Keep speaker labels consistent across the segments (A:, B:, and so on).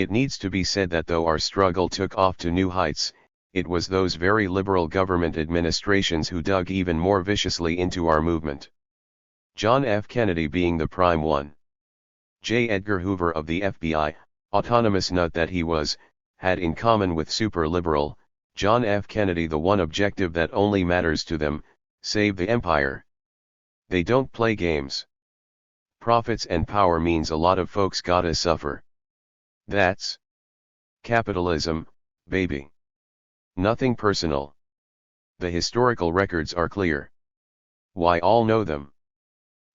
A: It needs to be said that though our struggle took off to new heights, it was those very liberal government administrations who dug even more viciously into our movement. John F. Kennedy being the prime one. J. Edgar Hoover of the FBI, autonomous nut that he was, had in common with super-liberal, John F. Kennedy the one objective that only matters to them: save the empire. They don't play games. Profits and power means a lot of folks gotta suffer. That's capitalism, baby. Nothing personal. The historical records are clear. Why, all know them.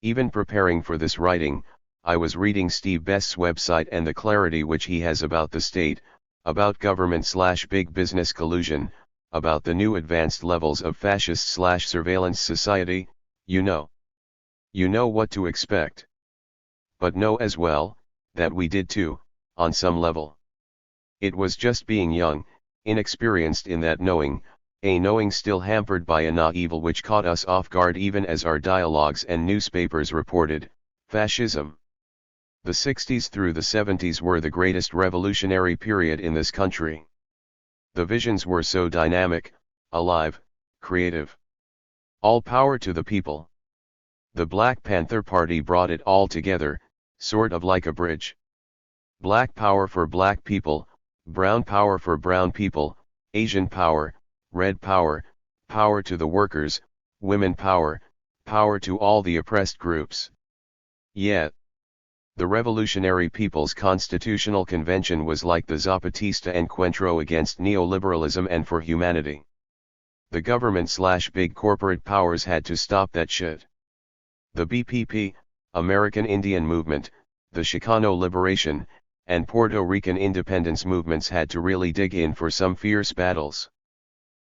A: Even preparing for this writing, I was reading Steve Best's website and the clarity which he has about the state, about government/big business collusion, about the new advanced levels of fascist/surveillance society. You know what to expect. But know as well, that we did too, on some level. It was just being young, inexperienced in that knowing, a knowing still hampered by a naivety which caught us off guard even as our dialogues and newspapers reported, fascism. The 60s through the 70s were the greatest revolutionary period in this country. The visions were so dynamic, alive, creative. All power to the people. The Black Panther Party brought it all together, sort of like a bridge. Black power for black people, brown power for brown people, Asian power, red power, power to the workers, women power, power to all the oppressed groups. Yet, the Revolutionary People's Constitutional Convention was like the Zapatista encuentro against neoliberalism and for humanity. The government/big corporate powers had to stop that shit. The BPP, American Indian Movement, the Chicano Liberation, and Puerto Rican independence movements had to really dig in for some fierce battles.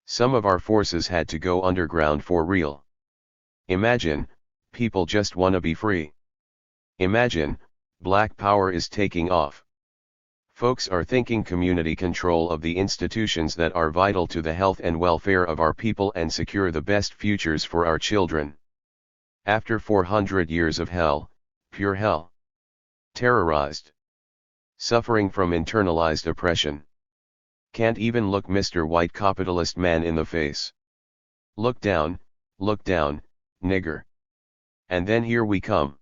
A: Some of our forces had to go underground for real. Imagine, people just wanna be free. Imagine, black power is taking off. Folks are thinking community control of the institutions that are vital to the health and welfare of our people and secure the best futures for our children. After 400 years of hell, pure hell. Terrorized. Suffering from internalized oppression. Can't even look Mr. White Capitalist Man in the face. Look down, nigger. And then here we come.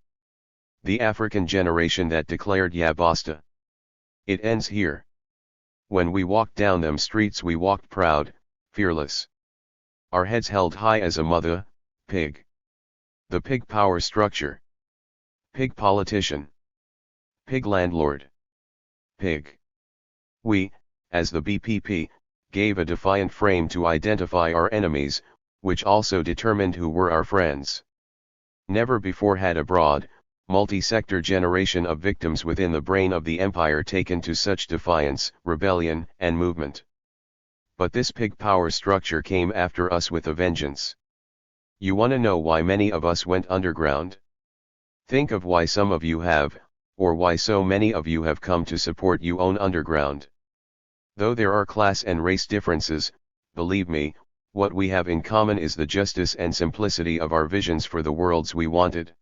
A: The African generation that declared "Ya basta." It ends here. When we walked down them streets we walked proud, fearless. Our heads held high as a mother pig. The pig power structure. Pig politician. Pig landlord. Pig. We, as the BPP, gave a defiant frame to identify our enemies, which also determined who were our friends. Never before had a broad, multi-sector generation of victims within the brain of the empire taken to such defiance, rebellion, and movement. But this pig power structure came after us with a vengeance. You wanna know why many of us went underground? Think of why some of you have, or why so many of you have come to support your own underground. Though there are class and race differences, believe me, what we have in common is the justice and simplicity of our visions for the worlds we wanted.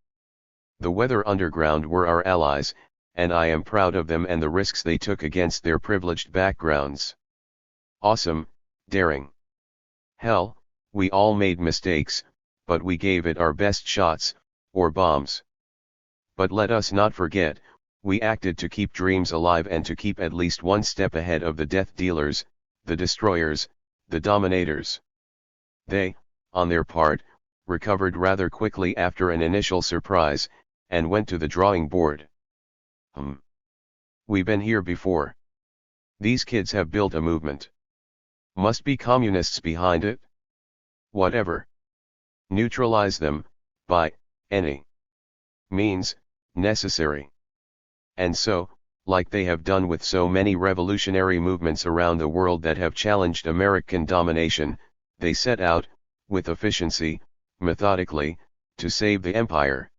A: The Weather Underground were our allies, and I am proud of them and the risks they took against their privileged backgrounds. Awesome, daring. Hell, we all made mistakes, but we gave it our best shots, or bombs. But let us not forget, we acted to keep dreams alive and to keep at least one step ahead of the death dealers, the destroyers, the dominators. They, on their part, recovered rather quickly after an initial surprise, and went to the drawing board. We've been here before. These kids have built a movement. Must be communists behind it? Whatever. Neutralize them, by any means necessary. And so, like they have done with so many revolutionary movements around the world that have challenged American domination, they set out, with efficiency, methodically, to save the empire.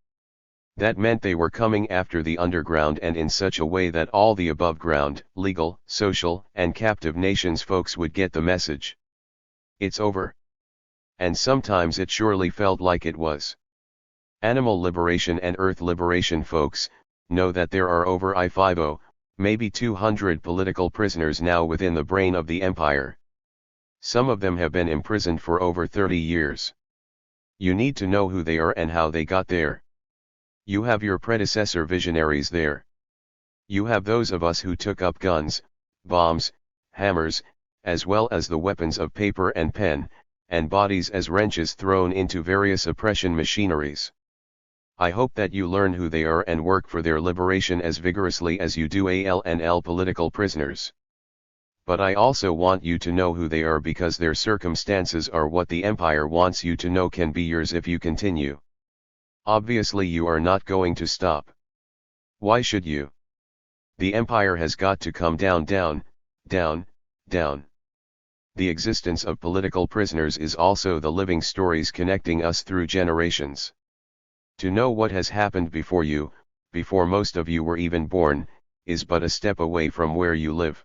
A: That meant they were coming after the underground and in such a way that all the above ground, legal, social, and captive nations folks would get the message. It's over. And sometimes it surely felt like it was. Animal liberation and earth liberation folks, know that there are over I-50, Maybe 200 political prisoners now within the brain of the empire. Some of them have been imprisoned for over 30 years. You need to know who they are and how they got there. You have your predecessor visionaries there. You have those of us who took up guns, bombs, hammers, as well as the weapons of paper and pen, and bodies as wrenches thrown into various oppression machineries. I hope that you learn who they are and work for their liberation as vigorously as you do ALNL political prisoners. But I also want you to know who they are because their circumstances are what the empire wants you to know can be yours if you continue. Obviously you are not going to stop. Why should you? The empire has got to come down, down, down, down. The existence of political prisoners is also the living stories connecting us through generations. To know what has happened before you, before most of you were even born, is but a step away from where you live.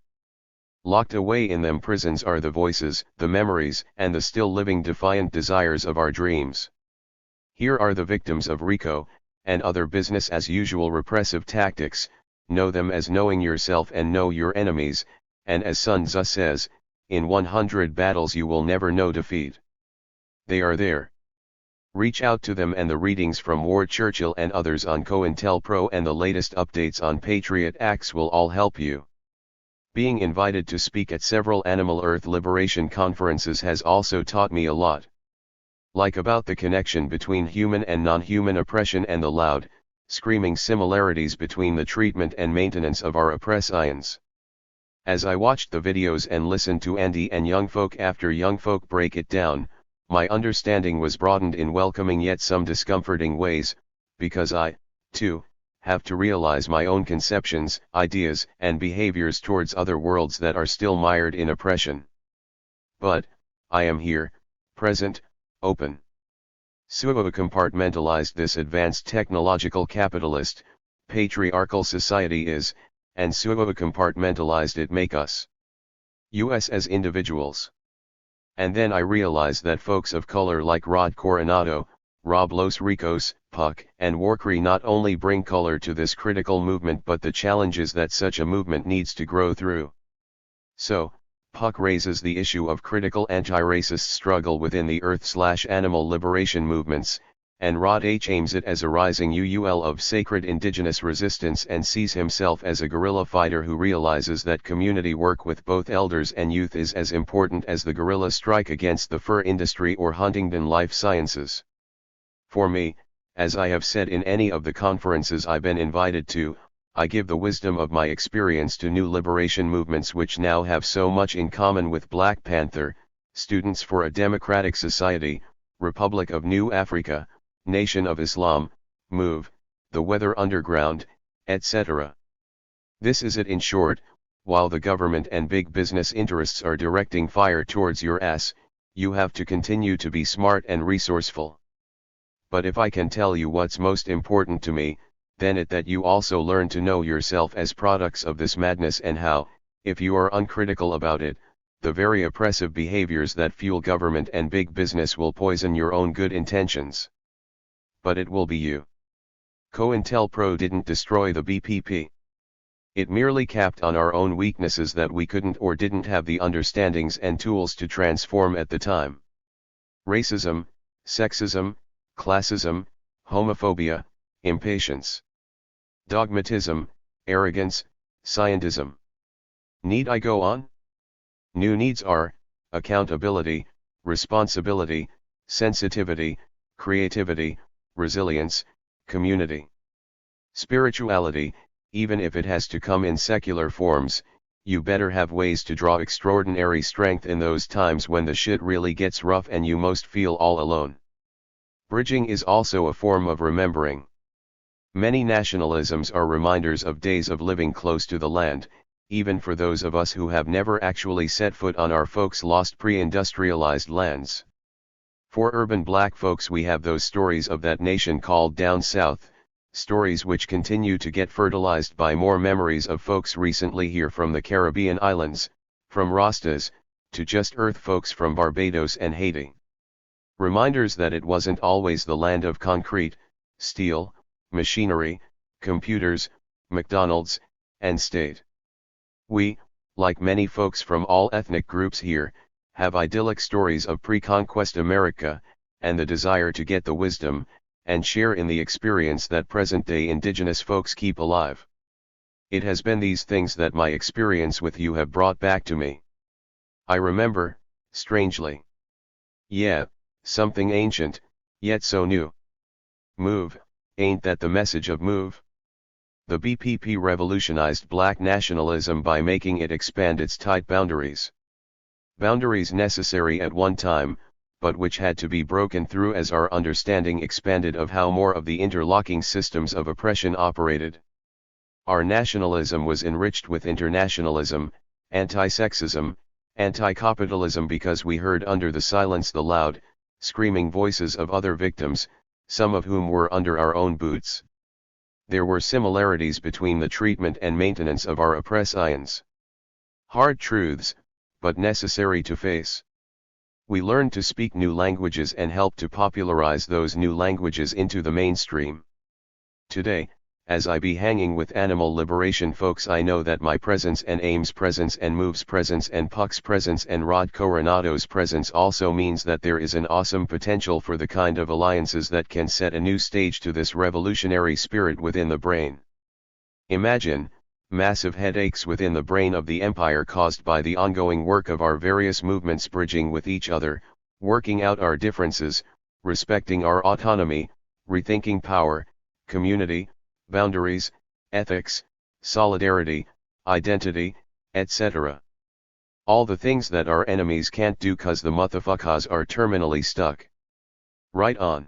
A: Locked away in them prisons are the voices, the memories, and the still living defiant desires of our dreams. Here are the victims of RICO, and other business as usual repressive tactics. Know them as knowing yourself and know your enemies, and as Sun Tzu says, in 100 battles you will never know defeat. They are there. Reach out to them, and the readings from Ward Churchill and others on COINTELPRO and the latest updates on Patriot Acts will all help you. Being invited to speak at several Animal Earth liberation conferences has also taught me a lot. Like about the connection between human and non-human oppression and the loud, screaming similarities between the treatment and maintenance of our oppressians. As I watched the videos and listened to Andy and young folk after young folk break it down, my understanding was broadened in welcoming yet some discomforting ways, because I, too, have to realize my own conceptions, ideas, and behaviors towards other worlds that are still mired in oppression. But, I am here, present, open. Suo compartmentalized this advanced technological capitalist, patriarchal society is, and Suo compartmentalized it make us. Us as individuals. And then I realized that folks of color like Rod Coronado, Rob Los Ricos, Puck, and Warcree not only bring color to this critical movement but the challenges that such a movement needs to grow through. So, Puck raises the issue of critical anti-racist struggle within the earth/animal liberation movements, and Rod H aims it as a rising UUL of sacred indigenous resistance and sees himself as a guerrilla fighter who realizes that community work with both elders and youth is as important as the guerrilla strike against the fur industry or Huntington Life Sciences. For me, as I have said in any of the conferences I've been invited to, I give the wisdom of my experience to new liberation movements which now have so much in common with Black Panther, Students for a Democratic Society, Republic of New Africa, Nation of Islam, MOVE, The Weather Underground, etc. This is it in short. While the government and big business interests are directing fire towards your ass, you have to continue to be smart and resourceful. But if I can tell you what's most important to me, then it that you also learn to know yourself as products of this madness and how, if you are uncritical about it, the very oppressive behaviors that fuel government and big business will poison your own good intentions. But it will be you. COINTELPRO didn't destroy the BPP. It merely capped on our own weaknesses that we couldn't or didn't have the understandings and tools to transform at the time. Racism, sexism, classism, homophobia, impatience. Dogmatism, arrogance, scientism. Need I go on? New needs are, accountability, responsibility, sensitivity, creativity, resilience, community. Spirituality, even if it has to come in secular forms, you better have ways to draw extraordinary strength in those times when the shit really gets rough and you most feel all alone. Bridging is also a form of remembering. Many nationalisms are reminders of days of living close to the land, even for those of us who have never actually set foot on our folks' lost pre-industrialized lands. For urban black folks we have those stories of that nation called down south, stories which continue to get fertilized by more memories of folks recently here from the Caribbean islands, from Rastas, to just earth folks from Barbados and Haiti. Reminders that it wasn't always the land of concrete, steel, machinery, computers, McDonald's, and state. We, like many folks from all ethnic groups here, have idyllic stories of pre-conquest America, and the desire to get the wisdom, and share in the experience that present-day indigenous folks keep alive. It has been these things that my experience with you have brought back to me. I remember, strangely. Yeah, something ancient, yet so new. Move, ain't that the message of Move? The BPP revolutionized black nationalism by making it expand its tight boundaries. Boundaries necessary at one time, but which had to be broken through as our understanding expanded of how more of the interlocking systems of oppression operated. Our nationalism was enriched with internationalism, anti-sexism, anti-capitalism because we heard under the silence the loud, screaming voices of other victims, some of whom were under our own boots. There were similarities between the treatment and maintenance of our oppressians. Hard truths, but necessary to face. We learned to speak new languages and helped to popularize those new languages into the mainstream. Today, as I be hanging with animal liberation folks, I know that my presence and Aim's presence and Move's presence and Puck's presence and Rod Coronado's presence also means that there is an awesome potential for the kind of alliances that can set a new stage to this revolutionary spirit within the brain. Imagine, massive headaches within the brain of the empire caused by the ongoing work of our various movements bridging with each other, working out our differences, respecting our autonomy, rethinking power, community, boundaries, ethics, solidarity, identity, etc. All the things that our enemies can't do cause the motherfuckers are terminally stuck. Right on.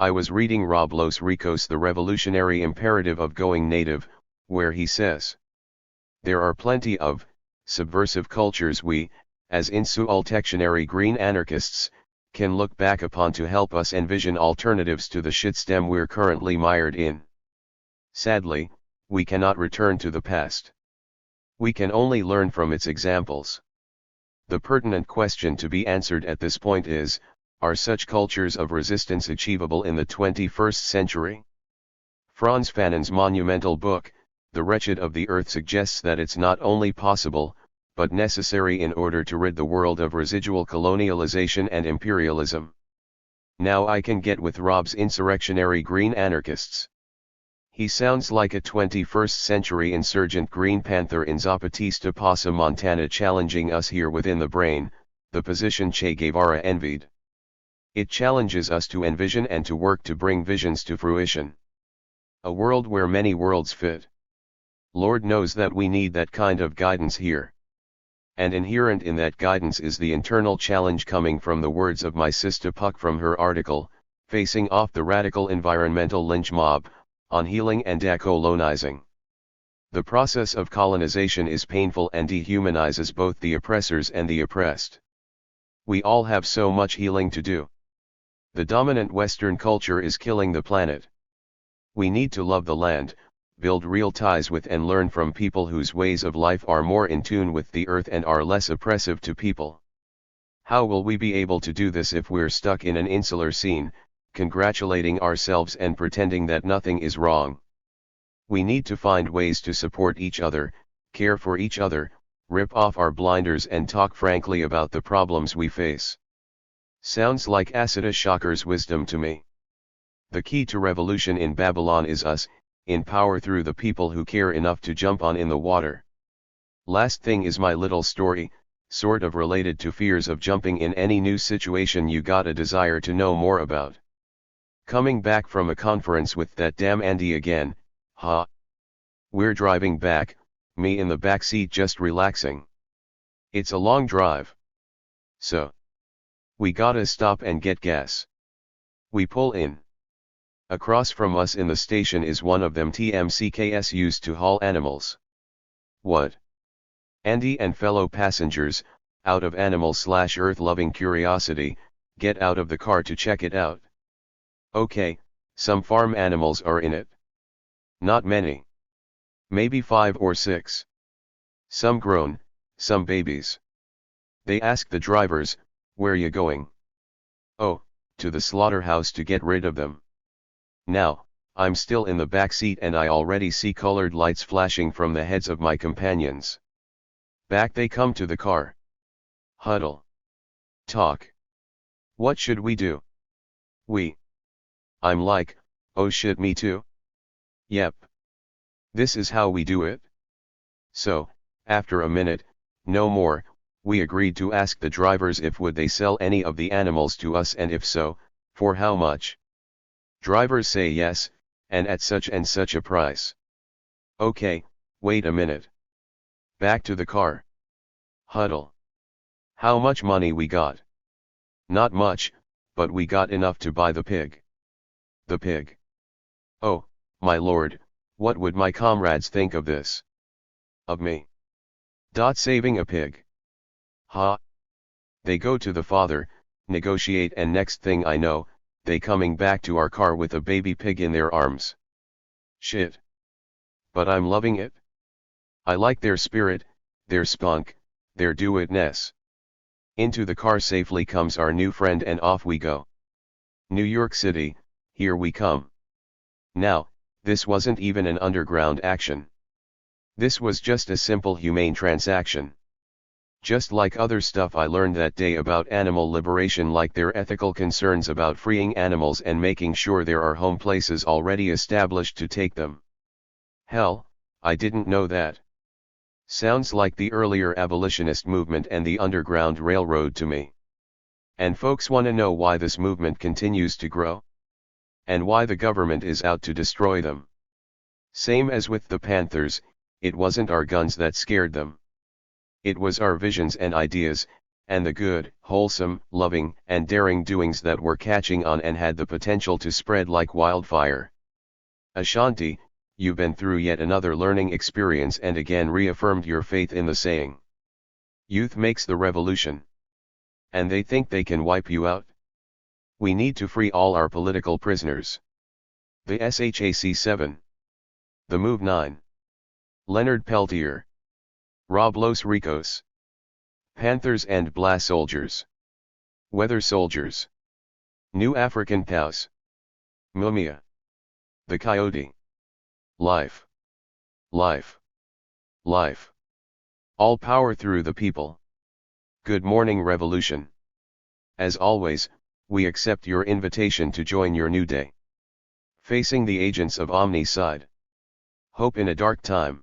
A: I was reading Rob Los Ricos' The Revolutionary Imperative of Going Native, where he says, there are plenty of subversive cultures we, as insurrectionary green anarchists, can look back upon to help us envision alternatives to the shitstem we're currently mired in. Sadly, we cannot return to the past. We can only learn from its examples. The pertinent question to be answered at this point is, are such cultures of resistance achievable in the 21st century? Franz Fanon's monumental book, The Wretched of the Earth, suggests that it's not only possible, but necessary in order to rid the world of residual colonialization and imperialism. Now I can get with Rob's insurrectionary green anarchists. He sounds like a 21st century insurgent Green Panther in Zapatista Poza, Montana, challenging us here within the brain, the position Che Guevara envied. It challenges us to envision and to work to bring visions to fruition. A world where many worlds fit. Lord knows that we need that kind of guidance here. And inherent in that guidance is the internal challenge coming from the words of my sister Puck from her article, Facing Off the Radical Environmental Lynch Mob, on Healing and Decolonizing. The process of colonization is painful and dehumanizes both the oppressors and the oppressed. We all have so much healing to do. The dominant Western culture is killing the planet. We need to love the land, build real ties with and learn from people whose ways of life are more in tune with the earth and are less oppressive to people. How will we be able to do this if we're stuck in an insular scene, congratulating ourselves and pretending that nothing is wrong? We need to find ways to support each other, care for each other, rip off our blinders and talk frankly about the problems we face. Sounds like Asita Shocker's wisdom to me. The key to revolution in Babylon is us, in power through the people who care enough to jump on in the water. Last thing is my little story, sort of related to fears of jumping in any new situation you got a desire to know more about. Coming back from a conference with that damn Andy again, huh? We're driving back, me in the back seat just relaxing. It's a long drive. So we gotta stop and get gas. We pull in. Across from us in the station is one of them TMCKs used to haul animals. What? Andy and fellow passengers, out of animal/earth-loving curiosity, get out of the car to check it out. Okay, some farm animals are in it. Not many. Maybe 5 or 6. Some grown, some babies. They ask the drivers, where you going? Oh, to the slaughterhouse to get rid of them. Now, I'm still in the back seat and I already see colored lights flashing from the heads of my companions. Back they come to the car. Huddle. Talk. What should we do? I'm like, oh shit, me too? Yep. This is how we do it. So, after a minute, no more, we agreed to ask the drivers if would they sell any of the animals to us, and if so, for how much. Drivers say yes, and at such and such a price. Okay, wait a minute. Back to the car. Huddle. How much money we got? Not much, but we got enough to buy the pig. The pig. Oh, my lord, what would my comrades think of this? Of me? Saving a pig. Ha! They go to the father, negotiate, and next thing I know, they coming back to our car with a baby pig in their arms. Shit. But I'm loving it. I like their spirit, their spunk, their do-itness. Into the car safely comes our new friend and off we go. New York City, here we come. Now, this wasn't even an underground action. This was just a simple humane transaction. Just like other stuff I learned that day about animal liberation, like their ethical concerns about freeing animals and making sure there are home places already established to take them. Hell, I didn't know that. Sounds like the earlier abolitionist movement and the Underground Railroad to me. And folks want to know why this movement continues to grow? And why the government is out to destroy them. Same as with the Panthers, it wasn't our guns that scared them. It was our visions and ideas, and the good, wholesome, loving, and daring doings that were catching on and had the potential to spread like wildfire. Ashanti, you've been through yet another learning experience and again reaffirmed your faith in the saying. Youth makes the revolution. And they think they can wipe you out? We need to free all our political prisoners. The SHAC 7. The Move 9. Leonard Peltier. Rob Los Ricos. Panthers and Blah Soldiers. Weather Soldiers. New African Cows. Mumia. The Coyote. Life. Life. Life. All power through the people. Good morning, Revolution. As always, we accept your invitation to join your new day. Facing the agents of Omnicide. Hope in a dark time.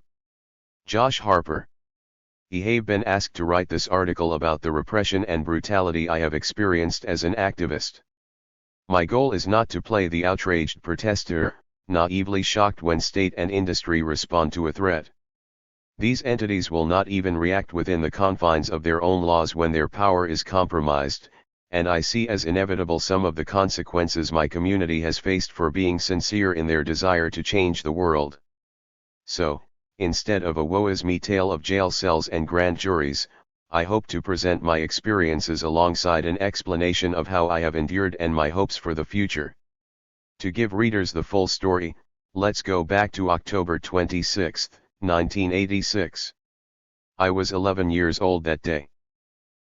A: Josh Harper. I have been asked to write this article about the repression and brutality I have experienced as an activist. My goal is not to play the outraged protester, naively shocked when state and industry respond to a threat. These entities will not even react within the confines of their own laws when their power is compromised, and I see as inevitable some of the consequences my community has faced for being sincere in their desire to change the world. So, instead of a woe is me tale of jail cells and grand juries, I hope to present my experiences alongside an explanation of how I have endured and my hopes for the future. To give readers the full story, let's go back to October 26, 1986. I was 11 years old that day.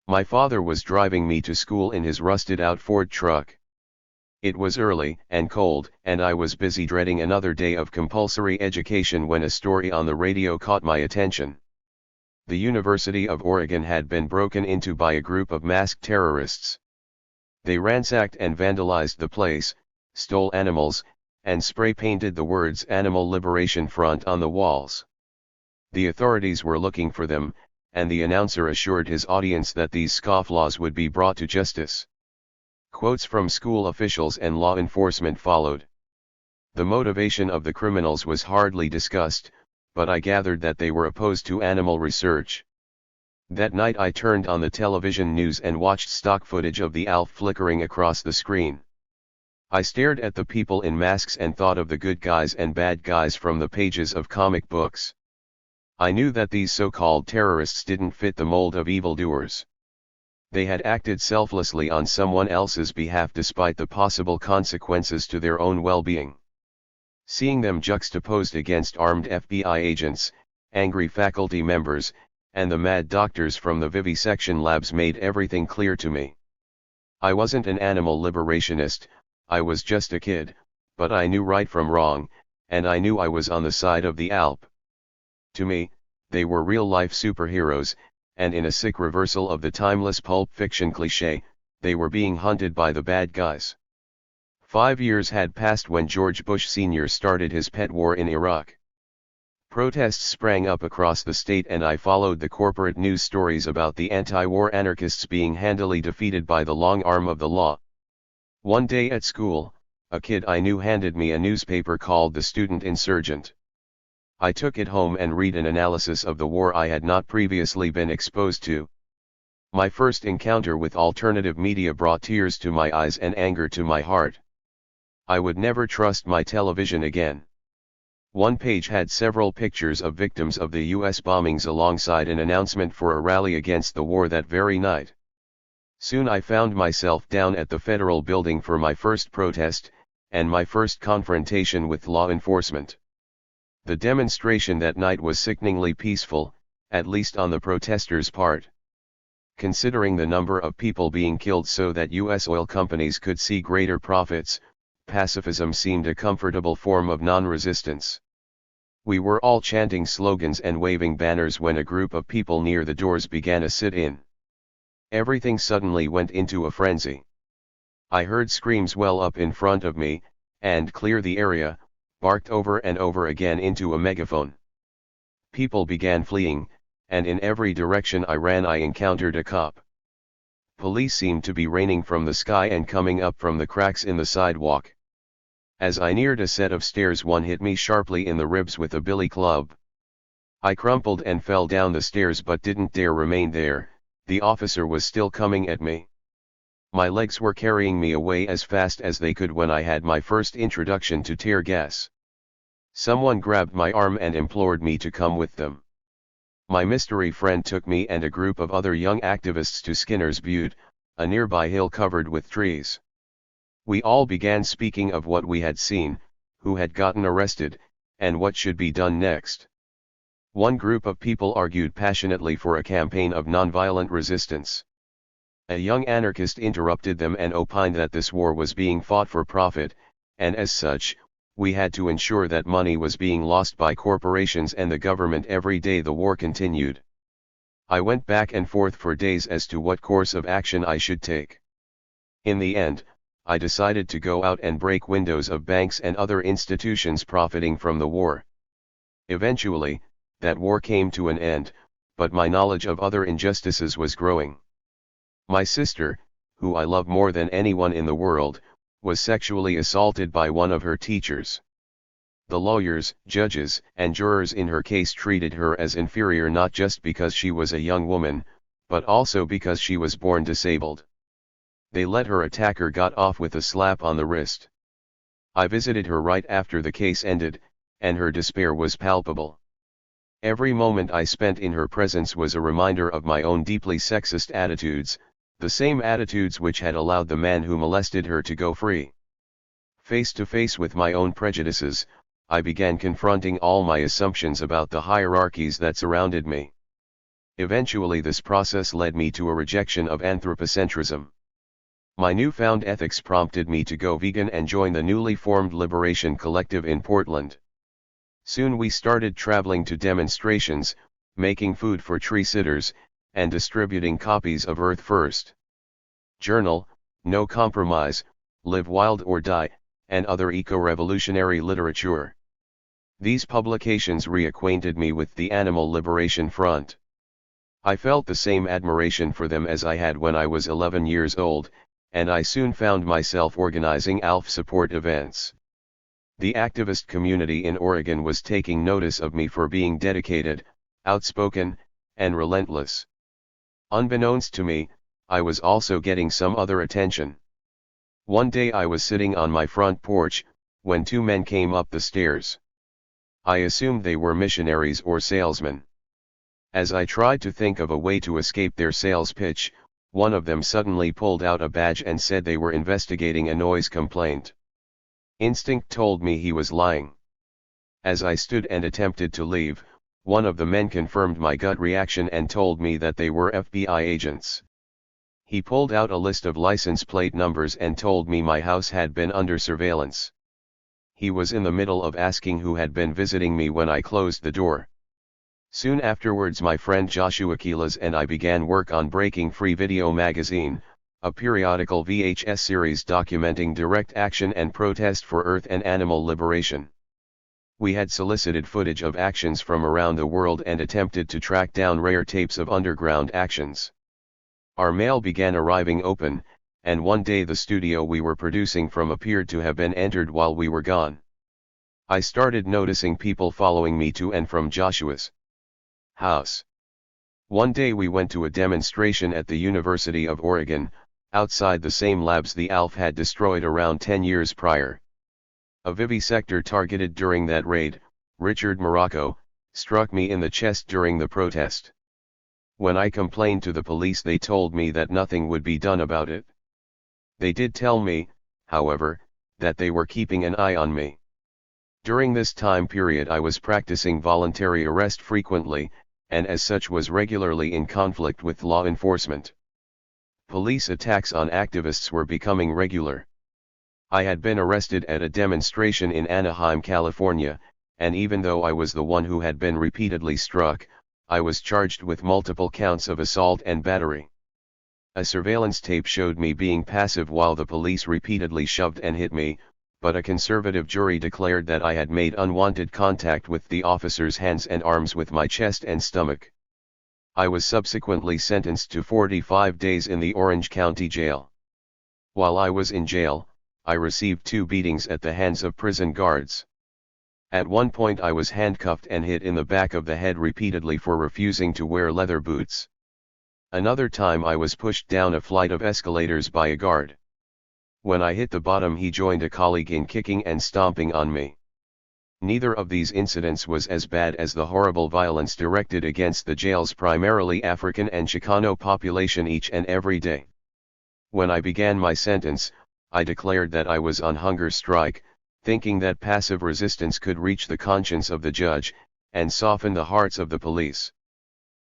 A: My father was driving me to school in his rusted-out Ford truck. It was early and cold, and I was busy dreading another day of compulsory education when a story on the radio caught my attention. The University of Oregon had been broken into by a group of masked terrorists. They ransacked and vandalized the place, stole animals, and spray-painted the words Animal Liberation Front on the walls. The authorities were looking for them, and the announcer assured his audience that these scofflaws would be brought to justice. Quotes from school officials and law enforcement followed. The motivation of the criminals was hardly discussed, but I gathered that they were opposed to animal research. That night I turned on the television news and watched stock footage of the ALF flickering across the screen. I stared at the people in masks and thought of the good guys and bad guys from the pages of comic books. I knew that these so-called terrorists didn't fit the mold of evildoers. They had acted selflessly on someone else's behalf despite the possible consequences to their own well-being. Seeing them juxtaposed against armed FBI agents, angry faculty members, and the mad doctors from the vivisection labs made everything clear to me. I wasn't an animal liberationist, I was just a kid, but I knew right from wrong, and I knew I was on the side of the Alp. To me, they were real-life superheroes, and in a sick reversal of the timeless pulp fiction cliché, they were being hunted by the bad guys. 5 years had passed when George Bush Sr. started his pet war in Iraq. Protests sprang up across the state, and I followed the corporate news stories about the anti-war anarchists being handily defeated by the long arm of the law. One day at school, a kid I knew handed me a newspaper called The Student Insurgent. I took it home and read an analysis of the war I had not previously been exposed to. My first encounter with alternative media brought tears to my eyes and anger to my heart. I would never trust my television again. One page had several pictures of victims of the US bombings alongside an announcement for a rally against the war that very night. Soon I found myself down at the Federal Building for my first protest, and my first confrontation with law enforcement. The demonstration that night was sickeningly peaceful, at least on the protesters' part. Considering the number of people being killed so that US oil companies could see greater profits, pacifism seemed a comfortable form of non-resistance. We were all chanting slogans and waving banners when a group of people near the doors began a sit-in. Everything suddenly went into a frenzy. I heard screams well up in front of me, and "Clear the area," barked over and over again into a megaphone. People began fleeing, and in every direction I ran I encountered a cop. Police seemed to be raining from the sky and coming up from the cracks in the sidewalk. As I neared a set of stairs, one hit me sharply in the ribs with a billy club. I crumpled and fell down the stairs but didn't dare remain there. The officer was still coming at me. My legs were carrying me away as fast as they could when I had my first introduction to tear gas. Someone grabbed my arm and implored me to come with them. My mystery friend took me and a group of other young activists to Skinner's Butte, a nearby hill covered with trees. We all began speaking of what we had seen, who had gotten arrested, and what should be done next. One group of people argued passionately for a campaign of nonviolent resistance. A young anarchist interrupted them and opined that this war was being fought for profit, and as such, we had to ensure that money was being lost by corporations and the government every day the war continued. I went back and forth for days as to what course of action I should take. In the end, I decided to go out and break windows of banks and other institutions profiting from the war. Eventually, that war came to an end, but my knowledge of other injustices was growing. My sister, who I love more than anyone in the world, was sexually assaulted by one of her teachers. The lawyers, judges, and jurors in her case treated her as inferior not just because she was a young woman, but also because she was born disabled. They let her attacker got off with a slap on the wrist. I visited her right after the case ended, and her despair was palpable. Every moment I spent in her presence was a reminder of my own deeply sexist attitudes, the same attitudes which had allowed the man who molested her to go free. Face to face with my own prejudices, I began confronting all my assumptions about the hierarchies that surrounded me. Eventually this process led me to a rejection of anthropocentrism. My newfound ethics prompted me to go vegan and join the newly formed Liberation Collective in Portland. Soon we started traveling to demonstrations, making food for tree sitters, and distributing copies of Earth First Journal, No Compromise, Live Wild or Die, and other eco-revolutionary literature. These publications reacquainted me with the Animal Liberation Front. I felt the same admiration for them as I had when I was 11 years old, and I soon found myself organizing ALF support events. The activist community in Oregon was taking notice of me for being dedicated, outspoken, and relentless. Unbeknownst to me, I was also getting some other attention. One day I was sitting on my front porch, when two men came up the stairs. I assumed they were missionaries or salesmen. As I tried to think of a way to escape their sales pitch, one of them suddenly pulled out a badge and said they were investigating a noise complaint. Instinct told me he was lying. As I stood and attempted to leave, one of the men confirmed my gut reaction and told me that they were FBI agents. He pulled out a list of license plate numbers and told me my house had been under surveillance. he was in the middle of asking who had been visiting me when I closed the door. Soon afterwards my friend Joshua Keelas and I began work on Breaking Free Video Magazine, a periodical VHS series documenting direct action and protest for earth and animal liberation. We had solicited footage of actions from around the world and attempted to track down rare tapes of underground actions. Our mail began arriving open, and one day the studio we were producing from appeared to have been entered while we were gone. I started noticing people following me to and from Joshua's house. One day we went to a demonstration at the University of Oregon, outside the same labs the ALF had destroyed around 10 years prior. A vivisector targeted during that raid, Richard Morocco, struck me in the chest during the protest. When I complained to the police, they told me that nothing would be done about it. They did tell me, however, that they were keeping an eye on me. During this time period I was practicing voluntary arrest frequently, and as such was regularly in conflict with law enforcement. Police attacks on activists were becoming regular. I had been arrested at a demonstration in Anaheim, California, and even though I was the one who had been repeatedly struck, I was charged with multiple counts of assault and battery. A surveillance tape showed me being passive while the police repeatedly shoved and hit me, but a conservative jury declared that I had made unwanted contact with the officer's hands and arms with my chest and stomach. I was subsequently sentenced to 45 days in the Orange County Jail. While I was in jail, I received 2 beatings at the hands of prison guards. At one point I was handcuffed and hit in the back of the head repeatedly for refusing to wear leather boots. Another time I was pushed down a flight of escalators by a guard. When I hit the bottom, he joined a colleague in kicking and stomping on me. Neither of these incidents was as bad as the horrible violence directed against the jail's primarily African and Chicano population each and every day. When I began my sentence, I declared that I was on hunger strike, thinking that passive resistance could reach the conscience of the judge, and soften the hearts of the police.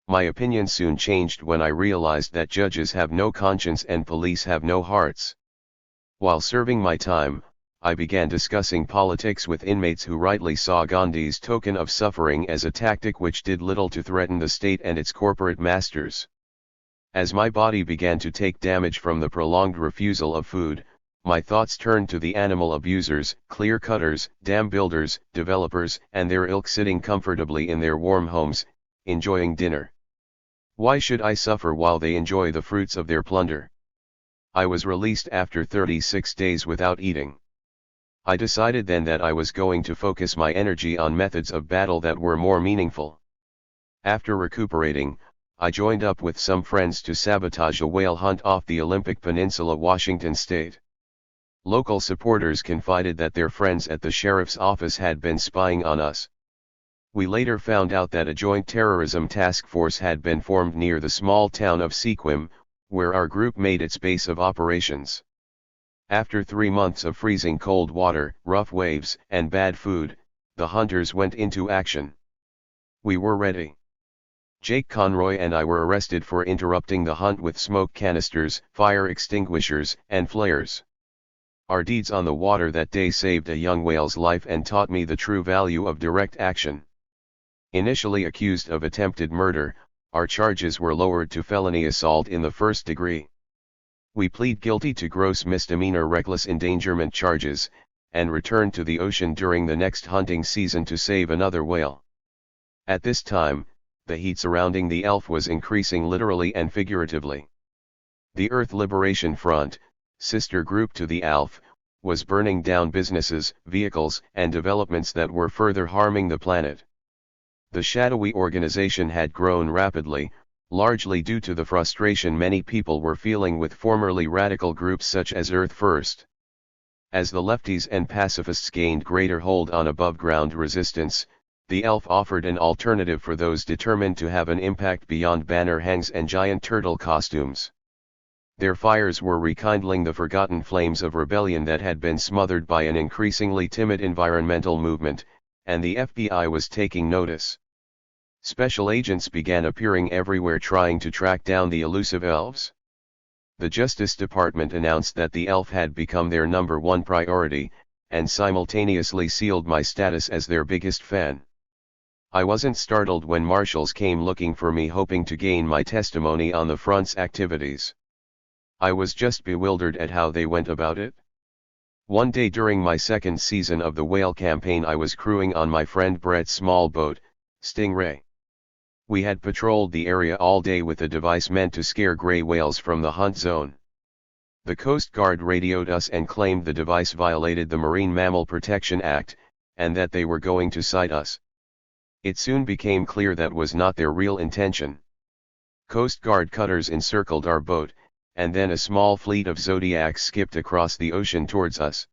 A: My opinion soon changed when I realized that judges have no conscience and police have no hearts. While serving my time, I began discussing politics with inmates who rightly saw Gandhi's token of suffering as a tactic which did little to threaten the state and its corporate masters. As my body began to take damage from the prolonged refusal of food, my thoughts turned to the animal abusers, clear-cutters, dam builders, developers, and their ilk sitting comfortably in their warm homes, enjoying dinner. Why should I suffer while they enjoy the fruits of their plunder? I was released after 36 days without eating. I decided then that I was going to focus my energy on methods of battle that were more meaningful. After recuperating, I joined up with some friends to sabotage a whale hunt off the Olympic Peninsula, Washington State. Local supporters confided that their friends at the sheriff's office had been spying on us. We later found out that a joint terrorism task force had been formed near the small town of Sequim, where our group made its base of operations. After 3 months of freezing cold water, rough waves, and bad food, the hunters went into action. We were ready. Jake Conroy and I were arrested for interrupting the hunt with smoke canisters, fire extinguishers, and flares. Our deeds on the water that day saved a young whale's life and taught me the true value of direct action. Initially accused of attempted murder, our charges were lowered to felony assault in the first degree. We plead guilty to gross misdemeanor reckless endangerment charges, and returned to the ocean during the next hunting season to save another whale. At this time, the heat surrounding the ELF was increasing literally and figuratively. The Earth Liberation Front, sister group to the ALF, was burning down businesses, vehicles, and developments that were further harming the planet. The shadowy organization had grown rapidly, largely due to the frustration many people were feeling with formerly radical groups such as Earth First. As the lefties and pacifists gained greater hold on above-ground resistance, the ELF offered an alternative for those determined to have an impact beyond banner hangs and giant turtle costumes. Their fires were rekindling the forgotten flames of rebellion that had been smothered by an increasingly timid environmental movement, and the FBI was taking notice. Special agents began appearing everywhere trying to track down the elusive elves. The Justice Department announced that the ELF had become their #1 priority, and simultaneously sealed my status as their biggest fan. I wasn't startled when marshals came looking for me hoping to gain my testimony on the front's activities. I was just bewildered at how they went about it. One day during my second season of the whale campaign I was crewing on my friend Brett's small boat, Stingray. We had patrolled the area all day with a device meant to scare gray whales from the hunt zone. The Coast Guard radioed us and claimed the device violated the Marine Mammal Protection Act, and that they were going to cite us. It soon became clear that was not their real intention. Coast Guard cutters encircled our boat, and then a small fleet of Zodiacs skipped across the ocean towards us.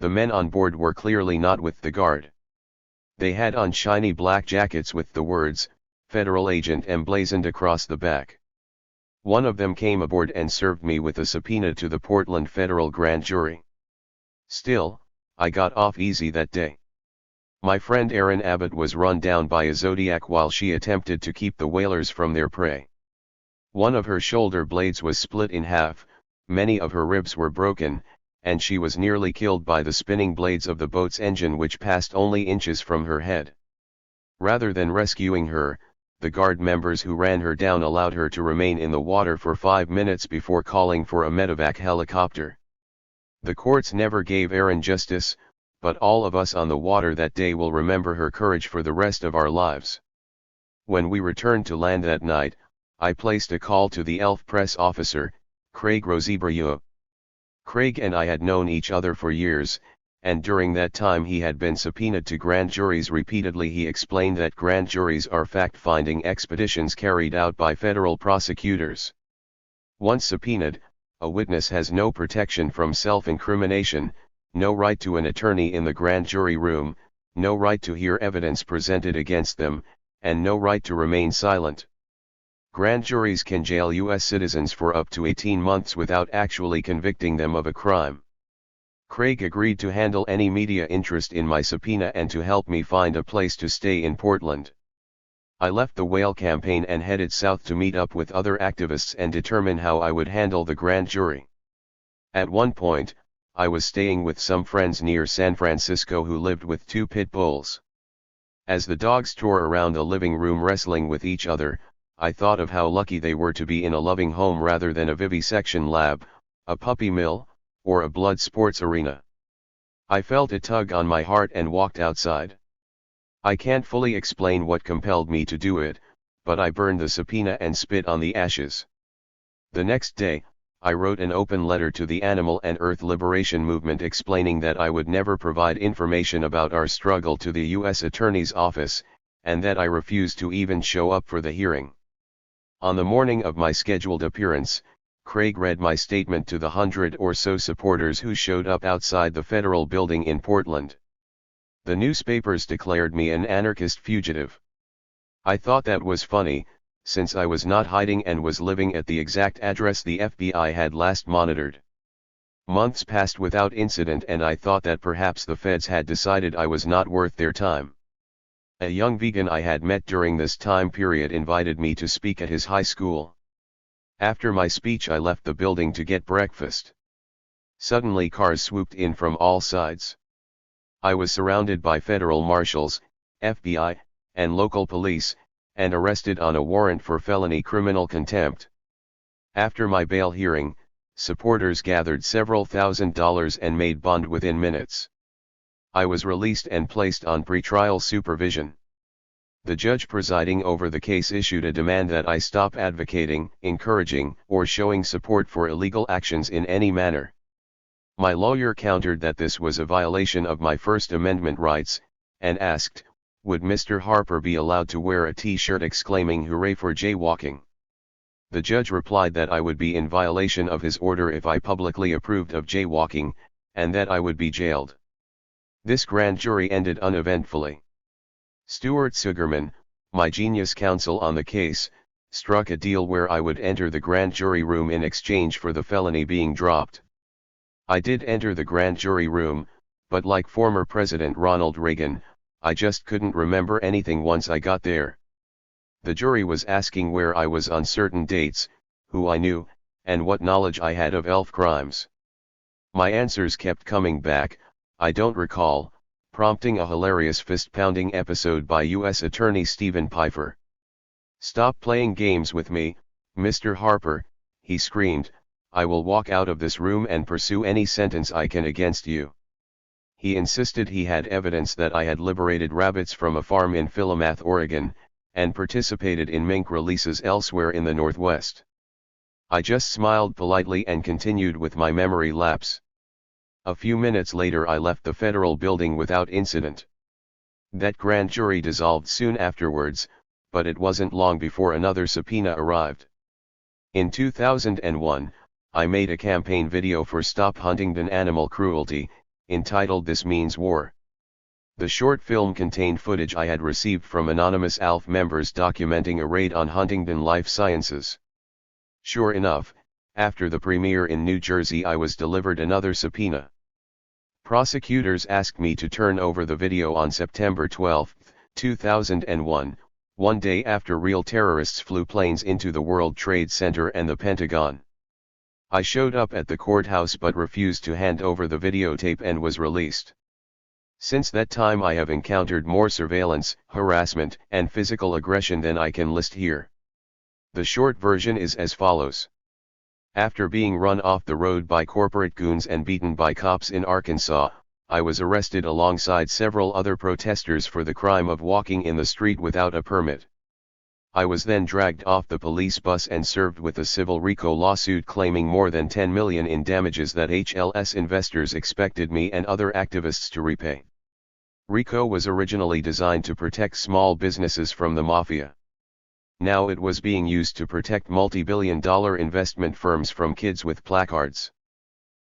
A: The men on board were clearly not with the Guard. They had on shiny black jackets with the words, "Federal Agent" emblazoned across the back. One of them came aboard and served me with a subpoena to the Portland Federal Grand Jury. Still, I got off easy that day. My friend Erin Abbott was run down by a Zodiac while she attempted to keep the whalers from their prey. One of her shoulder blades was split in half, many of her ribs were broken, and she was nearly killed by the spinning blades of the boat's engine which passed only inches from her head. Rather than rescuing her, the Guard members who ran her down allowed her to remain in the water for 5 minutes before calling for a medevac helicopter. The courts never gave Erin justice, but all of us on the water that day will remember her courage for the rest of our lives. When we returned to land that night, I placed a call to the ELF press officer, Craig Rosibreu. Craig and I had known each other for years, and during that time he had been subpoenaed to grand juries repeatedly. He explained that grand juries are fact-finding expeditions carried out by federal prosecutors. Once subpoenaed, a witness has no protection from self-incrimination, no right to an attorney in the grand jury room, no right to hear evidence presented against them, and no right to remain silent. Grand juries can jail U.S. citizens for up to 18 months without actually convicting them of a crime. Craig agreed to handle any media interest in my subpoena and to help me find a place to stay in Portland. I left the whale campaign and headed south to meet up with other activists and determine how I would handle the grand jury. At one point, I was staying with some friends near San Francisco who lived with 2 pit bulls. As the dogs tore around the living room wrestling with each other, I thought of how lucky they were to be in a loving home rather than a vivisection lab, a puppy mill, or a blood sports arena. I felt a tug on my heart and walked outside. I can't fully explain what compelled me to do it, but I burned the subpoena and spit on the ashes. The next day, I wrote an open letter to the Animal and Earth Liberation Movement explaining that I would never provide information about our struggle to the U.S. Attorney's Office, and that I refused to even show up for the hearing. On the morning of my scheduled appearance, Craig read my statement to the 100 or so supporters who showed up outside the federal building in Portland. The newspapers declared me an anarchist fugitive. I thought that was funny, since I was not hiding and was living at the exact address the FBI had last monitored. Months passed without incident and I thought that perhaps the feds had decided I was not worth their time. A young vegan I had met during this time period invited me to speak at his high school. After my speech I left the building to get breakfast. Suddenly cars swooped in from all sides. I was surrounded by federal marshals, FBI, and local police, and arrested on a warrant for felony criminal contempt. After my bail hearing, supporters gathered several $1,000s and made bond within minutes. I was released and placed on pretrial supervision. The judge presiding over the case issued a demand that I stop advocating, encouraging, or showing support for illegal actions in any manner. My lawyer countered that this was a violation of my First Amendment rights, and asked, would Mr. Harper be allowed to wear a t-shirt exclaiming "Hooray for jaywalking?" The judge replied that I would be in violation of his order if I publicly approved of jaywalking, and that I would be jailed. This grand jury ended uneventfully. Stuart Sugarman, my genius counsel on the case, struck a deal where I would enter the grand jury room in exchange for the felony being dropped. I did enter the grand jury room, but like former President Ronald Reagan, I just couldn't remember anything once I got there. The jury was asking where I was on certain dates, who I knew, and what knowledge I had of elf crimes. My answers kept coming back. I don't recall, prompting a hilarious fist-pounding episode by U.S. Attorney Stephen Pfeiffer. "Stop playing games with me, Mr. Harper," he screamed. "I will walk out of this room and pursue any sentence I can against you." He insisted he had evidence that I had liberated rabbits from a farm in Philomath, Oregon, and participated in mink releases elsewhere in the Northwest. I just smiled politely and continued with my memory lapse. A few minutes later I left the federal building without incident. That grand jury dissolved soon afterwards, but it wasn't long before another subpoena arrived. In 2001, I made a campaign video for Stop Huntingdon Animal Cruelty, entitled "This Means War." The short film contained footage I had received from anonymous ALF members documenting a raid on Huntingdon Life Sciences. Sure enough, after the premiere in New Jersey I was delivered another subpoena. Prosecutors asked me to turn over the video on September 12, 2001, one day after real terrorists flew planes into the World Trade Center and the Pentagon. I showed up at the courthouse but refused to hand over the videotape and was released. Since that time I have encountered more surveillance, harassment, and physical aggression than I can list here. The short version is as follows. After being run off the road by corporate goons and beaten by cops in Arkansas, I was arrested alongside several other protesters for the crime of walking in the street without a permit. I was then dragged off the police bus and served with a civil RICO lawsuit claiming more than $10 million in damages that HLS investors expected me and other activists to repay. RICO was originally designed to protect small businesses from the mafia. Now it was being used to protect multi-billion-dollar investment firms from kids with placards.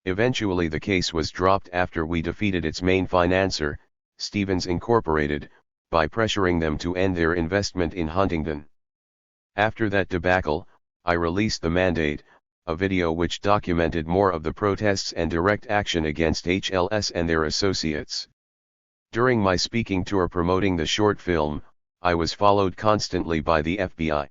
A: Eventually the case was dropped after we defeated its main financer, Stevens Incorporated, by pressuring them to end their investment in Huntingdon. After that debacle, I released The Mandate, a video which documented more of the protests and direct action against HLS and their associates. During my speaking tour promoting the short film, I was followed constantly by the FBI.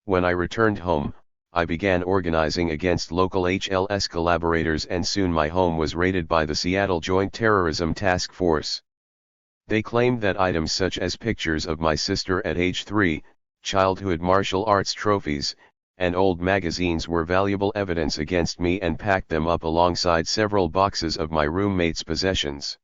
A: When I returned home, I began organizing against local HLS collaborators and soon my home was raided by the Seattle Joint Terrorism Task Force. They claimed that items such as pictures of my sister at age 3, childhood martial arts trophies, and old magazines were valuable evidence against me and packed them up alongside several boxes of my roommate's possessions.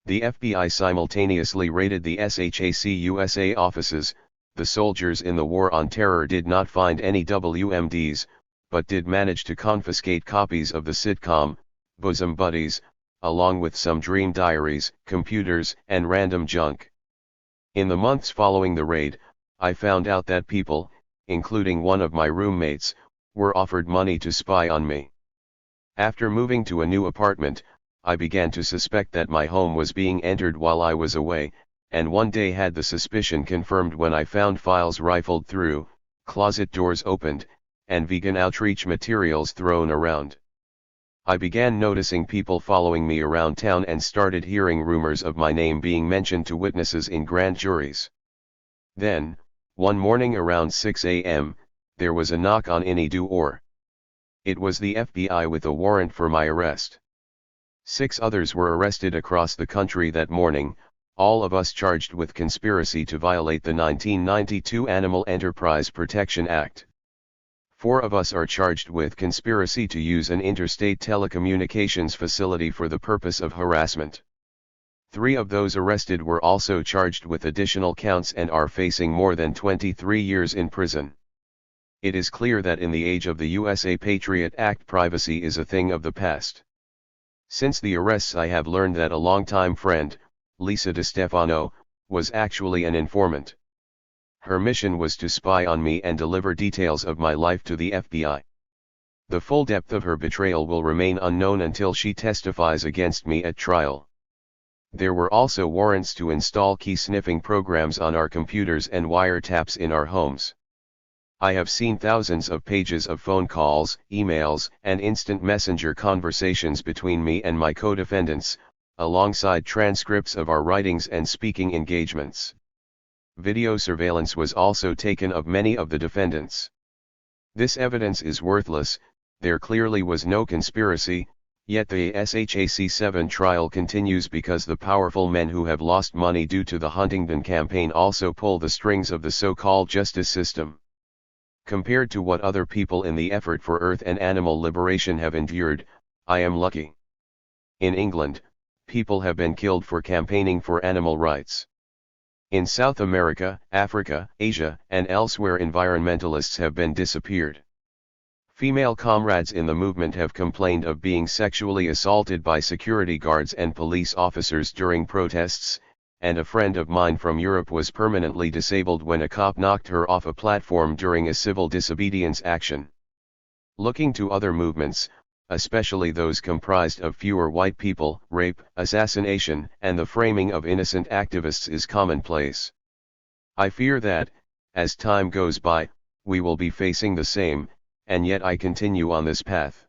A: The FBI simultaneously raided the SHAC USA offices. The soldiers in the War on Terror did not find any WMDs, but did manage to confiscate copies of the sitcom, Bosom Buddies, along with some dream diaries, computers, and random junk. In the months following the raid, I found out that people, including one of my roommates, were offered money to spy on me. After moving to a new apartment, I began to suspect that my home was being entered while I was away, and one day had the suspicion confirmed when I found files rifled through, closet doors opened, and vegan outreach materials thrown around. I began noticing people following me around town and started hearing rumors of my name being mentioned to witnesses in grand juries. Then, one morning around 6 a.m., there was a knock on any door. It was the FBI with a warrant for my arrest. 6 others were arrested across the country that morning, all of us charged with conspiracy to violate the 1992 Animal Enterprise Protection Act. 4 of us are charged with conspiracy to use an interstate telecommunications facility for the purpose of harassment. 3 of those arrested were also charged with additional counts and are facing more than 23 years in prison. It is clear that in the age of the USA Patriot Act, privacy is a thing of the past. Since the arrests, I have learned that a longtime friend, Lisa DeStefano, was actually an informant. Her mission was to spy on me and deliver details of my life to the FBI. The full depth of her betrayal will remain unknown until she testifies against me at trial. There were also warrants to install key sniffing programs on our computers and wiretaps in our homes. I have seen thousands of pages of phone calls, emails, and instant messenger conversations between me and my co-defendants, alongside transcripts of our writings and speaking engagements. Video surveillance was also taken of many of the defendants. This evidence is worthless. There clearly was no conspiracy, Yet the SHAC-7 trial continues because the powerful men who have lost money due to the Huntington campaign also pull the strings of the so-called justice system. Compared to what other people in the effort for earth and animal liberation have endured, I am lucky. In England, people have been killed for campaigning for animal rights. In South America, Africa, Asia, and elsewhere environmentalists have been disappeared. Female comrades in the movement have complained of being sexually assaulted by security guards and police officers during protests, and a friend of mine from Europe was permanently disabled when a cop knocked her off a platform during a civil disobedience action. Looking to other movements, especially those comprised of fewer white people, rape, assassination, and the framing of innocent activists is commonplace. I fear that, as time goes by, we will be facing the same, and yet I continue on this path.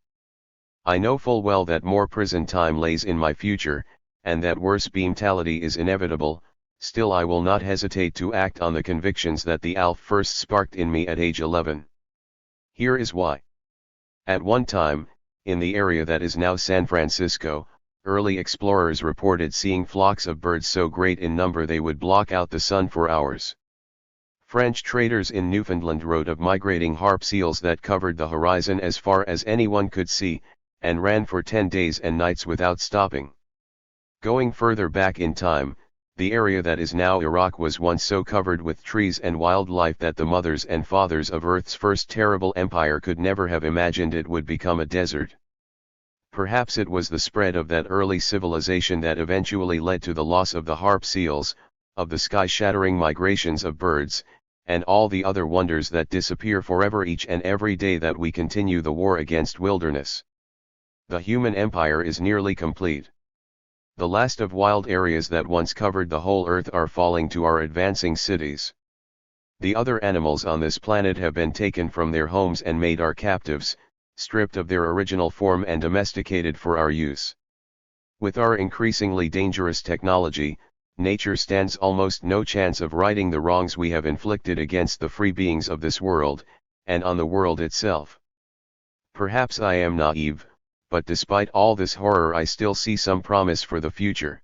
A: I know full well that more prison time lays in my future, and that worse brutality is inevitable, still I will not hesitate to act on the convictions that the ALF first sparked in me at age 11. Here is why. At one time, in the area that is now San Francisco, early explorers reported seeing flocks of birds so great in number they would block out the sun for hours. French traders in Newfoundland wrote of migrating harp seals that covered the horizon as far as anyone could see, and ran for 10 days and nights without stopping. Going further back in time, the area that is now Iraq was once so covered with trees and wildlife that the mothers and fathers of Earth's first terrible empire could never have imagined it would become a desert. Perhaps it was the spread of that early civilization that eventually led to the loss of the harp seals, of the sky-shattering migrations of birds, and all the other wonders that disappear forever each and every day that we continue the war against wilderness. The human empire is nearly complete. The last of wild areas that once covered the whole earth are falling to our advancing cities. The other animals on this planet have been taken from their homes and made our captives, stripped of their original form and domesticated for our use. With our increasingly dangerous technology, nature stands almost no chance of righting the wrongs we have inflicted against the free beings of this world, and on the world itself. Perhaps I am naive, but despite all this horror I still see some promise for the future.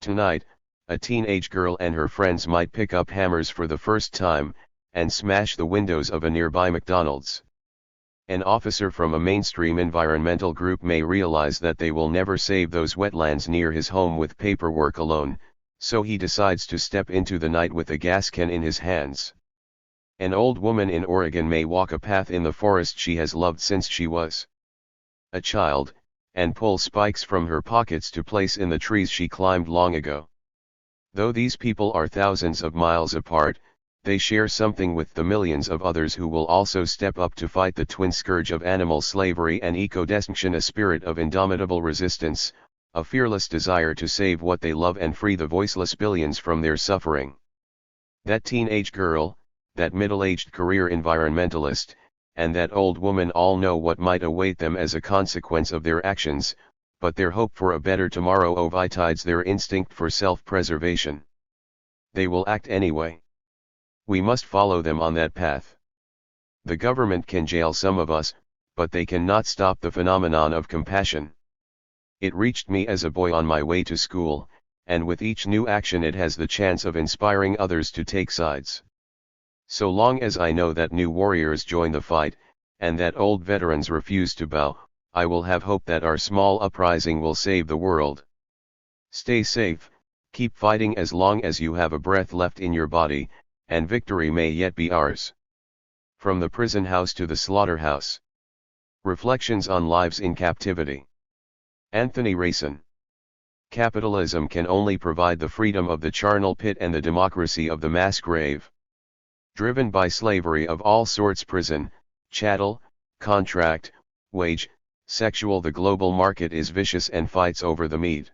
A: Tonight, a teenage girl and her friends might pick up hammers for the first time, and smash the windows of a nearby McDonald's. An officer from a mainstream environmental group may realize that they will never save those wetlands near his home with paperwork alone, so he decides to step into the night with a gas can in his hands. An old woman in Oregon may walk a path in the forest she has loved since she was a child, and pull spikes from her pockets to place in the trees she climbed long ago. Though these people are thousands of miles apart, they share something with the millions of others who will also step up to fight the twin scourge of animal slavery and eco-destruction, a spirit of indomitable resistance, a fearless desire to save what they love and free the voiceless billions from their suffering. That teenage girl, that middle-aged career environmentalist, and that old woman all know what might await them as a consequence of their actions, but their hope for a better tomorrow overrides their instinct for self-preservation. They will act anyway. We must follow them on that path. The government can jail some of us, but they cannot stop the phenomenon of compassion. It reached me as a boy on my way to school, and with each new action it has the chance of inspiring others to take sides. So long as I know that new warriors join the fight, and that old veterans refuse to bow, I will have hope that our small uprising will save the world. Stay safe, keep fighting as long as you have a breath left in your body, and victory may yet be ours. From the prison house to the slaughterhouse. Reflections on Lives in Captivity. Anthony Rayson. Capitalism can only provide the freedom of the charnel pit and the democracy of the mass grave. Driven by slavery of all sorts, prison, chattel, contract, wage, sexual, the global market is vicious and fights over the meat.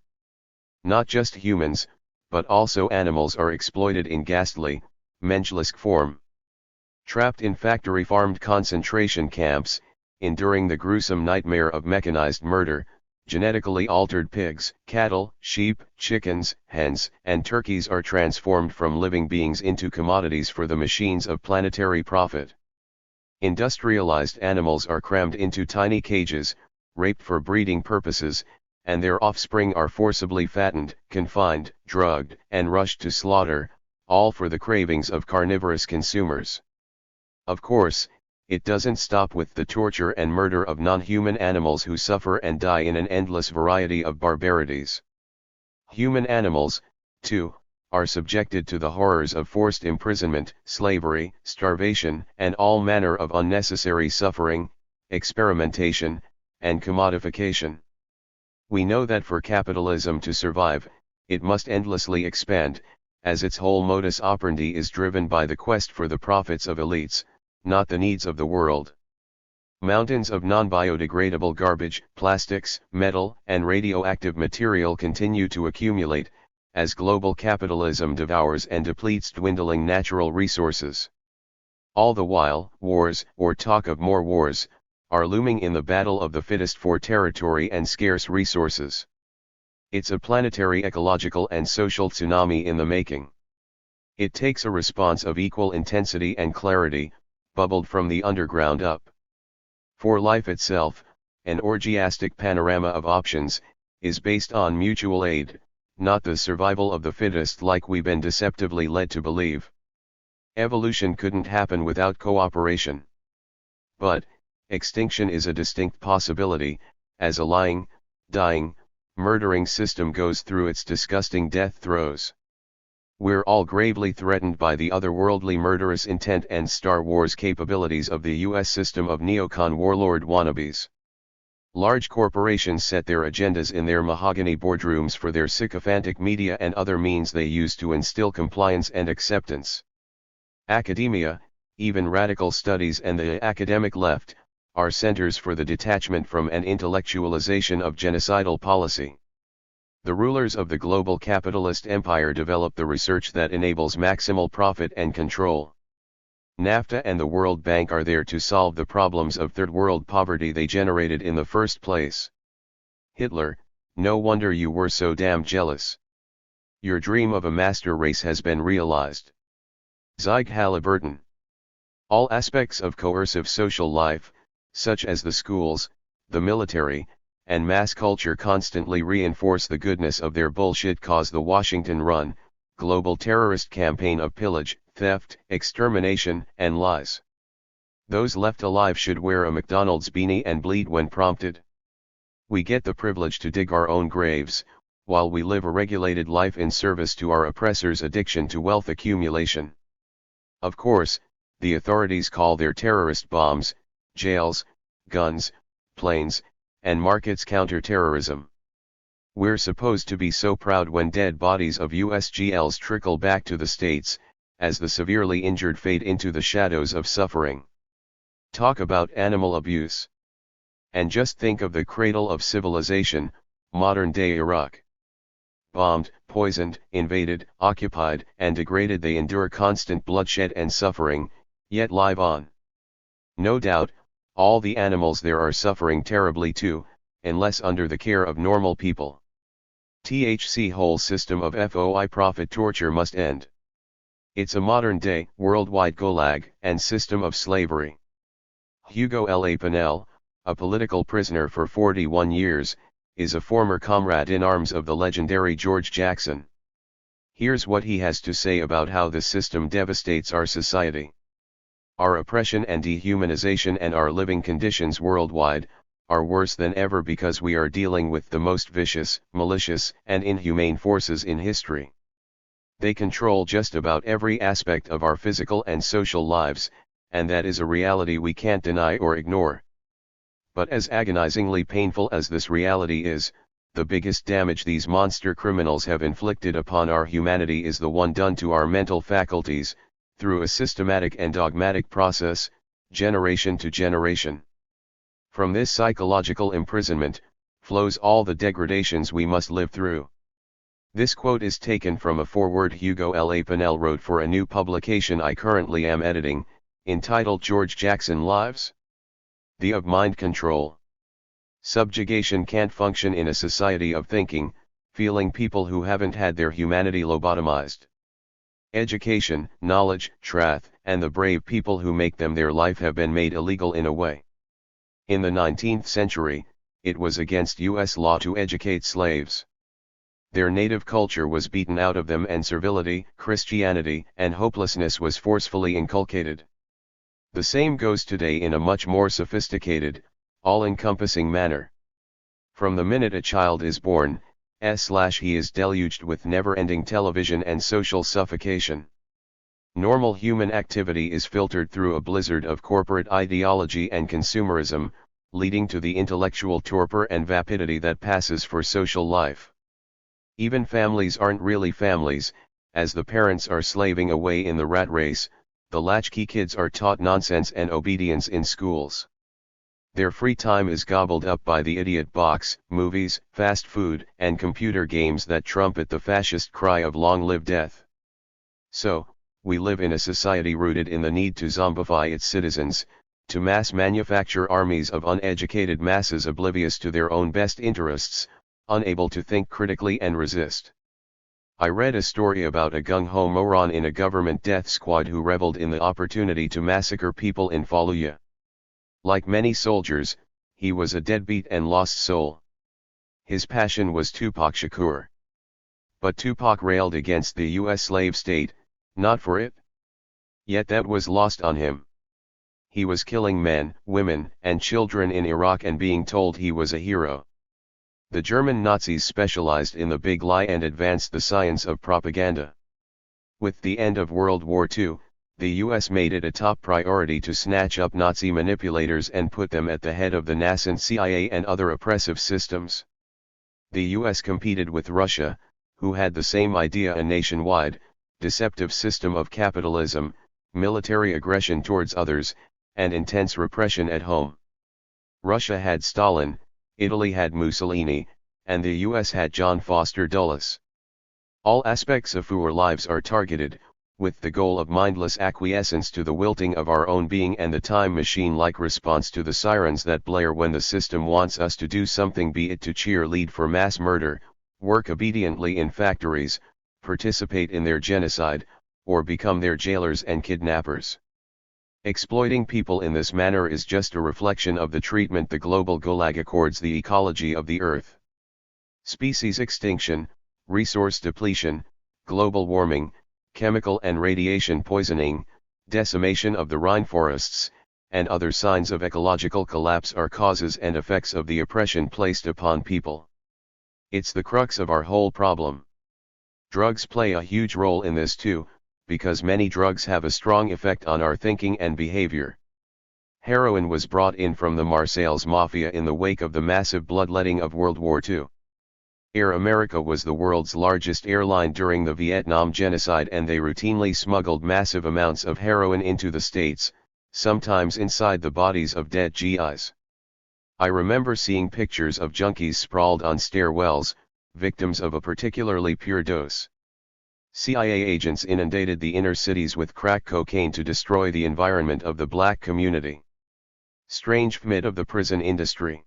A: Not just humans, but also animals are exploited in ghastly, Mengelesk form. Trapped in factory-farmed concentration camps, enduring the gruesome nightmare of mechanized murder, genetically altered pigs, cattle, sheep, chickens, hens, and turkeys are transformed from living beings into commodities for the machines of planetary profit. Industrialized animals are crammed into tiny cages, raped for breeding purposes, and their offspring are forcibly fattened, confined, drugged, and rushed to slaughter, all for the cravings of carnivorous consumers. Of course, it doesn't stop with the torture and murder of non-human animals who suffer and die in an endless variety of barbarities. Human animals, too, are subjected to the horrors of forced imprisonment, slavery, starvation, and all manner of unnecessary suffering, experimentation, and commodification. We know that for capitalism to survive, it must endlessly expand, as its whole modus operandi is driven by the quest for the profits of elites, not the needs of the world. Mountains of non-biodegradable garbage, plastics, metal, and radioactive material continue to accumulate, as global capitalism devours and depletes dwindling natural resources. All the while, wars, or talk of more wars, are looming in the battle of the fittest for territory and scarce resources. It's a planetary ecological and social tsunami in the making. It takes a response of equal intensity and clarity, bubbled from the underground up. For life itself, an orgiastic panorama of options, is based on mutual aid, not the survival of the fittest like we've been deceptively led to believe. Evolution couldn't happen without cooperation. But, extinction is a distinct possibility, as a lying, dying, murdering system goes through its disgusting death throes. We're all gravely threatened by the otherworldly murderous intent and Star Wars capabilities of the US system of neocon warlord wannabes. Large corporations set their agendas in their mahogany boardrooms for their sycophantic media and other means they use to instill compliance and acceptance. Academia, even radical studies and the academic left, are centers for the detachment from and intellectualization of genocidal policy. The rulers of the global capitalist empire develop the research that enables maximal profit and control. NAFTA and the World Bank are there to solve the problems of third world poverty they generated in the first place. Hitler, no wonder you were so damn jealous. Your dream of a master race has been realized. Zeig Halliburton. All aspects of coercive social life, such as the schools, the military, and mass culture constantly reinforce the goodness of their bullshit cause the Washington Run, global terrorist campaign of pillage, theft, extermination, and lies. Those left alive should wear a McDonald's beanie and bleed when prompted. We get the privilege to dig our own graves, while we live a regulated life in service to our oppressors' addiction to wealth accumulation. Of course, the authorities call their terrorist bombs, jails, guns, planes, and markets counter-terrorism. We're supposed to be so proud when dead bodies of USGLs trickle back to the States, as the severely injured fade into the shadows of suffering. Talk about animal abuse. And just think of the cradle of civilization, modern-day Iraq. Bombed, poisoned, invaded, occupied, and degraded, they endure constant bloodshed and suffering, yet live on. No doubt, all the animals there are suffering terribly too, unless under the care of normal people. THC whole system of FOI profit torture must end. It's a modern-day, worldwide gulag and system of slavery. Hugo L. A. Pinel, a political prisoner for 41 years, is a former comrade in arms of the legendary George Jackson. Here's what he has to say about how this system devastates our society. Our oppression and dehumanization and our living conditions worldwide are worse than ever because we are dealing with the most vicious, malicious, and inhumane forces in history. They control just about every aspect of our physical and social lives, and that is a reality we can't deny or ignore. But as agonizingly painful as this reality is, the biggest damage these monster criminals have inflicted upon our humanity is the one done to our mental faculties, through a systematic and dogmatic process, generation to generation. From this psychological imprisonment, flows all the degradations we must live through. This quote is taken from a foreword Hugo L. A. Pinel wrote for a new publication I currently am editing, entitled George Jackson Lives. The of mind control. Subjugation can't function in a society of thinking, feeling people who haven't had their humanity lobotomized. Education, knowledge, truth, and the brave people who make them their life have been made illegal in a way. In the 19th century, it was against U.S. law to educate slaves. Their native culture was beaten out of them and servility, Christianity, and hopelessness was forcefully inculcated. The same goes today in a much more sophisticated, all-encompassing manner. From the minute a child is born, he is deluged with never-ending television and social suffocation. Normal human activity is filtered through a blizzard of corporate ideology and consumerism, leading to the intellectual torpor and vapidity that passes for social life. Even families aren't really families, as the parents are slaving away in the rat race. The latchkey kids are taught nonsense and obedience in schools. Their free time is gobbled up by the idiot box, movies, fast food, and computer games that trumpet the fascist cry of long live death. So, we live in a society rooted in the need to zombify its citizens, to mass manufacture armies of uneducated masses oblivious to their own best interests, unable to think critically and resist. I read a story about a gung-ho moron in a government death squad who reveled in the opportunity to massacre people in Fallujah. Like many soldiers, he was a deadbeat and lost soul. His passion was Tupac Shakur. But Tupac railed against the U.S. slave state, not for it. Yet that was lost on him. He was killing men, women, and children in Iraq and being told he was a hero. The German Nazis specialized in the big lie and advanced the science of propaganda. With the end of World War II, the US made it a top priority to snatch up Nazi manipulators and put them at the head of the nascent CIA and other oppressive systems. The US competed with Russia, who had the same idea: a nationwide, deceptive system of capitalism, military aggression towards others, and intense repression at home. Russia had Stalin, Italy had Mussolini, and the US had John Foster Dulles. All aspects of our lives are targeted, with the goal of mindless acquiescence to the wilting of our own being and the time machine-like response to the sirens that blare when the system wants us to do something, be it to cheerlead for mass murder, work obediently in factories, participate in their genocide, or become their jailers and kidnappers. Exploiting people in this manner is just a reflection of the treatment the global Gulag accords the ecology of the Earth. Species extinction, resource depletion, global warming, chemical and radiation poisoning, decimation of the rainforests, and other signs of ecological collapse are causes and effects of the oppression placed upon people. It's the crux of our whole problem. Drugs play a huge role in this too, because many drugs have a strong effect on our thinking and behavior. Heroin was brought in from the Marseilles Mafia in the wake of the massive bloodletting of World War II. Air America was the world's largest airline during the Vietnam genocide, and they routinely smuggled massive amounts of heroin into the States, sometimes inside the bodies of dead GIs. I remember seeing pictures of junkies sprawled on stairwells, victims of a particularly pure dose. CIA agents inundated the inner cities with crack cocaine to destroy the environment of the black community. Strange fmid of the prison industry.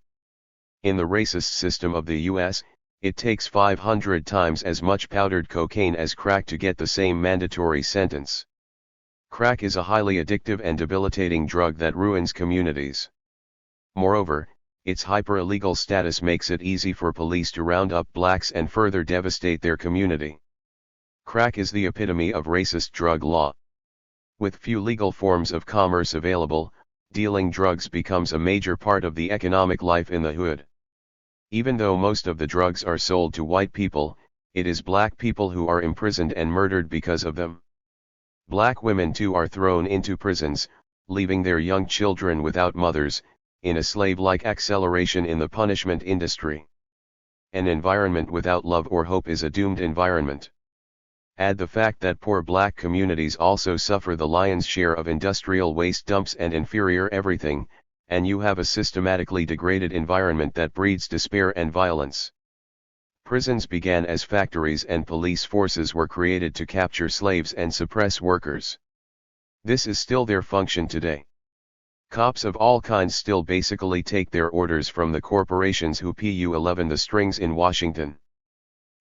A: In the racist system of the US, it takes 500 times as much powdered cocaine as crack to get the same mandatory sentence. Crack is a highly addictive and debilitating drug that ruins communities. Moreover, its hyper-illegal status makes it easy for police to round up blacks and further devastate their community. Crack is the epitome of racist drug law. With few legal forms of commerce available, dealing drugs becomes a major part of the economic life in the hood. Even though most of the drugs are sold to white people, it is black people who are imprisoned and murdered because of them. Black women too are thrown into prisons, leaving their young children without mothers, in a slave-like acceleration in the punishment industry. An environment without love or hope is a doomed environment. Add the fact that poor black communities also suffer the lion's share of industrial waste dumps and inferior everything, and you have a systematically degraded environment that breeds despair and violence. Prisons began as factories and police forces were created to capture slaves and suppress workers. This is still their function today. Cops of all kinds still basically take their orders from the corporations who pull 11 the strings in Washington.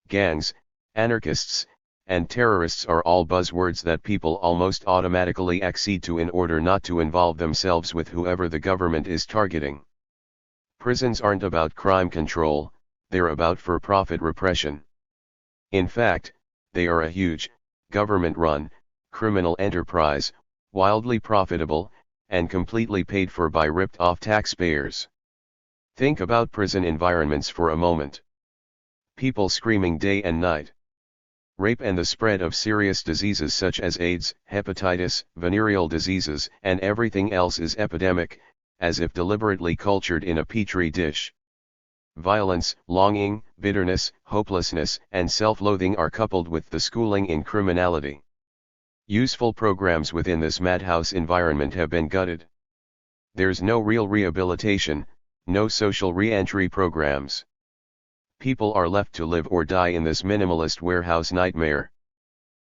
A: Gangs, anarchists, and terrorists are all buzzwords that people almost automatically accede to in order not to involve themselves with whoever the government is targeting. Prisons aren't about crime control, they're about for-profit repression. In fact, they are a huge, government-run, criminal enterprise, wildly profitable, and completely paid for by ripped-off taxpayers. Think about prison environments for a moment. People screaming day and night. Rape and the spread of serious diseases such as AIDS, hepatitis, venereal diseases, and everything else is epidemic, as if deliberately cultured in a petri dish. Violence, longing, bitterness, hopelessness, and self-loathing are coupled with the schooling in criminality. Useful programs within this madhouse environment have been gutted. There's no real rehabilitation, no social re-entry programs. People are left to live or die in this minimalist warehouse nightmare.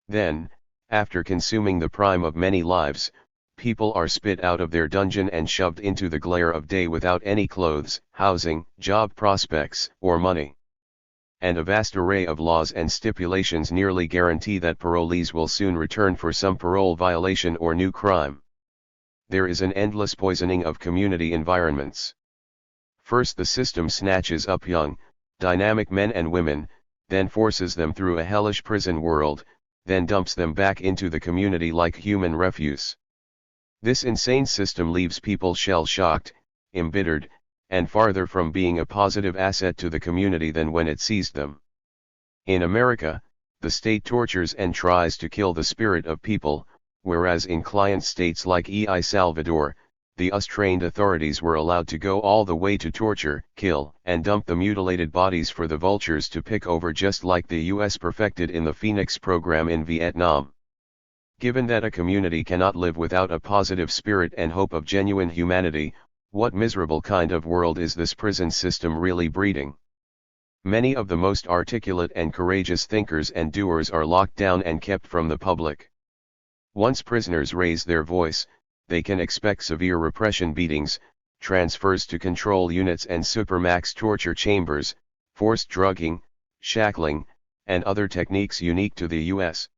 A: Then, after consuming the prime of many lives, people are spit out of their dungeon and shoved into the glare of day without any clothes, housing, job prospects, or money. And a vast array of laws and stipulations nearly guarantee that parolees will soon return for some parole violation or new crime. There is an endless poisoning of community environments. First, the system snatches up young, dynamic men and women, then forces them through a hellish prison world, then dumps them back into the community like human refuse. This insane system leaves people shell-shocked, embittered, and farther from being a positive asset to the community than when it seized them. In America, the state tortures and tries to kill the spirit of people, whereas in client states like El Salvador, the US-trained authorities were allowed to go all the way to torture, kill, and dump the mutilated bodies for the vultures to pick over, just like the US perfected in the Phoenix program in Vietnam. Given that a community cannot live without a positive spirit and hope of genuine humanity, what miserable kind of world is this prison system really breeding? Many of the most articulate and courageous thinkers and doers are locked down and kept from the public. Once prisoners raise their voice, they can expect severe repression, beatings, transfers to control units and supermax torture chambers, forced drugging, shackling, and other techniques unique to the US.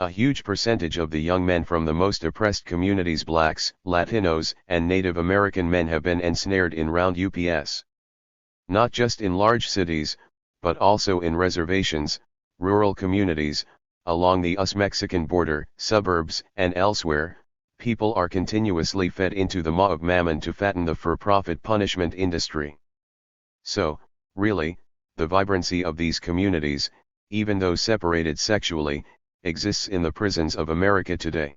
A: A huge percentage of the young men from the most oppressed communities, blacks, Latinos, and Native American men, have been ensnared in round UPS. Not just in large cities, but also in reservations, rural communities, along the US-Mexican border, suburbs, and elsewhere. People are continuously fed into the maw of mammon to fatten the for-profit punishment industry. So, really, the vibrancy of these communities, even though separated sexually, exists in the prisons of America today.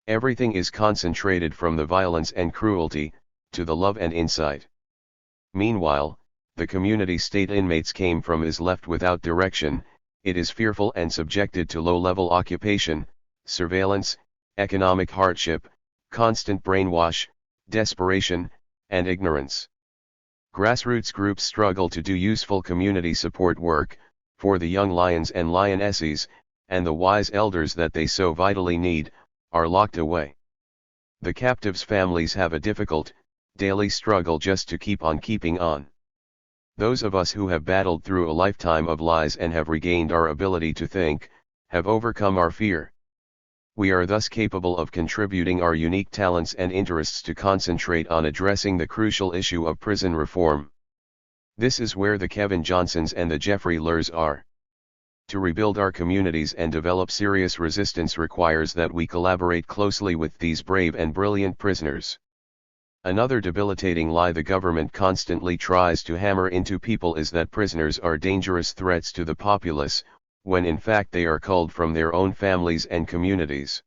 A: Everything is concentrated, from the violence and cruelty, to the love and insight. Meanwhile, the community state inmates came from is left without direction. It is fearful and subjected to low-level occupation, surveillance, economic hardship, constant brainwash, desperation, and ignorance. Grassroots groups struggle to do useful community support work, for the young lions and lionesses, and the wise elders that they so vitally need, are locked away. The captives' families have a difficult, daily struggle just to keep on keeping on. Those of us who have battled through a lifetime of lies and have regained our ability to think, have overcome our fear. We are thus capable of contributing our unique talents and interests to concentrate on addressing the crucial issue of prison reform. This is where the Kevin Johnsons and the Jeffrey Lurs are. To rebuild our communities and develop serious resistance requires that we collaborate closely with these brave and brilliant prisoners. Another debilitating lie the government constantly tries to hammer into people is that prisoners are dangerous threats to the populace, when in fact they are culled from their own families and communities.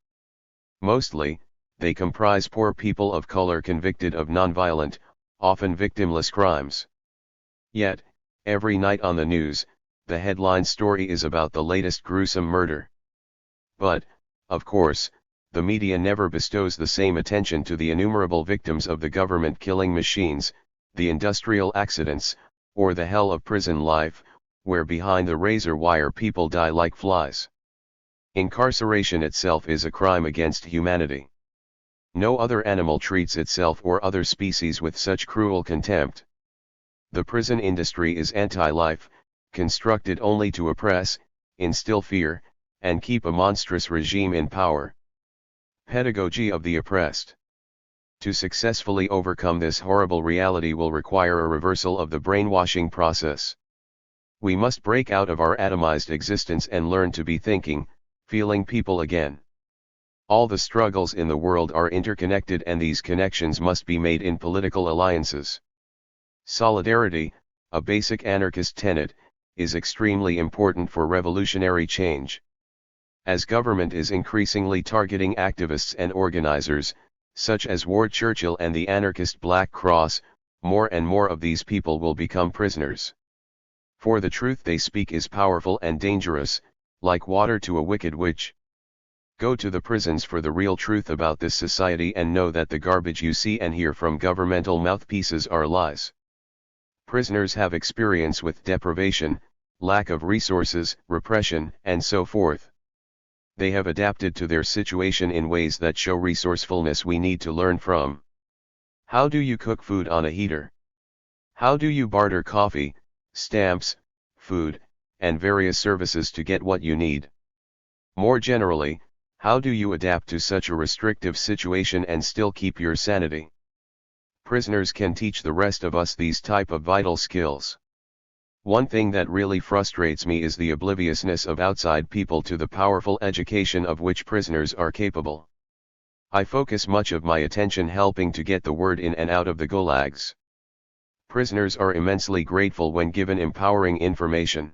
A: Mostly, they comprise poor people of color convicted of nonviolent, often victimless crimes. Yet, every night on the news, the headline story is about the latest gruesome murder. But, of course, the media never bestows the same attention to the innumerable victims of the government killing machines, the industrial accidents, or the hell of prison life, where behind the razor wire people die like flies. Incarceration itself is a crime against humanity. No other animal treats itself or other species with such cruel contempt. The prison industry is anti-life, constructed only to oppress, instill fear, and keep a monstrous regime in power. Pedagogy of the oppressed. To successfully overcome this horrible reality will require a reversal of the brainwashing process. We must break out of our atomized existence and learn to be thinking, feeling people again. All the struggles in the world are interconnected, and these connections must be made in political alliances. Solidarity, a basic anarchist tenet, is extremely important for revolutionary change. As government is increasingly targeting activists and organizers, such as Ward Churchill and the anarchist Black Cross, more and more of these people will become prisoners. For the truth they speak is powerful and dangerous, like water to a wicked witch. Go to the prisons for the real truth about this society and know that the garbage you see and hear from governmental mouthpieces are lies. Prisoners have experience with deprivation, lack of resources, repression, and so forth. They have adapted to their situation in ways that show resourcefulness we need to learn from. How do you cook food on a heater? How do you barter coffee, stamps, food, and various services to get what you need? More generally, how do you adapt to such a restrictive situation and still keep your sanity? Prisoners can teach the rest of us these type of vital skills. One thing that really frustrates me is the obliviousness of outside people to the powerful education of which prisoners are capable. I focus much of my attention helping to get the word in and out of the gulags. Prisoners are immensely grateful when given empowering information.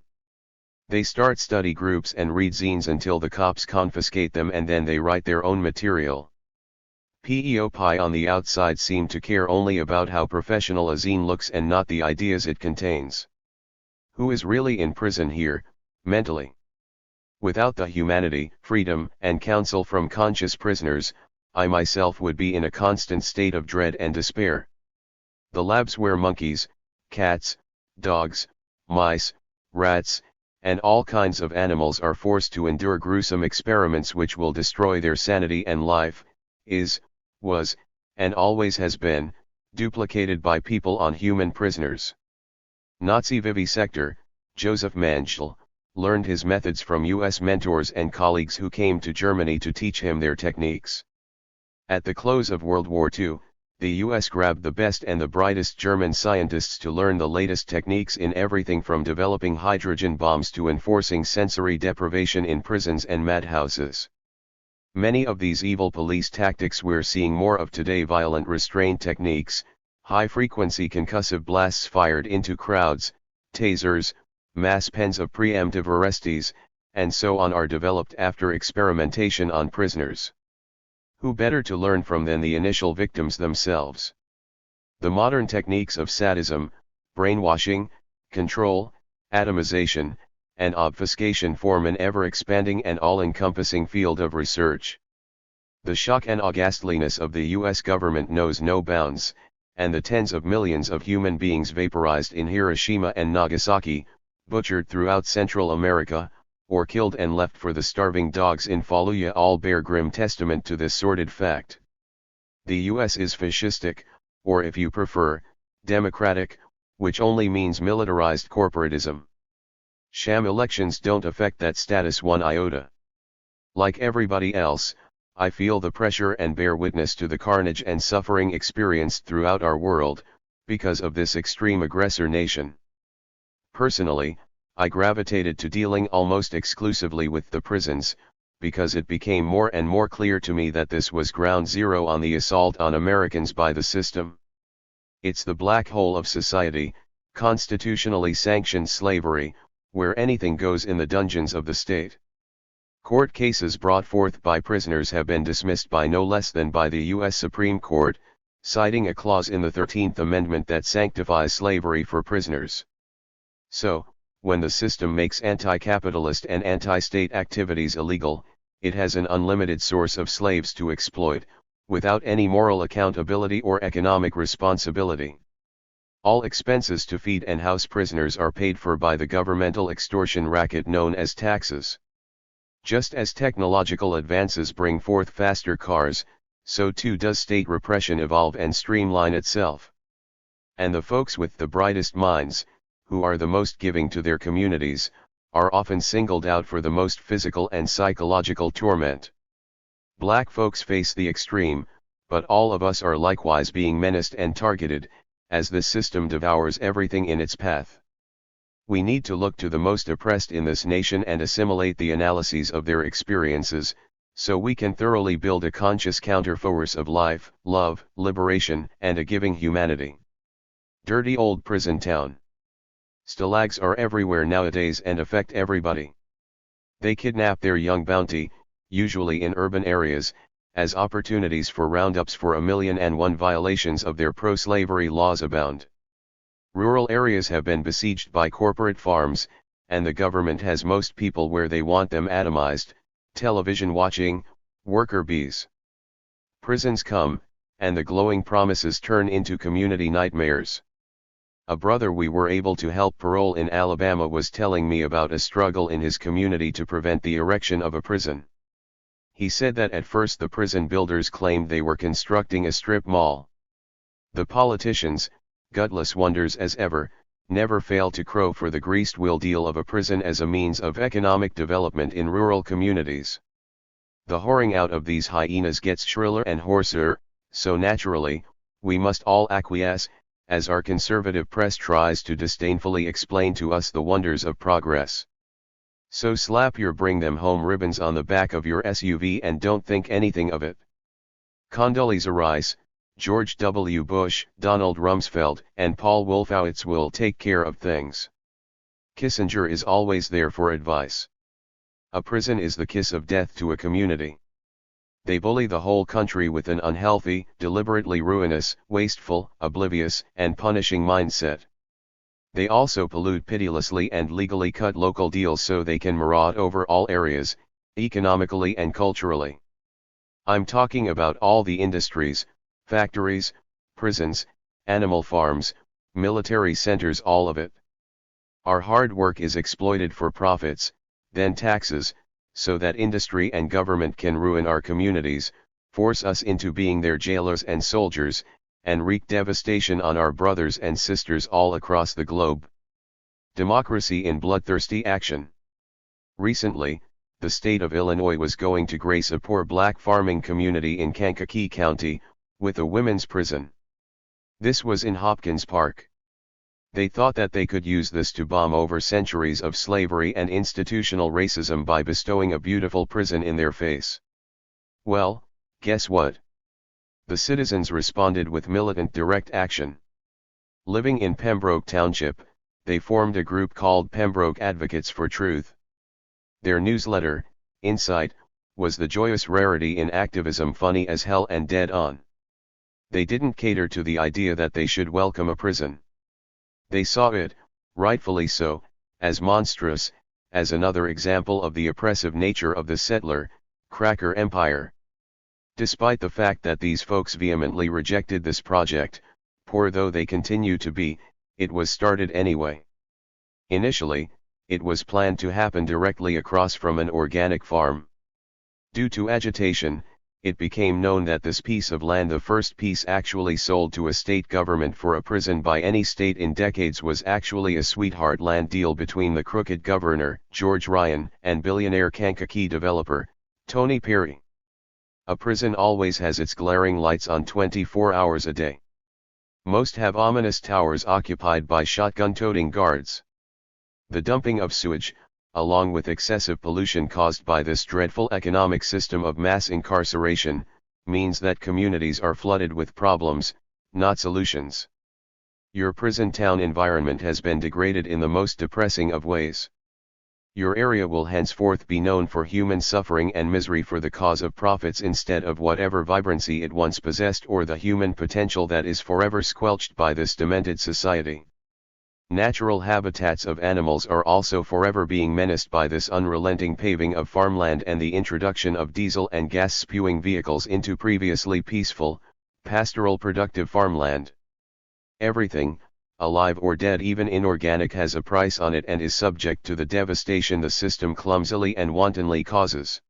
A: They start study groups and read zines until the cops confiscate them, and then they write their own material. PEOPI on the outside seem to care only about how professional a zine looks and not the ideas it contains. Who is really in prison here, mentally? Without the humanity, freedom, and counsel from conscious prisoners, I myself would be in a constant state of dread and despair. The labs where monkeys, cats, dogs, mice, rats, and all kinds of animals are forced to endure gruesome experiments which will destroy their sanity and life, was, and always has been, duplicated by people on human prisoners. Nazi vivisector, Joseph Mengele, learned his methods from U.S. mentors and colleagues who came to Germany to teach him their techniques. At the close of World War II, the U.S. grabbed the best and the brightest German scientists to learn the latest techniques in everything from developing hydrogen bombs to enforcing sensory deprivation in prisons and madhouses. Many of these evil police tactics we're seeing more of today: violent restraint techniques, high-frequency concussive blasts fired into crowds, tasers, mass pens of preemptive arrestees, and so on, are developed after experimentation on prisoners. Who better to learn from than the initial victims themselves? The modern techniques of sadism, brainwashing, control, atomization, and obfuscation form an ever-expanding and all-encompassing field of research. The shock and aghastliness of the U.S. government knows no bounds, and the tens of millions of human beings vaporized in Hiroshima and Nagasaki, butchered throughout Central America, or killed and left for the starving dogs in Fallujah all bear grim testament to this sordid fact. The US is fascistic, or if you prefer, democratic, which only means militarized corporatism. Sham elections don't affect that status one iota. Like everybody else, I feel the pressure and bear witness to the carnage and suffering experienced throughout our world, because of this extreme aggressor nation. Personally, I gravitated to dealing almost exclusively with the prisons, because it became more and more clear to me that this was ground zero on the assault on Americans by the system. It's the black hole of society, constitutionally sanctioned slavery, where anything goes in the dungeons of the state. Court cases brought forth by prisoners have been dismissed by no less than by the U.S. Supreme Court, citing a clause in the 13th Amendment that sanctifies slavery for prisoners. So, when the system makes anti-capitalist and anti-state activities illegal, it has an unlimited source of slaves to exploit, without any moral accountability or economic responsibility. All expenses to feed and house prisoners are paid for by the governmental extortion racket known as taxes. Just as technological advances bring forth faster cars, so too does state repression evolve and streamline itself. And the folks with the brightest minds, who are the most giving to their communities, are often singled out for the most physical and psychological torment. Black folks face the extreme, but all of us are likewise being menaced and targeted, as this system devours everything in its path. We need to look to the most oppressed in this nation and assimilate the analyses of their experiences, so we can thoroughly build a conscious counterforce of life, love, liberation, and a giving humanity. Dirty old prison town. Stalags are everywhere nowadays and affect everybody. They kidnap their young bounty, usually in urban areas, as opportunities for roundups for 1,000,001 violations of their pro-slavery laws abound. Rural areas have been besieged by corporate farms, and the government has most people where they want them atomized, television watching, worker bees. Prisons come, and the glowing promises turn into community nightmares. A brother we were able to help parole in Alabama was telling me about a struggle in his community to prevent the erection of a prison. He said that at first the prison builders claimed they were constructing a strip mall. The politicians, gutless wonders as ever, never fail to crow for the greased wheel deal of a prison as a means of economic development in rural communities. The whoring out of these hyenas gets shriller and hoarser, so naturally, we must all acquiesce, as our conservative press tries to disdainfully explain to us the wonders of progress. So slap your bring them home ribbons on the back of your SUV and don't think anything of it. Condoleezza Rice, George W. Bush, Donald Rumsfeld, and Paul Wolfowitz will take care of things. Kissinger is always there for advice. A prison is the kiss of death to a community. They bully the whole country with an unhealthy, deliberately ruinous, wasteful, oblivious, and punishing mindset. They also pollute pitilessly and legally cut local deals so they can maraud over all areas, economically and culturally. I'm talking about all the industries, factories, prisons, animal farms, military centers, all of it. Our hard work is exploited for profits, then taxes, so that industry and government can ruin our communities, force us into being their jailers and soldiers, and wreak devastation on our brothers and sisters all across the globe. Democracy in bloodthirsty action. Recently, the state of Illinois was going to grace a poor black farming community in Kankakee County, with a women's prison. This was in Hopkins Park. They thought that they could use this to bomb over centuries of slavery and institutional racism by bestowing a beautiful prison in their face. Well, guess what? The citizens responded with militant direct action. Living in Pembroke Township, they formed a group called Pembroke Advocates for Truth. Their newsletter, Insight, was the joyous rarity in activism, funny as hell and dead on. They didn't cater to the idea that they should welcome a prison. They saw it, rightfully so, as monstrous, as another example of the oppressive nature of the settler, cracker empire. Despite the fact that these folks vehemently rejected this project, poor though they continue to be, it was started anyway. Initially, it was planned to happen directly across from an organic farm. Due to agitation, it became known that this piece of land, the first piece actually sold to a state government for a prison by any state in decades, was actually a sweetheart land deal between the crooked governor, George Ryan, and billionaire Kankakee developer, Tony Perry. A prison always has its glaring lights on 24 hours a day. Most have ominous towers occupied by shotgun-toting guards. The dumping of sewage, along with excessive pollution caused by this dreadful economic system of mass incarceration, means that communities are flooded with problems, not solutions. Your prison town environment has been degraded in the most depressing of ways. Your area will henceforth be known for human suffering and misery for the cause of profits instead of whatever vibrancy it once possessed or the human potential that is forever squelched by this demented society. Natural habitats of animals are also forever being menaced by this unrelenting paving of farmland and the introduction of diesel and gas-spewing vehicles into previously peaceful, pastoral productive farmland. Everything, alive or dead, even inorganic, has a price on it and is subject to the devastation the system clumsily and wantonly causes.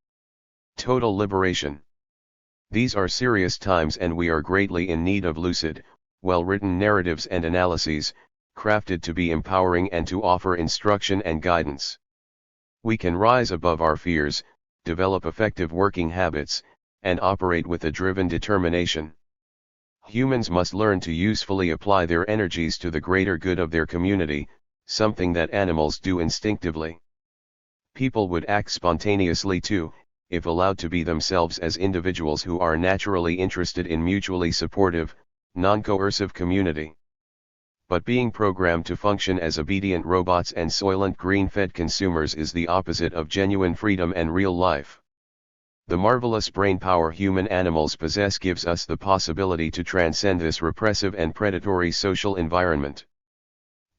A: Total liberation. These are serious times and we are greatly in need of lucid, well-written narratives and analyses, crafted to be empowering and to offer instruction and guidance. We can rise above our fears, develop effective working habits, and operate with a driven determination. Humans must learn to usefully apply their energies to the greater good of their community, something that animals do instinctively. People would act spontaneously too, if allowed to be themselves as individuals who are naturally interested in mutually supportive, non-coercive community. But being programmed to function as obedient robots and soylent green-fed consumers is the opposite of genuine freedom and real life. The marvelous brain power human animals possess gives us the possibility to transcend this repressive and predatory social environment.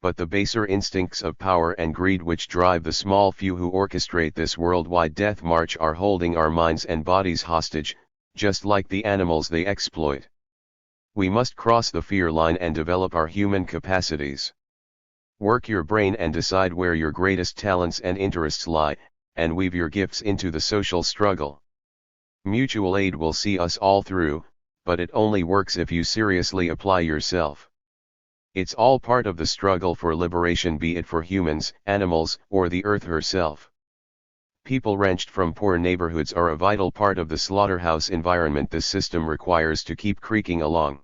A: But the baser instincts of power and greed which drive the small few who orchestrate this worldwide death march are holding our minds and bodies hostage, just like the animals they exploit. We must cross the fear line and develop our human capacities. Work your brain and decide where your greatest talents and interests lie, and weave your gifts into the social struggle. Mutual aid will see us all through, but it only works if you seriously apply yourself. It's all part of the struggle for liberation, be it for humans, animals, or the earth herself. People wrenched from poor neighborhoods are a vital part of the slaughterhouse environment this system requires to keep creaking along.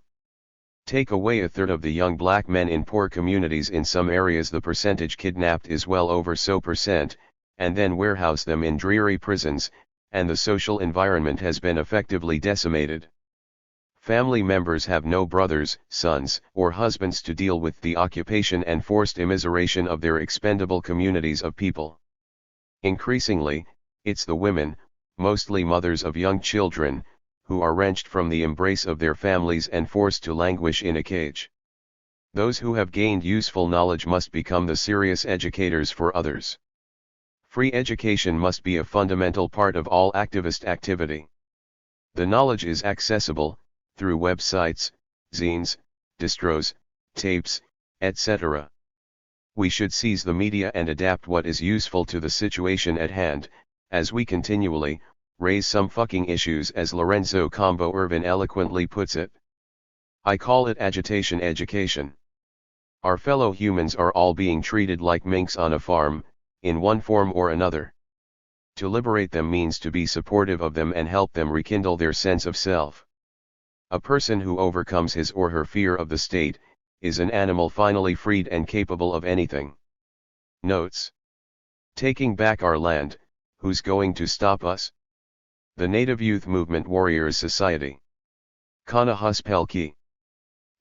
A: Take away a third of the young black men in poor communities in some areas, the percentage kidnapped is well over %, and then warehouse them in dreary prisons, and the social environment has been effectively decimated. Family members have no brothers, sons, or husbands to deal with the occupation and forced immiseration of their expendable communities of people. Increasingly, it's the women, mostly mothers of young children, who are wrenched from the embrace of their families and forced to languish in a cage. Those who have gained useful knowledge must become the serious educators for others. Free education must be a fundamental part of all activist activity. The knowledge is accessible, through websites, zines, distros, tapes, etc. We should seize the media and adapt what is useful to the situation at hand, as we continually raise some fucking issues, as Lorenzo Combo Irvin eloquently puts it. I call it agitation education. Our fellow humans are all being treated like minks on a farm, in one form or another. To liberate them means to be supportive of them and help them rekindle their sense of self. A person who overcomes his or her fear of the state, is an animal finally freed and capable of anything. Notes. Taking back our land, who's going to stop us? The Native Youth Movement Warriors Society. Kana Huspelki.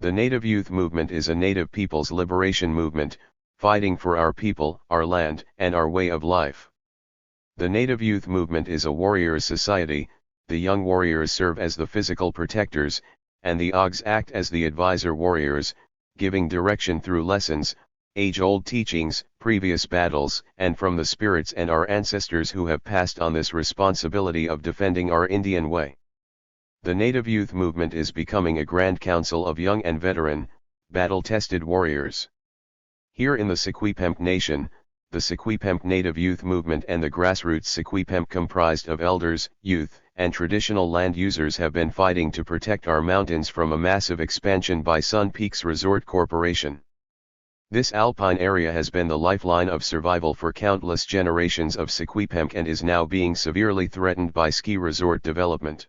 A: The Native Youth Movement is a native people's liberation movement, fighting for our people, our land, and our way of life. The Native Youth Movement is a warriors society. The young warriors serve as the physical protectors, and the OGs act as the advisor warriors, giving direction through lessons, age-old teachings, previous battles, and from the spirits and our ancestors who have passed on this responsibility of defending our Indian way. The Native Youth Movement is becoming a grand council of young and veteran, battle-tested warriors. Here in the Secwepemc Nation, the Secwepemc Native Youth Movement and the grassroots Secwepemc, comprised of elders, youth, and traditional land users, have been fighting to protect our mountains from a massive expansion by Sun Peaks Resort Corporation. This alpine area has been the lifeline of survival for countless generations of Secwepemc and is now being severely threatened by ski resort development.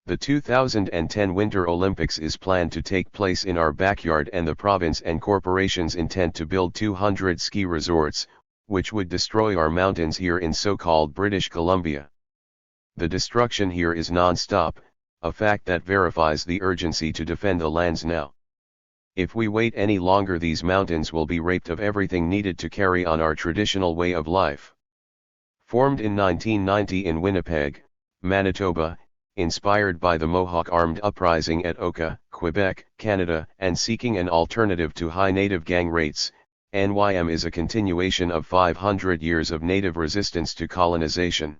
A: The 2010 Winter Olympics is planned to take place in our backyard, and the province and corporations intend to build 200 ski resorts, which would destroy our mountains here in so-called British Columbia. The destruction here is non-stop, a fact that verifies the urgency to defend the lands now. If we wait any longer, these mountains will be raped of everything needed to carry on our traditional way of life. Formed in 1990 in Winnipeg, Manitoba, inspired by the Mohawk armed uprising at Oka, Quebec, Canada, and seeking an alternative to high native gang rates, NYM is a continuation of 500 years of native resistance to colonization.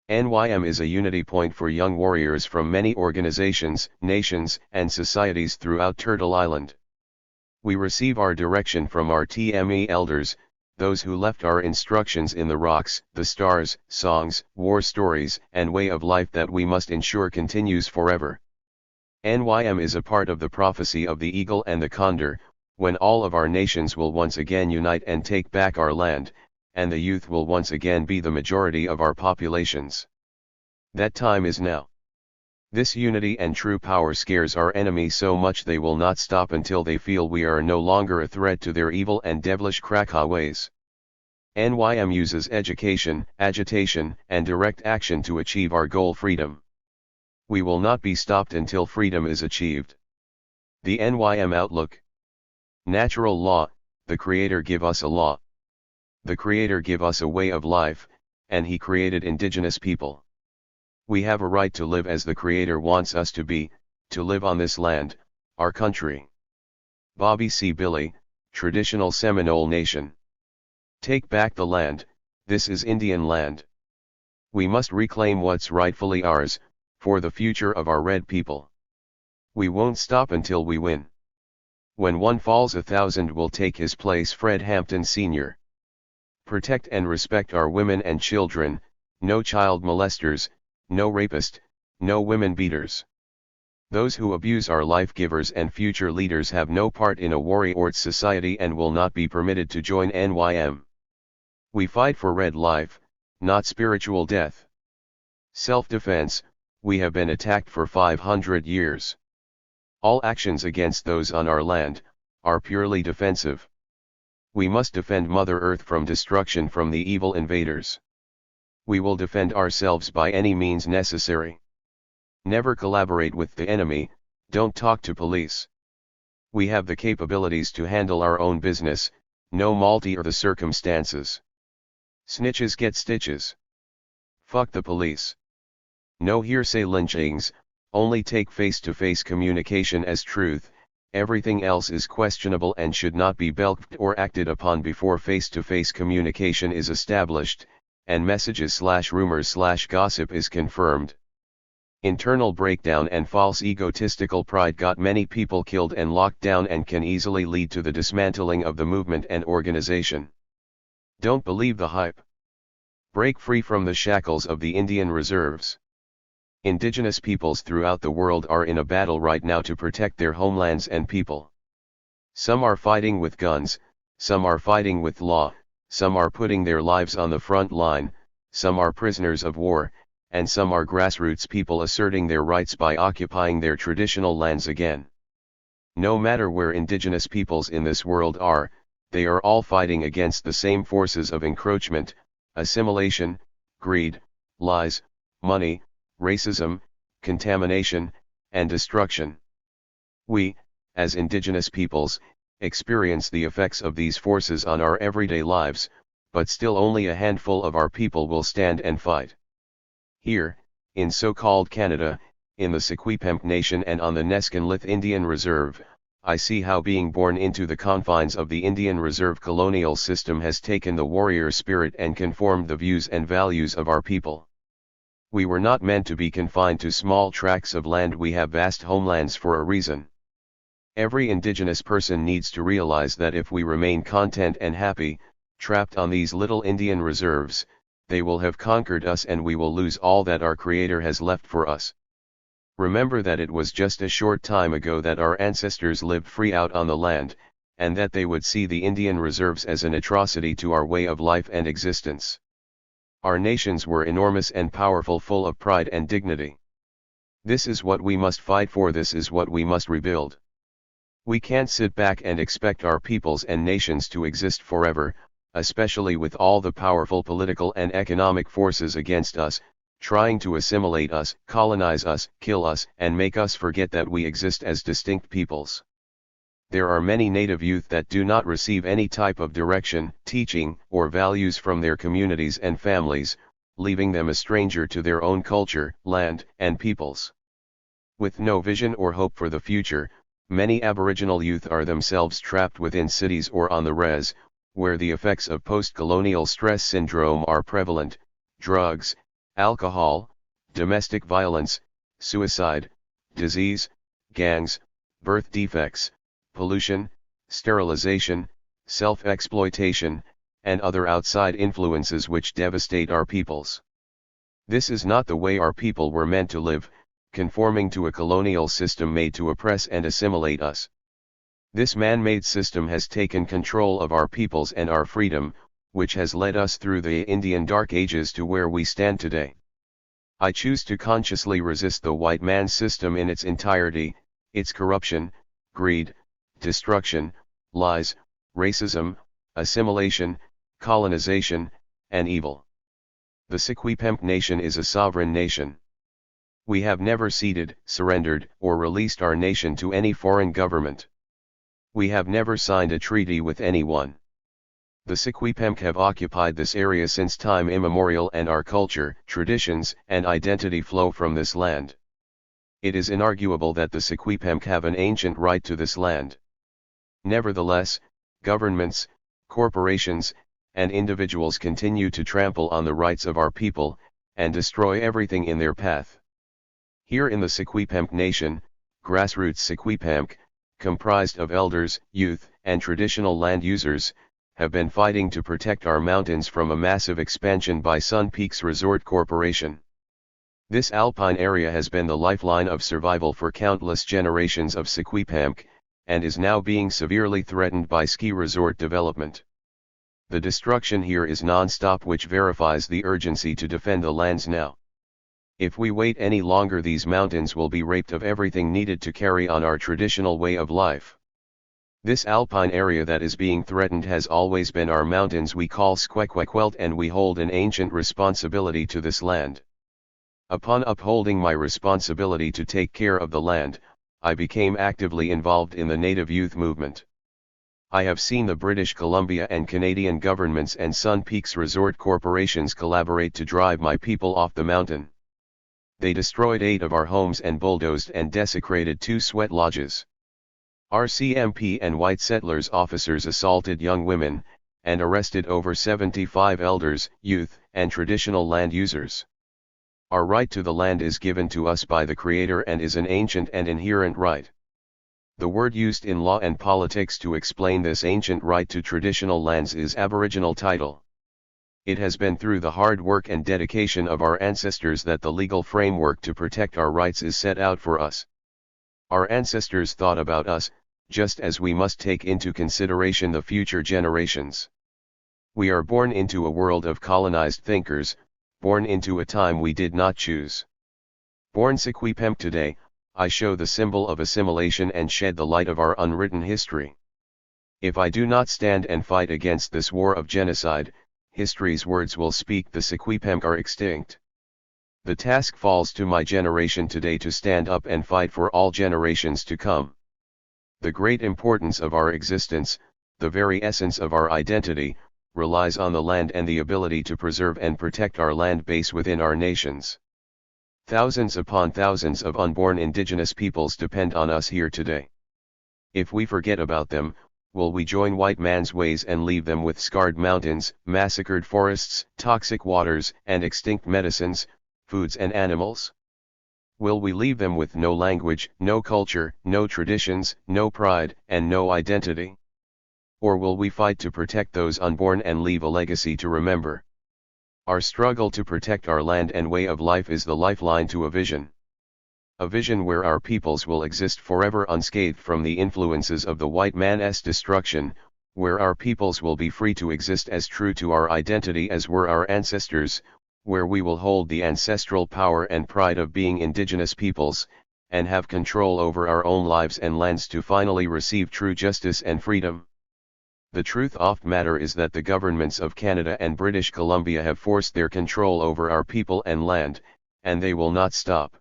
A: NYM is a unity point for young warriors from many organizations, nations, and societies throughout Turtle Island. We receive our direction from our TME elders, those who left our instructions in the rocks, the stars, songs, war stories, and way of life that we must ensure continues forever. NYM is a part of the prophecy of the eagle and the condor, when all of our nations will once again unite and take back our land, and the youth will once again be the majority of our populations. That time is now. This unity and true power scares our enemy so much they will not stop until they feel we are no longer a threat to their evil and devilish Krakow ways. NYM uses education, agitation, and direct action to achieve our goal: freedom. We will not be stopped until freedom is achieved. The NYM Outlook. Natural law: the Creator give us a law. The Creator give us a way of life, and He created indigenous people. We have a right to live as the Creator wants us to be, to live on this land, our country. Bobby C. Billy, Traditional Seminole Nation. Take back the land, this is Indian land. We must reclaim what's rightfully ours, for the future of our red people. We won't stop until we win. When one falls, 1,000 will take his place. Fred Hampton Sr. Protect and respect our women and children, no child molesters, no rapist, no women beaters. Those who abuse our life givers and future leaders have no part in a warrior society and will not be permitted to join NYM. We fight for red life, not spiritual death. Self-defense: we have been attacked for 500 years. All actions against those on our land are purely defensive. We must defend Mother Earth from destruction from the evil invaders. We will defend ourselves by any means necessary. Never collaborate with the enemy, don't talk to police. We have the capabilities to handle our own business, no multi or the circumstances. Snitches get stitches. Fuck the police. No hearsay lynchings, only take face-to-face communication as truth. Everything else is questionable and should not be belched or acted upon before face-to-face communication is established, and messages/rumors/gossip is confirmed. Internal breakdown and false egotistical pride got many people killed and locked down and can easily lead to the dismantling of the movement and organization. Don't believe the hype. Break free from the shackles of the Indian reserves. Indigenous peoples throughout the world are in a battle right now to protect their homelands and people. Some are fighting with guns, some are fighting with law, some are putting their lives on the front line, some are prisoners of war, and some are grassroots people asserting their rights by occupying their traditional lands again. No matter where indigenous peoples in this world are, they are all fighting against the same forces of encroachment, assimilation, greed, lies, money, racism, contamination, and destruction. We, as indigenous peoples, experience the effects of these forces on our everyday lives, but still only a handful of our people will stand and fight. Here, in so-called Canada, in the Secwepemc Nation and on the Neskonlith Indian Reserve, I see how being born into the confines of the Indian Reserve colonial system has taken the warrior spirit and conformed the views and values of our people. We were not meant to be confined to small tracts of land. We have vast homelands for a reason. Every indigenous person needs to realize that if we remain content and happy, trapped on these little Indian reserves, they will have conquered us and we will lose all that our Creator has left for us. Remember that it was just a short time ago that our ancestors lived free out on the land, and that they would see the Indian reserves as an atrocity to our way of life and existence. Our nations were enormous and powerful, full of pride and dignity. This is what we must fight for, this is what we must rebuild. We can't sit back and expect our peoples and nations to exist forever, especially with all the powerful political and economic forces against us, trying to assimilate us, colonize us, kill us, and make us forget that we exist as distinct peoples. There are many Native youth that do not receive any type of direction, teaching, or values from their communities and families, leaving them a stranger to their own culture, land, and peoples. With no vision or hope for the future, many Aboriginal youth are themselves trapped within cities or on the res, where the effects of post-colonial stress syndrome are prevalent: drugs, alcohol, domestic violence, suicide, disease, gangs, birth defects, pollution, sterilization, self-exploitation, and other outside influences which devastate our peoples. This is not the way our people were meant to live, conforming to a colonial system made to oppress and assimilate us. This man-made system has taken control of our peoples and our freedom, which has led us through the Indian Dark Ages to where we stand today. I choose to consciously resist the white man's system in its entirety, its corruption, greed, destruction, lies, racism, assimilation, colonization, and evil. The Secwepemc nation is a sovereign nation. We have never ceded, surrendered, or released our nation to any foreign government. We have never signed a treaty with anyone. The Secwepemc have occupied this area since time immemorial, and our culture, traditions, and identity flow from this land. It is inarguable that the Secwepemc have an ancient right to this land. Nevertheless, governments, corporations, and individuals continue to trample on the rights of our people, and destroy everything in their path. Here in the Secwepemc nation, grassroots Secwepemc, comprised of elders, youth, and traditional land users, have been fighting to protect our mountains from a massive expansion by Sun Peaks Resort Corporation. This alpine area has been the lifeline of survival for countless generations of Secwepemc, and is now being severely threatened by ski resort development. The destruction here is non-stop, which verifies the urgency to defend the lands now. If we wait any longer, these mountains will be raped of everything needed to carry on our traditional way of life. This alpine area that is being threatened has always been our mountains we call Secwepemc, and we hold an ancient responsibility to this land. Upon upholding my responsibility to take care of the land, I became actively involved in the Native Youth Movement. I have seen the British Columbia and Canadian governments and Sun Peaks Resort corporations collaborate to drive my people off the mountain. They destroyed 8 of our homes and bulldozed and desecrated 2 sweat lodges. RCMP and white settlers officers assaulted young women, and arrested over 75 elders, youth, and traditional land users. Our right to the land is given to us by the Creator and is an ancient and inherent right. The word used in law and politics to explain this ancient right to traditional lands is Aboriginal title. It has been through the hard work and dedication of our ancestors that the legal framework to protect our rights is set out for us. Our ancestors thought about us, just as we must take into consideration the future generations. We are born into a world of colonized thinkers, born into a time we did not choose. Born Secwepemc today, I show the symbol of assimilation and shed the light of our unwritten history. If I do not stand and fight against this war of genocide, history's words will speak: the Secwepemc are extinct. The task falls to my generation today to stand up and fight for all generations to come. The great importance of our existence, the very essence of our identity, relies on the land and the ability to preserve and protect our land base within our nations. Thousands upon thousands of unborn indigenous peoples depend on us here today. If we forget about them, will we join white man's ways and leave them with scarred mountains, massacred forests, toxic waters, and extinct medicines, foods and animals? Will we leave them with no language, no culture, no traditions, no pride, and no identity? Or will we fight to protect those unborn and leave a legacy to remember? Our struggle to protect our land and way of life is the lifeline to a vision. A vision where our peoples will exist forever unscathed from the influences of the white man's destruction, where our peoples will be free to exist as true to our identity as were our ancestors, where we will hold the ancestral power and pride of being indigenous peoples, and have control over our own lives and lands to finally receive true justice and freedom. The truth of the matter is that the governments of Canada and British Columbia have forced their control over our people and land, and they will not stop.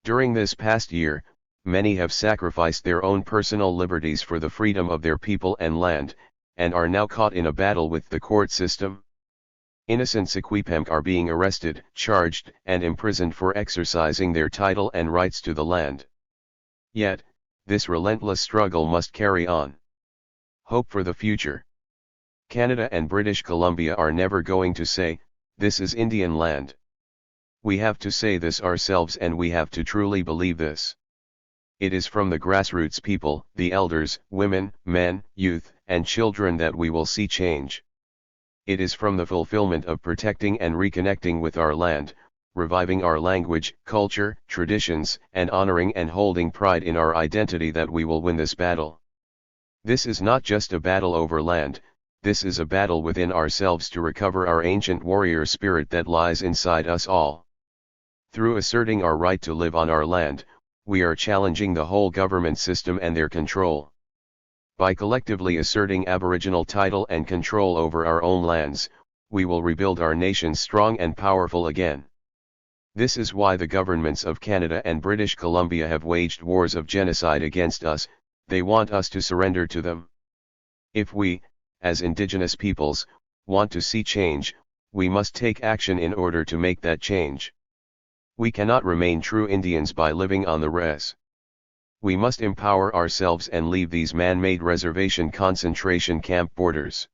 A: During this past year, many have sacrificed their own personal liberties for the freedom of their people and land, and are now caught in a battle with the court system. Innocent Secwepemc are being arrested, charged, and imprisoned for exercising their title and rights to the land. Yet, this relentless struggle must carry on. Hope for the future. Canada and British Columbia are never going to say, "This is Indian land." We have to say this ourselves, and we have to truly believe this. It is from the grassroots people, the elders, women, men, youth, and children that we will see change. It is from the fulfillment of protecting and reconnecting with our land, reviving our language, culture, traditions, and honoring and holding pride in our identity that we will win this battle. This is not just a battle over land, this is a battle within ourselves to recover our ancient warrior spirit that lies inside us all. Through asserting our right to live on our land, we are challenging the whole government system and their control. By collectively asserting Aboriginal title and control over our own lands, we will rebuild our nation strong and powerful again. This is why the governments of Canada and British Columbia have waged wars of genocide against us. They want us to surrender to them. If we, as Indigenous peoples, want to see change, we must take action in order to make that change. We cannot remain true Indians by living on the res. We must empower ourselves and leave these man-made reservation concentration camp borders.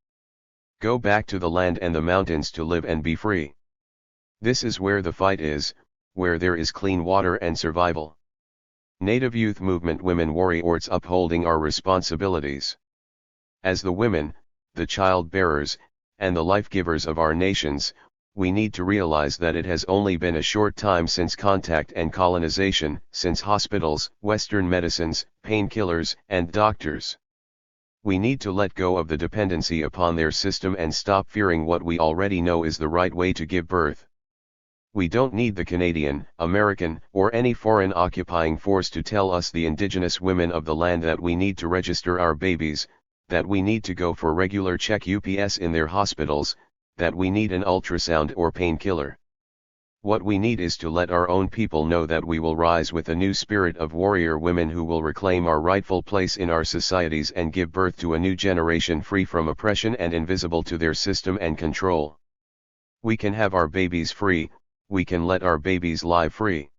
A: Go back to the land and the mountains to live and be free. This is where the fight is, where there is clean water and survival. Native Youth Movement Women Warriors upholding our responsibilities. As the women, the child bearers, and the life givers of our nations, we need to realize that it has only been a short time since contact and colonization, since hospitals, Western medicines, painkillers, and doctors. We need to let go of the dependency upon their system and stop fearing what we already know is the right way to give birth. We don't need the Canadian, American, or any foreign occupying force to tell us, the Indigenous women of the land, that we need to register our babies, that we need to go for regular check-ups in their hospitals, that we need an ultrasound or painkiller. What we need is to let our own people know that we will rise with a new spirit of warrior women who will reclaim our rightful place in our societies and give birth to a new generation free from oppression and invisible to their system and control. We can have our babies free, we can let our babies lie free.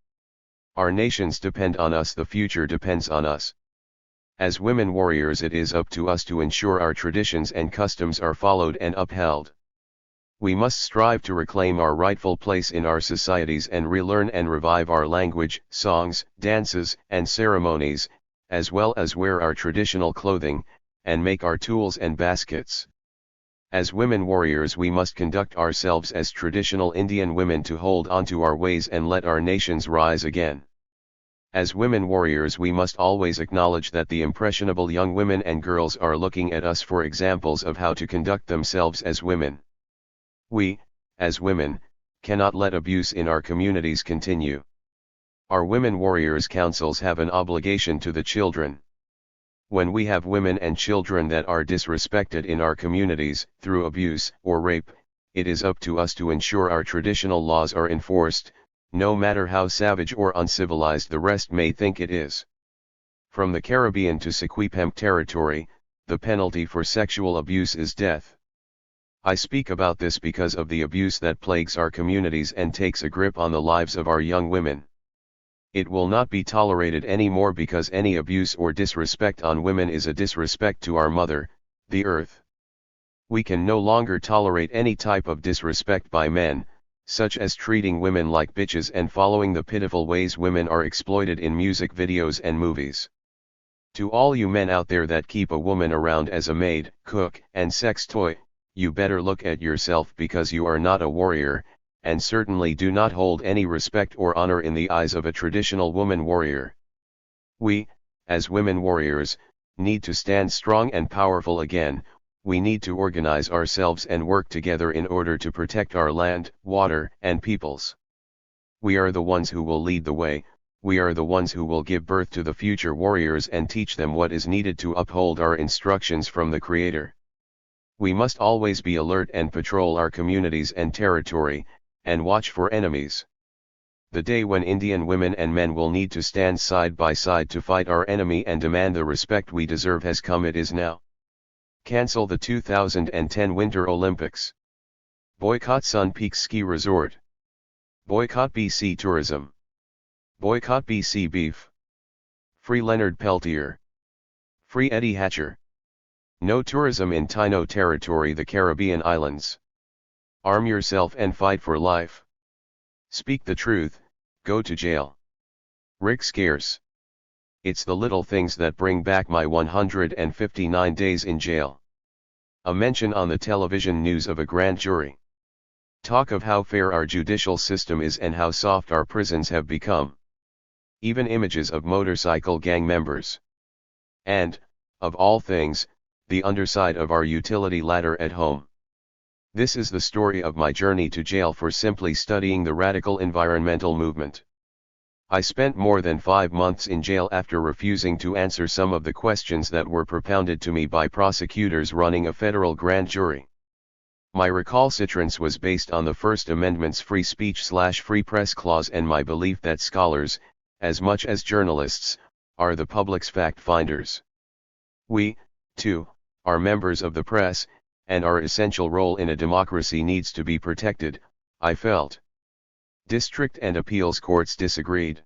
A: Our nations depend on us, the future depends on us. As women warriors, it is up to us to ensure our traditions and customs are followed and upheld. We must strive to reclaim our rightful place in our societies and relearn and revive our language, songs, dances, and ceremonies, as well as wear our traditional clothing, and make our tools and baskets. As women warriors, we must conduct ourselves as traditional Indian women to hold on to our ways and let our nations rise again. As women warriors, we must always acknowledge that the impressionable young women and girls are looking at us for examples of how to conduct themselves as women. We, as women, cannot let abuse in our communities continue. Our Women Warriors Councils have an obligation to the children. When we have women and children that are disrespected in our communities, through abuse or rape, it is up to us to ensure our traditional laws are enforced, no matter how savage or uncivilized the rest may think it is. From the Caribbean to Sequipemc territory, the penalty for sexual abuse is death. I speak about this because of the abuse that plagues our communities and takes a grip on the lives of our young women. It will not be tolerated anymore, because any abuse or disrespect on women is a disrespect to our mother, the earth. We can no longer tolerate any type of disrespect by men, such as treating women like bitches and following the pitiful ways women are exploited in music videos and movies. To all you men out there that keep a woman around as a maid, cook, and sex toy, you better look at yourself, because you are not a warrior, and certainly do not hold any respect or honor in the eyes of a traditional woman warrior. We, as women warriors, need to stand strong and powerful again. We need to organize ourselves and work together in order to protect our land, water, and peoples. We are the ones who will lead the way, we are the ones who will give birth to the future warriors and teach them what is needed to uphold our instructions from the Creator. We must always be alert and patrol our communities and territory, and watch for enemies. The day when Indian women and men will need to stand side by side to fight our enemy and demand the respect we deserve has come. It is now. Cancel the 2010 Winter Olympics. Boycott Sun Peak Ski Resort. Boycott BC Tourism. Boycott BC Beef. Free Leonard Peltier. Free Eddie Hatcher. No tourism in Taino territory, the Caribbean islands. Arm yourself and fight for life. Speak the truth, go to jail. Rick Scarce. It's the little things that bring back my 159 days in jail. A mention on the television news of a grand jury. Talk of how fair our judicial system is and how soft our prisons have become. Even images of motorcycle gang members. And, of all things, the underside of our utility ladder at home. This is the story of my journey to jail for simply studying the radical environmental movement. I spent more than 5 months in jail after refusing to answer some of the questions that were propounded to me by prosecutors running a federal grand jury. My recalcitrance was based on the First Amendment's free speech/free press clause and my belief that scholars, as much as journalists, are the public's fact finders. We, too, are members of the press, and our essential role in a democracy needs to be protected, I felt. District and appeals courts disagreed.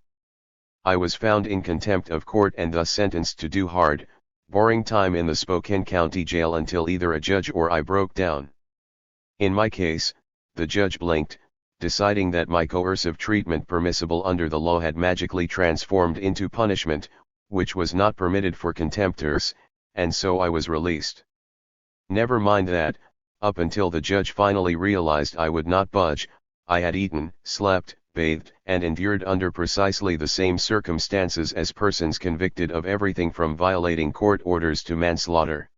A: I was found in contempt of court and thus sentenced to do hard, boring time in the Spokane County Jail until either a judge or I broke down. In my case, the judge blinked, deciding that my coercive treatment permissible under the law had magically transformed into punishment, which was not permitted for contemptors, and so I was released. Never mind that, up until the judge finally realized I would not budge, I had eaten, slept, bathed, and endured under precisely the same circumstances as persons convicted of everything from violating court orders to manslaughter.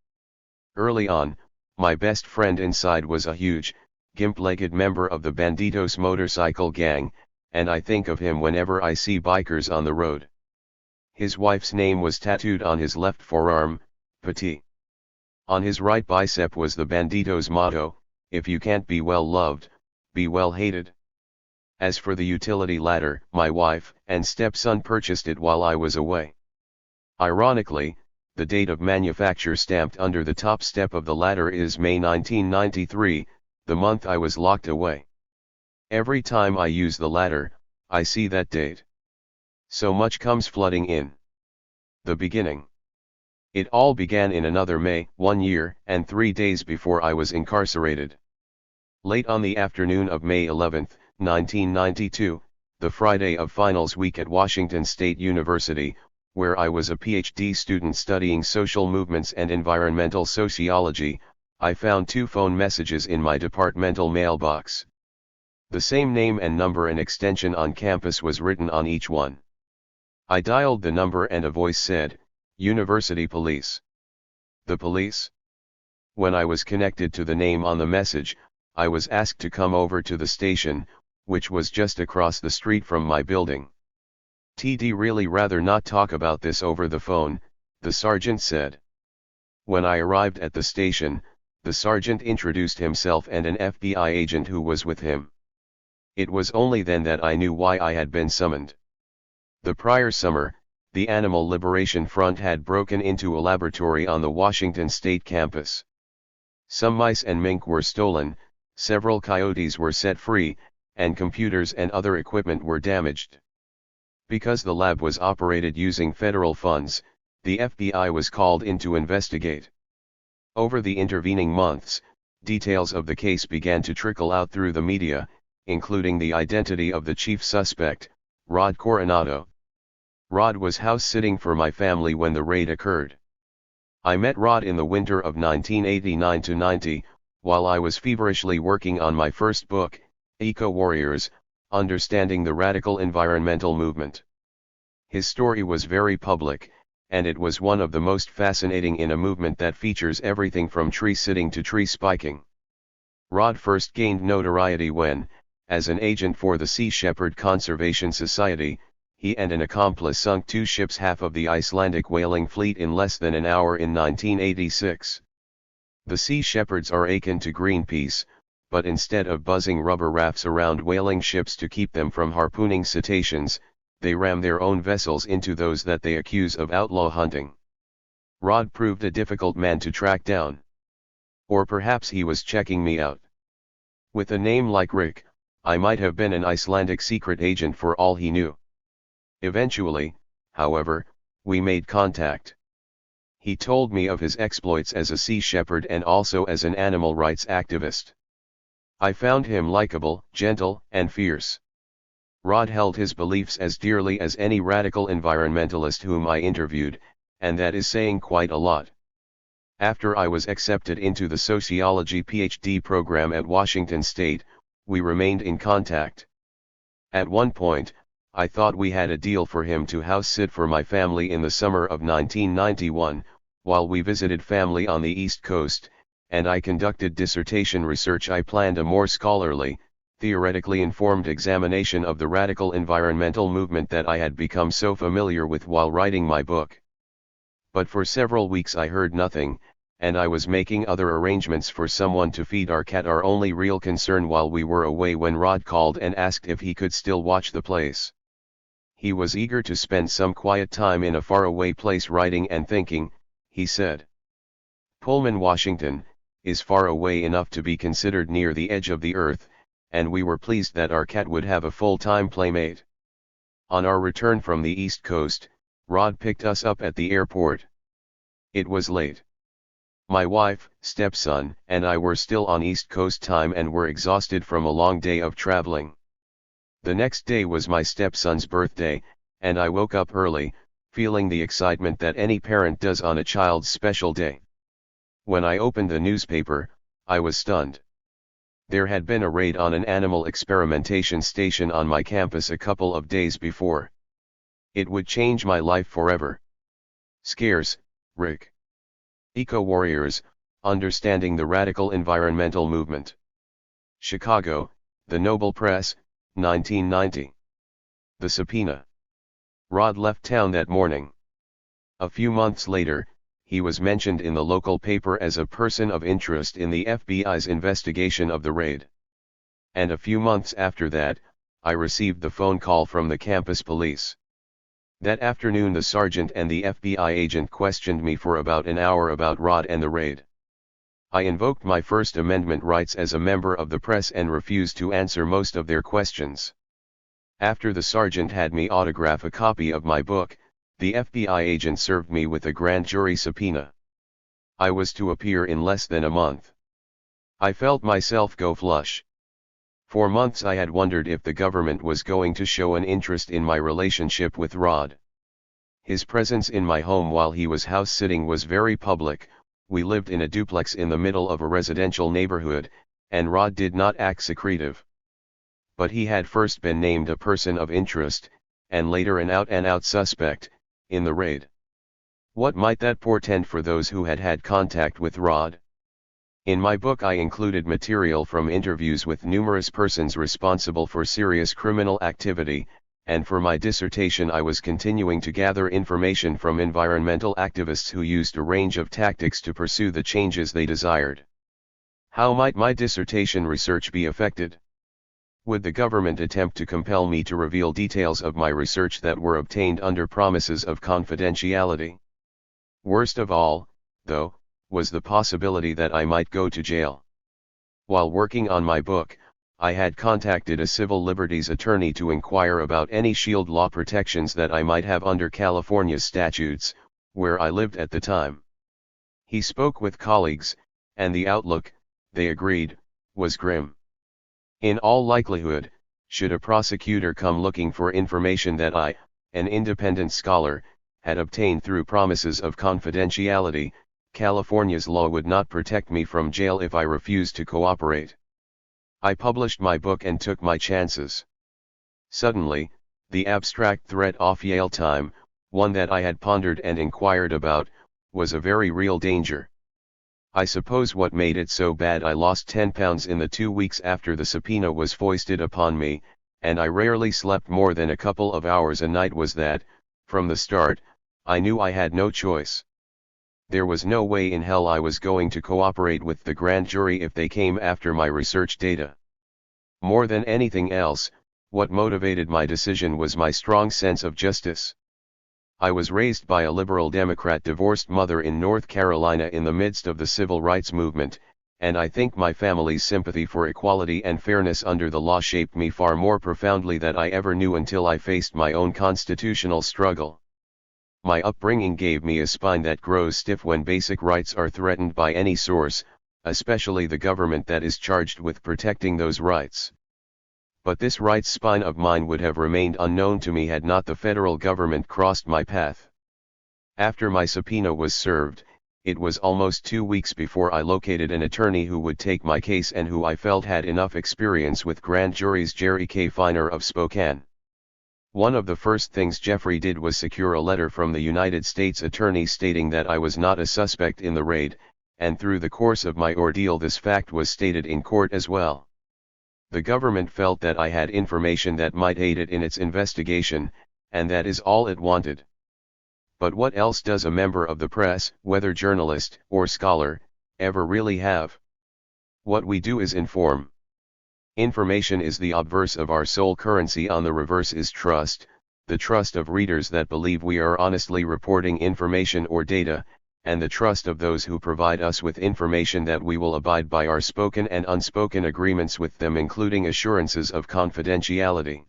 A: Early on, my best friend inside was a huge, gimp-legged member of the Banditos motorcycle gang, and I think of him whenever I see bikers on the road. His wife's name was tattooed on his left forearm, Petit. On his right bicep was the Banditos motto, "If you can't be well loved, be well hated." As for the utility ladder, my wife and stepson purchased it while I was away. Ironically, the date of manufacture stamped under the top step of the ladder is May 1993, the month I was locked away. Every time I use the ladder, I see that date. So much comes flooding in. The beginning. It all began in another May, 1 year and 3 days before I was incarcerated. Late on the afternoon of May 11, 1992, the Friday of finals week at Washington State University, where I was a PhD student studying social movements and environmental sociology, I found 2 phone messages in my departmental mailbox. The same name and number and extension on campus was written on each one. I dialed the number and a voice said, "University Police." The police? When I was connected to the name on the message, I was asked to come over to the station, which was just across the street from my building. "TD really rather not talk about this over the phone," the sergeant said. When I arrived at the station, the sergeant introduced himself and an FBI agent who was with him. It was only then that I knew why I had been summoned. The prior summer, the Animal Liberation Front had broken into a laboratory on the Washington State campus. Some mice and mink were stolen, several coyotes were set free, and computers and other equipment were damaged. Because the lab was operated using federal funds, the FBI was called in to investigate. Over the intervening months, details of the case began to trickle out through the media, including the identity of the chief suspect, Rod Coronado. Rod was house-sitting for my family when the raid occurred. I met Rod in the winter of 1989-90, while I was feverishly working on my first book, Eco-Warriors, Understanding the Radical Environmental Movement. His story was very public, and it was one of the most fascinating in a movement that features everything from tree sitting to tree spiking. Rod first gained notoriety when, as an agent for the Sea Shepherd Conservation Society, he and an accomplice sunk 2 ships, half of the Icelandic whaling fleet, in less than an hour in 1986. The Sea Shepherds are akin to Greenpeace, but instead of buzzing rubber rafts around whaling ships to keep them from harpooning cetaceans, they ram their own vessels into those that they accuse of outlaw hunting. Rod proved a difficult man to track down. Or perhaps he was checking me out. With a name like Rick, I might have been an Icelandic secret agent for all he knew. Eventually, however, we made contact. He told me of his exploits as a sea shepherd and also as an animal rights activist. I found him likable, gentle, and fierce. Rod held his beliefs as dearly as any radical environmentalist whom I interviewed, and that is saying quite a lot. After I was accepted into the sociology PhD program at Washington State, we remained in contact. At one point, I thought we had a deal for him to house sit for my family in the summer of 1991, while we visited family on the East Coast, and I conducted dissertation research. I planned a more scholarly, theoretically informed examination of the radical environmental movement that I had become so familiar with while writing my book. But for several weeks I heard nothing, and I was making other arrangements for someone to feed our cat, our only real concern while we were away, when Rod called and asked if he could still watch the place. He was eager to spend some quiet time in a faraway place writing and thinking, he said. Pullman, Washington, is far away enough to be considered near the edge of the earth, and we were pleased that our cat would have a full-time playmate. On our return from the East Coast, Rod picked us up at the airport. It was late. My wife, stepson, and I were still on East Coast time and were exhausted from a long day of traveling. The next day was my stepson's birthday, and I woke up early, feeling the excitement that any parent does on a child's special day. When I opened the newspaper, I was stunned. There had been a raid on an animal experimentation station on my campus a couple of days before. It would change my life forever. Scares, Rick. Eco-warriors, understanding the radical environmental movement. Chicago, The Noble Press, 1990. The subpoena. Rod left town that morning. A few months later, he was mentioned in the local paper as a person of interest in the FBI's investigation of the raid. And a few months after that, I received the phone call from the campus police. That afternoon the sergeant and the FBI agent questioned me for about an hour about Rod and the raid. I invoked my First Amendment rights as a member of the press and refused to answer most of their questions. After the sergeant had me autograph a copy of my book, the FBI agent served me with a grand jury subpoena. I was to appear in less than a month. I felt myself go flush. For months I had wondered if the government was going to show an interest in my relationship with Rod. His presence in my home while he was house sitting was very public. We lived in a duplex in the middle of a residential neighborhood, and Rod did not act secretive. But he had first been named a person of interest, and later an out-and-out suspect, in the raid. What might that portend for those who had had contact with Rod? In my book I included material from interviews with numerous persons responsible for serious criminal activity, and for my dissertation I was continuing to gather information from environmental activists who used a range of tactics to pursue the changes they desired. How might my dissertation research be affected? Would the government attempt to compel me to reveal details of my research that were obtained under promises of confidentiality? Worst of all, though, was the possibility that I might go to jail. While working on my book, I had contacted a civil liberties attorney to inquire about any shield law protections that I might have under California's statutes, where I lived at the time. He spoke with colleagues, and the outlook, they agreed, was grim. In all likelihood, should a prosecutor come looking for information that I, an independent scholar, had obtained through promises of confidentiality, California's law would not protect me from jail if I refused to cooperate. I published my book and took my chances. Suddenly, the abstract threat off Yale time, one that I had pondered and inquired about, was a very real danger. I suppose what made it so bad I lost 10 pounds in the 2 weeks after the subpoena was foisted upon me, and I rarely slept more than a couple of hours a night was that, from the start, I knew I had no choice. There was no way in hell I was going to cooperate with the grand jury if they came after my research data. More than anything else, what motivated my decision was my strong sense of justice. I was raised by a liberal Democrat divorced mother in North Carolina in the midst of the civil rights movement, and I think my family's sympathy for equality and fairness under the law shaped me far more profoundly than I ever knew until I faced my own constitutional struggle. My upbringing gave me a spine that grows stiff when basic rights are threatened by any source, especially the government that is charged with protecting those rights. But this rights spine of mine would have remained unknown to me had not the federal government crossed my path. After my subpoena was served, it was almost 2 weeks before I located an attorney who would take my case and who I felt had enough experience with grand juries. Jerry K. Feiner of Spokane. One of the first things Jeffrey did was secure a letter from the United States Attorney stating that I was not a suspect in the raid, and through the course of my ordeal this fact was stated in court as well. The government felt that I had information that might aid it in its investigation, and that is all it wanted. But what else does a member of the press, whether journalist or scholar, ever really have? What we do is inform. Information is the obverse of our sole currency, on the reverse is trust, the trust of readers that believe we are honestly reporting information or data, and the trust of those who provide us with information that we will abide by our spoken and unspoken agreements with them, including assurances of confidentiality.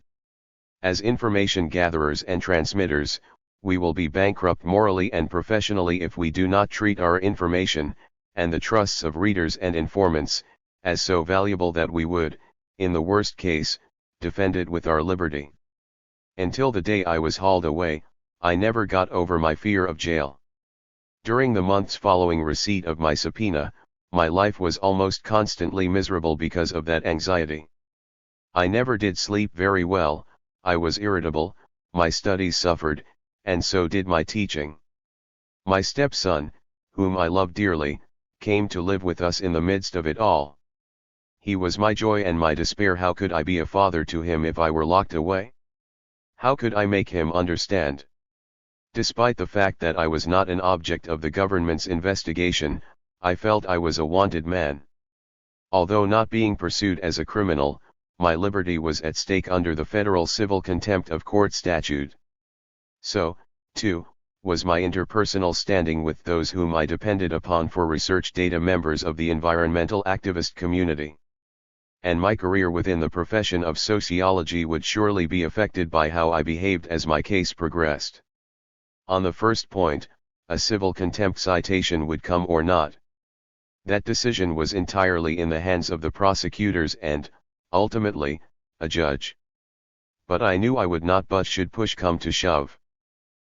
A: As information gatherers and transmitters, we will be bankrupt morally and professionally if we do not treat our information, and the trusts of readers and informants, as so valuable that we would, in the worst case, defend it with our liberty. Until the day I was hauled away, I never got over my fear of jail. During the months following receipt of my subpoena, my life was almost constantly miserable because of that anxiety. I never did sleep very well, I was irritable, my studies suffered, and so did my teaching. My stepson, whom I loved dearly, came to live with us in the midst of it all. He was my joy and my despair. How could I be a father to him if I were locked away? How could I make him understand? Despite the fact that I was not an object of the government's investigation, I felt I was a wanted man. Although not being pursued as a criminal, my liberty was at stake under the federal civil contempt of court statute. So, too, was my interpersonal standing with those whom I depended upon for research data, members of the environmental activist community. And my career within the profession of sociology would surely be affected by how I behaved as my case progressed. On the first point, a civil contempt citation would come or not. That decision was entirely in the hands of the prosecutors and, ultimately, a judge. But I knew I would not budge should push come to shove.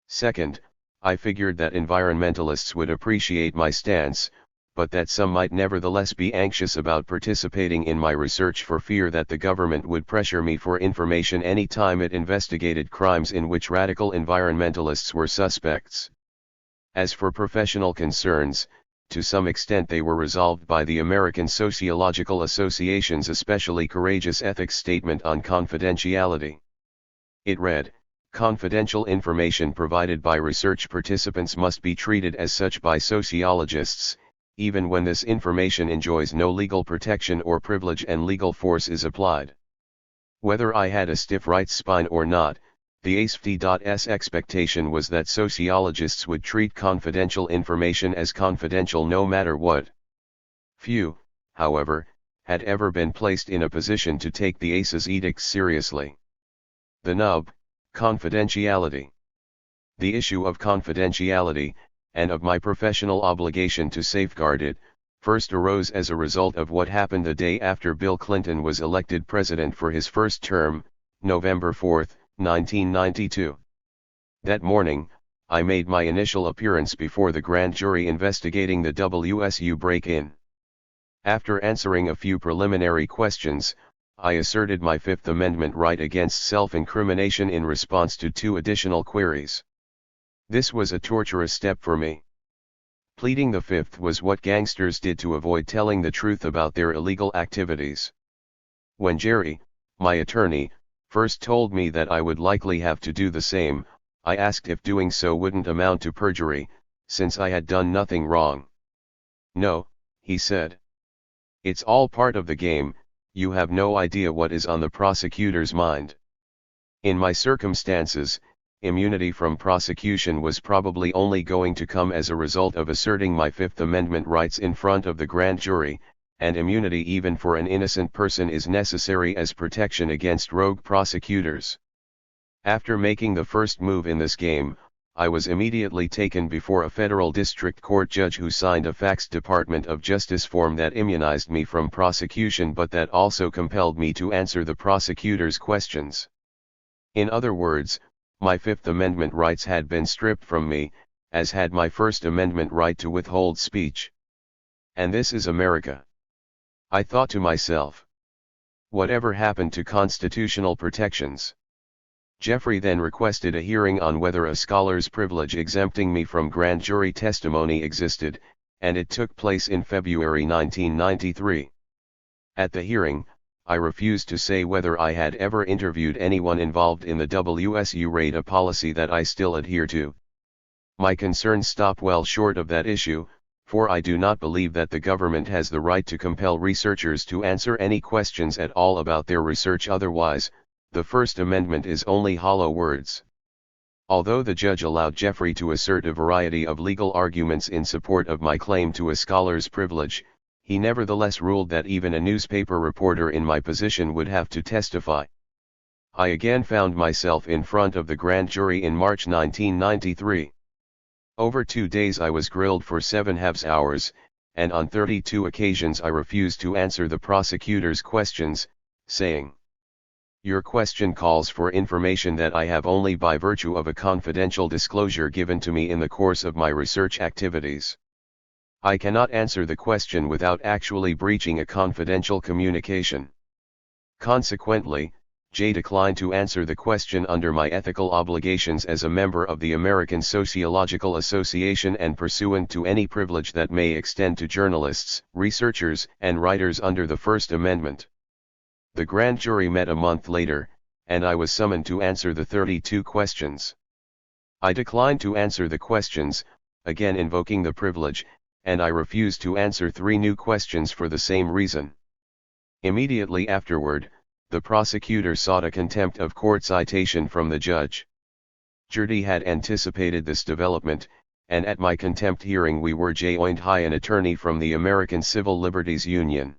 A: Second, I figured that environmentalists would appreciate my stance, but that some might nevertheless be anxious about participating in my research for fear that the government would pressure me for information any time it investigated crimes in which radical environmentalists were suspects. As for professional concerns, to some extent they were resolved by the American Sociological Association's especially courageous ethics statement on confidentiality. It read, "Confidential information provided by research participants must be treated as such by sociologists, even when this information enjoys no legal protection or privilege and legal force is applied." Whether I had a stiff right spine or not, the ASFT's expectation was that sociologists would treat confidential information as confidential no matter what. Few, however, had ever been placed in a position to take the AS's edicts seriously. The nub, confidentiality. The issue of confidentiality, and of my professional obligation to safeguard it, first arose as a result of what happened the day after Bill Clinton was elected president for his first term, November 4, 1992. That morning, I made my initial appearance before the grand jury investigating the WSU break-in. After answering a few preliminary questions, I asserted my Fifth Amendment right against self-incrimination in response to 2 additional queries. This was a torturous step for me. Pleading the Fifth was what gangsters did to avoid telling the truth about their illegal activities. When Jerry, my attorney, first told me that I would likely have to do the same, I asked if doing so wouldn't amount to perjury, since I had done nothing wrong. "No," he said. "It's all part of the game, you have no idea what is on the prosecutor's mind." In my circumstances, immunity from prosecution was probably only going to come as a result of asserting my Fifth Amendment rights in front of the grand jury, and immunity even for an innocent person is necessary as protection against rogue prosecutors. After making the first move in this game, I was immediately taken before a federal district court judge who signed a faxed Department of Justice form that immunized me from prosecution but that also compelled me to answer the prosecutor's questions. In other words, my Fifth Amendment rights had been stripped from me, as had my First Amendment right to withhold speech. And this is America. I thought to myself, whatever happened to constitutional protections? Jeffrey then requested a hearing on whether a scholar's privilege exempting me from grand jury testimony existed, and it took place in February 1993. At the hearing, I refused to say whether I had ever interviewed anyone involved in the WSU raid, a policy that I still adhere to. My concerns stop well short of that issue, for I do not believe that the government has the right to compel researchers to answer any questions at all about their research. Otherwise, the First Amendment is only hollow words. Although the judge allowed Jeffrey to assert a variety of legal arguments in support of my claim to a scholar's privilege, he nevertheless ruled that even a newspaper reporter in my position would have to testify. I again found myself in front of the grand jury in March 1993. Over 2 days I was grilled for 7.5 hours, and on 32 occasions I refused to answer the prosecutor's questions, saying, "Your question calls for information that I have only by virtue of a confidential disclosure given to me in the course of my research activities. I cannot answer the question without actually breaching a confidential communication." Consequently, J declined to answer the question under my ethical obligations as a member of the American Sociological Association and pursuant to any privilege that may extend to journalists, researchers, and writers under the First Amendment. The grand jury met a month later, and I was summoned to answer the 32 questions. I declined to answer the questions, again invoking the privilege, and I refused to answer 3 new questions for the same reason. Immediately afterward, the prosecutor sought a contempt of court citation from the judge. Jury had anticipated this development, and at my contempt hearing we were joined by an attorney from the American Civil Liberties Union.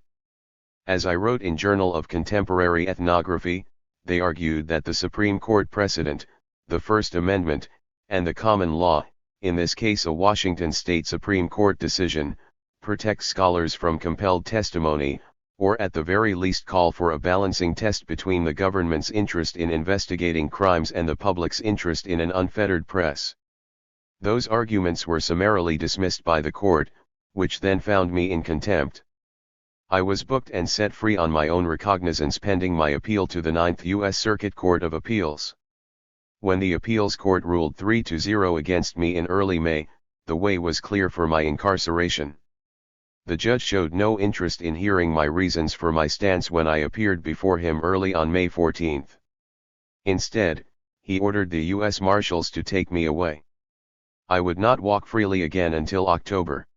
A: As I wrote in Journal of Contemporary Ethnography, they argued that the Supreme Court precedent, the First Amendment, and the common law, in this case a Washington State Supreme Court decision, protects scholars from compelled testimony, or at the very least call for a balancing test between the government's interest in investigating crimes and the public's interest in an unfettered press. Those arguments were summarily dismissed by the court, which then found me in contempt. I was booked and set free on my own recognizance pending my appeal to the 9th U.S. Circuit Court of Appeals. When the appeals court ruled 3-0 against me in early May, the way was clear for my incarceration. The judge showed no interest in hearing my reasons for my stance when I appeared before him early on May 14. Instead, he ordered the U.S. Marshals to take me away. I would not walk freely again until October.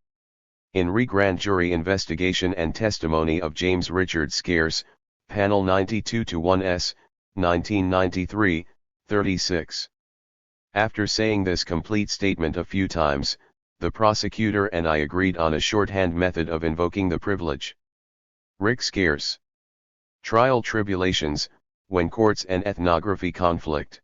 A: In Re Grand Jury Investigation and Testimony of James Richard Scarce, Panel 92-1S, 1993, 36. After saying this complete statement a few times, the prosecutor and I agreed on a shorthand method of invoking the privilege. Rick Scarce. Trial Tribulations, when Courts and Ethnography Conflict.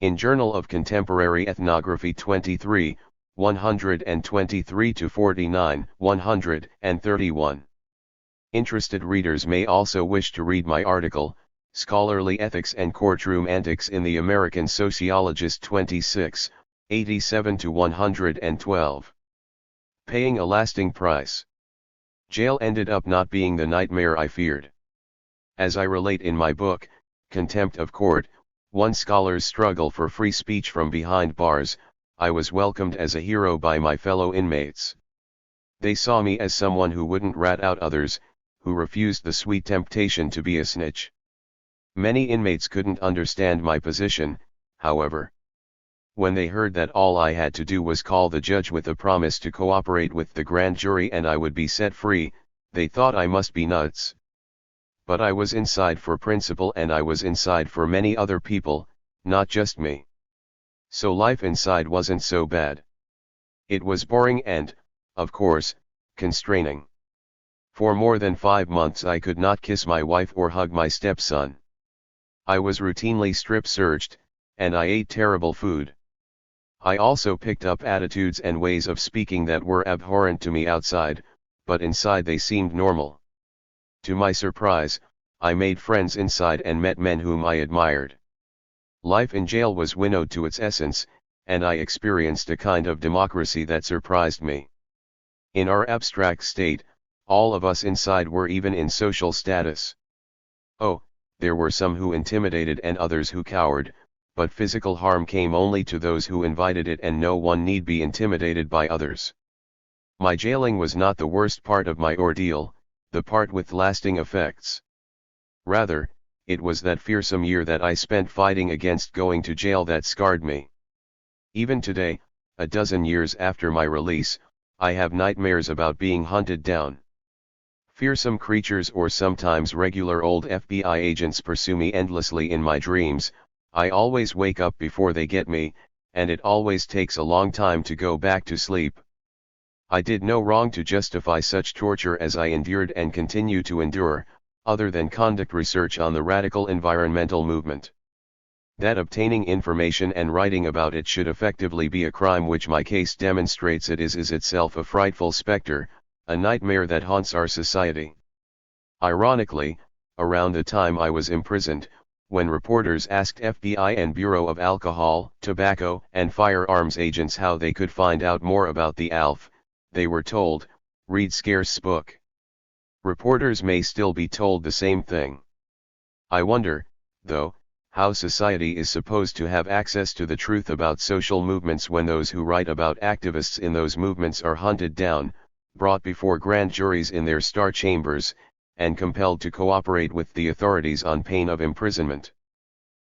A: In Journal of Contemporary Ethnography 23, 123-49, 131. Interested readers may also wish to read my article, Scholarly Ethics and Courtroom Antics in the American Sociologist 26, 87-112. Paying a lasting price. Jail ended up not being the nightmare I feared. As I relate in my book, Contempt of Court, One Scholar's Struggle for Free Speech from Behind Bars, I was welcomed as a hero by my fellow inmates. They saw me as someone who wouldn't rat out others, who refused the sweet temptation to be a snitch. Many inmates couldn't understand my position, however. When they heard that all I had to do was call the judge with a promise to cooperate with the grand jury and I would be set free, they thought I must be nuts. But I was inside for principle and I was inside for many other people, not just me. So life inside wasn't so bad. It was boring and, of course, constraining. For more than 5 months I could not kiss my wife or hug my stepson. I was routinely strip-searched, and I ate terrible food. I also picked up attitudes and ways of speaking that were abhorrent to me outside, but inside they seemed normal. To my surprise, I made friends inside and met men whom I admired. Life in jail was winnowed to its essence, and I experienced a kind of democracy that surprised me. In our abstract state, all of us inside were even in social status. Oh, there were some who intimidated and others who cowered, but physical harm came only to those who invited it and no one need be intimidated by others. My jailing was not the worst part of my ordeal, the part with lasting effects. Rather, it was that fearsome year that I spent fighting against going to jail that scarred me. Even today, a dozen years after my release, I have nightmares about being hunted down. Fearsome creatures or sometimes regular old FBI agents pursue me endlessly in my dreams. I always wake up before they get me, and it always takes a long time to go back to sleep. I did no wrong to justify such torture as I endured and continue to endure, other than conduct research on the radical environmental movement. That obtaining information and writing about it should effectively be a crime, which my case demonstrates it is itself a frightful specter, a nightmare that haunts our society. Ironically, around the time I was imprisoned, when reporters asked FBI and Bureau of Alcohol, Tobacco, and Firearms agents how they could find out more about the ALF, they were told, read Scarce's book. Reporters may still be told the same thing. I wonder, though, how society is supposed to have access to the truth about social movements when those who write about activists in those movements are hunted down, brought before grand juries in their star chambers, and compelled to cooperate with the authorities on pain of imprisonment.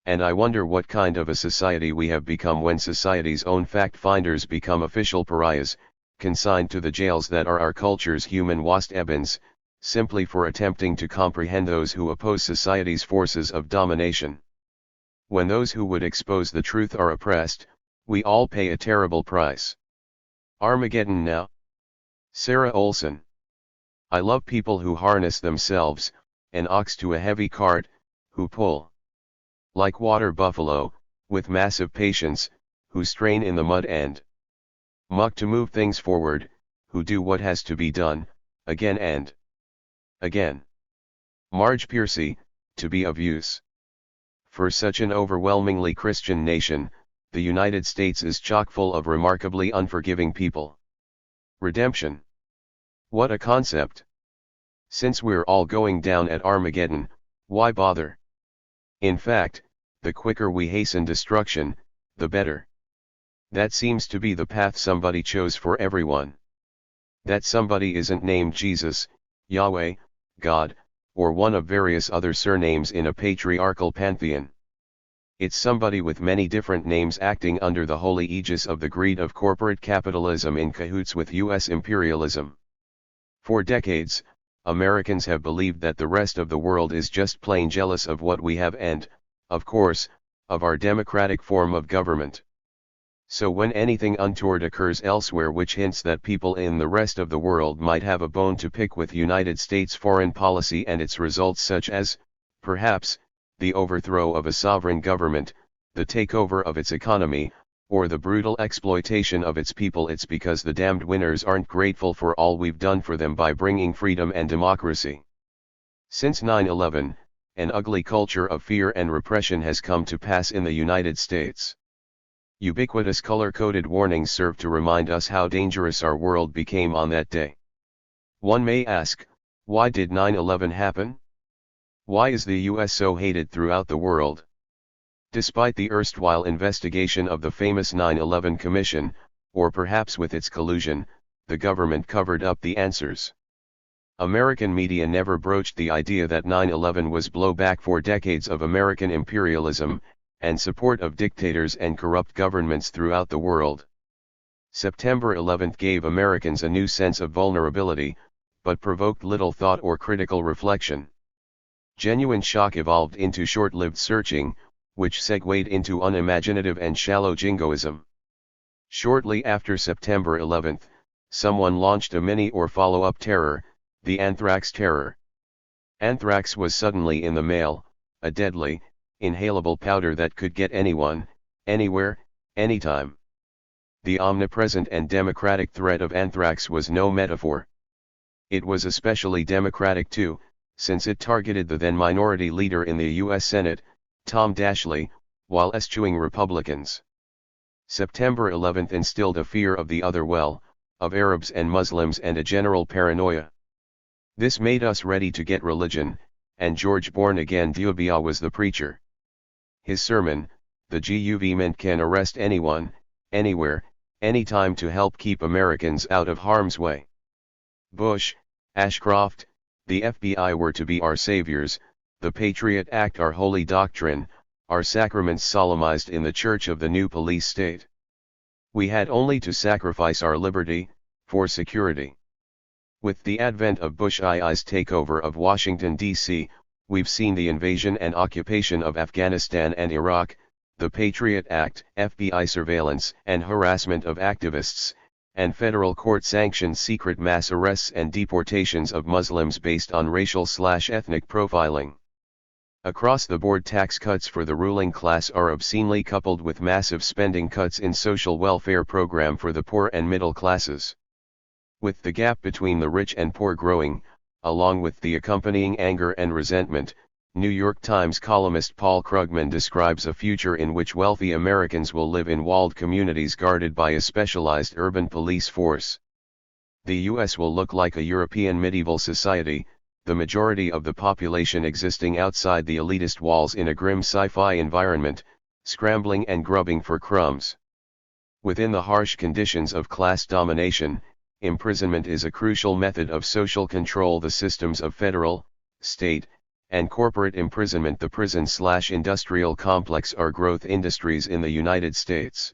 A: And I wonder what kind of a society we have become when society's own fact-finders become official pariahs, consigned to the jails that are our culture's human waste ebons, simply for attempting to comprehend those who oppose society's forces of domination. When those who would expose the truth are oppressed, we all pay a terrible price. Armageddon now. Sarah Olson. I love people who harness themselves, an ox to a heavy cart, who pull like water buffalo, with massive patience, who strain in the mud and muck to move things forward, who do what has to be done, again and again. Marge Piercy, to be of use. For such an overwhelmingly Christian nation, the United States is chock full of remarkably unforgiving people. Redemption. What a concept! Since we're all going down at Armageddon, why bother? In fact, the quicker we hasten destruction, the better. That seems to be the path somebody chose for everyone. That somebody isn't named Jesus, Yahweh, God, or one of various other surnames in a patriarchal pantheon. It's somebody with many different names acting under the holy aegis of the greed of corporate capitalism in cahoots with U.S. imperialism. For decades, Americans have believed that the rest of the world is just plain jealous of what we have and, of course, of our democratic form of government. So when anything untoward occurs elsewhere which hints that people in the rest of the world might have a bone to pick with United States foreign policy and its results, such as, perhaps, the overthrow of a sovereign government, the takeover of its economy, or the brutal exploitation of its people, it's because the damned winners aren't grateful for all we've done for them by bringing freedom and democracy. Since 9/11, an ugly culture of fear and repression has come to pass in the United States. Ubiquitous color-coded warnings serve to remind us how dangerous our world became on that day. One may ask, why did 9/11 happen? Why is the US so hated throughout the world? Despite the erstwhile investigation of the famous 9/11 Commission, or perhaps with its collusion, the government covered up the answers. American media never broached the idea that 9/11 was blowback for decades of American imperialism, and support of dictators and corrupt governments throughout the world. September 11 gave Americans a new sense of vulnerability, but provoked little thought or critical reflection. Genuine shock evolved into short-lived searching, which segued into unimaginative and shallow jingoism. Shortly after September 11, someone launched a mini or follow-up terror, the anthrax terror. Anthrax was suddenly in the mail, a deadly, inhalable powder that could get anyone, anywhere, anytime. The omnipresent and democratic threat of anthrax was no metaphor. It was especially democratic too, since it targeted the then minority leader in the U.S. Senate, Tom Dashley, while eschewing Republicans. September 11 instilled a fear of the other well, of Arabs and Muslims, and a general paranoia. This made us ready to get religion, and George born-again Diobia was the preacher. His sermon, the government can arrest anyone, anywhere, anytime to help keep Americans out of harm's way. Bush, Ashcroft, the FBI were to be our saviors, the Patriot Act our holy doctrine, our sacraments solemnized in the church of the new police state. We had only to sacrifice our liberty, for security. With the advent of Bush II's takeover of Washington, D.C., we've seen the invasion and occupation of Afghanistan and Iraq, the Patriot Act, FBI surveillance and harassment of activists, and federal court-sanctioned secret mass arrests and deportations of Muslims based on racial/ethnic profiling. Across-the-board tax cuts for the ruling class are obscenely coupled with massive spending cuts in social welfare program for the poor and middle classes. With the gap between the rich and poor growing, along with the accompanying anger and resentment, New York Times columnist Paul Krugman describes a future in which wealthy Americans will live in walled communities guarded by a specialized urban police force. The U.S. will look like a European medieval society, the majority of the population existing outside the elitist walls in a grim sci-fi environment, scrambling and grubbing for crumbs. Within the harsh conditions of class domination, imprisonment is a crucial method of social control. The systems of federal, state, and corporate imprisonment. The prison/industrial complex are growth industries in the United States.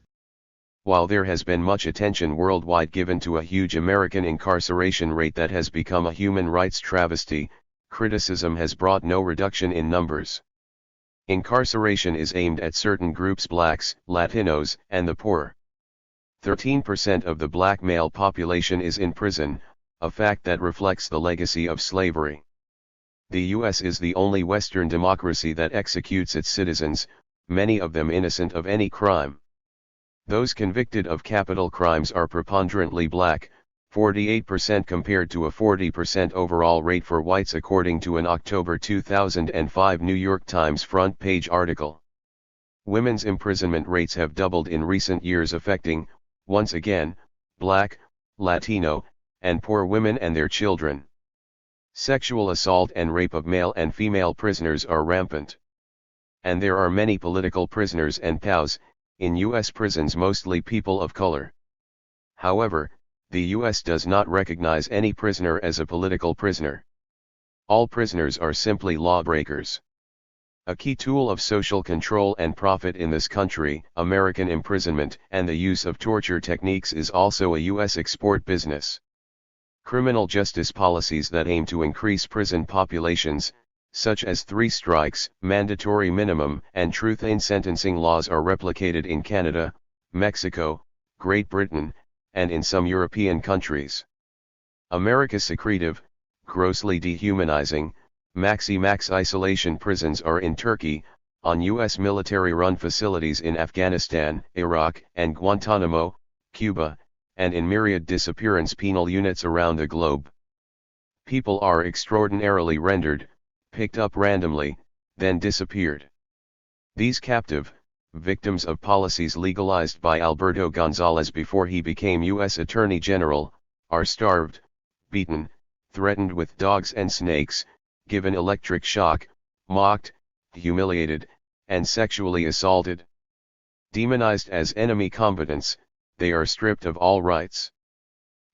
A: While there has been much attention worldwide given to a huge American incarceration rate that has become a human rights travesty, criticism has brought no reduction in numbers. Incarceration is aimed at certain groups: blacks, Latinos, and the poor. 13% of the black male population is in prison, a fact that reflects the legacy of slavery. The U.S. is the only Western democracy that executes its citizens, many of them innocent of any crime. Those convicted of capital crimes are preponderantly black, 48% compared to a 40% overall rate for whites according to an October 2005 New York Times front page article. Women's imprisonment rates have doubled in recent years, affecting, once again, black, Latino, and poor women and their children. Sexual assault and rape of male and female prisoners are rampant. And there are many political prisoners and POWs, in U.S. prisons, mostly people of color. However, the U.S. does not recognize any prisoner as a political prisoner. All prisoners are simply lawbreakers. A key tool of social control and profit in this country, American imprisonment and the use of torture techniques is also a U.S. export business. Criminal justice policies that aim to increase prison populations, such as 3 strikes, mandatory minimum, and truth in sentencing laws are replicated in Canada, Mexico, Great Britain, and in some European countries. America's secretive, grossly dehumanizing, maxi-max isolation prisons are in Turkey, on U.S. military-run facilities in Afghanistan, Iraq, and Guantanamo, Cuba, and in myriad disappearance penal units around the globe. People are extraordinarily rendered, picked up randomly, then disappeared. These captive, victims of policies legalized by Alberto Gonzales before he became U.S. Attorney General, are starved, beaten, threatened with dogs and snakes, given electric shock, mocked, humiliated, and sexually assaulted. Demonized as enemy combatants, they are stripped of all rights.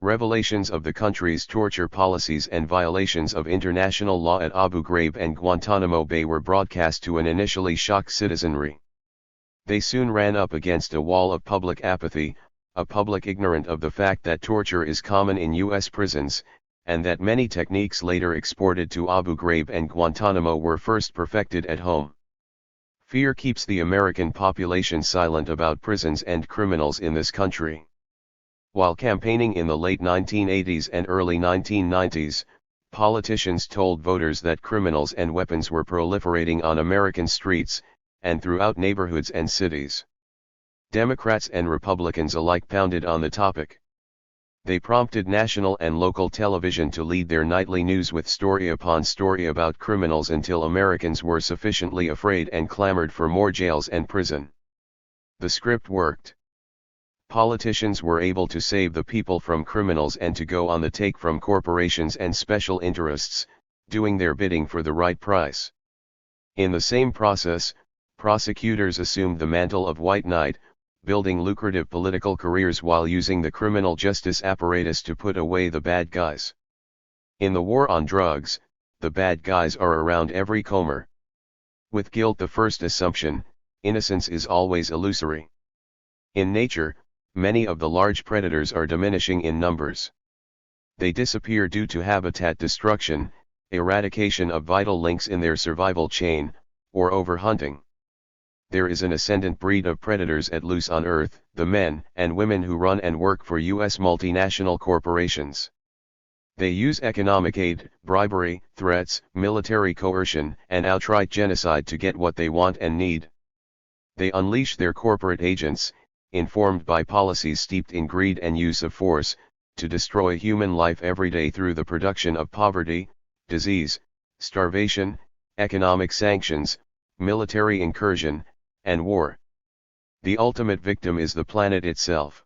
A: Revelations of the country's torture policies and violations of international law at Abu Ghraib and Guantanamo Bay were broadcast to an initially shocked citizenry. They soon ran up against a wall of public apathy, a public ignorant of the fact that torture is common in U.S. prisons, and that many techniques later exported to Abu Ghraib and Guantanamo were first perfected at home. Fear keeps the American population silent about prisons and criminals in this country. While campaigning in the late 1980s and early 1990s, politicians told voters that criminals and weapons were proliferating on American streets, and throughout neighborhoods and cities. Democrats and Republicans alike pounded on the topic. They prompted national and local television to lead their nightly news with story upon story about criminals until Americans were sufficiently afraid and clamored for more jails and prison. The script worked. Politicians were able to save the people from criminals and to go on the take from corporations and special interests, doing their bidding for the right price. In the same process, prosecutors assumed the mantle of white knight, building lucrative political careers while using the criminal justice apparatus to put away the bad guys. In the war on drugs, the bad guys are around every corner. With guilt the first assumption, innocence is always illusory. In nature, many of the large predators are diminishing in numbers. They disappear due to habitat destruction, eradication of vital links in their survival chain, or overhunting. There is an ascendant breed of predators at loose on Earth, the men and women who run and work for U.S. multinational corporations. They use economic aid, bribery, threats, military coercion, and outright genocide to get what they want and need. They unleash their corporate agents, informed by policies steeped in greed and use of force, to destroy human life every day through the production of poverty, disease, starvation, economic sanctions, military incursion, and war. The ultimate victim is the planet itself.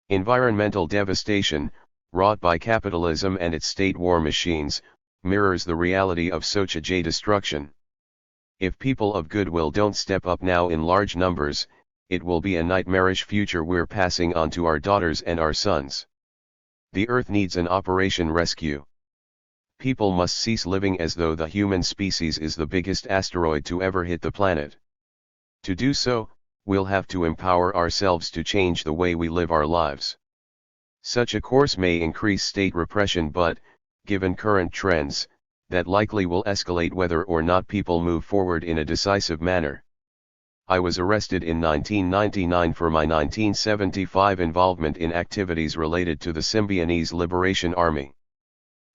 A: Environmental devastation, wrought by capitalism and its state war machines, mirrors the reality of such a destruction. If people of goodwill don't step up now in large numbers, it will be a nightmarish future we're passing on to our daughters and our sons. The Earth needs an Operation Rescue. People must cease living as though the human species is the biggest asteroid to ever hit the planet. To do so, we'll have to empower ourselves to change the way we live our lives. Such a course may increase state repression, but, given current trends, that likely will escalate whether or not people move forward in a decisive manner. I was arrested in 1999 for my 1975 involvement in activities related to the Symbionese Liberation Army.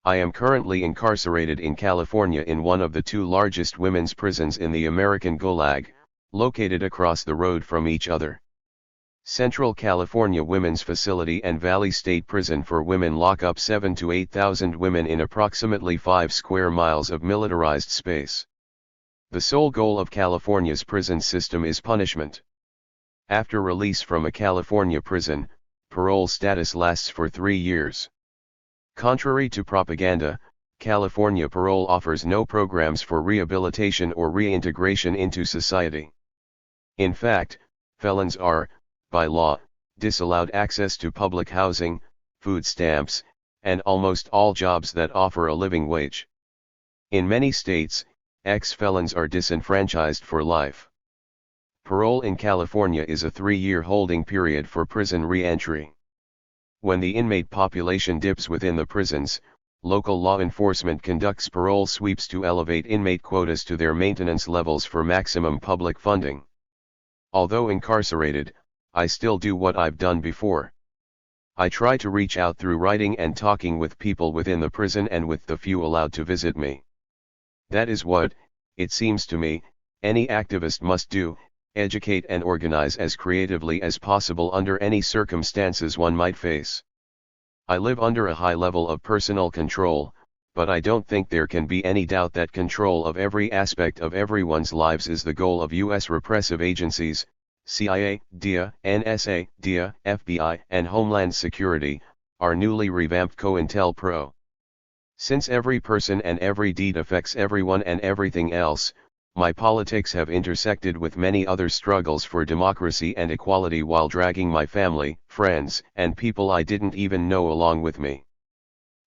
A: I am currently incarcerated in California in one of the two largest women's prisons in the American Gulag, located across the road from each other. Central California Women's Facility and Valley State Prison for Women lock up 7,000 to 8,000 women in approximately 5 square miles of militarized space. The sole goal of California's prison system is punishment. After release from a California prison, parole status lasts for 3 years. Contrary to propaganda, California parole offers no programs for rehabilitation or reintegration into society. In fact, felons are, by law, disallowed access to public housing, food stamps, and almost all jobs that offer a living wage. In many states, ex-felons are disenfranchised for life. Parole in California is a 3-year holding period for prison re-entry. When the inmate population dips within the prisons, local law enforcement conducts parole sweeps to elevate inmate quotas to their maintenance levels for maximum public funding. Although incarcerated, I still do what I've done before. I try to reach out through writing and talking with people within the prison and with the few allowed to visit me. That is what, it seems to me, any activist must do, educate and organize as creatively as possible under any circumstances one might face. I live under a high level of personal control, but I don't think there can be any doubt that control of every aspect of everyone's lives is the goal of U.S. repressive agencies, CIA, DIA, NSA, DIA, FBI, and Homeland Security, our newly revamped COINTELPRO. Since every person and every deed affects everyone and everything else, my politics have intersected with many other struggles for democracy and equality while dragging my family, friends, and people I didn't even know along with me.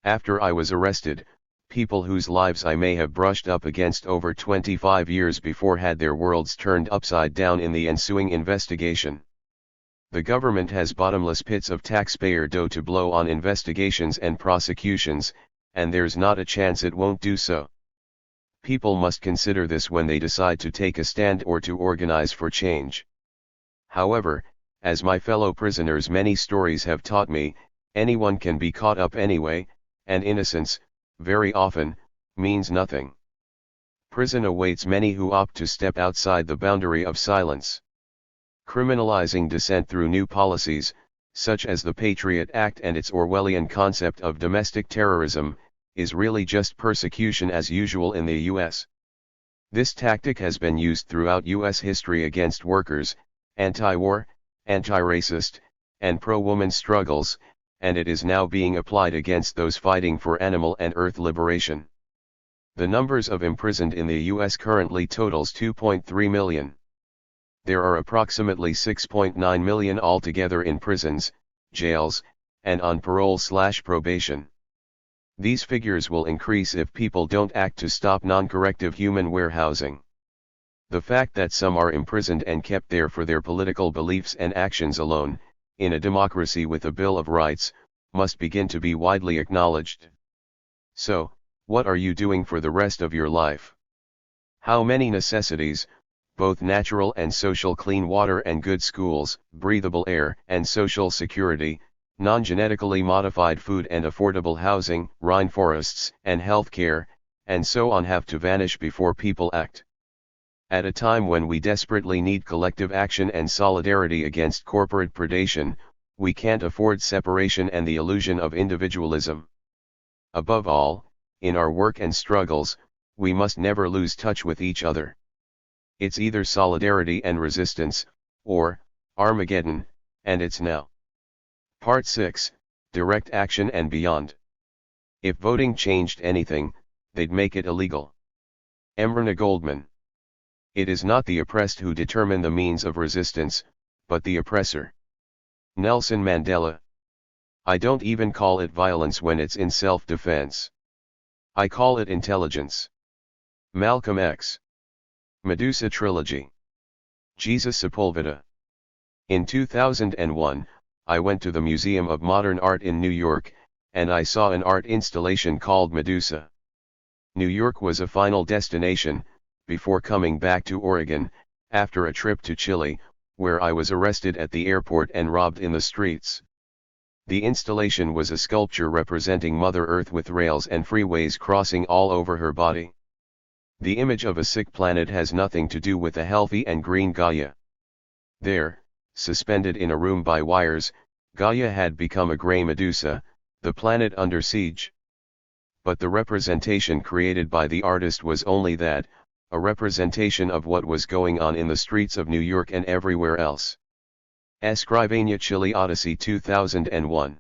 A: After I was arrested, people whose lives I may have brushed up against over 25 years before had their worlds turned upside down in the ensuing investigation. The government has bottomless pits of taxpayer dough to blow on investigations and prosecutions, and there's not a chance it won't do so. People must consider this when they decide to take a stand or to organize for change. However, as my fellow prisoners' many stories have taught me, anyone can be caught up anyway, and innocence, very often, means nothing. Prison awaits many who opt to step outside the boundary of silence. Criminalizing dissent through new policies, such as the Patriot Act and its Orwellian concept of domestic terrorism, is really just persecution as usual in the U.S. This tactic has been used throughout U.S. history against workers, anti-war, anti-racist, and pro-woman struggles, and it is now being applied against those fighting for animal and earth liberation. The numbers of imprisoned in the U.S. currently totals 2.3 million. There are approximately 6.9 million altogether in prisons, jails, and on parole/probation. These figures will increase if people don't act to stop non-corrective human warehousing. The fact that some are imprisoned and kept there for their political beliefs and actions alone, in a democracy with a Bill of Rights, must begin to be widely acknowledged. So, what are you doing for the rest of your life? How many necessities, both natural and social, clean water and good schools, breathable air and social security, non-genetically modified food and affordable housing, rainforests and health care, and so on have to vanish before people act? At a time when we desperately need collective action and solidarity against corporate predation, we can't afford separation and the illusion of individualism. Above all, in our work and struggles, we must never lose touch with each other. It's either solidarity and resistance, or Armageddon, and it's now. Part 6, Direct Action and Beyond. If voting changed anything, they'd make it illegal. Emrana Goldman. It is not the oppressed who determine the means of resistance, but the oppressor. Nelson Mandela. I don't even call it violence when it's in self-defense. I call it intelligence. Malcolm X. Medusa Trilogy. Jesus Sepulveda. In 2001, I went to the Museum of Modern Art in New York, and I saw an art installation called Medusa. New York was a final destination, before coming back to Oregon, after a trip to Chile, where I was arrested at the airport and robbed in the streets. The installation was a sculpture representing Mother Earth with rails and freeways crossing all over her body. The image of a sick planet has nothing to do with a healthy and green Gaia. There, suspended in a room by wires, Gaia had become a grey Medusa, the planet under siege. But the representation created by the artist was only that, a representation of what was going on in the streets of New York and everywhere else. Escrivania Chile Odyssey 2001.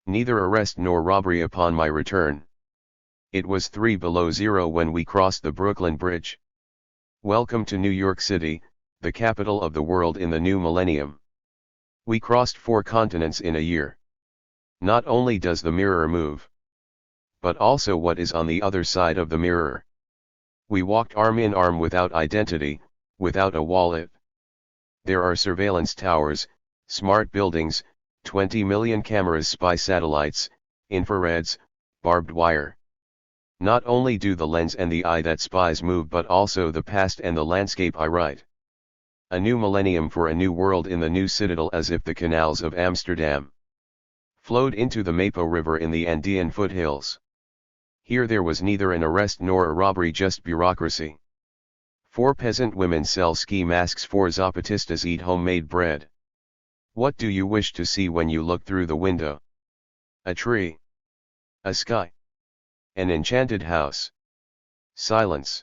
A: Neither arrest nor robbery upon my return. It was 3 below zero when we crossed the Brooklyn Bridge. Welcome to New York City, the capital of the world in the new millennium. We crossed 4 continents in a year. Not only does the mirror move, but also what is on the other side of the mirror. We walked arm in arm without identity, without a wallet. There are surveillance towers, smart buildings, 20 million cameras, spy satellites, infrareds, barbed wire. Not only do the lens and the eye that spies move, but also the past and the landscape I write. A new millennium for a new world in the new citadel, as if the canals of Amsterdam flowed into the Mapo River in the Andean foothills. Here there was neither an arrest nor a robbery, just bureaucracy. 4 peasant women sell ski masks, 4 zapatistas eat homemade bread. What do you wish to see when you look through the window? A tree. A sky. An enchanted house. Silence.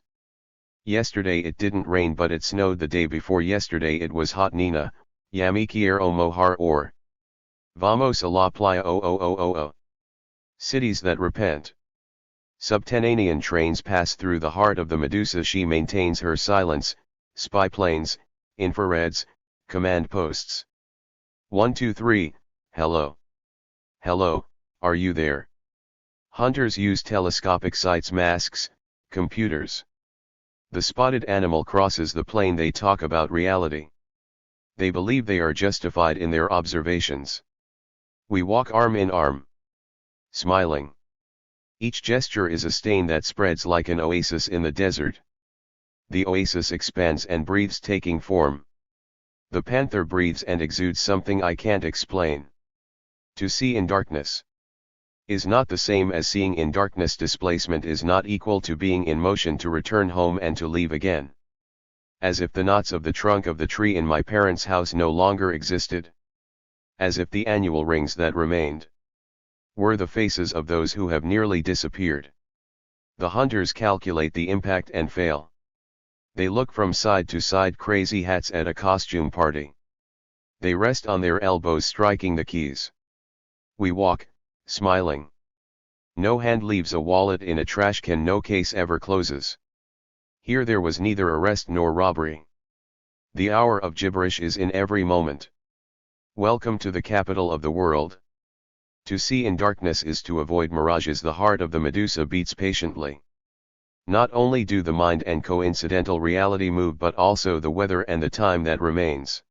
A: Yesterday it didn't rain, but it snowed the day before yesterday. It was hot. Nina, ya me quiero mojar or vamos a la playa. Cities that repent. Subterranean trains pass through the heart of the Medusa. She maintains her silence. Spy planes, infrareds, command posts. 1 2 3, hello. Hello, are you there? Hunters use telescopic sights, masks, computers. The spotted animal crosses the plane. They talk about reality. They believe they are justified in their observations. We walk arm in arm, smiling. Each gesture is a stain that spreads like an oasis in the desert. The oasis expands and breathes, taking form. The panther breathes and exudes something I can't explain. To see in darkness is not the same as seeing in darkness. Displacement is not equal to being in motion, to return home and to leave again. As if the knots of the trunk of the tree in my parents' house no longer existed. As if the annual rings that remained were the faces of those who have nearly disappeared. The hunters calculate the impact and fail. They look from side to side, crazy hats at a costume party. They rest on their elbows, striking the keys. We walk, smiling. No hand leaves a wallet in a trash can, no case ever closes. Here there was neither arrest nor robbery. The hour of gibberish is in every moment. Welcome to the capital of the world. To see in darkness is to avoid mirages. The heart of the Medusa beats patiently. Not only do the mind and coincidental reality move, but also the weather and the time that remains.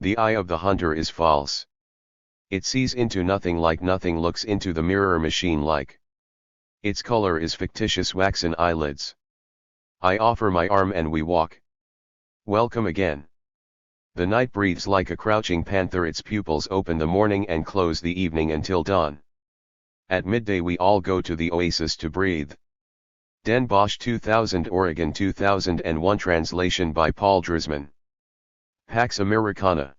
A: The eye of the hunter is false. It sees into nothing like nothing looks into the mirror machine-like. Its color is fictitious waxen eyelids. I offer my arm and we walk. Welcome again. The night breathes like a crouching panther. Its pupils open the morning and close the evening until dawn. At midday we all go to the oasis to breathe. Den Bosch 2000, Oregon 2001. Translation by Paul Drisman. Pax Americana.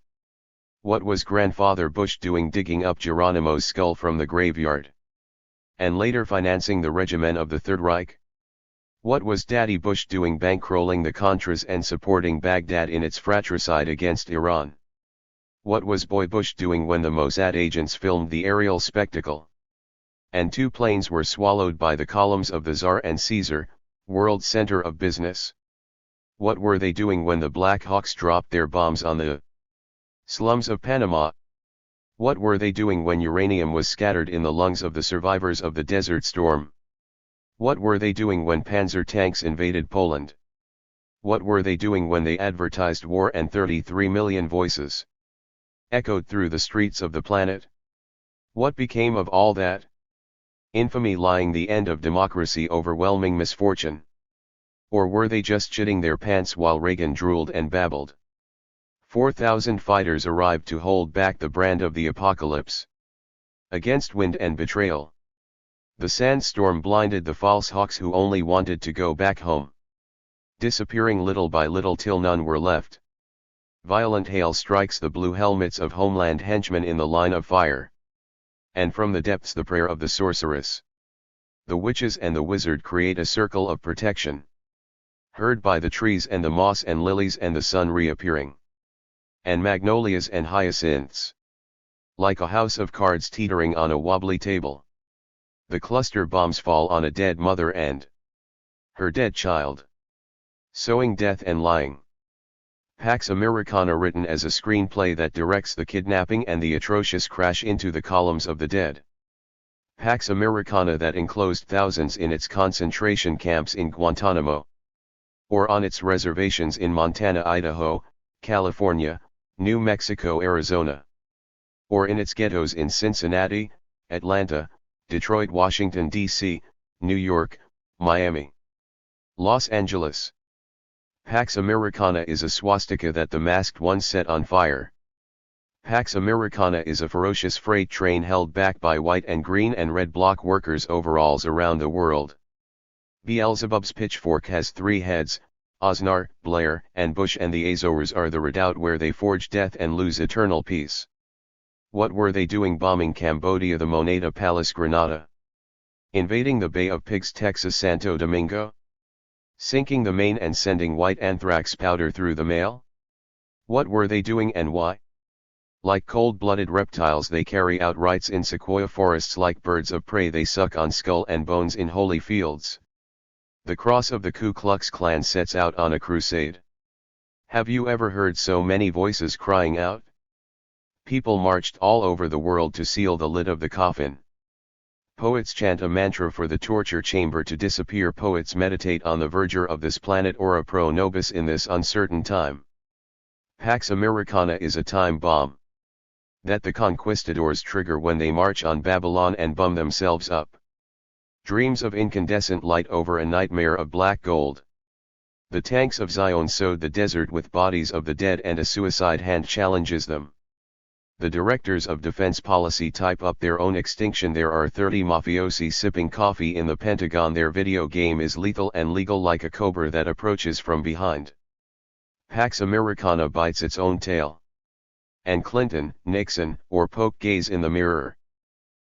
A: What was Grandfather Bush doing digging up Geronimo's skull from the graveyard? And later financing the regimen of the Third Reich? What was Daddy Bush doing bankrolling the Contras and supporting Baghdad in its fratricide against Iran? What was Boy Bush doing when the Mossad agents filmed the aerial spectacle? And 2 planes were swallowed by the columns of the Tsar and Caesar, world center of business. What were they doing when the Black Hawks dropped their bombs on the slums of Panama? What were they doing when uranium was scattered in the lungs of the survivors of the Desert Storm? What were they doing when panzer tanks invaded Poland? What were they doing when they advertised war and 33 million voices echoed through the streets of the planet? What became of all that? Infamy lying the end of democracy, overwhelming misfortune. Or were they just shitting their pants while Reagan drooled and babbled? 4,000 fighters arrived to hold back the brand of the apocalypse. Against wind and betrayal. The sandstorm blinded the false hawks who only wanted to go back home. Disappearing little by little till none were left. Violent hail strikes the blue helmets of homeland henchmen in the line of fire. And from the depths the prayer of the sorceress. The witches and the wizard create a circle of protection. Heard by the trees and the moss and lilies and the sun reappearing. And magnolias and hyacinths. Like a house of cards teetering on a wobbly table. The cluster bombs fall on a dead mother and her dead child. Sowing death and lying. Pax Americana, written as a screenplay that directs the kidnapping and the atrocious crash into the columns of the dead. Pax Americana that enclosed thousands in its concentration camps in Guantanamo. Or on its reservations in Montana, Idaho, California, New Mexico, Arizona. Or in its ghettos in Cincinnati, Atlanta, Detroit, Washington, D.C., New York, Miami, Los Angeles. Pax Americana is a swastika that the masked ones set on fire. Pax Americana is a ferocious freight train held back by white and green and red block workers' overalls around the world. Beelzebub's pitchfork has 3 heads, Osnar, Blair, and Bush, and the Azores are the redoubt where they forge death and lose eternal peace. What were they doing bombing Cambodia, the Moneda Palace, Grenada? Invading the Bay of Pigs, Texas, Santo Domingo? Sinking the Maine and sending white anthrax powder through the mail? What were they doing and why? Like cold-blooded reptiles they carry out rites in sequoia forests, like birds of prey they suck on skull and bones in holy fields. The cross of the Ku Klux Klan sets out on a crusade. Have you ever heard so many voices crying out? People marched all over the world to seal the lid of the coffin. Poets chant a mantra for the torture chamber to disappear. Poets meditate on the verdure of this planet, ora pro nobis, in this uncertain time. Pax Americana is a time bomb that the conquistadors trigger when they march on Babylon and bum themselves up. Dreams of incandescent light over a nightmare of black gold. The tanks of Zion sowed the desert with bodies of the dead, and a suicide hand challenges them. The directors of defense policy type up their own extinction. There are 30 mafiosi sipping coffee in the Pentagon. Their video game is lethal and legal, like a cobra that approaches from behind. Pax Americana bites its own tail. And Clinton, Nixon, or Polk gaze in the mirror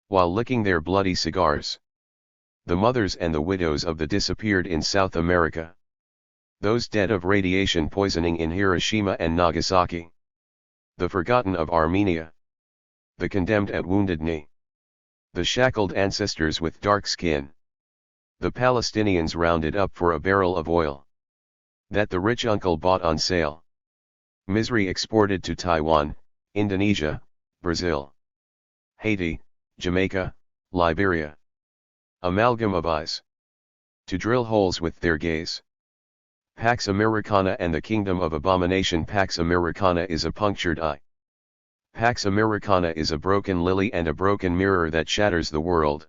A: while licking their bloody cigars. The mothers and the widows of the disappeared in South America. Those dead of radiation poisoning in Hiroshima and Nagasaki. The forgotten of Armenia. The condemned at Wounded Knee. The shackled ancestors with dark skin. The Palestinians rounded up for a barrel of oil that the rich uncle bought on sale. Misery exported to Taiwan, Indonesia, Brazil, Haiti, Jamaica, Liberia. Amalgam of eyes. To drill holes with their gaze. Pax Americana and the Kingdom of Abomination. Pax Americana is a punctured eye. Pax Americana is a broken lily and a broken mirror that shatters the world.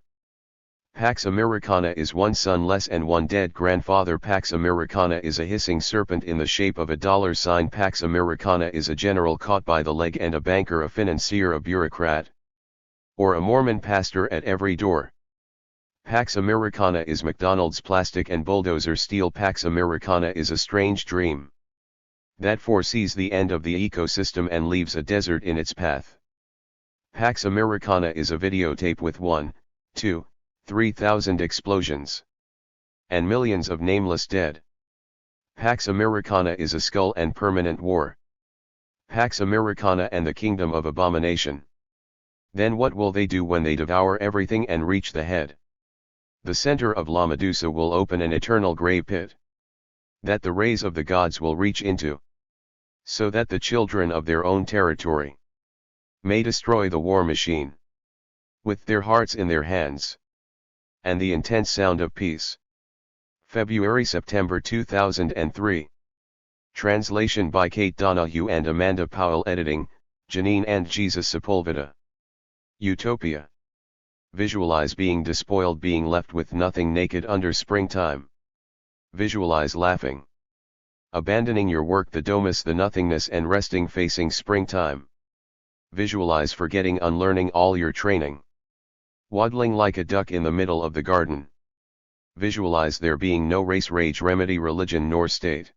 A: Pax Americana is one son less and one dead grandfather. Pax Americana is a hissing serpent in the shape of a dollar sign. Pax Americana is a general caught by the leg and a banker, a financier, a bureaucrat, or a Mormon pastor at every door. Pax Americana is McDonald's plastic and bulldozer steel. Pax Americana is a strange dream that foresees the end of the ecosystem and leaves a desert in its path. Pax Americana is a videotape with 1, 2, 3,000 explosions and millions of nameless dead. Pax Americana is a skull and permanent war. Pax Americana and the Kingdom of Abomination. Then what will they do when they devour everything and reach the head? The center of La Medusa will open an eternal grey pit that the rays of the gods will reach into, so that the children of their own territory may destroy the war machine with their hearts in their hands. And the intense sound of peace. February-September 2003. Translation by Kate Donahue and Amanda Powell. Editing, Janine and Jesus Sepulveda. Utopia. Visualize being despoiled, being left with nothing, naked under springtime. Visualize laughing. Abandoning your work, the domus, the nothingness, and resting facing springtime. Visualize forgetting, unlearning all your training. Waddling like a duck in the middle of the garden. Visualize there being no race, rage, remedy, religion, nor state.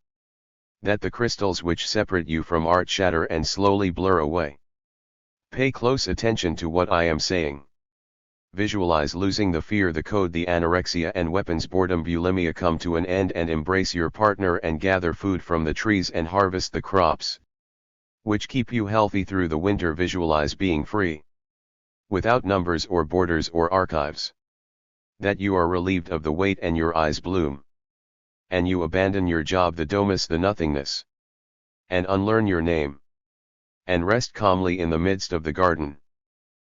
A: That the crystals which separate you from art shatter and slowly blur away. Pay close attention to what I am saying. Visualize losing the fear, the code, the anorexia and weapons, boredom, bulimia come to an end, and embrace your partner and gather food from the trees and harvest the crops which keep you healthy through the winter. Visualize being free, without numbers or borders or archives. That you are relieved of the weight and your eyes bloom. And you abandon your job, the domus, the nothingness. And unlearn your name. And rest calmly in the midst of the garden.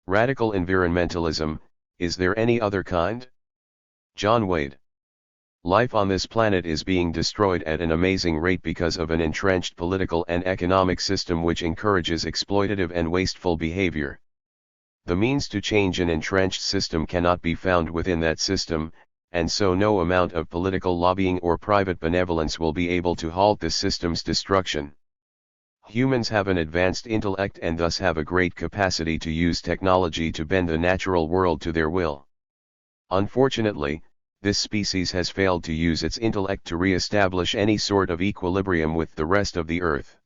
A: Radical environmentalism, is there any other kind? John Wade. Life on this planet is being destroyed at an amazing rate because of an entrenched political and economic system which encourages exploitative and wasteful behavior. The means to change an entrenched system cannot be found within that system, and so no amount of political lobbying or private benevolence will be able to halt this system's destruction. Humans have an advanced intellect and thus have a great capacity to use technology to bend the natural world to their will. Unfortunately, this species has failed to use its intellect to re-establish any sort of equilibrium with the rest of the earth.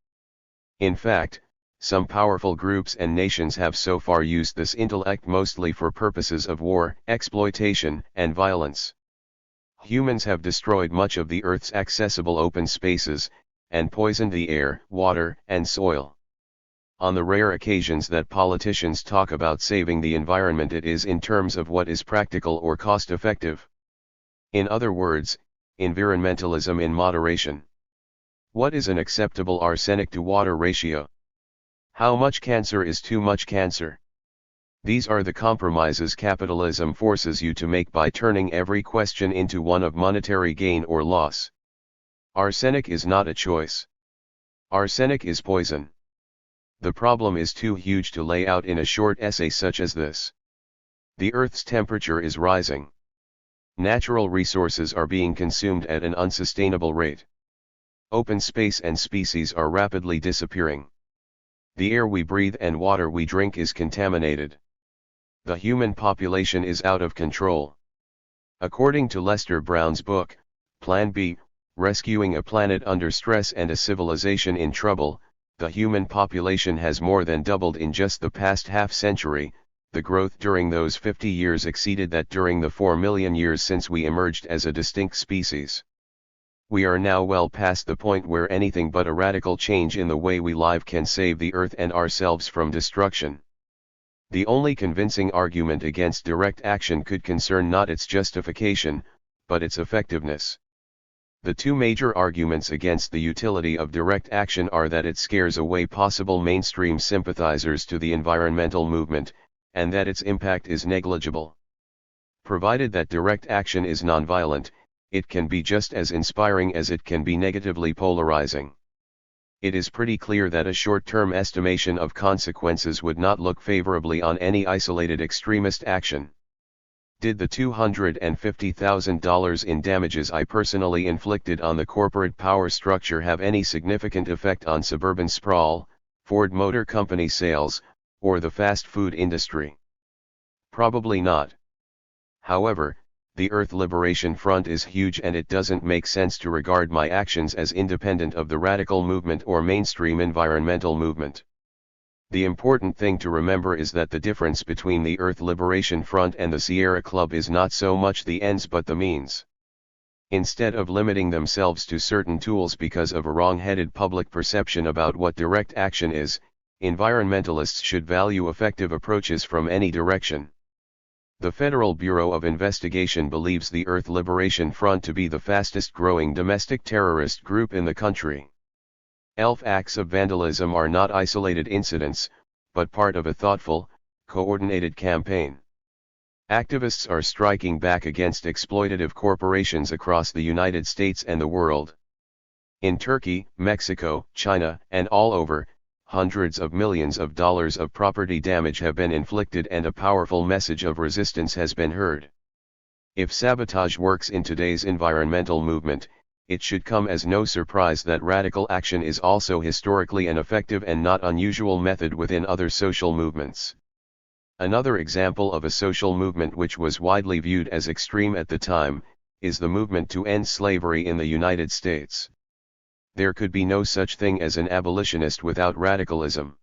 A: In fact, some powerful groups and nations have so far used this intellect mostly for purposes of war, exploitation, and violence. Humans have destroyed much of the Earth's accessible open spaces, and poisoned the air, water, and soil. On the rare occasions that politicians talk about saving the environment, it is in terms of what is practical or cost-effective. In other words, environmentalism in moderation. What is an acceptable arsenic to water ratio? How much cancer is too much cancer? These are the compromises capitalism forces you to make by turning every question into one of monetary gain or loss. Arsenic is not a choice. Arsenic is poison. The problem is too huge to lay out in a short essay such as this. The Earth's temperature is rising. Natural resources are being consumed at an unsustainable rate. Open space and species are rapidly disappearing. The air we breathe and water we drink is contaminated. The human population is out of control. According to Lester Brown's book, Plan B, Rescuing a Planet Under Stress and a Civilization in Trouble, the human population has more than doubled in just the past half-century. The growth during those 50 years exceeded that during the 4 million years since we emerged as a distinct species. We are now well past the point where anything but a radical change in the way we live can save the Earth and ourselves from destruction. The only convincing argument against direct action could concern not its justification, but its effectiveness. The two major arguments against the utility of direct action are that it scares away possible mainstream sympathizers to the environmental movement, and that its impact is negligible. Provided that direct action is nonviolent, it can be just as inspiring as it can be negatively polarizing. It is pretty clear that a short-term estimation of consequences would not look favorably on any isolated extremist action. Did the $250,000 in damages I personally inflicted on the corporate power structure have any significant effect on suburban sprawl, Ford Motor Company sales, or the fast food industry? Probably not. However, the Earth Liberation Front is huge, and it doesn't make sense to regard my actions as independent of the radical movement or mainstream environmental movement. The important thing to remember is that the difference between the Earth Liberation Front and the Sierra Club is not so much the ends but the means. Instead of limiting themselves to certain tools because of a wrong-headed public perception about what direct action is, environmentalists should value effective approaches from any direction. The Federal Bureau of Investigation believes the Earth Liberation Front to be the fastest-growing domestic terrorist group in the country. ELF acts of vandalism are not isolated incidents, but part of a thoughtful, coordinated campaign. Activists are striking back against exploitative corporations across the United States and the world. In Turkey, Mexico, China, and all over, hundreds of millions of dollars of property damage have been inflicted and a powerful message of resistance has been heard. If sabotage works in today's environmental movement, it should come as no surprise that radical action is also historically an effective and not unusual method within other social movements. Another example of a social movement which was widely viewed as extreme at the time, is the movement to end slavery in the United States. There could be no such thing as an abolitionist without radicalism.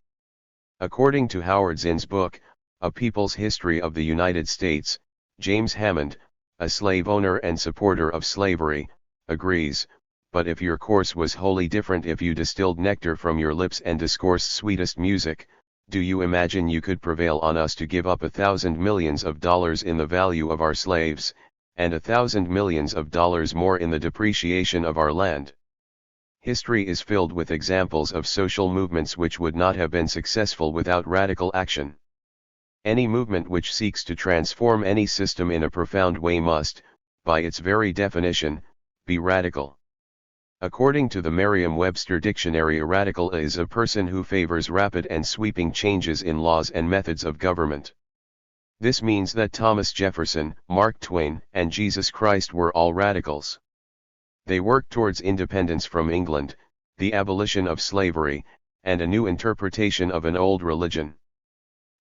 A: According to Howard Zinn's book, A People's History of the United States, James Hammond, a slave owner and supporter of slavery, agrees, but if your course was wholly different, if you distilled nectar from your lips and discoursed sweetest music, do you imagine you could prevail on us to give up 1,000 millions of dollars in the value of our slaves, and 1,000 millions of dollars more in the depreciation of our land? History is filled with examples of social movements which would not have been successful without radical action. Any movement which seeks to transform any system in a profound way must, by its very definition, be radical. According to the Merriam-Webster dictionary, a radical is a person who favors rapid and sweeping changes in laws and methods of government. This means that Thomas Jefferson, Mark Twain, and Jesus Christ were all radicals. They worked towards independence from England, the abolition of slavery, and a new interpretation of an old religion.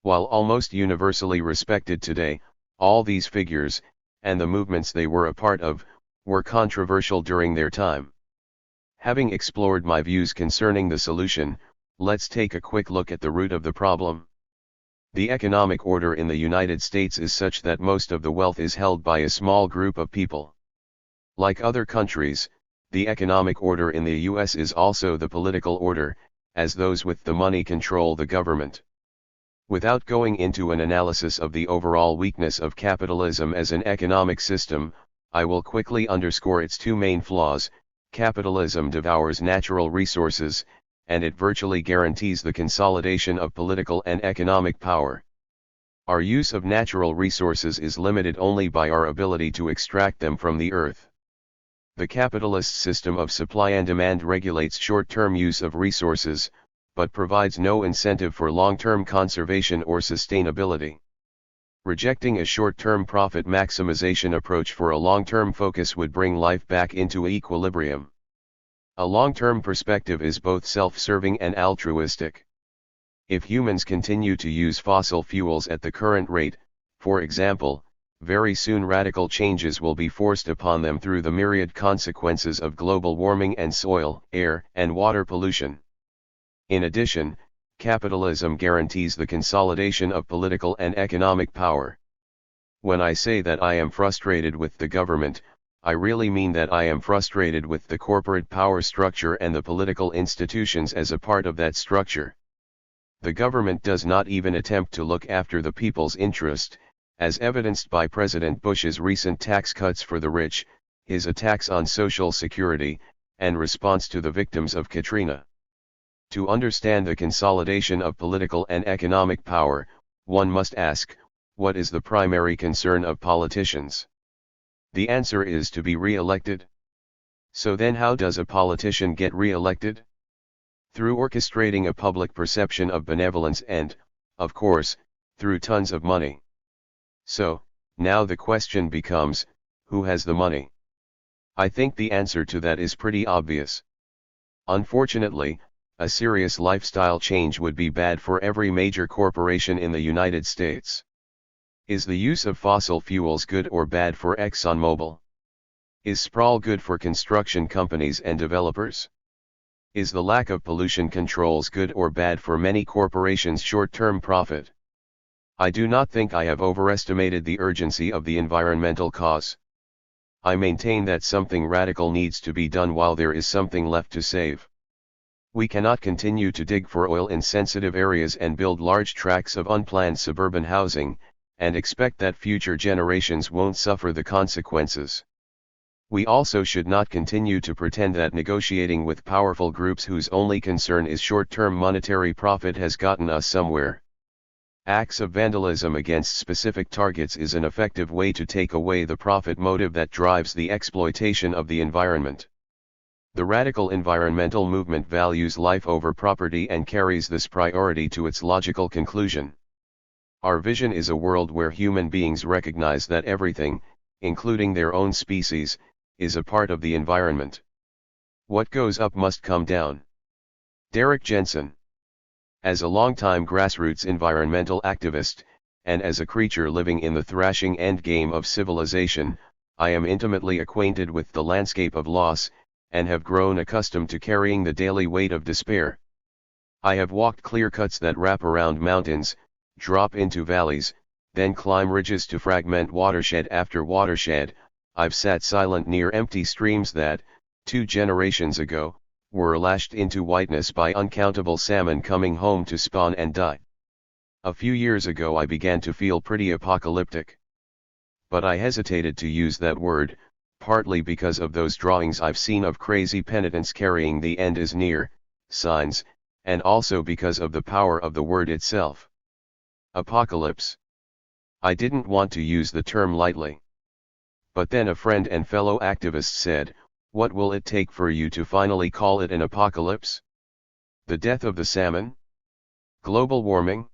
A: While almost universally respected today, all these figures, and the movements they were a part of, were controversial during their time. Having explored my views concerning the solution, let's take a quick look at the root of the problem. The economic order in the United States is such that most of the wealth is held by a small group of people. Like other countries, the economic order in the US is also the political order, as those with the money control the government. Without going into an analysis of the overall weakness of capitalism as an economic system, I will quickly underscore its two main flaws. Capitalism devours natural resources, and it virtually guarantees the consolidation of political and economic power. Our use of natural resources is limited only by our ability to extract them from the earth. The capitalist system of supply and demand regulates short-term use of resources, but provides no incentive for long-term conservation or sustainability. Rejecting a short-term profit maximization approach for a long-term focus would bring life back into equilibrium. A long-term perspective is both self-serving and altruistic. If humans continue to use fossil fuels at the current rate, for example, very soon radical changes will be forced upon them through the myriad consequences of global warming and soil, air, and water pollution. In addition, capitalism guarantees the consolidation of political and economic power. When I say that I am frustrated with the government, I really mean that I am frustrated with the corporate power structure and the political institutions as a part of that structure. The government does not even attempt to look after the people's interest, as evidenced by President Bush's recent tax cuts for the rich, his attacks on Social Security, and response to the victims of Katrina. To understand the consolidation of political and economic power, one must ask, what is the primary concern of politicians? The answer is to be re-elected. So then how does a politician get re-elected? Through orchestrating a public perception of benevolence and, of course, through tons of money. So, now the question becomes, who has the money? I think the answer to that is pretty obvious. Unfortunately, a serious lifestyle change would be bad for every major corporation in the United States. Is the use of fossil fuels good or bad for ExxonMobil? Is sprawl good for construction companies and developers? Is the lack of pollution controls good or bad for many corporations' short-term profit? I do not think I have overestimated the urgency of the environmental cause. I maintain that something radical needs to be done while there is something left to save. We cannot continue to dig for oil in sensitive areas and build large tracts of unplanned suburban housing, and expect that future generations won't suffer the consequences. We also should not continue to pretend that negotiating with powerful groups whose only concern is short-term monetary profit has gotten us somewhere. Acts of vandalism against specific targets is an effective way to take away the profit motive that drives the exploitation of the environment. The radical environmental movement values life over property and carries this priority to its logical conclusion. Our vision is a world where human beings recognize that everything, including their own species, is a part of the environment. What goes up must come down. Derek Jensen. As a longtime grassroots environmental activist, and as a creature living in the thrashing endgame of civilization, I am intimately acquainted with the landscape of loss, and have grown accustomed to carrying the daily weight of despair. I have walked clear cuts that wrap around mountains, drop into valleys, then climb ridges to fragment watershed after watershed. I've sat silent near empty streams that, 2 generations ago, were lashed into whiteness by uncountable salmon coming home to spawn and die. A few years ago I began to feel pretty apocalyptic. But I hesitated to use that word, partly because of those drawings I've seen of crazy penitents carrying the end is near signs, and also because of the power of the word itself. Apocalypse. I didn't want to use the term lightly. But then a friend and fellow activist said, what will it take for you to finally call it an apocalypse? The death of the salmon? Global warming?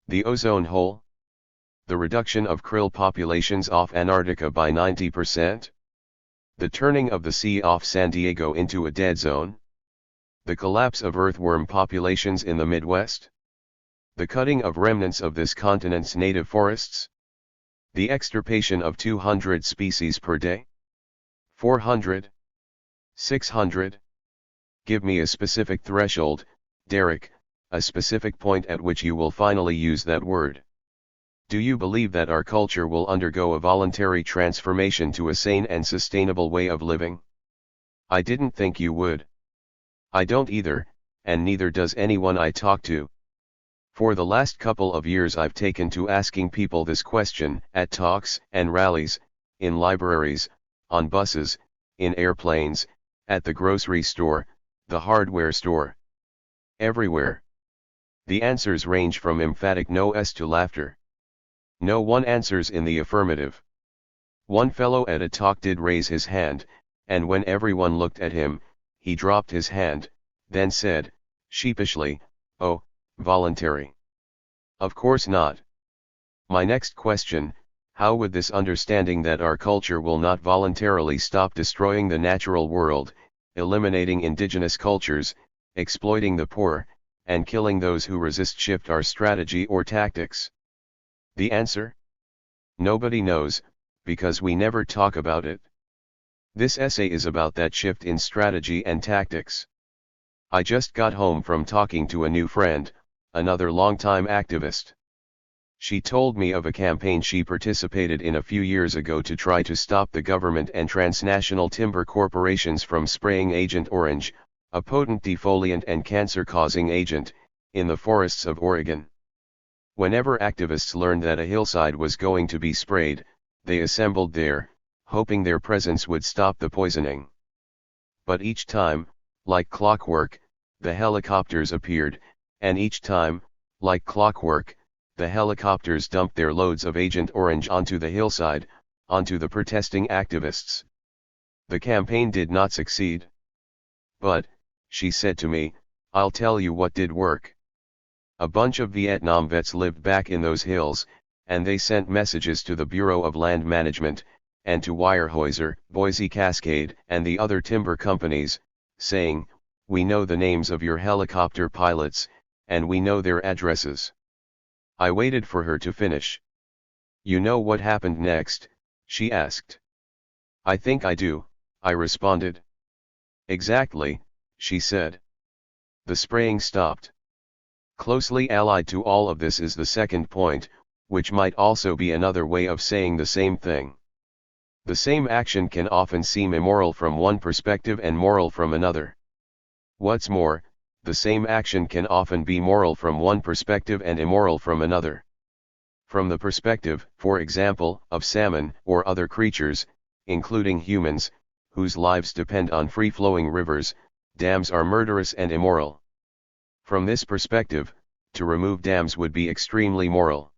A: The ozone hole? The reduction of krill populations off Antarctica by 90%? The turning of the sea off San Diego into a dead zone? The collapse of earthworm populations in the Midwest? The cutting of remnants of this continent's native forests? The extirpation of 200 species per day? 400? 600? Give me a specific threshold, Derek, a specific point at which you will finally use that word. Do you believe that our culture will undergo a voluntary transformation to a sane and sustainable way of living? I didn't think you would. I don't either, and neither does anyone I talk to. For the last couple of years I've taken to asking people this question, at talks and rallies, in libraries, on buses, in airplanes, at the grocery store, the hardware store. Everywhere. The answers range from emphatic no's to laughter. No one answers in the affirmative. One fellow at a talk did raise his hand, and when everyone looked at him, he dropped his hand, then said, sheepishly, "Oh, voluntary." Of course not. My next question, how would this understanding that our culture will not voluntarily stop destroying the natural world, eliminating indigenous cultures, exploiting the poor, and killing those who resist shift our strategy or tactics? The answer? Nobody knows, because we never talk about it. This essay is about that shift in strategy and tactics. I just got home from talking to a new friend, another longtime activist. She told me of a campaign she participated in a few years ago to try to stop the government and transnational timber corporations from spraying Agent Orange, a potent defoliant and cancer-causing agent, in the forests of Oregon. Whenever activists learned that a hillside was going to be sprayed, they assembled there, hoping their presence would stop the poisoning. But each time, like clockwork, the helicopters appeared, and each time, like clockwork, the helicopters dumped their loads of Agent Orange onto the hillside, onto the protesting activists. The campaign did not succeed. But, she said to me, I'll tell you what did work. A bunch of Vietnam vets lived back in those hills, and they sent messages to the Bureau of Land Management, and to Weyerhaeuser, Boise Cascade, and the other timber companies, saying, we know the names of your helicopter pilots, and we know their addresses. I waited for her to finish. You know what happened next? She asked. I think I do, I responded. Exactly, she said. The spraying stopped. Closely allied to all of this is the second point, which might also be another way of saying the same thing. The same action can often seem immoral from one perspective and moral from another. What's more, the same action can often be moral from one perspective and immoral from another. From the perspective, for example, of salmon or other creatures, including humans, whose lives depend on free-flowing rivers, dams are murderous and immoral. From this perspective, to remove dams would be extremely moral.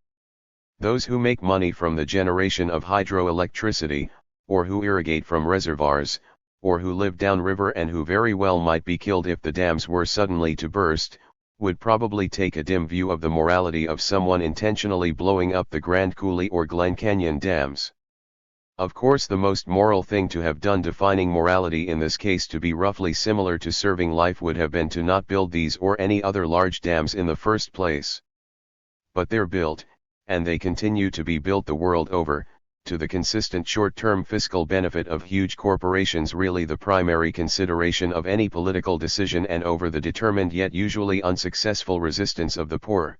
A: Those who make money from the generation of hydroelectricity, or who irrigate from reservoirs, or who live downriver and who very well might be killed if the dams were suddenly to burst, would probably take a dim view of the morality of someone intentionally blowing up the Grand Coulee or Glen Canyon dams. Of course, the most moral thing to have done, defining morality in this case to be roughly similar to serving life, would have been to not build these or any other large dams in the first place. But they're built, and they continue to be built the world over, to the consistent short-term fiscal benefit of huge corporations, really the primary consideration of any political decision, and over the determined yet usually unsuccessful resistance of the poor.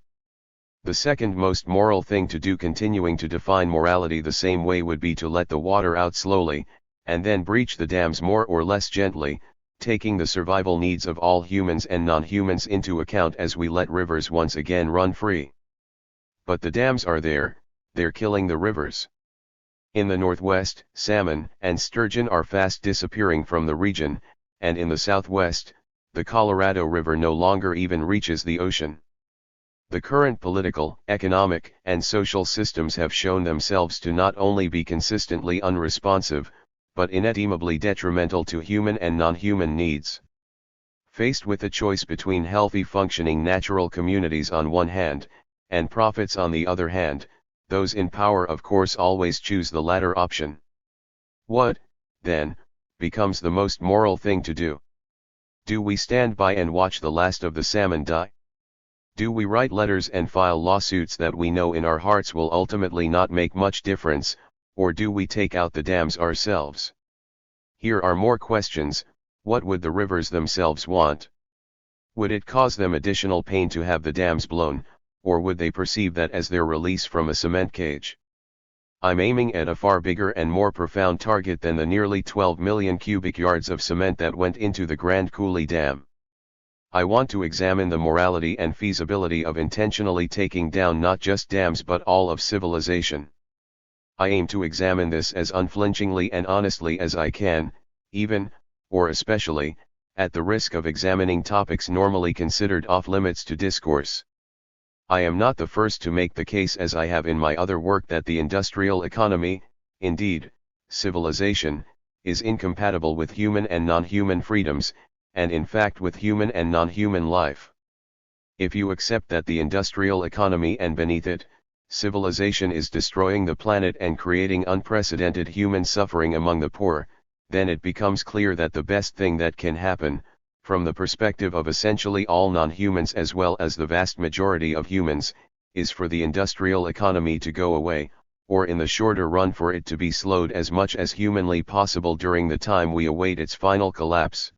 A: The second most moral thing to do, continuing to define morality the same way, would be to let the water out slowly, and then breach the dams more or less gently, taking the survival needs of all humans and non-humans into account as we let rivers once again run free. But the dams are there, they're killing the rivers. In the northwest, salmon and sturgeon are fast disappearing from the region, and in the southwest, the Colorado River no longer even reaches the ocean. The current political, economic, and social systems have shown themselves to not only be consistently unresponsive, but inestimably detrimental to human and non-human needs. Faced with a choice between healthy functioning natural communities on one hand, and profits on the other hand, those in power of course always choose the latter option. What, then, becomes the most moral thing to do? Do we stand by and watch the last of the salmon die? Do we write letters and file lawsuits that we know in our hearts will ultimately not make much difference, or do we take out the dams ourselves? Here are more questions. What would the rivers themselves want? Would it cause them additional pain to have the dams blown, or would they perceive that as their release from a cement cage? I'm aiming at a far bigger and more profound target than the nearly 12 million cubic yards of cement that went into the Grand Coulee Dam. I want to examine the morality and feasibility of intentionally taking down not just dams but all of civilization. I aim to examine this as unflinchingly and honestly as I can, even, or especially, at the risk of examining topics normally considered off-limits to discourse. I am not the first to make the case, as I have in my other work, that the industrial economy, indeed, civilization, is incompatible with human and non-human freedoms, and in fact with human and non-human life. If you accept that the industrial economy and beneath it, civilization is destroying the planet and creating unprecedented human suffering among the poor, then it becomes clear that the best thing that can happen, from the perspective of essentially all non-humans as well as the vast majority of humans, is for the industrial economy to go away, or in the shorter run for it to be slowed as much as humanly possible during the time we await its final collapse.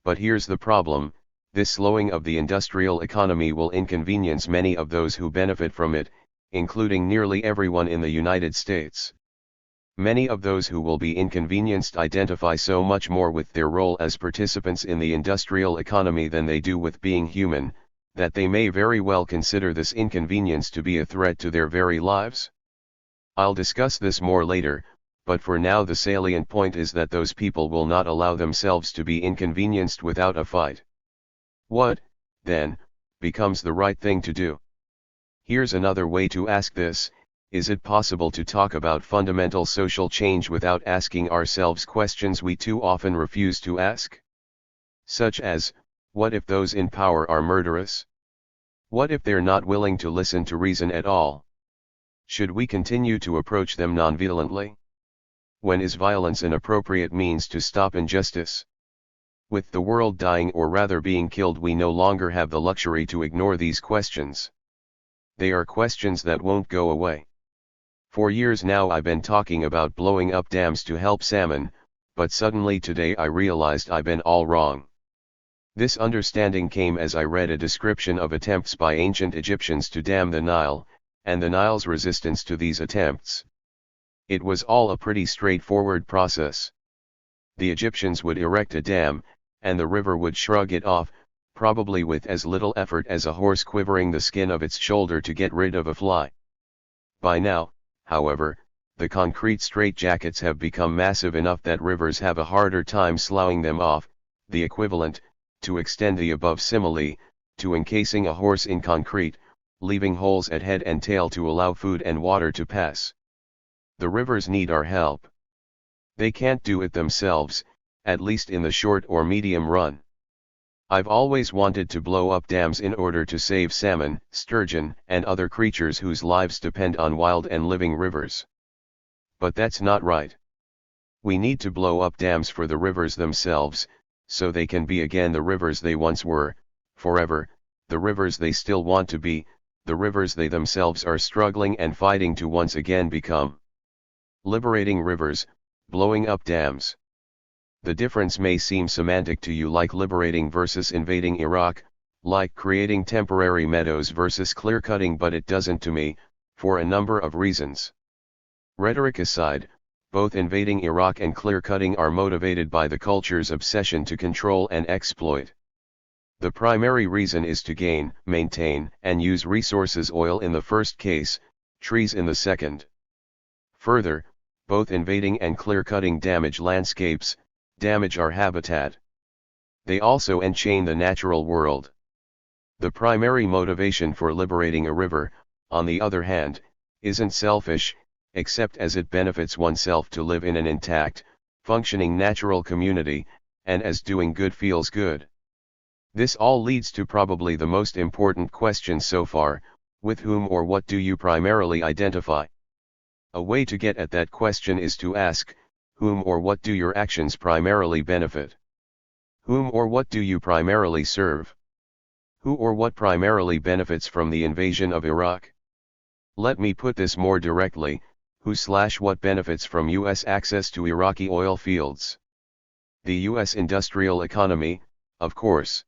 A: But here's the problem: this slowing of the industrial economy will inconvenience many of those who benefit from it, including nearly everyone in the United States. Many of those who will be inconvenienced identify so much more with their role as participants in the industrial economy than they do with being human, that they may very well consider this inconvenience to be a threat to their very lives. I'll discuss this more later, but for now the salient point is that those people will not allow themselves to be inconvenienced without a fight. What, then, becomes the right thing to do? Here's another way to ask this: is it possible to talk about fundamental social change without asking ourselves questions we too often refuse to ask? Such as, what if those in power are murderous? What if they're not willing to listen to reason at all? Should we continue to approach them nonviolently? When is violence an appropriate means to stop injustice? With the world dying, or rather being killed, we no longer have the luxury to ignore these questions. They are questions that won't go away. For years now I've been talking about blowing up dams to help salmon, but suddenly today I realized I've been all wrong. This understanding came as I read a description of attempts by ancient Egyptians to dam the Nile, and the Nile's resistance to these attempts. It was all a pretty straightforward process. The Egyptians would erect a dam, and the river would shrug it off, probably with as little effort as a horse quivering the skin of its shoulder to get rid of a fly. By now, however, the concrete straitjackets have become massive enough that rivers have a harder time sloughing them off, the equivalent, to extend the above simile, to encasing a horse in concrete, leaving holes at head and tail to allow food and water to pass. The rivers need our help. They can't do it themselves, at least in the short or medium run. I've always wanted to blow up dams in order to save salmon, sturgeon, and other creatures whose lives depend on wild and living rivers. But that's not right. We need to blow up dams for the rivers themselves, so they can be again the rivers they once were, forever, the rivers they still want to be, the rivers they themselves are struggling and fighting to once again become. Liberating rivers, blowing up dams. The difference may seem semantic to you, like liberating versus invading Iraq, like creating temporary meadows versus clear-cutting, but it doesn't to me, for a number of reasons. Rhetoric aside, both invading Iraq and clear-cutting are motivated by the culture's obsession to control and exploit. The primary reason is to gain, maintain, and use resources: oil in the first case, trees in the second. Further, both invading and clear-cutting damage landscapes, damage our habitat. They also enchain the natural world. The primary motivation for liberating a river, on the other hand, isn't selfish, except as it benefits oneself to live in an intact, functioning natural community, and as doing good feels good. This all leads to probably the most important question so far: with whom or what do you primarily identify? A way to get at that question is to ask, whom or what do your actions primarily benefit? Whom or what do you primarily serve? Who or what primarily benefits from the invasion of Iraq? Let me put this more directly: who/what benefits from U.S. access to Iraqi oil fields? The U.S. industrial economy, of course.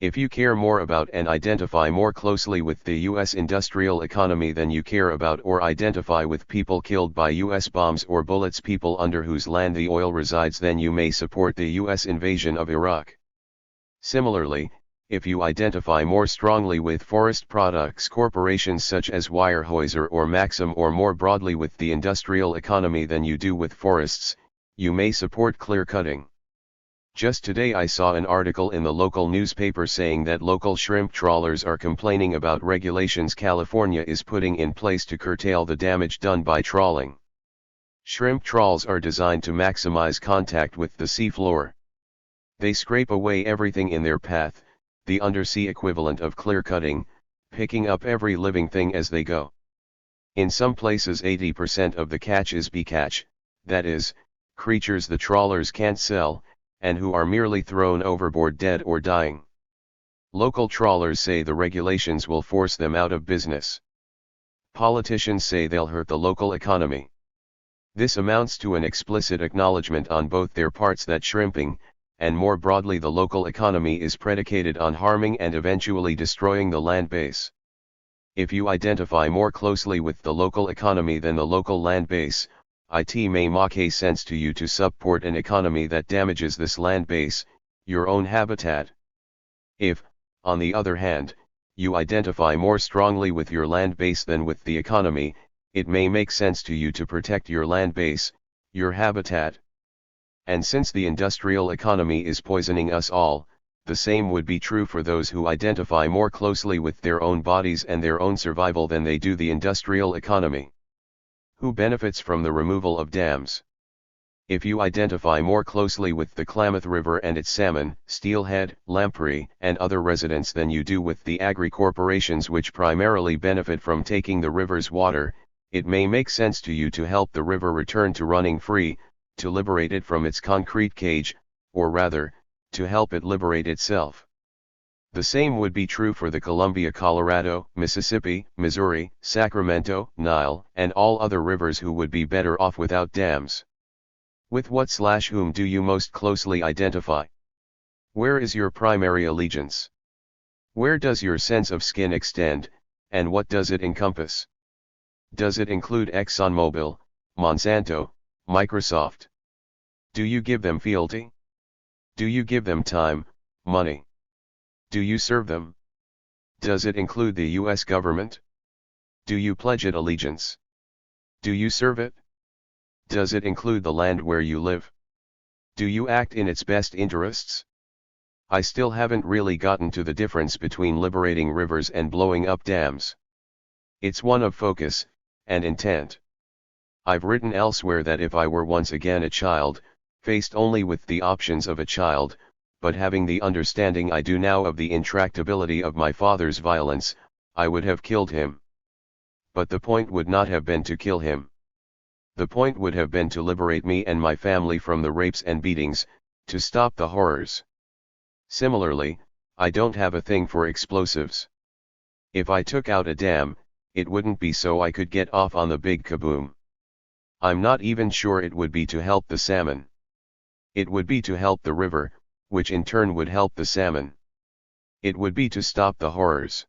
A: If you care more about and identify more closely with the U.S. industrial economy than you care about or identify with people killed by U.S. bombs or bullets, people under whose land the oil resides, then you may support the U.S. invasion of Iraq. Similarly, if you identify more strongly with forest products corporations such as Weyerhaeuser or Maxim, or more broadly with the industrial economy than you do with forests, you may support clear-cutting. Just today I saw an article in the local newspaper saying that local shrimp trawlers are complaining about regulations California is putting in place to curtail the damage done by trawling. Shrimp trawls are designed to maximize contact with the seafloor. They scrape away everything in their path, the undersea equivalent of clear-cutting, picking up every living thing as they go. In some places 80% of the catch is bycatch, that is, creatures the trawlers can't sell, and who are merely thrown overboard dead or dying. Local trawlers say the regulations will force them out of business. Politicians say they'll hurt the local economy. This amounts to an explicit acknowledgement on both their parts that shrimping, and more broadly the local economy, is predicated on harming and eventually destroying the land base. If you identify more closely with the local economy than the local land base, it may make sense to you to support an economy that damages this land base, your own habitat. If, on the other hand, you identify more strongly with your land base than with the economy, it may make sense to you to protect your land base, your habitat. And since the industrial economy is poisoning us all, the same would be true for those who identify more closely with their own bodies and their own survival than they do the industrial economy. Who benefits from the removal of dams? If you identify more closely with the Klamath River and its salmon, steelhead, lamprey, and other residents than you do with the agri-corporations which primarily benefit from taking the river's water, it may make sense to you to help the river return to running free, to liberate it from its concrete cage, or rather, to help it liberate itself. The same would be true for the Columbia, Colorado, Mississippi, Missouri, Sacramento, Nile, and all other rivers who would be better off without dams. With what/whom do you most closely identify? Where is your primary allegiance? Where does your sense of skin extend, and what does it encompass? Does it include ExxonMobil, Monsanto, Microsoft? Do you give them fealty? Do you give them time, money? Do you serve them? Does it include the U.S. government? Do you pledge it allegiance? Do you serve it? Does it include the land where you live? Do you act in its best interests? I still haven't really gotten to the difference between liberating rivers and blowing up dams. It's one of focus and intent. I've written elsewhere that if I were once again a child, faced only with the options of a child, but having the understanding I do now of the intractability of my father's violence, I would have killed him. But the point would not have been to kill him. The point would have been to liberate me and my family from the rapes and beatings, to stop the horrors. Similarly, I don't have a thing for explosives. If I took out a dam, it wouldn't be so I could get off on the big kaboom. I'm not even sure it would be to help the salmon. It would be to help the river, which in turn would help the salmon. It would be to stop the horrors.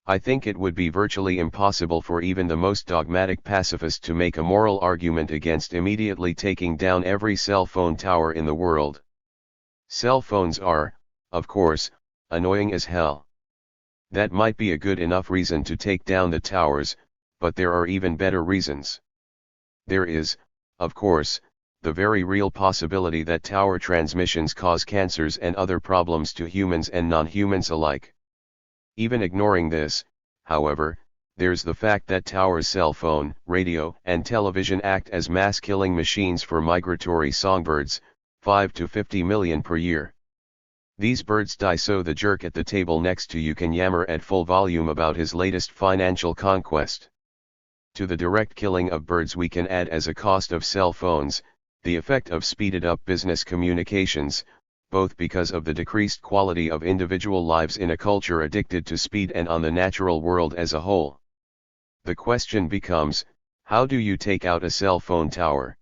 A: I think it would be virtually impossible for even the most dogmatic pacifist to make a moral argument against immediately taking down every cell phone tower in the world. Cell phones are, of course, annoying as hell. That might be a good enough reason to take down the towers, but there are even better reasons. There is, of course, the very real possibility that tower transmissions cause cancers and other problems to humans and non-humans alike. Even ignoring this, however, there's the fact that towers' cell phone, radio, and television act as mass-killing machines for migratory songbirds, 5 to 50 million per year. These birds die so the jerk at the table next to you can yammer at full volume about his latest financial conquest. To the direct killing of birds we can add as a cost of cell phones, the effect of speeded-up business communications, both because of the decreased quality of individual lives in a culture addicted to speed and on the natural world as a whole. The question becomes, how do you take out a cell phone tower?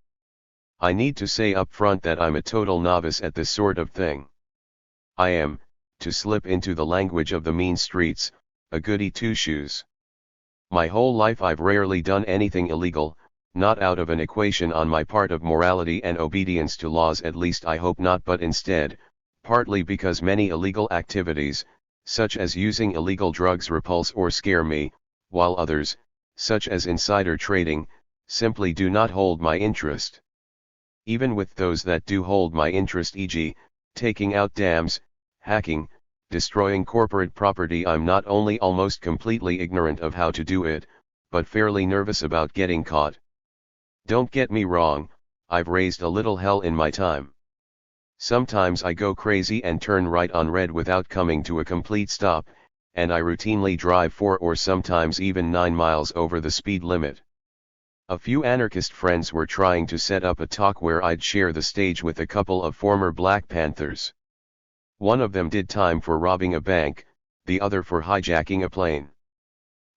A: I need to say up front that I'm a total novice at this sort of thing. I am, to slip into the language of the mean streets, a goody two-shoes. My whole life I've rarely done anything illegal, not out of an equation on my part of morality and obedience to laws, at least I hope not, but instead, partly because many illegal activities, such as using illegal drugs, repulse or scare me, while others, such as insider trading, simply do not hold my interest. Even with those that do hold my interest, e.g., taking out dams, hacking, destroying corporate property, I'm not only almost completely ignorant of how to do it, but fairly nervous about getting caught. Don't get me wrong, I've raised a little hell in my time. Sometimes I go crazy and turn right on red without coming to a complete stop, and I routinely drive 4 or sometimes even 9 miles over the speed limit. A few anarchist friends were trying to set up a talk where I'd share the stage with a couple of former Black Panthers. One of them did time for robbing a bank, the other for hijacking a plane.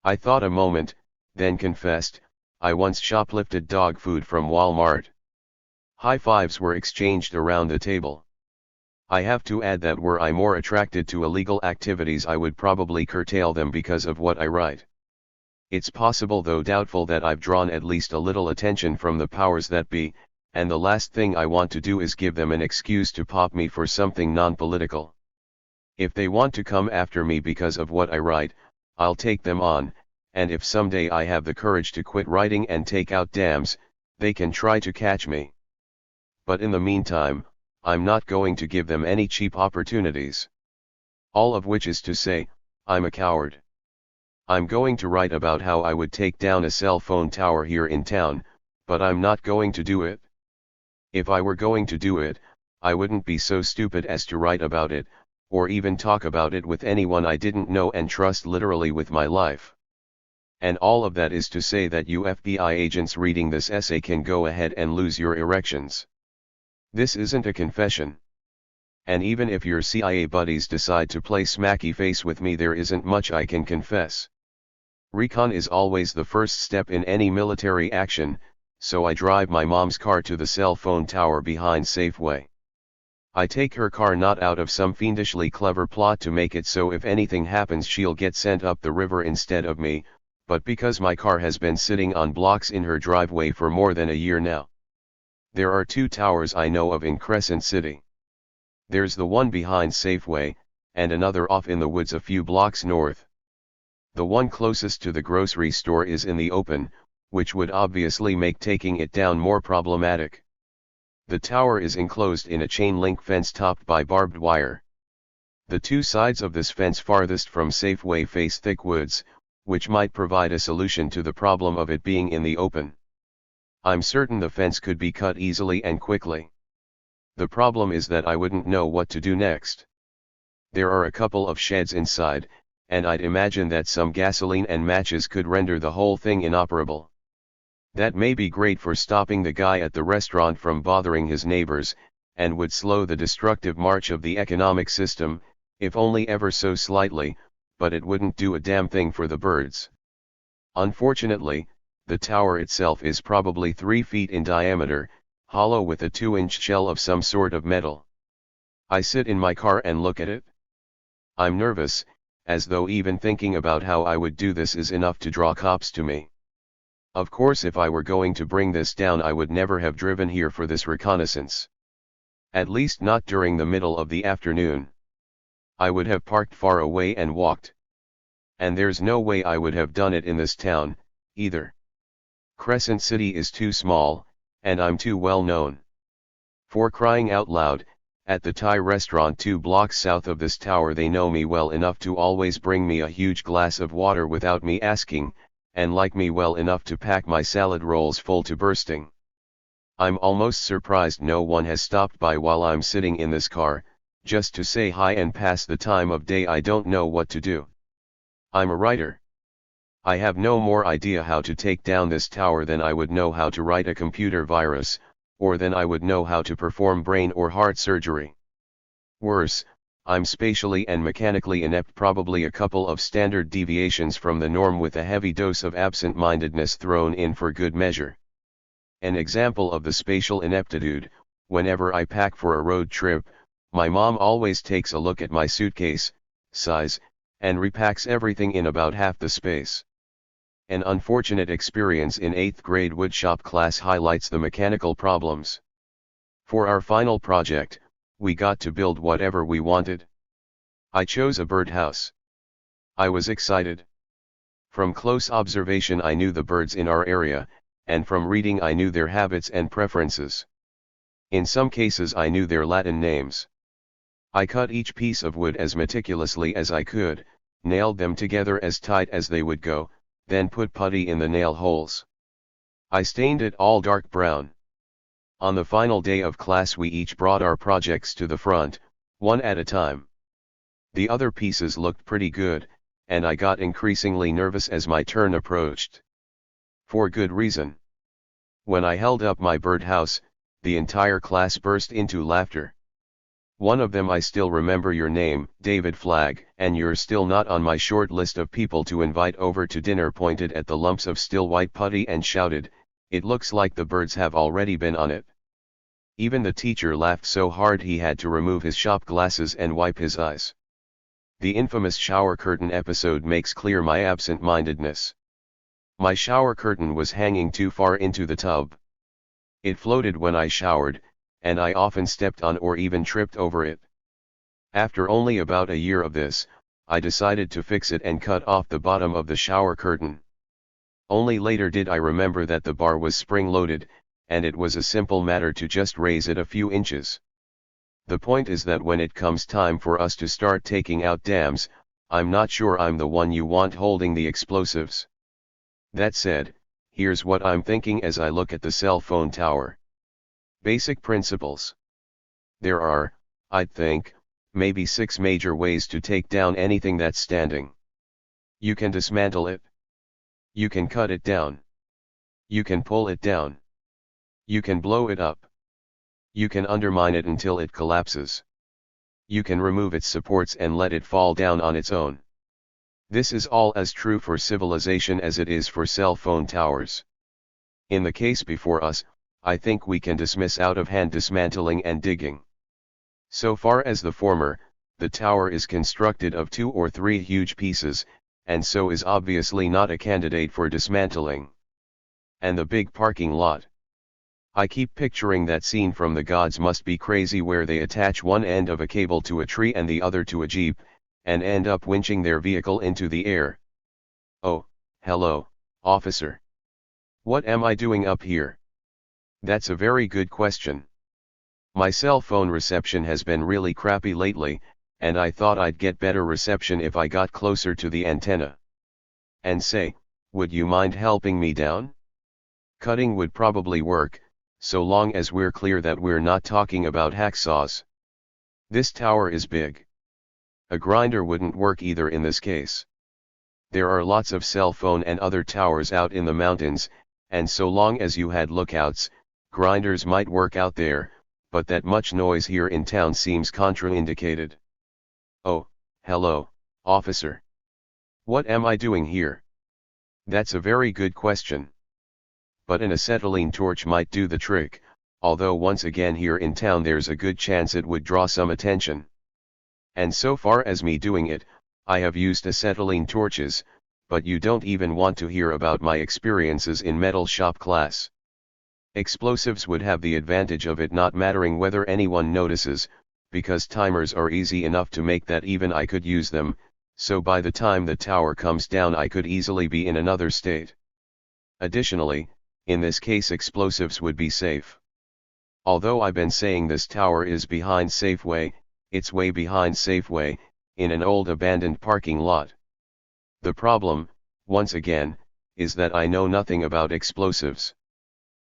A: I thought a moment, then confessed, I once shoplifted dog food from Walmart. High fives were exchanged around the table. I have to add that were I more attracted to illegal activities, I would probably curtail them because of what I write. It's possible, though doubtful, that I've drawn at least a little attention from the powers that be, and the last thing I want to do is give them an excuse to pop me for something non-political. If they want to come after me because of what I write, I'll take them on, and if someday I have the courage to quit writing and take out dams, They can try to catch me. But in the meantime, I'm not going to give them any cheap opportunities. All of which is to say, I'm a coward. I'm going to write about how I would take down a cell phone tower here in town, but I'm not going to do it. If I were going to do it, I wouldn't be so stupid as to write about it, or even talk about it with anyone I didn't know and trust literally with my life. And all of that is to say that you FBI agents reading this essay can go ahead and lose your erections. This isn't a confession. And even if your CIA buddies decide to play smacky face with me, there isn't much I can confess. Recon is always the first step in any military action, so I drive my mom's car to the cell phone tower behind Safeway. I take her car not out of some fiendishly clever plot to make it so if anything happens she'll get sent up the river instead of me, but because my car has been sitting on blocks in her driveway for more than a year now. There are 2 towers I know of in Crescent City. There's the one behind Safeway, and another off in the woods a few blocks north. The one closest to the grocery store is in the open, which would obviously make taking it down more problematic. The tower is enclosed in a chain-link fence topped by barbed wire. The 2 sides of this fence farthest from Safeway face thick woods, which might provide a solution to the problem of it being in the open. I'm certain the fence could be cut easily and quickly. The problem is that I wouldn't know what to do next. There are a couple of sheds inside, and I'd imagine that some gasoline and matches could render the whole thing inoperable. That may be great for stopping the guy at the restaurant from bothering his neighbors, and would slow the destructive march of the economic system, if only ever so slightly, but it wouldn't do a damn thing for the birds. Unfortunately, the tower itself is probably 3 feet in diameter, hollow with a 2-inch shell of some sort of metal. I sit in my car and look at it. I'm nervous, as though even thinking about how I would do this is enough to draw cops to me. Of course, if I were going to bring this down, I would never have driven here for this reconnaissance. At least not during the middle of the afternoon. I would have parked far away and walked. And there's no way I would have done it in this town, either. Crescent City is too small, and I'm too well known. For crying out loud, at the Thai restaurant 2 blocks south of this tower they know me well enough to always bring me a huge glass of water without me asking, and like me well enough to pack my salad rolls full to bursting. I'm almost surprised no one has stopped by while I'm sitting in this car, just to say hi and pass the time of day. I don't know what to do. I'm a writer. I have no more idea how to take down this tower than I would know how to write a computer virus, or than I would know how to perform brain or heart surgery. Worse, I'm spatially and mechanically inept, probably a couple of standard deviations from the norm with a heavy dose of absent-mindedness thrown in for good measure. An example of the spatial ineptitude: whenever I pack for a road trip, my mom always takes a look at my suitcase size, and repacks everything in about half the space. An unfortunate experience in 8th grade woodshop class highlights the mechanical problems. For our final project, we got to build whatever we wanted. I chose a birdhouse. I was excited. From close observation I knew the birds in our area, and from reading I knew their habits and preferences. In some cases I knew their Latin names. I cut each piece of wood as meticulously as I could, nailed them together as tight as they would go, then put putty in the nail holes. I stained it all dark brown. On the final day of class we each brought our projects to the front, one at a time. The other pieces looked pretty good, and I got increasingly nervous as my turn approached. For good reason. When I held up my birdhouse, the entire class burst into laughter. One of them: "I still remember your name, David Flagg, and you're still not on my short list of people to invite over to dinner," pointed at the lumps of still white putty and shouted, "It looks like the birds have already been on it." Even the teacher laughed so hard he had to remove his shop glasses and wipe his eyes. The infamous shower curtain episode makes clear my absent-mindedness. My shower curtain was hanging too far into the tub. It floated when I showered, and I often stepped on or even tripped over it. After only about a year of this, I decided to fix it and cut off the bottom of the shower curtain. Only later did I remember that the bar was spring-loaded, and it was a simple matter to just raise it a few inches. The point is that when it comes time for us to start taking out dams, I'm not sure I'm the one you want holding the explosives. That said, here's what I'm thinking as I look at the cell phone tower. Basic principles. There are, I'd think, maybe 6 major ways to take down anything that's standing. You can dismantle it. You can cut it down. You can pull it down. You can blow it up. You can undermine it until it collapses. You can remove its supports and let it fall down on its own. This is all as true for civilization as it is for cell phone towers. In the case before us, I think we can dismiss out-of-hand dismantling and digging. So far as the former, the tower is constructed of 2 or 3 huge pieces, and so is obviously not a candidate for dismantling. And the big parking lot. I keep picturing that scene from The Gods Must Be Crazy where they attach one end of a cable to a tree and the other to a jeep, and end up winching their vehicle into the air. Oh, hello, officer. What am I doing up here? That's a very good question. My cell phone reception has been really crappy lately, and I thought I'd get better reception if I got closer to the antenna. And say, would you mind helping me down? Cutting would probably work, so long as we're clear that we're not talking about hacksaws. This tower is big. A grinder wouldn't work either in this case. There are lots of cell phone and other towers out in the mountains, and so long as you had lookouts, grinders might work out there, but that much noise here in town seems contraindicated. Oh, hello, officer. What am I doing here? That's a very good question. But an acetylene torch might do the trick, although once again here in town there's a good chance it would draw some attention. And so far as me doing it, I have used acetylene torches, but you don't even want to hear about my experiences in metal shop class. Explosives would have the advantage of it not mattering whether anyone notices, because timers are easy enough to make that even I could use them, so by the time the tower comes down I could easily be in another state. Additionally, in this case explosives would be safe. Although I've been saying this tower is behind Safeway, it's way behind Safeway, in an old abandoned parking lot. The problem, once again, is that I know nothing about explosives.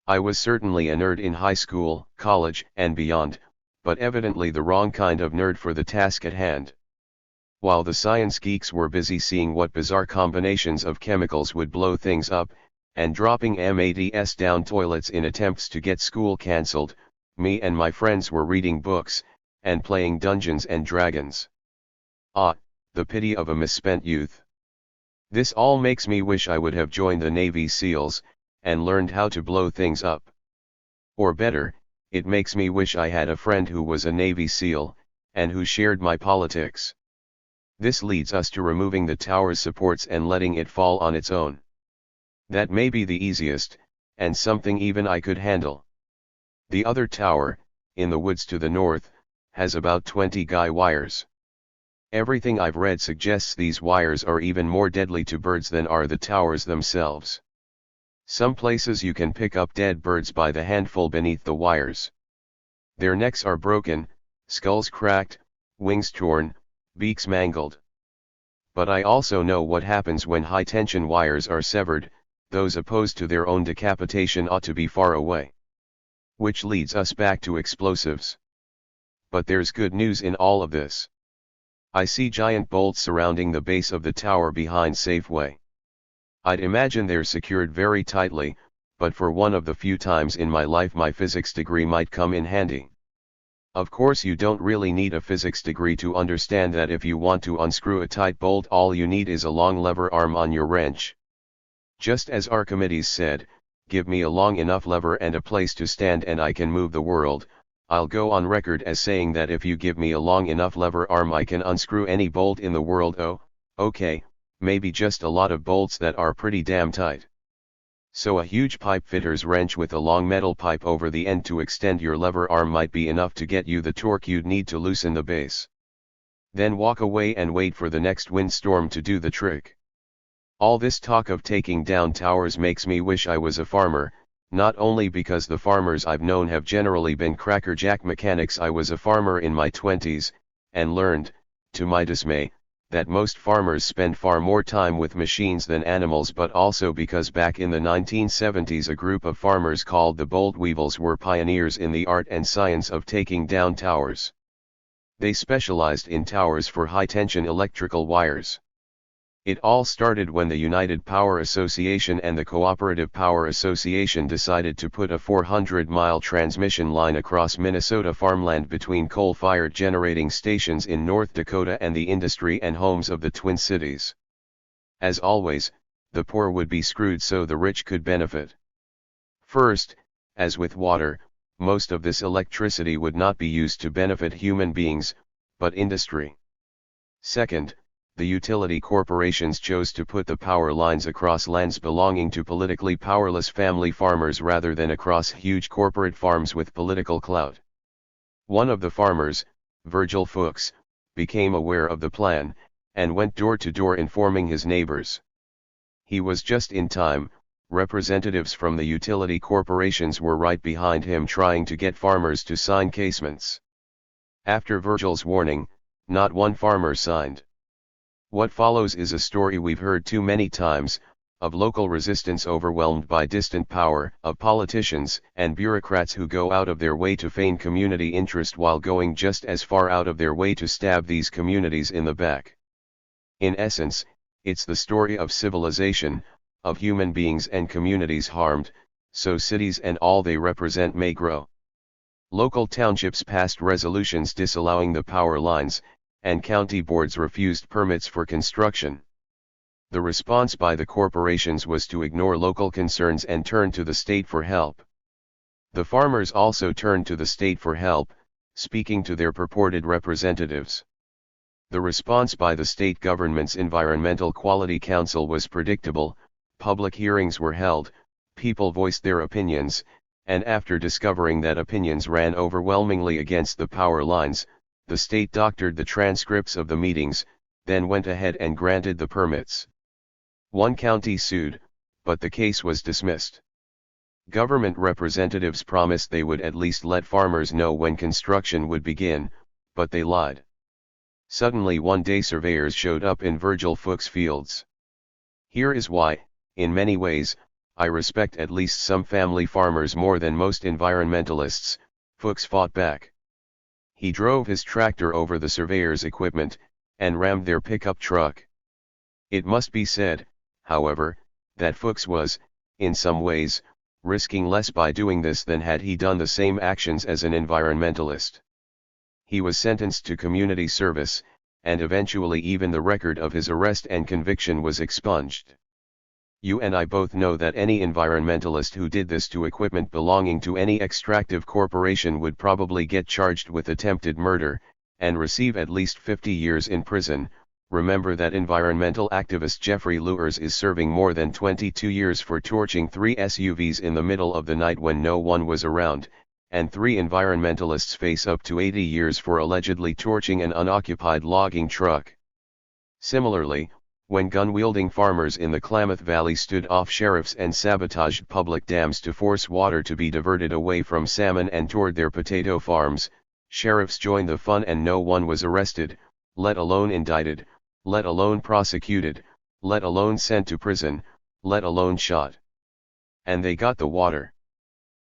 A: I was certainly a nerd in high school, college, and beyond, but evidently the wrong kind of nerd for the task at hand. While the science geeks were busy seeing what bizarre combinations of chemicals would blow things up, and dropping MADS down toilets in attempts to get school cancelled, me and my friends were reading books, and playing Dungeons and Dragons. Ah, the pity of a misspent youth. This all makes me wish I would have joined the Navy SEALs, and learned how to blow things up. Or better, it makes me wish I had a friend who was a Navy SEAL, and who shared my politics. This leads us to removing the tower's supports and letting it fall on its own. That may be the easiest, and something even I could handle. The other tower, in the woods to the north, has about 20 guy wires. Everything I've read suggests these wires are even more deadly to birds than are the towers themselves. Some places you can pick up dead birds by the handful beneath the wires. Their necks are broken, skulls cracked, wings torn, beaks mangled. But I also know what happens when high-tension wires are severed. Those opposed to their own decapitation ought to be far away. Which leads us back to explosives. But there's good news in all of this. I see giant bolts surrounding the base of the tower behind Safeway. I'd imagine they're secured very tightly, but for one of the few times in my life my physics degree might come in handy. Of course you don't really need a physics degree to understand that if you want to unscrew a tight bolt all you need is a long lever arm on your wrench. Just as Archimedes said, give me a long enough lever and a place to stand and I can move the world. I'll go on record as saying that if you give me a long enough lever arm I can unscrew any bolt in the world. Oh, okay, maybe just a lot of bolts that are pretty damn tight. So a huge pipe fitter's wrench with a long metal pipe over the end to extend your lever arm might be enough to get you the torque you'd need to loosen the base. Then walk away and wait for the next windstorm to do the trick. All this talk of taking down towers makes me wish I was a farmer, Not only because the farmers I've known have generally been crackerjack mechanics. I was a farmer in my 20s, and learned, to my dismay, that most farmers spend far more time with machines than animals, but also because back in the 1970s a group of farmers called the Bold Weevils were pioneers in the art and science of taking down towers. They specialized in towers for high-tension electrical wires. It all started when the United Power Association and the Cooperative Power Association decided to put a 400-mile transmission line across Minnesota farmland between coal-fired generating stations in North Dakota and the industry and homes of the Twin Cities. As always, the poor would be screwed so the rich could benefit. First, as with water, most of this electricity would not be used to benefit human beings, but industry. Second, the utility corporations chose to put the power lines across lands belonging to politically powerless family farmers rather than across huge corporate farms with political clout. One of the farmers, Virgil Fuchs, became aware of the plan, and went door to door informing his neighbors. He was just in time. Representatives from the utility corporations were right behind him trying to get farmers to sign casements. After Virgil's warning, not one farmer signed. What follows is a story we've heard too many times, of local resistance overwhelmed by distant power, of politicians and bureaucrats who go out of their way to feign community interest while going just as far out of their way to stab these communities in the back. In essence, it's the story of civilization, of human beings and communities harmed, so cities and all they represent may grow. Local townships passed resolutions disallowing the power lines, and county boards refused permits for construction. The response by the corporations was to ignore local concerns and turn to the state for help. The farmers also turned to the state for help, speaking to their purported representatives. The response by the state government's Environmental Quality Council was predictable. Public hearings were held, people voiced their opinions, and after discovering that opinions ran overwhelmingly against the power lines, the state doctored the transcripts of the meetings, then went ahead and granted the permits. One county sued, but the case was dismissed. Government representatives promised they would at least let farmers know when construction would begin, but they lied. Suddenly one day surveyors showed up in Virgil Fuchs' fields. Here is why, in many ways, I respect at least some family farmers more than most environmentalists. Fuchs fought back. He drove his tractor over the surveyors' equipment, and rammed their pickup truck. It must be said, however, that Fuchs was, in some ways, risking less by doing this than had he done the same actions as an environmentalist. He was sentenced to community service, and eventually even the record of his arrest and conviction was expunged. You and I both know that any environmentalist who did this to equipment belonging to any extractive corporation would probably get charged with attempted murder, and receive at least 50 years in prison. Remember that environmental activist Jeffrey Luers is serving more than 22 years for torching 3 SUVs in the middle of the night when no one was around, and 3 environmentalists face up to 80 years for allegedly torching an unoccupied logging truck. Similarly, when gun-wielding farmers in the Klamath Valley stood off sheriffs and sabotaged public dams to force water to be diverted away from salmon and toward their potato farms, sheriffs joined the fun and no one was arrested, let alone indicted, let alone prosecuted, let alone sent to prison, let alone shot. And they got the water.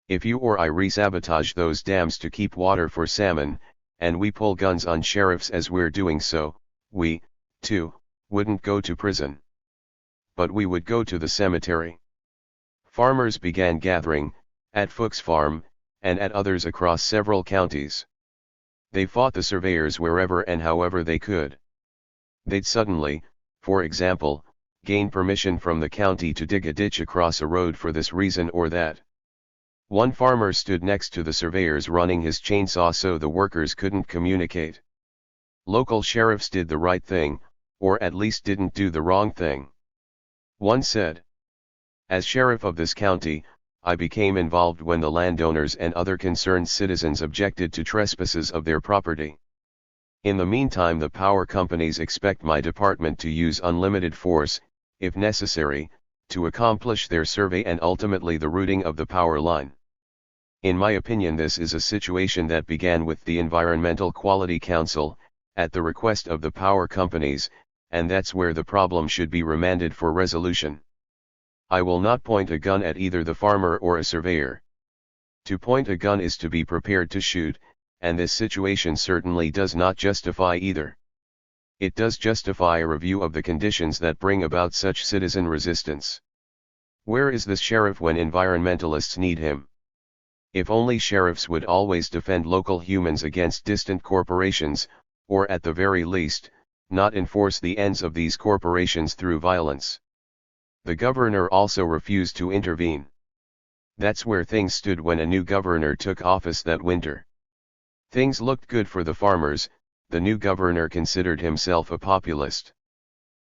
A: If you or I re-sabotage those dams to keep water for salmon, and we pull guns on sheriffs as we're doing so, we, too, wouldn't go to prison. But we would go to the cemetery. Farmers began gathering, at Fuchs Farm, and at others across several counties. They fought the surveyors wherever and however they could. They'd suddenly, for example, gain permission from the county to dig a ditch across a road for this reason or that. One farmer stood next to the surveyors running his chainsaw so the workers couldn't communicate. Local sheriffs did the right thing, or at least didn't do the wrong thing. One said, "As sheriff of this county, I became involved when the landowners and other concerned citizens objected to trespasses of their property. In the meantime, the power companies expect my department to use unlimited force, if necessary, to accomplish their survey and ultimately the routing of the power line. In my opinion, this is a situation that began with the Environmental Quality Council, at the request of the power companies, and that's where the problem should be remanded for resolution. I will not point a gun at either the farmer or a surveyor. To point a gun is to be prepared to shoot, and this situation certainly does not justify either. It does justify a review of the conditions that bring about such citizen resistance. Where is the sheriff when environmentalists need him? If only sheriffs would always defend local humans against distant corporations, or at the very least, not enforce the ends of these corporations through violence. The governor also refused to intervene. That's where things stood when a new governor took office that winter. Things looked good for the farmers. The new governor considered himself a populist.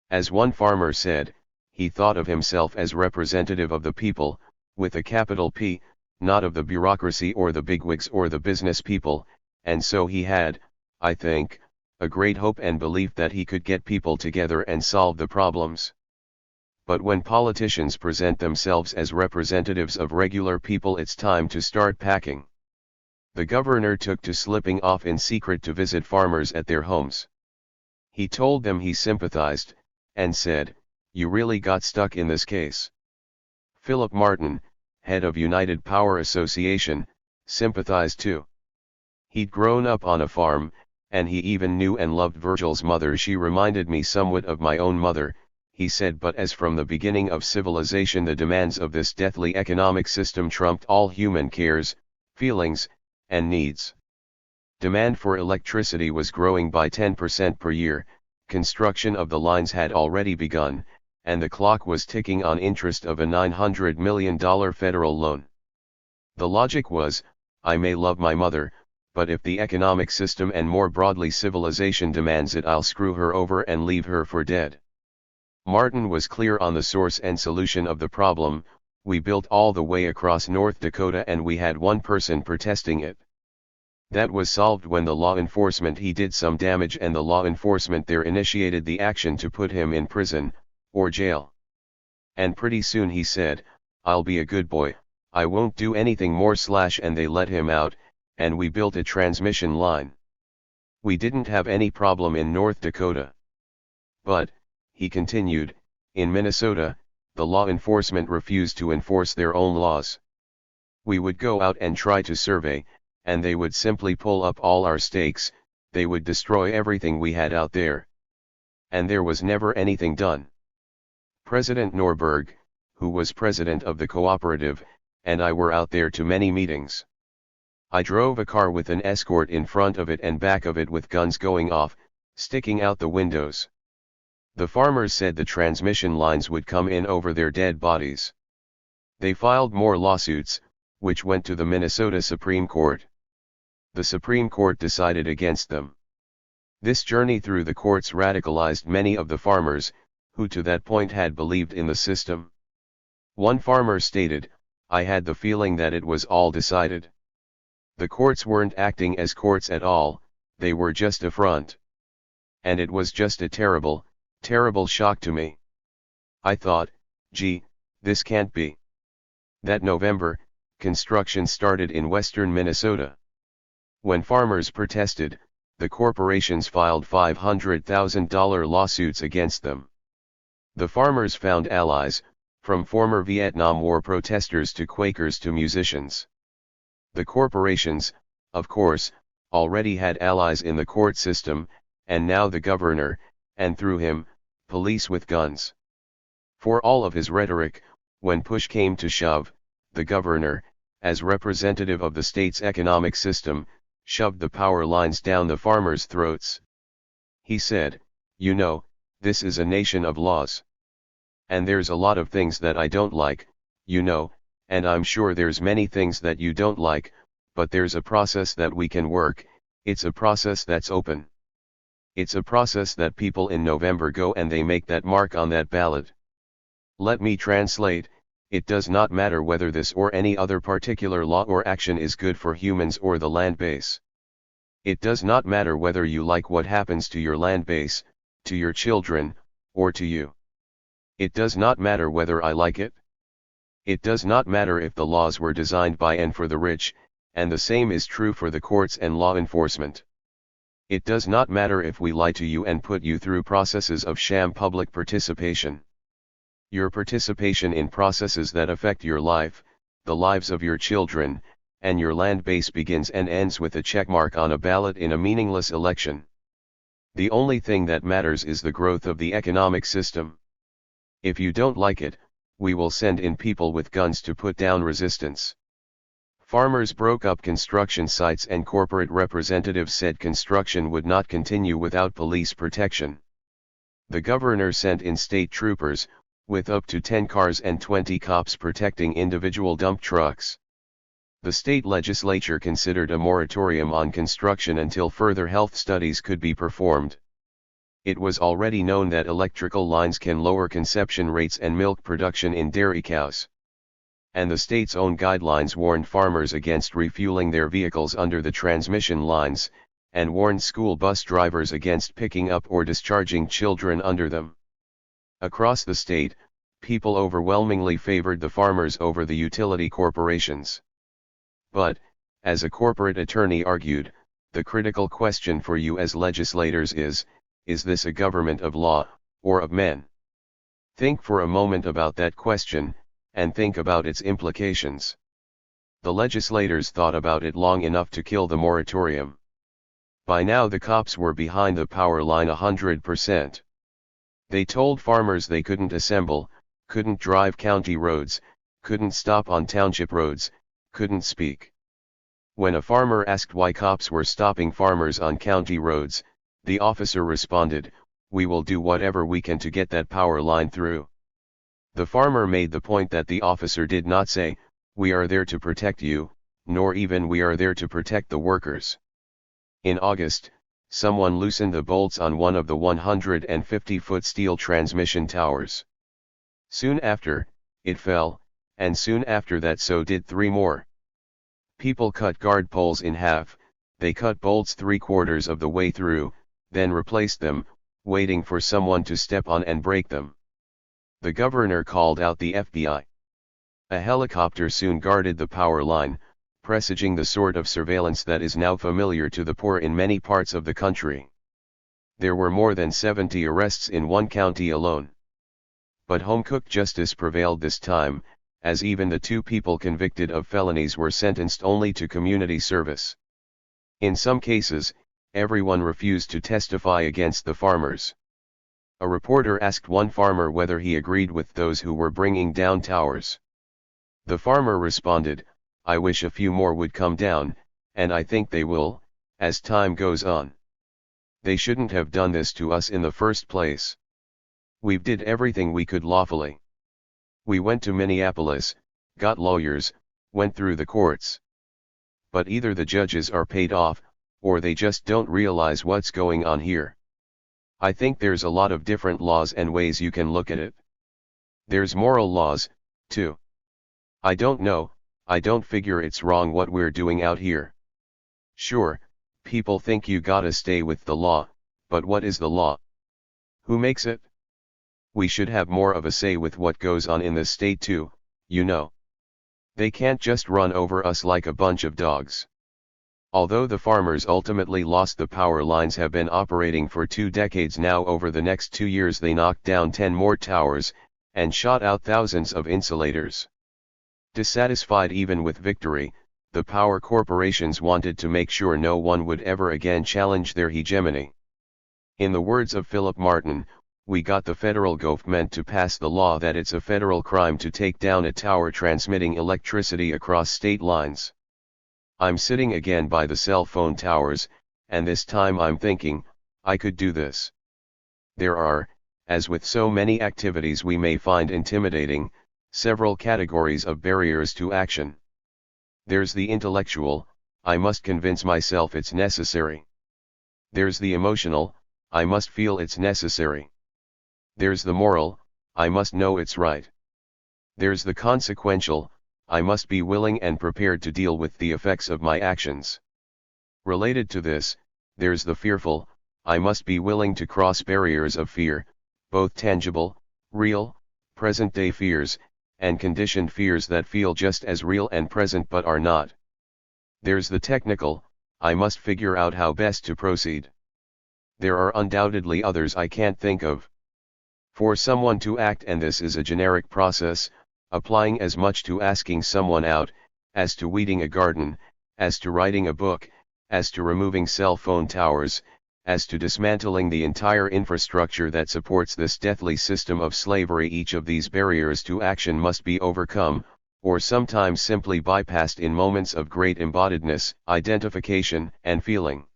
A: As one farmer said, he thought of himself as representative of the people, with a capital P, not of the bureaucracy or the bigwigs or the business people, and so he had, I think, a great hope and belief that he could get people together and solve the problems. But when politicians present themselves as representatives of regular people, it's time to start packing. The governor took to slipping off in secret to visit farmers at their homes. He told them he sympathized, and said, "You really got stuck in this case." Philip Martin, head of United Power Association, sympathized too. He'd grown up on a farm, and he even knew and loved Virgil's mother. "She reminded me somewhat of my own mother," he said, "but as from the beginning of civilization the demands of this deathly economic system trumped all human cares, feelings, and needs. Demand for electricity was growing by 10% per year, construction of the lines had already begun, and the clock was ticking on interest of a $900 million federal loan. The logic was, I may love my mother, but if the economic system and more broadly civilization demands it, I'll screw her over and leave her for dead." Martin was clear on the source and solution of the problem. "We built all the way across North Dakota and we had one person protesting it. That was solved when the law enforcement he did some damage and the law enforcement there initiated the action to put him in prison, or jail. And pretty soon he said, I'll be a good boy, I won't do anything more / and they let him out, and we built a transmission line. We didn't have any problem in North Dakota. But," he continued, "in Minnesota, the law enforcement refused to enforce their own laws. We would go out and try to survey, and they would simply pull up all our stakes, they would destroy everything we had out there. And there was never anything done." President Norberg, who was president of the cooperative, and I were out there to many meetings. I drove a car with an escort in front of it and back of it with guns going off, sticking out the windows. The farmers said the transmission lines would come in over their dead bodies. They filed more lawsuits, which went to the Minnesota Supreme Court. The Supreme Court decided against them. This journey through the courts radicalized many of the farmers, who to that point had believed in the system. One farmer stated, "I had the feeling that it was all decided. The courts weren't acting as courts at all, they were just a front. And it was just a terrible, terrible shock to me. I thought, gee, this can't be." That November, construction started in western Minnesota. When farmers protested, the corporations filed $500,000 lawsuits against them. The farmers found allies, from former Vietnam War protesters to Quakers to musicians. The corporations, of course, already had allies in the court system, and now the governor, and through him, police with guns. For all of his rhetoric, when push came to shove, the governor, as representative of the state's economic system, shoved the power lines down the farmers' throats. He said, "You know, this is a nation of laws. And there's a lot of things that I don't like, you know, and I'm sure there's many things that you don't like, but there's a process that we can work, it's a process that's open. It's a process that people in November go and they make that mark on that ballot. Let me translate, it does not matter whether this or any other particular law or action is good for humans or the land base. It does not matter whether you like what happens to your land base, to your children, or to you. It does not matter whether I like it. It does not matter if the laws were designed by and for the rich, and the same is true for the courts and law enforcement. It does not matter if we lie to you and put you through processes of sham public participation. Your participation in processes that affect your life, the lives of your children, and your land base begins and ends with a checkmark on a ballot in a meaningless election. The only thing that matters is the growth of the economic system. If you don't like it, we will send in people with guns to put down resistance. Farmers broke up construction sites and corporate representatives said construction would not continue without police protection. The governor sent in state troopers, with up to 10 cars and 20 cops protecting individual dump trucks. The state legislature considered a moratorium on construction until further health studies could be performed. It was already known that electrical lines can lower conception rates and milk production in dairy cows. And the state's own guidelines warned farmers against refueling their vehicles under the transmission lines, and warned school bus drivers against picking up or discharging children under them. Across the state, people overwhelmingly favored the farmers over the utility corporations. But, as a corporate attorney argued, the critical question for you as legislators is this a government of law, or of men? Think for a moment about that question, and think about its implications. The legislators thought about it long enough to kill the moratorium. By now the cops were behind the power line 100%. They told farmers they couldn't assemble, couldn't drive county roads, couldn't stop on township roads, couldn't speak. When a farmer asked why cops were stopping farmers on county roads, the officer responded, "We will do whatever we can to get that power line through." The farmer made the point that the officer did not say, "We are there to protect you," nor even "We are there to protect the workers." In August, someone loosened the bolts on one of the 150-foot steel transmission towers. Soon after, it fell, and soon after that so did 3 more. People cut guard poles in half, they cut bolts 3/4 of the way through, then replaced them, waiting for someone to step on and break them. The governor called out the FBI. A helicopter soon guarded the power line, presaging the sort of surveillance that is now familiar to the poor in many parts of the country. There were more than 70 arrests in one county alone. But home-cooked justice prevailed this time, as even the 2 people convicted of felonies were sentenced only to community service. In some cases, everyone refused to testify against the farmers. A reporter asked one farmer whether he agreed with those who were bringing down towers. The farmer responded, "I wish a few more would come down, and I think they will, as time goes on. They shouldn't have done this to us in the first place. We did everything we could lawfully. We went to Minneapolis, got lawyers, went through the courts. But either the judges are paid off, or they just don't realize what's going on here. I think there's a lot of different laws and ways you can look at it. There's moral laws, too. I don't know, I don't figure it's wrong what we're doing out here. Sure, people think you gotta stay with the law, but what is the law? Who makes it? We should have more of a say with what goes on in the state too, you know. They can't just run over us like a bunch of dogs." Although the farmers ultimately lost, the power lines have been operating for 2 decades now. Over the next 2 years they knocked down 10 more towers, and shot out thousands of insulators. Dissatisfied even with victory, the power corporations wanted to make sure no one would ever again challenge their hegemony. In the words of Philip Martin, "We got the federal government to pass the law that it's a federal crime to take down a tower transmitting electricity across state lines. I'm sitting again by the cell phone towers, and this time I'm thinking, I could do this." There are, as with so many activities we may find intimidating, several categories of barriers to action. There's the intellectual, I must convince myself it's necessary. There's the emotional, I must feel it's necessary. There's the moral, I must know it's right. There's the consequential, I must be willing and prepared to deal with the effects of my actions. Related to this, there's the fearful, I must be willing to cross barriers of fear, both tangible, real, present-day fears, and conditioned fears that feel just as real and present but are not. There's the technical, I must figure out how best to proceed. There are undoubtedly others I can't think of. For someone to act, and this is a generic process, applying as much to asking someone out, as to weeding a garden, as to writing a book, as to removing cell phone towers, as to dismantling the entire infrastructure that supports this deathly system of slavery. Each of these barriers to action must be overcome, or sometimes simply bypassed in moments of great embodiedness, identification, and feeling.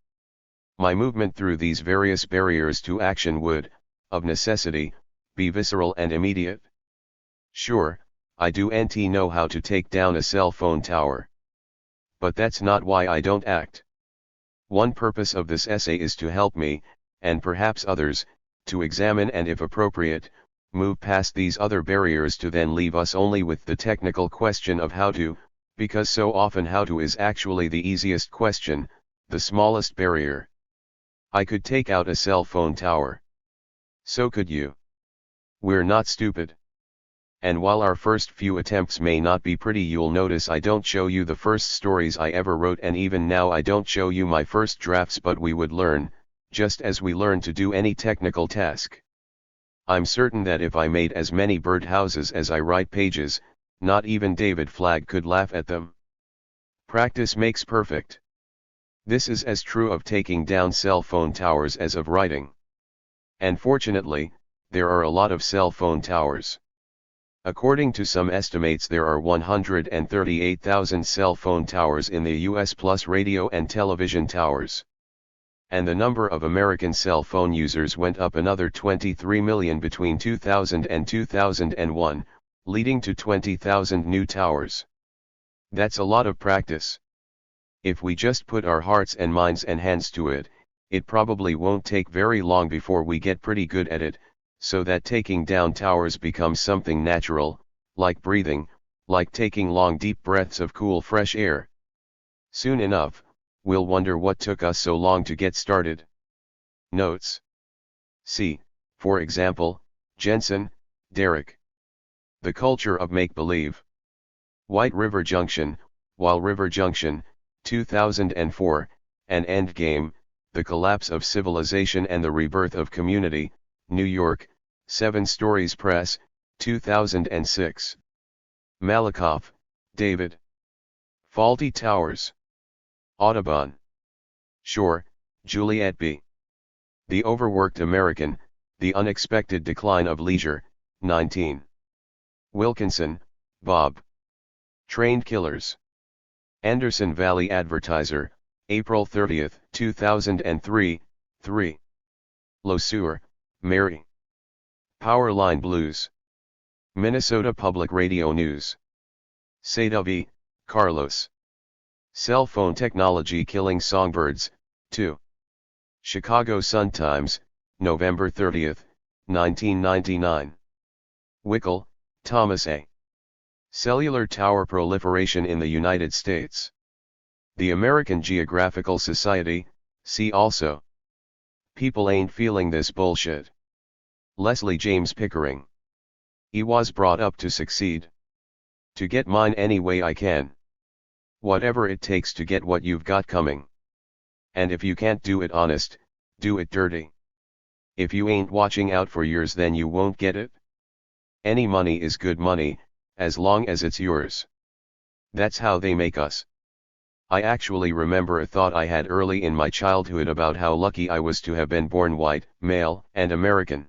A: My movement through these various barriers to action would, of necessity, be visceral and immediate. Sure, I do know how to take down a cell phone tower. But that's not why I don't act. One purpose of this essay is to help me, and perhaps others, to examine and, if appropriate, move past these other barriers to then leave us only with the technical question of how to, because so often how to is actually the easiest question, the smallest barrier. I could take out a cell phone tower. So could you. We're not stupid. And while our first few attempts may not be pretty, you'll notice I don't show you the first stories I ever wrote, and even now I don't show you my first drafts, but we would learn, just as we learn to do any technical task. I'm certain that if I made as many birdhouses as I write pages, not even David Flagg could laugh at them. Practice makes perfect. This is as true of taking down cell phone towers as of writing. And fortunately, there are a lot of cell phone towers. According to some estimates, there are 138,000 cell phone towers in the US, plus radio and television towers. And the number of American cell phone users went up another 23 million between 2000 and 2001, leading to 20,000 new towers. That's a lot of practice. If we just put our hearts and minds and hands to it, it probably won't take very long before we get pretty good at it, so that taking down towers becomes something natural, like breathing, like taking long deep breaths of cool fresh air. Soon enough, we'll wonder what took us so long to get started. Notes. See, for example, Jensen, Derek. The Culture of Make-Believe. White River Junction, Wild River Junction, 2004, and Endgame, The Collapse of Civilization and the Rebirth of Community, New York, 7 Stories Press, 2006. Malakoff, David. Faulty Towers. Audubon. Shore, Juliette B. The Overworked American, The Unexpected Decline of Leisure, 19. Wilkinson, Bob. Trained Killers. Anderson Valley Advertiser, April 30, 2003, 3. Lesueur, Mary. Powerline Blues. Minnesota Public Radio News. Sedavi, Carlos. Cell Phone Technology Killing Songbirds, 2. Chicago Sun-Times, November 30, 1999. Wickel, Thomas A. Cellular Tower Proliferation in the United States. The American Geographical Society, see also. People ain't feeling this bullshit. Leslie James Pickering. He was brought up to succeed. To get mine any way I can. Whatever it takes to get what you've got coming. And if you can't do it honest, do it dirty. If you ain't watching out for yours, then you won't get it. Any money is good money, as long as it's yours. That's how they make us. I actually remember a thought I had early in my childhood about how lucky I was to have been born white, male, and American.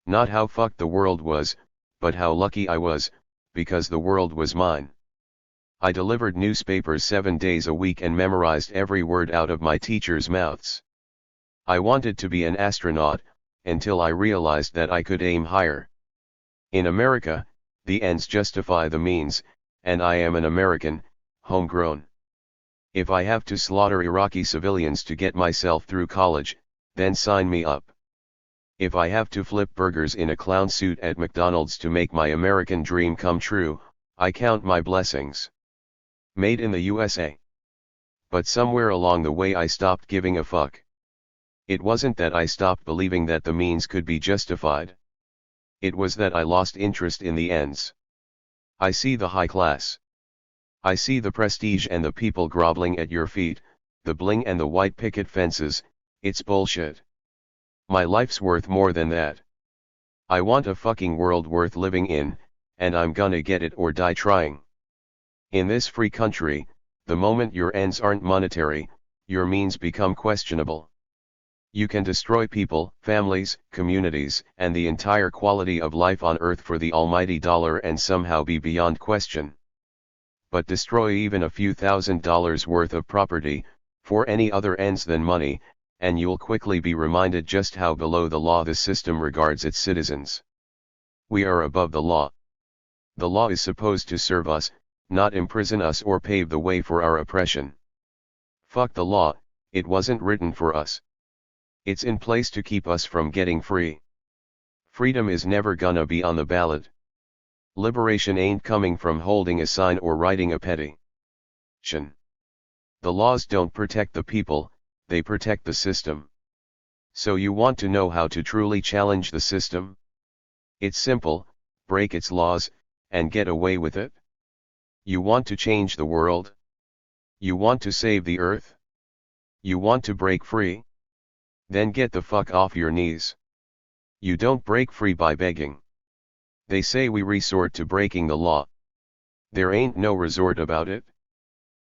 A: Not how fucked the world was, but how lucky I was, because the world was mine. I delivered newspapers 7 days a week and memorized every word out of my teachers' mouths. I wanted to be an astronaut, until I realized that I could aim higher. In America, the ends justify the means, and I am an American, homegrown. If I have to slaughter Iraqi civilians to get myself through college, then sign me up. If I have to flip burgers in a clown suit at McDonald's to make my American dream come true, I count my blessings. Made in the USA. But somewhere along the way I stopped giving a fuck. It wasn't that I stopped believing that the means could be justified. It was that I lost interest in the ends. I see the high class. I see the prestige and the people groveling at your feet, the bling and the white picket fences. It's bullshit. My life's worth more than that. I want a fucking world worth living in, and I'm gonna get it or die trying. In this free country, the moment your ends aren't monetary, your means become questionable. You can destroy people, families, communities, and the entire quality of life on earth for the almighty dollar and somehow be beyond question. But destroy even a few $1,000s worth of property, for any other ends than money, and you'll quickly be reminded just how below the law the system regards its citizens. We are above the law. The law is supposed to serve us, not imprison us or pave the way for our oppression. Fuck the law, it wasn't written for us. It's in place to keep us from getting free. Freedom is never gonna be on the ballot. Liberation ain't coming from holding a sign or writing a petition. The laws don't protect the people, they protect the system. So you want to know how to truly challenge the system? It's simple, break its laws, and get away with it. You want to change the world? You want to save the earth? You want to break free? Then get the fuck off your knees. You don't break free by begging. They say we resort to breaking the law. There ain't no resort about it.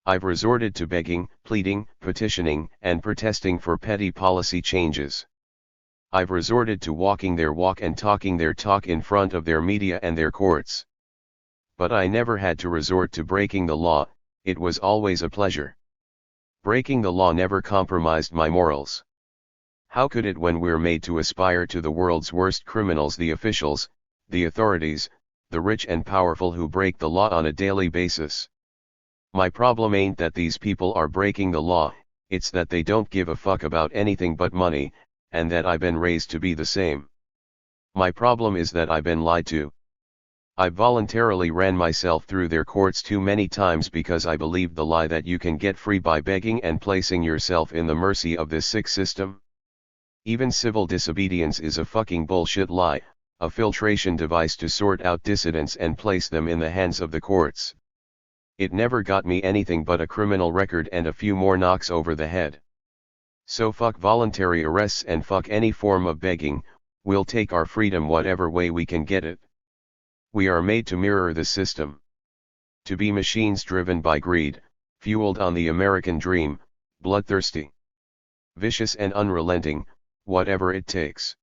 A: I've resorted to begging, pleading, petitioning, and protesting for petty policy changes. I've resorted to walking their walk and talking their talk in front of their media and their courts. But I never had to resort to breaking the law, it was always a pleasure. Breaking the law never compromised my morals. How could it when we're made to aspire to the world's worst criminals, the officials, the authorities, the rich and powerful who break the law on a daily basis? My problem ain't that these people are breaking the law, it's that they don't give a fuck about anything but money, and that I've been raised to be the same. My problem is that I've been lied to. I voluntarily ran myself through their courts too many times because I believed the lie that you can get free by begging and placing yourself in the mercy of this sick system. Even civil disobedience is a fucking bullshit lie, a filtration device to sort out dissidents and place them in the hands of the courts. It never got me anything but a criminal record and a few more knocks over the head. So fuck voluntary arrests and fuck any form of begging, we'll take our freedom whatever way we can get it. We are made to mirror the system. To be machines driven by greed, fueled on the American dream, bloodthirsty, vicious and unrelenting, whatever it takes.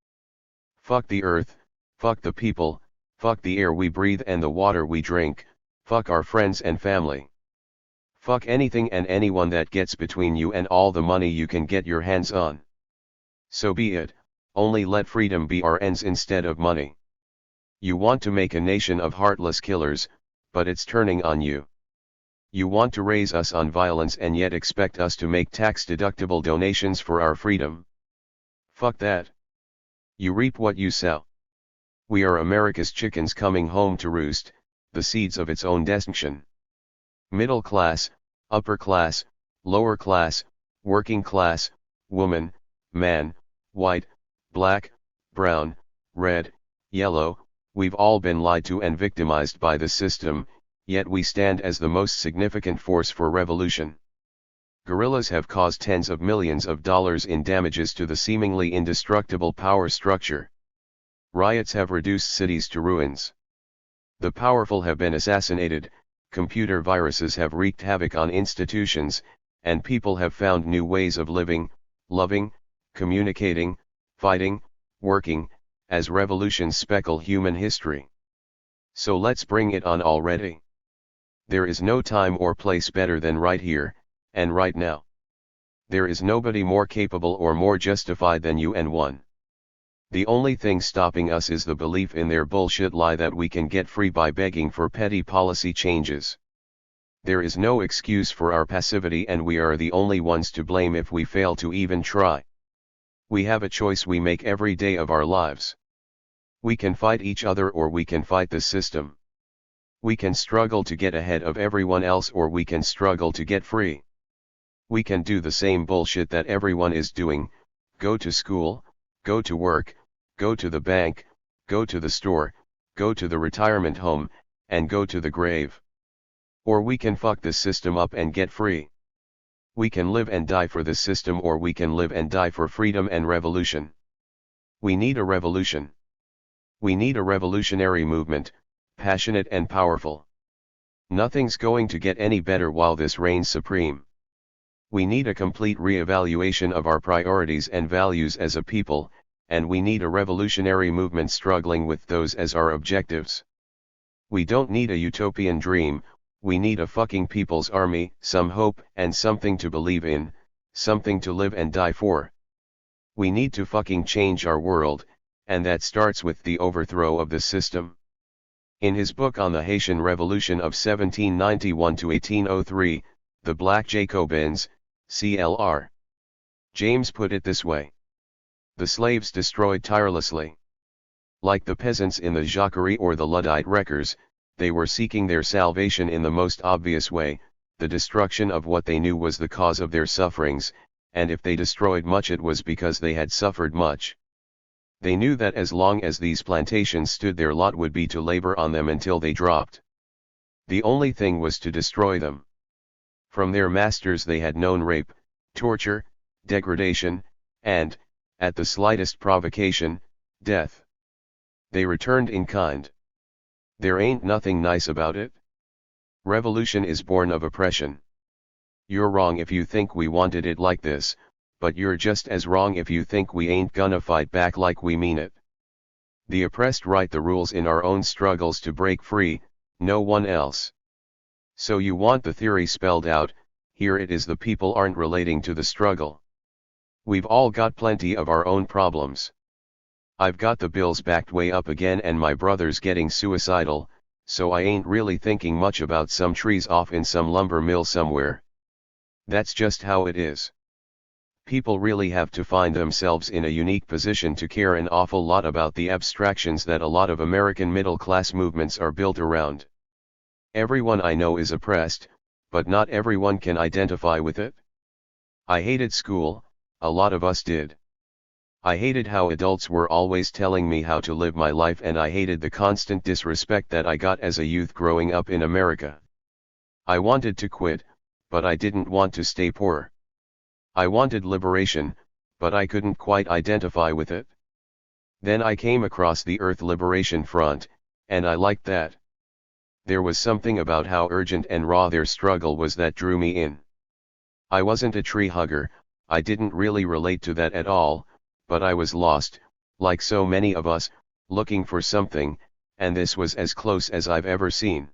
A: Fuck the earth, fuck the people, fuck the air we breathe and the water we drink, fuck our friends and family. Fuck anything and anyone that gets between you and all the money you can get your hands on. So be it, only let freedom be our ends instead of money. You want to make a nation of heartless killers, but it's turning on you. You want to raise us on violence and yet expect us to make tax-deductible donations for our freedom. Fuck that. You reap what you sow. We are America's chickens coming home to roost, the seeds of its own destruction. Middle class, upper class, lower class, working class, woman, man, white, black, brown, red, yellow, we've all been lied to and victimized by the system, yet we stand as the most significant force for revolution. Guerrillas have caused tens of millions of dollars in damages to the seemingly indestructible power structure. Riots have reduced cities to ruins. The powerful have been assassinated, computer viruses have wreaked havoc on institutions, and people have found new ways of living, loving, communicating, fighting, working, as revolutions speckle human history. So let's bring it on already. There is no time or place better than right here, and right now. There is nobody more capable or more justified than you and one. The only thing stopping us is the belief in their bullshit lie that we can get free by begging for petty policy changes. There is no excuse for our passivity and we are the only ones to blame if we fail to even try. We have a choice we make every day of our lives. We can fight each other or we can fight the system. We can struggle to get ahead of everyone else or we can struggle to get free. We can do the same bullshit that everyone is doing, go to school, go to work, go to the bank, go to the store, go to the retirement home, and go to the grave. Or we can fuck this system up and get free. We can live and die for this system, or we can live and die for freedom and revolution. We need a revolution. We need a revolutionary movement, passionate and powerful. Nothing's going to get any better while this reigns supreme. We need a complete re-evaluation of our priorities and values as a people, and we need a revolutionary movement struggling with those as our objectives. We don't need a utopian dream, we need a fucking people's army, some hope and something to believe in, something to live and die for. We need to fucking change our world, and that starts with the overthrow of the system. In his book on the Haitian Revolution of 1791 to 1803, The Black Jacobins, CLR. James put it this way. The slaves destroyed tirelessly. Like the peasants in the Jacquerie or the Luddite wreckers, they were seeking their salvation in the most obvious way, the destruction of what they knew was the cause of their sufferings, and if they destroyed much it was because they had suffered much. They knew that as long as these plantations stood, their lot would be to labor on them until they dropped. The only thing was to destroy them. From their masters they had known rape, torture, degradation, and, at the slightest provocation, death. They returned in kind. There ain't nothing nice about it. Revolution is born of oppression. You're wrong if you think we wanted it like this, but you're just as wrong if you think we ain't gonna fight back like we mean it. The oppressed write the rules in our own struggles to break free, no one else. So you want the theory spelled out, here it is: the people aren't relating to the struggle. We've all got plenty of our own problems. I've got the bills backed way up again and my brother's getting suicidal, so I ain't really thinking much about some trees off in some lumber mill somewhere. That's just how it is. People really have to find themselves in a unique position to care an awful lot about the abstractions that a lot of American middle-class movements are built around. Everyone I know is oppressed, but not everyone can identify with it. I hated school, a lot of us did. I hated how adults were always telling me how to live my life, and I hated the constant disrespect that I got as a youth growing up in America. I wanted to quit, but I didn't want to stay poor. I wanted liberation, but I couldn't quite identify with it. Then I came across the Earth Liberation Front, and I liked that. There was something about how urgent and raw their struggle was that drew me in. I wasn't a tree hugger, I didn't really relate to that at all, but I was lost, like so many of us, looking for something, and this was as close as I've ever seen.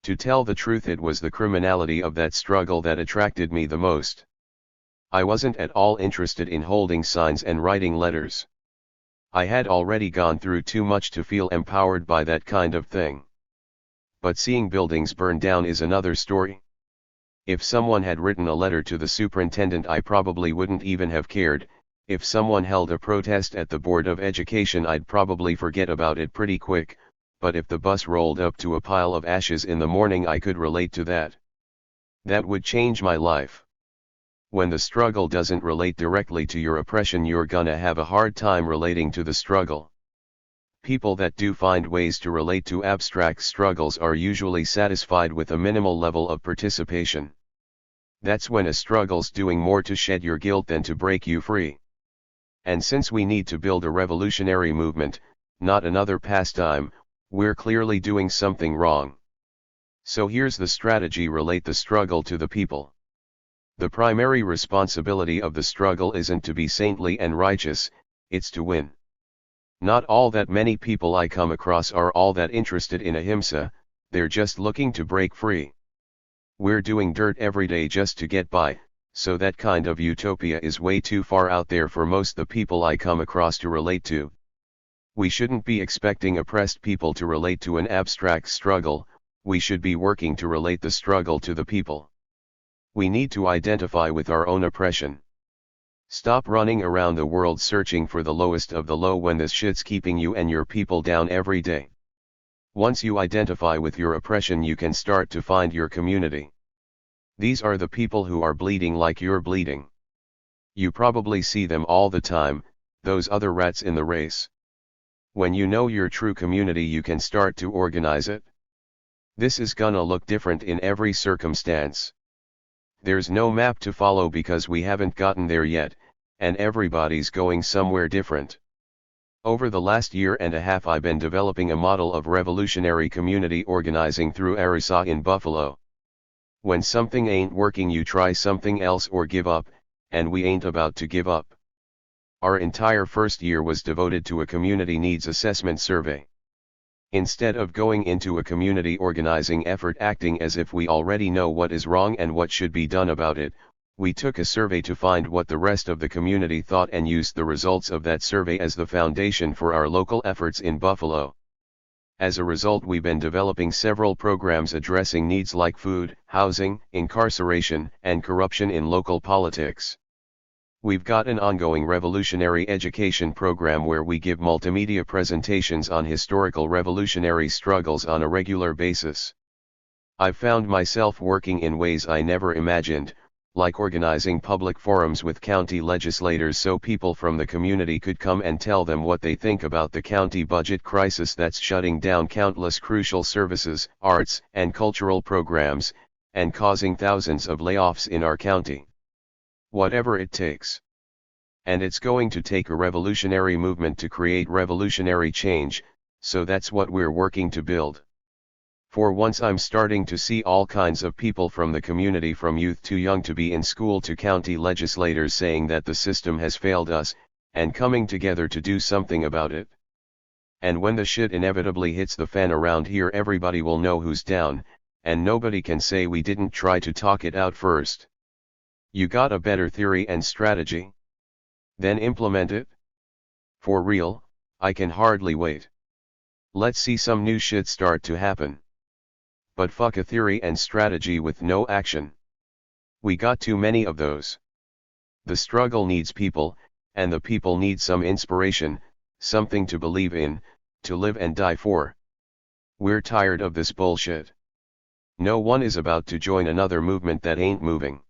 A: To tell the truth, it was the criminality of that struggle that attracted me the most. I wasn't at all interested in holding signs and writing letters. I had already gone through too much to feel empowered by that kind of thing. But seeing buildings burn down is another story. If someone had written a letter to the superintendent, I probably wouldn't even have cared. If someone held a protest at the Board of Education, I'd probably forget about it pretty quick, but if the bus rolled up to a pile of ashes in the morning, I could relate to that. That would change my life. When the struggle doesn't relate directly to your oppression, you're gonna have a hard time relating to the struggle. People that do find ways to relate to abstract struggles are usually satisfied with a minimal level of participation. That's when a struggle's doing more to shed your guilt than to break you free. And since we need to build a revolutionary movement, not another pastime, we're clearly doing something wrong. So here's the strategy: relate the struggle to the people. The primary responsibility of the struggle isn't to be saintly and righteous, it's to win. Not all that many people I come across are all that interested in ahimsa, they're just looking to break free. We're doing dirt every day just to get by, so that kind of utopia is way too far out there for most the people I come across to relate to. We shouldn't be expecting oppressed people to relate to an abstract struggle, we should be working to relate the struggle to the people. We need to identify with our own oppression. Stop running around the world searching for the lowest of the low when this shit's keeping you and your people down every day. Once you identify with your oppression, you can start to find your community. These are the people who are bleeding like you're bleeding. You probably see them all the time, those other rats in the race. When you know your true community, you can start to organize it. This is gonna look different in every circumstance. There's no map to follow because we haven't gotten there yet, and everybody's going somewhere different. Over the last year and a half I've been developing a model of revolutionary community organizing through ARISA in Buffalo. When something ain't working, you try something else or give up, and we ain't about to give up. Our entire first year was devoted to a community needs assessment survey. Instead of going into a community organizing effort acting as if we already know what is wrong and what should be done about it, we took a survey to find what the rest of the community thought and used the results of that survey as the foundation for our local efforts in Buffalo. As a result, we've been developing several programs addressing needs like food, housing, incarceration, and corruption in local politics. We've got an ongoing revolutionary education program where we give multimedia presentations on historical revolutionary struggles on a regular basis. I've found myself working in ways I never imagined, like organizing public forums with county legislators so people from the community could come and tell them what they think about the county budget crisis that's shutting down countless crucial services, arts, and cultural programs, and causing thousands of layoffs in our county. Whatever it takes. And it's going to take a revolutionary movement to create revolutionary change, so that's what we're working to build. For once I'm starting to see all kinds of people from the community, from youth too young to be in school to county legislators, saying that the system has failed us, and coming together to do something about it. And when the shit inevitably hits the fan around here, everybody will know who's down, and nobody can say we didn't try to talk it out first. You got a better theory and strategy? Then implement it? For real, I can hardly wait. Let's see some new shit start to happen. But fuck a theory and strategy with no action. We got too many of those. The struggle needs people, and the people need some inspiration, something to believe in, to live and die for. We're tired of this bullshit. No one is about to join another movement that ain't moving.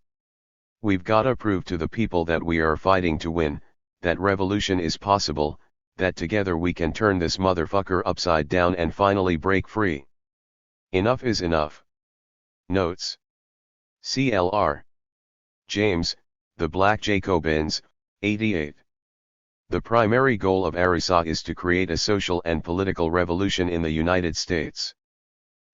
A: We've gotta prove to the people that we are fighting to win, that revolution is possible, that together we can turn this motherfucker upside down and finally break free. Enough is enough. Notes. CLR. James, The Black Jacobins, 88. The primary goal of ARISA is to create a social and political revolution in the United States.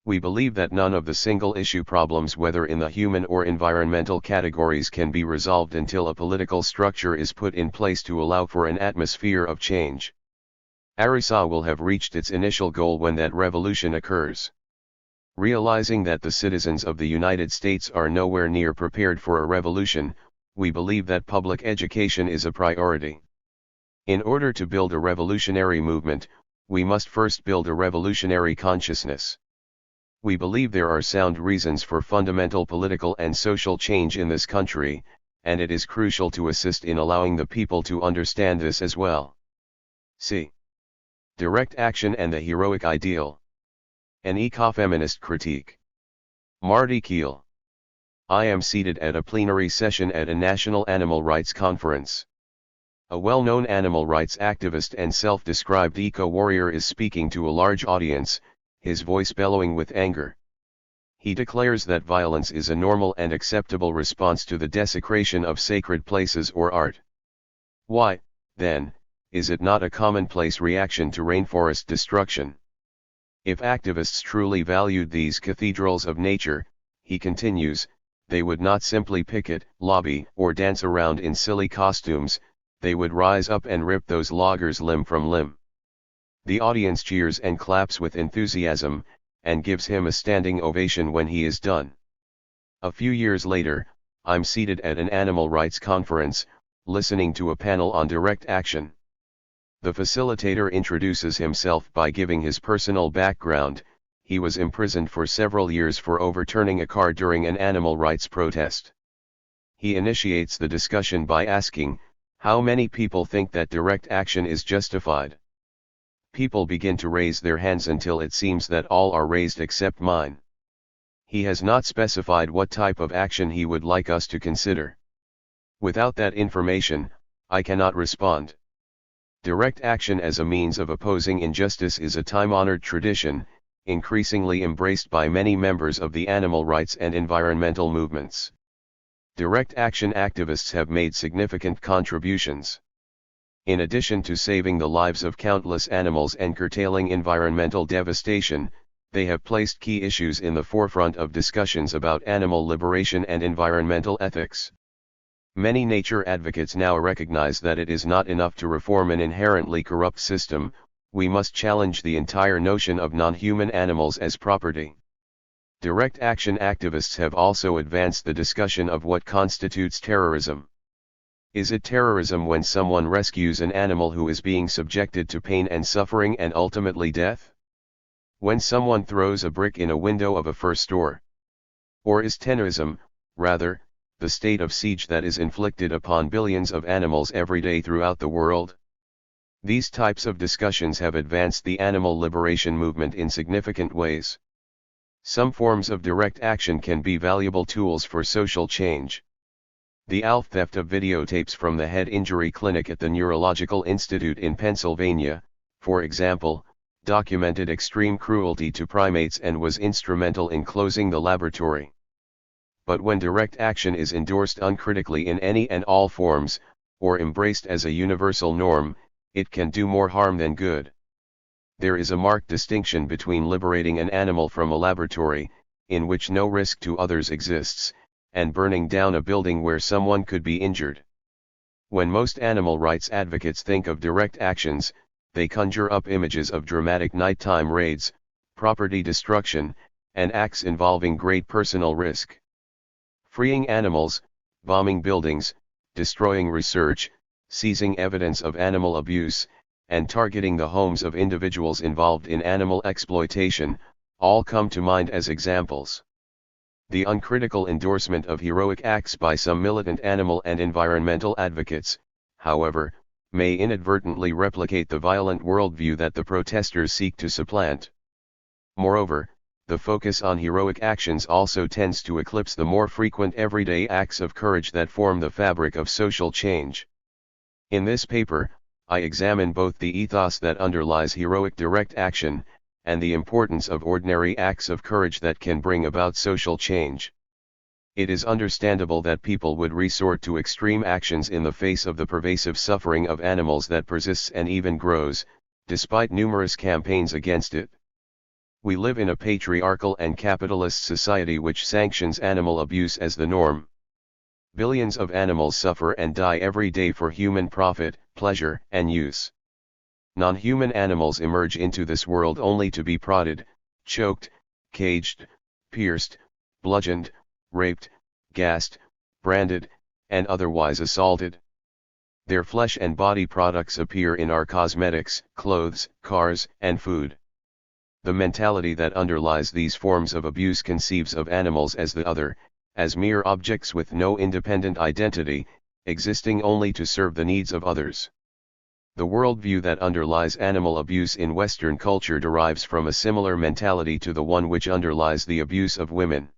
A: We believe that none of the single-issue problems, whether in the human or environmental categories, can be resolved until a political structure is put in place to allow for an atmosphere of change. ARISA will have reached its initial goal when that revolution occurs. Realizing that the citizens of the United States are nowhere near prepared for a revolution, we believe that public education is a priority. In order to build a revolutionary movement, we must first build a revolutionary consciousness. We believe there are sound reasons for fundamental political and social change in this country, and it is crucial to assist in allowing the people to understand this as well. C. Direct action and the heroic ideal. An ecofeminist critique. Marty Keel. I am seated at a plenary session at a national animal rights conference. A well-known animal rights activist and self-described eco-warrior is speaking to a large audience, his voice bellowing with anger. He declares that violence is a normal and acceptable response to the desecration of sacred places or art. Why, then, is it not a commonplace reaction to rainforest destruction? If activists truly valued these cathedrals of nature, he continues, they would not simply picket, lobby, or dance around in silly costumes, they would rise up and rip those loggers limb from limb. The audience cheers and claps with enthusiasm, and gives him a standing ovation when he is done. A few years later, I'm seated at an animal rights conference, listening to a panel on direct action. The facilitator introduces himself by giving his personal background. He was imprisoned for several years for overturning a car during an animal rights protest. He initiates the discussion by asking, how many people think that direct action is justified? People begin to raise their hands until it seems that all are raised except mine. He has not specified what type of action he would like us to consider. Without that information, I cannot respond. Direct action as a means of opposing injustice is a time-honored tradition, increasingly embraced by many members of the animal rights and environmental movements. Direct action activists have made significant contributions. In addition to saving the lives of countless animals and curtailing environmental devastation, they have placed key issues in the forefront of discussions about animal liberation and environmental ethics. Many nature advocates now recognize that it is not enough to reform an inherently corrupt system, we must challenge the entire notion of non-human animals as property. Direct action activists have also advanced the discussion of what constitutes terrorism. Is it terrorism when someone rescues an animal who is being subjected to pain and suffering and ultimately death? When someone throws a brick in a window of a fur store? Or is terrorism, rather, the state of siege that is inflicted upon billions of animals every day throughout the world? These types of discussions have advanced the animal liberation movement in significant ways. Some forms of direct action can be valuable tools for social change. The theft of videotapes from the head injury clinic at the Neurological Institute in Pennsylvania, for example, documented extreme cruelty to primates and was instrumental in closing the laboratory. But when direct action is endorsed uncritically in any and all forms, or embraced as a universal norm, it can do more harm than good. There is a marked distinction between liberating an animal from a laboratory, in which no risk to others exists, and burning down a building where someone could be injured. When most animal rights advocates think of direct actions, they conjure up images of dramatic nighttime raids, property destruction, and acts involving great personal risk. Freeing animals, bombing buildings, destroying research, seizing evidence of animal abuse, and targeting the homes of individuals involved in animal exploitation, all come to mind as examples. The uncritical endorsement of heroic acts by some militant animal and environmental advocates, however, may inadvertently replicate the violent worldview that the protesters seek to supplant. Moreover, the focus on heroic actions also tends to eclipse the more frequent everyday acts of courage that form the fabric of social change. In this paper, I examine both the ethos that underlies heroic direct action, and the importance of ordinary acts of courage that can bring about social change. It is understandable that people would resort to extreme actions in the face of the pervasive suffering of animals that persists and even grows, despite numerous campaigns against it. We live in a patriarchal and capitalist society which sanctions animal abuse as the norm. Billions of animals suffer and die every day for human profit, pleasure, and use. Non-human animals emerge into this world only to be prodded, choked, caged, pierced, bludgeoned, raped, gassed, branded, and otherwise assaulted. Their flesh and body products appear in our cosmetics, clothes, cars, and food. The mentality that underlies these forms of abuse conceives of animals as the other, as mere objects with no independent identity, existing only to serve the needs of others. The worldview that underlies animal abuse in Western culture derives from a similar mentality to the one which underlies the abuse of women.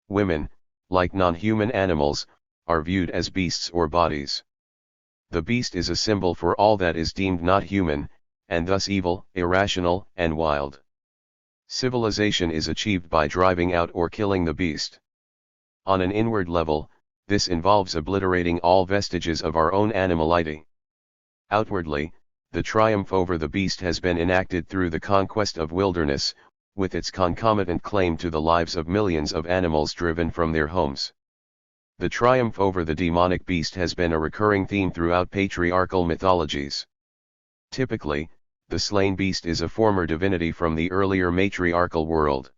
A: Women, like non-human animals, are viewed as beasts or bodies. The beast is a symbol for all that is deemed not human, and thus evil, irrational, and wild. Civilization is achieved by driving out or killing the beast. On an inward level, this involves obliterating all vestiges of our own animality. Outwardly, the triumph over the beast has been enacted through the conquest of wilderness, with its concomitant claim to the lives of millions of animals driven from their homes. The triumph over the demonic beast has been a recurring theme throughout patriarchal mythologies. Typically, the slain beast is a former divinity from the earlier matriarchal world.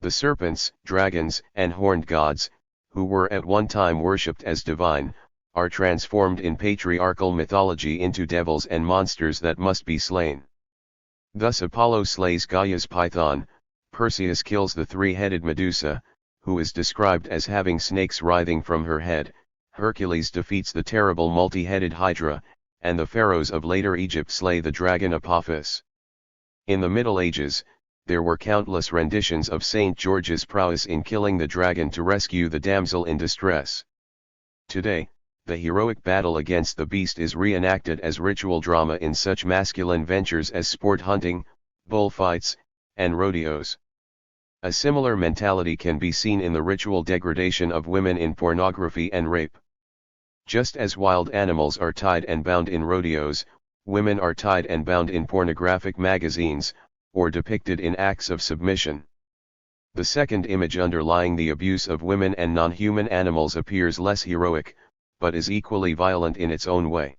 A: The serpents, dragons, and horned gods, who were at one time worshipped as divine, are transformed in patriarchal mythology into devils and monsters that must be slain. Thus Apollo slays Gaia's python, Perseus kills the three-headed Medusa, who is described as having snakes writhing from her head, Hercules defeats the terrible multi-headed Hydra, and the pharaohs of later Egypt slay the dragon Apophis. In the Middle Ages, there were countless renditions of St. George's prowess in killing the dragon to rescue the damsel in distress. Today, the heroic battle against the beast is reenacted as ritual drama in such masculine ventures as sport hunting, bullfights, and rodeos. A similar mentality can be seen in the ritual degradation of women in pornography and rape. Just as wild animals are tied and bound in rodeos, women are tied and bound in pornographic magazines, or depicted in acts of submission. The second image underlying the abuse of women and non-human animals appears less heroic, but is equally violent in its own way.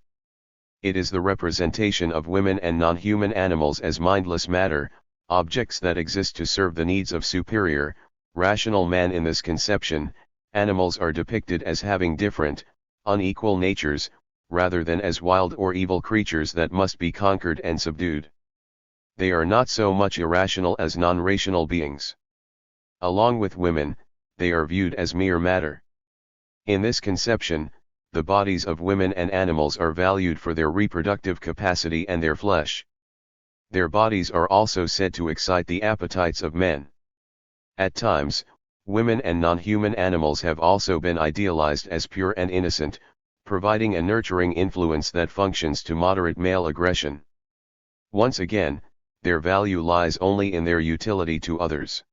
A: It is the representation of women and non-human animals as mindless matter, objects that exist to serve the needs of superior, rational man. In this conception, animals are depicted as having different, unequal natures, rather than as wild or evil creatures that must be conquered and subdued. They are not so much irrational as non-rational beings. Along with women, they are viewed as mere matter. In this conception, the bodies of women and animals are valued for their reproductive capacity and their flesh. Their bodies are also said to excite the appetites of men. At times, women and non-human animals have also been idealized as pure and innocent, providing a nurturing influence that functions to moderate male aggression. Once again, their value lies only in their utility to others.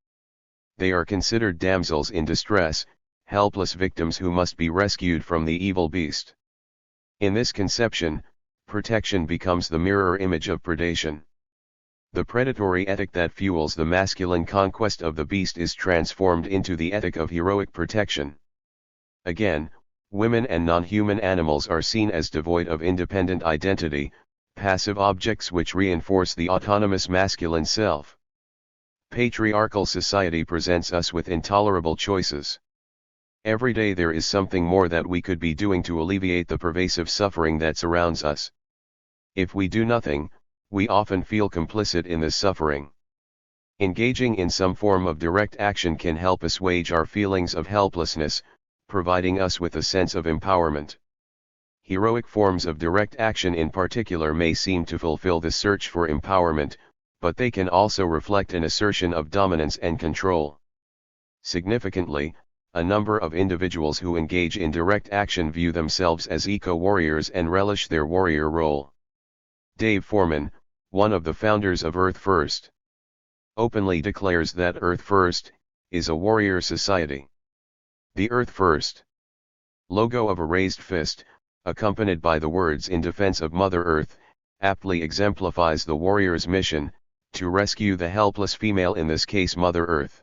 A: They are considered damsels in distress, helpless victims who must be rescued from the evil beast. In this conception, protection becomes the mirror image of predation. The predatory ethic that fuels the masculine conquest of the beast is transformed into the ethic of heroic protection. Again, women and non-human animals are seen as devoid of independent identity, passive objects which reinforce the autonomous masculine self. Patriarchal society presents us with intolerable choices. Every day there is something more that we could be doing to alleviate the pervasive suffering that surrounds us. If we do nothing, we often feel complicit in this suffering. Engaging in some form of direct action can help assuage our feelings of helplessness, providing us with a sense of empowerment. Heroic forms of direct action in particular may seem to fulfill the search for empowerment, but they can also reflect an assertion of dominance and control. Significantly, a number of individuals who engage in direct action view themselves as eco-warriors and relish their warrior role. Dave Foreman, one of the founders of Earth First, openly declares that Earth First is a warrior society. The Earth First logo of a raised fist, accompanied by the words "in defense of Mother Earth," aptly exemplifies the warrior's mission, to rescue the helpless female, in this case Mother Earth.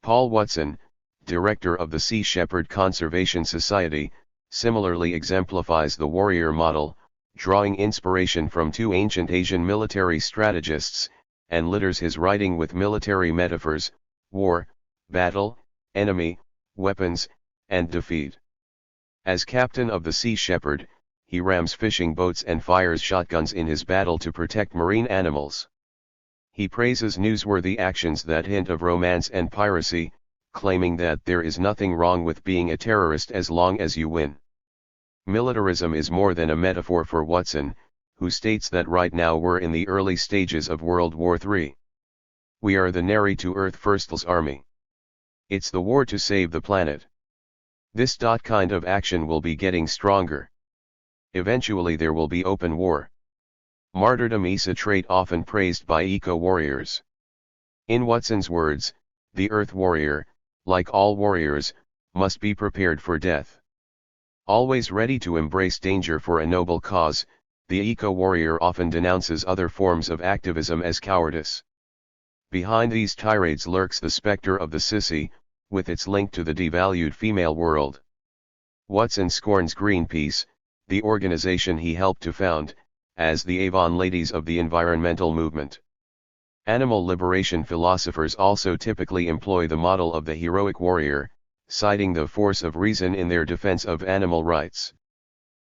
A: Paul Watson, director of the Sea Shepherd Conservation Society, similarly exemplifies the warrior model, drawing inspiration from two ancient Asian military strategists, and litters his writing with military metaphors: war, battle, enemy, weapons, and defeat. As captain of the Sea Shepherd, he rams fishing boats and fires shotguns in his battle to protect marine animals. He praises newsworthy actions that hint of romance and piracy, claiming that there is nothing wrong with being a terrorist as long as you win. Militarism is more than a metaphor for Watson, who states that right now we're in the early stages of World War III. We are the Nary to Earth First's army. It's the war to save the planet. This kind of action will be getting stronger. Eventually there will be open war. Martyrdom is a trait often praised by eco-warriors. In Watson's words, the Earth warrior, like all warriors, must be prepared for death. Always ready to embrace danger for a noble cause, the eco-warrior often denounces other forms of activism as cowardice. Behind these tirades lurks the specter of the sissy, with its link to the devalued female world. Watson scorns Greenpeace, the organization he helped to found, as the Avon ladies of the environmental movement. Animal liberation philosophers also typically employ the model of the heroic warrior, citing the force of reason in their defense of animal rights.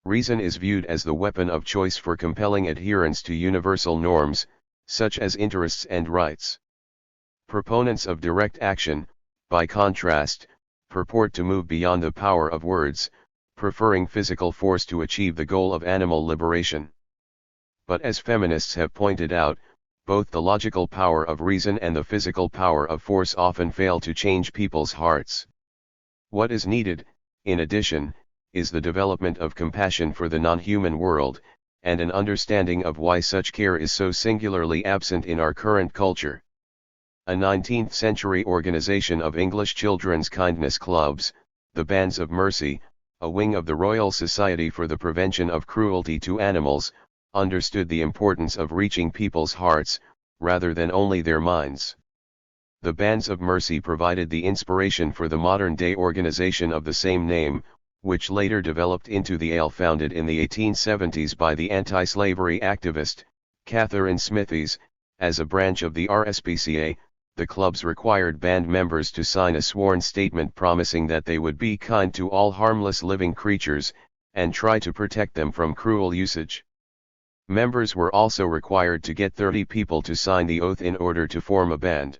A: Reason is viewed as the weapon of choice for compelling adherence to universal norms, such as interests and rights. Proponents of direct action, by contrast, purport to move beyond the power of words, preferring physical force to achieve the goal of animal liberation. But as feminists have pointed out, both the logical power of reason and the physical power of force often fail to change people's hearts. What is needed, in addition, is the development of compassion for the non-human world, and an understanding of why such care is so singularly absent in our current culture. A 19th-century organization of English children's kindness clubs, the Bands of Mercy, a wing of the Royal Society for the Prevention of Cruelty to Animals, understood the importance of reaching people's hearts, rather than only their minds. The Bands of Mercy provided the inspiration for the modern-day organization of the same name, which later developed into the ALE founded in the 1870s by the anti-slavery activist, Catherine Smithies. As a branch of the RSPCA, the clubs required band members to sign a sworn statement promising that they would be kind to all harmless living creatures, and try to protect them from cruel usage. Members were also required to get 30 people to sign the oath in order to form a band.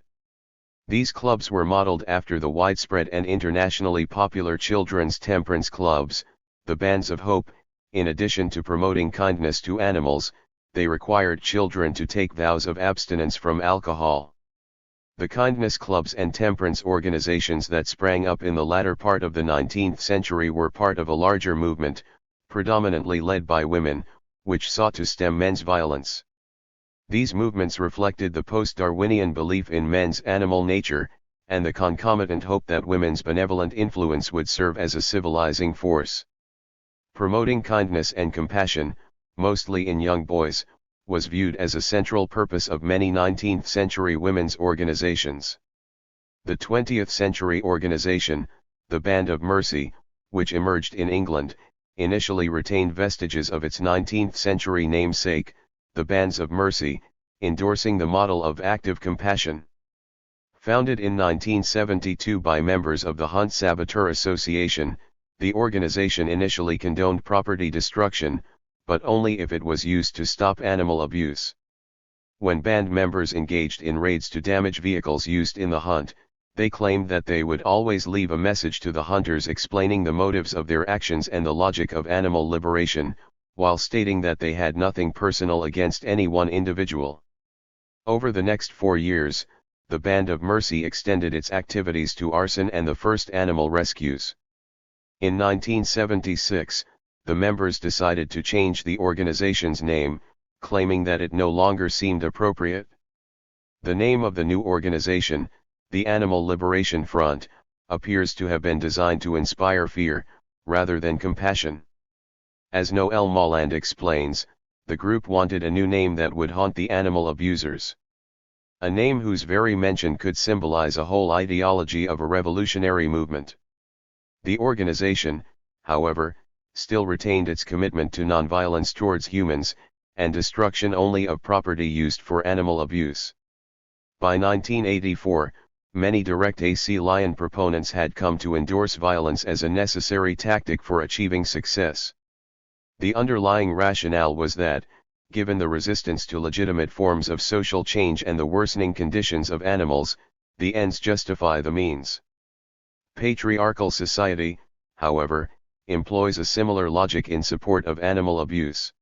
A: These clubs were modeled after the widespread and internationally popular children's temperance clubs, the Bands of Hope. In addition to promoting kindness to animals, they required children to take vows of abstinence from alcohol. The kindness clubs and temperance organizations that sprang up in the latter part of the 19th century were part of a larger movement, predominantly led by women, which sought to stem men's violence. These movements reflected the post-Darwinian belief in men's animal nature, and the concomitant hope that women's benevolent influence would serve as a civilizing force. Promoting kindness and compassion, mostly in young boys, was viewed as a central purpose of many 19th-century women's organizations. The 20th-century organization, the Band of Mercy, which emerged in England, initially retained vestiges of its 19th-century namesake, the Bands of Mercy, endorsing the model of active compassion. Founded in 1972 by members of the Hunt Saboteur Association, the organization initially condoned property destruction, but only if it was used to stop animal abuse. When band members engaged in raids to damage vehicles used in the hunt, they claimed that they would always leave a message to the hunters explaining the motives of their actions and the logic of animal liberation, while stating that they had nothing personal against any one individual. Over the next 4 years, the Band of Mercy extended its activities to arson and the first animal rescues. In 1976, the members decided to change the organization's name, claiming that it no longer seemed appropriate. The name of the new organization, the Animal Liberation Front, appears to have been designed to inspire fear, rather than compassion. As Noel Molland explains, the group wanted a new name that would haunt the animal abusers. A name whose very mention could symbolize a whole ideology of a revolutionary movement. The organization, however, still retained its commitment to nonviolence towards humans, and destruction only of property used for animal abuse. By 1984, many direct AC Lion proponents had come to endorse violence as a necessary tactic for achieving success. The underlying rationale was that, given the resistance to legitimate forms of social change and the worsening conditions of animals, the ends justify the means. Patriarchal society, however, employs a similar logic in support of animal abuse.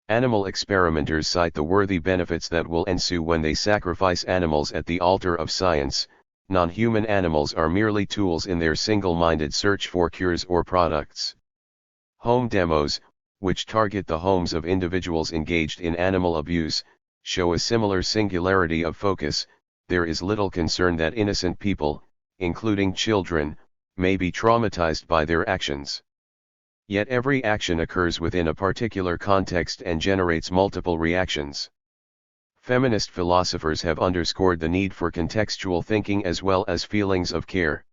A: Animal experimenters cite the worthy benefits that will ensue when they sacrifice animals at the altar of science. Non-human animals are merely tools in their single-minded search for cures or products. Home demos, which target the homes of individuals engaged in animal abuse, show a similar singularity of focus. There is little concern that innocent people, including children, may be traumatized by their actions. Yet every action occurs within a particular context and generates multiple reactions. Feminist philosophers have underscored the need for contextual thinking as well as feelings of care.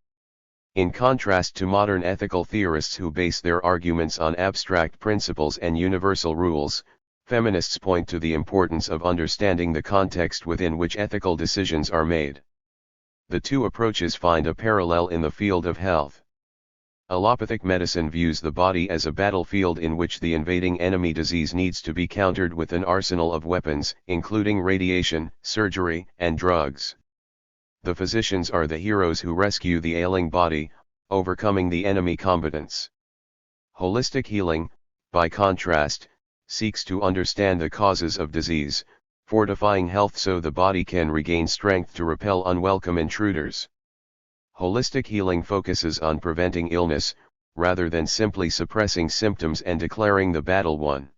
A: In contrast to modern ethical theorists who base their arguments on abstract principles and universal rules, feminists point to the importance of understanding the context within which ethical decisions are made. The two approaches find a parallel in the field of health. Allopathic medicine views the body as a battlefield in which the invading enemy disease needs to be countered with an arsenal of weapons, including radiation, surgery, and drugs. The physicians are the heroes who rescue the ailing body, overcoming the enemy combatants. Holistic healing, by contrast, seeks to understand the causes of disease, fortifying health so the body can regain strength to repel unwelcome intruders. Holistic healing focuses on preventing illness, rather than simply suppressing symptoms and declaring the battle won.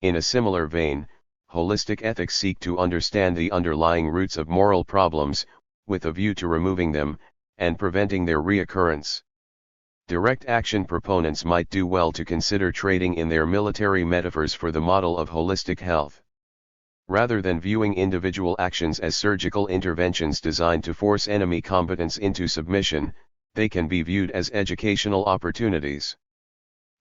A: In a similar vein, holistic ethics seek to understand the underlying roots of moral problems, with a view to removing them, and preventing their reoccurrence. Direct action proponents might do well to consider trading in their military metaphors for the model of holistic health. Rather than viewing individual actions as surgical interventions designed to force enemy combatants into submission, they can be viewed as educational opportunities.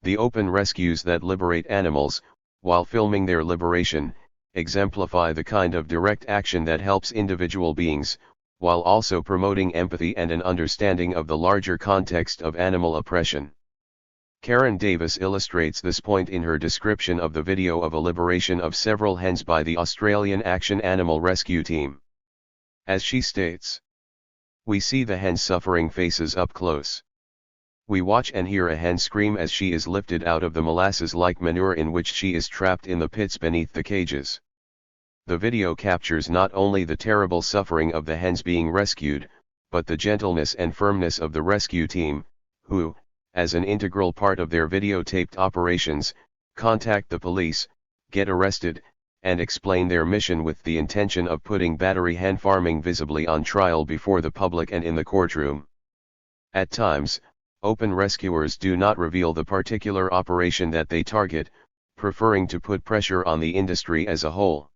A: The open rescues that liberate animals, while filming their liberation, exemplify the kind of direct action that helps individual beings, while also promoting empathy and an understanding of the larger context of animal oppression. Karen Davis illustrates this point in her description of the video of a liberation of several hens by the Australian Action Animal Rescue Team. As she states, "We see the hen's suffering faces up close. We watch and hear a hen scream as she is lifted out of the molasses-like manure in which she is trapped in the pits beneath the cages." The video captures not only the terrible suffering of the hens being rescued, but the gentleness and firmness of the rescue team, who, as an integral part of their videotaped operations, contact the police, get arrested, and explain their mission with the intention of putting battery hen farming visibly on trial before the public and in the courtroom. At times, open rescuers do not reveal the particular operation that they target, preferring to put pressure on the industry as a whole.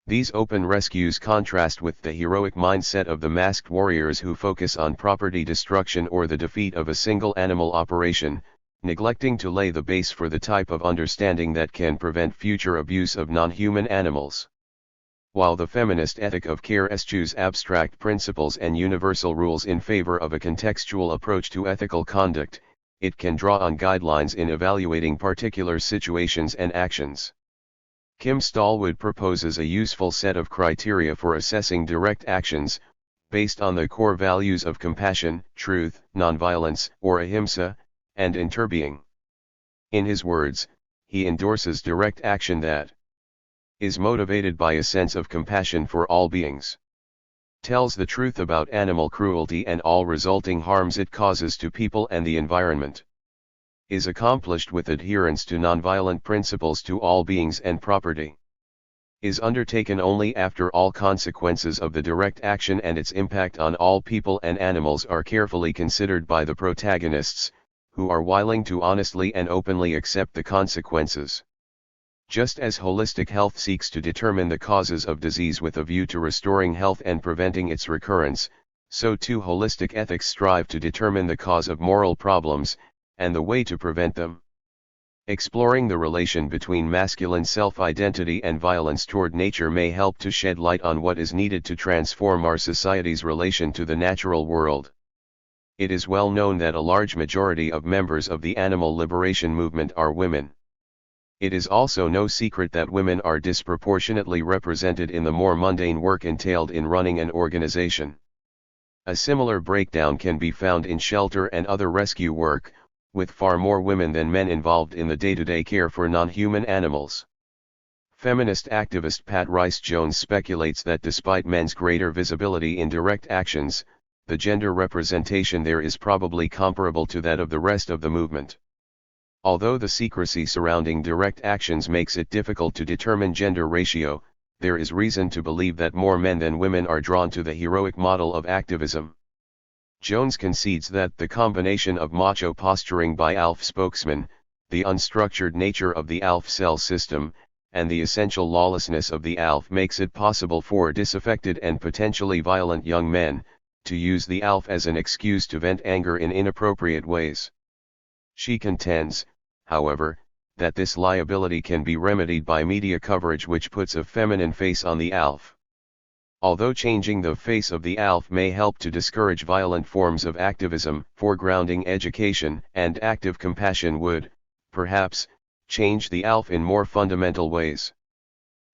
A: These open rescues contrast with the heroic mindset of the masked warriors who focus on property destruction or the defeat of a single animal operation, neglecting to lay the base for the type of understanding that can prevent future abuse of non-human animals. While the feminist ethic of care eschews abstract principles and universal rules in favor of a contextual approach to ethical conduct, it can draw on guidelines in evaluating particular situations and actions. Kim Stallwood proposes a useful set of criteria for assessing direct actions, based on the core values of compassion, truth, nonviolence, or ahimsa, and interbeing. In his words, he endorses direct action that is motivated by a sense of compassion for all beings, tells the truth about animal cruelty and all resulting harms it causes to people and the environment, is accomplished with adherence to nonviolent principles to all beings and property, is undertaken only after all consequences of the direct action and its impact on all people and animals are carefully considered by the protagonists, who are willing to honestly and openly accept the consequences. Just as holistic health seeks to determine the causes of disease with a view to restoring health and preventing its recurrence, so too holistic ethics strive to determine the cause of moral problems, and the way to prevent them. Exploring the relation between masculine self-identity and violence toward nature may help to shed light on what is needed to transform our society's relation to the natural world. It is well known that a large majority of members of the animal liberation movement are women. It is also no secret that women are disproportionately represented in the more mundane work entailed in running an organization. A similar breakdown can be found in shelter and other rescue work, with far more women than men involved in the day-to-day care for non-human animals. Feminist activist Pat Rice-Jones speculates that despite men's greater visibility in direct actions, the gender representation there is probably comparable to that of the rest of the movement. Although the secrecy surrounding direct actions makes it difficult to determine gender ratio, there is reason to believe that more men than women are drawn to the heroic model of activism. Jones concedes that the combination of macho posturing by ALF spokesmen, the unstructured nature of the ALF cell system, and the essential lawlessness of the ALF makes it possible for disaffected and potentially violent young men to use the ALF as an excuse to vent anger in inappropriate ways. She contends, however, that this liability can be remedied by media coverage which puts a feminine face on the ALF. Although changing the face of the ALF may help to discourage violent forms of activism, foregrounding education and active compassion would, perhaps, change the ALF in more fundamental ways.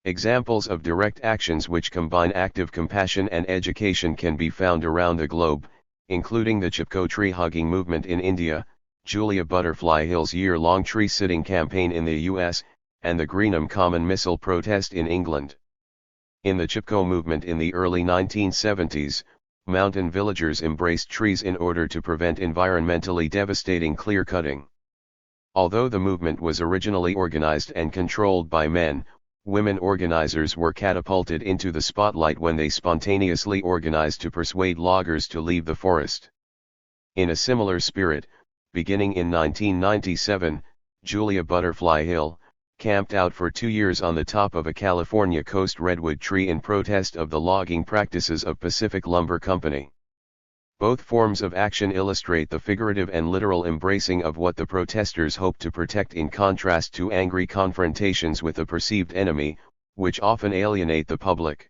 A: Examples of direct actions which combine active compassion and education can be found around the globe, including the Chipko tree hugging movement in India, Julia Butterfly Hill's year-long tree-sitting campaign in the US, and the Greenham Common missile protest in England. In the Chipko movement in the early 1970s, mountain villagers embraced trees in order to prevent environmentally devastating clear-cutting. Although the movement was originally organized and controlled by men, women organizers were catapulted into the spotlight when they spontaneously organized to persuade loggers to leave the forest. In a similar spirit, beginning in 1997, Julia Butterfly Hill camped out for 2 years on the top of a California coast redwood tree in protest of the logging practices of Pacific Lumber Company. Both forms of action illustrate the figurative and literal embracing of what the protesters hope to protect, in contrast to angry confrontations with a perceived enemy, which often alienate the public.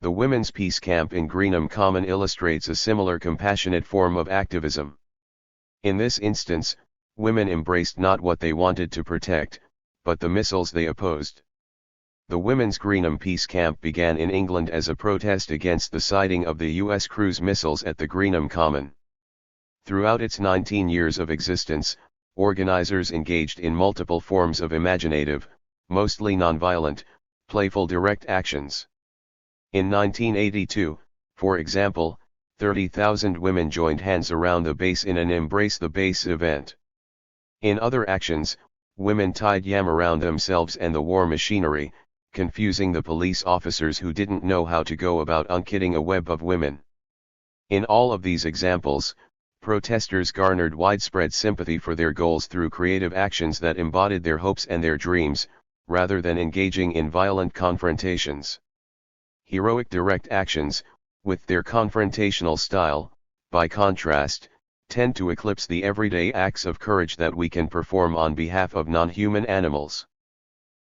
A: The Women's Peace Camp in Greenham Common illustrates a similar compassionate form of activism. In this instance, women embraced not what they wanted to protect, but the missiles they opposed. The Women's Greenham Peace Camp began in England as a protest against the sighting of the U.S. cruise missiles at the Greenham Common. Throughout its 19 years of existence, organizers engaged in multiple forms of imaginative, mostly nonviolent, playful direct actions. In 1982, for example, 30,000 women joined hands around the base in an Embrace the Base event. In other actions, women tied yam around themselves and the war machinery, confusing the police officers who didn't know how to go about unkitting a web of women. In all of these examples, protesters garnered widespread sympathy for their goals through creative actions that embodied their hopes and their dreams, rather than engaging in violent confrontations. Heroic direct actions, with their confrontational style, by contrast, tend to eclipse the everyday acts of courage that we can perform on behalf of non-human animals.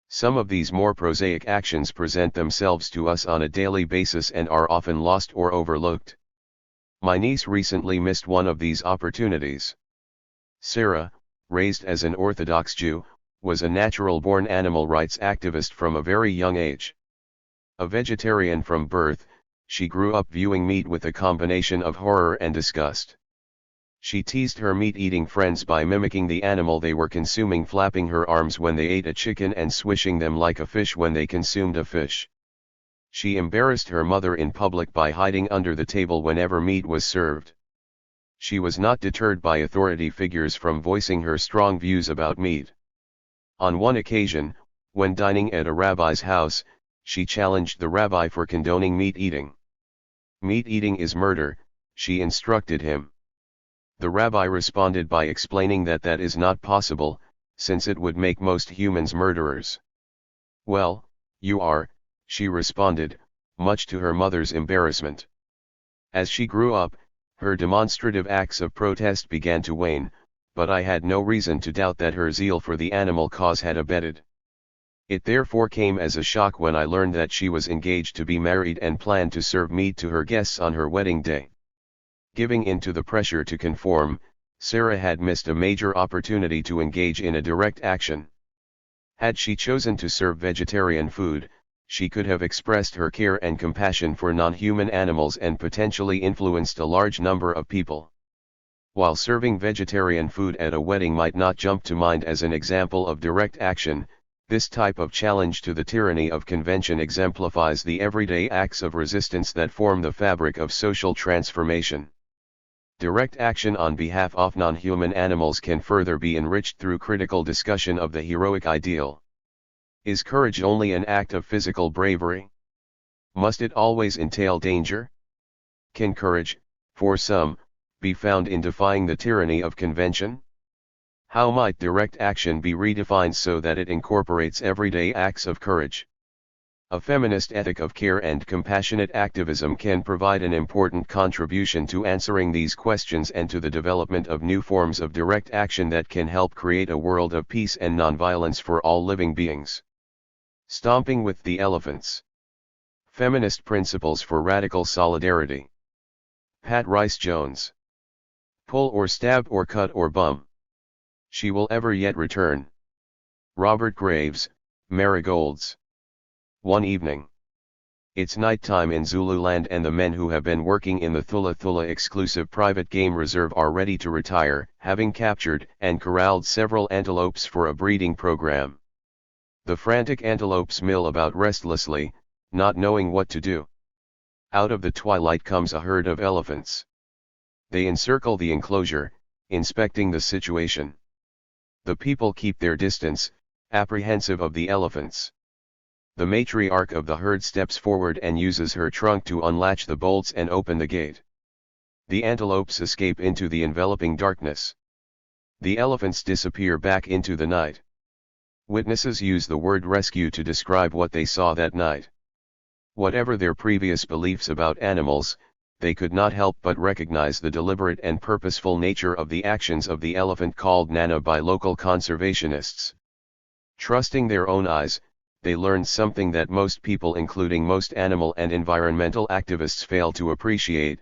A: Some of these more prosaic actions present themselves to us on a daily basis and are often lost or overlooked. My niece recently missed one of these opportunities. Sarah, raised as an Orthodox Jew, was a natural-born animal rights activist from a very young age. A vegetarian from birth, she grew up viewing meat with a combination of horror and disgust. She teased her meat-eating friends by mimicking the animal they were consuming, flapping her arms when they ate a chicken and swishing them like a fish when they consumed a fish. She embarrassed her mother in public by hiding under the table whenever meat was served. She was not deterred by authority figures from voicing her strong views about meat. On one occasion, when dining at a rabbi's house, she challenged the rabbi for condoning meat eating. "Meat eating is murder," she instructed him. The rabbi responded by explaining that that is not possible, since it would make most humans murderers. "Well, you are," she responded, much to her mother's embarrassment. As she grew up, her demonstrative acts of protest began to wane, but I had no reason to doubt that her zeal for the animal cause had abated. It therefore came as a shock when I learned that she was engaged to be married and planned to serve meat to her guests on her wedding day. Giving in to the pressure to conform, Sarah had missed a major opportunity to engage in a direct action. Had she chosen to serve vegetarian food, she could have expressed her care and compassion for non-human animals and potentially influenced a large number of people. While serving vegetarian food at a wedding might not jump to mind as an example of direct action, this type of challenge to the tyranny of convention exemplifies the everyday acts of resistance that form the fabric of social transformation. Direct action on behalf of non-human animals can further be enriched through critical discussion of the heroic ideal. Is courage only an act of physical bravery? Must it always entail danger? Can courage, for some, be found in defying the tyranny of convention? How might direct action be redefined so that it incorporates everyday acts of courage? A feminist ethic of care and compassionate activism can provide an important contribution to answering these questions and to the development of new forms of direct action that can help create a world of peace and nonviolence for all living beings. Stomping with the elephants. Feminist principles for radical solidarity. Pat Rice-Jones. Pull or stab or cut or bum. She will ever yet return. Robert Graves, Marigolds. One evening. It's nighttime in Zululand and the men who have been working in the Thula Thula exclusive private game reserve are ready to retire, having captured and corralled several antelopes for a breeding program. The frantic antelopes mill about restlessly, not knowing what to do. Out of the twilight comes a herd of elephants. They encircle the enclosure, inspecting the situation. The people keep their distance, apprehensive of the elephants. The matriarch of the herd steps forward and uses her trunk to unlatch the bolts and open the gate. The antelopes escape into the enveloping darkness. The elephants disappear back into the night. Witnesses use the word rescue to describe what they saw that night. Whatever their previous beliefs about animals, they could not help but recognize the deliberate and purposeful nature of the actions of the elephant called Nana by local conservationists. Trusting their own eyes, they learned something that most people, including most animal and environmental activists, fail to appreciate: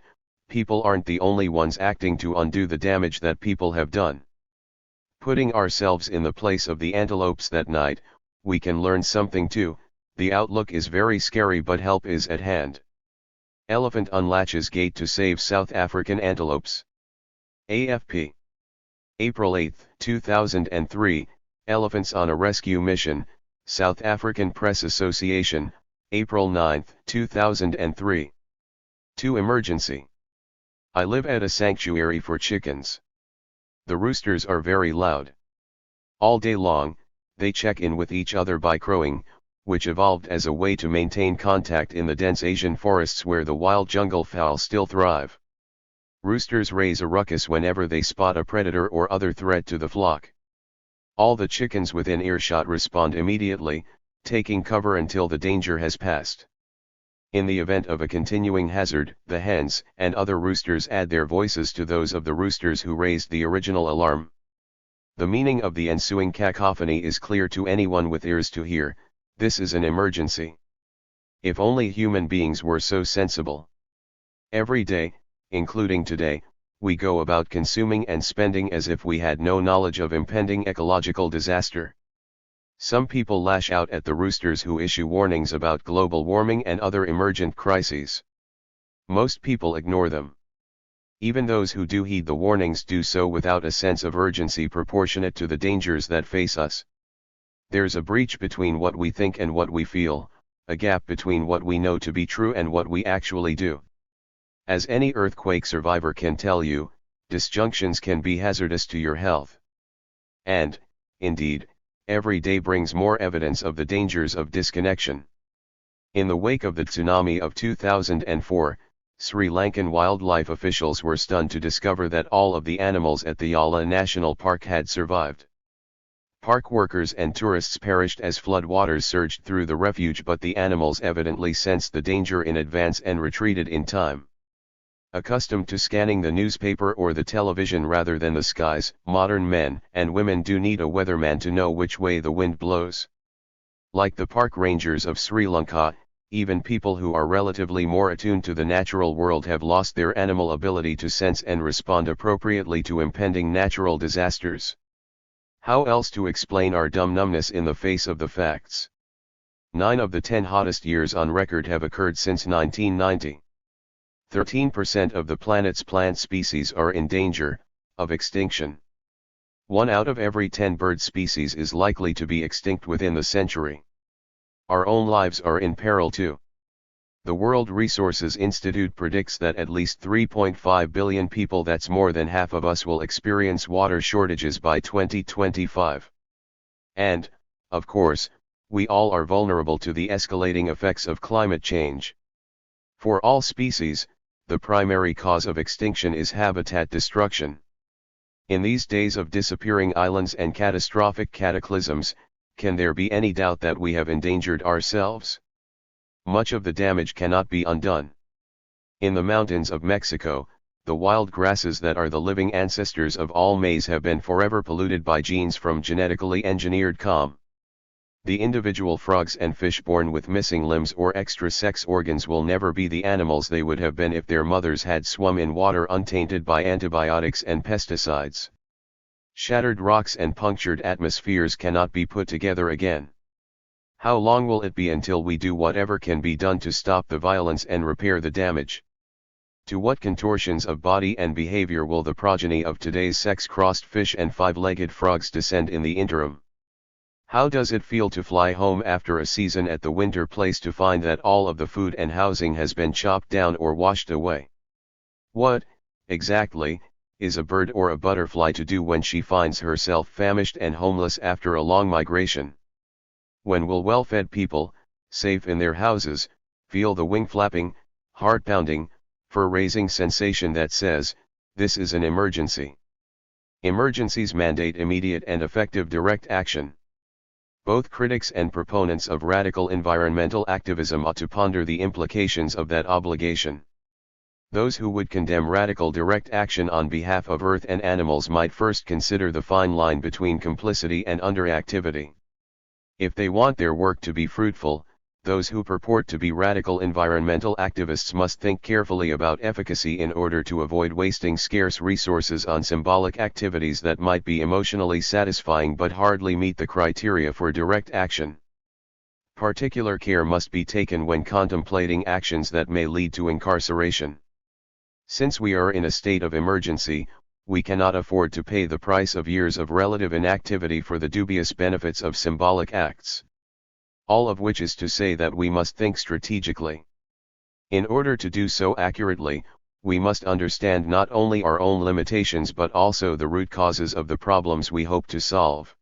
A: people aren't the only ones acting to undo the damage that people have done. Putting ourselves in the place of the antelopes that night, we can learn something too. The outlook is very scary, but help is at hand. Elephant unlatches gate to save South African antelopes. AFP. April 8, 2003, Elephants on a rescue mission, South African Press Association, April 9, 2003. To emergency. I live at a sanctuary for chickens. The roosters are very loud. All day long, they check in with each other by crowing, which evolved as a way to maintain contact in the dense Asian forests where the wild jungle fowl still thrive. Roosters raise a ruckus whenever they spot a predator or other threat to the flock. All the chickens within earshot respond immediately, taking cover until the danger has passed. In the event of a continuing hazard, the hens and other roosters add their voices to those of the roosters who raised the original alarm. The meaning of the ensuing cacophony is clear to anyone with ears to hear: this is an emergency. If only human beings were so sensible. Every day, including today, we go about consuming and spending as if we had no knowledge of impending ecological disaster. Some people lash out at the roosters who issue warnings about global warming and other emergent crises. Most people ignore them. Even those who do heed the warnings do so without a sense of urgency proportionate to the dangers that face us. There's a breach between what we think and what we feel, a gap between what we know to be true and what we actually do. As any earthquake survivor can tell you, disjunctions can be hazardous to your health. And, indeed, every day brings more evidence of the dangers of disconnection. In the wake of the tsunami of 2004, Sri Lankan wildlife officials were stunned to discover that all of the animals at the Yala National Park had survived. Park workers and tourists perished as floodwaters surged through the refuge, but the animals evidently sensed the danger in advance and retreated in time. Accustomed to scanning the newspaper or the television rather than the skies, modern men and women do need a weatherman to know which way the wind blows. Like the park rangers of Sri Lanka, even people who are relatively more attuned to the natural world have lost their animal ability to sense and respond appropriately to impending natural disasters. How else to explain our dumb numbness in the face of the facts? 9 of the 10 hottest years on record have occurred since 1990. 13% of the planet's plant species are in danger of extinction. 1 out of every 10 bird species is likely to be extinct within the century. Our own lives are in peril too. The World Resources Institute predicts that at least 3.5 billion people, that's more than half of us, will experience water shortages by 2025. And, of course, we all are vulnerable to the escalating effects of climate change. For all species, the primary cause of extinction is habitat destruction. In these days of disappearing islands and catastrophic cataclysms, can there be any doubt that we have endangered ourselves? Much of the damage cannot be undone. In the mountains of Mexico, the wild grasses that are the living ancestors of all maize have been forever polluted by genes from genetically engineered COM. The individual frogs and fish born with missing limbs or extra sex organs will never be the animals they would have been if their mothers had swum in water untainted by antibiotics and pesticides. Shattered rocks and punctured atmospheres cannot be put together again. How long will it be until we do whatever can be done to stop the violence and repair the damage? To what contortions of body and behavior will the progeny of today's sex-crossed fish and five-legged frogs descend in the interim? How does it feel to fly home after a season at the winter place to find that all of the food and housing has been chopped down or washed away? What, exactly, is a bird or a butterfly to do when she finds herself famished and homeless after a long migration? When will well-fed people, safe in their houses, feel the wing flapping, heart pounding, fur-raising sensation that says, "This is an emergency"? Emergencies mandate immediate and effective direct action. Both critics and proponents of radical environmental activism ought to ponder the implications of that obligation. Those who would condemn radical direct action on behalf of Earth and animals might first consider the fine line between complicity and underactivity. If they want their work to be fruitful, those who purport to be radical environmental activists must think carefully about efficacy in order to avoid wasting scarce resources on symbolic activities that might be emotionally satisfying but hardly meet the criteria for direct action. Particular care must be taken when contemplating actions that may lead to incarceration. Since we are in a state of emergency, we cannot afford to pay the price of years of relative inactivity for the dubious benefits of symbolic acts. All of which is to say that we must think strategically. In order to do so accurately, we must understand not only our own limitations but also the root causes of the problems we hope to solve.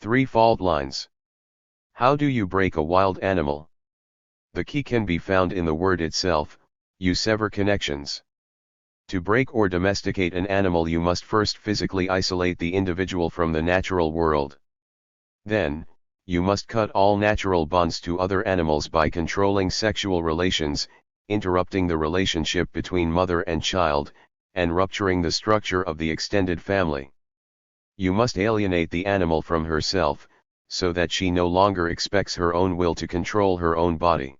A: 3 fault lines. How do you break a wild animal? The key can be found in the word itself: you sever connections. To break or domesticate an animal, you must first physically isolate the individual from the natural world. Then, you must cut all natural bonds to other animals by controlling sexual relations, interrupting the relationship between mother and child, and rupturing the structure of the extended family. You must alienate the animal from herself, so that she no longer expects her own will to control her own body.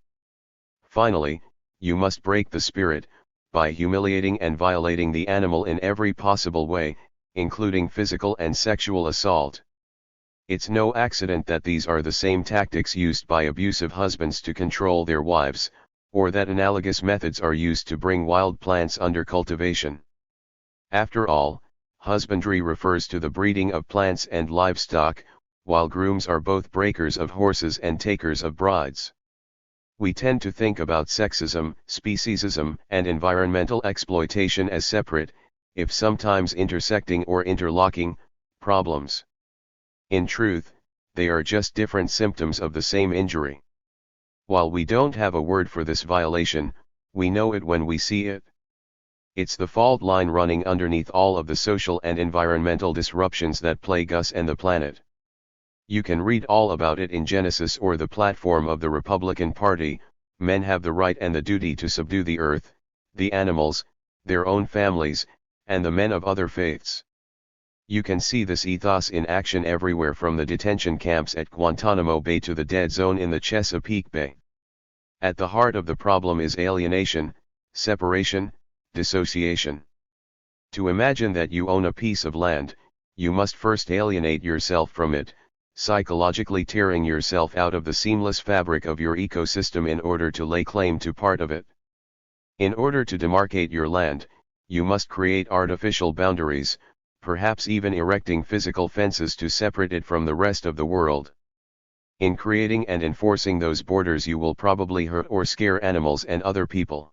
A: Finally, you must break the spirit, by humiliating and violating the animal in every possible way, including physical and sexual assault. It's no accident that these are the same tactics used by abusive husbands to control their wives, or that analogous methods are used to bring wild plants under cultivation. After all, husbandry refers to the breeding of plants and livestock, while grooms are both breakers of horses and takers of brides. We tend to think about sexism, speciesism, and environmental exploitation as separate, if sometimes intersecting or interlocking, problems. In truth, they are just different symptoms of the same injury. While we don't have a word for this violation, we know it when we see it. It's the fault line running underneath all of the social and environmental disruptions that plague us and the planet. You can read all about it in Genesis or the platform of the Republican Party. Men have the right and the duty to subdue the earth, the animals, their own families, and the men of other faiths. You can see this ethos in action everywhere, from the detention camps at Guantanamo Bay to the dead zone in the Chesapeake Bay. At the heart of the problem is alienation, separation, dissociation. To imagine that you own a piece of land, you must first alienate yourself from it, psychologically tearing yourself out of the seamless fabric of your ecosystem in order to lay claim to part of it. In order to demarcate your land, you must create artificial boundaries, perhaps even erecting physical fences to separate it from the rest of the world. In creating and enforcing those borders, you will probably hurt or scare animals and other people.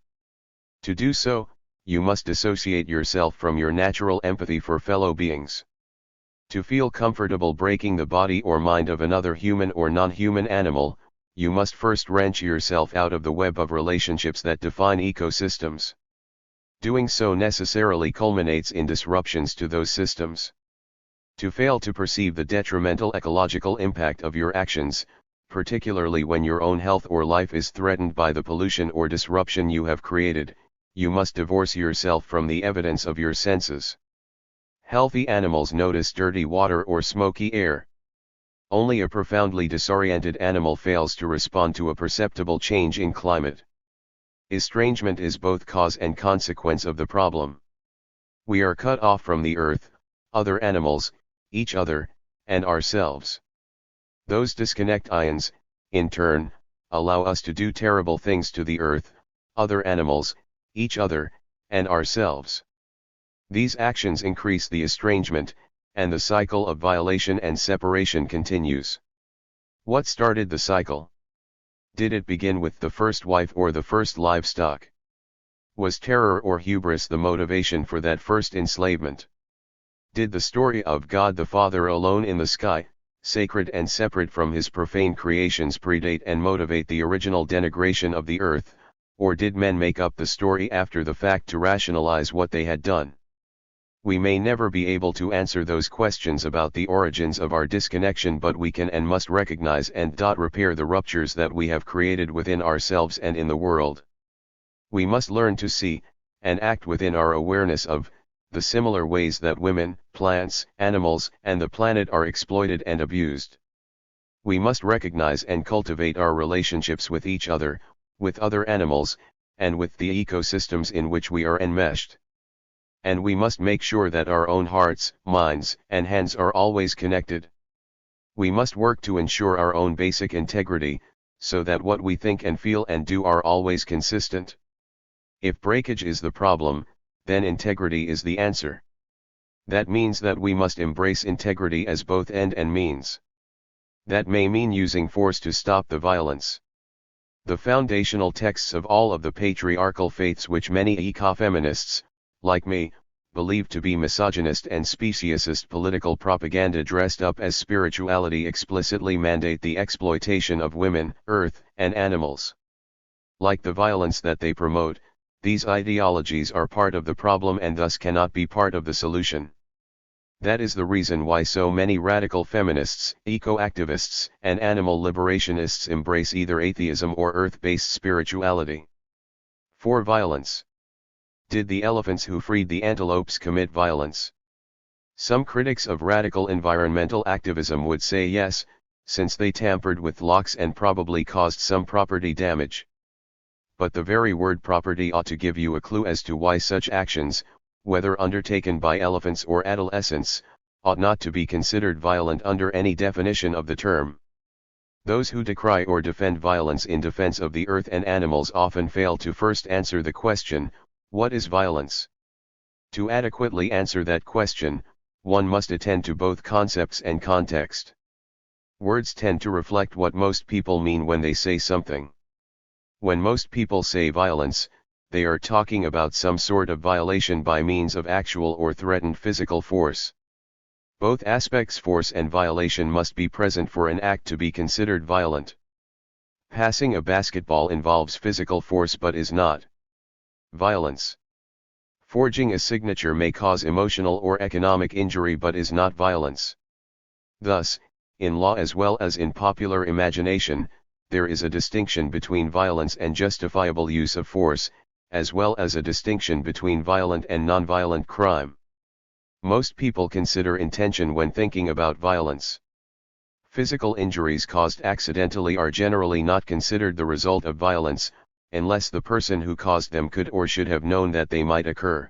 A: To do so, you must dissociate yourself from your natural empathy for fellow beings. To feel comfortable breaking the body or mind of another human or non-human animal, you must first wrench yourself out of the web of relationships that define ecosystems. Doing so necessarily culminates in disruptions to those systems. To fail to perceive the detrimental ecological impact of your actions, particularly when your own health or life is threatened by the pollution or disruption you have created, you must divorce yourself from the evidence of your senses. Healthy animals notice dirty water or smoky air. Only a profoundly disoriented animal fails to respond to a perceptible change in climate. Estrangement is both cause and consequence of the problem. We are cut off from the earth, other animals, each other, and ourselves. Those disconnect ions, in turn, allow us to do terrible things to the earth, other animals, each other, and ourselves. These actions increase the estrangement, and the cycle of violation and separation continues. What started the cycle? Did it begin with the first wife or the first livestock? Was terror or hubris the motivation for that first enslavement? Did the story of God the Father alone in the sky, sacred and separate from his profane creations, predate and motivate the original denigration of the earth, or did men make up the story after the fact to rationalize what they had done? We may never be able to answer those questions about the origins of our disconnection, but we can and must recognize and repair the ruptures that we have created within ourselves and in the world. We must learn to see, and act within our awareness of, the similar ways that women, plants, animals, and the planet are exploited and abused. We must recognize and cultivate our relationships with each other, with other animals, and with the ecosystems in which we are enmeshed. And we must make sure that our own hearts, minds, and hands are always connected. We must work to ensure our own basic integrity, so that what we think and feel and do are always consistent. If breakage is the problem, then integrity is the answer. That means that we must embrace integrity as both end and means. That may mean using force to stop the violence. The foundational texts of all of the patriarchal faiths, which many ecofeminists, like me, believe to be misogynist and speciesist political propaganda dressed up as spirituality, explicitly mandate the exploitation of women, earth, and animals. Like the violence that they promote, these ideologies are part of the problem and thus cannot be part of the solution. That is the reason why so many radical feminists, eco-activists, and animal liberationists embrace either atheism or earth-based spirituality. For violence. Did the elephants who freed the antelopes commit violence? Some critics of radical environmental activism would say yes, since they tampered with locks and probably caused some property damage. But the very word property ought to give you a clue as to why such actions, whether undertaken by elephants or adolescents, ought not to be considered violent under any definition of the term. Those who decry or defend violence in defense of the earth and animals often fail to first answer the question, what is violence? To adequately answer that question, one must attend to both concepts and context. Words tend to reflect what most people mean when they say something. When most people say violence, they are talking about some sort of violation by means of actual or threatened physical force. Both aspects, force and violation, must be present for an act to be considered violent. Passing a basketball involves physical force but is not violence. Forging a signature may cause emotional or economic injury but is not violence. Thus, in law as well as in popular imagination, there is a distinction between violence and justifiable use of force, as well as a distinction between violent and nonviolent crime. Most people consider intention when thinking about violence. Physical injuries caused accidentally are generally not considered the result of violence, unless the person who caused them could or should have known that they might occur.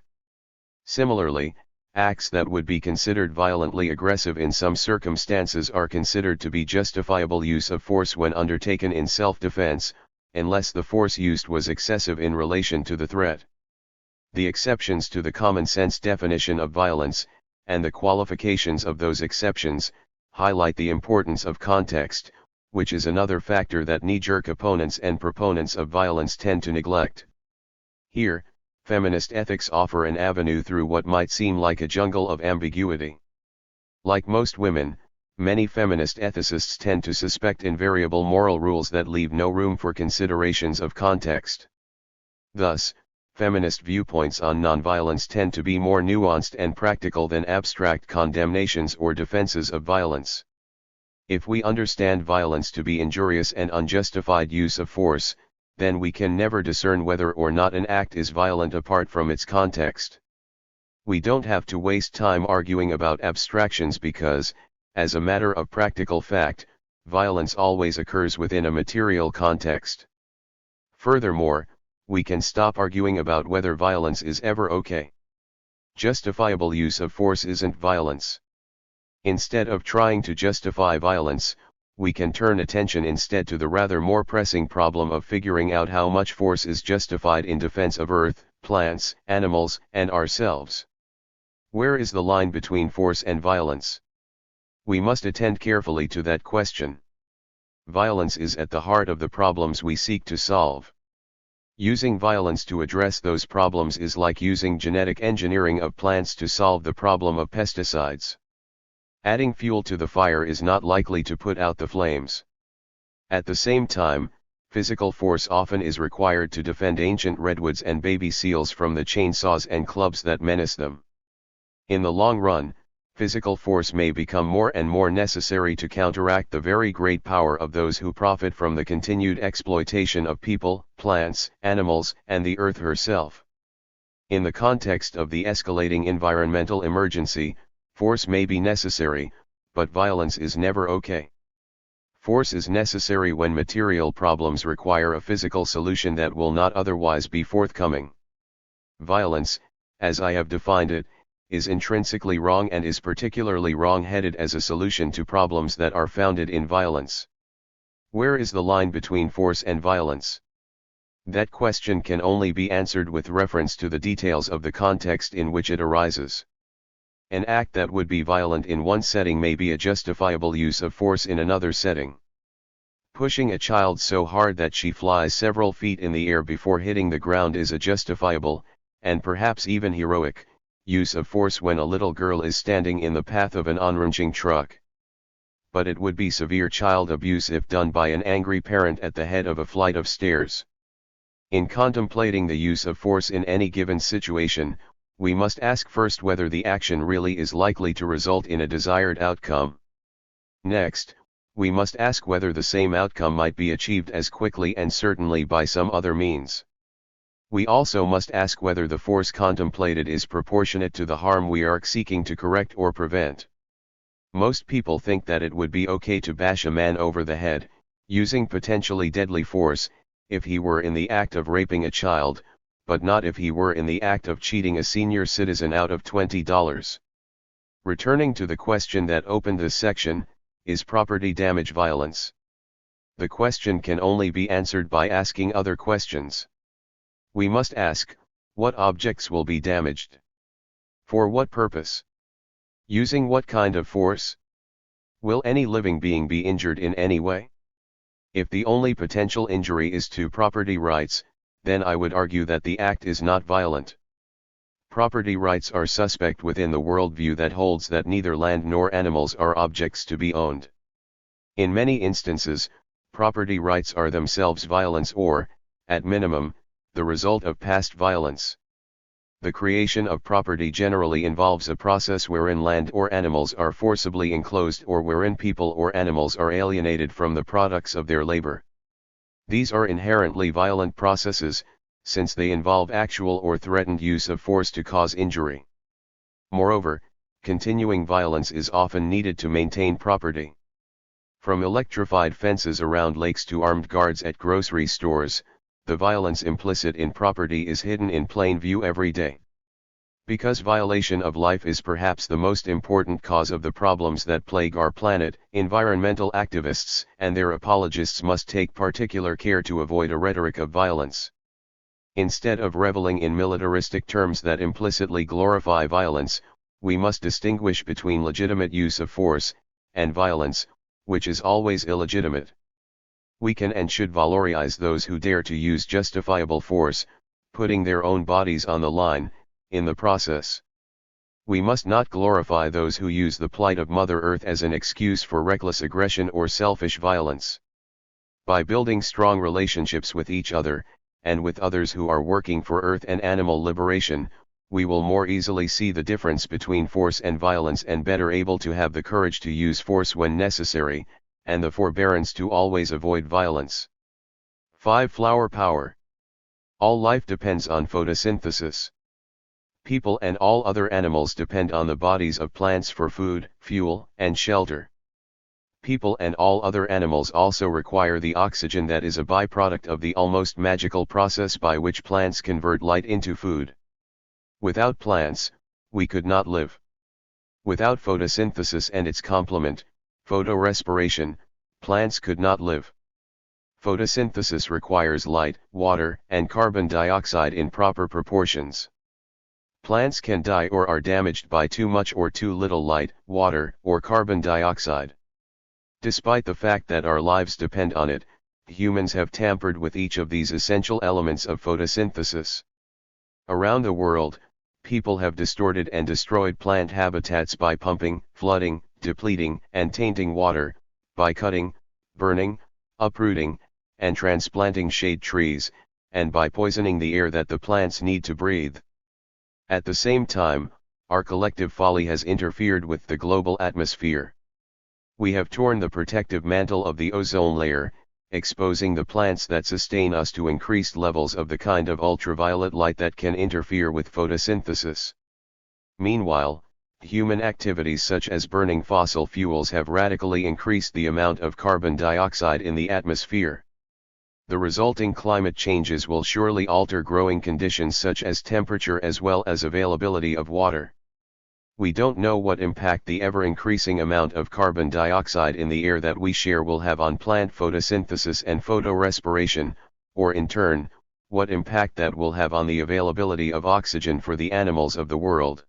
A: Similarly, acts that would be considered violently aggressive in some circumstances are considered to be justifiable use of force when undertaken in self-defense, unless the force used was excessive in relation to the threat. The exceptions to the common-sense definition of violence, and the qualifications of those exceptions, highlight the importance of context, which is another factor that knee-jerk opponents and proponents of violence tend to neglect. Here, feminist ethics offer an avenue through what might seem like a jungle of ambiguity. Like most women, many feminist ethicists tend to suspect invariable moral rules that leave no room for considerations of context. Thus, feminist viewpoints on nonviolence tend to be more nuanced and practical than abstract condemnations or defenses of violence. If we understand violence to be injurious and unjustified use of force, then we can never discern whether or not an act is violent apart from its context. We don't have to waste time arguing about abstractions because, as a matter of practical fact, violence always occurs within a material context. Furthermore, we can stop arguing about whether violence is ever okay. Justifiable use of force isn't violence. Instead of trying to justify violence, we can turn attention instead to the rather more pressing problem of figuring out how much force is justified in defense of Earth, plants, animals, and ourselves. Where is the line between force and violence? We must attend carefully to that question. Violence is at the heart of the problems we seek to solve. Using violence to address those problems is like using genetic engineering of plants to solve the problem of pesticides. Adding fuel to the fire is not likely to put out the flames. At the same time, physical force often is required to defend ancient redwoods and baby seals from the chainsaws and clubs that menace them. In the long run, physical force may become more and more necessary to counteract the very great power of those who profit from the continued exploitation of people, plants, animals, and the earth herself. In the context of the escalating environmental emergency, force may be necessary, but violence is never okay. Force is necessary when material problems require a physical solution that will not otherwise be forthcoming. Violence, as I have defined it, is intrinsically wrong and is particularly wrong-headed as a solution to problems that are founded in violence. Where is the line between force and violence? That question can only be answered with reference to the details of the context in which it arises. An act that would be violent in one setting may be a justifiable use of force in another setting. Pushing a child so hard that she flies several feet in the air before hitting the ground is a justifiable, and perhaps even heroic, use of force when a little girl is standing in the path of an oncoming truck. But it would be severe child abuse if done by an angry parent at the head of a flight of stairs. In contemplating the use of force in any given situation, we must ask first whether the action really is likely to result in a desired outcome. Next, we must ask whether the same outcome might be achieved as quickly and certainly by some other means. We also must ask whether the force contemplated is proportionate to the harm we are seeking to correct or prevent. Most people think that it would be okay to bash a man over the head, using potentially deadly force, if he were in the act of raping a child, but not if he were in the act of cheating a senior citizen out of $20. Returning to the question that opened this section, is property damage violence? The question can only be answered by asking other questions. We must ask, what objects will be damaged? For what purpose? Using what kind of force? Will any living being be injured in any way? If the only potential injury is to property rights, then I would argue that the act is not violent. Property rights are suspect within the worldview that holds that neither land nor animals are objects to be owned. In many instances, property rights are themselves violence or, at minimum, the result of past violence. The creation of property generally involves a process wherein land or animals are forcibly enclosed or wherein people or animals are alienated from the products of their labor. These are inherently violent processes, since they involve actual or threatened use of force to cause injury. Moreover, continuing violence is often needed to maintain property. From electrified fences around lakes to armed guards at grocery stores, the violence implicit in property is hidden in plain view every day. Because violation of life is perhaps the most important cause of the problems that plague our planet, environmental activists and their apologists must take particular care to avoid a rhetoric of violence. Instead of reveling in militaristic terms that implicitly glorify violence, we must distinguish between legitimate use of force, and violence, which is always illegitimate. We can and should valorize those who dare to use justifiable force, putting their own bodies on the line, in the process. We must not glorify those who use the plight of Mother Earth as an excuse for reckless aggression or selfish violence. By building strong relationships with each other, and with others who are working for Earth and animal liberation, we will more easily see the difference between force and violence and better able to have the courage to use force when necessary, and the forbearance to always avoid violence. 5. Flower power. All life depends on photosynthesis. People and all other animals depend on the bodies of plants for food, fuel, and shelter. People and all other animals also require the oxygen that is a byproduct of the almost magical process by which plants convert light into food. Without plants, we could not live. Without photosynthesis and its complement, photorespiration, plants could not live. Photosynthesis requires light, water, and carbon dioxide in proper proportions. Plants can die or are damaged by too much or too little light, water, or carbon dioxide. Despite the fact that our lives depend on it, humans have tampered with each of these essential elements of photosynthesis. Around the world, people have distorted and destroyed plant habitats by pumping, flooding, depleting, and tainting water, by cutting, burning, uprooting, and transplanting shade trees, and by poisoning the air that the plants need to breathe. At the same time, our collective folly has interfered with the global atmosphere. We have torn the protective mantle of the ozone layer, exposing the plants that sustain us to increased levels of the kind of ultraviolet light that can interfere with photosynthesis. Meanwhile, human activities such as burning fossil fuels have radically increased the amount of carbon dioxide in the atmosphere. The resulting climate changes will surely alter growing conditions such as temperature as well as availability of water. We don't know what impact the ever-increasing amount of carbon dioxide in the air that we share will have on plant photosynthesis and photorespiration, or in turn, what impact that will have on the availability of oxygen for the animals of the world.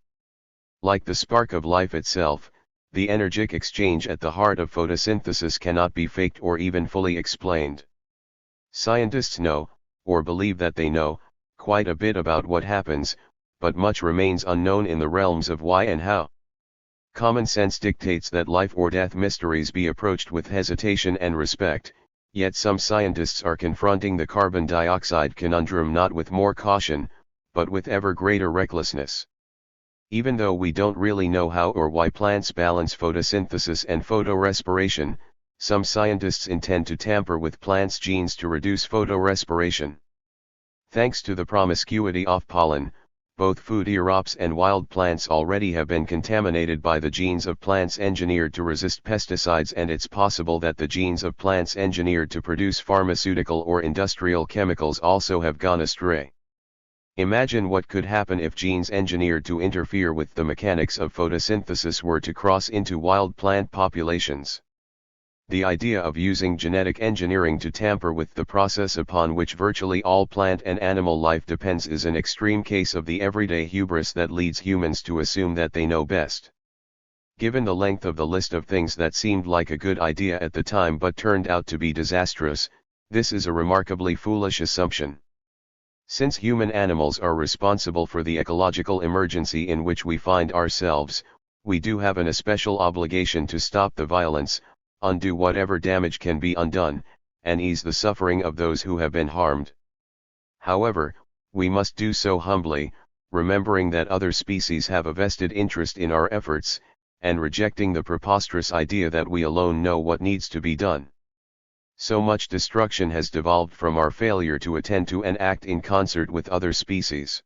A: Like the spark of life itself, the energetic exchange at the heart of photosynthesis cannot be faked or even fully explained. Scientists know, or believe that they know, quite a bit about what happens, but much remains unknown in the realms of why and how. Common sense dictates that life or death mysteries be approached with hesitation and respect, yet some scientists are confronting the carbon dioxide conundrum not with more caution, but with ever greater recklessness. Even though we don't really know how or why plants balance photosynthesis and photorespiration, some scientists intend to tamper with plants' genes to reduce photorespiration. Thanks to the promiscuity of pollen, both food crops and wild plants already have been contaminated by the genes of plants engineered to resist pesticides, and it's possible that the genes of plants engineered to produce pharmaceutical or industrial chemicals also have gone astray. Imagine what could happen if genes engineered to interfere with the mechanics of photosynthesis were to cross into wild plant populations. The idea of using genetic engineering to tamper with the process upon which virtually all plant and animal life depends is an extreme case of the everyday hubris that leads humans to assume that they know best. Given the length of the list of things that seemed like a good idea at the time but turned out to be disastrous, this is a remarkably foolish assumption. Since human animals are responsible for the ecological emergency in which we find ourselves, we do have an especial obligation to stop the violence, undo whatever damage can be undone, and ease the suffering of those who have been harmed. However, we must do so humbly, remembering that other species have a vested interest in our efforts, and rejecting the preposterous idea that we alone know what needs to be done. So much destruction has devolved from our failure to attend to and act in concert with other species.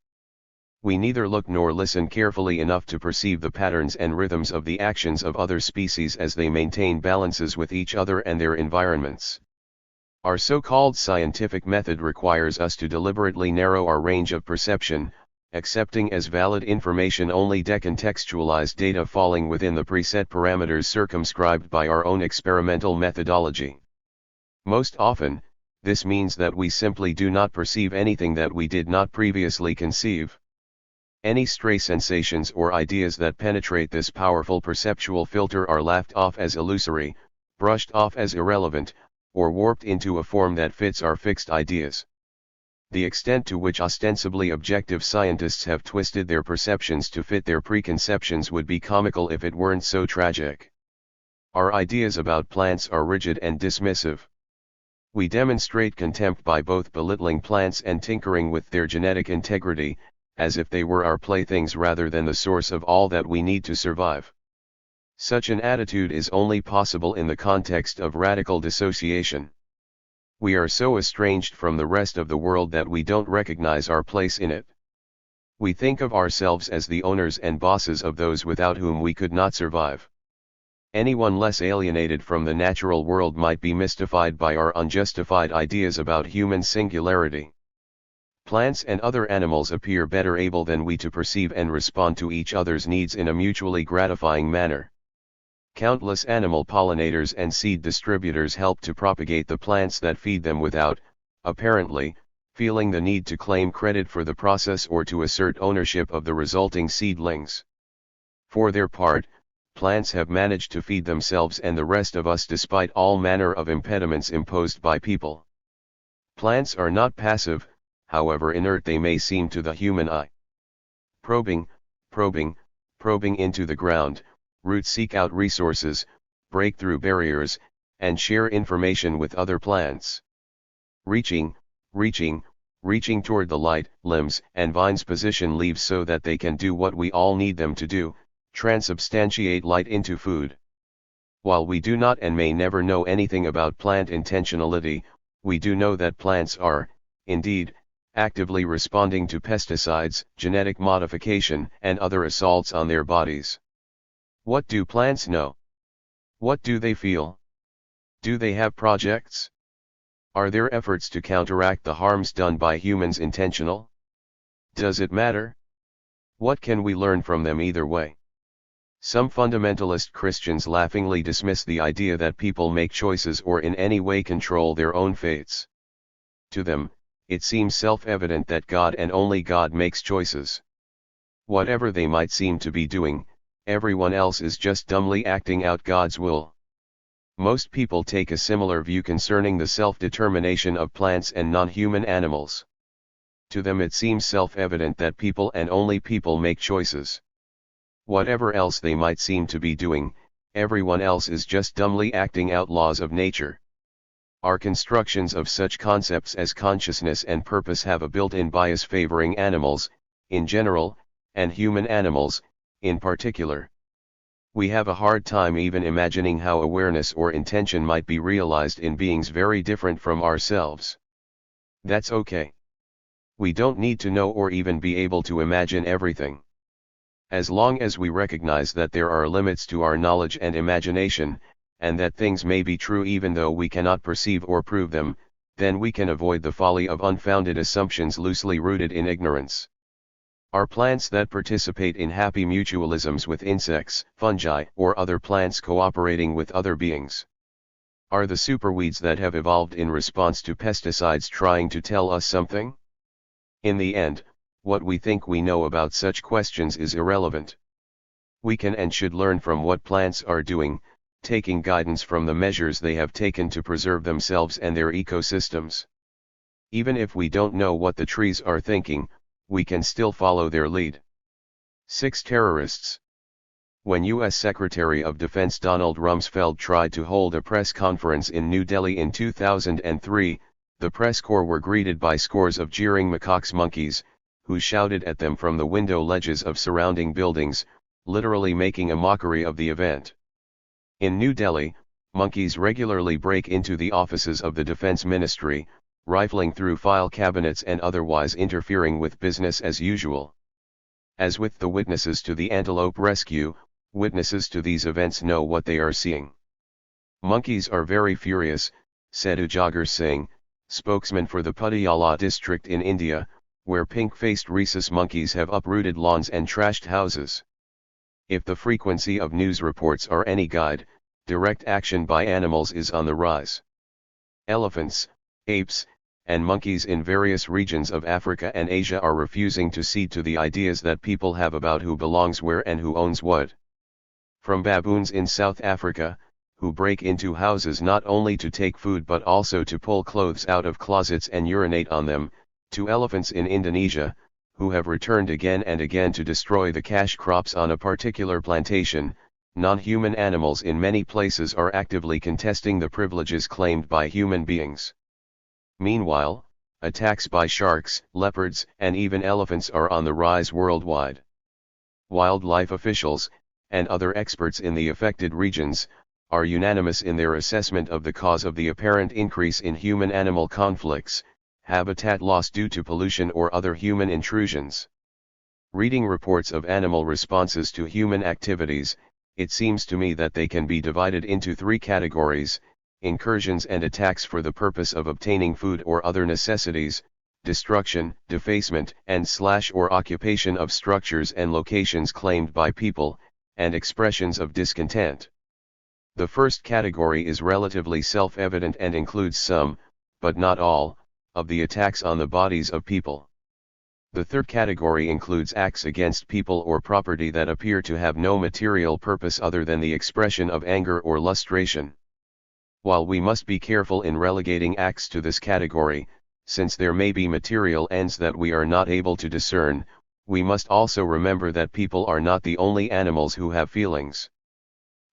A: We neither look nor listen carefully enough to perceive the patterns and rhythms of the actions of other species as they maintain balances with each other and their environments. Our so-called scientific method requires us to deliberately narrow our range of perception, accepting as valid information only decontextualized data falling within the preset parameters circumscribed by our own experimental methodology. Most often, this means that we simply do not perceive anything that we did not previously conceive. Any stray sensations or ideas that penetrate this powerful perceptual filter are laughed off as illusory, brushed off as irrelevant, or warped into a form that fits our fixed ideas. The extent to which ostensibly objective scientists have twisted their perceptions to fit their preconceptions would be comical if it weren't so tragic. Our ideas about plants are rigid and dismissive. We demonstrate contempt by both belittling plants and tinkering with their genetic integrity, as if they were our playthings rather than the source of all that we need to survive. Such an attitude is only possible in the context of radical dissociation. We are so estranged from the rest of the world that we don't recognize our place in it. We think of ourselves as the owners and bosses of those without whom we could not survive. Anyone less alienated from the natural world might be mystified by our unjustified ideas about human singularity. Plants and other animals appear better able than we to perceive and respond to each other's needs in a mutually gratifying manner. Countless animal pollinators and seed distributors help to propagate the plants that feed them without, apparently, feeling the need to claim credit for the process or to assert ownership of the resulting seedlings. For their part, plants have managed to feed themselves and the rest of us despite all manner of impediments imposed by people. Plants are not passive, however inert they may seem to the human eye. Probing into the ground, roots seek out resources, break through barriers, and share information with other plants. Reaching toward the light, limbs and vines position leaves so that they can do what we all need them to do, transubstantiate light into food. While we do not and may never know anything about plant intentionality, we do know that plants are, indeed, actively responding to pesticides, genetic modification, and other assaults on their bodies. What do plants know? What do they feel? Do they have projects? Are their efforts to counteract the harms done by humans intentional? Does it matter? What can we learn from them either way? Some fundamentalist Christians laughingly dismiss the idea that people make choices or in any way control their own fates. To them, it seems self-evident that God and only God makes choices. Whatever they might seem to be doing, everyone else is just dumbly acting out God's will. Most people take a similar view concerning the self-determination of plants and non-human animals. To them it seems self-evident that people and only people make choices. Whatever else they might seem to be doing, everyone else is just dumbly acting out laws of nature. Our constructions of such concepts as consciousness and purpose have a built-in bias favoring animals, in general, and human animals, in particular. We have a hard time even imagining how awareness or intention might be realized in beings very different from ourselves. That's okay. We don't need to know or even be able to imagine everything. As long as we recognize that there are limits to our knowledge and imagination, and that things may be true even though we cannot perceive or prove them, then we can avoid the folly of unfounded assumptions loosely rooted in ignorance. Are plants that participate in happy mutualisms with insects, fungi, or other plants cooperating with other beings? Are the superweeds that have evolved in response to pesticides trying to tell us something? In the end, what we think we know about such questions is irrelevant. We can and should learn from what plants are doing, taking guidance from the measures they have taken to preserve themselves and their ecosystems. Even if we don't know what the trees are thinking, we can still follow their lead. 6 terrorists. When U.S. Secretary of Defense Donald Rumsfeld tried to hold a press conference in New Delhi in 2003, the press corps were greeted by scores of jeering macaques monkeys, who shouted at them from the window ledges of surrounding buildings, literally making a mockery of the event. In New Delhi, monkeys regularly break into the offices of the Defense Ministry, rifling through file cabinets and otherwise interfering with business as usual. As with the witnesses to the antelope rescue, witnesses to these events know what they are seeing. Monkeys are very furious, said Ujagar Singh, spokesman for the Patiala district in India, where pink-faced rhesus monkeys have uprooted lawns and trashed houses. If the frequency of news reports are any guide, direct action by animals is on the rise. Elephants, apes, and monkeys in various regions of Africa and Asia are refusing to cede to the ideas that people have about who belongs where and who owns what. From baboons in South Africa, who break into houses not only to take food but also to pull clothes out of closets and urinate on them, to elephants in Indonesia, who have returned again and again to destroy the cash crops on a particular plantation, non-human animals in many places are actively contesting the privileges claimed by human beings. Meanwhile, attacks by sharks, leopards, and even elephants are on the rise worldwide. Wildlife officials, and other experts in the affected regions, are unanimous in their assessment of the cause of the apparent increase in human-animal conflicts, habitat loss due to pollution or other human intrusions. Reading reports of animal responses to human activities, it seems to me that they can be divided into 3 categories: incursions and attacks for the purpose of obtaining food or other necessities, destruction, defacement, and or occupation of structures and locations claimed by people, and expressions of discontent. The first category is relatively self-evident and includes some, but not all, of the attacks on the bodies of people. The third category includes acts against people or property that appear to have no material purpose other than the expression of anger or lustration. While we must be careful in relegating acts to this category, since there may be material ends that we are not able to discern, we must also remember that people are not the only animals who have feelings.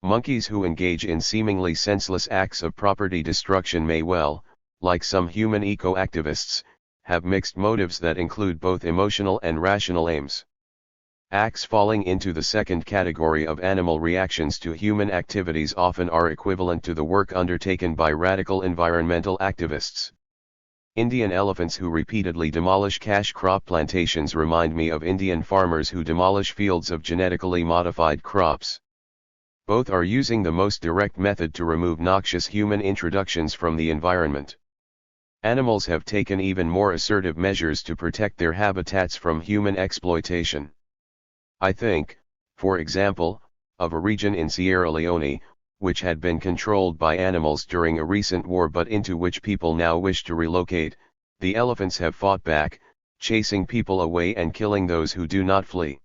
A: Monkeys who engage in seemingly senseless acts of property destruction may well, like some human eco-activists, have mixed motives that include both emotional and rational aims. Acts falling into the second category of animal reactions to human activities often are equivalent to the work undertaken by radical environmental activists. Indian elephants who repeatedly demolish cash crop plantations remind me of Indian farmers who demolish fields of genetically modified crops. Both are using the most direct method to remove noxious human introductions from the environment. Animals have taken even more assertive measures to protect their habitats from human exploitation. I think, for example, of a region in Sierra Leone, which had been controlled by animals during a recent war but into which people now wish to relocate. The elephants have fought back, chasing people away and killing those who do not flee.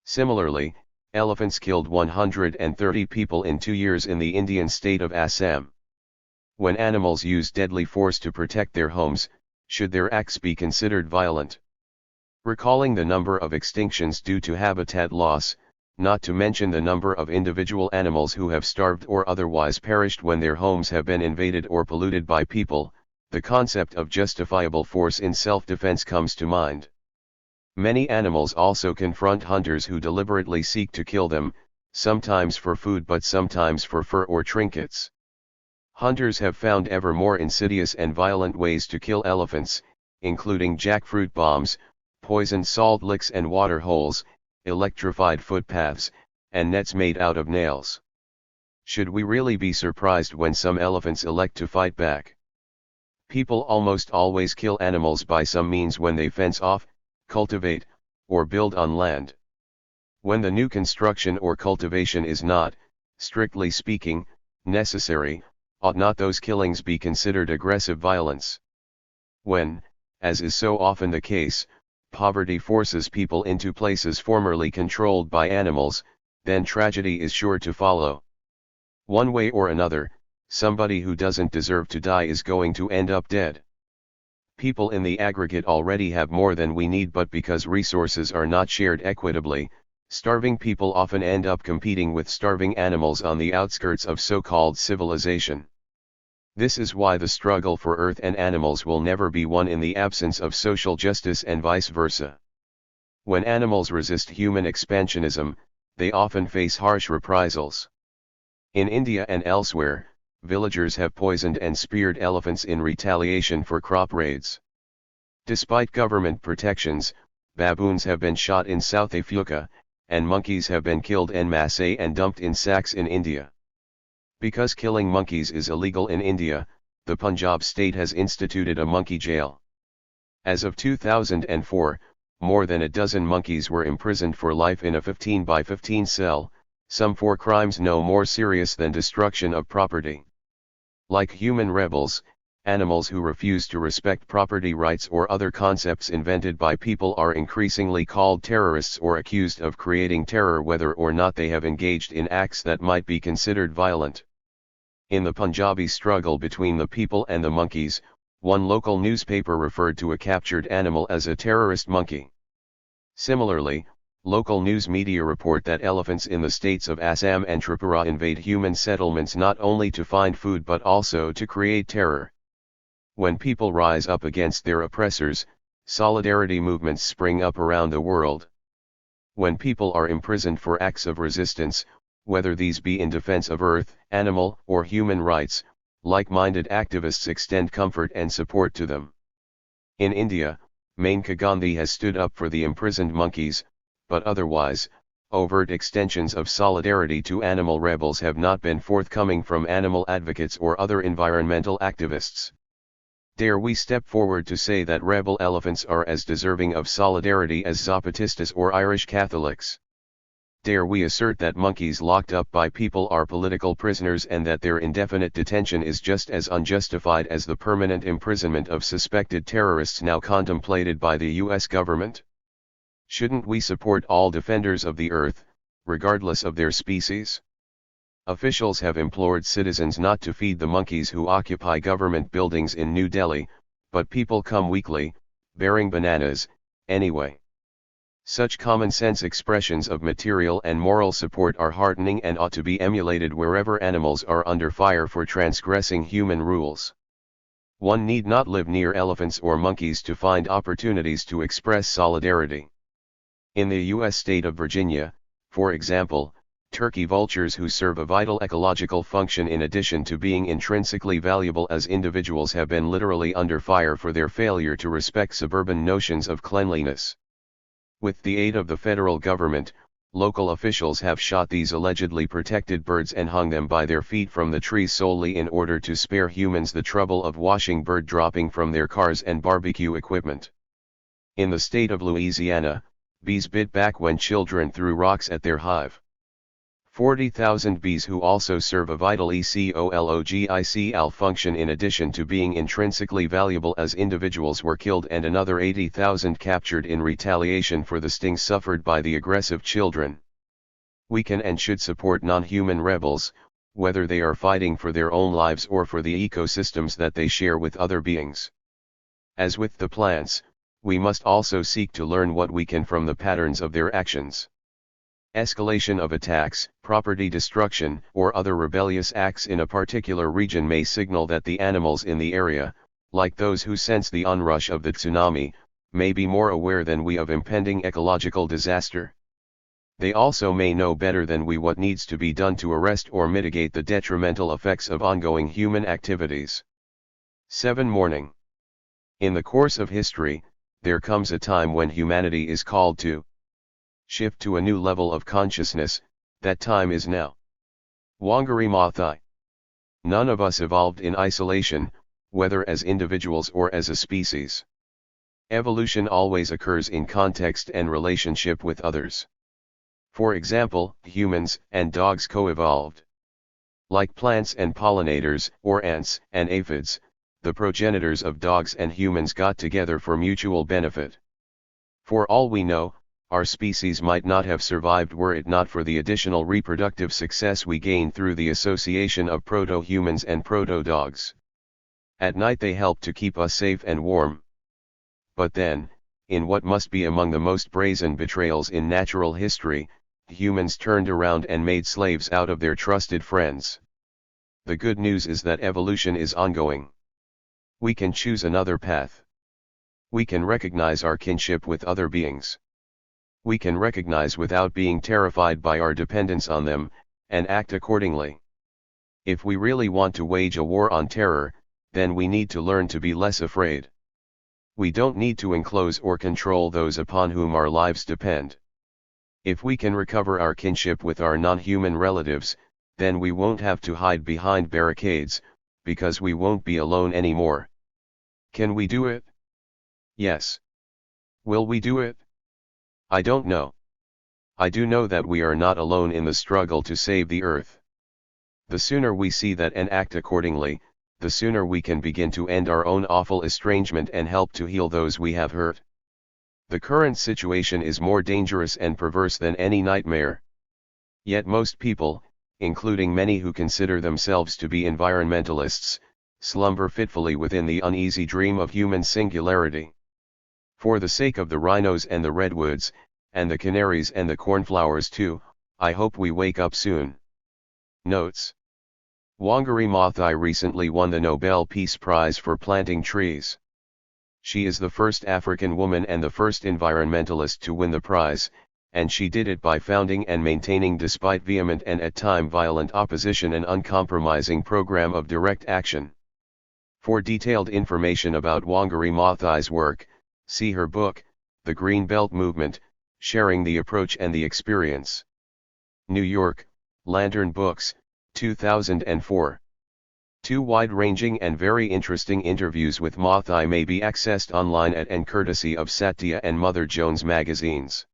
A: Similarly, elephants killed 130 people in 2 years in the Indian state of Assam. When animals use deadly force to protect their homes, should their acts be considered violent? Recalling the number of extinctions due to habitat loss, not to mention the number of individual animals who have starved or otherwise perished when their homes have been invaded or polluted by people, the concept of justifiable force in self-defense comes to mind. Many animals also confront hunters who deliberately seek to kill them, sometimes for food but sometimes for fur or trinkets. Hunters have found ever more insidious and violent ways to kill elephants, including jackfruit bombs, poisoned salt licks and water holes, electrified footpaths, and nets made out of nails. Should we really be surprised when some elephants elect to fight back? People almost always kill animals by some means when they fence off, cultivate, or build on land. When the new construction or cultivation is not, strictly speaking, necessary, ought not those killings be considered aggressive violence? When, as is so often the case, poverty forces people into places formerly controlled by animals, then tragedy is sure to follow. One way or another, somebody who doesn't deserve to die is going to end up dead. People in the aggregate already have more than we need, but because resources are not shared equitably, starving people often end up competing with starving animals on the outskirts of so-called civilization. This is why the struggle for earth and animals will never be won in the absence of social justice and vice versa. When animals resist human expansionism, they often face harsh reprisals. In India and elsewhere, villagers have poisoned and speared elephants in retaliation for crop raids. Despite government protections, baboons have been shot in South Africa, and monkeys have been killed en masse and dumped in sacks in India. Because killing monkeys is illegal in India, the Punjab state has instituted a monkey jail. As of 2004, more than a dozen monkeys were imprisoned for life in a 15 by 15 cell, some for crimes no more serious than destruction of property. Like human rebels, animals who refuse to respect property rights or other concepts invented by people are increasingly called terrorists or accused of creating terror whether or not they have engaged in acts that might be considered violent. In the Punjabi struggle between the people and the monkeys, one local newspaper referred to a captured animal as a terrorist monkey. Similarly, local news media report that elephants in the states of Assam and Tripura invade human settlements not only to find food but also to create terror. When people rise up against their oppressors, solidarity movements spring up around the world. When people are imprisoned for acts of resistance, whether these be in defense of earth, animal, or human rights, like-minded activists extend comfort and support to them. In India, Maneka Gandhi has stood up for the imprisoned monkeys, but otherwise, overt extensions of solidarity to animal rebels have not been forthcoming from animal advocates or other environmental activists. Dare we step forward to say that rebel elephants are as deserving of solidarity as Zapatistas or Irish Catholics? Dare we assert that monkeys locked up by people are political prisoners and that their indefinite detention is just as unjustified as the permanent imprisonment of suspected terrorists now contemplated by the US government? Shouldn't we support all defenders of the earth, regardless of their species? Officials have implored citizens not to feed the monkeys who occupy government buildings in New Delhi, but people come weekly, bearing bananas, anyway. Such common-sense expressions of material and moral support are heartening and ought to be emulated wherever animals are under fire for transgressing human rules. One need not live near elephants or monkeys to find opportunities to express solidarity. In the U.S. state of Virginia, for example, turkey vultures who serve a vital ecological function in addition to being intrinsically valuable as individuals have been literally under fire for their failure to respect suburban notions of cleanliness. With the aid of the federal government, local officials have shot these allegedly protected birds and hung them by their feet from the trees solely in order to spare humans the trouble of washing bird dropping from their cars and barbecue equipment. In the state of Louisiana, bees bit back when children threw rocks at their hive. 40,000 bees who also serve a vital ecological function in addition to being intrinsically valuable as individuals were killed and another 80,000 captured in retaliation for the stings suffered by the aggressive children. We can and should support non-human rebels, whether they are fighting for their own lives or for the ecosystems that they share with other beings. As with the plants, we must also seek to learn what we can from the patterns of their actions. Escalation of attacks, property destruction, or other rebellious acts in a particular region may signal that the animals in the area, like those who sense the onrush of the tsunami, may be more aware than we of impending ecological disaster. They also may know better than we what needs to be done to arrest or mitigate the detrimental effects of ongoing human activities. 7. Mourning. In the course of history, there comes a time when humanity is called to shift to a new level of consciousness. That time is now. Wangari Maathai. None of us evolved in isolation, whether as individuals or as a species. Evolution always occurs in context and relationship with others. For example, humans and dogs co-evolved. Like plants and pollinators, or ants and aphids, the progenitors of dogs and humans got together for mutual benefit. For all we know, our species might not have survived were it not for the additional reproductive success we gained through the association of proto-humans and proto-dogs. At night they help to keep us safe and warm. But then, in what must be among the most brazen betrayals in natural history, humans turned around and made slaves out of their trusted friends. The good news is that evolution is ongoing. We can choose another path. We can recognize our kinship with other beings. We can recognize without being terrified by our dependence on them, and act accordingly. If we really want to wage a war on terror, then we need to learn to be less afraid. We don't need to enclose or control those upon whom our lives depend. If we can recover our kinship with our non-human relatives, then we won't have to hide behind barricades, because we won't be alone anymore. Can we do it? Yes. Will we do it? I don't know. I do know that we are not alone in the struggle to save the earth. The sooner we see that and act accordingly, the sooner we can begin to end our own awful estrangement and help to heal those we have hurt. The current situation is more dangerous and perverse than any nightmare. Yet most people, including many who consider themselves to be environmentalists, slumber fitfully within the uneasy dream of human singularity. For the sake of the rhinos and the redwoods, and the canaries and the cornflowers too, I hope we wake up soon. Notes. Wangari Maathai recently won the Nobel Peace Prize for planting trees. She is the first African woman and the first environmentalist to win the prize, and she did it by founding and maintaining, despite vehement and at times violent opposition, an uncompromising program of direct action. For detailed information about Wangari Maathai's work, see her book, The Green Belt Movement, Sharing the Approach and the Experience. New York, Lantern Books, 2004. 2 wide-ranging and very interesting interviews with Maathai may be accessed online at and courtesy of Satya and Mother Jones magazines.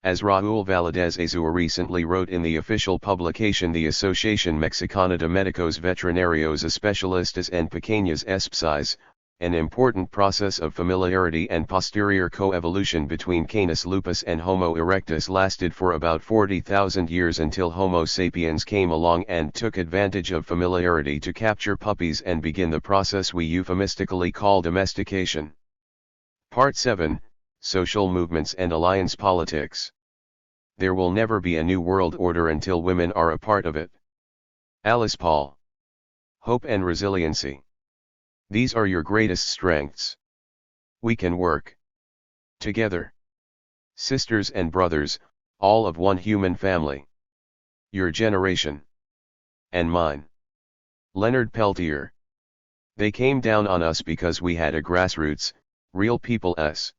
A: As Raúl Valadez Azúa recently wrote in the official publication the Asociación Mexicana de Médicos Veterinarios Especialistas en Pequeñas Especies, an important process of familiarity and posterior coevolution between Canis lupus and Homo erectus lasted for about 40,000 years until Homo sapiens came along and took advantage of familiarity to capture puppies and begin the process we euphemistically call domestication. Part 7, Social Movements and Alliance Politics. There will never be a new world order until women are a part of it. Alice Paul. Hope and resiliency. These are your greatest strengths. We can work together. Sisters and brothers, all of one human family. Your generation. And mine. Leonard Peltier. They came down on us because we had a grassroots, real people's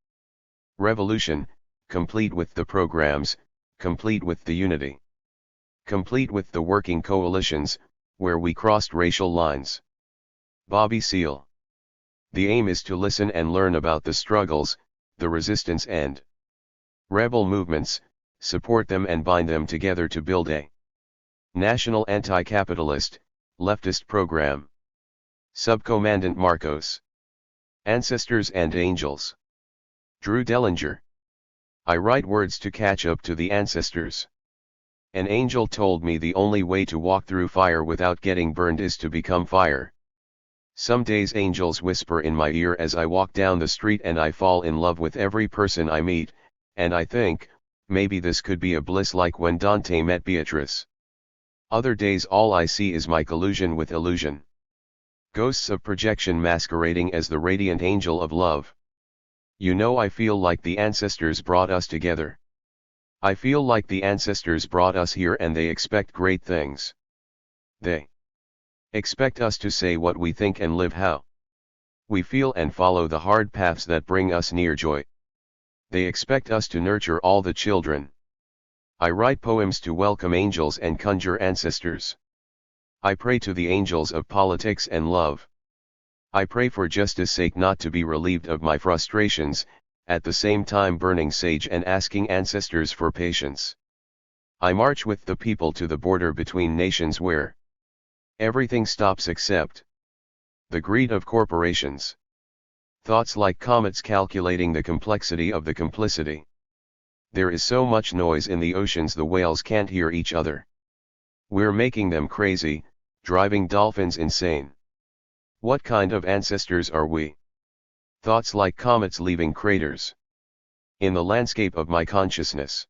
A: revolution, complete with the programs, complete with the unity, complete with the working coalitions, where we crossed racial lines. Bobby Seale. The aim is to listen and learn about the struggles, the resistance and rebel movements, support them and bind them together to build a national anti-capitalist, leftist program. Subcommandant Marcos. Ancestors and Angels. Drew Dellinger. I write words to catch up to the ancestors. An angel told me the only way to walk through fire without getting burned is to become fire. Some days angels whisper in my ear as I walk down the street and I fall in love with every person I meet, and I think, maybe this could be a bliss like when Dante met Beatrice. Other days all I see is my collusion with illusion. Ghosts of projection masquerading as the radiant angel of love. You know, I feel like the ancestors brought us together. I feel like the ancestors brought us here and they expect great things. They expect us to say what we think and live how we feel and follow the hard paths that bring us near joy. They expect us to nurture all the children. I write poems to welcome angels and conjure ancestors. I pray to the angels of politics and love. I pray for justice sake not to be relieved of my frustrations, at the same time burning sage and asking ancestors for patience. I march with the people to the border between nations where everything stops except the greed of corporations. Thoughts like comets calculating the complexity of the complicity. There is so much noise in the oceans the whales can't hear each other. We're making them crazy, driving dolphins insane. What kind of ancestors are we? Thoughts like comets leaving craters. In the landscape of my consciousness,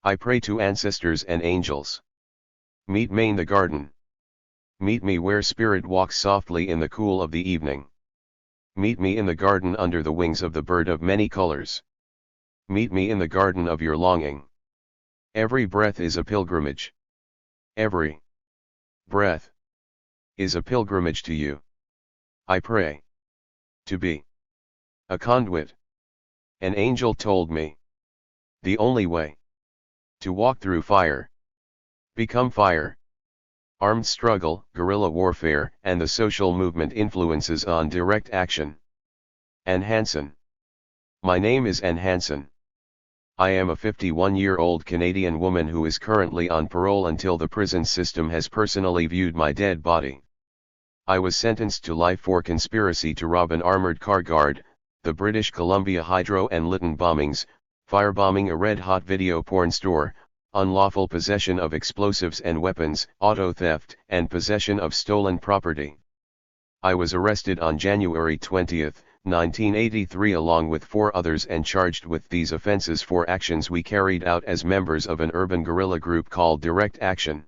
A: I pray to ancestors and angels. Meet me in the garden. Meet me where spirit walks softly in the cool of the evening. Meet me in the garden under the wings of the bird of many colors. Meet me in the garden of your longing. Every breath is a pilgrimage. Every breath is a pilgrimage to you. I pray to be a conduit. An angel told me the only way to walk through fire, become fire. Armed struggle, guerrilla warfare, and the social movement influences on direct action. Ann Hansen. My name is Ann Hansen. I am a 51-year-old Canadian woman who is currently on parole until the prison system has personally viewed my dead body. I was sentenced to life for conspiracy to rob an armored car guard, the British Columbia Hydro and Lytton bombings, firebombing a red-hot video porn store, unlawful possession of explosives and weapons, auto theft, and possession of stolen property. I was arrested on January 20, 1983 along with 4 others and charged with these offenses for actions we carried out as members of an urban guerrilla group called Direct Action.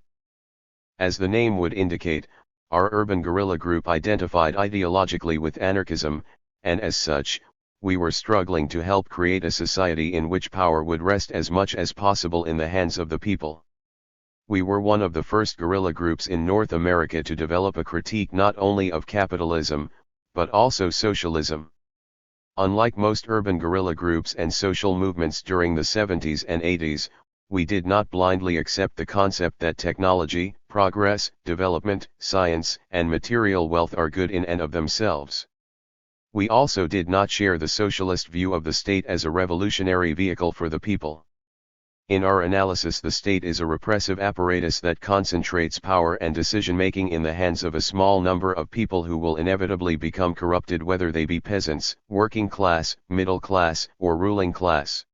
A: As the name would indicate, our urban guerrilla group identified ideologically with anarchism, and as such, we were struggling to help create a society in which power would rest as much as possible in the hands of the people. We were one of the first guerrilla groups in North America to develop a critique not only of capitalism, but also socialism. Unlike most urban guerrilla groups and social movements during the 70s and 80s, we did not blindly accept the concept that technology, progress, development, science, and material wealth are good in and of themselves. We also did not share the socialist view of the state as a revolutionary vehicle for the people. In our analysis, the state is a repressive apparatus that concentrates power and decision-making in the hands of a small number of people who will inevitably become corrupted, whether they be peasants, working class, middle class, or ruling class.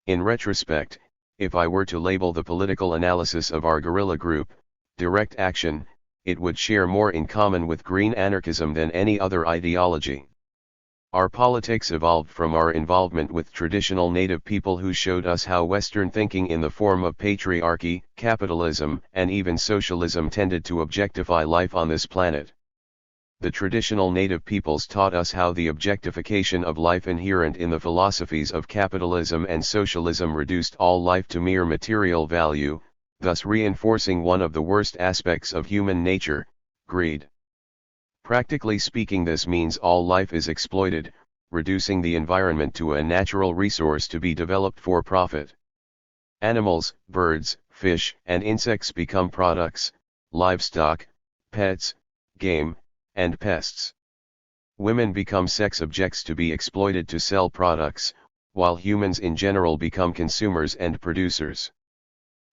A: In retrospect, if I were to label the political analysis of our guerrilla group, direct action, it would share more in common with green anarchism than any other ideology. Our politics evolved from our involvement with traditional native people who showed us how Western thinking in the form of patriarchy, capitalism, and even socialism tended to objectify life on this planet. The traditional native peoples taught us how the objectification of life inherent in the philosophies of capitalism and socialism reduced all life to mere material value, thus reinforcing one of the worst aspects of human nature, greed. Practically speaking, this means all life is exploited, reducing the environment to a natural resource to be developed for profit. Animals, birds, fish, and insects become products, livestock, pets, game, and pests. Women become sex objects to be exploited to sell products, while humans in general become consumers and producers.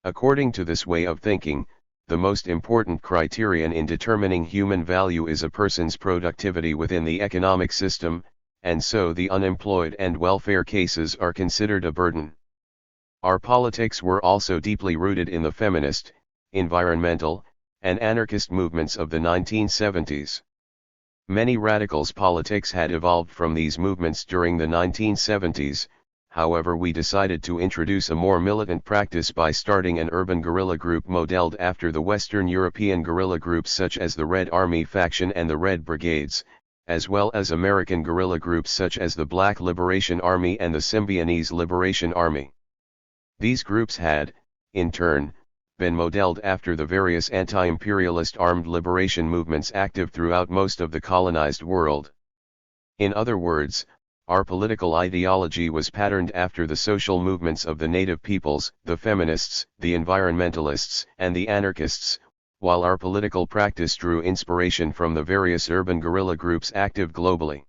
A: According to this way of thinking, the most important criterion in determining human value is a person's productivity within the economic system, and so the unemployed and welfare cases are considered a burden. Our politics were also deeply rooted in the feminist, environmental, and anarchist movements of the 1970s. Many radicals' politics had evolved from these movements during the 1970s. However, we decided to introduce a more militant practice by starting an urban guerrilla group modeled after the Western European guerrilla groups such as the Red Army faction and the Red Brigades, as well as American guerrilla groups such as the Black Liberation Army and the Symbionese Liberation Army. These groups had, in turn, been modeled after the various anti-imperialist armed liberation movements active throughout most of the colonized world. In other words, our political ideology was patterned after the social movements of the native peoples, the feminists, the environmentalists, and the anarchists, while our political practice drew inspiration from the various urban guerrilla groups active globally.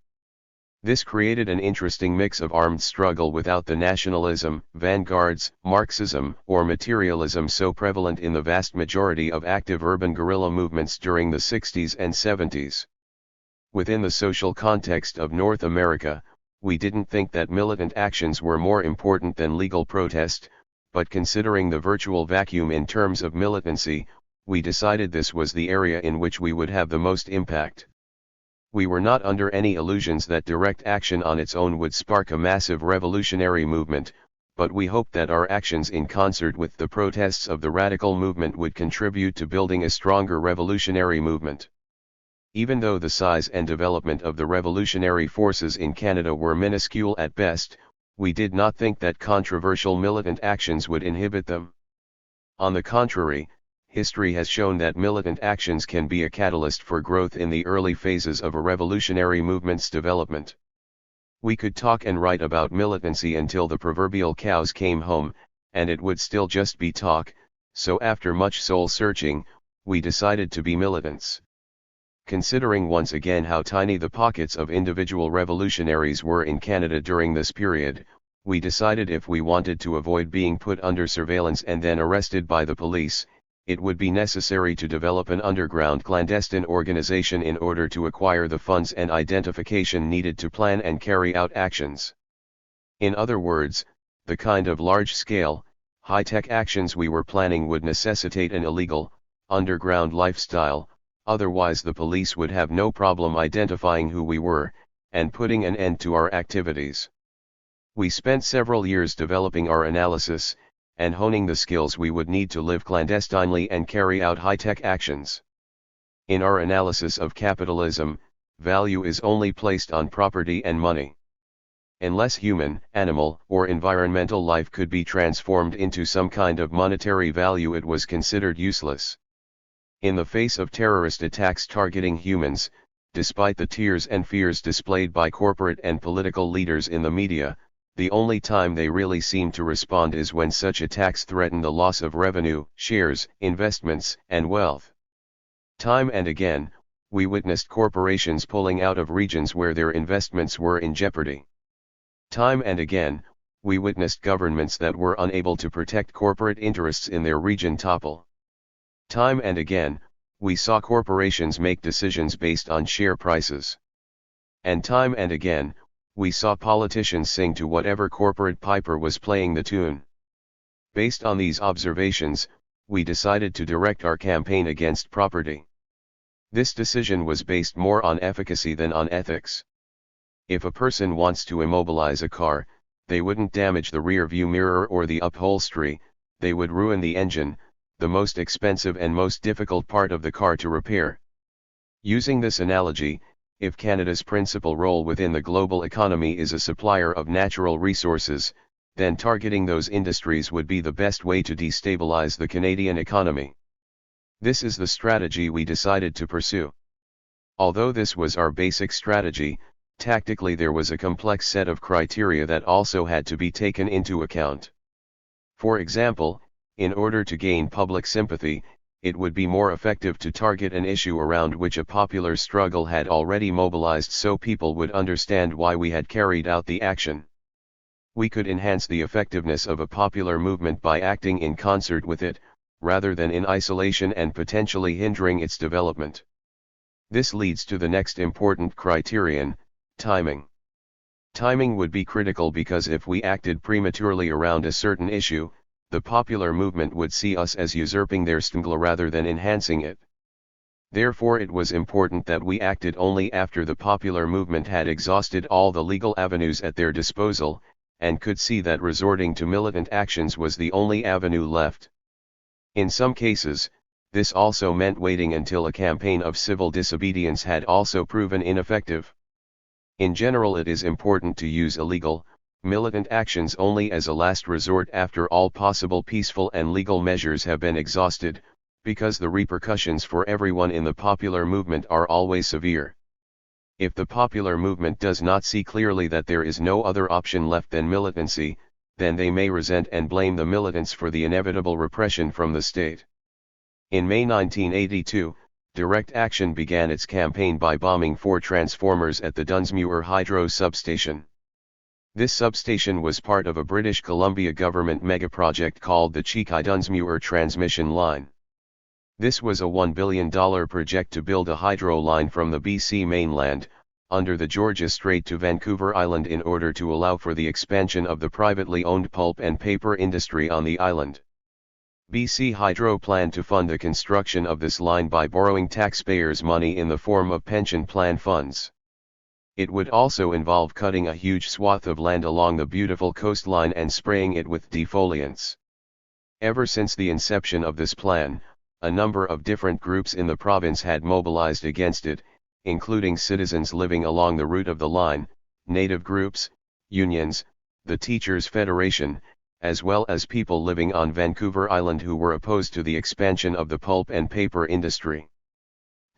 A: This created an interesting mix of armed struggle without the nationalism, vanguards, Marxism, or materialism so prevalent in the vast majority of active urban guerrilla movements during the 60s and 70s. Within the social context of North America, we didn't think that militant actions were more important than legal protest, but considering the virtual vacuum in terms of militancy, we decided this was the area in which we would have the most impact. We were not under any illusions that direct action on its own would spark a massive revolutionary movement, but we hoped that our actions in concert with the protests of the radical movement would contribute to building a stronger revolutionary movement. Even though the size and development of the revolutionary forces in Canada were minuscule at best, we did not think that controversial militant actions would inhibit them. On the contrary, history has shown that militant actions can be a catalyst for growth in the early phases of a revolutionary movement's development. We could talk and write about militancy until the proverbial cows came home, and it would still just be talk, so after much soul-searching, we decided to be militants. Considering once again how tiny the pockets of individual revolutionaries were in Canada during this period, we decided if we wanted to avoid being put under surveillance and then arrested by the police, it would be necessary to develop an underground clandestine organization in order to acquire the funds and identification needed to plan and carry out actions. In other words, the kind of large-scale, high-tech actions we were planning would necessitate an illegal, underground lifestyle. Otherwise the police would have no problem identifying who we were, and putting an end to our activities. We spent several years developing our analysis, and honing the skills we would need to live clandestinely and carry out high-tech actions. In our analysis of capitalism, value is only placed on property and money. Unless human, animal, or environmental life could be transformed into some kind of monetary value, it was considered useless. In the face of terrorist attacks targeting humans, despite the tears and fears displayed by corporate and political leaders in the media, the only time they really seem to respond is when such attacks threaten the loss of revenue, shares, investments, and wealth. Time and again, we witnessed corporations pulling out of regions where their investments were in jeopardy. Time and again, we witnessed governments that were unable to protect corporate interests in their region topple. Time and again, we saw corporations make decisions based on share prices. And time and again, we saw politicians sing to whatever corporate piper was playing the tune. Based on these observations, we decided to direct our campaign against property. This decision was based more on efficacy than on ethics. If a person wants to immobilize a car, they wouldn't damage the rear view mirror or the upholstery, they would ruin the engine, the most expensive and most difficult part of the car to repair. Using this analogy, if Canada's principal role within the global economy is a supplier of natural resources, then targeting those industries would be the best way to destabilize the Canadian economy. This is the strategy we decided to pursue. Although this was our basic strategy, tactically there was a complex set of criteria that also had to be taken into account. For example, in order to gain public sympathy, it would be more effective to target an issue around which a popular struggle had already mobilized so people would understand why we had carried out the action. We could enhance the effectiveness of a popular movement by acting in concert with it, rather than in isolation and potentially hindering its development. This leads to the next important criterion, timing. Timing would be critical because if we acted prematurely around a certain issue, the popular movement would see us as usurping their stngla rather than enhancing it. Therefore it was important that we acted only after the popular movement had exhausted all the legal avenues at their disposal, and could see that resorting to militant actions was the only avenue left. In some cases, this also meant waiting until a campaign of civil disobedience had also proven ineffective. In general, it is important to use illegal, militant actions only as a last resort after all possible peaceful and legal measures have been exhausted, because the repercussions for everyone in the popular movement are always severe. If the popular movement does not see clearly that there is no other option left than militancy, then they may resent and blame the militants for the inevitable repression from the state. In May 1982, Direct Action began its campaign by bombing 4 transformers at the Dunsmuir Hydro substation. This substation was part of a British Columbia government megaproject called the Cheeky-Dunsmuir Transmission Line. This was a $1 billion project to build a hydro line from the BC mainland, under the Georgia Strait to Vancouver Island in order to allow for the expansion of the privately owned pulp and paper industry on the island. BC Hydro planned to fund the construction of this line by borrowing taxpayers' money in the form of pension plan funds. It would also involve cutting a huge swath of land along the beautiful coastline and spraying it with defoliants. Ever since the inception of this plan, a number of different groups in the province had mobilized against it, including citizens living along the route of the line, native groups, unions, the Teachers' Federation, as well as people living on Vancouver Island who were opposed to the expansion of the pulp and paper industry.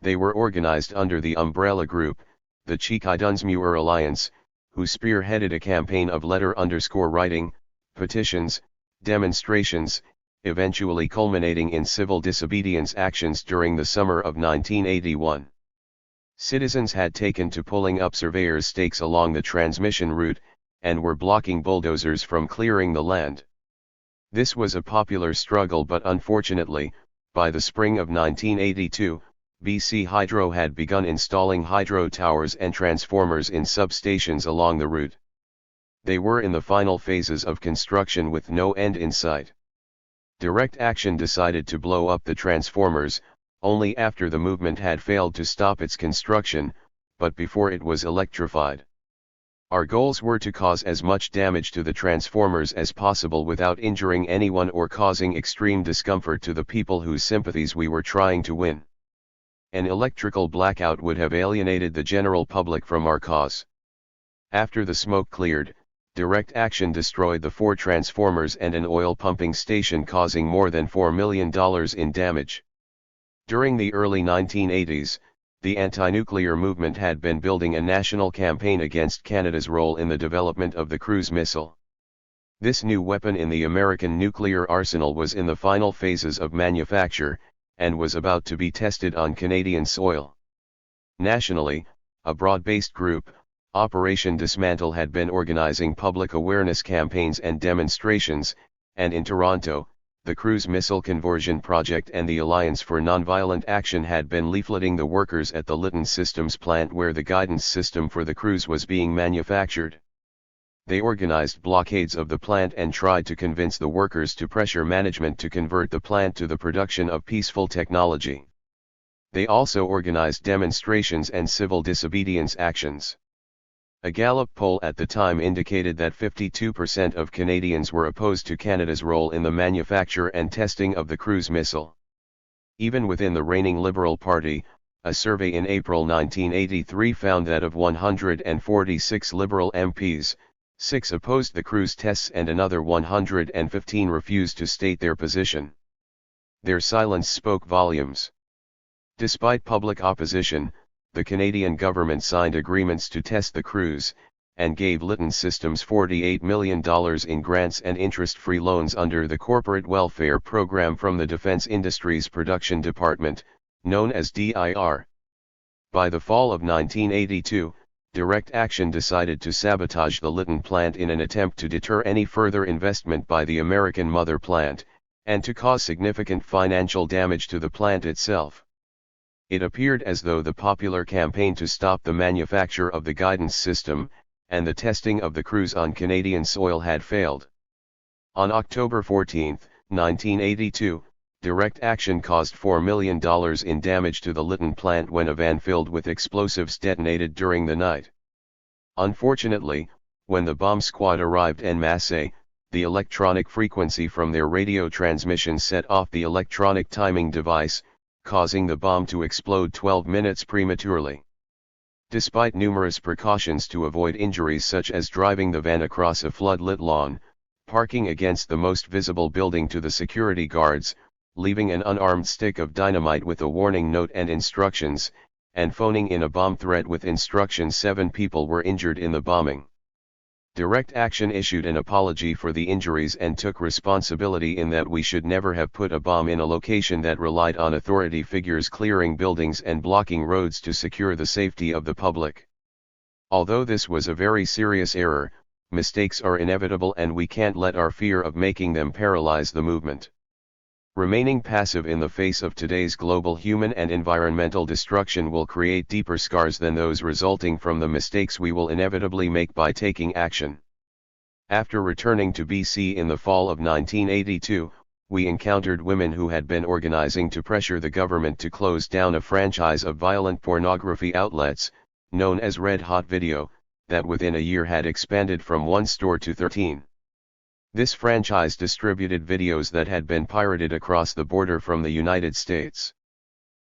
A: They were organized under the umbrella group, the Cheeky-Dunsmuir Alliance, who spearheaded a campaign of letter-writing, petitions, demonstrations, eventually culminating in civil disobedience actions during the summer of 1981. Citizens had taken to pulling up surveyors' stakes along the transmission route, and were blocking bulldozers from clearing the land. This was a popular struggle, but unfortunately, by the spring of 1982, BC Hydro had begun installing hydro towers and transformers in substations along the route. They were in the final phases of construction with no end in sight. Direct Action decided to blow up the transformers, only after the movement had failed to stop its construction, but before it was electrified. Our goals were to cause as much damage to the transformers as possible without injuring anyone or causing extreme discomfort to the people whose sympathies we were trying to win. An electrical blackout would have alienated the general public from our cause. After the smoke cleared, Direct Action destroyed the 4 transformers and an oil pumping station, causing more than $4 million in damage. During the early 1980s, the anti-nuclear movement had been building a national campaign against Canada's role in the development of the cruise missile. This new weapon in the American nuclear arsenal was in the final phases of manufacture, and was about to be tested on Canadian soil. Nationally, a broad-based group, Operation Dismantle had been organizing public awareness campaigns and demonstrations, and in Toronto, the Cruise Missile Conversion Project and the Alliance for Nonviolent Action had been leafleting the workers at the Lytton Systems plant where the guidance system for the cruise was being manufactured. They organized blockades of the plant and tried to convince the workers to pressure management to convert the plant to the production of peaceful technology. They also organized demonstrations and civil disobedience actions. A Gallup poll at the time indicated that 52% of Canadians were opposed to Canada's role in the manufacture and testing of the cruise missile. Even within the reigning Liberal Party, a survey in April 1983 found that of 146 Liberal MPs, 6 opposed the cruise tests and another 115 refused to state their position. Their silence spoke volumes. Despite public opposition, the Canadian government signed agreements to test the cruise, and gave Lytton Systems $48 million in grants and interest-free loans under the Corporate Welfare Program from the Defense Industries Production Department, known as DIR. By the fall of 1982, Direct Action decided to sabotage the Lytton plant in an attempt to deter any further investment by the American mother plant, and to cause significant financial damage to the plant itself. It appeared as though the popular campaign to stop the manufacture of the guidance system, and the testing of the cruise on Canadian soil had failed. On October 14, 1982, Direct Action caused $4 million in damage to the Lytton plant when a van filled with explosives detonated during the night. Unfortunately, when the bomb squad arrived en masse, the electronic frequency from their radio transmission set off the electronic timing device, causing the bomb to explode 12 minutes prematurely. Despite numerous precautions to avoid injuries such as driving the van across a flood-lit lawn, parking against the most visible building to the security guards, leaving an unarmed stick of dynamite with a warning note and instructions, and phoning in a bomb threat with instructions, 7 people were injured in the bombing. Direct Action issued an apology for the injuries and took responsibility in that we should never have put a bomb in a location that relied on authority figures clearing buildings and blocking roads to secure the safety of the public. Although this was a very serious error, mistakes are inevitable and we can't let our fear of making them paralyze the movement. Remaining passive in the face of today's global human and environmental destruction will create deeper scars than those resulting from the mistakes we will inevitably make by taking action. After returning to BC in the fall of 1982, we encountered women who had been organizing to pressure the government to close down a franchise of violent pornography outlets, known as Red Hot Video, that within a year had expanded from 1 store to 13. This franchise distributed videos that had been pirated across the border from the United States.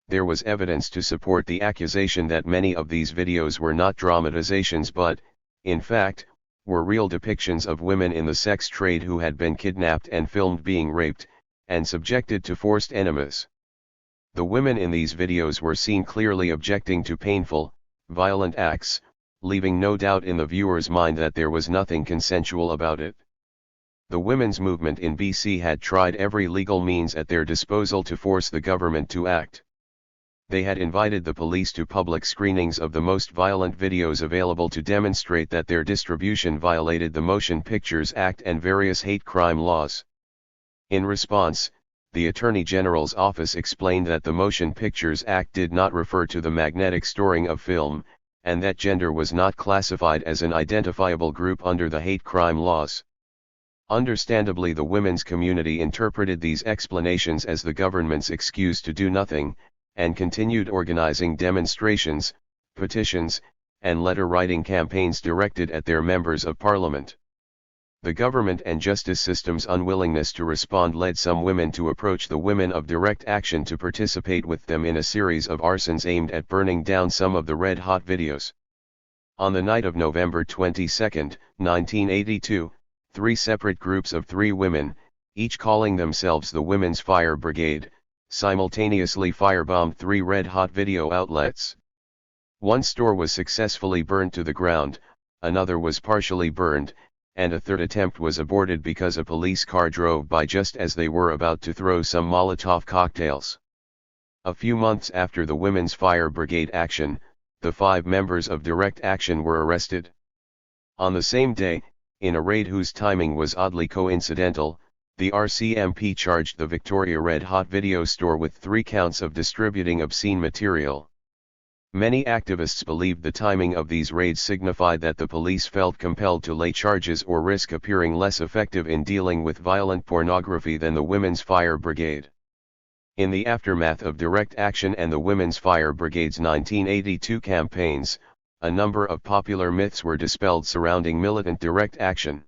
A: There was evidence to support the accusation that many of these videos were not dramatizations but, in fact, were real depictions of women in the sex trade who had been kidnapped and filmed being raped, and subjected to forced enemas. The women in these videos were seen clearly objecting to painful, violent acts, leaving no doubt in the viewer's mind that there was nothing consensual about it. The women's movement in BC had tried every legal means at their disposal to force the government to act. They had invited the police to public screenings of the most violent videos available to demonstrate that their distribution violated the Motion Pictures Act and various hate crime laws. In response, the Attorney General's office explained that the Motion Pictures Act did not refer to the magnetic storing of film, and that gender was not classified as an identifiable group under the hate crime laws. Understandably, the women's community interpreted these explanations as the government's excuse to do nothing, and continued organizing demonstrations, petitions, and letter-writing campaigns directed at their members of parliament. The government and justice system's unwillingness to respond led some women to approach the women of Direct Action to participate with them in a series of arsons aimed at burning down some of the Red Hot videos. On the night of November 22, 1982, 3 separate groups of 3 women, each calling themselves the Women's Fire Brigade, simultaneously firebombed 3 Red Hot video outlets. One store was successfully burned to the ground, another was partially burned, and a third attempt was aborted because a police car drove by just as they were about to throw some Molotov cocktails. A few months after the Women's Fire Brigade action, the 5 members of Direct Action were arrested. On the same day, in a raid whose timing was oddly coincidental, the RCMP charged the Victoria Red Hot video store with 3 counts of distributing obscene material. Many activists believed the timing of these raids signified that the police felt compelled to lay charges or risk appearing less effective in dealing with violent pornography than the Women's Fire Brigade. In the aftermath of Direct Action and the Women's Fire Brigade's 1982 campaigns, a number of popular myths were dispelled surrounding militant direct action.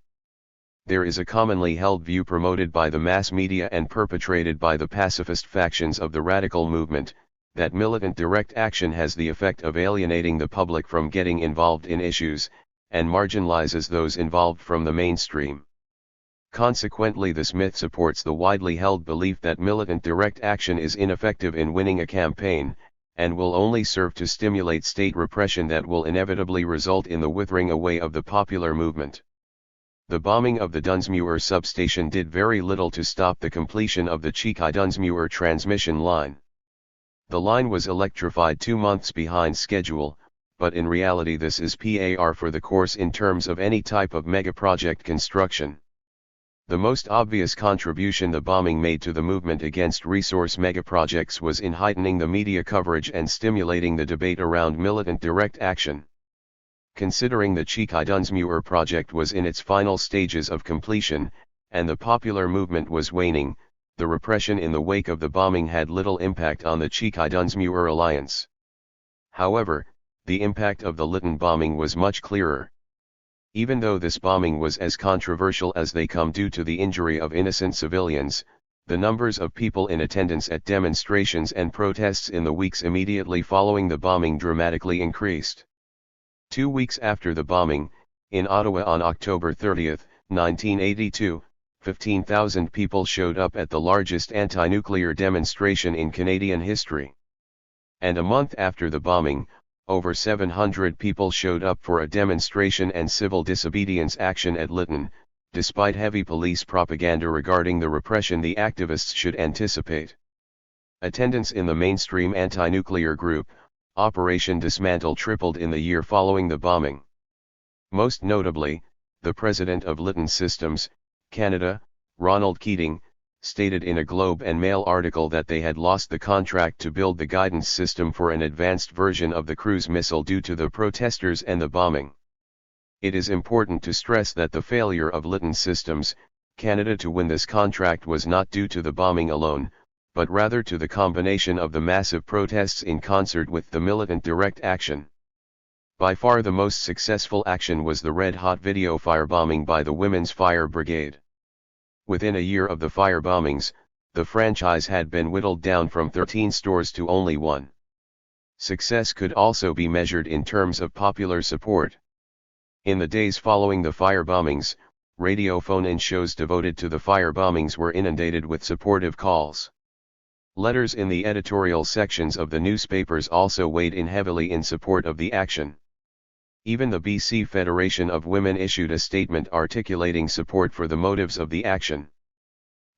A: There is a commonly held view promoted by the mass media and perpetrated by the pacifist factions of the radical movement, that militant direct action has the effect of alienating the public from getting involved in issues, and marginalizes those involved from the mainstream. Consequently, this myth supports the widely held belief that militant direct action is ineffective in winning a campaign, and will only serve to stimulate state repression that will inevitably result in the withering away of the popular movement. The bombing of the Dunsmuir substation did very little to stop the completion of the Cheekye-Dunsmuir transmission line. The line was electrified 2 months behind schedule, but in reality this is par for the course in terms of any type of megaproject construction. The most obvious contribution the bombing made to the movement against resource megaprojects was in heightening the media coverage and stimulating the debate around militant direct action. Considering the Cheekye-Dunsmuir project was in its final stages of completion, and the popular movement was waning, the repression in the wake of the bombing had little impact on the Cheekye-Dunsmuir alliance. However, the impact of the Lytton bombing was much clearer. Even though this bombing was as controversial as they come due to the injury of innocent civilians, the numbers of people in attendance at demonstrations and protests in the weeks immediately following the bombing dramatically increased. 2 weeks after the bombing, in Ottawa on October 30, 1982, 15,000 people showed up at the largest anti-nuclear demonstration in Canadian history. And a month after the bombing, over 700 people showed up for a demonstration and civil disobedience action at Lytton, despite heavy police propaganda regarding the repression the activists should anticipate. Attendance in the mainstream anti-nuclear group, Operation Dismantle, tripled in the year following the bombing. Most notably, the president of Lytton Systems, Canada, Ronald Keating, stated in a Globe and Mail article that they had lost the contract to build the guidance system for an advanced version of the cruise missile due to the protesters and the bombing. It is important to stress that the failure of Lytton Systems, Canada to win this contract was not due to the bombing alone, but rather to the combination of the massive protests in concert with the militant direct action. By far the most successful action was the red-hot video firebombing by the Women's Fire Brigade. Within a year of the firebombings, the franchise had been whittled down from 13 stores to only 1. Success could also be measured in terms of popular support. In the days following the firebombings, radio phone-in shows devoted to the firebombings were inundated with supportive calls. Letters in the editorial sections of the newspapers also weighed in heavily in support of the action. Even the BC Federation of Women issued a statement articulating support for the motives of the action.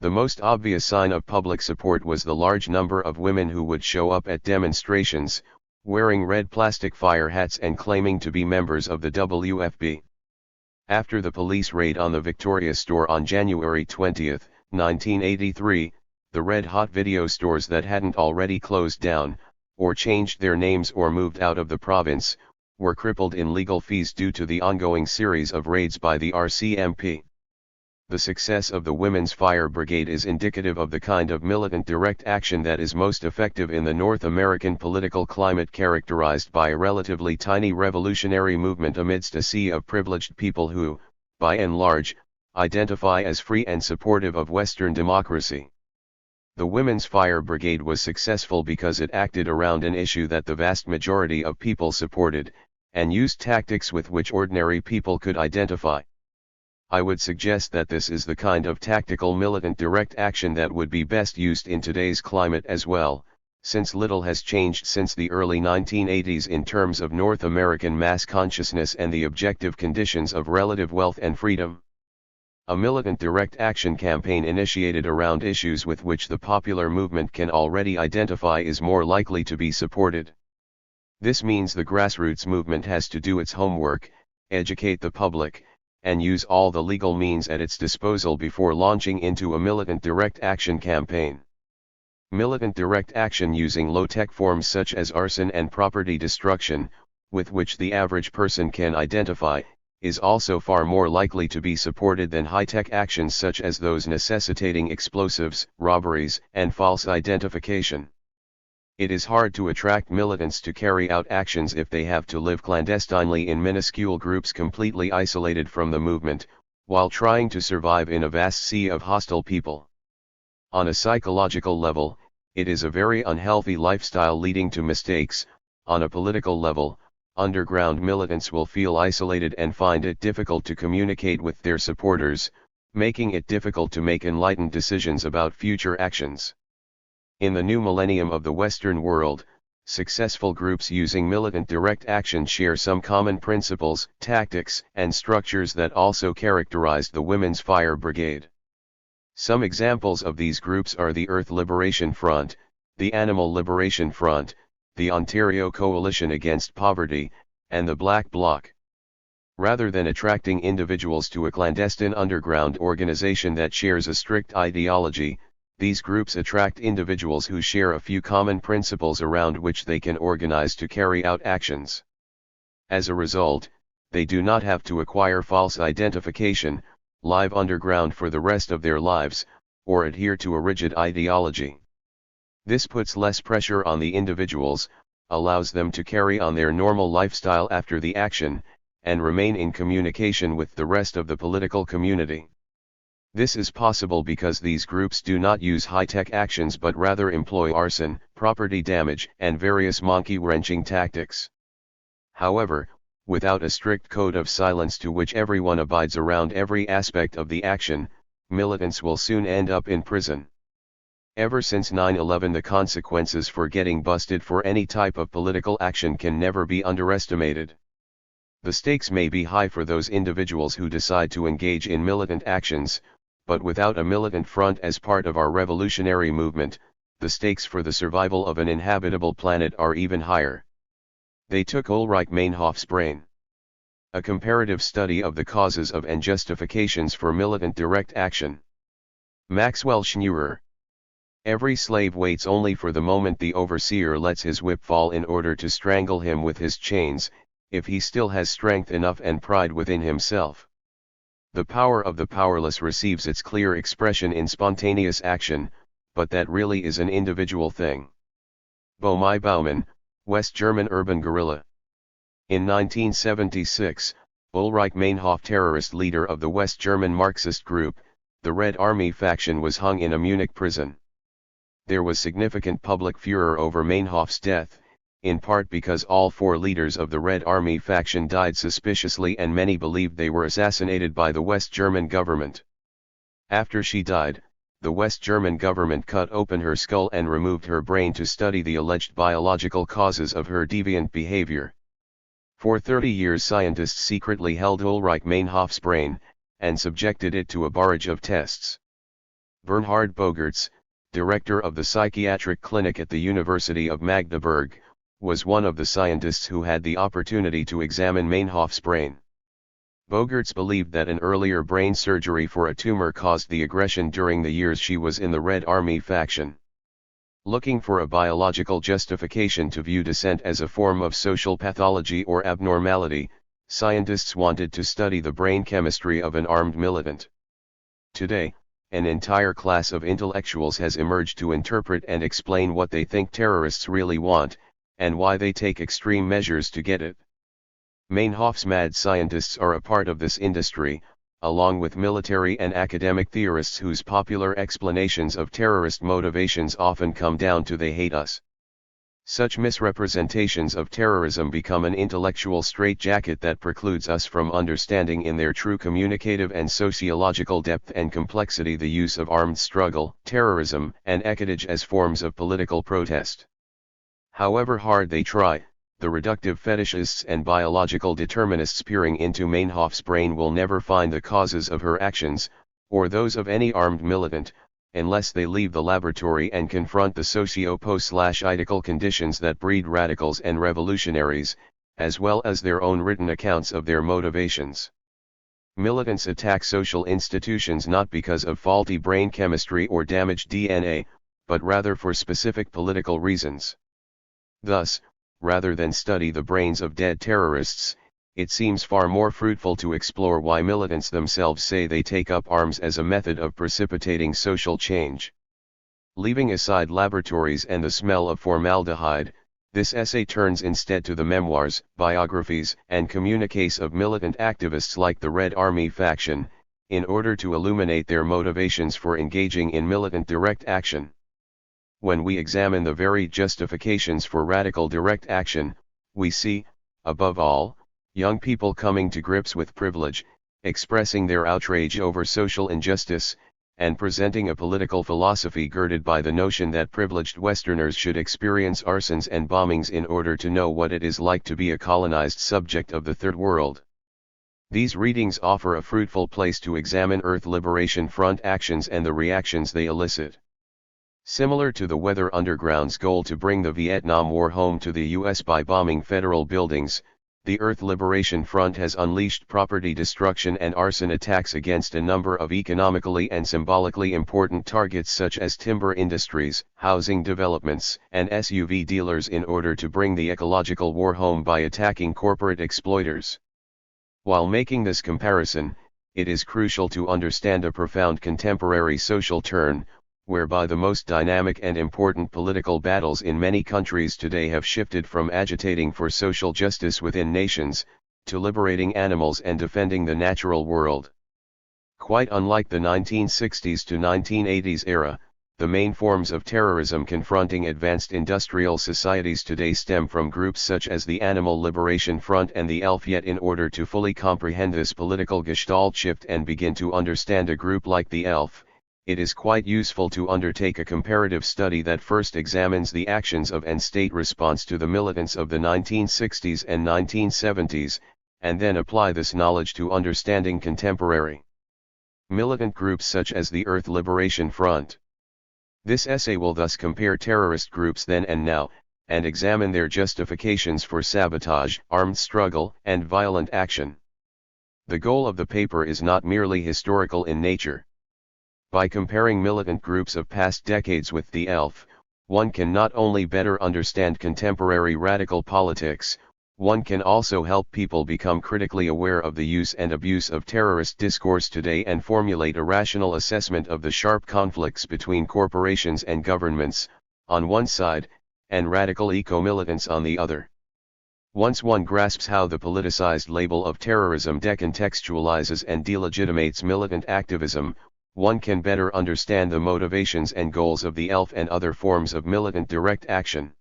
A: The most obvious sign of public support was the large number of women who would show up at demonstrations, wearing red plastic fire hats and claiming to be members of the WFB. After the police raid on the Victoria store on January 20, 1983, the red-hot video stores that hadn't already closed down, or changed their names or moved out of the province, were crippled in legal fees due to the ongoing series of raids by the RCMP. The success of the Women's Fire Brigade is indicative of the kind of militant direct action that is most effective in the North American political climate characterized by a relatively tiny revolutionary movement amidst a sea of privileged people who, by and large, identify as free and supportive of Western democracy. The Women's Fire Brigade was successful because it acted around an issue that the vast majority of people supported, and used tactics with which ordinary people could identify. I would suggest that this is the kind of tactical militant direct action that would be best used in today's climate as well, since little has changed since the early 1980s in terms of North American mass consciousness and the objective conditions of relative wealth and freedom. A militant direct action campaign initiated around issues with which the popular movement can already identify is more likely to be supported. This means the grassroots movement has to do its homework, educate the public, and use all the legal means at its disposal before launching into a militant direct action campaign. Militant direct action using low-tech forms such as arson and property destruction, with which the average person can identify, is also far more likely to be supported than high-tech actions such as those necessitating explosives, robberies, and false identification. It is hard to attract militants to carry out actions if they have to live clandestinely in minuscule groups completely isolated from the movement, while trying to survive in a vast sea of hostile people. On a psychological level, it is a very unhealthy lifestyle leading to mistakes. On a political level, underground militants will feel isolated and find it difficult to communicate with their supporters, making it difficult to make enlightened decisions about future actions. In the new millennium of the Western world, successful groups using militant direct action share some common principles, tactics, and structures that also characterized the Women's Fire Brigade. Some examples of these groups are the Earth Liberation Front, the Animal Liberation Front, the Ontario Coalition Against Poverty, and the Black Bloc. Rather than attracting individuals to a clandestine underground organization that shares a strict ideology, these groups attract individuals who share a few common principles around which they can organize to carry out actions. As a result, they do not have to acquire false identification, live underground for the rest of their lives, or adhere to a rigid ideology. This puts less pressure on the individuals, allows them to carry on their normal lifestyle after the action, and remain in communication with the rest of the political community. This is possible because these groups do not use high-tech actions but rather employ arson, property damage, and various monkey-wrenching tactics. However, without a strict code of silence to which everyone abides around every aspect of the action, militants will soon end up in prison. Ever since 9/11, the consequences for getting busted for any type of political action can never be underestimated. The stakes may be high for those individuals who decide to engage in militant actions, but without a militant front as part of our revolutionary movement, the stakes for the survival of an inhabitable planet are even higher. They took Ulrich Meinhof's brain. A comparative study of the causes of and justifications for militant direct action. Maxwell Schneurer. Every slave waits only for the moment the overseer lets his whip fall in order to strangle him with his chains, if he still has strength enough and pride within himself. The power of the powerless receives its clear expression in spontaneous action, but that really is an individual thing. Bohmai Baumann, West German urban guerrilla. In 1976, Ulrich Meinhof, terrorist leader of the West German Marxist group, the Red Army faction, was hung in a Munich prison. There was significant public furor over Meinhof's death, in part because all four leaders of the Red Army faction died suspiciously and many believed they were assassinated by the West German government. After she died, the West German government cut open her skull and removed her brain to study the alleged biological causes of her deviant behavior. For 30 years scientists secretly held Ulrich Meinhof's brain, and subjected it to a barrage of tests. Bernhard Bogarts, director of the psychiatric clinic at the University of Magdeburg, was one of the scientists who had the opportunity to examine Meinhof's brain. Bogarts believed that an earlier brain surgery for a tumor caused the aggression during the years she was in the Red Army faction. Looking for a biological justification to view dissent as a form of social pathology or abnormality, scientists wanted to study the brain chemistry of an armed militant. Today, an entire class of intellectuals has emerged to interpret and explain what they think terrorists really want, and why they take extreme measures to get it. Meinhof's mad scientists are a part of this industry, along with military and academic theorists whose popular explanations of terrorist motivations often come down to "they hate us." Such misrepresentations of terrorism become an intellectual straitjacket that precludes us from understanding in their true communicative and sociological depth and complexity the use of armed struggle, terrorism, and ecotage as forms of political protest. However hard they try, the reductive fetishists and biological determinists peering into Meinhof's brain will never find the causes of her actions, or those of any armed militant, unless they leave the laboratory and confront the socio-political conditions that breed radicals and revolutionaries, as well as their own written accounts of their motivations. Militants attack social institutions not because of faulty brain chemistry or damaged DNA, but rather for specific political reasons. Thus, rather than study the brains of dead terrorists, it seems far more fruitful to explore why militants themselves say they take up arms as a method of precipitating social change. Leaving aside laboratories and the smell of formaldehyde, this essay turns instead to the memoirs, biographies, and communiques of militant activists like the Red Army faction, in order to illuminate their motivations for engaging in militant direct action. When we examine the varied justifications for radical direct action, we see, above all, young people coming to grips with privilege, expressing their outrage over social injustice, and presenting a political philosophy girded by the notion that privileged Westerners should experience arsons and bombings in order to know what it is like to be a colonized subject of the Third World. These readings offer a fruitful place to examine Earth Liberation Front actions and the reactions they elicit. Similar to the Weather Underground's goal to bring the Vietnam War home to the U.S. by bombing federal buildings, the Earth Liberation Front has unleashed property destruction and arson attacks against a number of economically and symbolically important targets such as timber industries, housing developments, and SUV dealers in order to bring the ecological war home by attacking corporate exploiters. While making this comparison, it is crucial to understand a profound contemporary social turn, whereby the most dynamic and important political battles in many countries today have shifted from agitating for social justice within nations, to liberating animals and defending the natural world. Quite unlike the 1960s to 1980s era, the main forms of terrorism confronting advanced industrial societies today stem from groups such as the Animal Liberation Front and the ELF. Yet in order to fully comprehend this political gestalt shift and begin to understand a group like the ELF, it is quite useful to undertake a comparative study that first examines the actions of and state response to the militants of the 1960s and 1970s, and then apply this knowledge to understanding contemporary militant groups such as the Earth Liberation Front. This essay will thus compare terrorist groups then and now, and examine their justifications for sabotage, armed struggle, and violent action. The goal of the paper is not merely historical in nature. By comparing militant groups of past decades with the ELF, one can not only better understand contemporary radical politics, one can also help people become critically aware of the use and abuse of terrorist discourse today and formulate a rational assessment of the sharp conflicts between corporations and governments, on one side, and radical eco-militants on the other. Once one grasps how the politicized label of terrorism decontextualizes and delegitimates militant activism, one can better understand the motivations and goals of the ELF and other forms of militant direct action.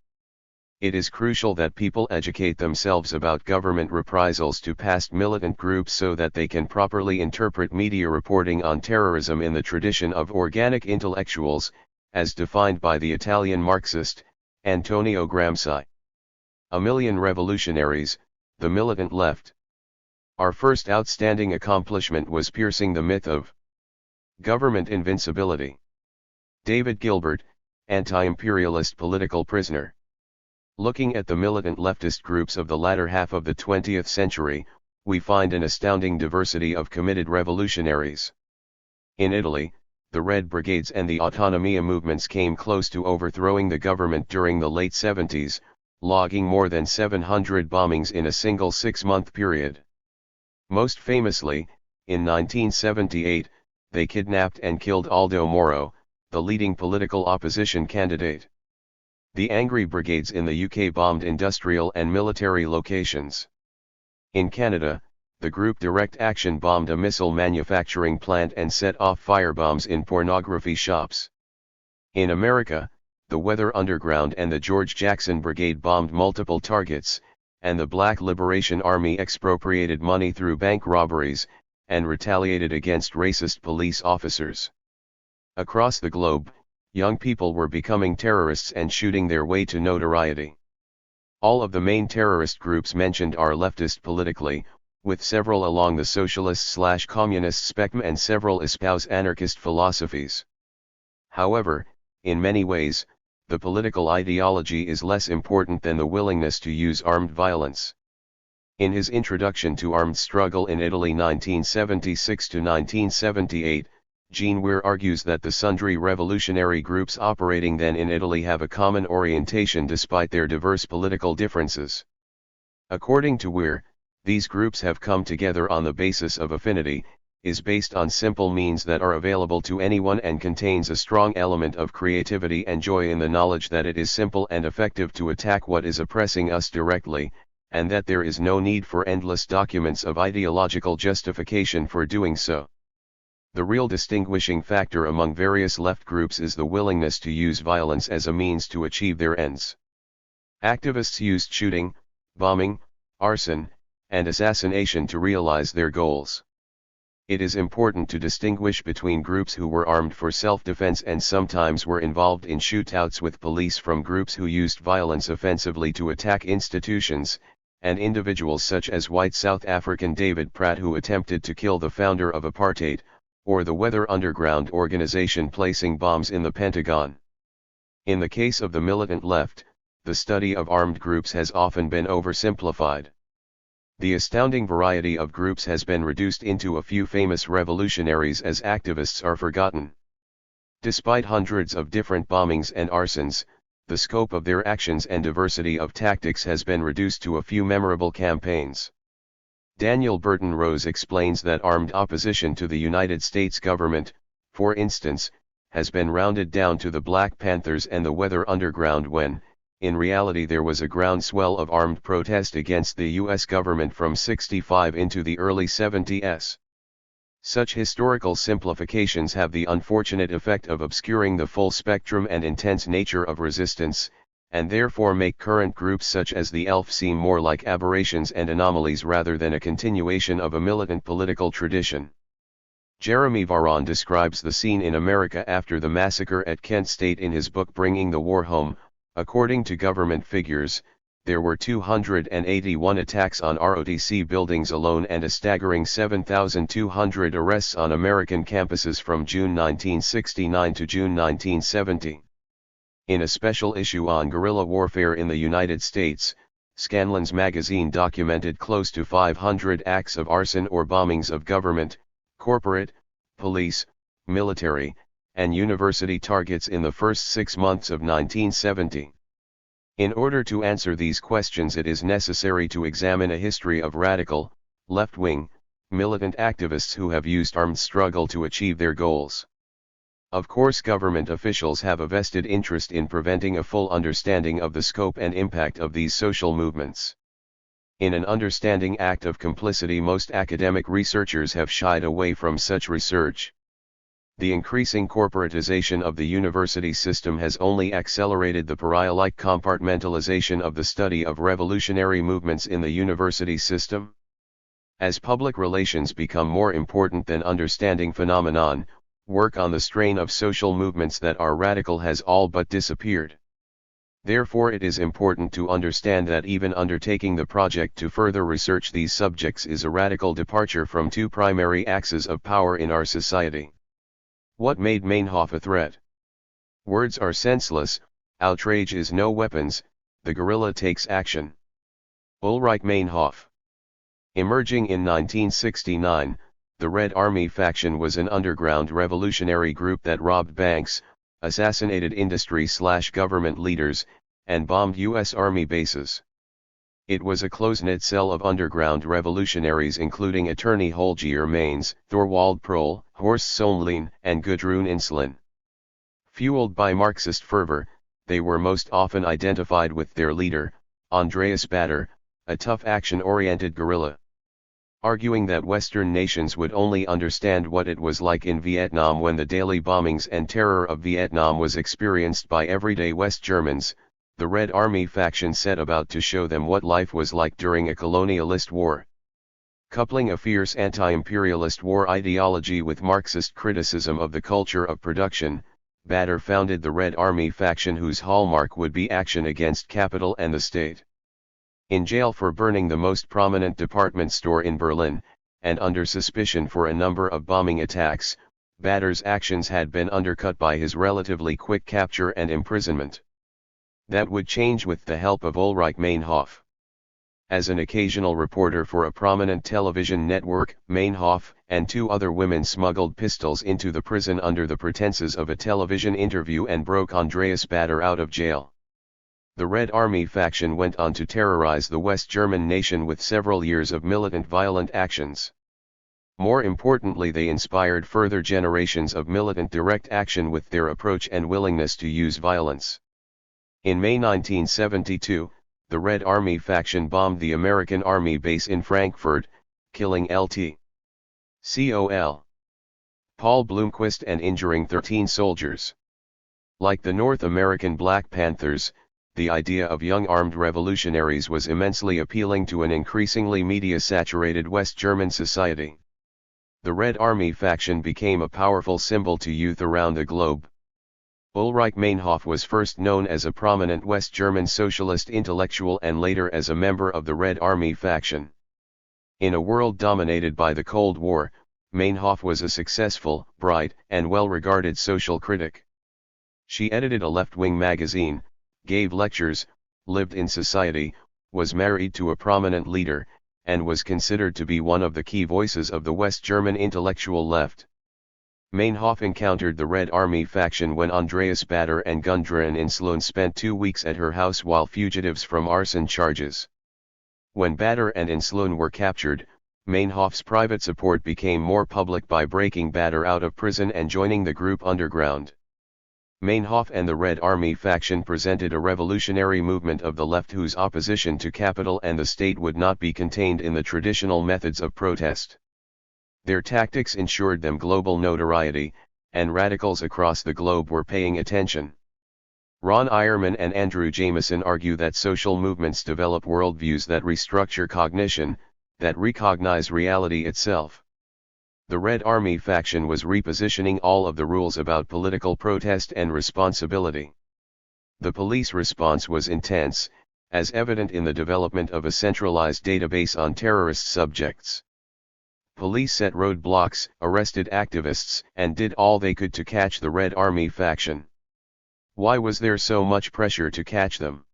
A: It is crucial that people educate themselves about government reprisals to past militant groups so that they can properly interpret media reporting on terrorism in the tradition of organic intellectuals, as defined by the Italian Marxist, Antonio Gramsci. A million revolutionaries, the militant left. Our first outstanding accomplishment was piercing the myth of government invincibility. David Gilbert, anti-imperialist political prisoner. Looking at the militant leftist groups of the latter half of the 20th century, we find an astounding diversity of committed revolutionaries. In Italy, the Red Brigades and the Autonomia movements came close to overthrowing the government during the late 70s, logging more than 700 bombings in a single 6-month period. Most famously, in 1978, they kidnapped and killed Aldo Moro, the leading political opposition candidate. The Angry Brigades in the UK bombed industrial and military locations. In Canada, the group Direct Action bombed a missile manufacturing plant and set off firebombs in pornography shops. In America, the Weather Underground and the George Jackson Brigade bombed multiple targets, and the Black Liberation Army expropriated money through bank robberies, and retaliated against racist police officers. Across the globe, young people were becoming terrorists and shooting their way to notoriety. All of the main terrorist groups mentioned are leftist politically, with several along the socialist/communist spectrum and several espouse anarchist philosophies. However, in many ways, the political ideology is less important than the willingness to use armed violence. In his Introduction to Armed Struggle in Italy 1976 to 1978, Jean Weir argues that the sundry revolutionary groups operating then in Italy have a common orientation despite their diverse political differences. According to Weir, these groups have come together on the basis of affinity, is based on simple means that are available to anyone and contains a strong element of creativity and joy in the knowledge that it is simple and effective to attack what is oppressing us directly, and that there is no need for endless documents of ideological justification for doing so. The real distinguishing factor among various left groups is the willingness to use violence as a means to achieve their ends. Activists used shooting, bombing, arson, and assassination to realize their goals. It is important to distinguish between groups who were armed for self-defense and sometimes were involved in shootouts with police from groups who used violence offensively to attack institutions, and individuals such as white South African David Pratt who attempted to kill the founder of apartheid, or the Weather Underground organization placing bombs in the Pentagon. In the case of the militant left, the study of armed groups has often been oversimplified. The astounding variety of groups has been reduced into a few famous revolutionaries as activists are forgotten. Despite hundreds of different bombings and arsons, the scope of their actions and diversity of tactics has been reduced to a few memorable campaigns. Daniel Burton Rose explains that armed opposition to the United States government, for instance, has been rounded down to the Black Panthers and the Weather Underground when, in reality there was a groundswell of armed protest against the U.S. government from '65 into the early '70s. Such historical simplifications have the unfortunate effect of obscuring the full spectrum and intense nature of resistance, and therefore make current groups such as the ELF seem more like aberrations and anomalies rather than a continuation of a militant political tradition. Jeremy Varon describes the scene in America after the massacre at Kent State in his book Bringing the War Home. According to government figures, there were 281 attacks on ROTC buildings alone and a staggering 7,200 arrests on American campuses from June 1969 to June 1970. In a special issue on guerrilla warfare in the United States, Scanlon's magazine documented close to 500 acts of arson or bombings of government, corporate, police, military, and university targets in the first 6 months of 1970. In order to answer these questions, it is necessary to examine a history of radical, left-wing, militant activists who have used armed struggle to achieve their goals. Of course, government officials have a vested interest in preventing a full understanding of the scope and impact of these social movements. In an understanding act of complicity, most academic researchers have shied away from such research. The increasing corporatization of the university system has only accelerated the pariah-like compartmentalization of the study of revolutionary movements in the university system. As public relations become more important than understanding phenomenon, work on the strain of social movements that are radical has all but disappeared. Therefore, it is important to understand that even undertaking the project to further research these subjects is a radical departure from two primary axes of power in our society. What made Meinhof a threat? Words are senseless, outrage is no weapons, the guerrilla takes action. Ulrich Meinhof. Emerging in 1969, the Red Army faction was an underground revolutionary group that robbed banks, assassinated industry/government leaders, and bombed U.S. Army bases. It was a close-knit cell of underground revolutionaries including attorney Holgier Maines, Thorwald Prohl, Horst Sohnlein, and Gudrun Inslen. Fueled by Marxist fervor, they were most often identified with their leader, Andreas Baader, a tough action-oriented guerrilla. Arguing that Western nations would only understand what it was like in Vietnam when the daily bombings and terror of Vietnam was experienced by everyday West Germans, the Red Army faction set about to show them what life was like during a colonialist war. Coupling a fierce anti-imperialist war ideology with Marxist criticism of the culture of production, Baader founded the Red Army faction whose hallmark would be action against capital and the state. In jail for burning the most prominent department store in Berlin, and under suspicion for a number of bombing attacks, Badr's actions had been undercut by his relatively quick capture and imprisonment. That would change with the help of Ulrich Meinhof. As an occasional reporter for a prominent television network, Meinhof and two other women smuggled pistols into the prison under the pretenses of a television interview and broke Andreas Badr out of jail. The Red Army faction went on to terrorize the West German nation with several years of militant violent actions. More importantly, they inspired further generations of militant direct action with their approach and willingness to use violence. In May 1972, the Red Army faction bombed the American Army base in Frankfurt, killing Lt. Col. Paul Blomqvist and injuring 13 soldiers. Like the North American Black Panthers, the idea of young armed revolutionaries was immensely appealing to an increasingly media-saturated West German society. The Red Army faction became a powerful symbol to youth around the globe. Ulrich Meinhof was first known as a prominent West German socialist intellectual and later as a member of the Red Army faction. In a world dominated by the Cold War, Meinhof was a successful, bright, and well-regarded social critic. She edited a left-wing magazine, gave lectures, lived in society, was married to a prominent leader, and was considered to be one of the key voices of the West German intellectual left. Meinhof encountered the Red Army faction when Andreas Badr and Gundrun Insloon spent 2 weeks at her house while fugitives from arson charges. When Badr and Insloon were captured, Meinhof's private support became more public by breaking Badr out of prison and joining the group underground. Meinhof and the Red Army faction presented a revolutionary movement of the left whose opposition to capital and the state would not be contained in the traditional methods of protest. Their tactics ensured them global notoriety, and radicals across the globe were paying attention. Ron Eierman and Andrew Jameson argue that social movements develop worldviews that restructure cognition, that recognize reality itself. The Red Army faction was repositioning all of the rules about political protest and responsibility. The police response was intense, as evident in the development of a centralized database on terrorist subjects. Police set roadblocks, arrested activists, and did all they could to catch the Red Army faction. Why was there so much pressure to catch them?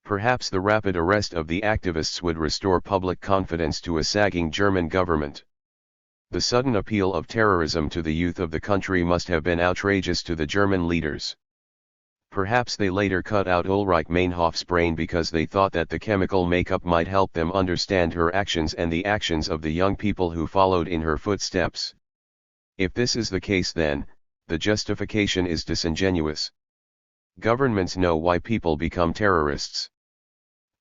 A: Perhaps the rapid arrest of the activists would restore public confidence to a sagging German government. The sudden appeal of terrorism to the youth of the country must have been outrageous to the German leaders. Perhaps they later cut out Ulrich Meinhof's brain because they thought that the chemical makeup might help them understand her actions and the actions of the young people who followed in her footsteps. If this is the case, then, the justification is disingenuous. Governments know why people become terrorists.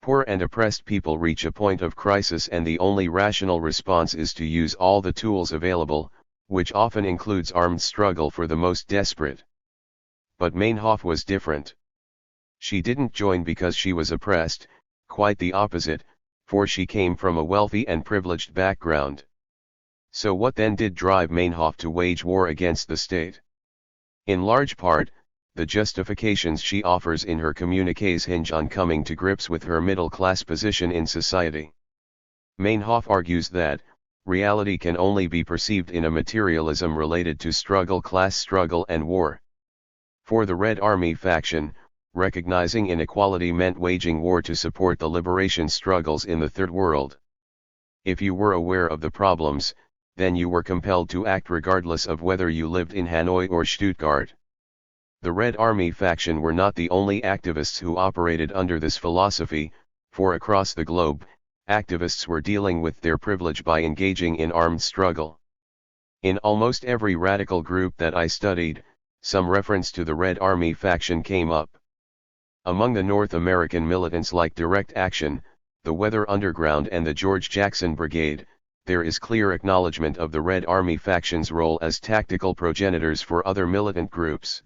A: Poor and oppressed people reach a point of crisis and the only rational response is to use all the tools available, which often includes armed struggle for the most desperate. But Meinhof was different. She didn't join because she was oppressed, quite the opposite, for she came from a wealthy and privileged background. So what then did drive Meinhof to wage war against the state? In large part, the justifications she offers in her communiques hinge on coming to grips with her middle-class position in society. Meinhof argues that, reality can only be perceived in a materialism related to struggle, class struggle and war. For the Red Army faction, recognizing inequality meant waging war to support the liberation struggles in the Third World. If you were aware of the problems, then you were compelled to act regardless of whether you lived in Hanoi or Stuttgart. The Red Army faction were not the only activists who operated under this philosophy, for across the globe, activists were dealing with their privilege by engaging in armed struggle. In almost every radical group that I studied, some reference to the Red Army faction came up. Among the North American militants like Direct Action, the Weather Underground and the George Jackson Brigade, there is clear acknowledgement of the Red Army faction's role as tactical progenitors for other militant groups.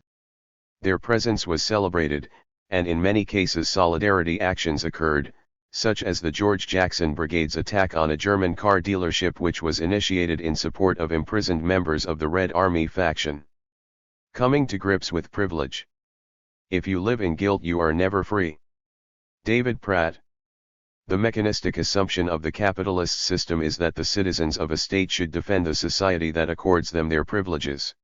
A: Their presence was celebrated, and in many cases solidarity actions occurred, such as the George Jackson Brigade's attack on a German car dealership which was initiated in support of imprisoned members of the Red Army faction. Coming to grips with privilege. If you live in guilt, you are never free. David Pratt. The mechanistic assumption of the capitalist system is that the citizens of a state should defend the society that accords them their privileges.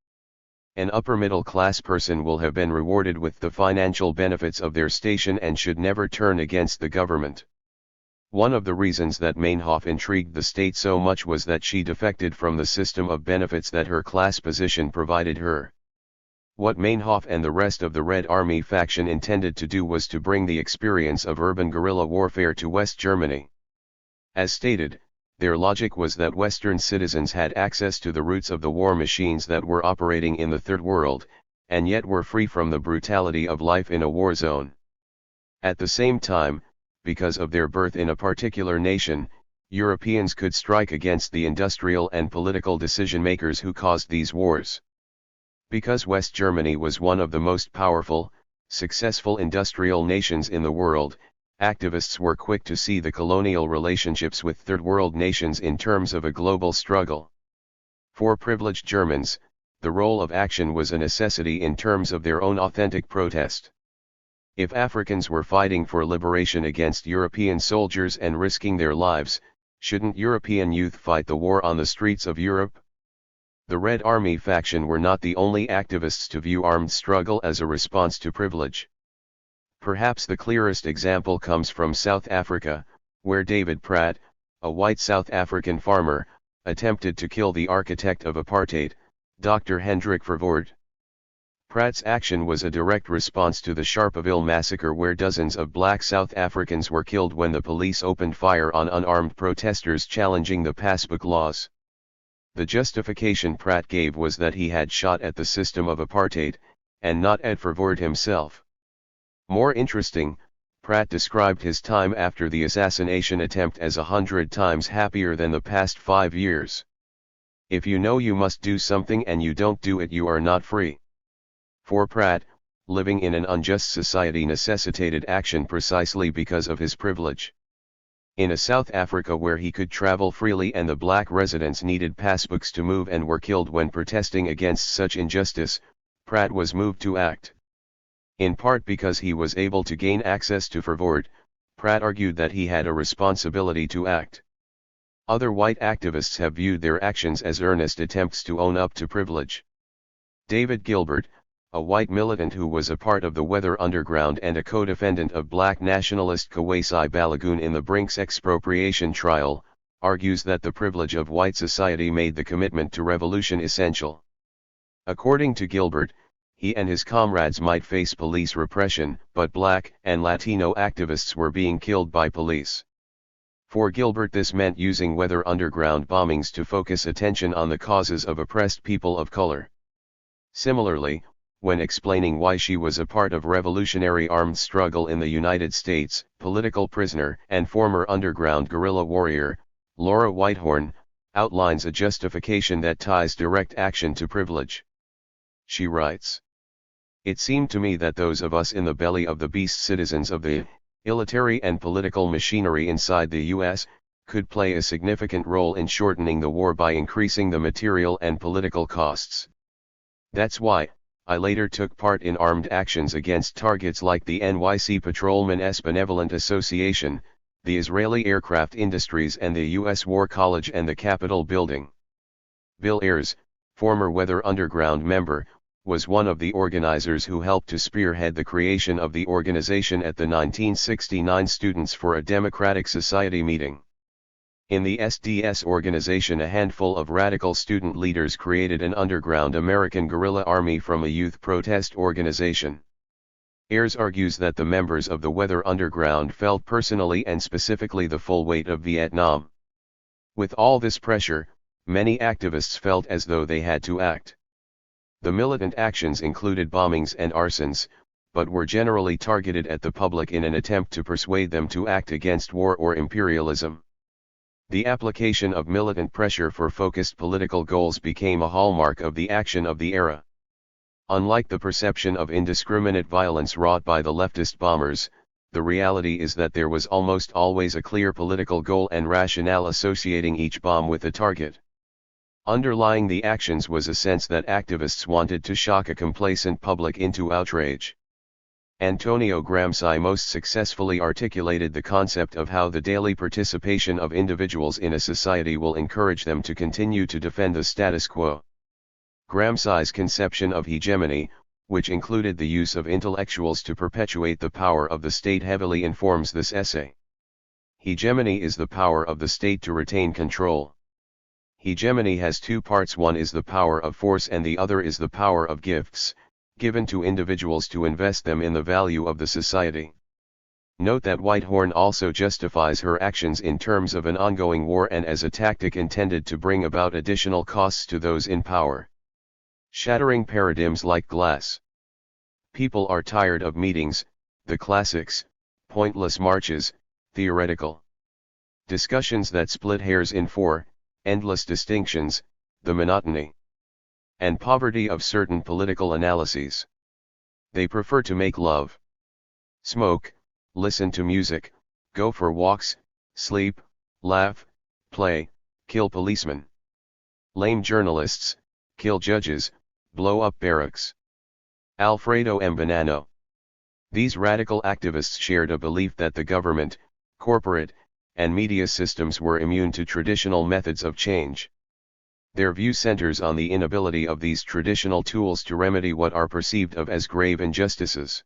A: An upper middle class person will have been rewarded with the financial benefits of their station and should never turn against the government. One of the reasons that Meinhof intrigued the state so much was that she defected from the system of benefits that her class position provided her. What Meinhof and the rest of the Red Army faction intended to do was to bring the experience of urban guerrilla warfare to West Germany. As stated, their logic was that Western citizens had access to the roots of the war machines that were operating in the Third World, and yet were free from the brutality of life in a war zone. At the same time, because of their birth in a particular nation, Europeans could strike against the industrial and political decision-makers who caused these wars. Because West Germany was one of the most powerful, successful industrial nations in the world, activists were quick to see the colonial relationships with Third World nations in terms of a global struggle. For privileged Germans, the role of action was a necessity in terms of their own authentic protest. If Africans were fighting for liberation against European soldiers and risking their lives, shouldn't European youth fight the war on the streets of Europe? The Red Army faction were not the only activists to view armed struggle as a response to privilege. Perhaps the clearest example comes from South Africa, where David Pratt, a white South African farmer, attempted to kill the architect of apartheid, Dr. Hendrik Verwoerd. Pratt's action was a direct response to the Sharpeville massacre, where dozens of black South Africans were killed when the police opened fire on unarmed protesters challenging the passbook laws. The justification Pratt gave was that he had shot at the system of apartheid, and not at Verwoerd himself. More interesting, Pratt described his time after the assassination attempt as 100 times happier than the past 5 years. If you know you must do something and you don't do it, you are not free. For Pratt, living in an unjust society necessitated action precisely because of his privilege. In a South Africa where he could travel freely and the black residents needed passbooks to move and were killed when protesting against such injustice, Pratt was moved to act. In part because he was able to gain access to Verwoerd, Pratt argued that he had a responsibility to act. Other white activists have viewed their actions as earnest attempts to own up to privilege. David Gilbert, a white militant who was a part of the Weather Underground and a co-defendant of black nationalist Kwesi Balagoon in the Brinks expropriation trial, argues that the privilege of white society made the commitment to revolution essential. According to Gilbert, he and his comrades might face police repression, but black and Latino activists were being killed by police. For Gilbert, this meant using Weather Underground bombings to focus attention on the causes of oppressed people of color. Similarly, when explaining why she was a part of revolutionary armed struggle in the United States, political prisoner and former underground guerrilla warrior, Laura Whitehorn, outlines a justification that ties direct action to privilege. She writes, "It seemed to me that those of us in the belly of the beast, citizens of the military and political machinery inside the U.S., could play a significant role in shortening the war by increasing the material and political costs. That's why I later took part in armed actions against targets like the NYC Patrolmen's Benevolent Association, the Israeli aircraft industries and the U.S. War College and the Capitol building." Bill Ayers, former Weather Underground member, was one of the organizers who helped to spearhead the creation of the organization at the 1969 Students for a Democratic Society meeting. In the SDS organization, a handful of radical student leaders created an underground American guerrilla army from a youth protest organization. Ayers argues that the members of the Weather Underground felt personally and specifically the full weight of Vietnam. With all this pressure, many activists felt as though they had to act. The militant actions included bombings and arsons, but were generally targeted at the public in an attempt to persuade them to act against war or imperialism. The application of militant pressure for focused political goals became a hallmark of the action of the era. Unlike the perception of indiscriminate violence wrought by the leftist bombers, the reality is that there was almost always a clear political goal and rationale associating each bomb with a target. Underlying the actions was a sense that activists wanted to shock a complacent public into outrage. Antonio Gramsci most successfully articulated the concept of how the daily participation of individuals in a society will encourage them to continue to defend the status quo. Gramsci's conception of hegemony, which included the use of intellectuals to perpetuate the power of the state, heavily informs this essay. Hegemony is the power of the state to retain control. Hegemony has two parts: one is the power of force and the other is the power of gifts, given to individuals to invest them in the value of the society. Note that Whitehorn also justifies her actions in terms of an ongoing war and as a tactic intended to bring about additional costs to those in power. Shattering paradigms like glass. People are tired of meetings, the classics, pointless marches, theoretical discussions that split hairs in four, endless distinctions, the monotony and poverty of certain political analyses. They prefer to make love, smoke, listen to music, go for walks, sleep, laugh, play, kill policemen, lame journalists, kill judges, blow up barracks. Alfredo M. Bonanno. These radical activists shared a belief that the government, corporate, and media systems were immune to traditional methods of change. Their view centers on the inability of these traditional tools to remedy what are perceived of as grave injustices.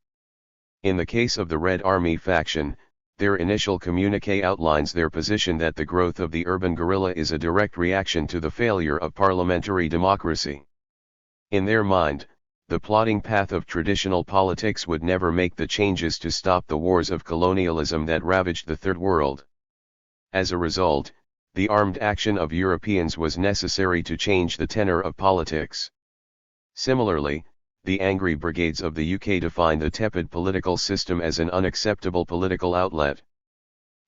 A: In the case of the Red Army faction, their initial communique outlines their position that the growth of the urban guerrilla is a direct reaction to the failure of parliamentary democracy. In their mind, the plodding path of traditional politics would never make the changes to stop the wars of colonialism that ravaged the Third World. As a result, the armed action of Europeans was necessary to change the tenor of politics. Similarly, the Angry Brigades of the UK defined the tepid political system as an unacceptable political outlet.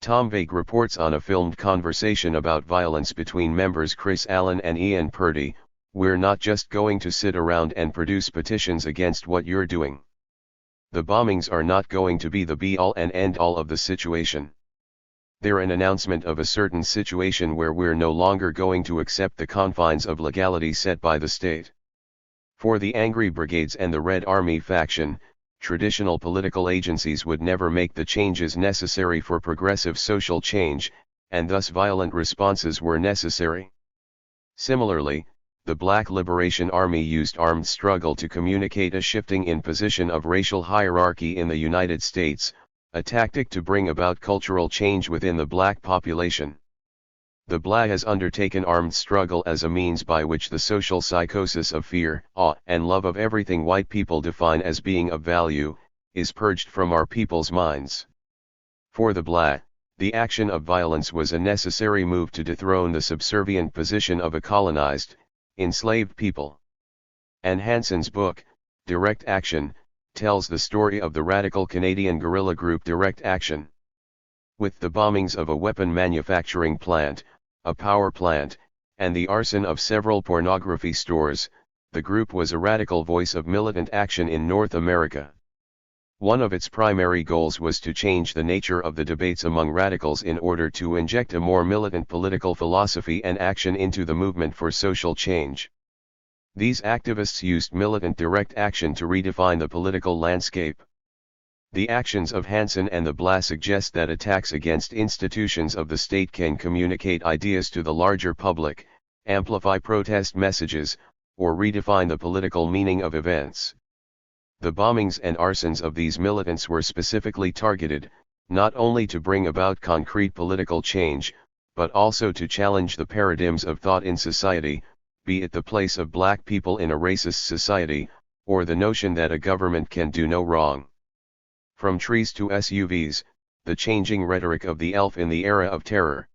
A: Tom Vague reports on a filmed conversation about violence between members Chris Allen and Ian Purdy, "We're not just going to sit around and produce petitions against what you're doing. The bombings are not going to be the be-all and end-all of the situation. They're an announcement of a certain situation where we're no longer going to accept the confines of legality set by the state." For the Angry Brigades and the Red Army faction, traditional political agencies would never make the changes necessary for progressive social change, and thus violent responses were necessary. Similarly, the Black Liberation Army used armed struggle to communicate a shifting in position of racial hierarchy in the United States, a tactic to bring about cultural change within the black population. The BLA has undertaken armed struggle as a means by which the social psychosis of fear, awe, and love of everything white people define as being of value, is purged from our people's minds. For the BLA, the action of violence was a necessary move to dethrone the subservient position of a colonized, enslaved people. Anne Hanson's book, Direct Action, tells the story of the radical Canadian guerrilla group Direct Action. With the bombings of a weapon manufacturing plant, a power plant, and the arson of several pornography stores, the group was a radical voice of militant action in North America. One of its primary goals was to change the nature of the debates among radicals in order to inject a more militant political philosophy and action into the movement for social change. These activists used militant direct action to redefine the political landscape. The actions of Hanson and the BLA suggest that attacks against institutions of the state can communicate ideas to the larger public, amplify protest messages, or redefine the political meaning of events. The bombings and arsons of these militants were specifically targeted, not only to bring about concrete political change, but also to challenge the paradigms of thought in society, be it the place of black people in a racist society, or the notion that a government can do no wrong. From trees to SUVs, the changing rhetoric of the elf in the era of terror.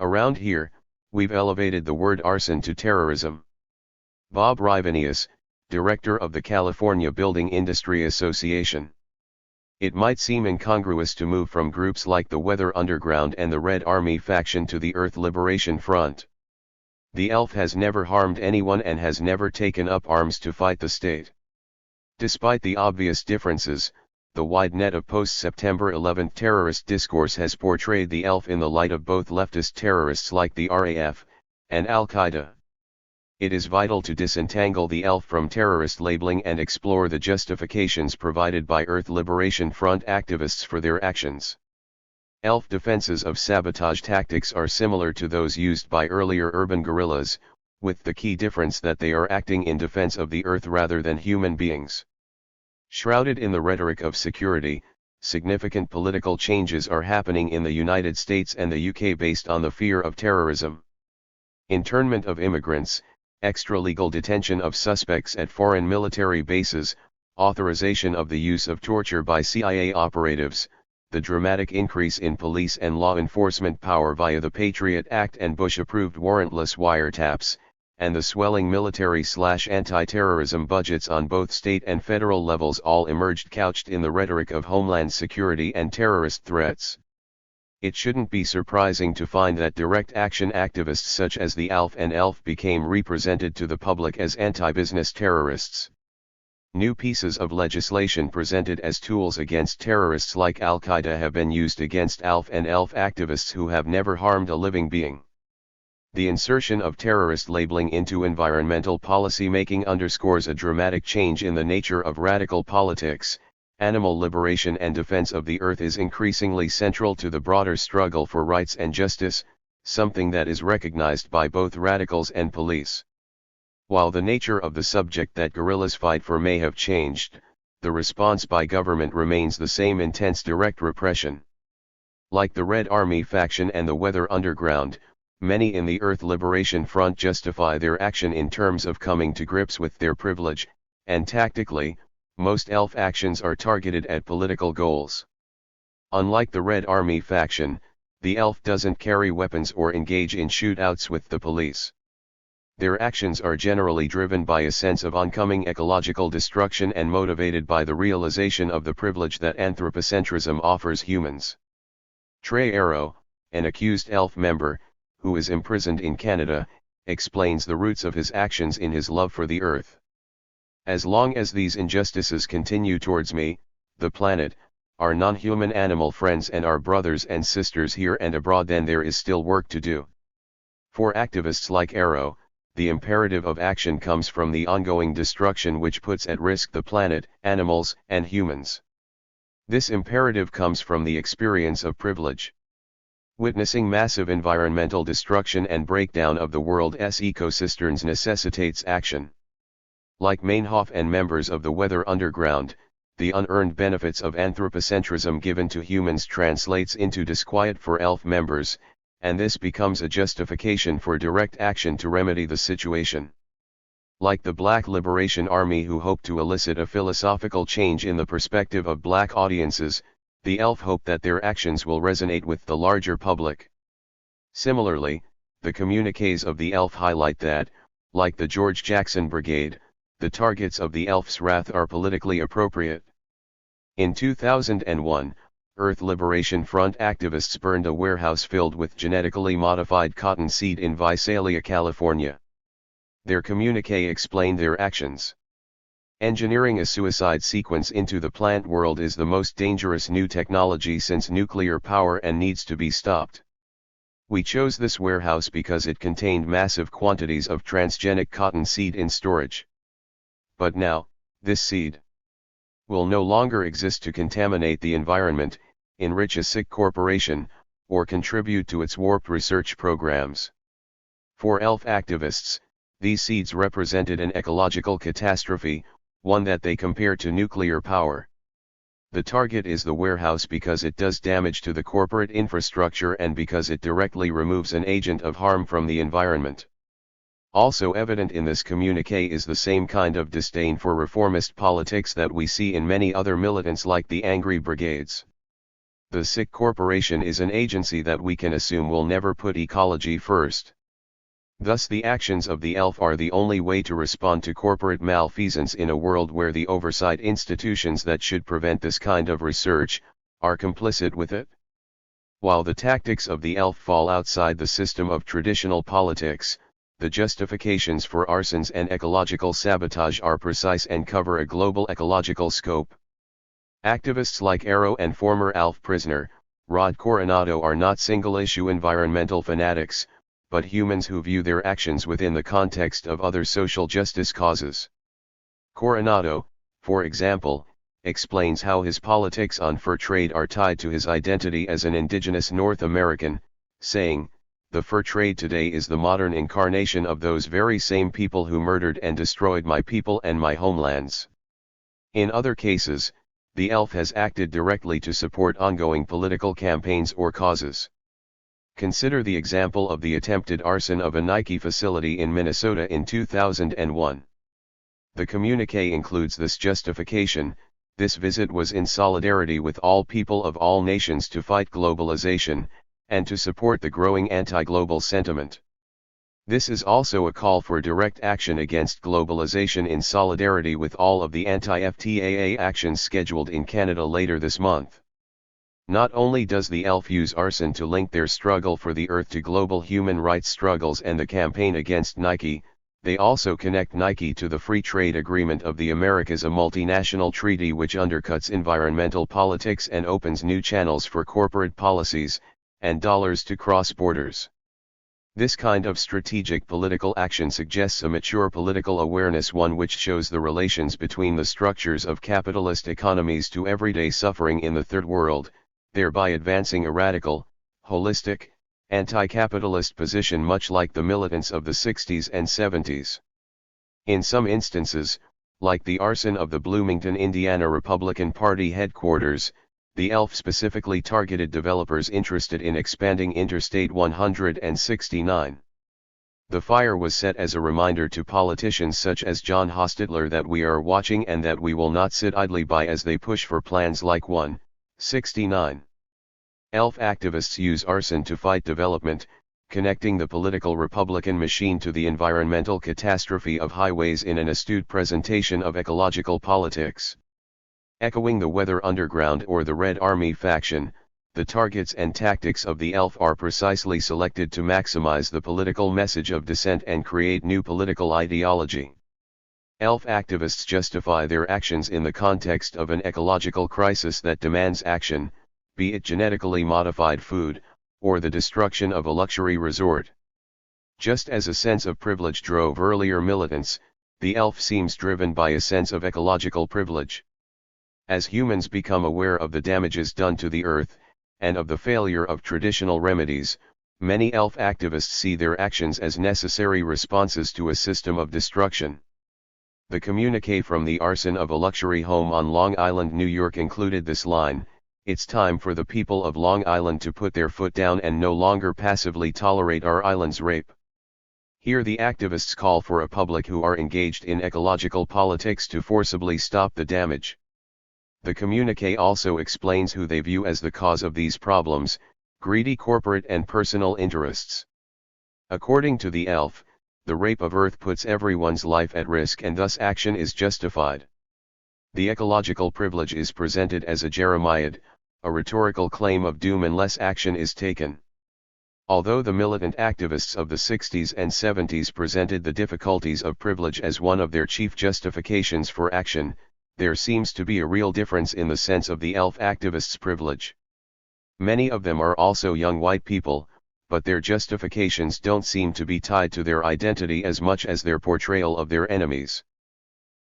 A: Around here, we've elevated the word arson to terrorism. Bob Rivenius, director of the California Building Industry Association. It might seem incongruous to move from groups like the Weather Underground and the Red Army faction to the Earth Liberation Front. The elf has never harmed anyone and has never taken up arms to fight the state. Despite the obvious differences, the wide net of post-September 11 terrorist discourse has portrayed the elf in the light of both leftist terrorists like the RAF, and Al-Qaeda. it is vital to disentangle the ELF from terrorist labeling and explore the justifications provided by Earth Liberation Front activists for their actions. ELF defenses of sabotage tactics are similar to those used by earlier urban guerrillas, with the key difference that they are acting in defense of the Earth rather than human beings. Shrouded in the rhetoric of security, significant political changes are happening in the United States and the UK based on the fear of terrorism. Internment of immigrants, extra-legal detention of suspects at foreign military bases, authorization of the use of torture by CIA operatives, the dramatic increase in police and law enforcement power via the Patriot Act and Bush-approved warrantless wiretaps, and the swelling military/anti-terrorism budgets on both state and federal levels all emerged couched in the rhetoric of homeland security and terrorist threats. It shouldn't be surprising to find that direct action activists such as the ALF and ELF became represented to the public as anti-business terrorists. New pieces of legislation presented as tools against terrorists like Al-Qaeda have been used against ALF and ELF activists who have never harmed a living being. The insertion of terrorist labeling into environmental policy making underscores a dramatic change in the nature of radical politics. Animal liberation and defense of the Earth is increasingly central to the broader struggle for rights and justice, something that is recognized by both radicals and police. While the nature of the subject that guerrillas fight for may have changed, the response by government remains the same: intense direct repression. Like the Red Army faction and the Weather Underground, many in the Earth Liberation Front justify their action in terms of coming to grips with their privilege, and tactically, most ELF actions are targeted at political goals. Unlike the Red Army faction, the ELF doesn't carry weapons or engage in shootouts with the police. Their actions are generally driven by a sense of oncoming ecological destruction and motivated by the realization of the privilege that anthropocentrism offers humans. Trey Arrow, an accused ELF member, who is imprisoned in Canada, explains the roots of his actions in his love for the Earth. As long as these injustices continue towards me, the planet, our non-human animal friends and our brothers and sisters here and abroad, then there is still work to do. For activists like Arrow, the imperative of action comes from the ongoing destruction which puts at risk the planet, animals, and humans. This imperative comes from the experience of privilege. Witnessing massive environmental destruction and breakdown of the world's ecosystems necessitates action. Like Meinhof and members of the Weather Underground, the unearned benefits of anthropocentrism given to humans translates into disquiet for ELF members, and this becomes a justification for direct action to remedy the situation. Like the Black Liberation Army, who hope to elicit a philosophical change in the perspective of black audiences, the ELF hope that their actions will resonate with the larger public. Similarly, the communiques of the ELF highlight that, like the George Jackson Brigade, the targets of the ELF's wrath are politically appropriate. In 2001, Earth Liberation Front activists burned a warehouse filled with genetically modified cottonseed in Visalia, California. Their communique explained their actions. Engineering a suicide sequence into the plant world is the most dangerous new technology since nuclear power and needs to be stopped. We chose this warehouse because it contained massive quantities of transgenic cottonseed in storage. But now, this seed will no longer exist to contaminate the environment, enrich a sick corporation, or contribute to its warped research programs. For ELF activists, these seeds represented an ecological catastrophe, one that they compare to nuclear power. The target is the warehouse because it does damage to the corporate infrastructure and because it directly removes an agent of harm from the environment. Also evident in this communique is the same kind of disdain for reformist politics that we see in many other militants like the Angry Brigades. The sick corporation is an agency that we can assume will never put ecology first. Thus the actions of the ELF are the only way to respond to corporate malfeasance in a world where the oversight institutions that should prevent this kind of research, are complicit with it. While the tactics of the ELF fall outside the system of traditional politics, the justifications for arsons and ecological sabotage are precise and cover a global ecological scope. Activists like Arrow and former ALF prisoner, Rod Coronado, are not single-issue environmental fanatics, but humans who view their actions within the context of other social justice causes. Coronado, for example, explains how his politics on fur trade are tied to his identity as an indigenous North American, saying, "The fur trade today is the modern incarnation of those very same people who murdered and destroyed my people and my homelands." In other cases, the elf has acted directly to support ongoing political campaigns or causes. Consider the example of the attempted arson of a Nike facility in Minnesota in 2001. The communiqué includes this justification: "This visit was in solidarity with all people of all nations to fight globalization, and to support the growing anti-global sentiment." This is also a call for direct action against globalization in solidarity with all of the anti-FTAA actions scheduled in Canada later this month. Not only does the elf use arson to link their struggle for the earth to global human rights struggles and the campaign against Nike, they also connect Nike to the Free Trade Agreement of the Americas, a multinational treaty which undercuts environmental politics and opens new channels for corporate policies and dollars to cross borders. This kind of strategic political action suggests a mature political awareness, one which shows the relations between the structures of capitalist economies to everyday suffering in the Third World, thereby advancing a radical, holistic, anti-capitalist position much like the militants of the 60s and 70s. In some instances, like the arson of the Bloomington, Indiana Republican Party headquarters, the elf specifically targeted developers interested in expanding Interstate 169. The fire was set as a reminder to politicians such as John Hostetler that we are watching and that we will not sit idly by as they push for plans like 169. Elf activists use arson to fight development, connecting the political Republican machine to the environmental catastrophe of highways in an astute presentation of ecological politics. Echoing the Weather Underground or the Red Army faction, the targets and tactics of the elf are precisely selected to maximize the political message of dissent and create new political ideology. Elf activists justify their actions in the context of an ecological crisis that demands action, be it genetically modified food, or the destruction of a luxury resort. Just as a sense of privilege drove earlier militants, the elf seems driven by a sense of ecological privilege. As humans become aware of the damages done to the earth, and of the failure of traditional remedies, many elf activists see their actions as necessary responses to a system of destruction. The communiqué from the arson of a luxury home on Long Island, New York included this line: "It's time for the people of Long Island to put their foot down and no longer passively tolerate our island's rape." Here the activists call for a public who are engaged in ecological politics to forcibly stop the damage. The communiqué also explains who they view as the cause of these problems: greedy corporate and personal interests. According to the elf, the rape of Earth puts everyone's life at risk and thus action is justified. The ecological privilege is presented as a jeremiad, a rhetorical claim of doom unless action is taken. Although the militant activists of the 60s and 70s presented the difficulties of privilege as one of their chief justifications for action, there seems to be a real difference in the sense of the elf activists' privilege. Many of them are also young white people, but their justifications don't seem to be tied to their identity as much as their portrayal of their enemies.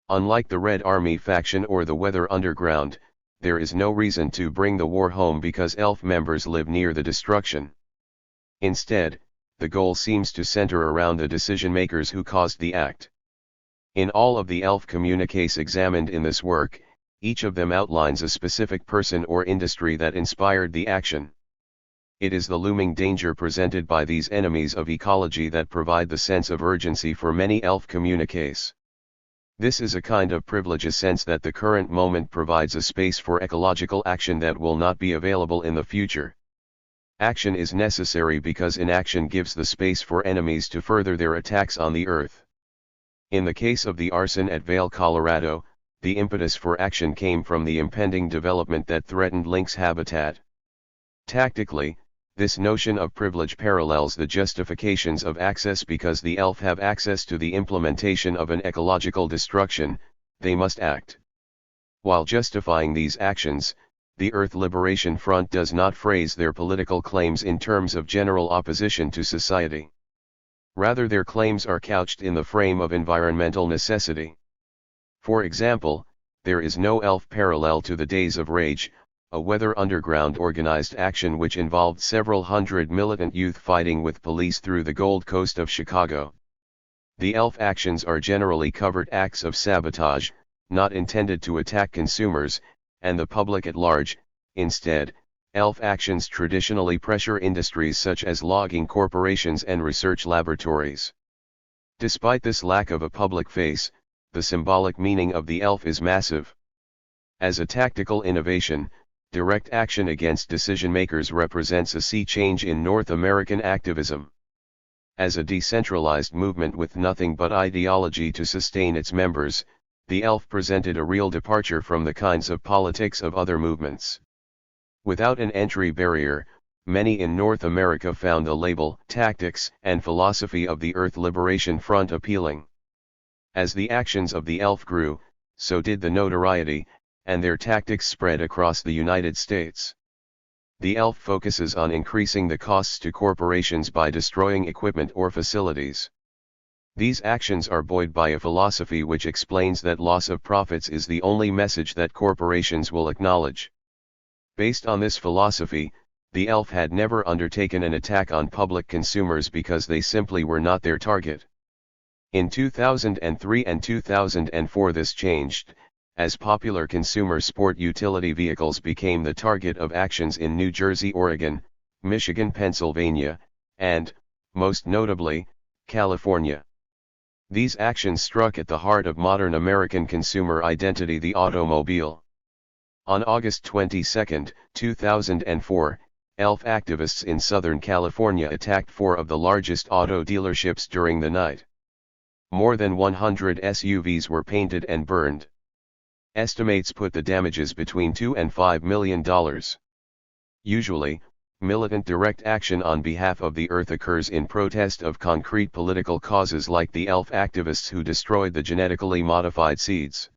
A: Unlike the Red Army faction or the Weather Underground, there is no reason to bring the war home because elf members live near the destruction. Instead, the goal seems to center around the decision-makers who caused the act. In all of the elf communiques examined in this work, each of them outlines a specific person or industry that inspired the action. It is the looming danger presented by these enemies of ecology that provide the sense of urgency for many elf communiques. This is a kind of privilege, a sense that the current moment provides a space for ecological action that will not be available in the future. Action is necessary because inaction gives the space for enemies to further their attacks on the earth. In the case of the arson at Vail, Colorado, the impetus for action came from the impending development that threatened lynx habitat. Tactically, this notion of privilege parallels the justifications of access. Because the elf have access to the implementation of an ecological destruction, they must act. While justifying these actions, the Earth Liberation Front does not phrase their political claims in terms of general opposition to society. Rather, their claims are couched in the frame of environmental necessity. For example, there is no elf parallel to the Days of Rage, a weather underground organized action which involved several hundred militant youth fighting with police through the Gold Coast of Chicago. The elf actions are generally covert acts of sabotage, not intended to attack consumers and the public at large. Instead, elf actions traditionally pressure industries such as logging corporations and research laboratories. Despite this lack of a public face, the symbolic meaning of the elf is massive. As a tactical innovation, direct action against decision-makers represents a sea change in North American activism. As a decentralized movement with nothing but ideology to sustain its members, the elf presented a real departure from the kinds of politics of other movements. Without an entry barrier, many in North America found the label, tactics, and philosophy of the Earth Liberation Front appealing. As the actions of the elf grew, so did the notoriety, and their tactics spread across the United States. The elf focuses on increasing the costs to corporations by destroying equipment or facilities. These actions are buoyed by a philosophy which explains that loss of profits is the only message that corporations will acknowledge. Based on this philosophy, the elf had never undertaken an attack on public consumers because they simply were not their target. In 2003 and 2004 this changed, as popular consumer sport utility vehicles became the target of actions in New Jersey, Oregon, Michigan, Pennsylvania, and, most notably, California. These actions struck at the heart of modern American consumer identity, the automobile. On August 22, 2004, elf activists in Southern California attacked 4 of the largest auto dealerships during the night. More than 100 SUVs were painted and burned. Estimates put the damages between $2 and $5 million. Usually, militant direct action on behalf of the earth occurs in protest of concrete political causes, like the elf activists who destroyed the genetically modified seeds.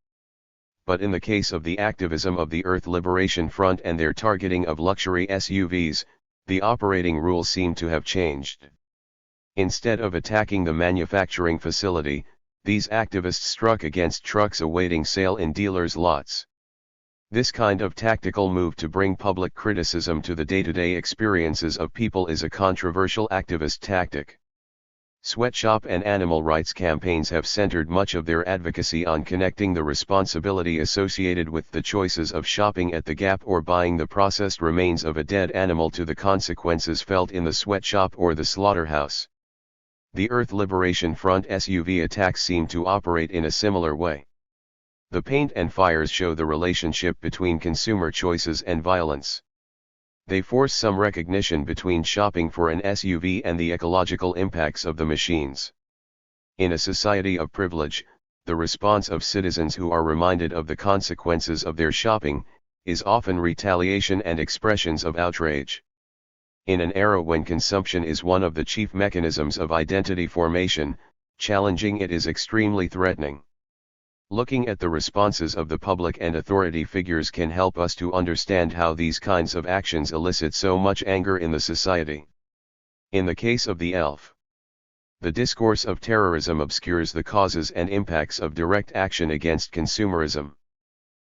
A: But in the case of the activism of the Earth Liberation Front and their targeting of luxury SUVs, the operating rules seem to have changed. Instead of attacking the manufacturing facility, these activists struck against trucks awaiting sale in dealers' lots. This kind of tactical move to bring public criticism to the day-to-day experiences of people is a controversial activist tactic. Sweatshop and animal rights campaigns have centered much of their advocacy on connecting the responsibility associated with the choices of shopping at the Gap or buying the processed remains of a dead animal to the consequences felt in the sweatshop or the slaughterhouse. The Earth Liberation Front SUV attacks seem to operate in a similar way. The paint and fires show the relationship between consumer choices and violence. They force some recognition between shopping for an SUV and the ecological impacts of the machines. In a society of privilege, the response of citizens who are reminded of the consequences of their shopping is often retaliation and expressions of outrage. In an era when consumption is one of the chief mechanisms of identity formation, challenging it is extremely threatening. Looking at the responses of the public and authority figures can help us to understand how these kinds of actions elicit so much anger in the society. In the case of the elf, the discourse of terrorism obscures the causes and impacts of direct action against consumerism.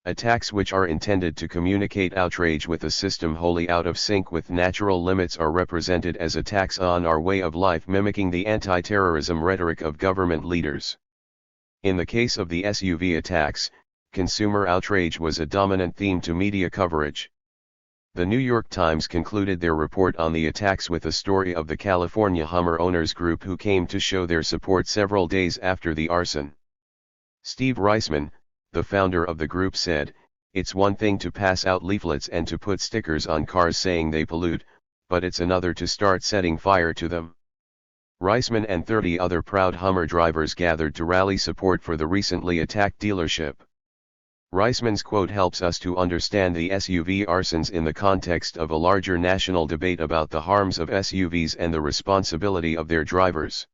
A: Attacks which are intended to communicate outrage with a system wholly out of sync with natural limits are represented as attacks on our way of life, mimicking the anti-terrorism rhetoric of government leaders. In the case of the SUV attacks, consumer outrage was a dominant theme to media coverage. The New York Times concluded their report on the attacks with a story of the California Hummer owners group who came to show their support several days after the arson. Steve Reisman, the founder of the group, said, "It's one thing to pass out leaflets and to put stickers on cars saying they pollute, but it's another to start setting fire to them." Reisman and 30 other proud Hummer drivers gathered to rally support for the recently attacked dealership. Reisman's quote helps us to understand the SUV arsons in the context of a larger national debate about the harms of SUVs and the responsibility of their drivers.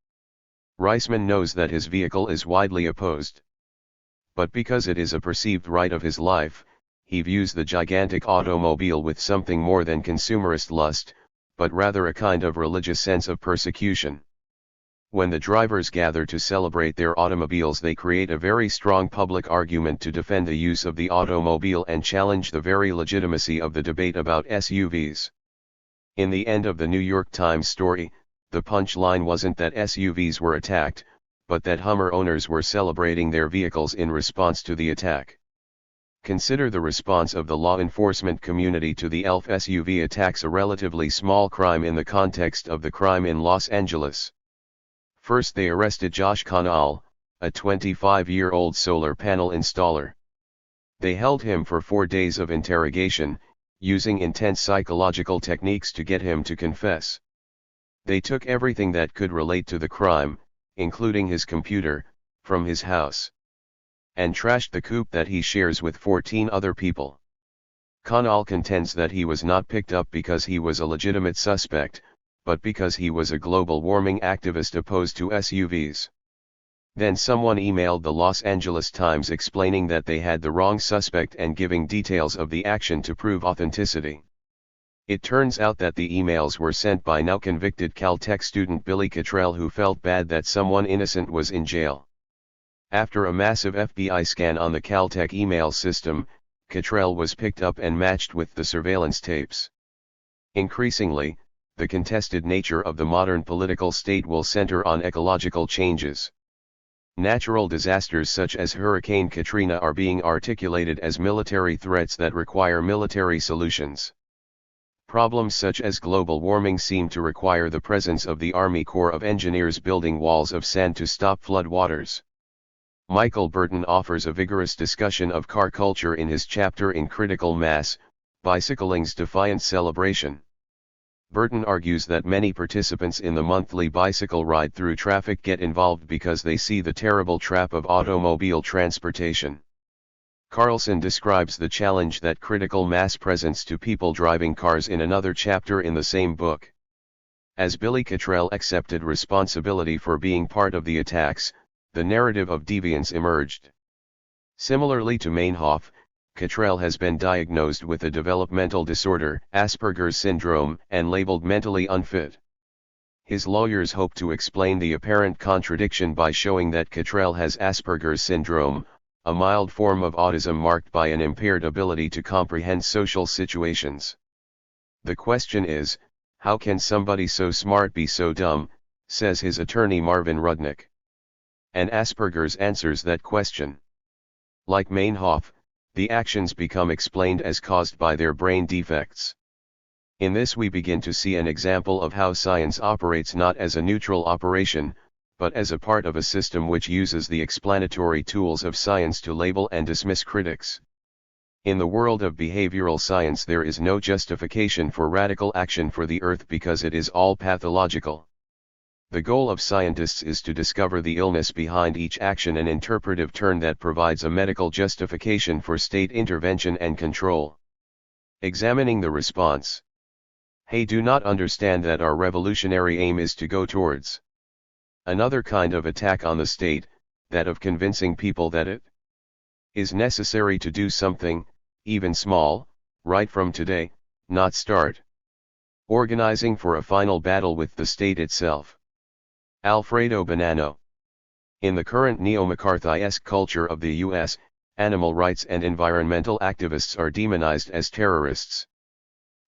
A: Reisman knows that his vehicle is widely opposed. But because it is a perceived right of his life, he views the gigantic automobile with something more than consumerist lust, but rather a kind of religious sense of persecution. When the drivers gather to celebrate their automobiles, they create a very strong public argument to defend the use of the automobile and challenge the very legitimacy of the debate about SUVs. In the end of the New York Times story, the punchline wasn't that SUVs were attacked, but that Hummer owners were celebrating their vehicles in response to the attack. Consider the response of the law enforcement community to the ELF SUV attacks, a relatively small crime in the context of the crime in Los Angeles. First, they arrested Josh Kanal, a 25-year-old solar panel installer. They held him for 4 days of interrogation, using intense psychological techniques to get him to confess. They took everything that could relate to the crime, including his computer, from his house, and trashed the coupe that he shares with 14 other people. Kanal contends that he was not picked up because he was a legitimate suspect, but because he was a global warming activist opposed to SUVs. Then someone emailed the Los Angeles Times explaining that they had the wrong suspect and giving details of the action to prove authenticity. It turns out that the emails were sent by now convicted Caltech student Billy Cottrell, who felt bad that someone innocent was in jail. After a massive FBI scan on the Caltech email system, Cottrell was picked up and matched with the surveillance tapes. Increasingly, the contested nature of the modern political state will center on ecological changes. Natural disasters such as Hurricane Katrina are being articulated as military threats that require military solutions. Problems such as global warming seem to require the presence of the Army Corps of Engineers building walls of sand to stop floodwaters. Michael Burton offers a vigorous discussion of car culture in his chapter in Critical Mass, Bicycling's Defiant Celebration. Burton argues that many participants in the monthly bicycle ride through traffic get involved because they see the terrible trap of automobile transportation. Carlson describes the challenge that critical mass presents to people driving cars in another chapter in the same book. As Billy Cottrell accepted responsibility for being part of the attacks, the narrative of deviance emerged. Similarly to Meinhof, Cottrell has been diagnosed with a developmental disorder, Asperger's syndrome, and labeled mentally unfit. His lawyers hope to explain the apparent contradiction by showing that Cottrell has Asperger's syndrome, a mild form of autism marked by an impaired ability to comprehend social situations. The question is, how can somebody so smart be so dumb, says his attorney Marvin Rudnick. And Asperger's answers that question. Like Meinhof, the actions become explained as caused by their brain defects. In this we begin to see an example of how science operates not as a neutral operation, but as a part of a system which uses the explanatory tools of science to label and dismiss critics. In the world of behavioral science, there is no justification for radical action for the Earth because it is all pathological. The goal of scientists is to discover the illness behind each action, an interpretive turn that provides a medical justification for state intervention and control. Examining the response. Hey, do not understand that our revolutionary aim is to go towards another kind of attack on the state, that of convincing people that it is necessary to do something, even small, right from today, not start organizing for a final battle with the state itself. Alfredo Bonanno. In the current neo-McCarthyesque culture of the U.S., animal rights and environmental activists are demonized as terrorists.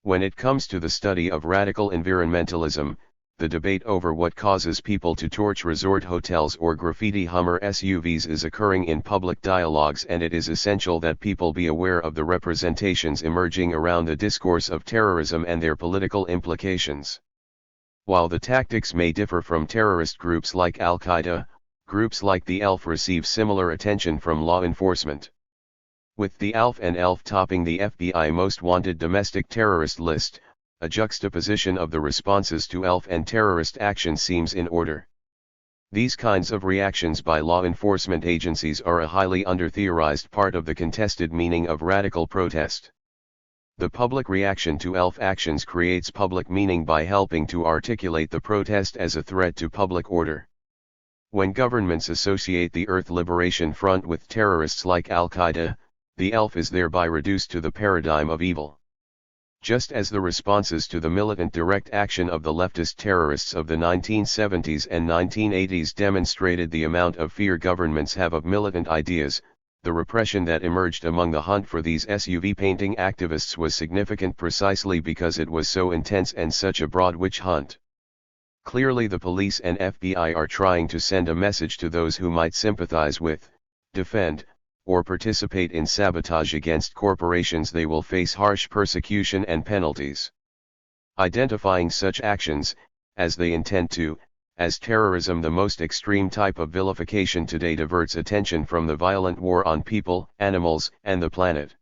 A: When it comes to the study of radical environmentalism, the debate over what causes people to torch resort hotels or graffiti Hummer SUVs is occurring in public dialogues, and it is essential that people be aware of the representations emerging around the discourse of terrorism and their political implications. While the tactics may differ from terrorist groups like Al-Qaeda, groups like the ELF receive similar attention from law enforcement. With the ALF and ELF topping the FBI most wanted domestic terrorist list, a juxtaposition of the responses to ELF and terrorist action seems in order. These kinds of reactions by law enforcement agencies are a highly under-theorized part of the contested meaning of radical protest. The public reaction to ELF actions creates public meaning by helping to articulate the protest as a threat to public order. When governments associate the Earth Liberation Front with terrorists like Al-Qaeda, the ELF is thereby reduced to the paradigm of evil. Just as the responses to the militant direct action of the leftist terrorists of the 1970s and 1980s demonstrated the amount of fear governments have of militant ideas, the repression that emerged among the hunt for these SUV painting activists was significant precisely because it was so intense and such a broad witch hunt. Clearly the police and FBI are trying to send a message to those who might sympathize with, defend, or participate in sabotage against corporations. They will face harsh persecution and penalties. Identifying such actions, as they intend to, as terrorism, the most extreme type of vilification today, diverts attention from the violent war on people, animals, and the planet.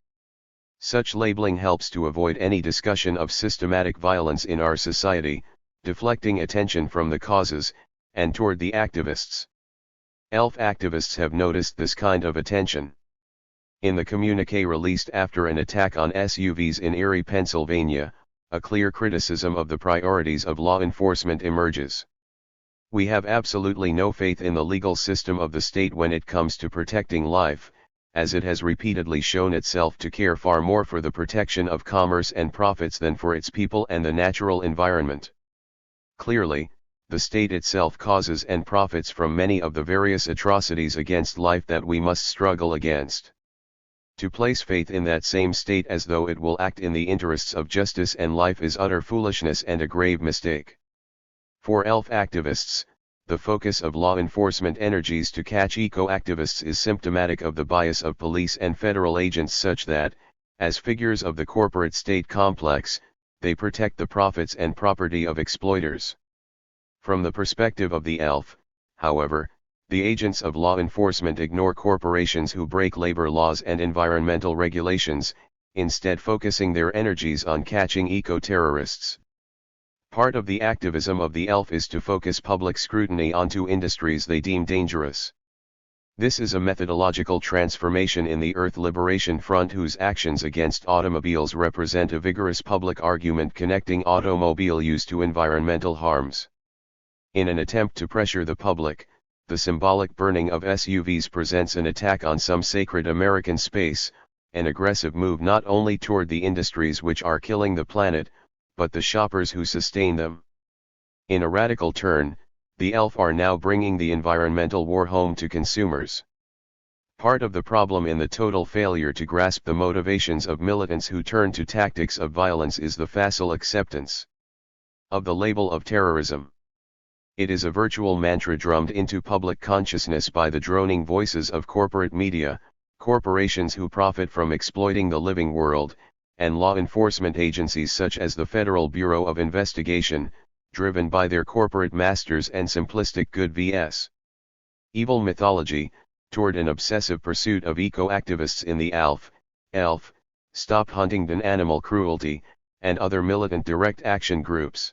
A: Such labeling helps to avoid any discussion of systematic violence in our society, deflecting attention from the causes, and toward the activists. ELF activists have noticed this kind of attention. In the communique released after an attack on SUVs in Erie, Pennsylvania, a clear criticism of the priorities of law enforcement emerges. We have absolutely no faith in the legal system of the state when it comes to protecting life, as it has repeatedly shown itself to care far more for the protection of commerce and profits than for its people and the natural environment. Clearly, the state itself causes and profits from many of the various atrocities against life that we must struggle against. To place faith in that same state as though it will act in the interests of justice and life is utter foolishness and a grave mistake. For ELF activists, the focus of law enforcement energies to catch eco-activists is symptomatic of the bias of police and federal agents, such that, as figures of the corporate state complex, they protect the profits and property of exploiters. From the perspective of the ELF, however, the agents of law enforcement ignore corporations who break labor laws and environmental regulations, instead focusing their energies on catching eco-terrorists. Part of the activism of the ELF is to focus public scrutiny onto industries they deem dangerous. This is a methodological transformation in the Earth Liberation Front, whose actions against automobiles represent a vigorous public argument connecting automobile use to environmental harms. In an attempt to pressure the public, the symbolic burning of SUVs presents an attack on some sacred American space, an aggressive move not only toward the industries which are killing the planet, but the shoppers who sustain them. In a radical turn, the ELF are now bringing the environmental war home to consumers. Part of the problem in the total failure to grasp the motivations of militants who turn to tactics of violence is the facile acceptance of the label of terrorism. It is a virtual mantra drummed into public consciousness by the droning voices of corporate media, corporations who profit from exploiting the living world, and law enforcement agencies such as the Federal Bureau of Investigation, driven by their corporate masters and simplistic good vs. evil mythology, toward an obsessive pursuit of eco-activists in the ELF, Stop Huntingdon Animal Cruelty, and other militant direct action groups.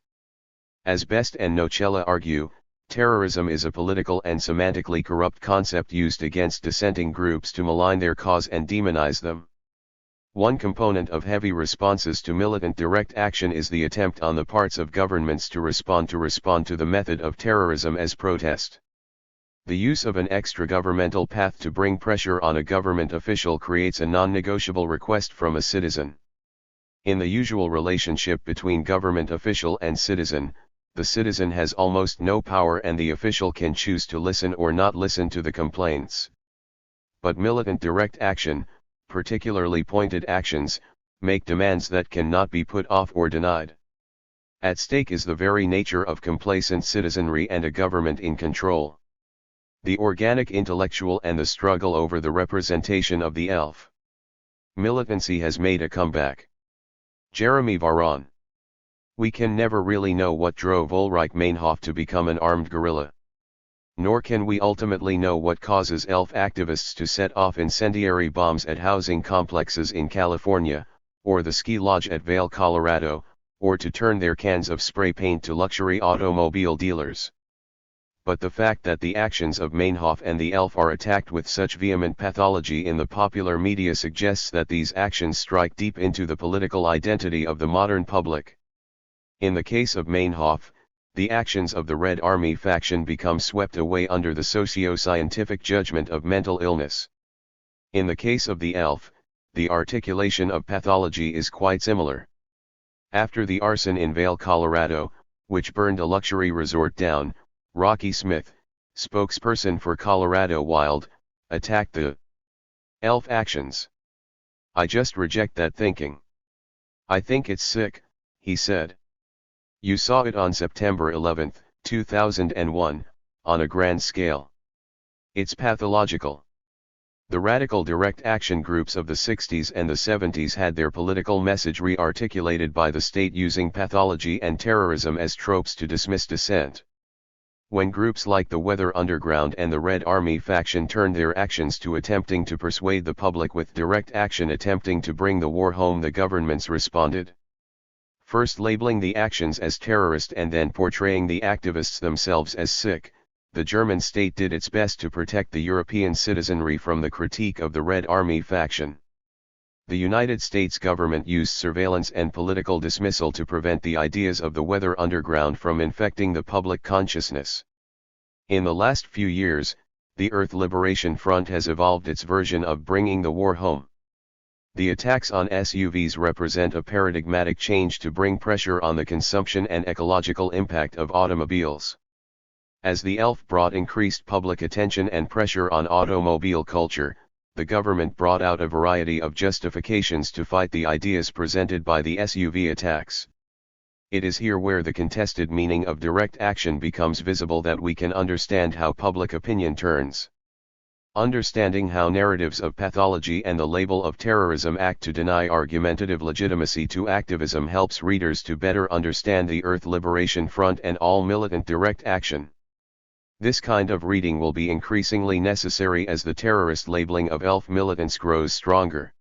A: As Best and Nocella argue, terrorism is a political and semantically corrupt concept used against dissenting groups to malign their cause and demonize them. One component of heavy responses to militant direct action is the attempt on the parts of governments to respond to the method of terrorism as protest. The use of an extra-governmental path to bring pressure on a government official creates a non-negotiable request from a citizen. In the usual relationship between government official and citizen, the citizen has almost no power and the official can choose to listen or not listen to the complaints. But militant direct action, particularly pointed actions, make demands that cannot be put off or denied. At stake is the very nature of complacent citizenry and a government in control. The organic intellectual and the struggle over the representation of the ELF. Militancy has made a comeback. Jeremy Varon. We can never really know what drove Ulrich Meinhof to become an armed guerrilla. Nor can we ultimately know what causes ELF activists to set off incendiary bombs at housing complexes in California, or the ski lodge at Vail, Colorado, or to turn their cans of spray paint to luxury automobile dealers. But the fact that the actions of Meinhof and the ELF are attacked with such vehement pathology in the popular media suggests that these actions strike deep into the political identity of the modern public. In the case of Meinhof, the actions of the Red Army faction become swept away under the socio-scientific judgment of mental illness. In the case of the ELF, the articulation of pathology is quite similar. After the arson in Vail, Colorado, which burned a luxury resort down, Rocky Smith, spokesperson for Colorado Wild, attacked the ELF actions. "I just reject that thinking. I think it's sick," he said. "You saw it on September 11, 2001, on a grand scale. It's pathological." The radical direct action groups of the 60s and the 70s had their political message re-articulated by the state using pathology and terrorism as tropes to dismiss dissent. When groups like the Weather Underground and the Red Army faction turned their actions to attempting to persuade the public with direct action attempting to bring the war home, the governments responded. First labeling the actions as terrorist and then portraying the activists themselves as sick, the German state did its best to protect the European citizenry from the critique of the Red Army faction. The United States government used surveillance and political dismissal to prevent the ideas of the Weather Underground from infecting the public consciousness. In the last few years, the Earth Liberation Front has evolved its version of bringing the war home. The attacks on SUVs represent a paradigmatic change to bring pressure on the consumption and ecological impact of automobiles. As the ELF brought increased public attention and pressure on automobile culture, the government brought out a variety of justifications to fight the ideas presented by the SUV attacks. It is here where the contested meaning of direct action becomes visible that we can understand how public opinion turns. Understanding how narratives of pathology and the label of terrorism act to deny argumentative legitimacy to activism helps readers to better understand the Earth Liberation Front and all militant direct action. This kind of reading will be increasingly necessary as the terrorist labeling of ELF militants grows stronger.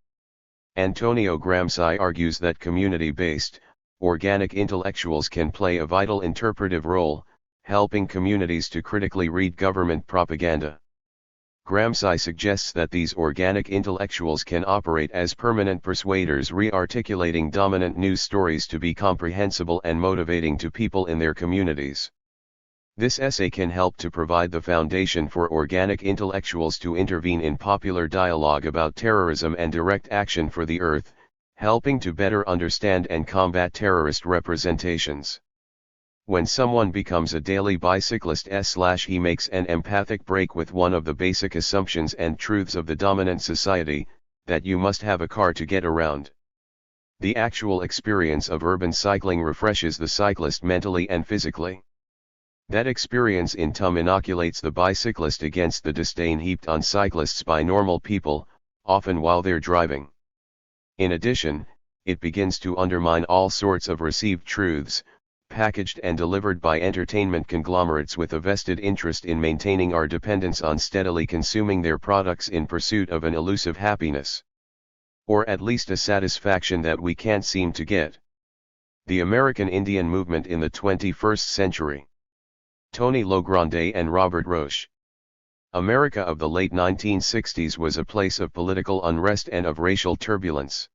A: Antonio Gramsci argues that community-based, organic intellectuals can play a vital interpretive role, helping communities to critically read government propaganda. Gramsci suggests that these organic intellectuals can operate as permanent persuaders, re-articulating dominant news stories to be comprehensible and motivating to people in their communities. This essay can help to provide the foundation for organic intellectuals to intervene in popular dialogue about terrorism and direct action for the Earth, helping to better understand and combat terrorist representations. When someone becomes a daily bicyclist he makes an empathic break with one of the basic assumptions and truths of the dominant society, that you must have a car to get around. The actual experience of urban cycling refreshes the cyclist mentally and physically. That experience in turn inoculates the bicyclist against the disdain heaped on cyclists by normal people, often while they're driving. In addition, it begins to undermine all sorts of received truths, packaged and delivered by entertainment conglomerates with a vested interest in maintaining our dependence on steadily consuming their products in pursuit of an elusive happiness. Or at least a satisfaction that we can't seem to get. The American Indian movement in the 21st century. Tony Logrande and Robert Roche. America of the late 1960s was a place of political unrest and of racial turbulence.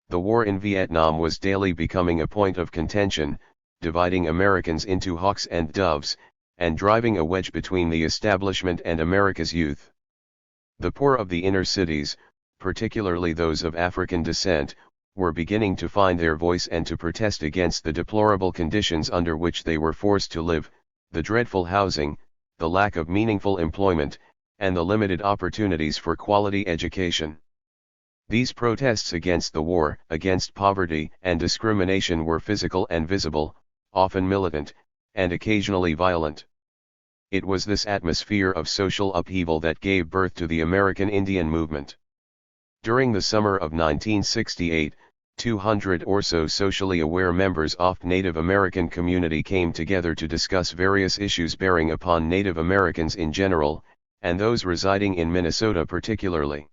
A: The war in Vietnam was daily becoming a point of contention, dividing Americans into hawks and doves, and driving a wedge between the establishment and America's youth. The poor of the inner cities, particularly those of African descent, were beginning to find their voice and to protest against the deplorable conditions under which they were forced to live, the dreadful housing, the lack of meaningful employment, and the limited opportunities for quality education. These protests against the war, against poverty and discrimination were physical and visible, often militant, and occasionally violent. It was this atmosphere of social upheaval that gave birth to the American Indian movement. During the summer of 1968, 200 or so socially aware members of Native American community came together to discuss various issues bearing upon Native Americans in general, and those residing in Minnesota particularly.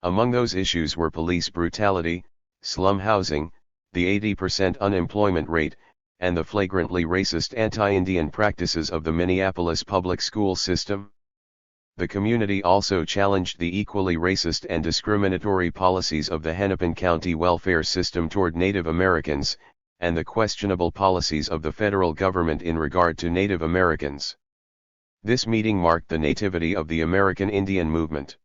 A: Among those issues were police brutality, slum housing, the 80% unemployment rate, and the flagrantly racist anti-Indian practices of the Minneapolis public school system. The community also challenged the equally racist and discriminatory policies of the Hennepin County welfare system toward Native Americans, and the questionable policies of the federal government in regard to Native Americans. This meeting marked the nativity of the American Indian movement.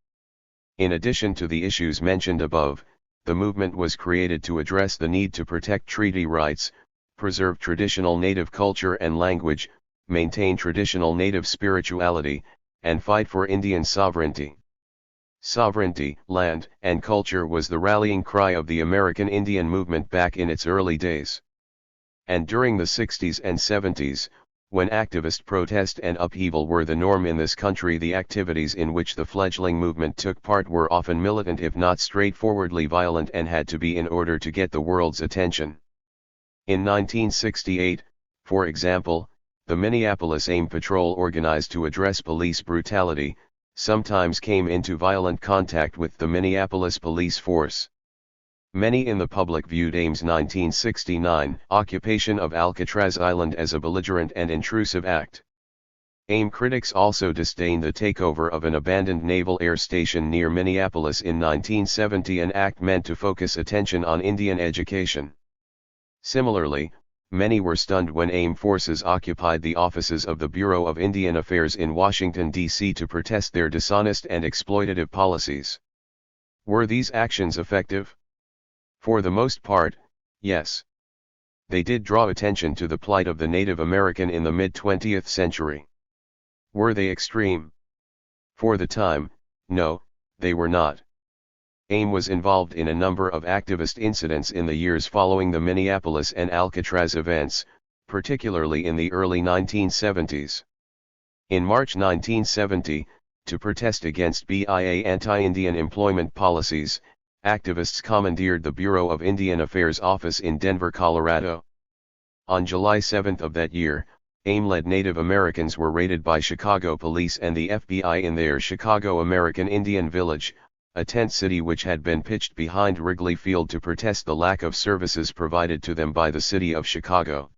A: In addition to the issues mentioned above, the movement was created to address the need to protect treaty rights, preserve traditional native culture and language, maintain traditional native spirituality, and fight for Indian sovereignty. Sovereignty, land, and culture was the rallying cry of the American Indian movement back in its early days. And during the 60s and 70s, when activist protest and upheaval were the norm in this country, the activities in which the fledgling movement took part were often militant if not straightforwardly violent, and had to be in order to get the world's attention. In 1968, for example, the Minneapolis AIM Patrol, organized to address police brutality, sometimes came into violent contact with the Minneapolis police force. Many in the public viewed AIM's 1969 occupation of Alcatraz Island as a belligerent and intrusive act. AIM critics also disdained the takeover of an abandoned naval air station near Minneapolis in 1970, an act meant to focus attention on Indian education. Similarly, many were stunned when AIM forces occupied the offices of the Bureau of Indian Affairs in Washington, D.C. to protest their dishonest and exploitative policies. Were these actions effective? For the most part, yes. They did draw attention to the plight of the Native American in the mid-20th century. Were they extreme? For the time, no, they were not. AIM was involved in a number of activist incidents in the years following the Minneapolis and Alcatraz events, particularly in the early 1970s. In March 1970, to protest against BIA anti-Indian employment policies, activists commandeered the Bureau of Indian Affairs office in Denver, Colorado. On July 7 of that year, AIM-led Native Americans were raided by Chicago police and the FBI in their Chicago American Indian Village, a tent city which had been pitched behind Wrigley Field to protest the lack of services provided to them by the city of Chicago.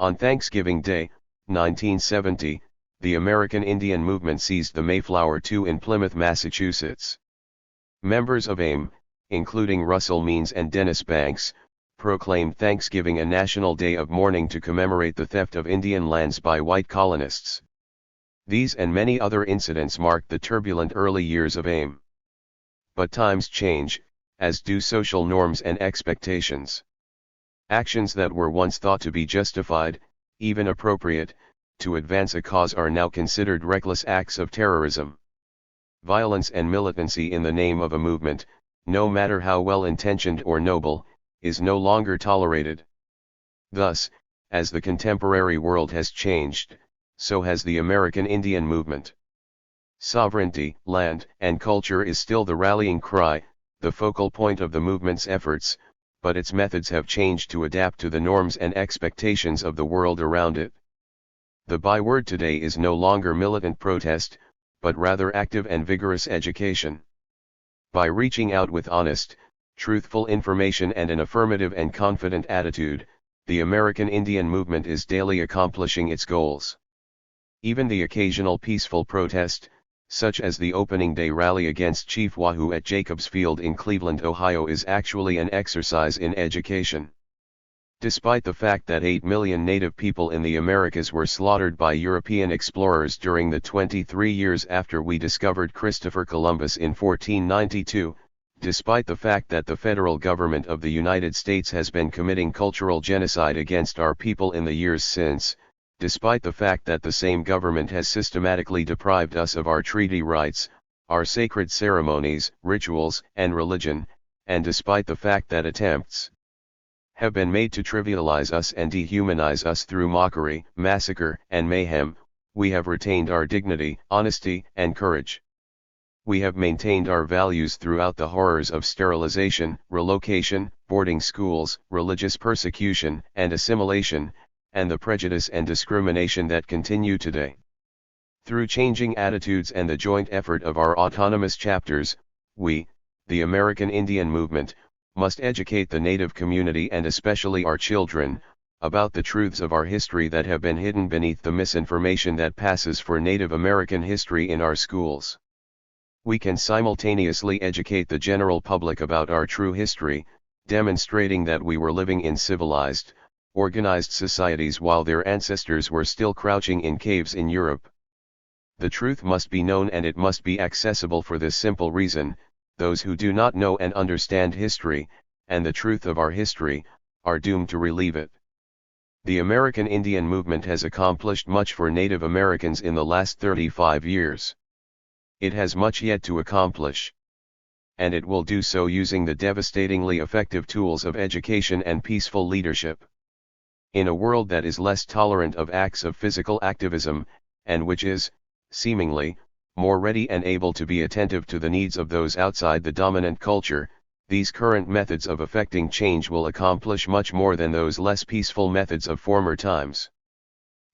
A: On Thanksgiving Day, 1970, the American Indian movement seized the Mayflower II in Plymouth, Massachusetts. Members of AIM, including Russell Means and Dennis Banks, proclaimed Thanksgiving a national day of mourning to commemorate the theft of Indian lands by white colonists. These and many other incidents marked the turbulent early years of AIM. But times change, as do social norms and expectations. Actions that were once thought to be justified, even appropriate, to advance a cause are now considered reckless acts of terrorism. Violence and militancy in the name of a movement, no matter how well-intentioned or noble, is no longer tolerated. Thus, as the contemporary world has changed, so has the American Indian movement. Sovereignty, land, and culture is still the rallying cry, the focal point of the movement's efforts, but its methods have changed to adapt to the norms and expectations of the world around it. The byword today is no longer militant protest, but rather active and vigorous education. By reaching out with honest, truthful information and an affirmative and confident attitude, the American Indian movement is daily accomplishing its goals. Even the occasional peaceful protest, such as the opening day rally against Chief Wahoo at Jacobs Field in Cleveland, Ohio, is actually an exercise in education. Despite the fact that 8 million native people in the Americas were slaughtered by European explorers during the 23 years after we discovered Christopher Columbus in 1492, despite the fact that the federal government of the United States has been committing cultural genocide against our people in the years since, despite the fact that the same government has systematically deprived us of our treaty rights, our sacred ceremonies, rituals, and religion, and despite the fact that attempts have been made to trivialize us and dehumanize us through mockery, massacre, and mayhem, we have retained our dignity, honesty, and courage. We have maintained our values throughout the horrors of sterilization, relocation, boarding schools, religious persecution, and assimilation, and the prejudice and discrimination that continue today. Through changing attitudes and the joint effort of our autonomous chapters, we, the American Indian movement, must educate the Native community and especially our children, about the truths of our history that have been hidden beneath the misinformation that passes for Native American history in our schools. We can simultaneously educate the general public about our true history, demonstrating that we were living in civilized, organized societies while their ancestors were still crouching in caves in Europe. The truth must be known and it must be accessible for this simple reason: those who do not know and understand history, and the truth of our history, are doomed to relive it. The American Indian movement has accomplished much for Native Americans in the last 35 years. It has much yet to accomplish. And it will do so using the devastatingly effective tools of education and peaceful leadership. In a world that is less tolerant of acts of physical activism, and which is, seemingly, more ready and able to be attentive to the needs of those outside the dominant culture, these current methods of effecting change will accomplish much more than those less peaceful methods of former times.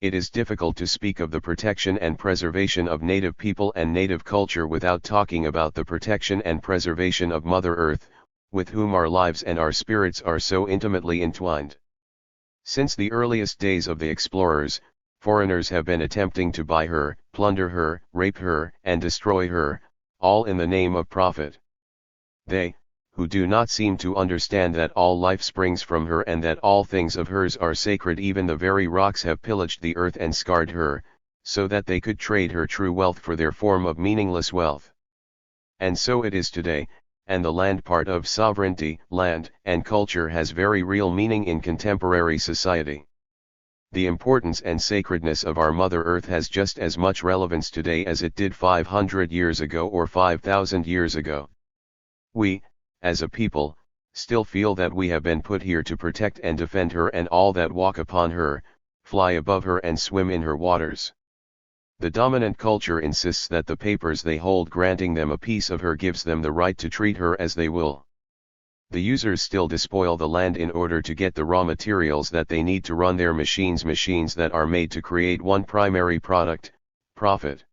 A: It is difficult to speak of the protection and preservation of native people and native culture without talking about the protection and preservation of Mother Earth, with whom our lives and our spirits are so intimately entwined. Since the earliest days of the explorers, foreigners have been attempting to buy her, plunder her, rape her, and destroy her, all in the name of profit. They, who do not seem to understand that all life springs from her and that all things of hers are sacred, even the very rocks, have pillaged the earth and scarred her, so that they could trade her true wealth for their form of meaningless wealth. And so it is today, and the land part of sovereignty, land, and culture has very real meaning in contemporary society. The importance and sacredness of our Mother Earth has just as much relevance today as it did 500 years ago or 5,000 years ago. We, as a people, still feel that we have been put here to protect and defend her and all that walk upon her, fly above her and swim in her waters. The dominant culture insists that the papers they hold granting them a piece of her gives them the right to treat her as they will. The users still despoil the land in order to get the raw materials that they need to run their machines that are made to create one primary product, profit.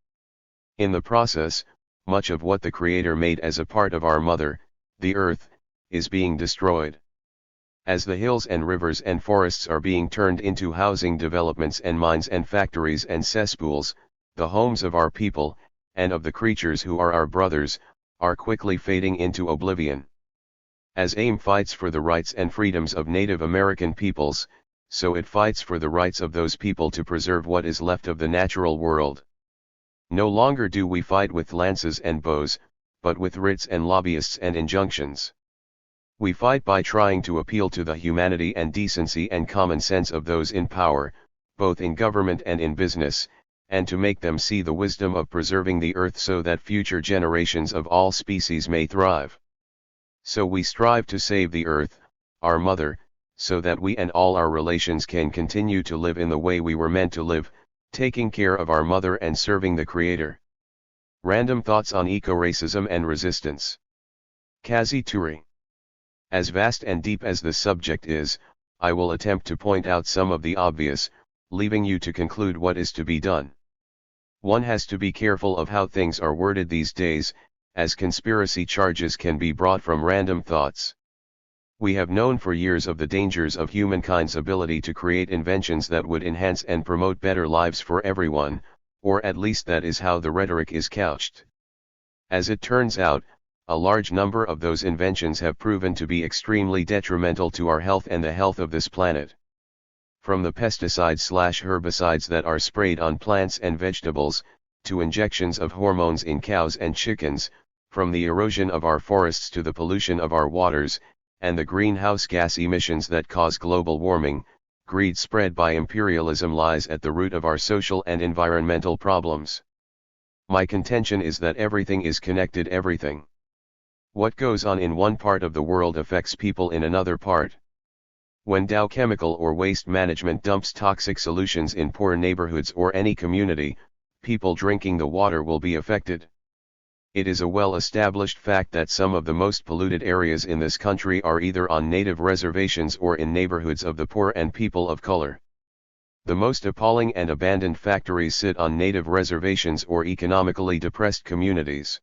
A: In the process, much of what the Creator made as a part of our Mother, the Earth, is being destroyed. As the hills and rivers and forests are being turned into housing developments and mines and factories and cesspools, the homes of our people, and of the creatures who are our brothers, are quickly fading into oblivion. As AIM fights for the rights and freedoms of Native American peoples, so it fights for the rights of those people to preserve what is left of the natural world. No longer do we fight with lances and bows, but with writs and lobbyists and injunctions. We fight by trying to appeal to the humanity and decency and common sense of those in power, both in government and in business, and to make them see the wisdom of preserving the earth so that future generations of all species may thrive. So we strive to save the earth, our mother, so that we and all our relations can continue to live in the way we were meant to live, taking care of our mother and serving the Creator. Random thoughts on eco-racism and resistance. Kazi Turi. As vast and deep as the subject is, I will attempt to point out some of the obvious, leaving you to conclude what is to be done. One has to be careful of how things are worded these days, as conspiracy charges can be brought from random thoughts. We have known for years of the dangers of humankind's ability to create inventions that would enhance and promote better lives for everyone, or at least that is how the rhetoric is couched. As it turns out, a large number of those inventions have proven to be extremely detrimental to our health and the health of this planet. From the pesticides/herbicides that are sprayed on plants and vegetables, to injections of hormones in cows and chickens, from the erosion of our forests to the pollution of our waters, and the greenhouse gas emissions that cause global warming, greed spread by imperialism lies at the root of our social and environmental problems. My contention is that everything is connected everything. What goes on in one part of the world affects people in another part. When Dow Chemical or Waste Management dumps toxic solutions in poor neighborhoods or any community, people drinking the water will be affected. It is a well-established fact that some of the most polluted areas in this country are either on native reservations or in neighborhoods of the poor and people of color. The most appalling and abandoned factories sit on native reservations or economically depressed communities.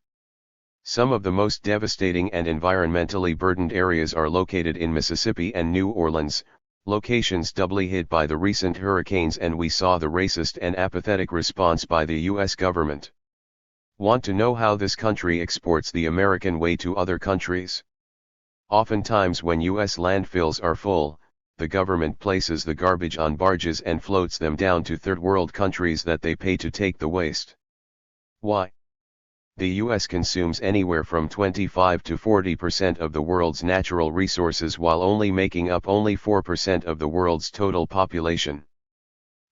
A: Some of the most devastating and environmentally burdened areas are located in Mississippi and New Orleans, locations doubly hit by the recent hurricanes, and we saw the racist and apathetic response by the U.S. government. Want to know how this country exports the American way to other countries? Oftentimes when U.S. landfills are full, the government places the garbage on barges and floats them down to third world countries that they pay to take the waste. Why? The US consumes anywhere from 25 to 40% of the world's natural resources while only making up only 4% of the world's total population.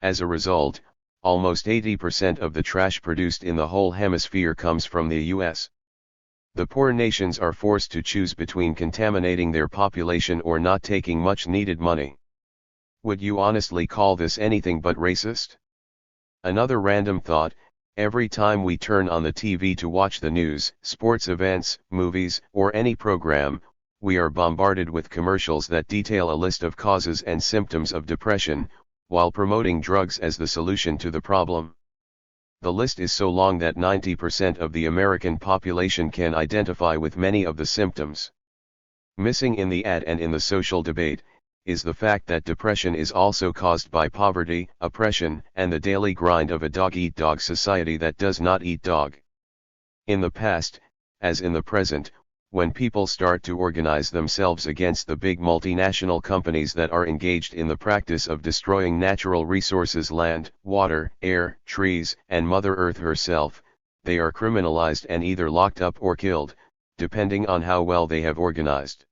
A: As a result, almost 80% of the trash produced in the whole hemisphere comes from the US. The poor nations are forced to choose between contaminating their population or not taking much needed money. Would you honestly call this anything but racist? Another random thought: every time we turn on the TV to watch the news, sports events, movies, or any program, we are bombarded with commercials that detail a list of causes and symptoms of depression, while promoting drugs as the solution to the problem. The list is so long that 90% of the American population can identify with many of the symptoms. Missing in the ad and in the social debate is the fact that depression is also caused by poverty, oppression, and the daily grind of a dog-eat-dog society that does not eat dog. In the past, as in the present, when people start to organize themselves against the big multinational companies that are engaged in the practice of destroying natural resources, land, water, air, trees, and Mother Earth herself, they are criminalized and either locked up or killed, depending on how well they have organized.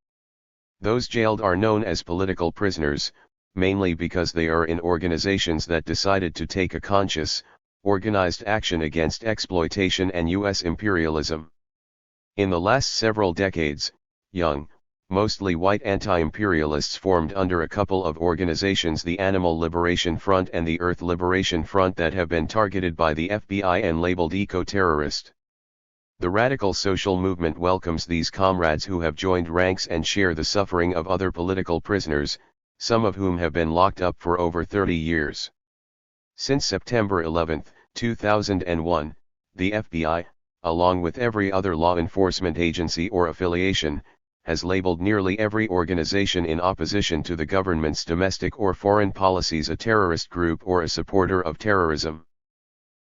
A: Those jailed are known as political prisoners, mainly because they are in organizations that decided to take a conscious, organized action against exploitation and US imperialism. In the last several decades, young, mostly white anti-imperialists formed under a couple of organizations, the Animal Liberation Front and the Earth Liberation Front, that have been targeted by the FBI and labeled eco-terrorist. The radical social movement welcomes these comrades who have joined ranks and share the suffering of other political prisoners, some of whom have been locked up for over 30 years. Since September 11, 2001, the FBI, along with every other law enforcement agency or affiliation, has labeled nearly every organization in opposition to the government's domestic or foreign policies a terrorist group or a supporter of terrorism.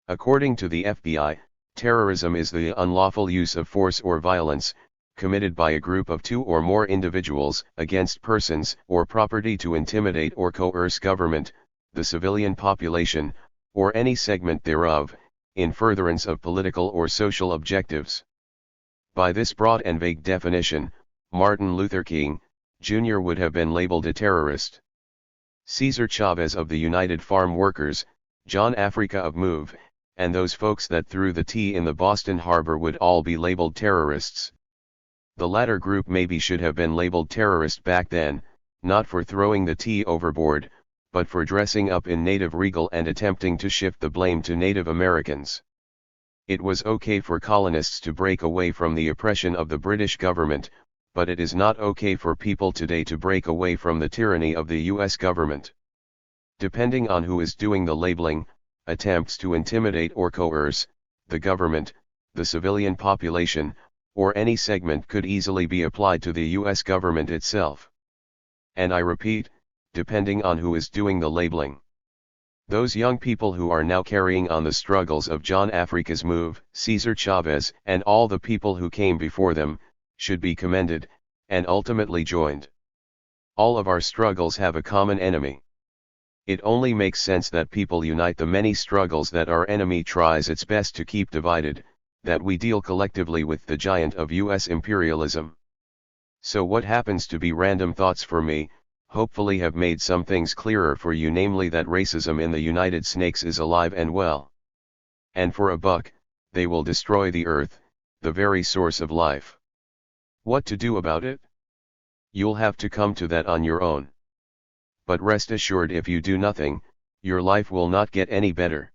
A: According to the FBI, terrorism is the unlawful use of force or violence, committed by a group of two or more individuals, against persons or property to intimidate or coerce government, the civilian population, or any segment thereof, in furtherance of political or social objectives. By this broad and vague definition, Martin Luther King, Jr. would have been labeled a terrorist. Cesar Chavez of the United Farm Workers, John Africa of MOVE, and those folks that threw the tea in the Boston Harbor would all be labeled terrorists. The latter group maybe should have been labeled terrorist back then, not for throwing the tea overboard, but for dressing up in native regal and attempting to shift the blame to Native Americans. It was okay for colonists to break away from the oppression of the British government, but it is not okay for people today to break away from the tyranny of the US government. Depending on who is doing the labeling, attempts to intimidate or coerce, the government, the civilian population, or any segment could easily be applied to the US government itself. And I repeat, depending on who is doing the labeling. Those young people who are now carrying on the struggles of John Africa's MOVE, Cesar Chavez, and all the people who came before them, should be commended, and ultimately joined. All of our struggles have a common enemy. It only makes sense that people unite the many struggles that our enemy tries its best to keep divided, that we deal collectively with the giant of US imperialism. So what happens to be random thoughts for me, hopefully have made some things clearer for you, namely that racism in the United States is alive and well. And for a buck, they will destroy the earth, the very source of life. What to do about it? You'll have to come to that on your own. But rest assured, if you do nothing, your life will not get any better.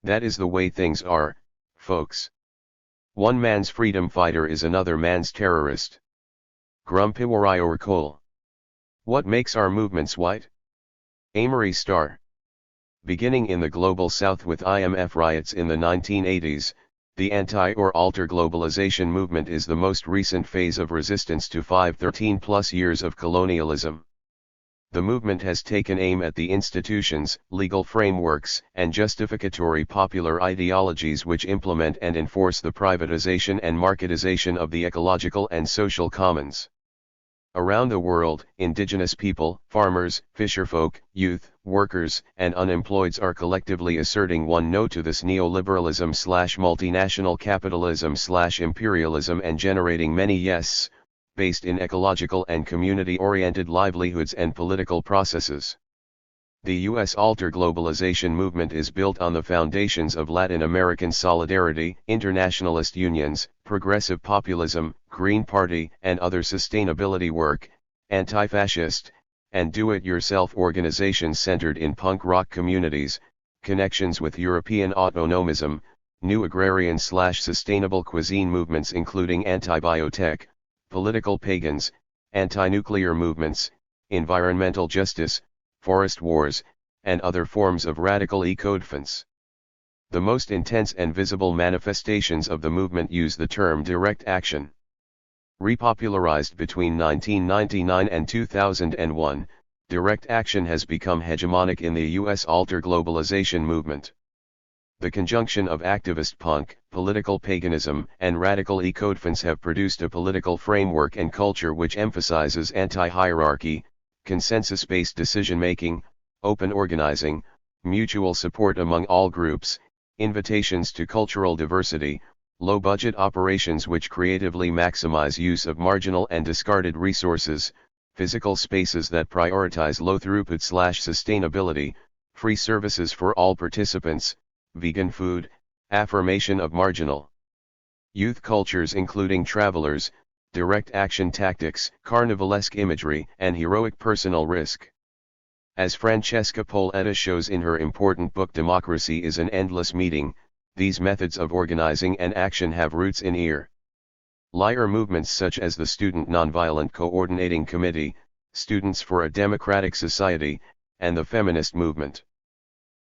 A: That is the way things are, folks. One man's freedom fighter is another man's terrorist. Grumpiwarai or Cole. What makes our movements white? Amory Starr. Beginning in the Global South with IMF riots in the 1980s, the anti- or alter-globalization movement is the most recent phase of resistance to 13+ years of colonialism. The movement has taken aim at the institutions, legal frameworks, and justificatory popular ideologies which implement and enforce the privatization and marketization of the ecological and social commons. Around the world, indigenous people, farmers, fisherfolk, youth, workers, and unemployeds are collectively asserting one no to this neoliberalism/multinational capitalism/imperialism and generating many yeses, based in ecological and community-oriented livelihoods and political processes. The U.S. alter globalization movement is built on the foundations of Latin American solidarity, internationalist unions, progressive populism, Green Party and other sustainability work, anti-fascist, and do-it-yourself organizations centered in punk rock communities, connections with European autonomism, new agrarian/sustainable cuisine movements including anti-biotech, political pagans, anti-nuclear movements, environmental justice, forest wars, and other forms of radical eco-defense. The most intense and visible manifestations of the movement use the term direct action. Repopularized between 1999 and 2001, direct action has become hegemonic in the U.S. alter globalization movement. The conjunction of activist punk, political paganism, and radical eco-defense have produced a political framework and culture which emphasizes anti-hierarchy, consensus-based decision-making, open organizing, mutual support among all groups, invitations to cultural diversity, low-budget operations which creatively maximize use of marginal and discarded resources, physical spaces that prioritize low throughput/sustainability, free services for all participants, vegan food, affirmation of marginal youth cultures including travelers, direct action tactics, carnivalesque imagery, and heroic personal risk. As Francesca Poletta shows in her important book Democracy is an Endless Meeting, these methods of organizing and action have roots in liar movements such as the Student Nonviolent Coordinating Committee, Students for a Democratic Society, and the feminist movement.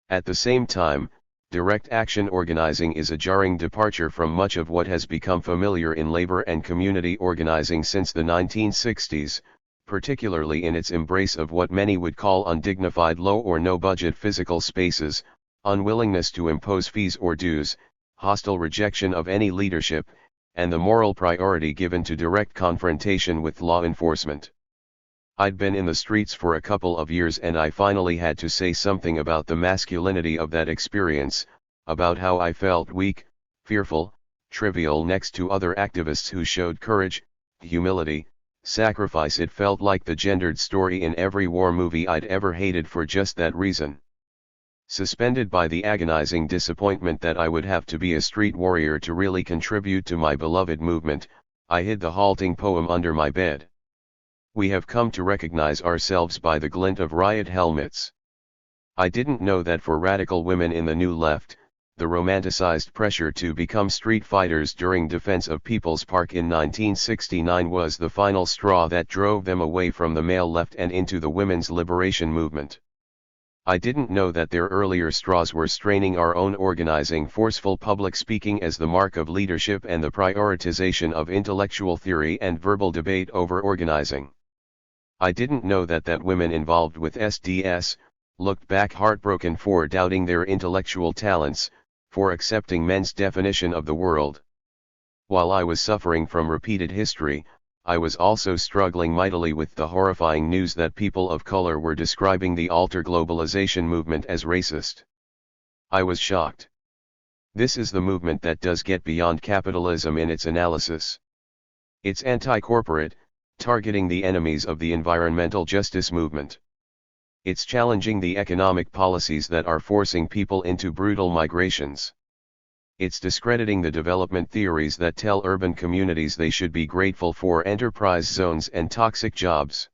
A: At the same time, direct action organizing is a jarring departure from much of what has become familiar in labor and community organizing since the 1960s, particularly in its embrace of what many would call undignified low or no budget physical spaces, unwillingness to impose fees or dues, hostile rejection of any leadership, and the moral priority given to direct confrontation with law enforcement. I'd been in the streets for a couple of years and I finally had to say something about the masculinity of that experience, about how I felt weak, fearful, trivial next to other activists who showed courage, humility, sacrifice. It felt like the gendered story in every war movie I'd ever hated for just that reason. Suspended by the agonizing disappointment that I would have to be a street warrior to really contribute to my beloved movement, I hid the halting poem under my bed. We have come to recognize ourselves by the glint of riot helmets. I didn't know that for radical women in the New Left, the romanticized pressure to become street fighters during Defense of People's Park in 1969 was the final straw that drove them away from the male left and into the women's liberation movement. I didn't know that their earlier straws were straining our own organizing, forceful public speaking as the mark of leadership and the prioritization of intellectual theory and verbal debate over organizing. I didn't know that women involved with SDS, looked back heartbroken for doubting their intellectual talents, for accepting men's definition of the world. While I was suffering from repeated history, I was also struggling mightily with the horrifying news that people of color were describing the alter globalization movement as racist. I was shocked. This is the movement that does get beyond capitalism in its analysis. It's anti-corporate, targeting the enemies of the environmental justice movement. It's challenging the economic policies that are forcing people into brutal migrations. It's discrediting the development theories that tell urban communities they should be grateful for enterprise zones and toxic jobs.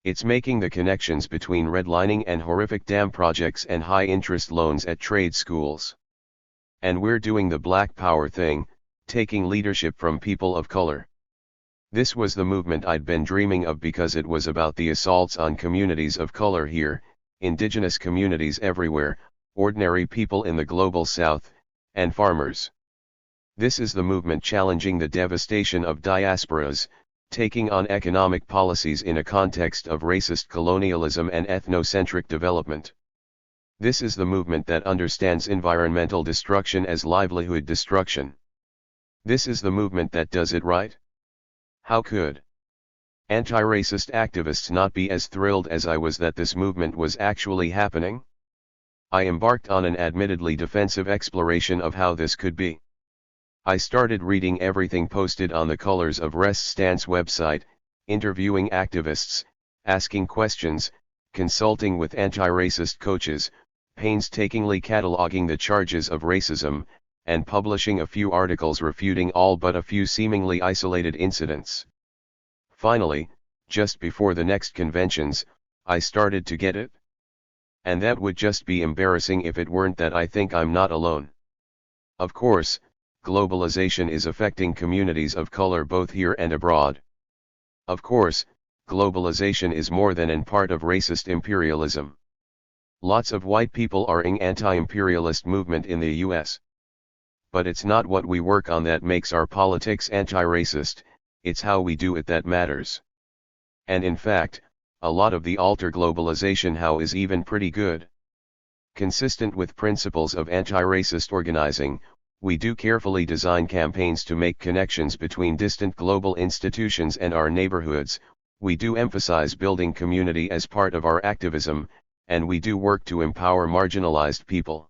A: It's making the connections between redlining and horrific dam projects and high-interest loans at trade schools. And we're doing the Black Power thing, taking leadership from people of color. This was the movement I'd been dreaming of because it was about the assaults on communities of color here, indigenous communities everywhere, ordinary people in the global south, and farmers. This is the movement challenging the devastation of diasporas, taking on economic policies in a context of racist colonialism and ethnocentric development. This is the movement that understands environmental destruction as livelihood destruction. This is the movement that does it right. How could Anti-racist activists not be as thrilled as I was that this movement was actually happening? I embarked on an admittedly defensive exploration of how this could be. I started reading everything posted on the Colors of Rest Stance website, interviewing activists, asking questions, consulting with anti-racist coaches, painstakingly cataloging the charges of racism, and publishing a few articles refuting all but a few seemingly isolated incidents. Finally, just before the next conventions, I started to get it. And that would just be embarrassing if it weren't that I think I'm not alone. Of course, globalization is affecting communities of color both here and abroad. Of course, globalization is more than in part of racist imperialism. Lots of white people are in anti-imperialist movement in the US. But it's not what we work on that makes our politics anti-racist, it's how we do it that matters. And in fact, a lot of the alter globalization how is even pretty good. Consistent with principles of anti-racist organizing, we do carefully design campaigns to make connections between distant global institutions and our neighborhoods, we do emphasize building community as part of our activism, and we do work to empower marginalized people.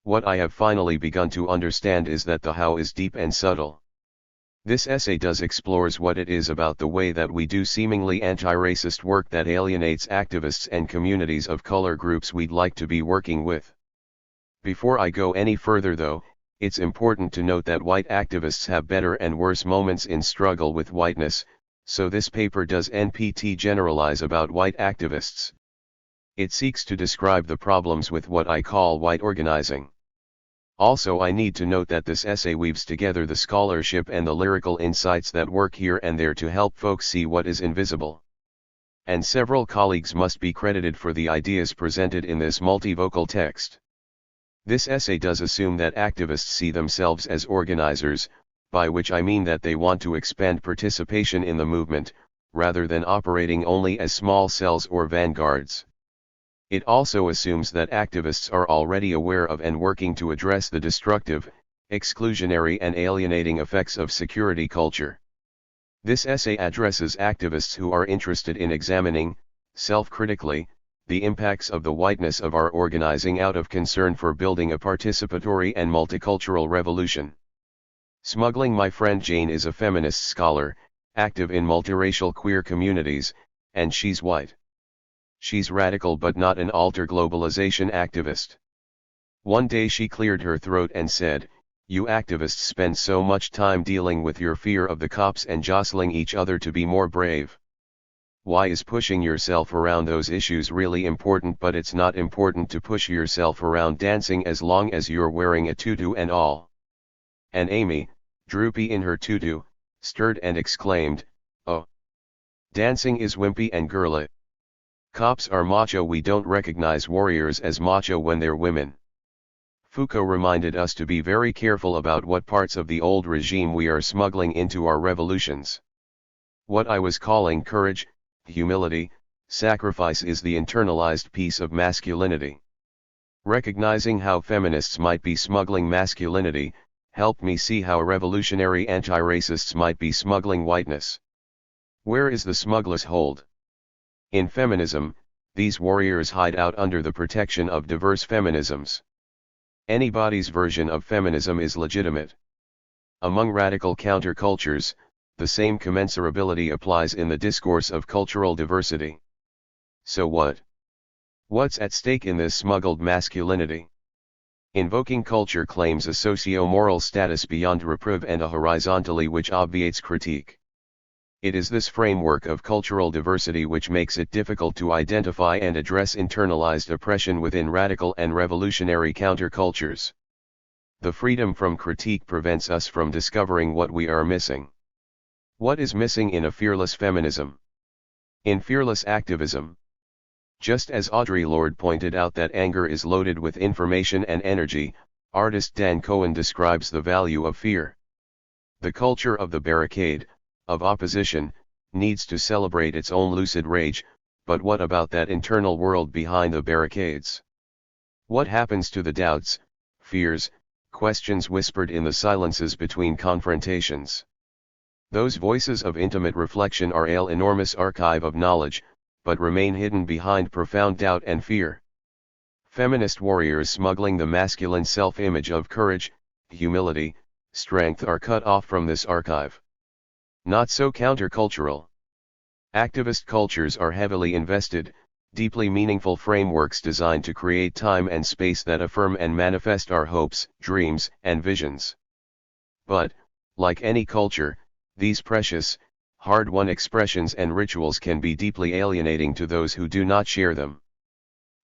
A: What I have finally begun to understand is that the how is deep and subtle. This essay does explores what it is about the way that we do seemingly anti-racist work that alienates activists and communities of color groups we'd like to be working with. Before I go any further though, it's important to note that white activists have better and worse moments in struggle with whiteness, so this paper does NPT generalize about white activists. It seeks to describe the problems with what I call white organizing. Also, I need to note that this essay weaves together the scholarship and the lyrical insights that work here and there to help folks see what is invisible. And several colleagues must be credited for the ideas presented in this multivocal text. This essay does assume that activists see themselves as organizers, by which I mean that they want to expand participation in the movement, rather than operating only as small cells or vanguards. It also assumes that activists are already aware of and working to address the destructive, exclusionary and alienating effects of security culture. This essay addresses activists who are interested in examining, self-critically, the impacts of the whiteness of our organizing out of concern for building a participatory and multicultural revolution. Smuggling My friend Jane is a feminist scholar, active in multiracial queer communities, and she's white. She's radical but not an alter globalization activist. One day she cleared her throat and said, "You activists spend so much time dealing with your fear of the cops and jostling each other to be more brave. Why is pushing yourself around those issues really important? But it's not important to push yourself around dancing as long as you're wearing a tutu and all." And Amy, droopy in her tutu, stirred and exclaimed, "Oh, dancing is wimpy and girly. Cops are macho. We don't recognize warriors as macho when they're women." Foucault reminded us to be very careful about what parts of the old regime we are smuggling into our revolutions. What I was calling courage, humility, sacrifice is the internalized piece of masculinity. Recognizing how feminists might be smuggling masculinity, helped me see how revolutionary anti-racists might be smuggling whiteness. Where is the smuggler's hold? In feminism, these warriors hide out under the protection of diverse feminisms. Anybody's version of feminism is legitimate. Among radical countercultures, the same commensurability applies in the discourse of cultural diversity. So what? What's at stake in this smuggled masculinity? Invoking culture claims a socio-moral status beyond reprove and a horizontally which obviates critique. It is this framework of cultural diversity which makes it difficult to identify and address internalized oppression within radical and revolutionary countercultures. The freedom from critique prevents us from discovering what we are missing. What is missing in a fearless feminism? In fearless activism? Just as Audre Lorde pointed out that anger is loaded with information and energy, artist Dan Cohen describes the value of fear. The culture of the barricade, of opposition, needs to celebrate its own lucid rage, but what about that internal world behind the barricades? What happens to the doubts, fears, questions whispered in the silences between confrontations? Those voices of intimate reflection are an enormous archive of knowledge, but remain hidden behind profound doubt and fear. Feminist warriors smuggling the masculine self-image of courage, humility, strength are cut off from this archive. Not so countercultural. Activist cultures are heavily invested, deeply meaningful frameworks designed to create time and space that affirm and manifest our hopes, dreams, and visions. But, like any culture, these precious, hard-won expressions and rituals can be deeply alienating to those who do not share them.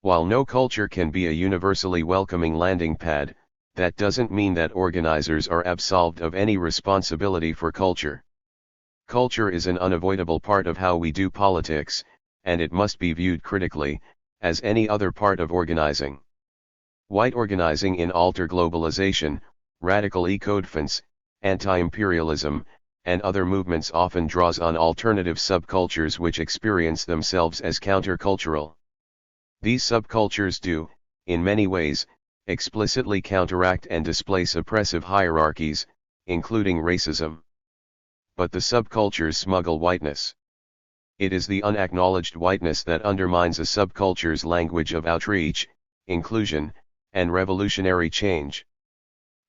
A: While no culture can be a universally welcoming landing pad, that doesn't mean that organizers are absolved of any responsibility for culture. Culture is an unavoidable part of how we do politics, and it must be viewed critically, as any other part of organizing. White organizing in alter globalization, radical eco-defense, anti-imperialism, and other movements often draws on alternative subcultures which experience themselves as countercultural. These subcultures do, in many ways, explicitly counteract and displace oppressive hierarchies, including racism. But the subcultures smuggle whiteness. It is the unacknowledged whiteness that undermines a subculture's language of outreach, inclusion, and revolutionary change.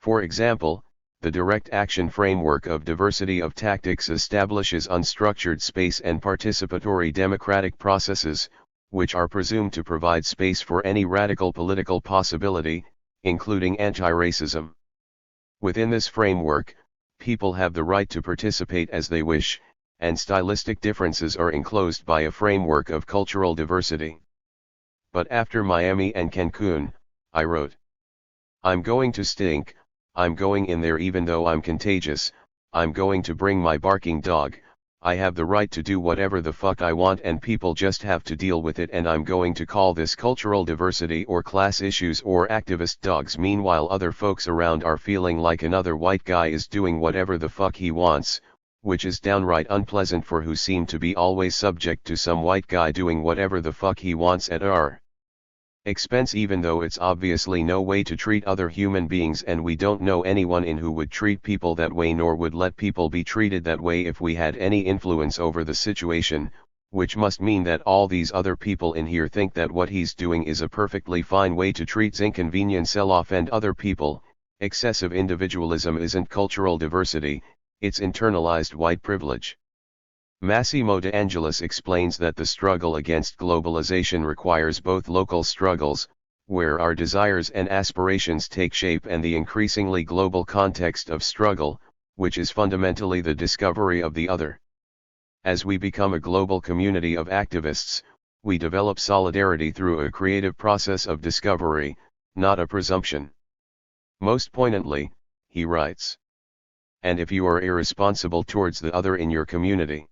A: For example, the direct action framework of diversity of tactics establishes unstructured space and participatory democratic processes, which are presumed to provide space for any radical political possibility, including anti-racism. Within this framework, people have the right to participate as they wish, and stylistic differences are enclosed by a framework of cultural diversity. But after Miami and Cancun, I wrote, "I'm going to stink, I'm going in there even though I'm contagious, I'm going to bring my barking dog, I have the right to do whatever the fuck I want and people just have to deal with it, and I'm going to call this cultural diversity or class issues or activist dogs. Meanwhile other folks around are feeling like another white guy is doing whatever the fuck he wants, which is downright unpleasant for who seem to be always subject to some white guy doing whatever the fuck he wants at our expense, even though it's obviously no way to treat other human beings, and we don't know anyone in who would treat people that way nor would let people be treated that way if we had any influence over the situation, which must mean that all these other people in here think that what he's doing is a perfectly fine way to treat inconvenience sell-off and other people. Excessive individualism isn't cultural diversity, it's internalized white privilege." Massimo De Angelis explains that the struggle against globalization requires both local struggles, where our desires and aspirations take shape, and the increasingly global context of struggle, which is fundamentally the discovery of the other. As we become a global community of activists, we develop solidarity through a creative process of discovery, not a presumption. Most poignantly, he writes, "And if you are irresponsible towards the other in your community,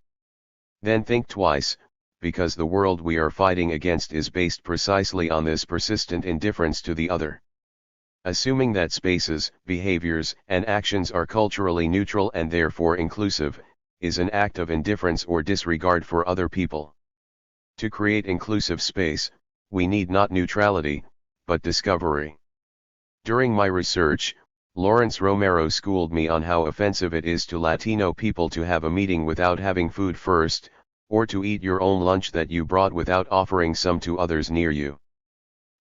A: then think twice, because the world we are fighting against is based precisely on this persistent indifference to the other." Assuming that spaces, behaviors, and actions are culturally neutral and therefore inclusive, is an act of indifference or disregard for other people. To create inclusive space, we need not neutrality, but discovery. During my research, Lawrence Romero schooled me on how offensive it is to Latino people to have a meeting without having food first, or to eat your own lunch that you brought without offering some to others near you.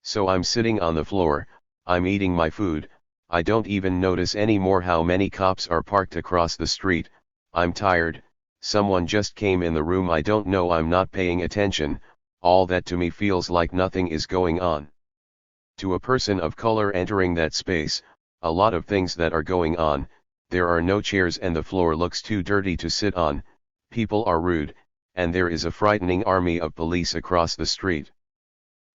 A: So I'm sitting on the floor, I'm eating my food, I don't even notice anymore how many cops are parked across the street, I'm tired, someone just came in the room I don't know, I'm not paying attention, all that to me feels like nothing is going on. To a person of color entering that space, a lot of things that are going on, there are no chairs and the floor looks too dirty to sit on, people are rude, and there is a frightening army of police across the street.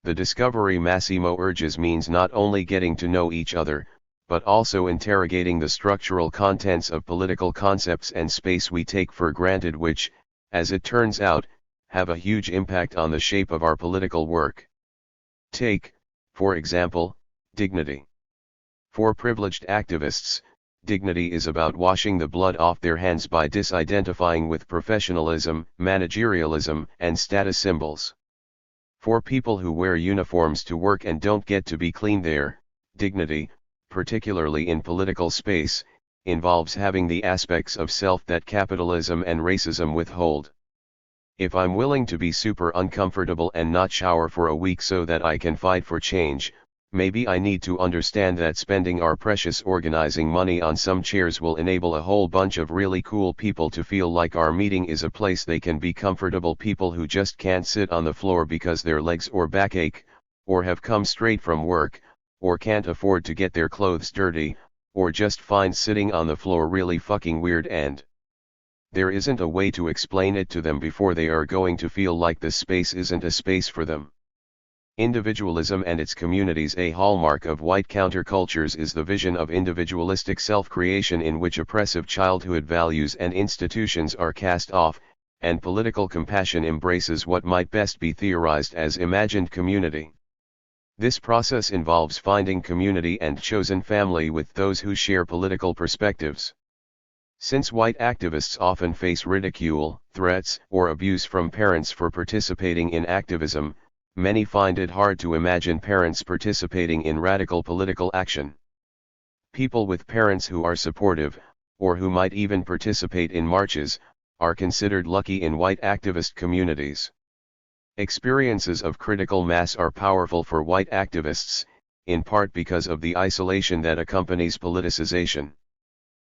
A: The discovery Massimo urges means not only getting to know each other, but also interrogating the structural contents of political concepts and space we take for granted, which, as it turns out, have a huge impact on the shape of our political work. Take, for example, dignity. For privileged activists, dignity is about washing the blood off their hands by disidentifying with professionalism, managerialism, and status symbols. For people who wear uniforms to work and don't get to be clean there, dignity, particularly in political space, involves having the aspects of self that capitalism and racism withhold. If I'm willing to be super uncomfortable and not shower for a week so that I can fight for change, maybe I need to understand that spending our precious organizing money on some chairs will enable a whole bunch of really cool people to feel like our meeting is a place they can be comfortable. People who just can't sit on the floor because their legs or back ache, or have come straight from work, or can't afford to get their clothes dirty, or just find sitting on the floor really fucking weird, and there isn't a way to explain it to them before they are going to feel like this space isn't a space for them. Individualism and its communities. A hallmark of white countercultures is the vision of individualistic self-creation in which oppressive childhood values and institutions are cast off, and political compassion embraces what might best be theorized as imagined community. This process involves finding community and chosen family with those who share political perspectives. Since white activists often face ridicule, threats, or abuse from parents for participating in activism, many find it hard to imagine parents participating in radical political action. People with parents who are supportive, or who might even participate in marches, are considered lucky in white activist communities. Experiences of critical mass are powerful for white activists, in part because of the isolation that accompanies politicization.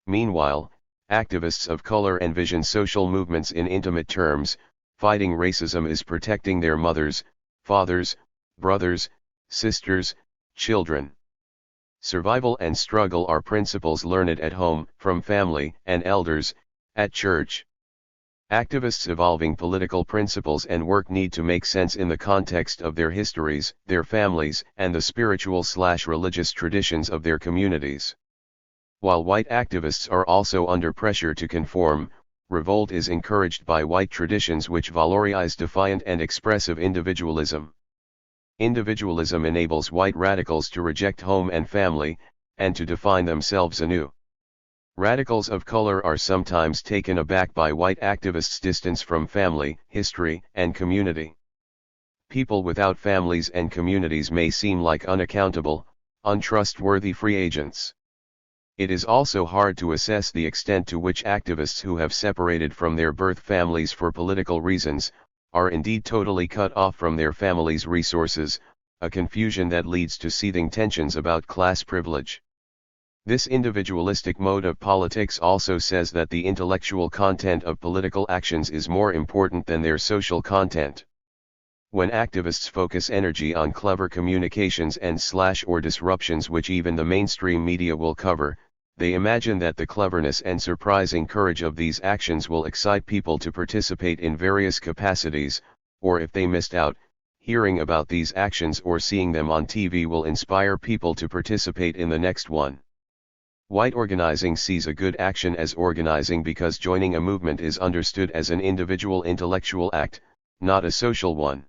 A: Meanwhile, activists of color envision social movements in intimate terms. Fighting racism is protecting their mothers, fathers, brothers, sisters, children. Survival and struggle are principles learned at home, from family and elders, at church. Activists evolving political principles and work need to make sense in the context of their histories, their families, and the spiritual/religious traditions of their communities. While white activists are also under pressure to conform, revolt is encouraged by white traditions which valorize defiant and expressive individualism. Individualism enables white radicals to reject home and family, and to define themselves anew. Radicals of color are sometimes taken aback by white activists' distance from family, history, and community. People without families and communities may seem like unaccountable, untrustworthy free agents. It is also hard to assess the extent to which activists who have separated from their birth families for political reasons, are indeed totally cut off from their families' resources, a confusion that leads to seething tensions about class privilege. This individualistic mode of politics also says that the intellectual content of political actions is more important than their social content. When activists focus energy on clever communications and or disruptions which even the mainstream media will cover, they imagine that the cleverness and surprising courage of these actions will excite people to participate in various capacities, or if they missed out, hearing about these actions or seeing them on TV will inspire people to participate in the next one. White organizing sees a good action as organizing because joining a movement is understood as an individual intellectual act, not a social one.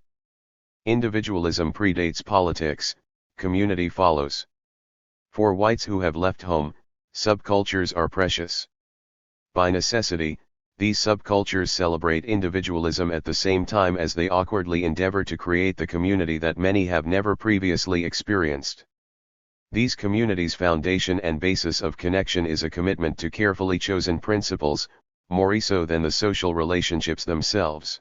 A: Individualism predates politics, community follows. For whites who have left home, subcultures are precious. By necessity, these subcultures celebrate individualism at the same time as they awkwardly endeavor to create the community that many have never previously experienced. These communities' foundation and basis of connection is a commitment to carefully chosen principles, more so than the social relationships themselves.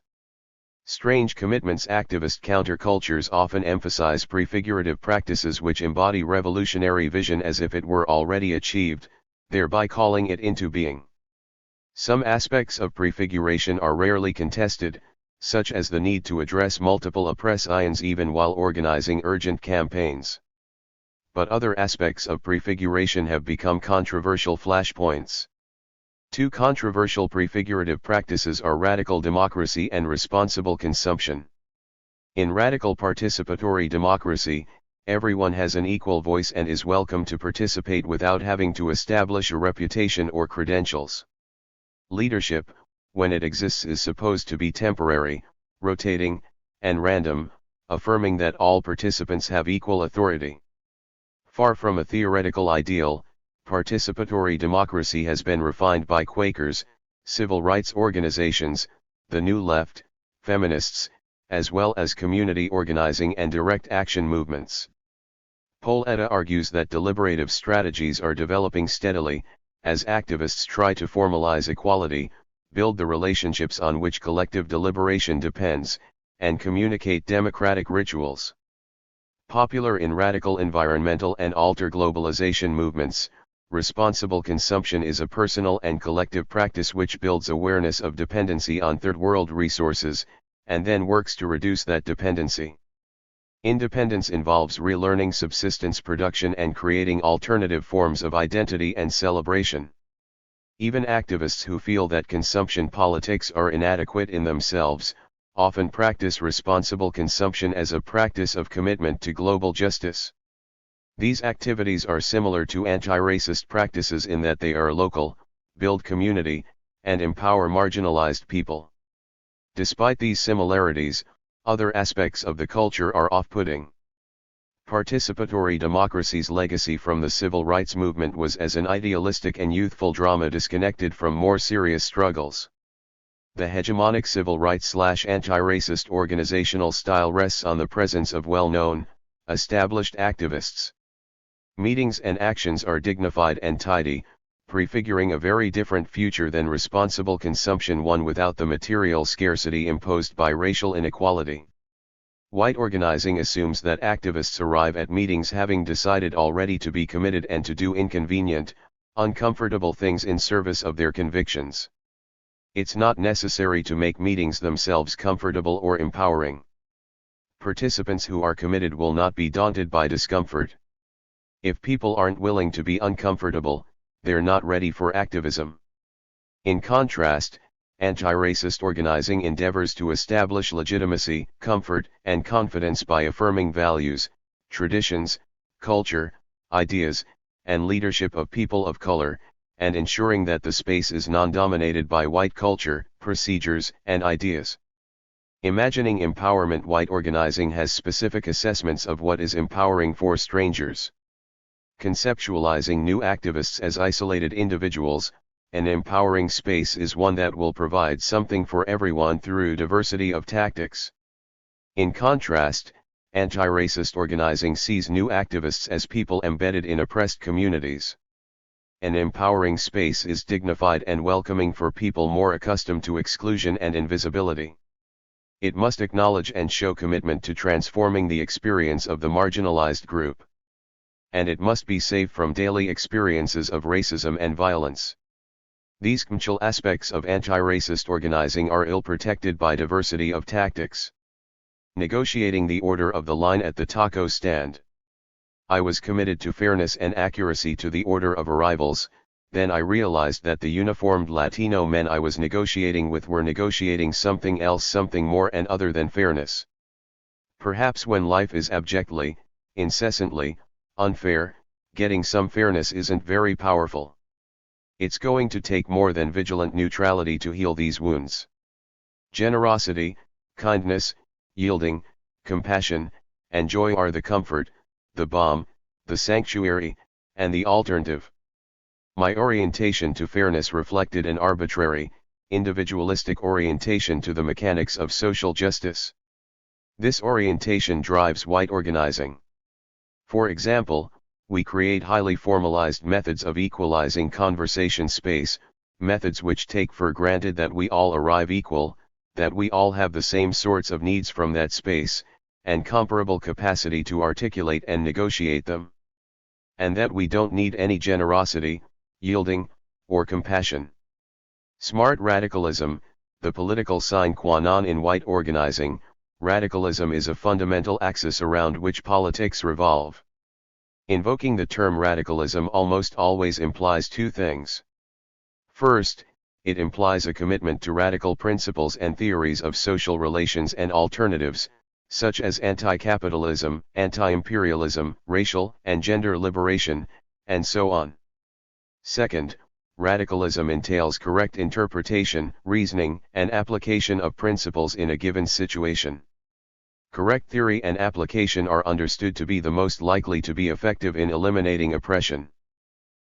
A: Strange commitments. Activist countercultures often emphasize prefigurative practices which embody revolutionary vision as if it were already achieved, thereby calling it into being. Some aspects of prefiguration are rarely contested, such as the need to address multiple oppressions even while organizing urgent campaigns. But other aspects of prefiguration have become controversial flashpoints. Two controversial prefigurative practices are radical democracy and responsible consumption. In radical participatory democracy, everyone has an equal voice and is welcome to participate without having to establish a reputation or credentials. Leadership, when it exists, is supposed to be temporary, rotating, and random, affirming that all participants have equal authority. Far from a theoretical ideal, participatory democracy has been refined by Quakers, civil rights organizations, the New Left, feminists, as well as community organizing and direct action movements. Paul Etta argues that deliberative strategies are developing steadily, as activists try to formalize equality, build the relationships on which collective deliberation depends, and communicate democratic rituals. Popular in radical environmental and alter globalization movements, responsible consumption is a personal and collective practice which builds awareness of dependency on third world resources, and then works to reduce that dependency. Independence involves relearning subsistence production and creating alternative forms of identity and celebration. Even activists who feel that consumption politics are inadequate in themselves, often practice responsible consumption as a practice of commitment to global justice. These activities are similar to anti-racist practices in that they are local, build community, and empower marginalized people. Despite these similarities, other aspects of the culture are off-putting. Participatory democracy's legacy from the civil rights movement was as an idealistic and youthful drama disconnected from more serious struggles. The hegemonic civil rights/anti-racist organizational style rests on the presence of well-known, established activists. Meetings and actions are dignified and tidy, prefiguring a very different future than responsible consumption, one without the material scarcity imposed by racial inequality. White organizing assumes that activists arrive at meetings having decided already to be committed and to do inconvenient, uncomfortable things in service of their convictions. It's not necessary to make meetings themselves comfortable or empowering. Participants who are committed will not be daunted by discomfort. If people aren't willing to be uncomfortable, they're not ready for activism. In contrast, anti-racist organizing endeavors to establish legitimacy, comfort, and confidence by affirming values, traditions, culture, ideas, and leadership of people of color, and ensuring that the space is non-dominated by white culture, procedures, and ideas. Imagining empowerment. White organizing has specific assessments of what is empowering for strangers. Conceptualizing new activists as isolated individuals, an empowering space is one that will provide something for everyone through diversity of tactics. In contrast, anti-racist organizing sees new activists as people embedded in oppressed communities. An empowering space is dignified and welcoming for people more accustomed to exclusion and invisibility. It must acknowledge and show commitment to transforming the experience of the marginalized group. And it must be safe from daily experiences of racism and violence. These crucial aspects of anti-racist organizing are ill-protected by diversity of tactics. Negotiating the order of the line at the taco stand. I was committed to fairness and accuracy to the order of arrivals, then I realized that the uniformed Latino men I was negotiating with were negotiating something else, something more and other than fairness. Perhaps when life is abjectly, incessantly, unfair, getting some fairness isn't very powerful. It's going to take more than vigilant neutrality to heal these wounds. Generosity, kindness, yielding, compassion, and joy are the comfort, the balm, the sanctuary, and the alternative. My orientation to fairness reflected an arbitrary, individualistic orientation to the mechanics of social justice. This orientation drives white organizing. For example, we create highly formalized methods of equalizing conversation space, methods which take for granted that we all arrive equal, that we all have the same sorts of needs from that space, and comparable capacity to articulate and negotiate them. And that we don't need any generosity, yielding, or compassion. Smart radicalism, the political sine qua non in white organizing. Radicalism is a fundamental axis around which politics revolve. Invoking the term radicalism almost always implies two things. First, it implies a commitment to radical principles and theories of social relations and alternatives, such as anti-capitalism, anti-imperialism, racial and gender liberation, and so on. Second, radicalism entails correct interpretation, reasoning, and application of principles in a given situation. Correct theory and application are understood to be the most likely to be effective in eliminating oppression.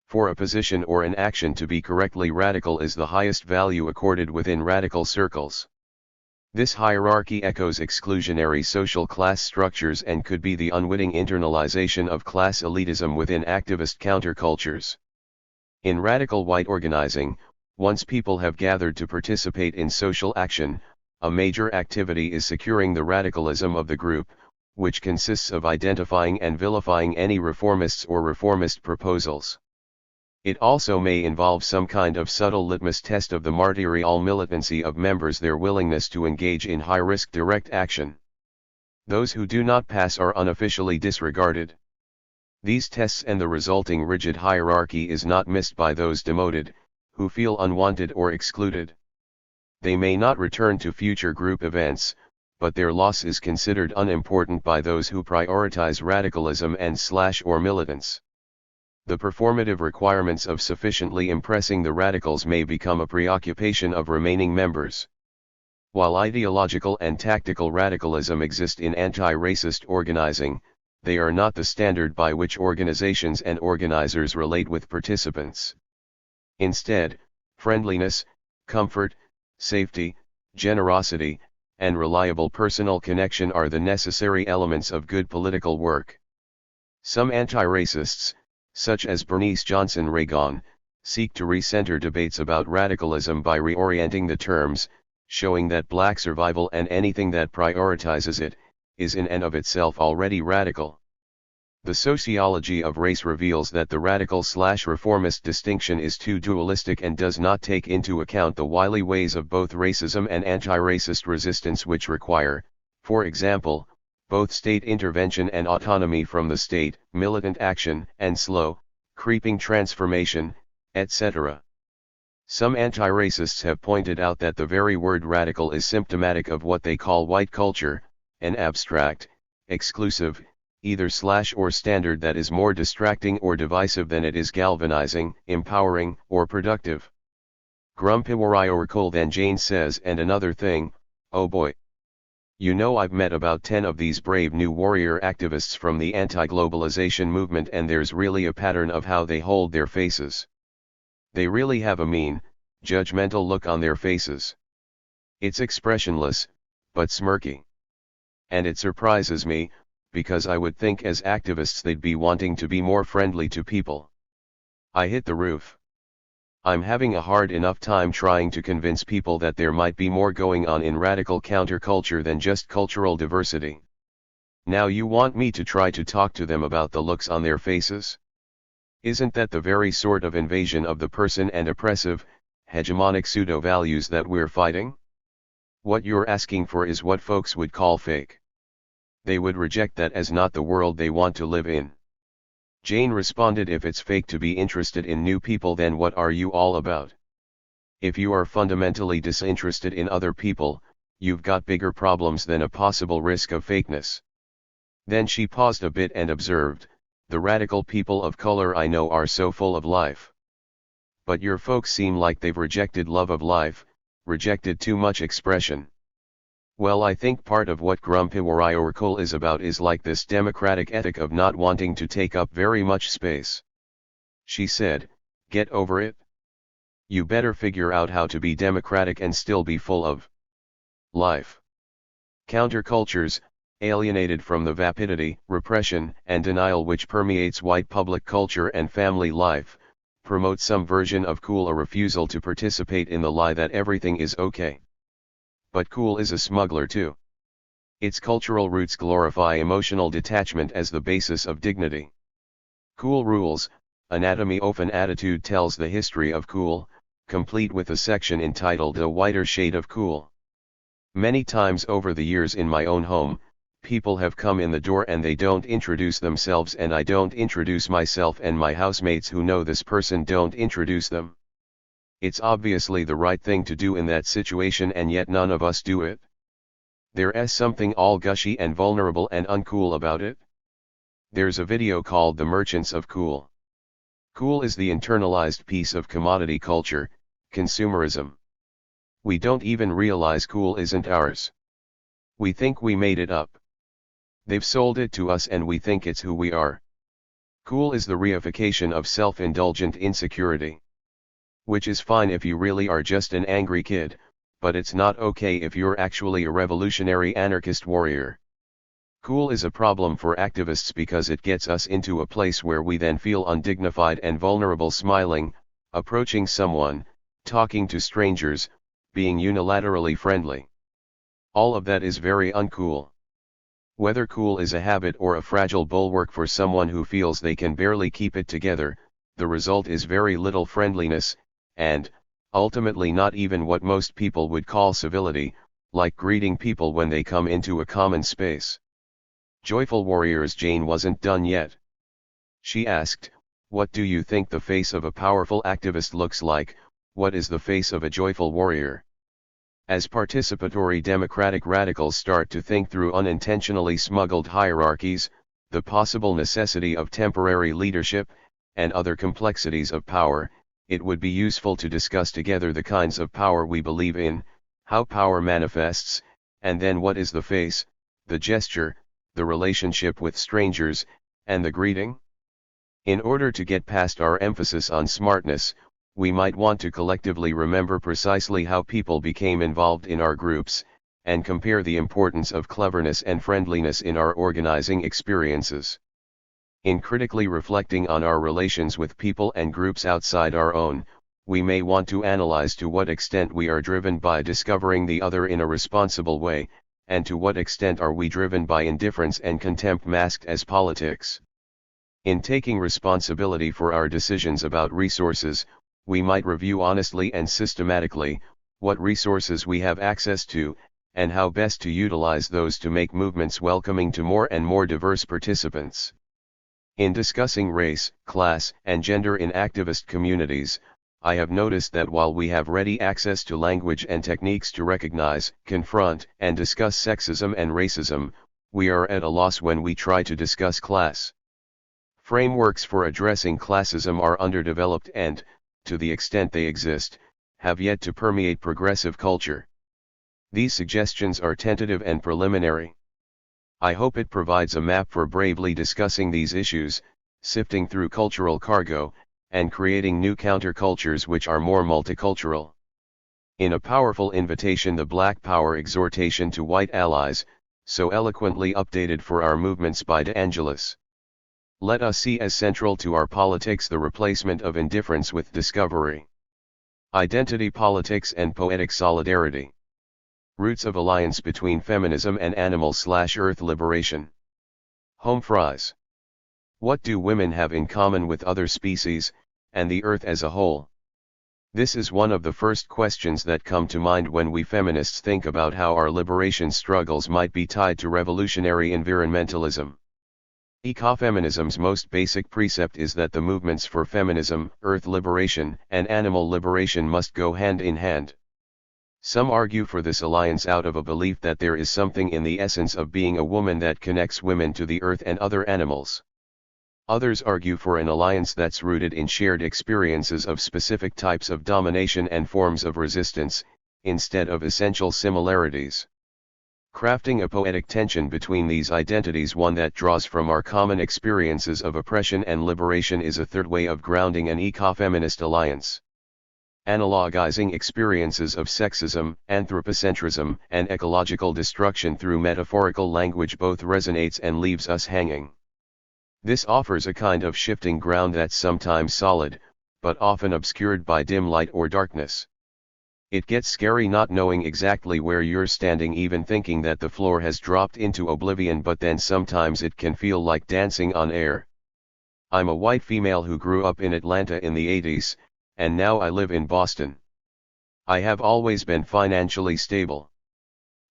A: For a position or an action to be correctly radical is the highest value accorded within radical circles. This hierarchy echoes exclusionary social class structures and could be the unwitting internalization of class elitism within activist countercultures. In radical white organizing, once people have gathered to participate in social action, a major activity is securing the radicalism of the group, which consists of identifying and vilifying any reformists or reformist proposals. It also may involve some kind of subtle litmus test of the martyrial militancy of members, their willingness to engage in high-risk direct action. Those who do not pass are unofficially disregarded. These tests and the resulting rigid hierarchy is not missed by those demoted, who feel unwanted or excluded. They may not return to future group events, but their loss is considered unimportant by those who prioritize radicalism and/or militants. The performative requirements of sufficiently impressing the radicals may become a preoccupation of remaining members. While ideological and tactical radicalism exist in anti-racist organizing, they are not the standard by which organizations and organizers relate with participants. Instead, friendliness, comfort, safety, generosity, and reliable personal connection are the necessary elements of good political work. Some anti-racists, such as Bernice Johnson Reagon, seek to recenter debates about radicalism by reorienting the terms, showing that black survival and anything that prioritizes it, is in and of itself already radical. The sociology of race reveals that the radical/reformist distinction is too dualistic and does not take into account the wily ways of both racism and anti-racist resistance, which require, for example, both state intervention and autonomy from the state, militant action, and slow, creeping transformation, etc. Some anti-racists have pointed out that the very word radical is symptomatic of what they call white culture, an abstract, exclusive, either/or standard that is more distracting or divisive than it is galvanizing, empowering, or productive. Grumpiwarayorkul, then Jane says, and another thing, oh boy. You know, I've met about 10 of these brave new warrior activists from the anti-globalization movement, and there's really a pattern of how they hold their faces. They really have a mean, judgmental look on their faces. It's expressionless, but smirky. And it surprises me, because I would think as activists they'd be wanting to be more friendly to people. I hit the roof. I'm having a hard enough time trying to convince people that there might be more going on in radical counterculture than just cultural diversity. Now you want me to try to talk to them about the looks on their faces? Isn't that the very sort of invasion of the person and oppressive, hegemonic pseudo-values that we're fighting? What you're asking for is what folks would call fake. They would reject that as not the world they want to live in. Jane responded, if it's fake to be interested in new people, then what are you all about? If you are fundamentally disinterested in other people, you've got bigger problems than a possible risk of fakeness. Then she paused a bit and observed, the radical people of color I know are so full of life. But your folks seem like they've rejected love of life, rejected too much expression. Well, I think part of what Grumpiwarayorkul is about is like this democratic ethic of not wanting to take up very much space. She said, get over it. You better figure out how to be democratic and still be full of life. Countercultures, alienated from the vapidity, repression, and denial which permeates white public culture and family life, promote some version of cool, a refusal to participate in the lie that everything is okay. But cool is a smuggler too. Its cultural roots glorify emotional detachment as the basis of dignity. Cool rules, Anatomy of an Attitude tells the history of cool, complete with a section entitled A Whiter Shade of Cool. Many times over the years in my own home, people have come in the door and they don't introduce themselves, and I don't introduce myself, and my housemates who know this person don't introduce them. It's obviously the right thing to do in that situation, and yet none of us do it. There's something all gushy and vulnerable and uncool about it. There's a video called The Merchants of Cool. Cool is the internalized piece of commodity culture, consumerism. We don't even realize cool isn't ours. We think we made it up. They've sold it to us and we think it's who we are. Cool is the reification of self-indulgent insecurity. Which is fine if you really are just an angry kid, but it's not okay if you're actually a revolutionary anarchist warrior. Cool is a problem for activists because it gets us into a place where we then feel undignified and vulnerable smiling, approaching someone, talking to strangers, being unilaterally friendly. All of that is very uncool. Whether cool is a habit or a fragile bulwark for someone who feels they can barely keep it together, the result is very little friendliness, and, ultimately not even what most people would call civility, like greeting people when they come into a common space. Joyful warriors, Jane wasn't done yet. She asked, "What do you think the face of a powerful activist looks like? What is the face of a joyful warrior?" As participatory democratic radicals start to think through unintentionally smuggled hierarchies, the possible necessity of temporary leadership, and other complexities of power, it would be useful to discuss together the kinds of power we believe in, how power manifests, and then what is the face, the gesture, the relationship with strangers, and the greeting? In order to get past our emphasis on smartness, we might want to collectively remember precisely how people became involved in our groups, and compare the importance of cleverness and friendliness in our organizing experiences. In critically reflecting on our relations with people and groups outside our own, we may want to analyze to what extent we are driven by discovering the other in a responsible way, and to what extent are we driven by indifference and contempt masked as politics. In taking responsibility for our decisions about resources, we might review honestly and systematically what resources we have access to, and how best to utilize those to make movements welcoming to more and more diverse participants. In discussing race, class, and gender in activist communities, I have noticed that while we have ready access to language and techniques to recognize, confront, and discuss sexism and racism, we are at a loss when we try to discuss class. Frameworks for addressing classism are underdeveloped and, to the extent they exist, have yet to permeate progressive culture. These suggestions are tentative and preliminary. I hope it provides a map for bravely discussing these issues, sifting through cultural cargo, and creating new countercultures which are more multicultural. In a powerful invitation, the Black Power exhortation to white allies, so eloquently updated for our movements by De Angelis. Let us see as central to our politics the replacement of indifference with discovery. Identity politics and poetic solidarity. Roots of alliance between feminism and animal/earth liberation. Home fries. What do women have in common with other species, and the earth as a whole? This is one of the first questions that come to mind when we feminists think about how our liberation struggles might be tied to revolutionary environmentalism. Ecofeminism's most basic precept is that the movements for feminism, earth liberation, and animal liberation must go hand in hand. Some argue for this alliance out of a belief that there is something in the essence of being a woman that connects women to the earth and other animals. Others argue for an alliance that's rooted in shared experiences of specific types of domination and forms of resistance, instead of essential similarities. Crafting a poetic tension between these identities, one that draws from our common experiences of oppression and liberation, is a third way of grounding an ecofeminist alliance. Analogizing experiences of sexism, anthropocentrism, and ecological destruction through metaphorical language both resonates and leaves us hanging. This offers a kind of shifting ground that's sometimes solid, but often obscured by dim light or darkness. It gets scary not knowing exactly where you're standing, even thinking that the floor has dropped into oblivion, but then sometimes it can feel like dancing on air. I'm a white female who grew up in Atlanta in the 80s, and now I live in Boston. I have always been financially stable.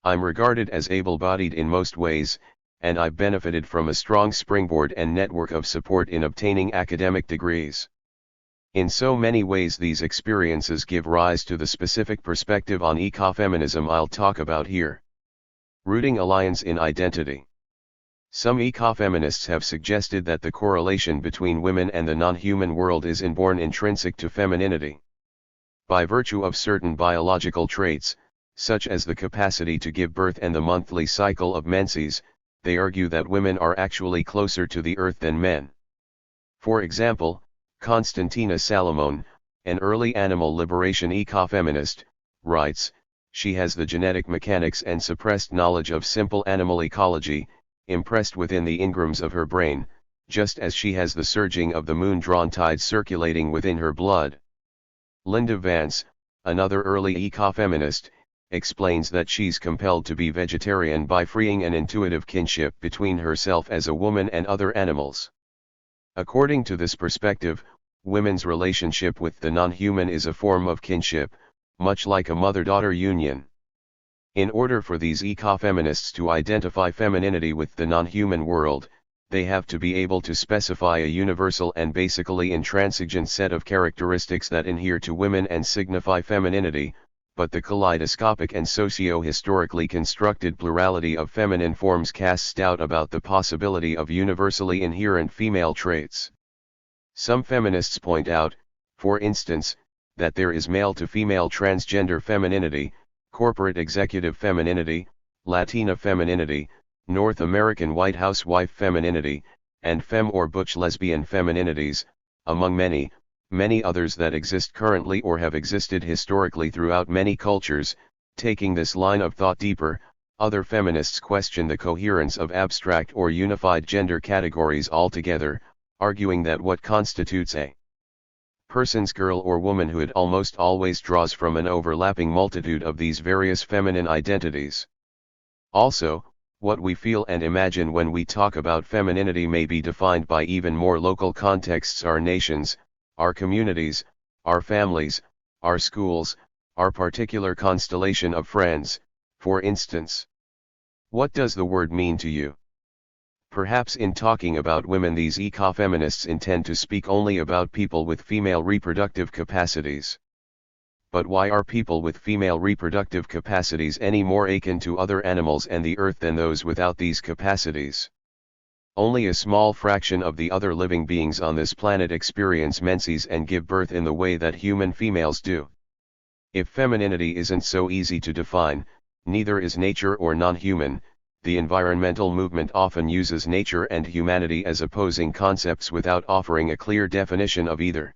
A: I'm regarded as able-bodied in most ways, and I've benefited from a strong springboard and network of support in obtaining academic degrees. In so many ways, these experiences give rise to the specific perspective on ecofeminism I'll talk about here. Rooting alliance in identity. Some ecofeminists have suggested that the correlation between women and the non-human world is inborn, intrinsic to femininity. By virtue of certain biological traits, such as the capacity to give birth and the monthly cycle of menses, they argue that women are actually closer to the earth than men. For example, Constantina Salomon, an early animal liberation ecofeminist, writes, she has the genetic mechanics and suppressed knowledge of simple animal ecology, impressed within the ingrams of her brain, just as she has the surging of the moon-drawn tides circulating within her blood. Linda Vance, another early ecofeminist, explains that she's compelled to be vegetarian by freeing an intuitive kinship between herself as a woman and other animals. According to this perspective, women's relationship with the non-human is a form of kinship, much like a mother-daughter union. In order for these ecofeminists to identify femininity with the non-human world, they have to be able to specify a universal and basically intransigent set of characteristics that adhere to women and signify femininity, but the kaleidoscopic and socio-historically constructed plurality of feminine forms casts doubt about the possibility of universally inherent female traits. Some feminists point out, for instance, that there is male-to-female transgender femininity, corporate executive femininity, Latina femininity, North American white housewife femininity, and femme or butch lesbian femininities, among many, many others that exist currently or have existed historically throughout many cultures. Taking this line of thought deeper, other feminists question the coherence of abstract or unified gender categories altogether, arguing that what constitutes a person's girl or womanhood almost always draws from an overlapping multitude of these various feminine identities. Also, what we feel and imagine when we talk about femininity may be defined by even more local contexts: our nations, our communities, our families, our schools, our particular constellation of friends, for instance. What does the word mean to you? Perhaps in talking about women these ecofeminists intend to speak only about people with female reproductive capacities. But why are people with female reproductive capacities any more akin to other animals and the earth than those without these capacities? Only a small fraction of the other living beings on this planet experience menses and give birth in the way that human females do. If femininity isn't so easy to define, neither is nature or non-human. The environmental movement often uses nature and humanity as opposing concepts without offering a clear definition of either.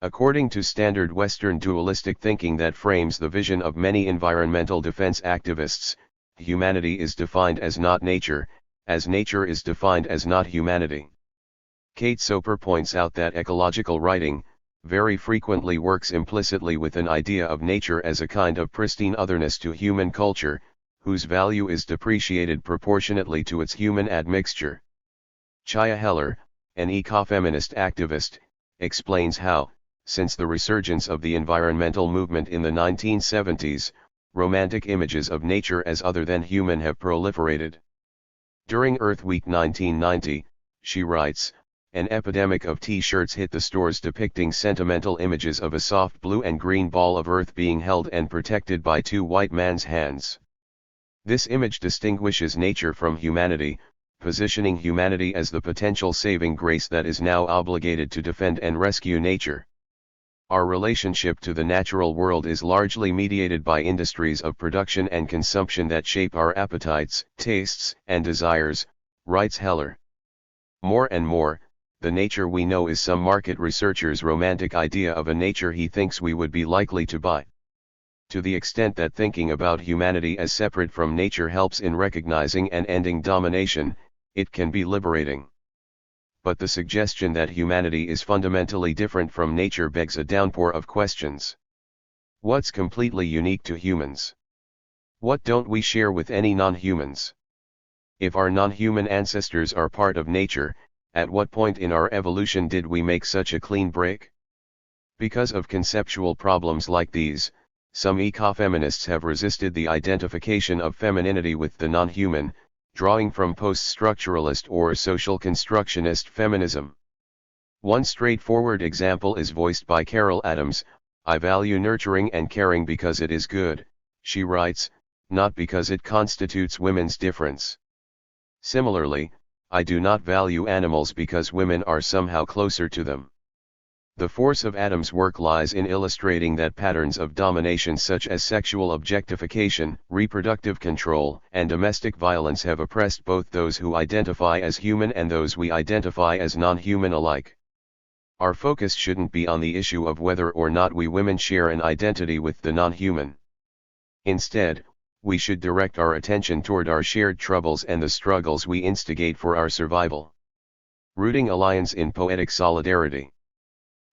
A: According to standard Western dualistic thinking that frames the vision of many environmental defense activists, humanity is defined as not nature, as nature is defined as not humanity. Kate Soper points out that ecological writing very frequently works implicitly with an idea of nature as a kind of pristine otherness to human culture, whose value is depreciated proportionately to its human admixture. Chaya Heller, an ecofeminist activist, explains how, since the resurgence of the environmental movement in the 1970s, romantic images of nature as other than human have proliferated. During Earth Week 1990, she writes, an epidemic of T-shirts hit the stores depicting sentimental images of a soft blue and green ball of Earth being held and protected by two white men's hands. This image distinguishes nature from humanity, positioning humanity as the potential saving grace that is now obligated to defend and rescue nature. Our relationship to the natural world is largely mediated by industries of production and consumption that shape our appetites, tastes, and desires, writes Heller. More and more, the nature we know is some market researcher's romantic idea of a nature he thinks we would be likely to buy. To the extent that thinking about humanity as separate from nature helps in recognizing and ending domination, it can be liberating. But the suggestion that humanity is fundamentally different from nature begs a downpour of questions. What's completely unique to humans? What don't we share with any non-humans? If our non-human ancestors are part of nature, at what point in our evolution did we make such a clean break? Because of conceptual problems like these, some ecofeminists have resisted the identification of femininity with the non-human, drawing from post-structuralist or social constructionist feminism. One straightforward example is voiced by Carol Adams. I value nurturing and caring because it is good, she writes, not because it constitutes women's difference. Similarly, I do not value animals because women are somehow closer to them. The force of Adams' work lies in illustrating that patterns of domination such as sexual objectification, reproductive control, and domestic violence have oppressed both those who identify as human and those we identify as non-human alike. Our focus shouldn't be on the issue of whether or not we women share an identity with the non-human. Instead, we should direct our attention toward our shared troubles and the struggles we instigate for our survival. Rooting alliance in poetic solidarity.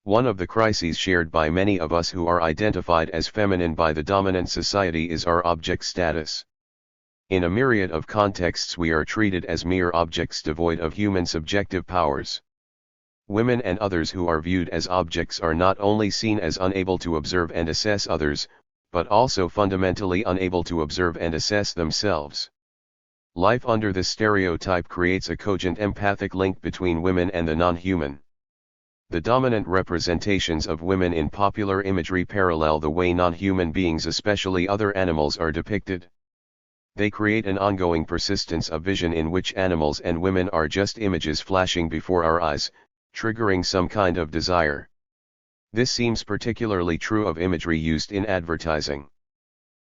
A: One of the crises shared by many of us who are identified as feminine by the dominant society is our object status. In a myriad of contexts we are treated as mere objects devoid of human subjective powers. Women and others who are viewed as objects are not only seen as unable to observe and assess others, but also fundamentally unable to observe and assess themselves. Life under this stereotype creates a cogent empathic link between women and the non-human. The dominant representations of women in popular imagery parallel the way non-human beings, especially other animals, are depicted. They create an ongoing persistence of vision in which animals and women are just images flashing before our eyes, triggering some kind of desire. This seems particularly true of imagery used in advertising.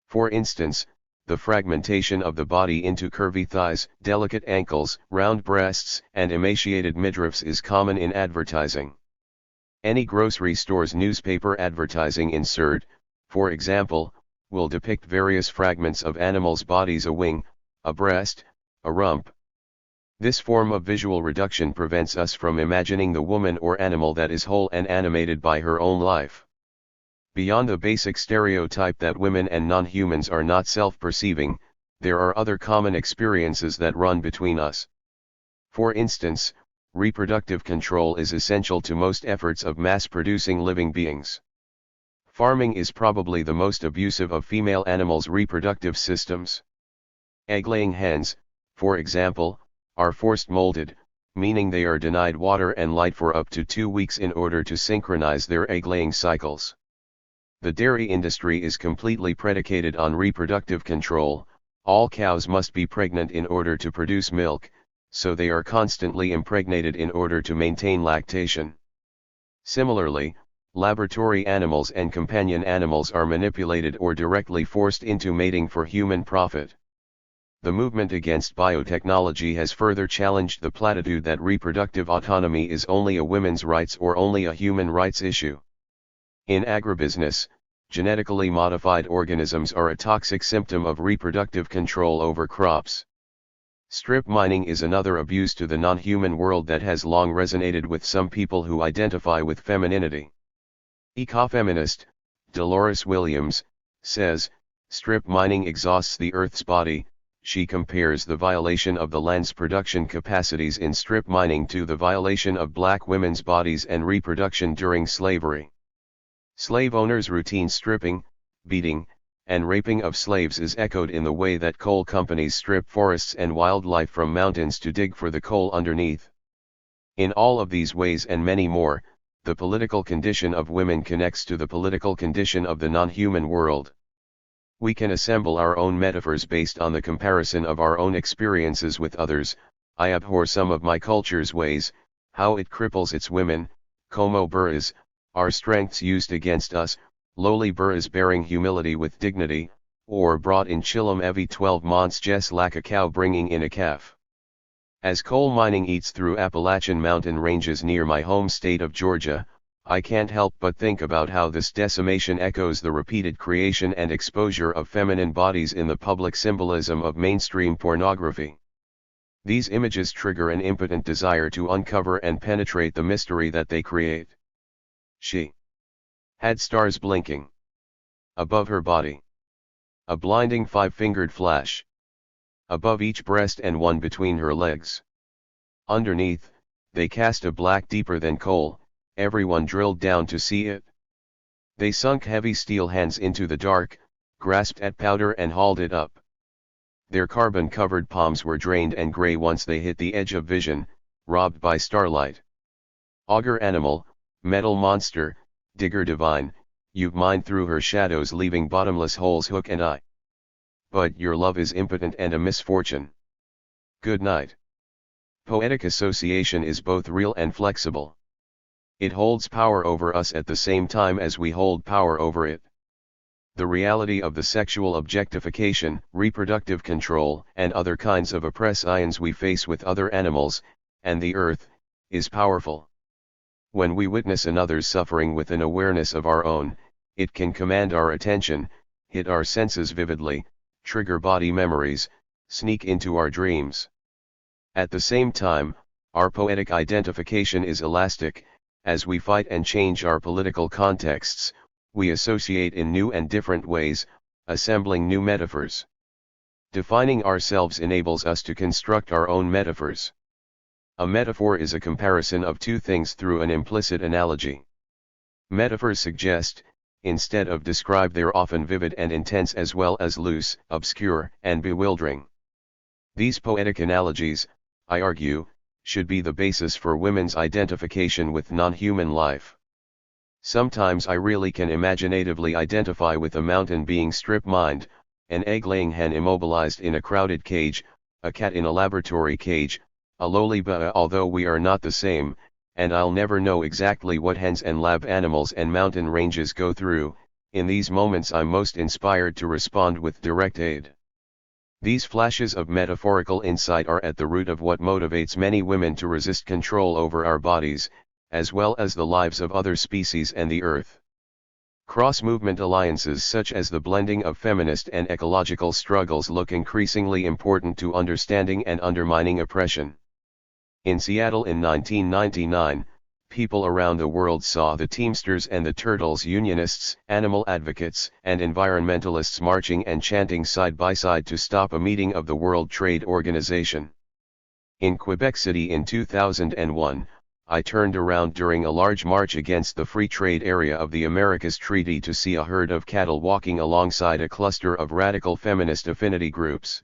A: For instance, the fragmentation of the body into curvy thighs, delicate ankles, round breasts, and emaciated midriffs is common in advertising. Any grocery store's newspaper advertising insert, for example, will depict various fragments of animals' bodies: a wing, a breast, a rump. This form of visual reduction prevents us from imagining the woman or animal that is whole and animated by her own life. Beyond the basic stereotype that women and non-humans are not self-perceiving, there are other common experiences that run between us. For instance, reproductive control is essential to most efforts of mass-producing living beings. Farming is probably the most abusive of female animals' reproductive systems. Egg-laying hens, for example, are forced molded, meaning they are denied water and light for up to 2 weeks in order to synchronize their egg-laying cycles. The dairy industry is completely predicated on reproductive control. All cows must be pregnant in order to produce milk, so they are constantly impregnated in order to maintain lactation. Similarly, laboratory animals and companion animals are manipulated or directly forced into mating for human profit. The movement against biotechnology has further challenged the platitude that reproductive autonomy is only a women's rights or only a human rights issue. In agribusiness, genetically modified organisms are a toxic symptom of reproductive control over crops. Strip mining is another abuse to the non-human world that has long resonated with some people who identify with femininity. Ecofeminist, Dolores Williams, says, strip mining exhausts the Earth's body. She compares the violation of the land's production capacities in strip mining to the violation of black women's bodies and reproduction during slavery. Slave owners' routine stripping, beating, and raping of slaves is echoed in the way that coal companies strip forests and wildlife from mountains to dig for the coal underneath. In all of these ways and many more, the political condition of women connects to the political condition of the non-human world. We can assemble our own metaphors based on the comparison of our own experiences with others. I abhor some of my culture's ways, how it cripples its women, como burras, our strengths used against us, lowly burras bearing humility with dignity, or brought in chillum every 12 months just like a cow bringing in a calf. As coal mining eats through Appalachian mountain ranges near my home state of Georgia, I can't help but think about how this decimation echoes the repeated creation and exposure of feminine bodies in the public symbolism of mainstream pornography. These images trigger an impotent desire to uncover and penetrate the mystery that they create. She had stars blinking above her body. A blinding 5-fingered flash above each breast and one between her legs. Underneath, they cast a black deeper than coal. Everyone drilled down to see it. They sunk heavy steel hands into the dark, grasped at powder and hauled it up. Their carbon-covered palms were drained and gray once they hit the edge of vision, robbed by starlight. Augur animal, metal monster, digger divine, you've mined through her shadows leaving bottomless holes hook and eye. But your love is impotent and a misfortune. Good night. Poetic association is both real and flexible. It holds power over us at the same time as we hold power over it. The reality of the sexual objectification, reproductive control, and other kinds of oppressions we face with other animals, and the earth, is powerful. When we witness another's suffering with an awareness of our own, it can command our attention, hit our senses vividly, trigger body memories, sneak into our dreams. At the same time, our poetic identification is elastic, As we fight and change our political contexts, we associate in new and different ways, assembling new metaphors. Defining ourselves enables us to construct our own metaphors. A metaphor is a comparison of two things through an implicit analogy. Metaphors suggest, instead of describe, they're often vivid and intense as well as loose, obscure, and bewildering. These poetic analogies, I argue, should be the basis for women's identification with non-human life. Sometimes I really can imaginatively identify with a mountain being strip-mined, an egg-laying hen immobilized in a crowded cage, a cat in a laboratory cage, a lowly Buddha, although we are not the same, and I'll never know exactly what hens and lab animals and mountain ranges go through. In these moments I'm most inspired to respond with direct aid. These flashes of metaphorical insight are at the root of what motivates many women to resist control over our bodies, as well as the lives of other species and the earth. Cross-movement alliances such as the blending of feminist and ecological struggles look increasingly important to understanding and undermining oppression. In Seattle in 1999, people around the world saw the Teamsters and the Turtles, unionists, animal advocates, and environmentalists marching and chanting side by side to stop a meeting of the World Trade Organization. In Quebec City in 2001, I turned around during a large march against the free trade area of the Americas Treaty to see a herd of cattle walking alongside a cluster of radical feminist affinity groups.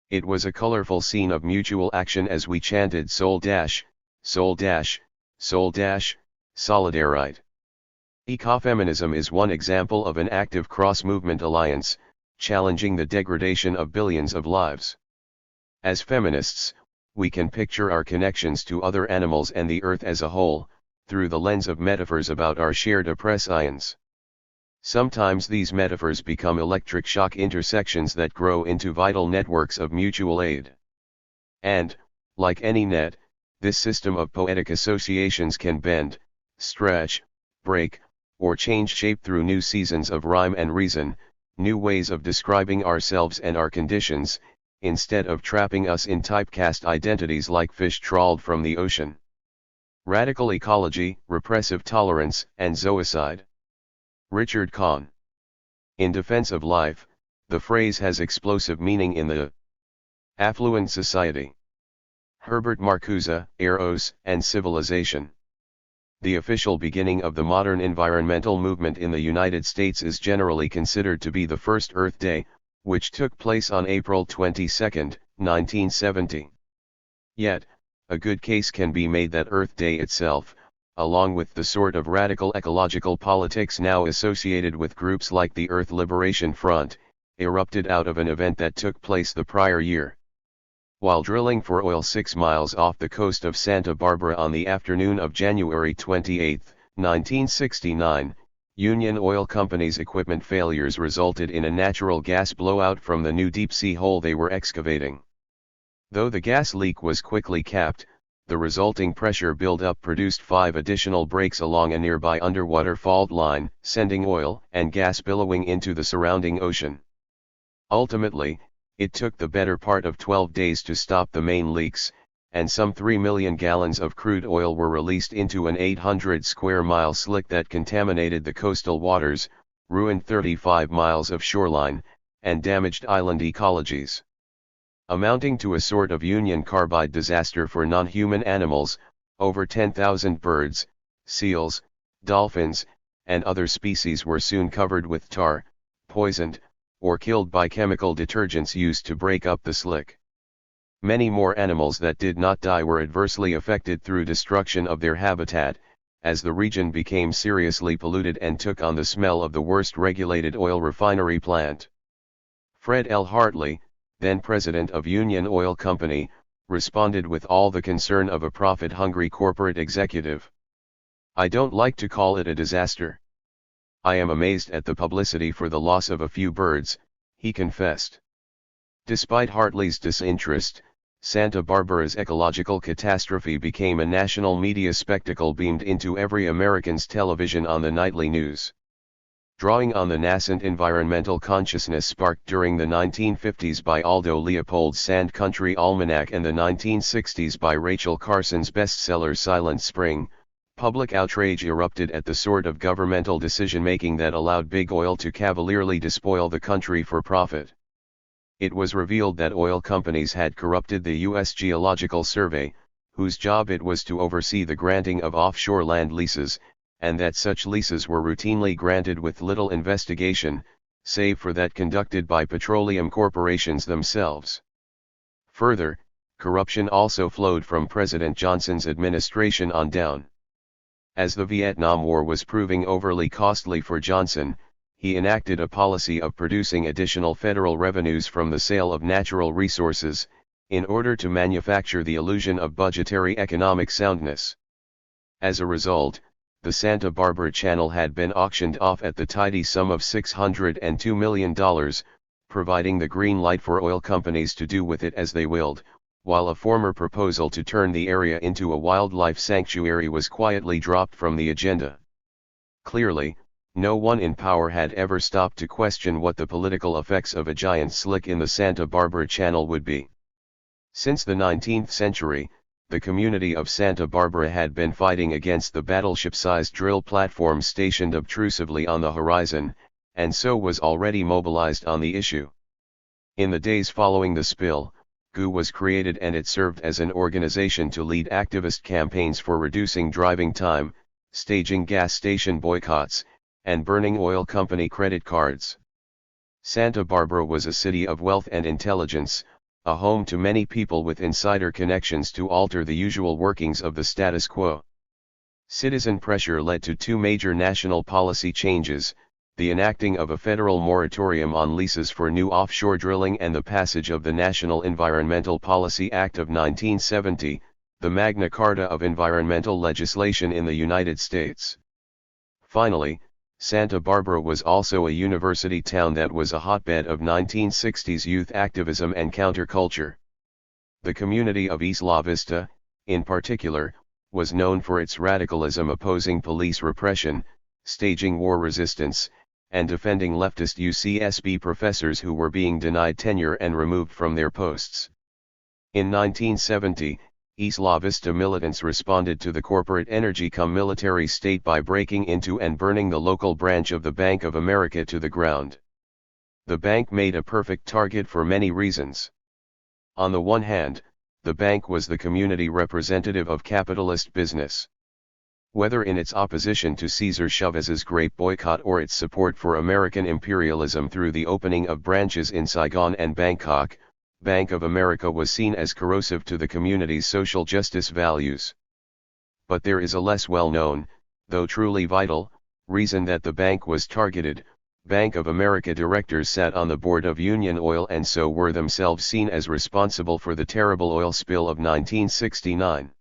A: It was a colorful scene of mutual action as we chanted Soul Dash, Soul Dash, Soul Dash, Solidarite. Ecofeminism is one example of an active cross-movement alliance, challenging the degradation of billions of lives. As feminists, we can picture our connections to other animals and the earth as a whole, through the lens of metaphors about our shared oppressors. Sometimes these metaphors become electric shock intersections that grow into vital networks of mutual aid. And, like any net, this system of poetic associations can bend, stretch, break, or change shape through new seasons of rhyme and reason, new ways of describing ourselves and our conditions, instead of trapping us in typecast identities like fish trawled from the ocean. Radical ecology, repressive tolerance, and zoicide. Richard Kahn. In defense of life, the phrase has explosive meaning in the affluent society. Herbert Marcuse, Eros and Civilization. The official beginning of the modern environmental movement in the United States is generally considered to be the first Earth Day, which took place on April 22, 1970. Yet, a good case can be made that Earth Day itself, along with the sort of radical ecological politics now associated with groups like the Earth Liberation Front, erupted out of an event that took place the prior year. While drilling for oil 6 miles off the coast of Santa Barbara on the afternoon of January 28, 1969, Union Oil Company's equipment failures resulted in a natural gas blowout from the new deep-sea hole they were excavating. Though the gas leak was quickly capped, the resulting pressure buildup produced 5 additional breaks along a nearby underwater fault line, sending oil and gas billowing into the surrounding ocean. Ultimately, it took the better part of 12 days to stop the main leaks, and some 3 million gallons of crude oil were released into an 800-square-mile slick that contaminated the coastal waters, ruined 35 miles of shoreline, and damaged island ecologies. Amounting to a sort of Union Carbide disaster for non-human animals, over 10,000 birds, seals, dolphins, and other species were soon covered with tar, poisoned, or killed by chemical detergents used to break up the slick. Many more animals that did not die were adversely affected through destruction of their habitat, as the region became seriously polluted and took on the smell of the worst regulated oil refinery plant. Fred L. Hartley, then president of Union Oil Company, responded with all the concern of a profit-hungry corporate executive. "I don't like to call it a disaster. I am amazed at the publicity for the loss of a few birds," he confessed. Despite Hartley's disinterest, Santa Barbara's ecological catastrophe became a national media spectacle beamed into every American's television on the nightly news. Drawing on the nascent environmental consciousness sparked during the 1950s by Aldo Leopold's Sand Country Almanac and the 1960s by Rachel Carson's bestseller Silent Spring, Public outrage erupted at the sort of governmental decision-making that allowed big oil to cavalierly despoil the country for profit. It was revealed that oil companies had corrupted the U.S. Geological Survey, whose job it was to oversee the granting of offshore land leases, and that such leases were routinely granted with little investigation, save for that conducted by petroleum corporations themselves. Further, corruption also flowed from President Johnson's administration on down. As the Vietnam War was proving overly costly for Johnson, he enacted a policy of producing additional federal revenues from the sale of natural resources, in order to manufacture the illusion of budgetary economic soundness. As a result, the Santa Barbara Channel had been auctioned off at the tidy sum of $602 million, providing the green light for oil companies to do with it as they willed, while a former proposal to turn the area into a wildlife sanctuary was quietly dropped from the agenda. Clearly, no one in power had ever stopped to question what the political effects of a giant slick in the Santa Barbara Channel would be. Since the 19th century, the community of Santa Barbara had been fighting against the battleship-sized drill platforms stationed obtrusively on the horizon, and so was already mobilized on the issue. In the days following the spill, GU was created and it served as an organization to lead activist campaigns for reducing driving time, staging gas station boycotts, and burning oil company credit cards. Santa Barbara was a city of wealth and intelligence, a home to many people with insider connections to alter the usual workings of the status quo. Citizen pressure led to two major national policy changes: the enacting of a federal moratorium on leases for new offshore drilling and the passage of the National Environmental Policy Act of 1970, the Magna Carta of environmental legislation in the United States. Finally, Santa Barbara was also a university town that was a hotbed of 1960s youth activism and counterculture. The community of Isla Vista, in particular, was known for its radicalism opposing police repression, staging war resistance, and defending leftist UCSB professors who were being denied tenure and removed from their posts. In 1970, Isla Vista militants responded to the corporate energy-cum-military state by breaking into and burning the local branch of the Bank of America to the ground. The bank made a perfect target for many reasons. On the one hand, the bank was the community representative of capitalist business. Whether in its opposition to Cesar Chavez's grape boycott or its support for American imperialism through the opening of branches in Saigon and Bangkok, Bank of America was seen as corrosive to the community's social justice values. But there is a less well-known, though truly vital, reason that the bank was targeted. Bank of America directors sat on the board of Union Oil and so were themselves seen as responsible for the terrible oil spill of 1969.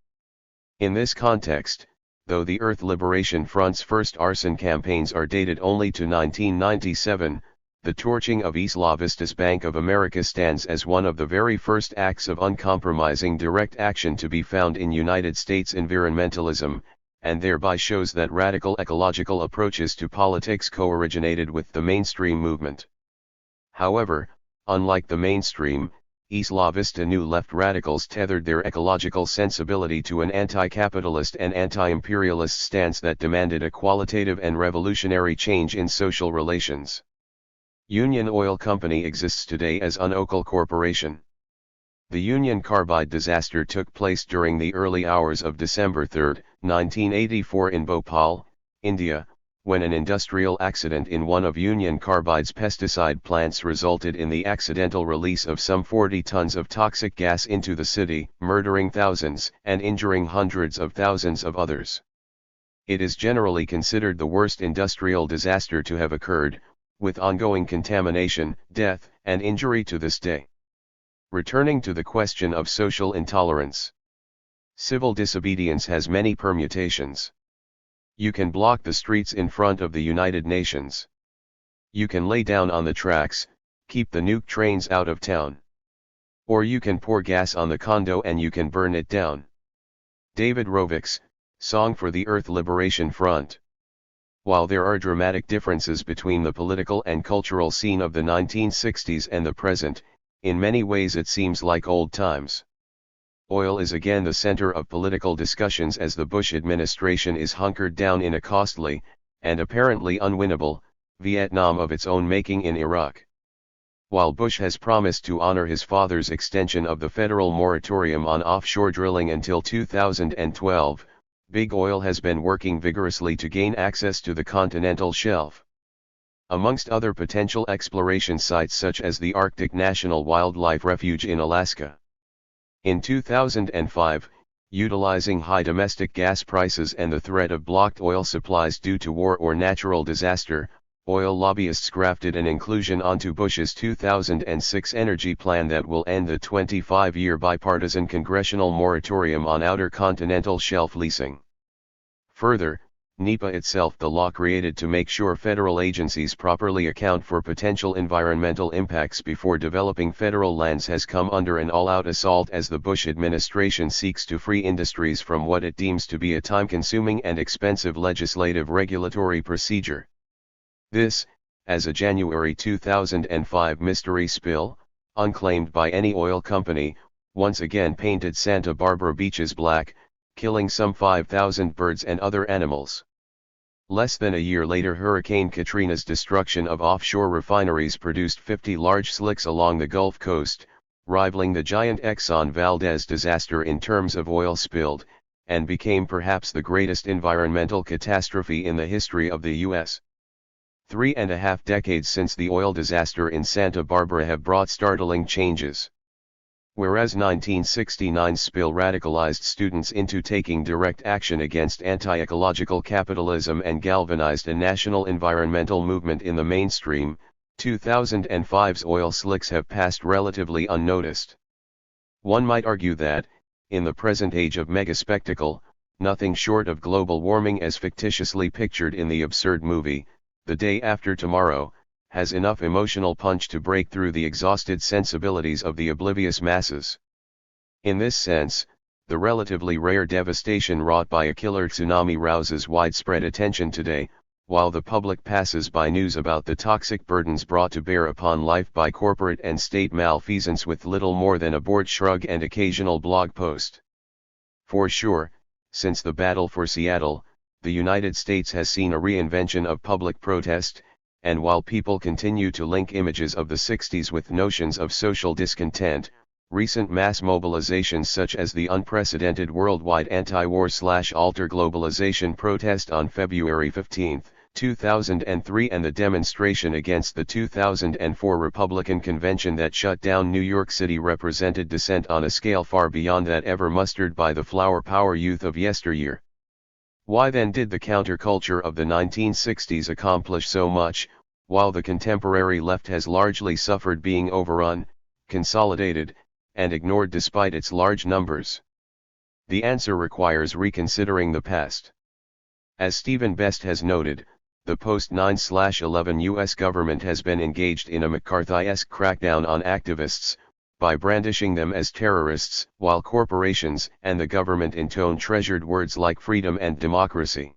A: In this context, though the Earth Liberation Front's first arson campaigns are dated only to 1997, the torching of Isla Vista's Bank of America stands as one of the very first acts of uncompromising direct action to be found in United States environmentalism, and thereby shows that radical ecological approaches to politics co-originated with the mainstream movement. However, unlike the mainstream, Isla Vista New Left radicals tethered their ecological sensibility to an anti-capitalist and anti-imperialist stance that demanded a qualitative and revolutionary change in social relations. Union Oil Company exists today as Unocal Corporation. The Union Carbide disaster took place during the early hours of December 3, 1984 in Bhopal, India, when an industrial accident in one of Union Carbide's pesticide plants resulted in the accidental release of some 40 tons of toxic gas into the city, murdering thousands and injuring hundreds of thousands of others. It is generally considered the worst industrial disaster to have occurred, with ongoing contamination, death, and injury to this day. Returning to the question of social intolerance. Civil disobedience has many permutations. You can block the streets in front of the United Nations. You can lay down on the tracks, keep the nuke trains out of town. Or you can pour gas on the condo and you can burn it down. David Rovick's Song for the Earth Liberation Front. While there are dramatic differences between the political and cultural scene of the 1960s and the present, in many ways it seems like old times. oil is again the center of political discussions as the Bush administration is hunkered down in a costly, and apparently unwinnable, Vietnam of its own making in Iraq. While Bush has promised to honor his father's extension of the federal moratorium on offshore drilling until 2012, Big Oil has been working vigorously to gain access to the continental shelf. Amongst other potential exploration sites such as the Arctic National Wildlife Refuge in Alaska. In 2005, utilizing high domestic gas prices and the threat of blocked oil supplies due to war or natural disaster, oil lobbyists grafted an inclusion onto Bush's 2006 energy plan that will end the 25-year bipartisan congressional moratorium on outer continental shelf leasing. Further, NEPA itself, the law created to make sure federal agencies properly account for potential environmental impacts before developing federal lands, has come under an all-out assault as the Bush administration seeks to free industries from what it deems to be a time-consuming and expensive legislative regulatory procedure. This, as a January 2005 mystery spill, unclaimed by any oil company, once again painted Santa Barbara beaches black, killing some 5,000 birds and other animals. Less than a year later, Hurricane Katrina's destruction of offshore refineries produced 50 large slicks along the Gulf Coast, rivaling the giant Exxon Valdez disaster in terms of oil spilled, and became perhaps the greatest environmental catastrophe in the history of the U.S. 3.5 decades since the oil disaster in Santa Barbara have brought startling changes. Whereas 1969's spill radicalized students into taking direct action against anti-ecological capitalism and galvanized a national environmental movement in the mainstream, 2005's oil slicks have passed relatively unnoticed. One might argue that, in the present age of mega-spectacle, nothing short of global warming as fictitiously pictured in the absurd movie, The Day After Tomorrow, has enough emotional punch to break through the exhausted sensibilities of the oblivious masses. In this sense, the relatively rare devastation wrought by a killer tsunami rouses widespread attention today, while the public passes by news about the toxic burdens brought to bear upon life by corporate and state malfeasance with little more than a bored shrug and occasional blog post. For sure, since the battle for Seattle, the United States has seen a reinvention of public protest, and while people continue to link images of the 60s with notions of social discontent, recent mass mobilizations such as the unprecedented worldwide anti-war/alter globalization protest on February 15, 2003 and the demonstration against the 2004 Republican convention that shut down New York City represented dissent on a scale far beyond that ever mustered by the flower power youth of yesteryear. Why then did the counterculture of the 1960s accomplish so much, while the contemporary left has largely suffered being overrun, consolidated, and ignored despite its large numbers? The answer requires reconsidering the past. As Stephen Best has noted, the post-9/11 U.S. government has been engaged in a McCarthy-esque crackdown on activists, by brandishing them as terrorists, while corporations and the government intone treasured words like freedom and democracy.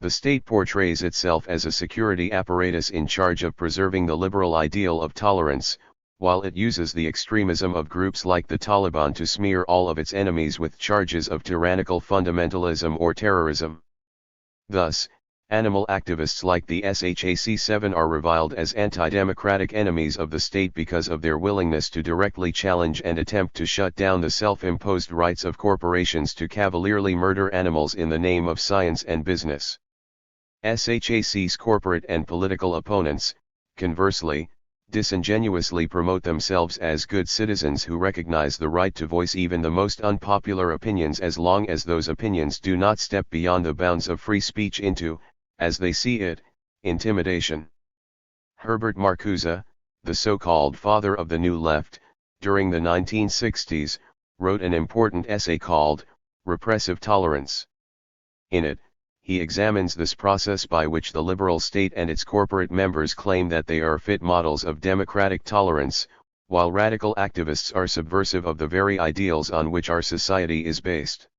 A: The state portrays itself as a security apparatus in charge of preserving the liberal ideal of tolerance, while it uses the extremism of groups like the Taliban to smear all of its enemies with charges of tyrannical fundamentalism or terrorism. Thus, animal activists like the SHAC-7 are reviled as anti-democratic enemies of the state because of their willingness to directly challenge and attempt to shut down the self-imposed rights of corporations to cavalierly murder animals in the name of science and business. SHAC's corporate and political opponents, conversely, disingenuously promote themselves as good citizens who recognize the right to voice even the most unpopular opinions as long as those opinions do not step beyond the bounds of free speech into, as they see it, intimidation. Herbert Marcuse, the so-called father of the New Left, during the 1960s, wrote an important essay called, Repressive Tolerance. In it, he examines this process by which the liberal state and its corporate members claim that they are fit models of democratic tolerance, while radical activists are subversive of the very ideals on which our society is based.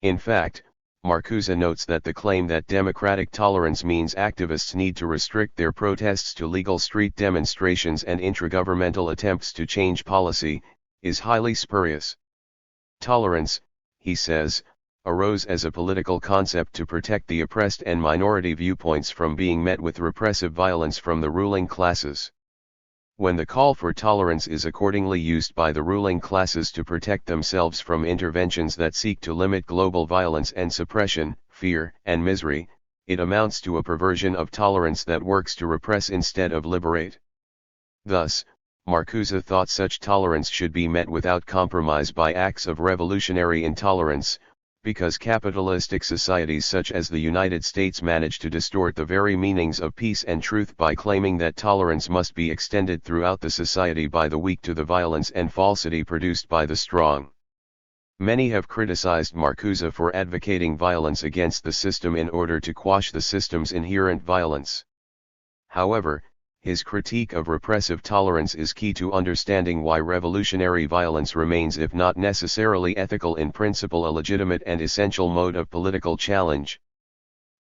A: In fact, Marcuse notes that the claim that democratic tolerance means activists need to restrict their protests to legal street demonstrations and intragovernmental attempts to change policy, is highly spurious. Tolerance, he says, arose as a political concept to protect the oppressed and minority viewpoints from being met with repressive violence from the ruling classes. When the call for tolerance is accordingly used by the ruling classes to protect themselves from interventions that seek to limit global violence and suppression, fear and misery, it amounts to a perversion of tolerance that works to repress instead of liberate. Thus, Marcuse thought such tolerance should be met without compromise by acts of revolutionary intolerance, because capitalistic societies such as the United States manage to distort the very meanings of peace and truth by claiming that tolerance must be extended throughout the society by the weak to the violence and falsity produced by the strong. Many have criticized Marcuse for advocating violence against the system in order to quash the system's inherent violence. However, his critique of repressive tolerance is key to understanding why revolutionary violence remains, if not necessarily ethical in principle, a legitimate and essential mode of political challenge.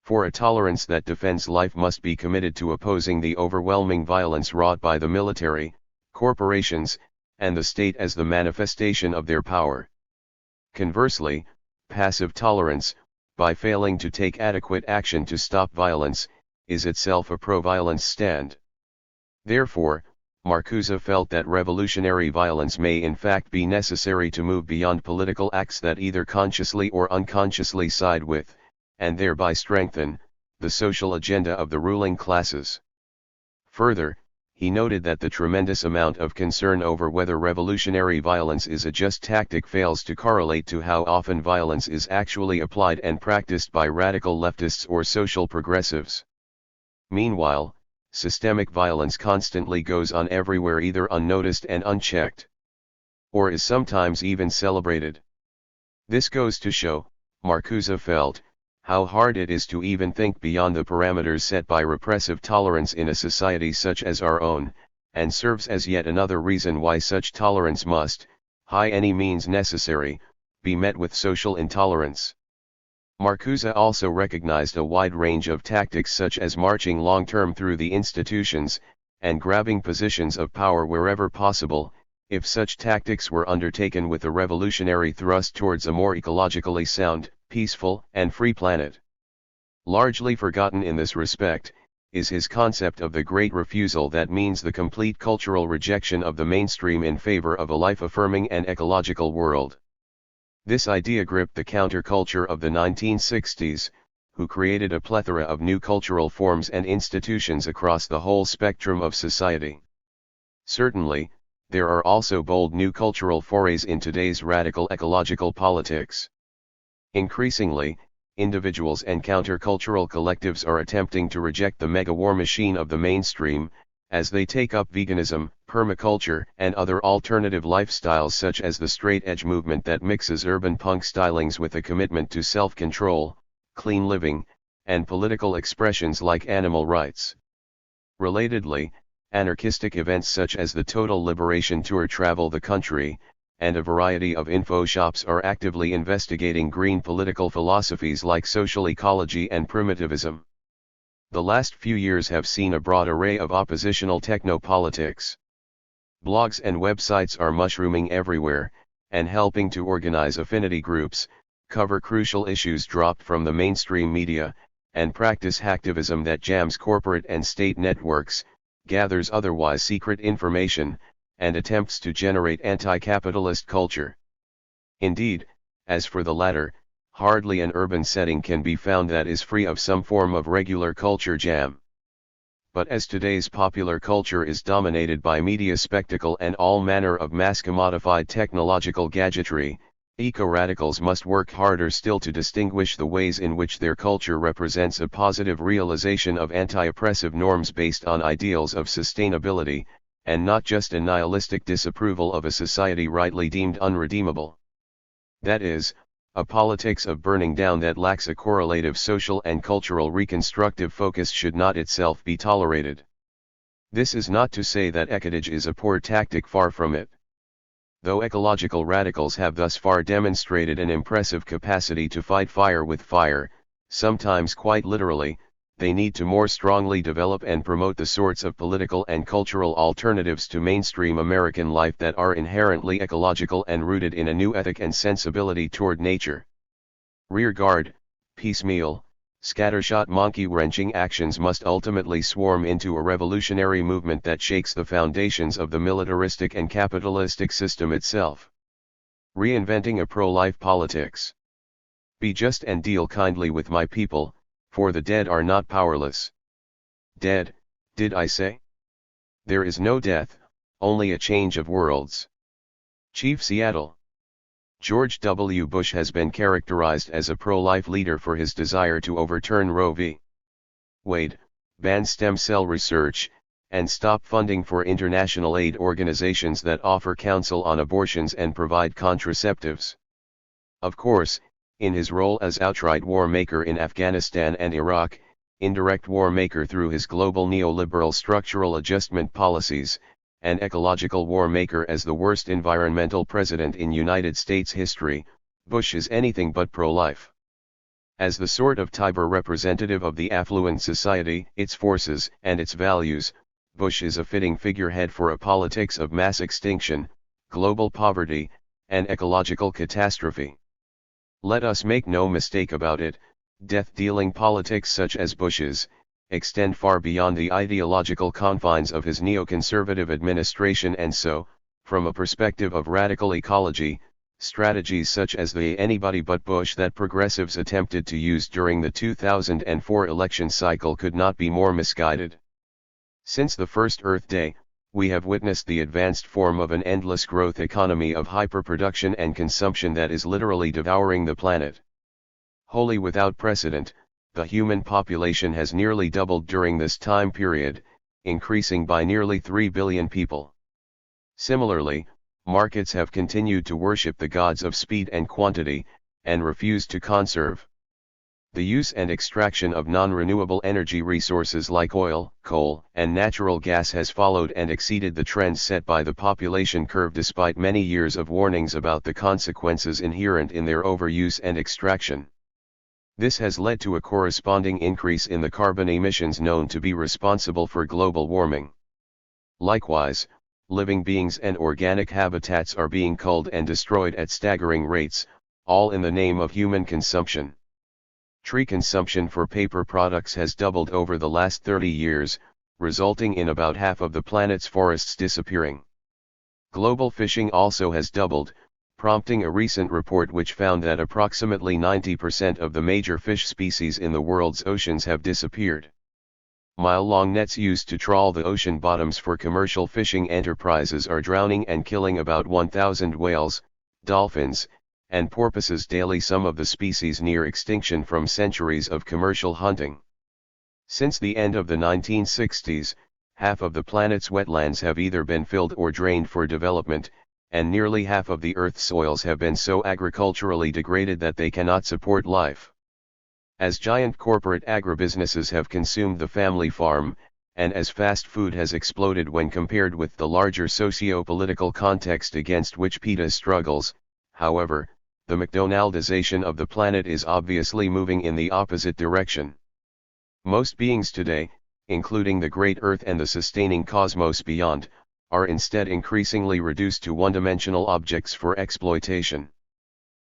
A: For a tolerance that defends life must be committed to opposing the overwhelming violence wrought by the military, corporations, and the state as the manifestation of their power. Conversely, passive tolerance, by failing to take adequate action to stop violence, is itself a pro-violence stand. Therefore, Marcuse felt that revolutionary violence may in fact be necessary to move beyond political acts that either consciously or unconsciously side with, and thereby strengthen, the social agenda of the ruling classes. Further, he noted that the tremendous amount of concern over whether revolutionary violence is a just tactic fails to correlate to how often violence is actually applied and practiced by radical leftists or social progressives. Meanwhile, systemic violence constantly goes on everywhere, either unnoticed and unchecked, or is sometimes even celebrated. This goes to show, Marcuse felt, how hard it is to even think beyond the parameters set by repressive tolerance in a society such as our own, and serves as yet another reason why such tolerance must, by any means necessary, be met with social intolerance. Marcuse also recognized a wide range of tactics such as marching long-term through the institutions, and grabbing positions of power wherever possible, if such tactics were undertaken with a revolutionary thrust towards a more ecologically sound, peaceful, and free planet. Largely forgotten in this respect, is his concept of the Great Refusal, that means the complete cultural rejection of the mainstream in favor of a life-affirming and ecological world. This idea gripped the counterculture of the 1960s, who created a plethora of new cultural forms and institutions across the whole spectrum of society. Certainly, there are also bold new cultural forays in today's radical ecological politics. Increasingly, individuals and countercultural collectives are attempting to reject the mega-war machine of the mainstream, as they take up veganism, permaculture, and other alternative lifestyles such as the straight-edge movement that mixes urban punk stylings with a commitment to self-control, clean living, and political expressions like animal rights. Relatedly, anarchistic events such as the Total Liberation Tour travel the country, and a variety of info shops are actively investigating green political philosophies like social ecology and primitivism. The last few years have seen a broad array of oppositional technopolitics. Blogs and websites are mushrooming everywhere, and helping to organize affinity groups, cover crucial issues dropped from the mainstream media, and practice hacktivism that jams corporate and state networks, gathers otherwise secret information, and attempts to generate anti-capitalist culture. Indeed, as for the latter, hardly an urban setting can be found that is free of some form of regular culture jam. But as today's popular culture is dominated by media spectacle and all manner of mass-commodified technological gadgetry, eco-radicals must work harder still to distinguish the ways in which their culture represents a positive realization of anti-oppressive norms based on ideals of sustainability, and not just a nihilistic disapproval of a society rightly deemed unredeemable. That is, a politics of burning down that lacks a correlative social and cultural reconstructive focus should not itself be tolerated. This is not to say that ecotage is a poor tactic, far from it. Though ecological radicals have thus far demonstrated an impressive capacity to fight fire with fire, sometimes quite literally, they need to more strongly develop and promote the sorts of political and cultural alternatives to mainstream American life that are inherently ecological and rooted in a new ethic and sensibility toward nature. Rearguard, piecemeal, scattershot monkey-wrenching actions must ultimately swarm into a revolutionary movement that shakes the foundations of the militaristic and capitalistic system itself. Reinventing a pro-life politics. Be just and deal kindly with my people, for the dead are not powerless. Dead, did I say? There is no death, only a change of worlds. Chief Seattle. George W. Bush has been characterized as a pro-life leader for his desire to overturn Roe v. Wade, ban stem cell research, and stop funding for international aid organizations that offer counsel on abortions and provide contraceptives. Of course, in his role as outright war maker in Afghanistan and Iraq, indirect war maker through his global neoliberal structural adjustment policies, and ecological war maker as the worst environmental president in United States history, Bush is anything but pro-life. As the sort of Tiber representative of the affluent society, its forces and its values, Bush is a fitting figurehead for a politics of mass extinction, global poverty, and ecological catastrophe. Let us make no mistake about it, death-dealing politics such as Bush's, extend far beyond the ideological confines of his neoconservative administration, and so, from a perspective of radical ecology, strategies such as the anybody but Bush that progressives attempted to use during the 2004 election cycle could not be more misguided. Since the first Earth Day, we have witnessed the advanced form of an endless growth economy of hyperproduction and consumption that is literally devouring the planet. Wholly without precedent, the human population has nearly doubled during this time period, increasing by nearly 3 billion people. Similarly, markets have continued to worship the gods of speed and quantity, and refuse to conserve. The use and extraction of non-renewable energy resources like oil, coal, and natural gas has followed and exceeded the trends set by the population curve despite many years of warnings about the consequences inherent in their overuse and extraction. This has led to a corresponding increase in the carbon emissions known to be responsible for global warming. Likewise, living beings and organic habitats are being culled and destroyed at staggering rates, all in the name of human consumption. Tree consumption for paper products has doubled over the last 30 years, resulting in about half of the planet's forests disappearing. Global fishing also has doubled, prompting a recent report which found that approximately 90% of the major fish species in the world's oceans have disappeared. Mile-long nets used to trawl the ocean bottoms for commercial fishing enterprises are drowning and killing about 1,000 whales, dolphins, and porpoises daily, some of the species near extinction from centuries of commercial hunting. Since the end of the 1960s, half of the planet's wetlands have either been filled or drained for development, and nearly half of the Earth's soils have been so agriculturally degraded that they cannot support life. As giant corporate agribusinesses have consumed the family farm, and as fast food has exploded when compared with the larger socio-political context against which PETA struggles, however, the McDonaldization of the planet is obviously moving in the opposite direction. Most beings today, including the great Earth and the sustaining cosmos beyond, are instead increasingly reduced to one-dimensional objects for exploitation.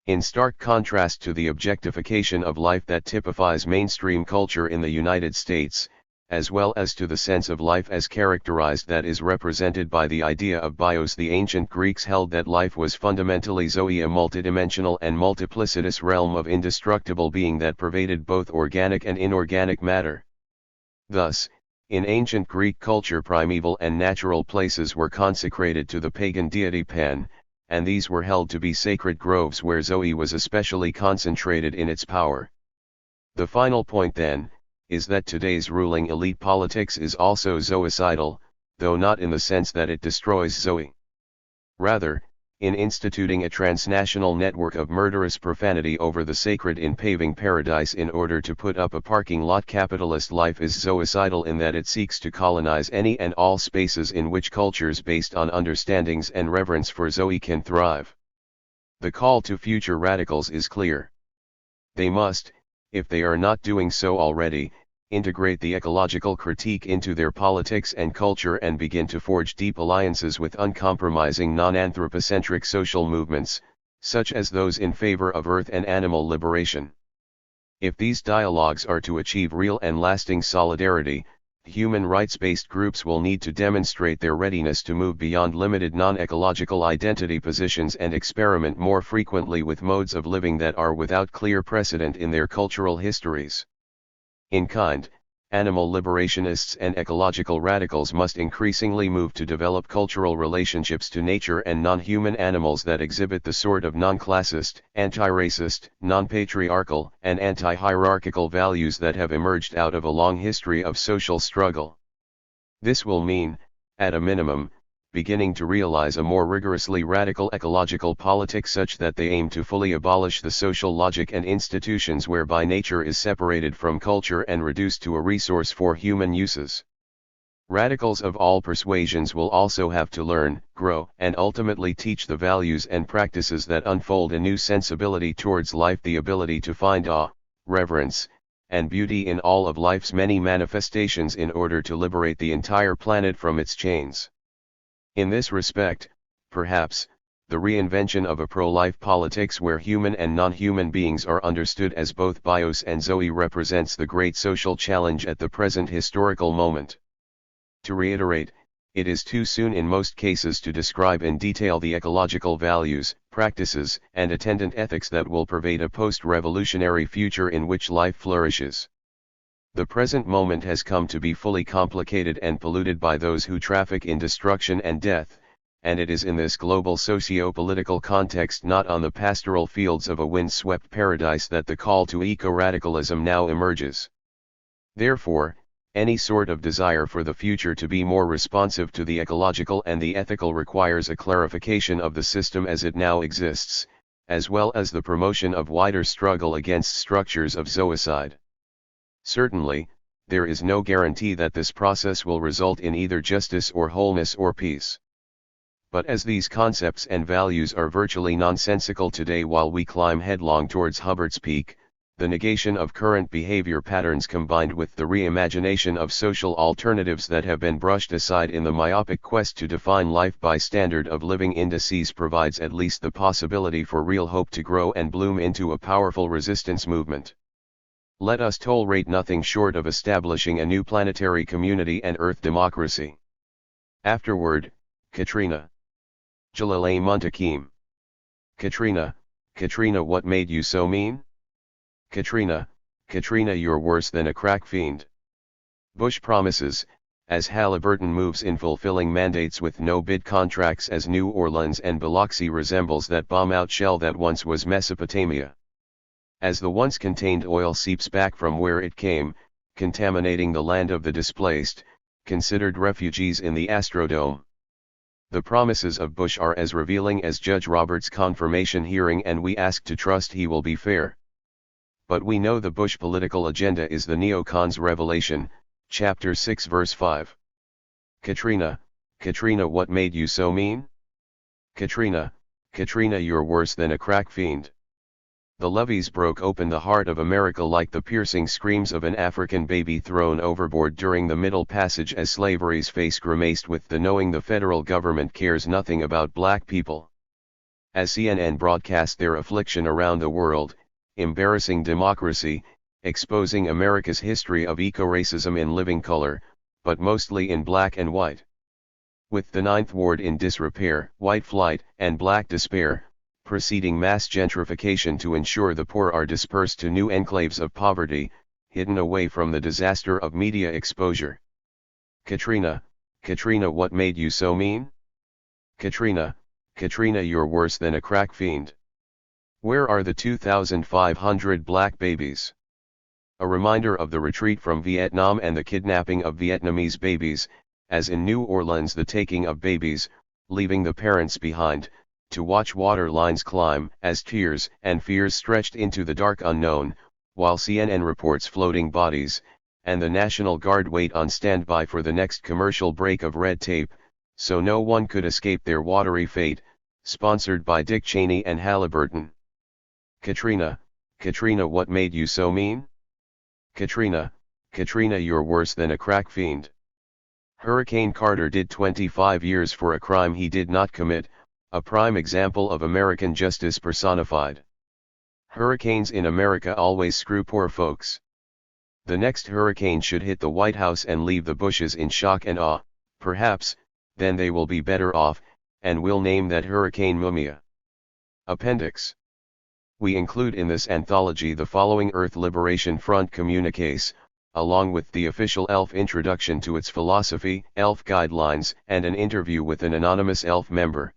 A: In stark contrast to the objectification of life that typifies mainstream culture in the United States, as well as to the sense of life as characterized that is represented by the idea of bios, the ancient Greeks held that life was fundamentally zoe, a multidimensional and multiplicitous realm of indestructible being that pervaded both organic and inorganic matter. Thus, in ancient Greek culture, primeval and natural places were consecrated to the pagan deity Pan, and these were held to be sacred groves where zoe was especially concentrated in its power. The final point, then, is that today's ruling elite politics is also zoocidal, though not in the sense that it destroys zoe. Rather, in instituting a transnational network of murderous profanity over the sacred in paving paradise in order to put up a parking lot, capitalist life is zoocidal in that it seeks to colonize any and all spaces in which cultures based on understandings and reverence for zoe can thrive. The call to future radicals is clear. They must, if they are not doing so already, integrate the ecological critique into their politics and culture and begin to forge deep alliances with uncompromising non-anthropocentric social movements, such as those in favor of earth and animal liberation. If these dialogues are to achieve real and lasting solidarity, human rights-based groups will need to demonstrate their readiness to move beyond limited non-ecological identity positions and experiment more frequently with modes of living that are without clear precedent in their cultural histories. In kind, animal liberationists and ecological radicals must increasingly move to develop cultural relationships to nature and non-human animals that exhibit the sort of non-classist, anti-racist, non-patriarchal, and anti-hierarchical values that have emerged out of a long history of social struggle. This will mean, at a minimum, beginning to realize a more rigorously radical ecological politics such that they aim to fully abolish the social logic and institutions whereby nature is separated from culture and reduced to a resource for human uses. Radicals of all persuasions will also have to learn, grow, and ultimately teach the values and practices that unfold a new sensibility towards life, the ability to find awe, reverence, and beauty in all of life's many manifestations in order to liberate the entire planet from its chains. In this respect, perhaps, the reinvention of a pro-life politics where human and non-human beings are understood as both bios and zoe represents the great social challenge at the present historical moment. To reiterate, it is too soon in most cases to describe in detail the ecological values, practices, and attendant ethics that will pervade a post-revolutionary future in which life flourishes. The present moment has come to be fully complicated and polluted by those who traffic in destruction and death, and it is in this global socio-political context, not on the pastoral fields of a wind-swept paradise, that the call to eco-radicalism now emerges. Therefore, any sort of desire for the future to be more responsive to the ecological and the ethical requires a clarification of the system as it now exists, as well as the promotion of wider struggle against structures of zoicide. Certainly, there is no guarantee that this process will result in either justice or wholeness or peace. But as these concepts and values are virtually nonsensical today while we climb headlong towards Hubbert's Peak, the negation of current behavior patterns combined with the reimagination of social alternatives that have been brushed aside in the myopic quest to define life by standard of living indices provides at least the possibility for real hope to grow and bloom into a powerful resistance movement. Let us tolerate nothing short of establishing a new planetary community and Earth democracy. Afterward, Katrina. Jalalain Muntakim. Katrina, Katrina, what made you so mean? Katrina, Katrina, you're worse than a crack fiend. Bush promises, as Halliburton moves in fulfilling mandates with no-bid contracts as New Orleans and Biloxi resembles that bomb-out shell that once was Mesopotamia. As the once contained oil seeps back from where it came, contaminating the land of the displaced, considered refugees in the Astrodome. The promises of Bush are as revealing as Judge Roberts' confirmation hearing, and we ask to trust he will be fair. But we know the Bush political agenda is the neocons' revelation, chapter 6 verse 5. Katrina, Katrina, what made you so mean? Katrina, Katrina, you're worse than a crack fiend. The levees broke open the heart of America like the piercing screams of an African baby thrown overboard during the Middle Passage as slavery's face grimaced with the knowing the federal government cares nothing about black people. As CNN broadcast their affliction around the world, embarrassing democracy, exposing America's history of eco-racism in living color, but mostly in black and white. With the Ninth Ward in disrepair, white flight, and black despair, preceding mass gentrification to ensure the poor are dispersed to new enclaves of poverty, hidden away from the disaster of media exposure. Katrina, Katrina, what made you so mean? Katrina, Katrina, you're worse than a crack fiend. Where are the 2,500 black babies? A reminder of the retreat from Vietnam and the kidnapping of Vietnamese babies, as in New Orleans the taking of babies, leaving the parents behind, to watch water lines climb as tears and fears stretched into the dark unknown, while CNN reports floating bodies, and the National Guard wait on standby for the next commercial break of red tape, so no one could escape their watery fate, sponsored by Dick Cheney and Halliburton. Katrina, Katrina, what made you so mean? Katrina, Katrina, you're worse than a crack fiend. Hurricane Carter did 25 years for a crime he did not commit, a prime example of American justice personified. Hurricanes in America always screw poor folks. The next hurricane should hit the White House and leave the Bushes in shock and awe, perhaps, then they will be better off, and we'll name that hurricane Mumia. Appendix. We include in this anthology the following Earth Liberation Front communiques, along with the official ELF introduction to its philosophy, ELF guidelines, and an interview with an anonymous ELF member.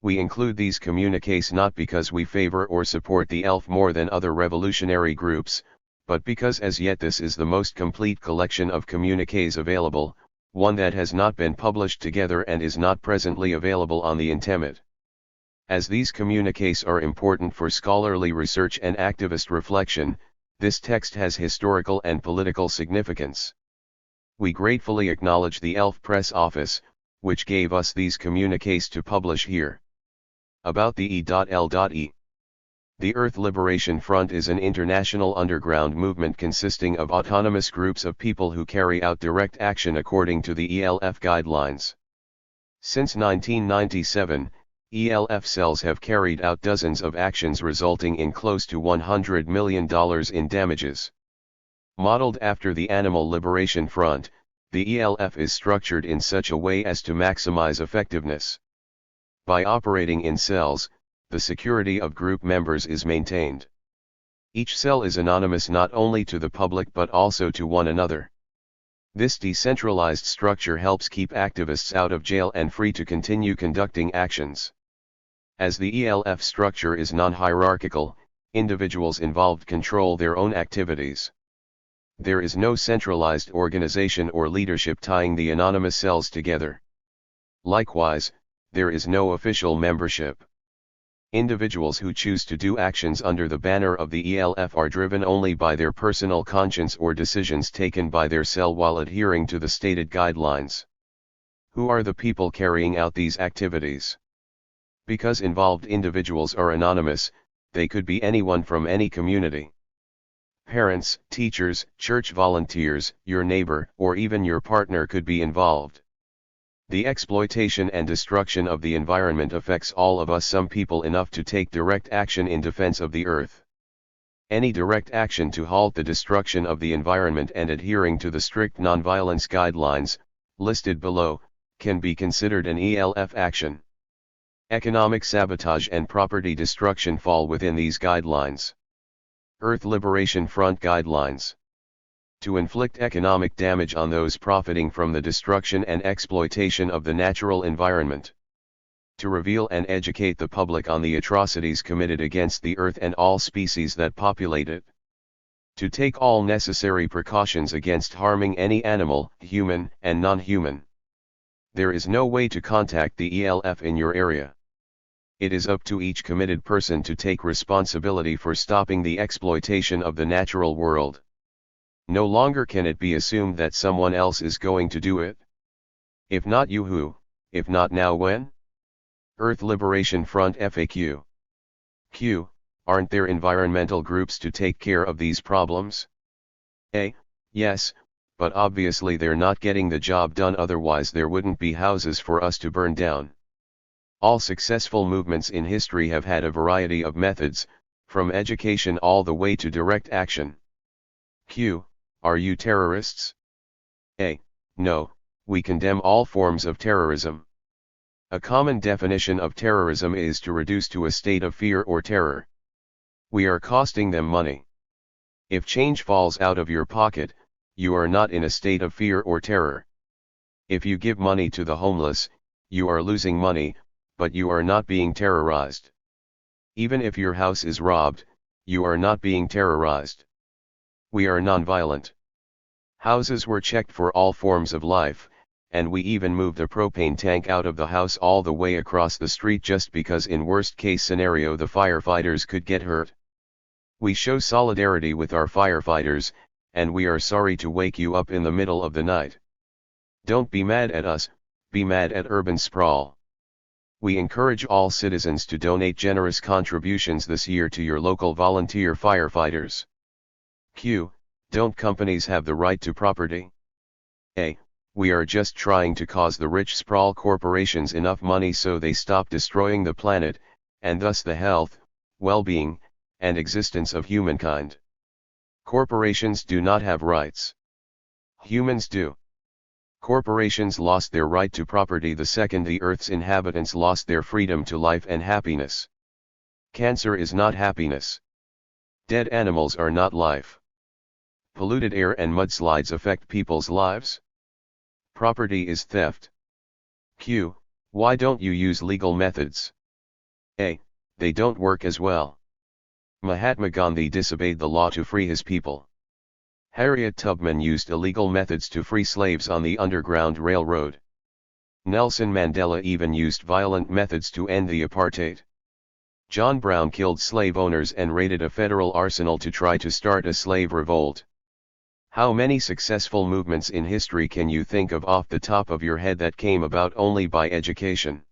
A: We include these communiques not because we favor or support the ELF more than other revolutionary groups, but because as yet this is the most complete collection of communiques available, one that has not been published together and is not presently available on the internet. As these communiques are important for scholarly research and activist reflection, this text has historical and political significance. We gratefully acknowledge the ELF Press Office, which gave us these communiques to publish here. About the E.L.E. The Earth Liberation Front is an international underground movement consisting of autonomous groups of people who carry out direct action according to the ELF guidelines. Since 1997, ELF cells have carried out dozens of actions resulting in close to $100 million in damages. Modeled after the Animal Liberation Front, the ELF is structured in such a way as to maximize effectiveness. By operating in cells, the security of group members is maintained. Each cell is anonymous not only to the public but also to one another. This decentralized structure helps keep activists out of jail and free to continue conducting actions. As the ELF structure is non-hierarchical, individuals involved control their own activities. There is no centralized organization or leadership tying the anonymous cells together. Likewise, there is no official membership. Individuals who choose to do actions under the banner of the ELF are driven only by their personal conscience or decisions taken by their cell while adhering to the stated guidelines. Who are the people carrying out these activities? Because involved individuals are anonymous, they could be anyone from any community. Parents, teachers, church volunteers, your neighbor, or even your partner could be involved. The exploitation and destruction of the environment affects all of us, some people enough to take direct action in defense of the earth. Any direct action to halt the destruction of the environment and adhering to the strict nonviolence guidelines, listed below, can be considered an ELF action. Economic sabotage and property destruction fall within these guidelines. Earth Liberation Front Guidelines. To inflict economic damage on those profiting from the destruction and exploitation of the natural environment. To reveal and educate the public on the atrocities committed against the earth and all species that populate it. To take all necessary precautions against harming any animal, human and non-human. There is no way to contact the ELF in your area. It is up to each committed person to take responsibility for stopping the exploitation of the natural world. No longer can it be assumed that someone else is going to do it. If not you, who? If not now, when? Earth Liberation Front FAQ. Q. Aren't there environmental groups to take care of these problems? A. Yes, but obviously they're not getting the job done, otherwise there wouldn't be houses for us to burn down. All successful movements in history have had a variety of methods, from education all the way to direct action. Q. Are you terrorists? A. No, we condemn all forms of terrorism. A common definition of terrorism is to reduce to a state of fear or terror. We are costing them money. If change falls out of your pocket, you are not in a state of fear or terror. If you give money to the homeless, you are losing money, but you are not being terrorized. Even if your house is robbed, you are not being terrorized. We are nonviolent. Houses were checked for all forms of life, and we even moved a propane tank out of the house all the way across the street just because in worst case scenario the firefighters could get hurt. We show solidarity with our firefighters, and we are sorry to wake you up in the middle of the night. Don't be mad at us, be mad at urban sprawl. We encourage all citizens to donate generous contributions this year to your local volunteer firefighters. Q. Don't companies have the right to property? A. We are just trying to cause the rich sprawl corporations enough money so they stop destroying the planet, and thus the health, well-being, and existence of humankind. Corporations do not have rights. Humans do. Corporations lost their right to property the second the Earth's inhabitants lost their freedom to life and happiness. Cancer is not happiness. Dead animals are not life. Polluted air and mudslides affect people's lives. Property is theft. Q. Why don't you use legal methods? A. They don't work as well. Mahatma Gandhi disobeyed the law to free his people. Harriet Tubman used illegal methods to free slaves on the Underground Railroad. Nelson Mandela even used violent methods to end the apartheid. John Brown killed slave owners and raided a federal arsenal to try to start a slave revolt. How many successful movements in history can you think of off the top of your head that came about only by education?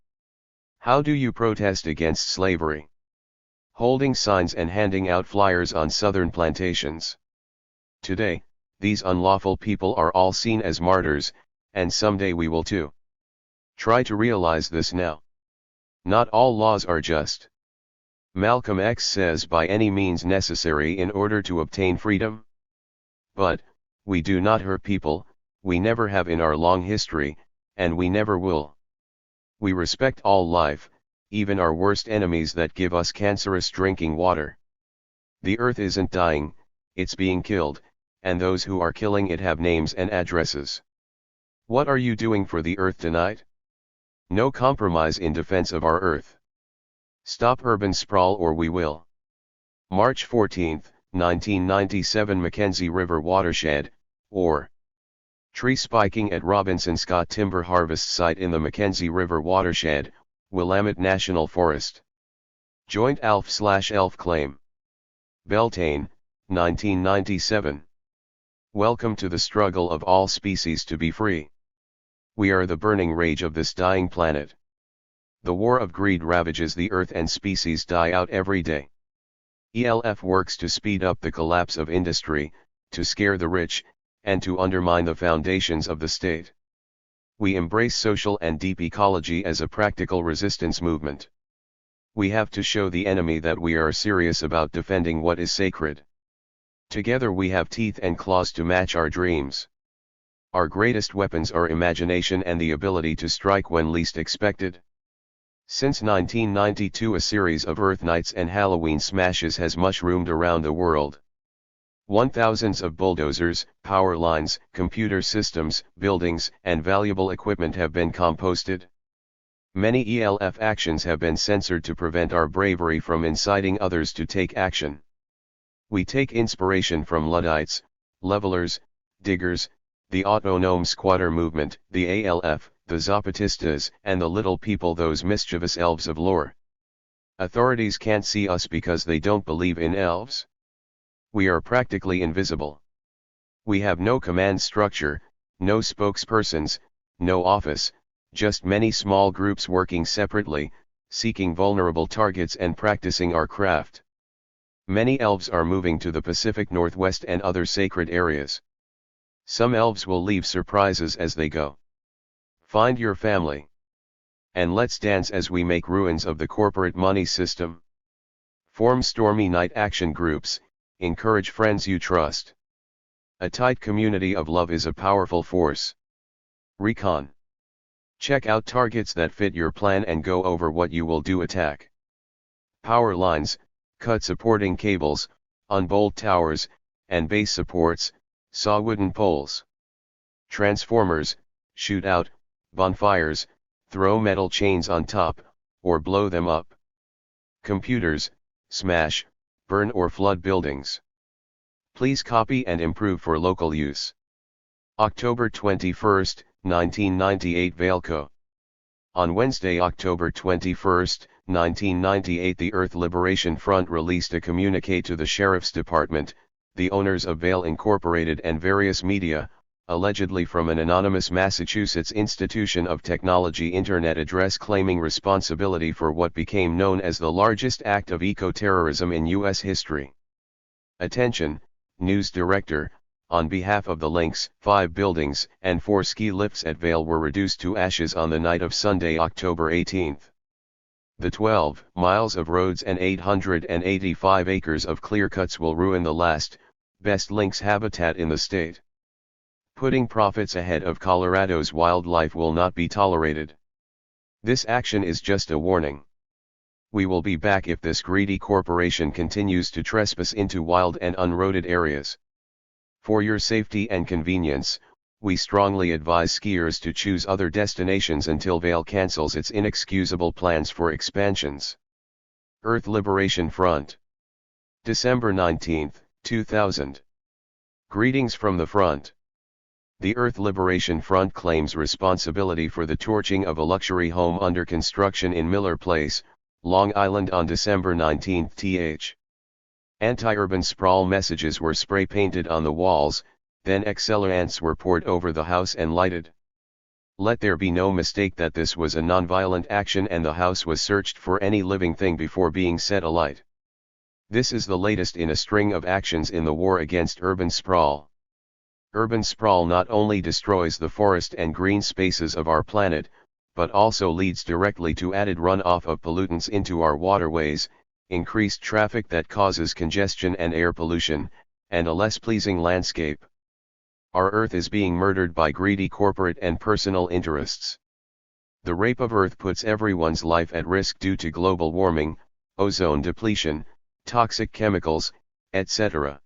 A: How do you protest against slavery? Holding signs and handing out flyers on southern plantations. Today, these unlawful people are all seen as martyrs, and someday we will too. Try to realize this now. Not all laws are just. Malcolm X says by any means necessary in order to obtain freedom. But, we do not hurt people, we never have in our long history, and we never will. We respect all life, even our worst enemies that give us cancerous drinking water. The earth isn't dying, it's being killed, and those who are killing it have names and addresses. What are you doing for the earth tonight? No compromise in defense of our earth. Stop urban sprawl or we will. March 14, 1997 Mackenzie River Watershed, or tree spiking at Robinson Scott Timber Harvest Site in the Mackenzie River Watershed, Willamette National Forest. Joint ALF/ELF claim. Beltane, 1997. Welcome to the struggle of all species to be free. We are the burning rage of this dying planet. The war of greed ravages the earth and species die out every day. ELF works to speed up the collapse of industry, to scare the rich, and to undermine the foundations of the state. We embrace social and deep ecology as a practical resistance movement. We have to show the enemy that we are serious about defending what is sacred. Together we have teeth and claws to match our dreams. Our greatest weapons are imagination and the ability to strike when least expected. Since 1992 a series of Earth Nights and Halloween smashes has mushroomed around the world. Thousands of bulldozers, power lines, computer systems, buildings, and valuable equipment have been composted. Many ELF actions have been censored to prevent our bravery from inciting others to take action. We take inspiration from Luddites, levelers, diggers, the autonome squatter movement, the ALF, the Zapatistas, and the little people, those mischievous elves of lore. Authorities can't see us because they don't believe in elves. We are practically invisible. We have no command structure, no spokespersons, no office, just many small groups working separately, seeking vulnerable targets and practicing our craft. Many elves are moving to the Pacific Northwest and other sacred areas. Some elves will leave surprises as they go. Find your family. And let's dance as we make ruins of the corporate money system. Form stormy night action groups, encourage friends you trust. A tight community of love is a powerful force. Recon. Check out targets that fit your plan and go over what you will do. Attack power lines, cut supporting cables, unbolt towers, and base supports, saw wooden poles. Transformers, shoot out, bonfires, throw metal chains on top, or blow them up. Computers, smash, burn or flood buildings. Please copy and improve for local use. October 21, 1998 Vailco. On Wednesday, October 21, 1998 the Earth Liberation Front released a communique to the Sheriff's Department, the owners of Vail Incorporated and various media, allegedly from an anonymous Massachusetts Institution of Technology internet address claiming responsibility for what became known as the largest act of eco-terrorism in U.S. history. Attention, News Director, on behalf of the links, 5 buildings and 4 ski lifts at Vale were reduced to ashes on the night of Sunday, October 18. The 12 miles of roads and 885 acres of clear-cuts will ruin the last, best lynx habitat in the state. Putting profits ahead of Colorado's wildlife will not be tolerated. This action is just a warning. We will be back if this greedy corporation continues to trespass into wild and unroaded areas. For your safety and convenience, we strongly advise skiers to choose other destinations until Vale cancels its inexcusable plans for expansions. Earth Liberation Front. December 19, 2000. Greetings from the front. The Earth Liberation Front claims responsibility for the torching of a luxury home under construction in Miller Place, Long Island on December 19. Anti-urban sprawl messages were spray-painted on the walls, then accelerants were poured over the house and lighted. Let there be no mistake that this was a non-violent action and the house was searched for any living thing before being set alight. This is the latest in a string of actions in the war against urban sprawl. Urban sprawl not only destroys the forest and green spaces of our planet, but also leads directly to added runoff of pollutants into our waterways, increased traffic that causes congestion and air pollution, and a less pleasing landscape. Our Earth is being murdered by greedy corporate and personal interests. The rape of Earth puts everyone's life at risk due to global warming, ozone depletion, toxic chemicals, etc.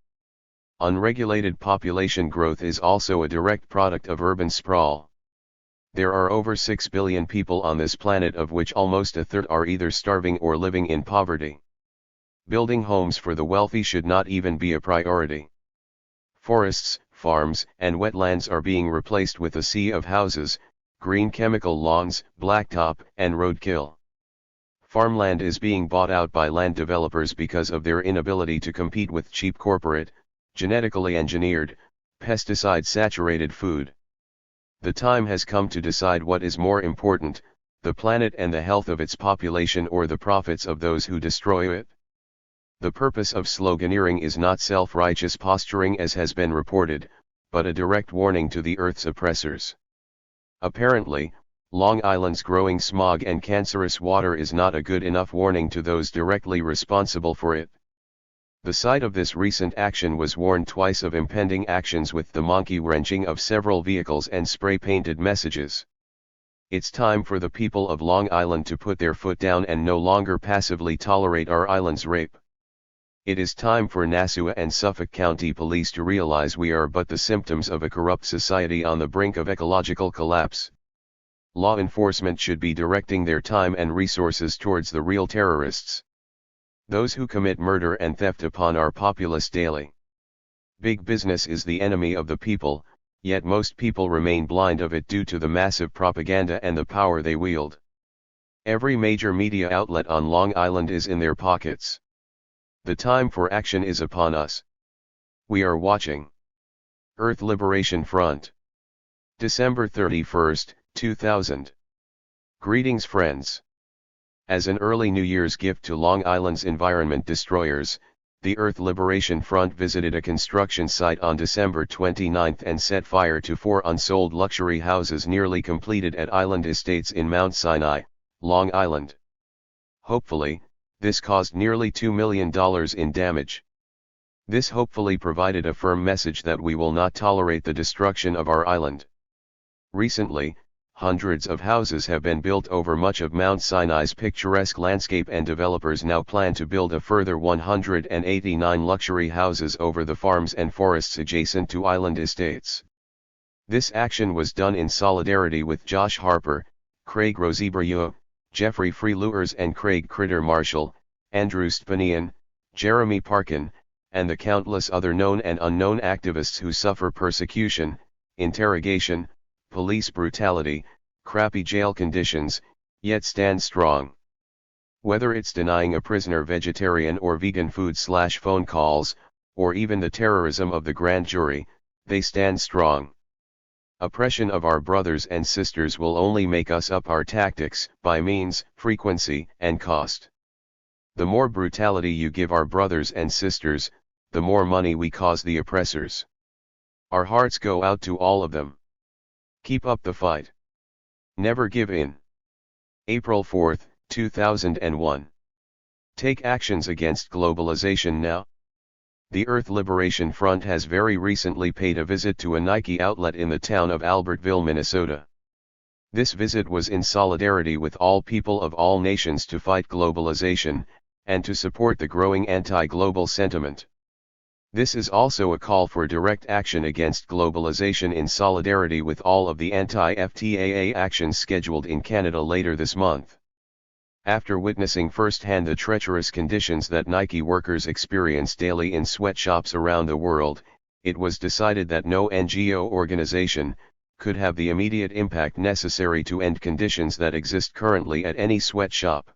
A: Unregulated population growth is also a direct product of urban sprawl. There are over 6 billion people on this planet, of which almost a third are either starving or living in poverty. Building homes for the wealthy should not even be a priority. Forests, farms, and wetlands are being replaced with a sea of houses, green chemical lawns, blacktop, and roadkill. Farmland is being bought out by land developers because of their inability to compete with cheap corporate, genetically engineered, pesticide-saturated food. The time has come to decide what is more important, the planet and the health of its population, or the profits of those who destroy it. The purpose of sloganeering is not self-righteous posturing as has been reported, but a direct warning to the Earth's oppressors. Apparently, Long Island's growing smog and cancerous water is not a good enough warning to those directly responsible for it. The site of this recent action was warned twice of impending actions with the monkey-wrenching of several vehicles and spray-painted messages. It's time for the people of Long Island to put their foot down and no longer passively tolerate our island's rape. It is time for Nassau and Suffolk County Police to realize we are but the symptoms of a corrupt society on the brink of ecological collapse. Law enforcement should be directing their time and resources towards the real terrorists. Those who commit murder and theft upon our populace daily. Big business is the enemy of the people, yet most people remain blind of it due to the massive propaganda and the power they wield. Every major media outlet on Long Island is in their pockets. The time for action is upon us. We are watching. Earth Liberation Front. December 31, 2000. Greetings, friends. As an early New Year's gift to Long Island's environment destroyers, the Earth Liberation Front visited a construction site on December 29 and set fire to 4 unsold luxury houses nearly completed at Island Estates in Mount Sinai, Long Island. Hopefully, this caused nearly $2 million in damage. This hopefully provided a firm message that we will not tolerate the destruction of our island. Recently, hundreds of houses have been built over much of Mount Sinai's picturesque landscape, and developers now plan to build a further 189 luxury houses over the farms and forests adjacent to Island Estates. This action was done in solidarity with Josh Harper, Craig Rosibrio, Jeffrey Freelures and Craig Critter Marshall, Andrew Spanian, Jeremy Parkin, and the countless other known and unknown activists who suffer persecution, interrogation, police brutality, crappy jail conditions, yet stand strong. Whether it's denying a prisoner vegetarian or vegan food/phone calls, or even the terrorism of the grand jury, they stand strong. Oppression of our brothers and sisters will only make us up our tactics, by means, frequency, and cost. The more brutality you give our brothers and sisters, the more money we cause the oppressors. Our hearts go out to all of them. Keep up the fight. Never give in. April 4, 2001. Take actions against globalization now. The Earth Liberation Front has very recently paid a visit to a Nike outlet in the town of Albertville, Minnesota. This visit was in solidarity with all people of all nations to fight globalization, and to support the growing anti-global sentiment. This is also a call for direct action against globalization in solidarity with all of the anti-FTAA actions scheduled in Canada later this month. After witnessing firsthand the treacherous conditions that Nike workers experience daily in sweatshops around the world, it was decided that no NGO organization could have the immediate impact necessary to end conditions that exist currently at any sweatshop.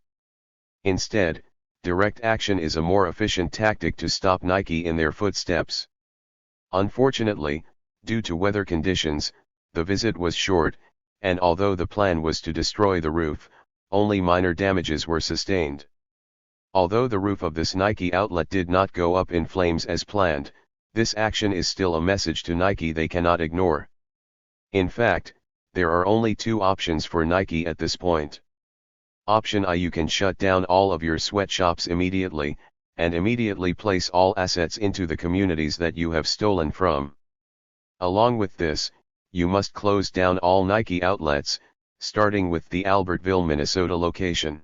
A: Instead, direct action is a more efficient tactic to stop Nike in their footsteps. Unfortunately, due to weather conditions, the visit was short, and although the plan was to destroy the roof, only minor damages were sustained. Although the roof of this Nike outlet did not go up in flames as planned, this action is still a message to Nike they cannot ignore. In fact, there are only two options for Nike at this point. Option I: you can shut down all of your sweatshops immediately, and immediately place all assets into the communities that you have stolen from. Along with this, you must close down all Nike outlets, starting with the Albertville, Minnesota location.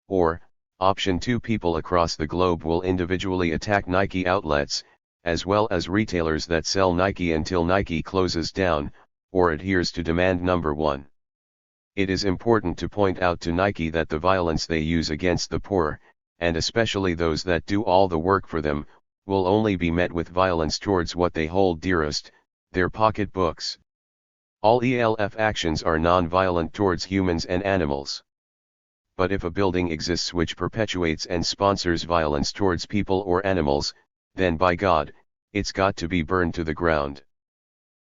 A: Or, option 2: people across the globe will individually attack Nike outlets, as well as retailers that sell Nike until Nike closes down, or adheres to demand number 1. It is important to point out to Nike that the violence they use against the poor, and especially those that do all the work for them, will only be met with violence towards what they hold dearest, their pocketbooks. All ELF actions are non-violent towards humans and animals. But if a building exists which perpetuates and sponsors violence towards people or animals, then by God, it's got to be burned to the ground.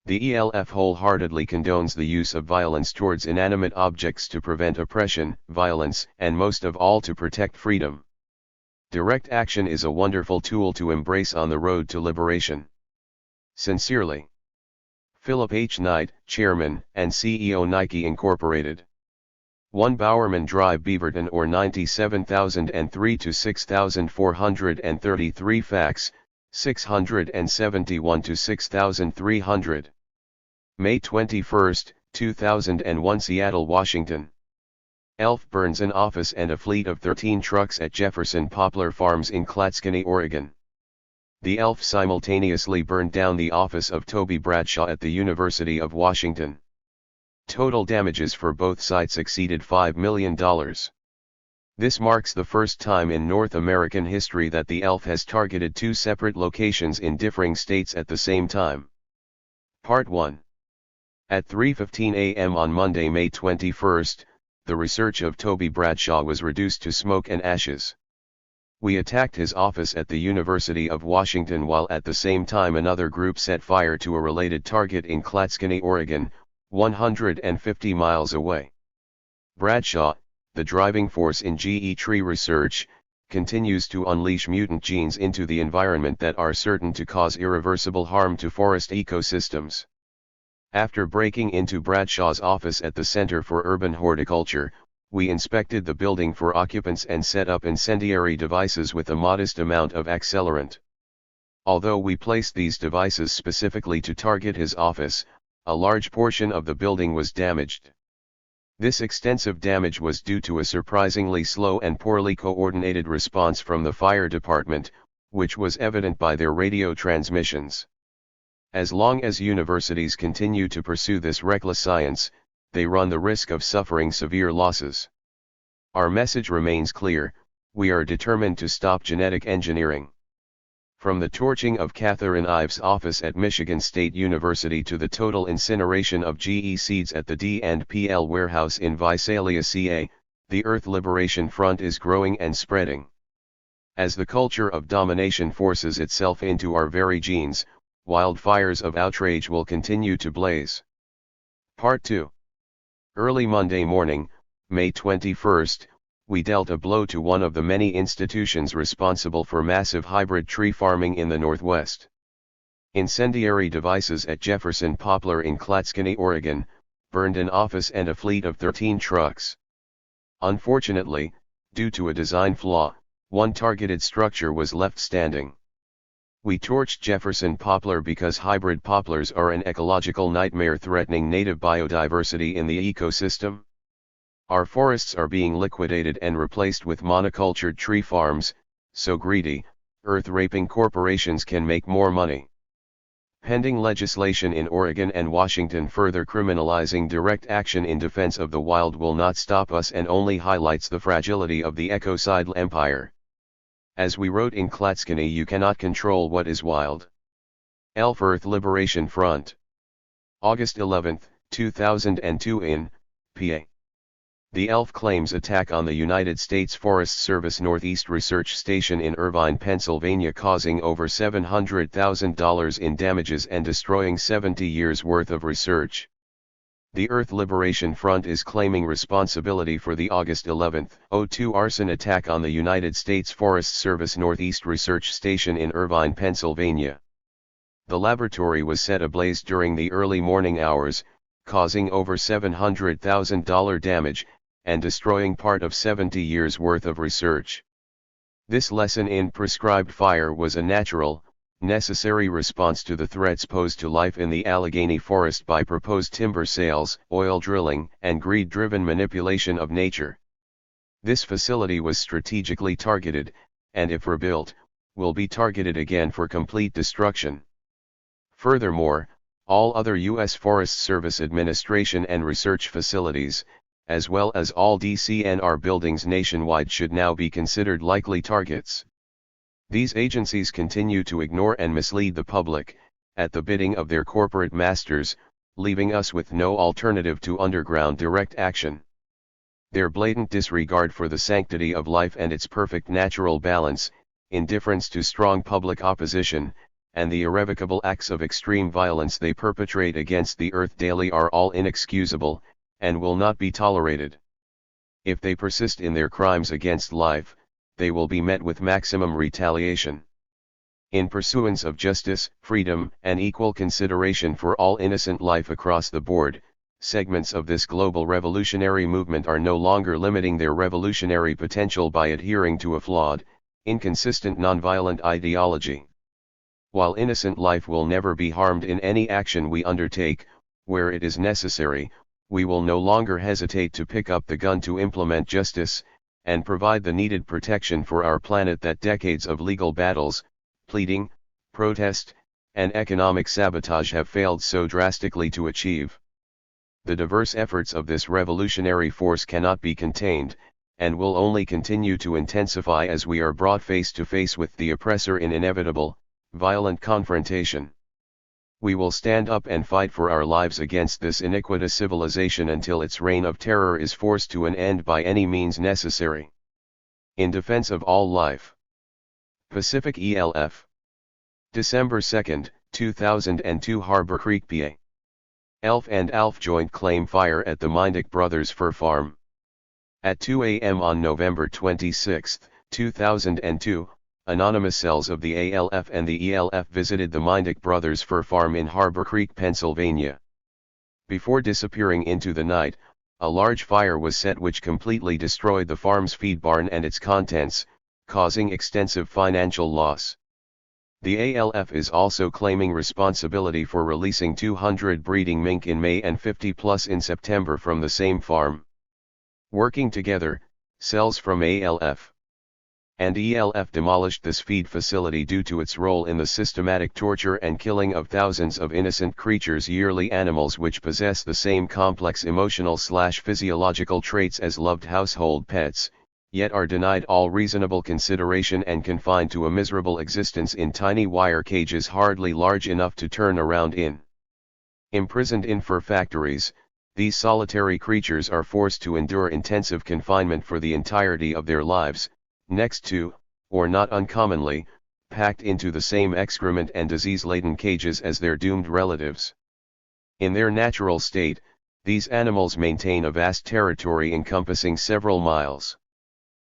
A: The ELF wholeheartedly condones the use of violence towards inanimate objects to prevent oppression, violence, and most of all to protect freedom. Direct action is a wonderful tool to embrace on the road to liberation. Sincerely, Philip H. Knight, Chairman and CEO, Nike Incorporated. 1 Bowerman Drive, Beaverton, or 97,003 to 6,433, fax 671 to 6,300. May 21, 2001, Seattle, Washington. ELF burns an office and a fleet of 13 trucks at Jefferson Poplar Farms in Clatskanie, Oregon. The ELF simultaneously burned down the office of Toby Bradshaw at the University of Washington. Total damages for both sites exceeded $5 million. This marks the first time in North American history that the ELF has targeted two separate locations in differing states at the same time. Part 1. At 3:15 a.m. on Monday, May 21, the research of Toby Bradshaw was reduced to smoke and ashes. We attacked his office at the University of Washington while at the same time another group set fire to a related target in Clatskanie, Oregon, 150 miles away. Bradshaw, the driving force in GE tree research, continues to unleash mutant genes into the environment that are certain to cause irreversible harm to forest ecosystems. After breaking into Bradshaw's office at the Center for Urban Horticulture, we inspected the building for occupants and set up incendiary devices with a modest amount of accelerant. Although we placed these devices specifically to target his office, a large portion of the building was damaged. This extensive damage was due to a surprisingly slow and poorly coordinated response from the fire department, which was evident by their radio transmissions. As long as universities continue to pursue this reckless science, they run the risk of suffering severe losses. Our message remains clear: we are determined to stop genetic engineering. From the torching of Catherine Ives' office at Michigan State University to the total incineration of GE seeds at the D&PL warehouse in Visalia, CA, the Earth Liberation Front is growing and spreading. As the culture of domination forces itself into our very genes, wildfires of outrage will continue to blaze. Part 2. Early Monday morning, May 21, we dealt a blow to one of the many institutions responsible for massive hybrid tree farming in the Northwest. Incendiary devices at Jefferson Poplar in Clatskanie, Oregon, burned an office and a fleet of 13 trucks. Unfortunately, due to a design flaw, one targeted structure was left standing. We torched Jefferson Poplar because hybrid poplars are an ecological nightmare threatening native biodiversity in the ecosystem. Our forests are being liquidated and replaced with monocultured tree farms, so greedy, earth-raping corporations can make more money. Pending legislation in Oregon and Washington further criminalizing direct action in defense of the wild will not stop us and only highlights the fragility of the ecocide empire. As we wrote in Clatskanie, you cannot control what is wild. Elf Earth Liberation Front. August 11, 2002 in PA. The ELF claims attack on the United States Forest Service Northeast Research Station in Irvine, Pennsylvania, causing over $700,000 in damages and destroying 70 years' worth of research. The Earth Liberation Front is claiming responsibility for the August 11, 2002 arson attack on the United States Forest Service Northeast Research Station in Irvine, Pennsylvania. The laboratory was set ablaze during the early morning hours, causing over $700,000 damage, and destroying part of 70 years' worth of research. This lesson in prescribed fire was a natural, necessary response to the threats posed to life in the Allegheny Forest by proposed timber sales, oil drilling, and greed-driven manipulation of nature. This facility was strategically targeted, and if rebuilt, will be targeted again for complete destruction. Furthermore, all other U.S. Forest Service administration and research facilities, as well as all DCNR buildings nationwide, should now be considered likely targets. These agencies continue to ignore and mislead the public, at the bidding of their corporate masters, leaving us with no alternative to underground direct action. Their blatant disregard for the sanctity of life and its perfect natural balance, indifference to strong public opposition, and the irrevocable acts of extreme violence they perpetrate against the earth daily are all inexcusable, and will not be tolerated. If they persist in their crimes against life, they will be met with maximum retaliation. In pursuance of justice, freedom, and equal consideration for all innocent life across the board, segments of this global revolutionary movement are no longer limiting their revolutionary potential by adhering to a flawed, inconsistent nonviolent ideology. While innocent life will never be harmed in any action we undertake, where it is necessary, we will no longer hesitate to pick up the gun to implement justice, and provide the needed protection for our planet that decades of legal battles, pleading, protest, and economic sabotage have failed so drastically to achieve. The diverse efforts of this revolutionary force cannot be contained, and will only continue to intensify as we are brought face to face with the oppressor in inevitable, violent confrontation. We will stand up and fight for our lives against this iniquitous civilization until its reign of terror is forced to an end by any means necessary. In defense of all life. Pacific ELF. December 2, 2002 Harbor Creek, PA. ELF and ALF joint claim fire at the Mindick Brothers Fur Farm. At 2 a.m. on November 26, 2002, anonymous cells of the ALF and the ELF visited the Mindick Brothers Fur Farm in Harbor Creek, Pennsylvania. Before disappearing into the night, a large fire was set which completely destroyed the farm's feed barn and its contents, causing extensive financial loss. The ALF is also claiming responsibility for releasing 200 breeding mink in May and 50 plus in September from the same farm. Working together, cells from ALF and ELF demolished this feed facility due to its role in the systematic torture and killing of thousands of innocent creatures yearly, animals which possess the same complex emotional/physiological traits as loved household pets, yet are denied all reasonable consideration and confined to a miserable existence in tiny wire cages hardly large enough to turn around in. Imprisoned in fur factories, these solitary creatures are forced to endure intensive confinement for the entirety of their lives, next to, or not uncommonly, packed into the same excrement and disease-laden cages as their doomed relatives. In their natural state, these animals maintain a vast territory encompassing several miles.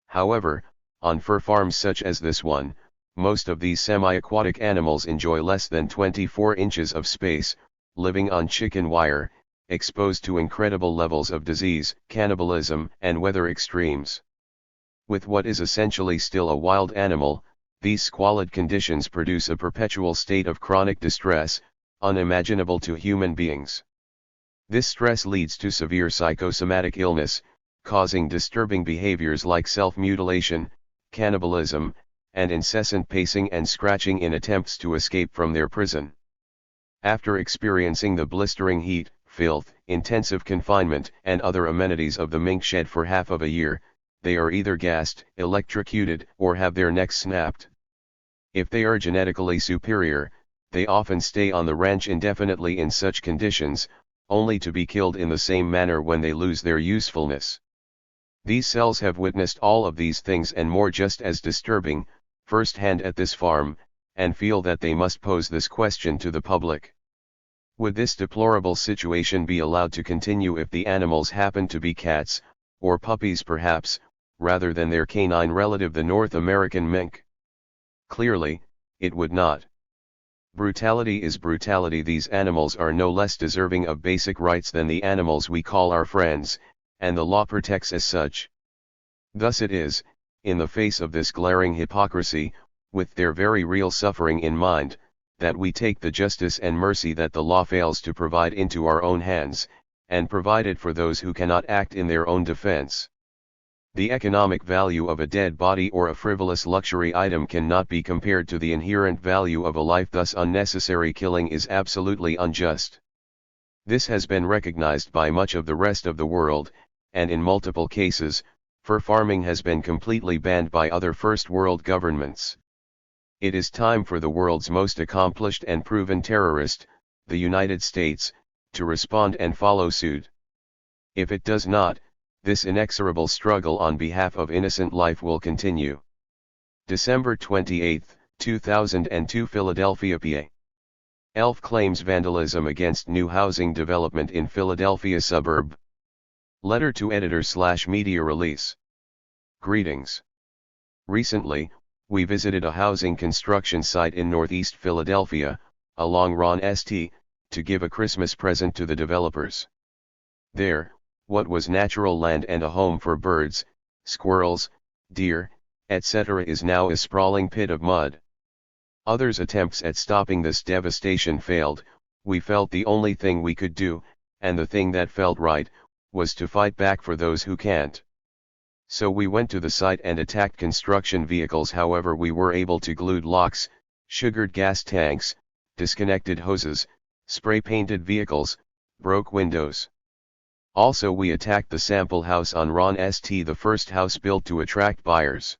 A: However, on fur farms such as this one, Most of these semi-aquatic animals enjoy less than 24 inches of space, living on chicken wire, exposed to incredible levels of disease, cannibalism, and weather extremes. With what is essentially still a wild animal, these squalid conditions produce a perpetual state of chronic distress, unimaginable to human beings. This stress leads to severe psychosomatic illness, causing disturbing behaviors like self-mutilation, cannibalism, and incessant pacing and scratching in attempts to escape from their prison. After experiencing the blistering heat, filth, intensive confinement, and other amenities of the mink shed for half of a year, they are either gassed, electrocuted, or have their necks snapped. If they are genetically superior, they often stay on the ranch indefinitely in such conditions, only to be killed in the same manner when they lose their usefulness. These cells have witnessed all of these things and more just as disturbing, firsthand at this farm, and feel that they must pose this question to the public. Would this deplorable situation be allowed to continue if the animals happen to be cats, or puppies perhaps, rather than their canine relative the North American mink? Clearly, it would not. Brutality is brutality. These animals are no less deserving of basic rights than the animals we call our friends, and the law protects as such. Thus it is, in the face of this glaring hypocrisy, with their very real suffering in mind, that we take the justice and mercy that the law fails to provide into our own hands, and provide it for those who cannot act in their own defense. The economic value of a dead body or a frivolous luxury item cannot be compared to the inherent value of a life, thus unnecessary killing is absolutely unjust. This has been recognized by much of the rest of the world, and in multiple cases, fur farming has been completely banned by other first world governments. It is time for the world's most accomplished and proven terrorist, the United States, to respond and follow suit. If it does not, this inexorable struggle on behalf of innocent life will continue. December 28, 2002, Philadelphia, PA. ELF claims vandalism against new housing development in Philadelphia suburb. Letter to editor/media release. Greetings. Recently, we visited a housing construction site in Northeast Philadelphia, along Ron St., to give a Christmas present to the developers. There, what was natural land and a home for birds, squirrels, deer, etc. is now a sprawling pit of mud. Others' attempts at stopping this devastation failed. We felt the only thing we could do, and the thing that felt right, was to fight back for those who can't. So we went to the site and attacked construction vehicles. However, we were able to glued locks, sugared gas tanks, disconnected hoses, spray-painted vehicles, broke windows. Also, we attacked the sample house on Ron St., the first house built to attract buyers.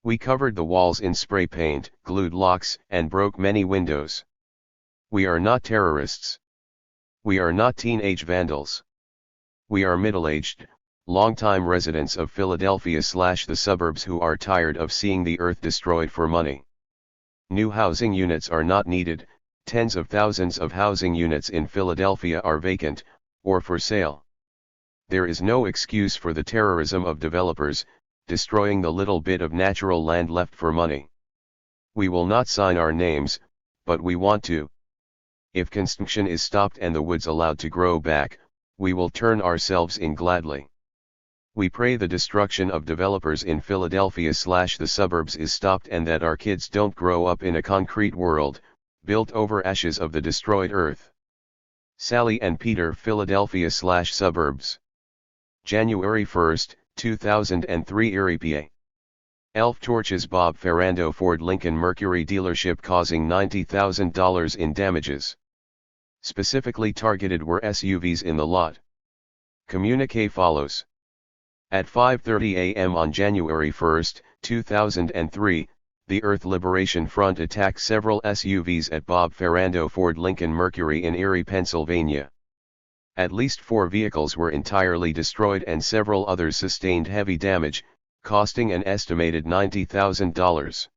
A: We covered the walls in spray paint, glued locks, and broke many windows. We are not terrorists. We are not teenage vandals. We are middle-aged, long-time residents of Philadelphia/the suburbs who are tired of seeing the earth destroyed for money. New housing units are not needed. Tens of thousands of housing units in Philadelphia are vacant, or for sale. There is no excuse for the terrorism of developers, destroying the little bit of natural land left for money. We will not sign our names, but we want to. If construction is stopped and the woods allowed to grow back, we will turn ourselves in gladly. We pray the destruction of developers in Philadelphia/the suburbs is stopped and that our kids don't grow up in a concrete world, built over ashes of the destroyed earth. Sally and Peter, Philadelphia/suburbs. January 1, 2003, Erie, PA. ELF torches Bob Ferrando Ford Lincoln Mercury dealership, causing $90,000 in damages. Specifically targeted were SUVs in the lot. Communique follows. At 5:30 a.m. on January 1, 2003, the Earth Liberation Front attacked several SUVs at Bob Ferrando Ford Lincoln Mercury in Erie, Pennsylvania. At least 4 vehicles were entirely destroyed and several others sustained heavy damage, costing an estimated $90,000.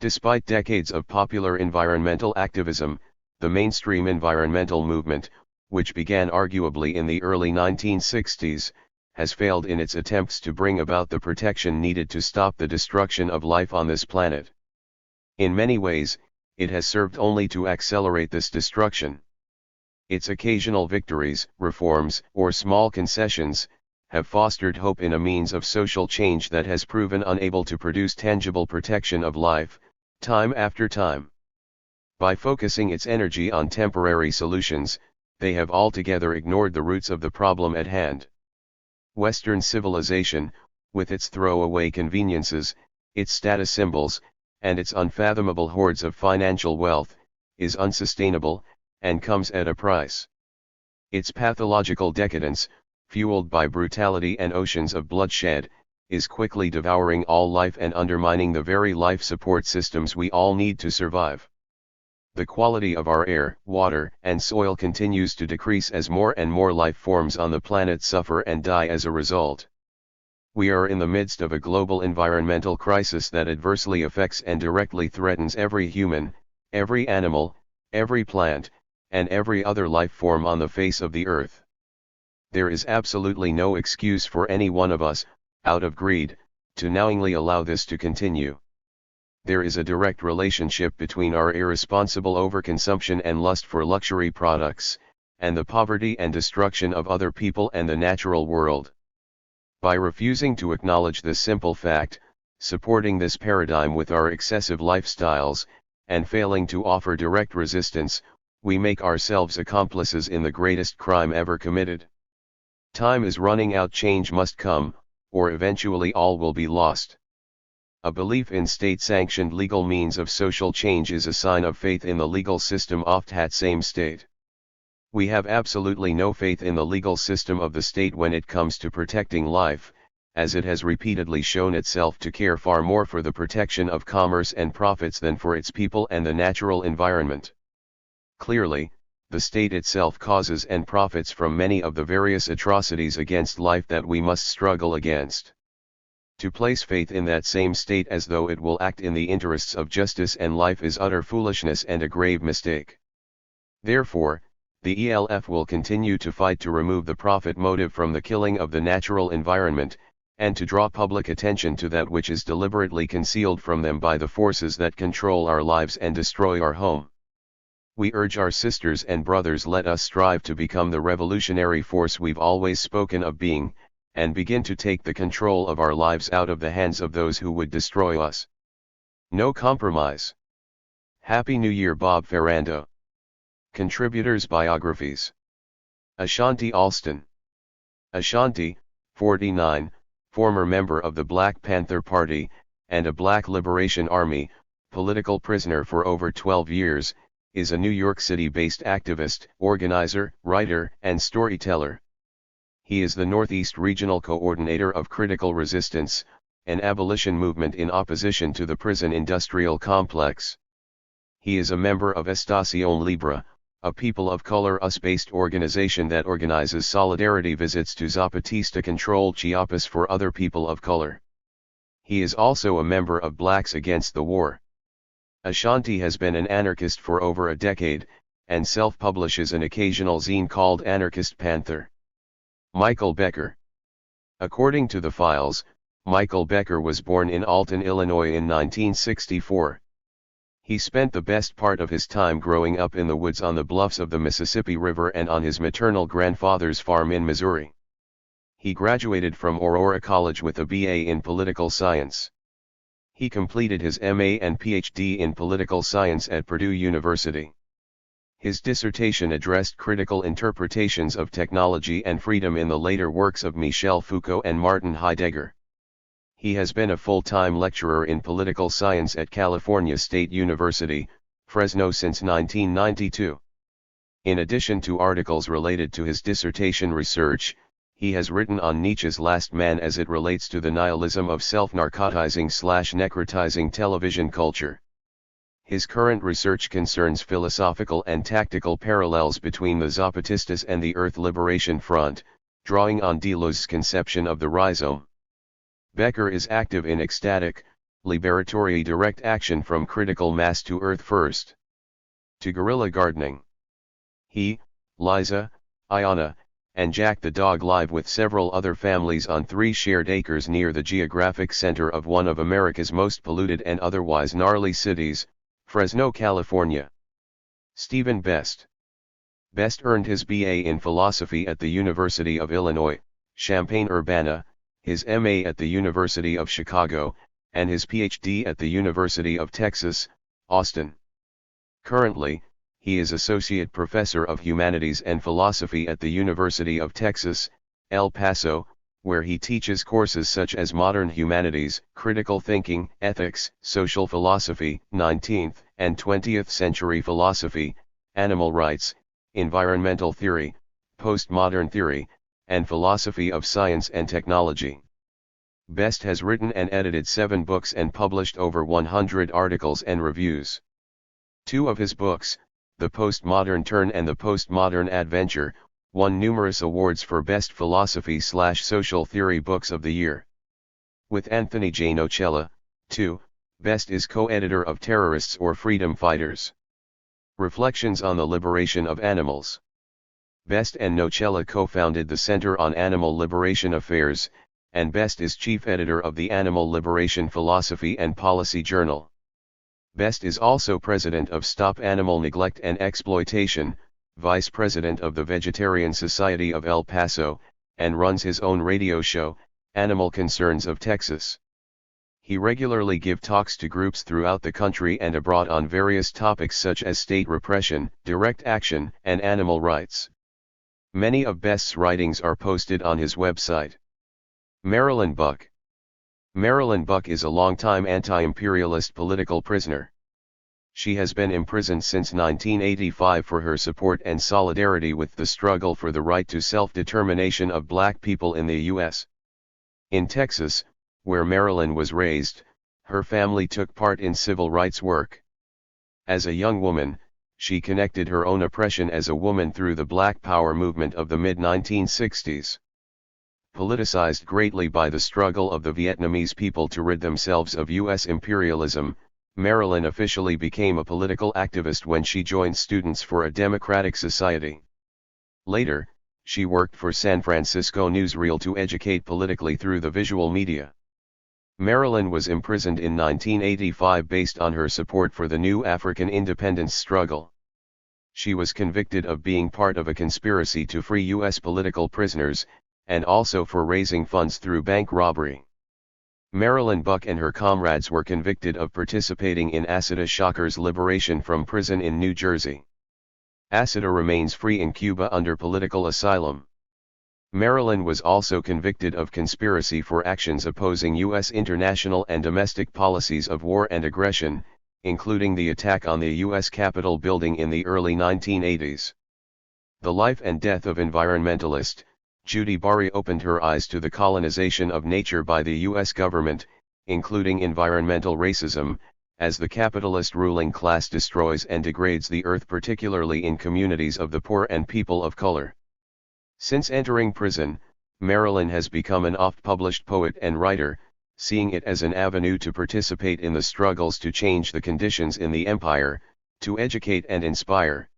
A: Despite decades of popular environmental activism, the mainstream environmental movement, which began arguably in the early 1960s, has failed in its attempts to bring about the protection needed to stop the destruction of life on this planet. In many ways, it has served only to accelerate this destruction. Its occasional victories, reforms, or small concessions, have fostered hope in a means of social change that has proven unable to produce tangible protection of life, time after time. By focusing its energy on temporary solutions, they have altogether ignored the roots of the problem at hand. Western civilization, with its throwaway conveniences, its status symbols, and its unfathomable hoards of financial wealth, is unsustainable, and comes at a price. Its pathological decadence, fueled by brutality and oceans of bloodshed, is quickly devouring all life and undermining the very life support systems we all need to survive. The quality of our air, water, and soil continues to decrease as more and more life forms on the planet suffer and die as a result. We are in the midst of a global environmental crisis that adversely affects and directly threatens every human, every animal, every plant, and every other life form on the face of the earth. There is absolutely no excuse for any one of us, out of greed, to knowingly allow this to continue. There is a direct relationship between our irresponsible overconsumption and lust for luxury products, and the poverty and destruction of other people and the natural world. By refusing to acknowledge this simple fact, supporting this paradigm with our excessive lifestyles, and failing to offer direct resistance, we make ourselves accomplices in the greatest crime ever committed. Time is running out, change must come, or eventually all will be lost. A belief in state-sanctioned legal means of social change is a sign of faith in the legal system of that same state. We have absolutely no faith in the legal system of the state when it comes to protecting life, as it has repeatedly shown itself to care far more for the protection of commerce and profits than for its people and the natural environment. Clearly, the state itself causes and profits from many of the various atrocities against life that we must struggle against. To place faith in that same state as though it will act in the interests of justice and life is utter foolishness and a grave mistake. Therefore, the ELF will continue to fight to remove the profit motive from the killing of the natural environment, and to draw public attention to that which is deliberately concealed from them by the forces that control our lives and destroy our home. We urge our sisters and brothers, let us strive to become the revolutionary force we've always spoken of being, and begin to take the control of our lives out of the hands of those who would destroy us. No compromise. Happy New Year, Bob Ferrando. Contributors' biographies. Ashanti Alston. Ashanti, 49, former member of the Black Panther Party, and a Black Liberation Army, political prisoner for over 12 years, is a New York City-based activist, organizer, writer, and storyteller. He is the Northeast Regional Coordinator of Critical Resistance, an abolition movement in opposition to the prison industrial complex. He is a member of Estación Libre, a people of color US-based organization that organizes solidarity visits to Zapatista-controlled Chiapas for other people of color. He is also a member of Blacks Against the War. Ashanti has been an anarchist for over a decade, and self-publishes an occasional zine called Anarchist Panther. Michael Becker. According to the files, Michael Becker was born in Alton, Illinois in 1964. He spent the best part of his time growing up in the woods on the bluffs of the Mississippi River and on his maternal grandfather's farm in Missouri. He graduated from Aurora College with a BA in political science. He completed his MA and PhD in political science at Purdue University. His dissertation addressed critical interpretations of technology and freedom in the later works of Michel Foucault and Martin Heidegger. He has been a full-time lecturer in political science at California State University, Fresno since 1992. In addition to articles related to his dissertation research, he has written on Nietzsche's Last Man as it relates to the nihilism of self-narcotizing/necrotizing television culture. His current research concerns philosophical and tactical parallels between the Zapatistas and the Earth Liberation Front, drawing on Deleuze's conception of the rhizome. Becker is active in ecstatic, liberatory direct action from critical mass to Earth First to guerrilla gardening. He, Liza, Ayana, and Jack the dog live with several other families on 3 shared acres near the geographic center of one of America's most polluted and otherwise gnarly cities, Fresno, California. Stephen Best. Best earned his BA in philosophy at the University of Illinois, Champaign-Urbana, his MA at the University of Chicago, and his PhD at the University of Texas, Austin. Currently, he is Associate Professor of Humanities and Philosophy at the University of Texas, El Paso, where he teaches courses such as Modern Humanities, Critical Thinking, Ethics, Social Philosophy, 19th and 20th Century Philosophy, Animal Rights, Environmental Theory, Postmodern Theory, and Philosophy of Science and Technology. Best has written and edited 7 books and published over 100 articles and reviews. 2 of his books, The Postmodern Turn and The Postmodern Adventure, won numerous awards for Best Philosophy/Social Theory Books of the Year. With Anthony J. Nocella, too, Best is co-editor of Terrorists or Freedom Fighters. Reflections on the Liberation of Animals. Best and Nocella co-founded the Center on Animal Liberation Affairs, and Best is chief editor of the Animal Liberation Philosophy and Policy Journal. Best is also president of Stop Animal Neglect and Exploitation, vice president of the Vegetarian Society of El Paso, and runs his own radio show, Animal Concerns of Texas. He regularly gives talks to groups throughout the country and abroad on various topics such as state repression, direct action, and animal rights. Many of Best's writings are posted on his website. Marilyn Buck. Marilyn Buck is a longtime anti-imperialist political prisoner. She has been imprisoned since 1985 for her support and solidarity with the struggle for the right to self-determination of Black people in the U.S. In Texas, where Marilyn was raised, her family took part in civil rights work. As a young woman, she connected her own oppression as a woman through the Black Power movement of the mid-1960s. Politicized greatly by the struggle of the Vietnamese people to rid themselves of U.S. imperialism, Marilyn officially became a political activist when she joined Students for a Democratic Society. Later, she worked for San Francisco newsreel to educate politically through the visual media. Marilyn was imprisoned in 1985 based on her support for the new African independence struggle. She was convicted of being part of a conspiracy to free U.S. political prisoners, and also for raising funds through bank robbery. Marilyn Buck and her comrades were convicted of participating in Assata Shakir's liberation from prison in New Jersey. Assata remains free in Cuba under political asylum. Marilyn was also convicted of conspiracy for actions opposing U.S. international and domestic policies of war and aggression, including the attack on the U.S. Capitol building in the early 1980s. The life and death of environmentalist Judy Bari opened her eyes to the colonization of nature by the U.S. government, including environmental racism, as the capitalist ruling class destroys and degrades the earth, particularly in communities of the poor and people of color. Since entering prison, Marilyn has become an oft-published poet and writer, seeing it as an avenue to participate in the struggles to change the conditions in the empire, to educate and inspire.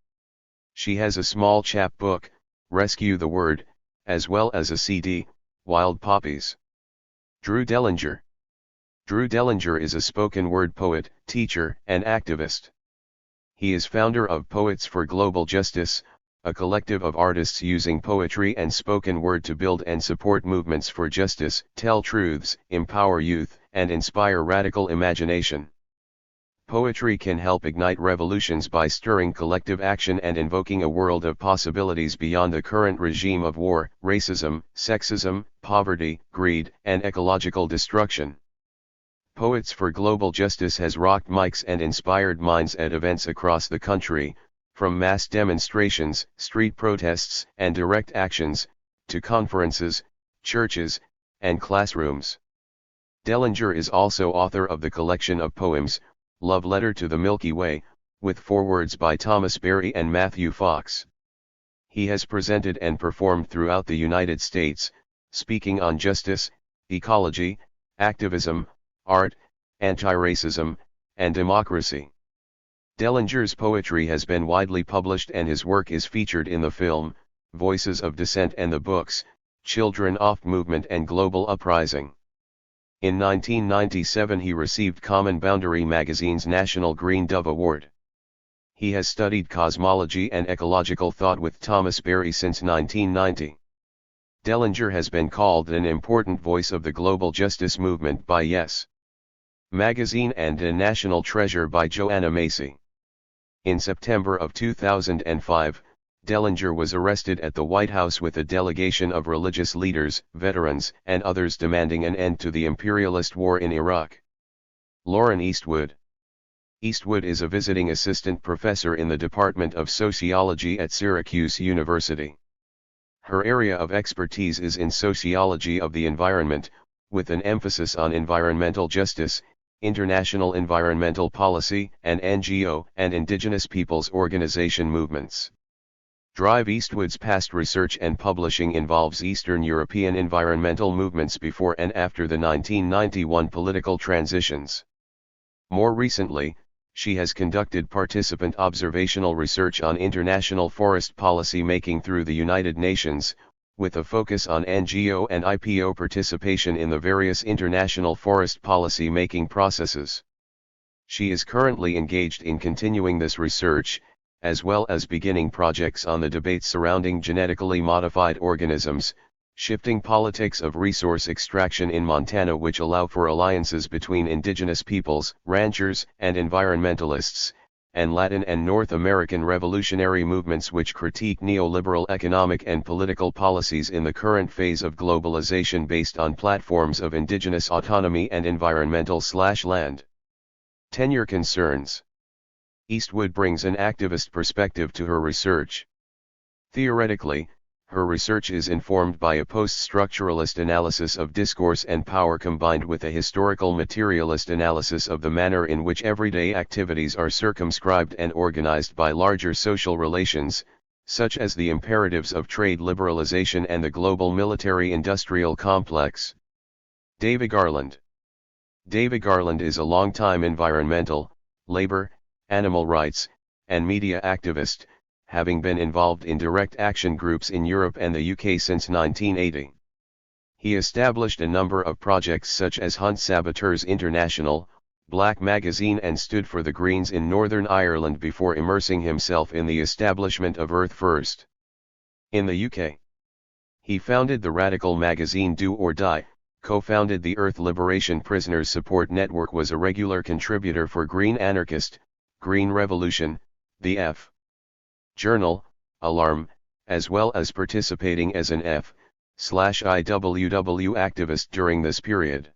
A: She has a small chapbook, Rescue the Word, as well as a CD, Wild Poppies. Drew Dellinger. Drew Dellinger is a spoken word poet, teacher, and activist. He is founder of Poets for Global Justice, a collective of artists using poetry and spoken word to build and support movements for justice, tell truths, empower youth, and inspire radical imagination. Poetry can help ignite revolutions by stirring collective action and invoking a world of possibilities beyond the current regime of war, racism, sexism, poverty, greed, and ecological destruction. Poets for Global Justice has rocked mics and inspired minds at events across the country, from mass demonstrations, street protests, and direct actions, to conferences, churches, and classrooms. Dellinger is also author of the collection of poems, Love Letter to the Milky Way, with forewords by Thomas Berry and Matthew Fox. He has presented and performed throughout the United States, speaking on justice, ecology, activism, art, anti-racism, and democracy. Dellinger's poetry has been widely published and his work is featured in the film, Voices of Dissent and the books, Children of Movement and Global Uprising. In 1997 he received Common Boundary magazine's National Green Dove Award. He has studied cosmology and ecological thought with Thomas Berry since 1990. Dellinger has been called an important voice of the global justice movement by Yes Magazine and a national treasure by Joanna Macy. In September of 2005, Dellinger was arrested at the White House with a delegation of religious leaders, veterans, and others demanding an end to the imperialist war in Iraq. Lauren Eastwood. Eastwood is a visiting assistant professor in the Department of Sociology at Syracuse University. Her area of expertise is in sociology of the environment, with an emphasis on environmental justice, international environmental policy, and NGO and indigenous peoples organization movements. Drive. Eastwood's past research and publishing involves Eastern European environmental movements before and after the 1991 political transitions. More recently, she has conducted participant observational research on international forest policy making through the United Nations, with a focus on NGO and IPO participation in the various international forest policy making processes. She is currently engaged in continuing this research, as well as beginning projects on the debate surrounding genetically modified organisms, shifting politics of resource extraction in Montana which allow for alliances between indigenous peoples, ranchers, and environmentalists, and Latin and North American revolutionary movements which critique neoliberal economic and political policies in the current phase of globalization based on platforms of indigenous autonomy and environmental/land tenure concerns. Eastwood brings an activist perspective to her research. Theoretically, her research is informed by a post-structuralist analysis of discourse and power combined with a historical materialist analysis of the manner in which everyday activities are circumscribed and organized by larger social relations, such as the imperatives of trade liberalization and the global military-industrial complex. David Garland. David Garland is a longtime environmental, labor, animal rights, and media activist, having been involved in direct action groups in Europe and the UK since 1980. He established a number of projects such as Hunt Saboteurs International, Black Magazine and stood for the Greens in Northern Ireland before immersing himself in the establishment of Earth First. In the UK, he founded the radical magazine Do or Die, co-founded the Earth Liberation Prisoners Support Network, was a regular contributor for Green Anarchist, Green Revolution, the F. Journal, Alarm, as well as participating as an F/IWW activist during this period.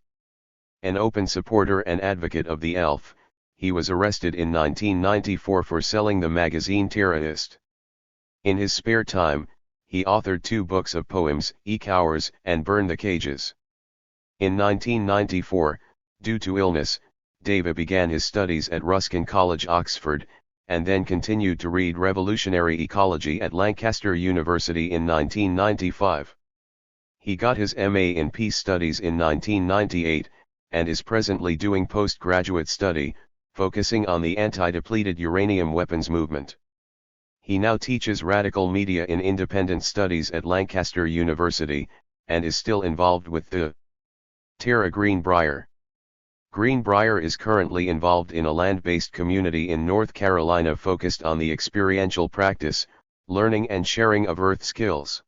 A: An open supporter and advocate of the ELF, he was arrested in 1994 for selling the magazine Terrorist. In his spare time, he authored 2 books of poems, E-Cowers and Burn the Cages. In 1994, due to illness, David began his studies at Ruskin College, Oxford, and then continued to read revolutionary ecology at Lancaster University in 1995. He got his MA in Peace Studies in 1998, and is presently doing postgraduate study, focusing on the anti-depleted uranium weapons movement. He now teaches radical media in independent studies at Lancaster University, and is still involved with the Terra Greenbrier. Greenbrier is currently involved in a land-based community in North Carolina focused on the experiential practice, learning and sharing of earth skills.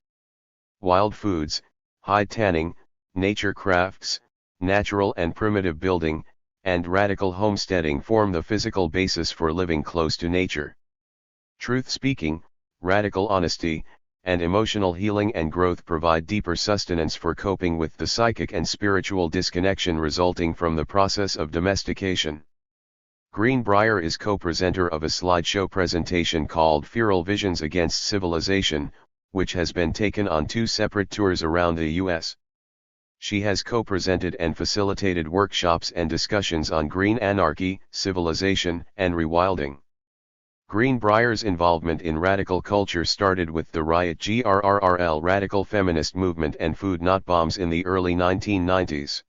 A: Wild foods, hide tanning, nature crafts, natural and primitive building, and radical homesteading form the physical basis for living close to nature. Truth-speaking, radical honesty, and emotional healing and growth provide deeper sustenance for coping with the psychic and spiritual disconnection resulting from the process of domestication. Greenbrier is co-presenter of a slideshow presentation called Feral Visions Against Civilization, which has been taken on 2 separate tours around the U.S. She has co-presented and facilitated workshops and discussions on green anarchy, civilization, and rewilding. Greenbrier's involvement in radical culture started with the Riot GRRRL radical feminist movement and Food Not Bombs in the early 1990s.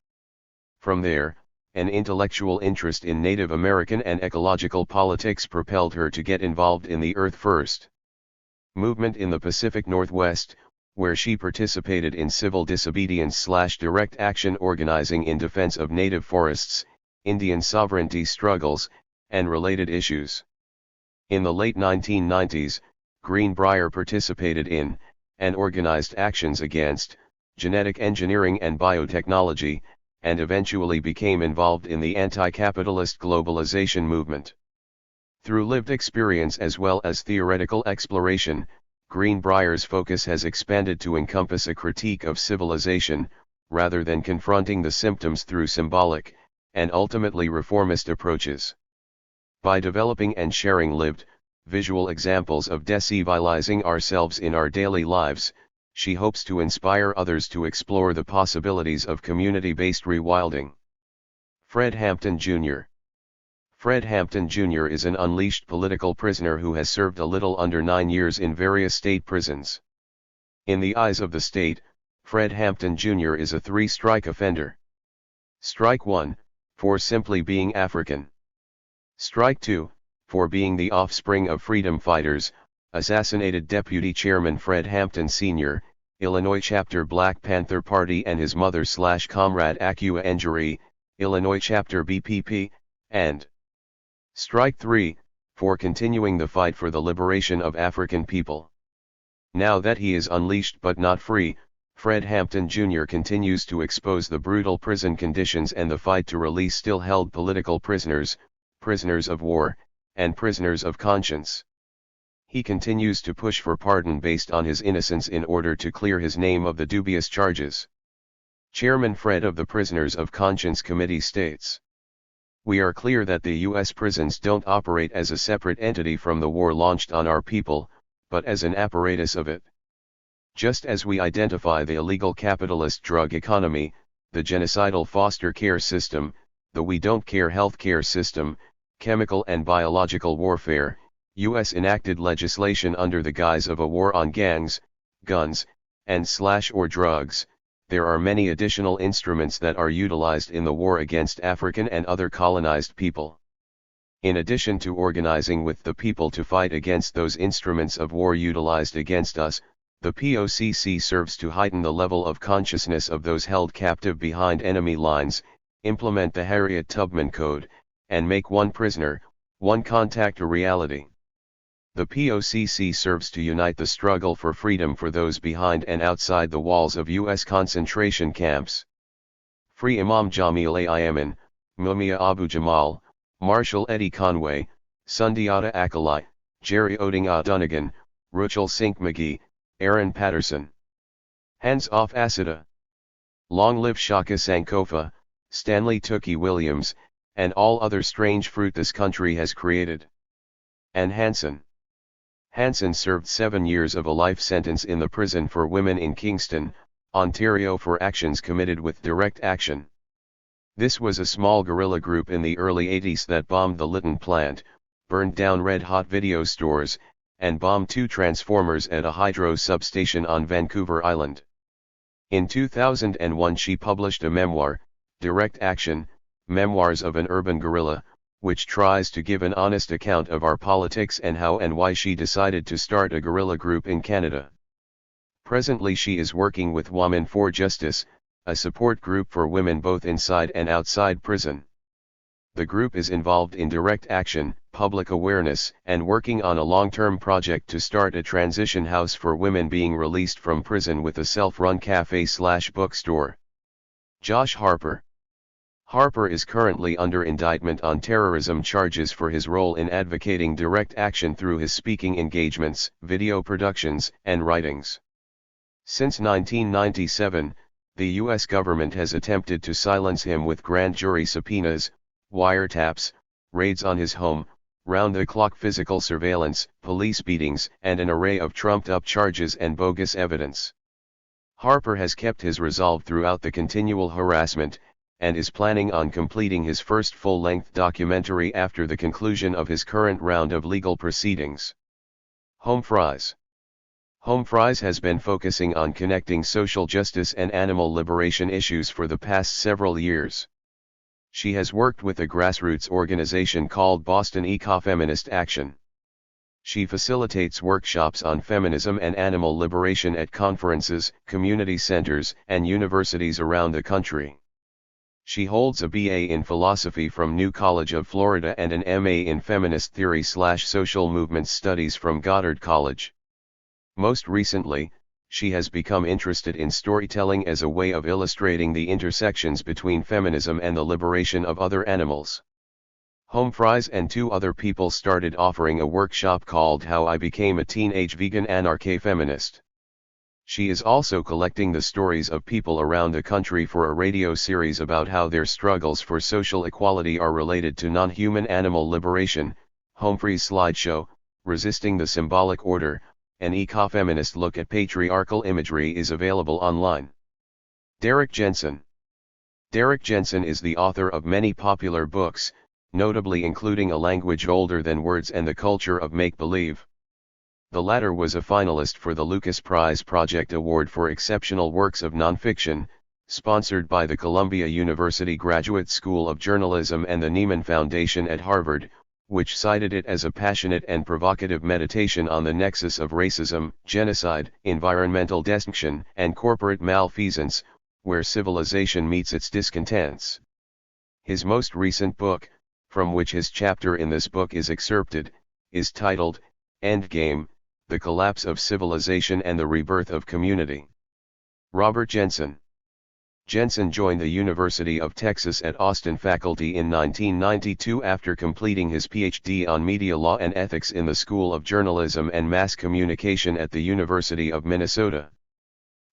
A: From there, an intellectual interest in Native American and ecological politics propelled her to get involved in the Earth First movement in the Pacific Northwest, where she participated in civil disobedience/direct action organizing in defense of native forests, Indian sovereignty struggles, and related issues. In the late 1990s, Greenbrier participated in, and organized actions against, genetic engineering and biotechnology, and eventually became involved in the anti-capitalist globalization movement. Through lived experience as well as theoretical exploration, Greenbrier's focus has expanded to encompass a critique of civilization, rather than confronting the symptoms through symbolic, and ultimately reformist approaches. By developing and sharing lived, visual examples of decivilizing ourselves in our daily lives, she hopes to inspire others to explore the possibilities of community-based rewilding. Fred Hampton Jr. Fred Hampton Jr. is an unleashed political prisoner who has served a little under 9 years in various state prisons. In the eyes of the state, Fred Hampton Jr. is a 3-strike offender. Strike 1, for simply being African. Strike 2, for being the offspring of freedom fighters, assassinated Deputy Chairman Fred Hampton Sr., Illinois Chapter Black Panther Party, and his mother/comrade Akua Njeri, Illinois Chapter BPP, and Strike 3, for continuing the fight for the liberation of African people. Now that he is unleashed but not free, Fred Hampton Jr. continues to expose the brutal prison conditions and the fight to release still held political prisoners, prisoners of war, and prisoners of conscience. He continues to push for pardon based on his innocence in order to clear his name of the dubious charges. Chairman Fred of the Prisoners of Conscience Committee states, "We are clear that the U.S. prisons don't operate as a separate entity from the war launched on our people, but as an apparatus of it. Just as we identify the illegal capitalist drug economy, the genocidal foster care system, the we don't care healthcare system, chemical and biological warfare, U.S. enacted legislation under the guise of a war on gangs, guns, and/or drugs, there are many additional instruments that are utilized in the war against African and other colonized people. In addition to organizing with the people to fight against those instruments of war utilized against us, the POCC serves to heighten the level of consciousness of those held captive behind enemy lines, implement the Harriet Tubman Code, and make one prisoner, one contact a reality. The POCC serves to unite the struggle for freedom for those behind and outside the walls of U.S. concentration camps. Free Imam Jamil Ayaman, Mumia Abu Jamal, Marshal Eddie Conway, Sundiata Akalai, Jerry Oding Dunnigan, Ruchel Sink McGee, Aaron Patterson. Hands off Asada. Long live Shaka Sankofa, Stanley Tookie Williams, and all other strange fruit this country has created. And Hansen. Hansen served 7 years of a life sentence in the prison for women in Kingston, Ontario for actions committed with direct action. This was a small guerrilla group in the early 80s that bombed the Lytton plant, burned down red-hot video stores, and bombed 2 transformers at a hydro substation on Vancouver Island. In 2001 she published a memoir, Direct Action, Memoirs of an Urban Guerrilla, which tries to give an honest account of our politics and how and why she decided to start a guerrilla group in Canada. Presently she is working with Women for Justice, a support group for women both inside and outside prison. The group is involved in direct action, public awareness, and working on a long-term project to start a transition house for women being released from prison with a self-run cafe/bookstore. Josh Harper. Harper is currently under indictment on terrorism charges for his role in advocating direct action through his speaking engagements, video productions, and writings. Since 1997, the U.S. government has attempted to silence him with grand jury subpoenas, wiretaps, raids on his home, round-the-clock physical surveillance, police beatings, and an array of trumped-up charges and bogus evidence. Harper has kept his resolve throughout the continual harassment, and is planning on completing his first full-length documentary after the conclusion of his current round of legal proceedings. Home Fries. Home Fries has been focusing on connecting social justice and animal liberation issues for the past several years. She has worked with a grassroots organization called Boston Ecofeminist Action. She facilitates workshops on feminism and animal liberation at conferences, community centers, and universities around the country. She holds a BA in philosophy from New College of Florida and an MA in feminist theory/social movement studies from Goddard College. Most recently, she has become interested in storytelling as a way of illustrating the intersections between feminism and the liberation of other animals. Homefries and two other people started offering a workshop called How I Became a Teenage Vegan Anarcha-Feminist. She is also collecting the stories of people around the country for a radio series about how their struggles for social equality are related to non-human animal liberation. Homefries slideshow, Resisting the Symbolic Order, an ecofeminist look at patriarchal imagery is available online. Derek Jensen. Derek Jensen is the author of many popular books, notably including A Language Older Than Words and The Culture of Make-Believe. The latter was a finalist for the Lucas Prize Project Award for Exceptional Works of Nonfiction, sponsored by the Columbia University Graduate School of Journalism and the Nieman Foundation at Harvard, which cited it as a passionate and provocative meditation on the nexus of racism, genocide, environmental destruction, and corporate malfeasance, where civilization meets its discontents. His most recent book, from which his chapter in this book is excerpted, is titled, Endgame, The Collapse of Civilization and the Rebirth of Community. Robert Jensen. Jensen joined the University of Texas at Austin faculty in 1992 after completing his PhD on media law and ethics in the School of Journalism and Mass Communication at the University of Minnesota.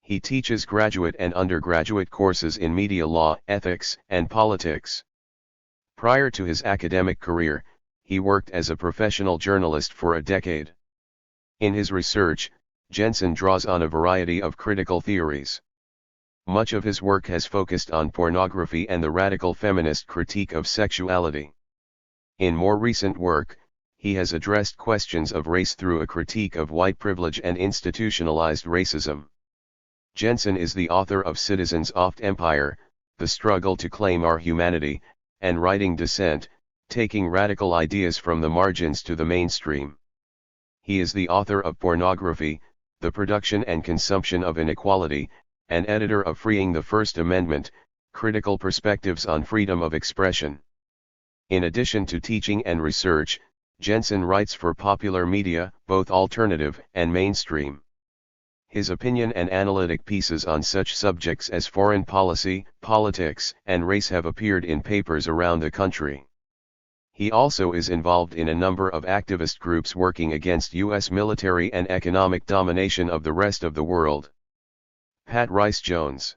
A: He teaches graduate and undergraduate courses in media law, ethics, and politics. Prior to his academic career, he worked as a professional journalist for a decade. In his research, Jensen draws on a variety of critical theories. Much of his work has focused on pornography and the radical feminist critique of sexuality. In more recent work, he has addressed questions of race through a critique of white privilege and institutionalized racism. Jensen is the author of Citizens of Empire, The Struggle to Claim Our Humanity, and Writing Dissent, Taking Radical Ideas from the Margins to the Mainstream. He is the author of Pornography, The Production and Consumption of Inequality, and editor of Freeing the First Amendment, Critical Perspectives on Freedom of Expression. In addition to teaching and research, Jensen writes for popular media, both alternative and mainstream. His opinion and analytic pieces on such subjects as foreign policy, politics, and race have appeared in papers around the country. He also is involved in a number of activist groups working against U.S. military and economic domination of the rest of the world. Pat Rice-Jones.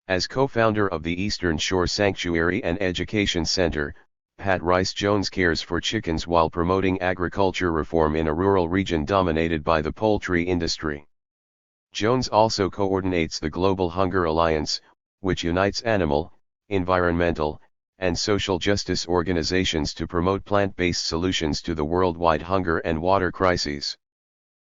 A: As co-founder of the Eastern Shore Sanctuary and Education Center, Pat Rice-Jones cares for chickens while promoting agriculture reform in a rural region dominated by the poultry industry. Jones also coordinates the Global Hunger Alliance, which unites animal, environmental, and social justice organizations to promote plant-based solutions to the worldwide hunger and water crises.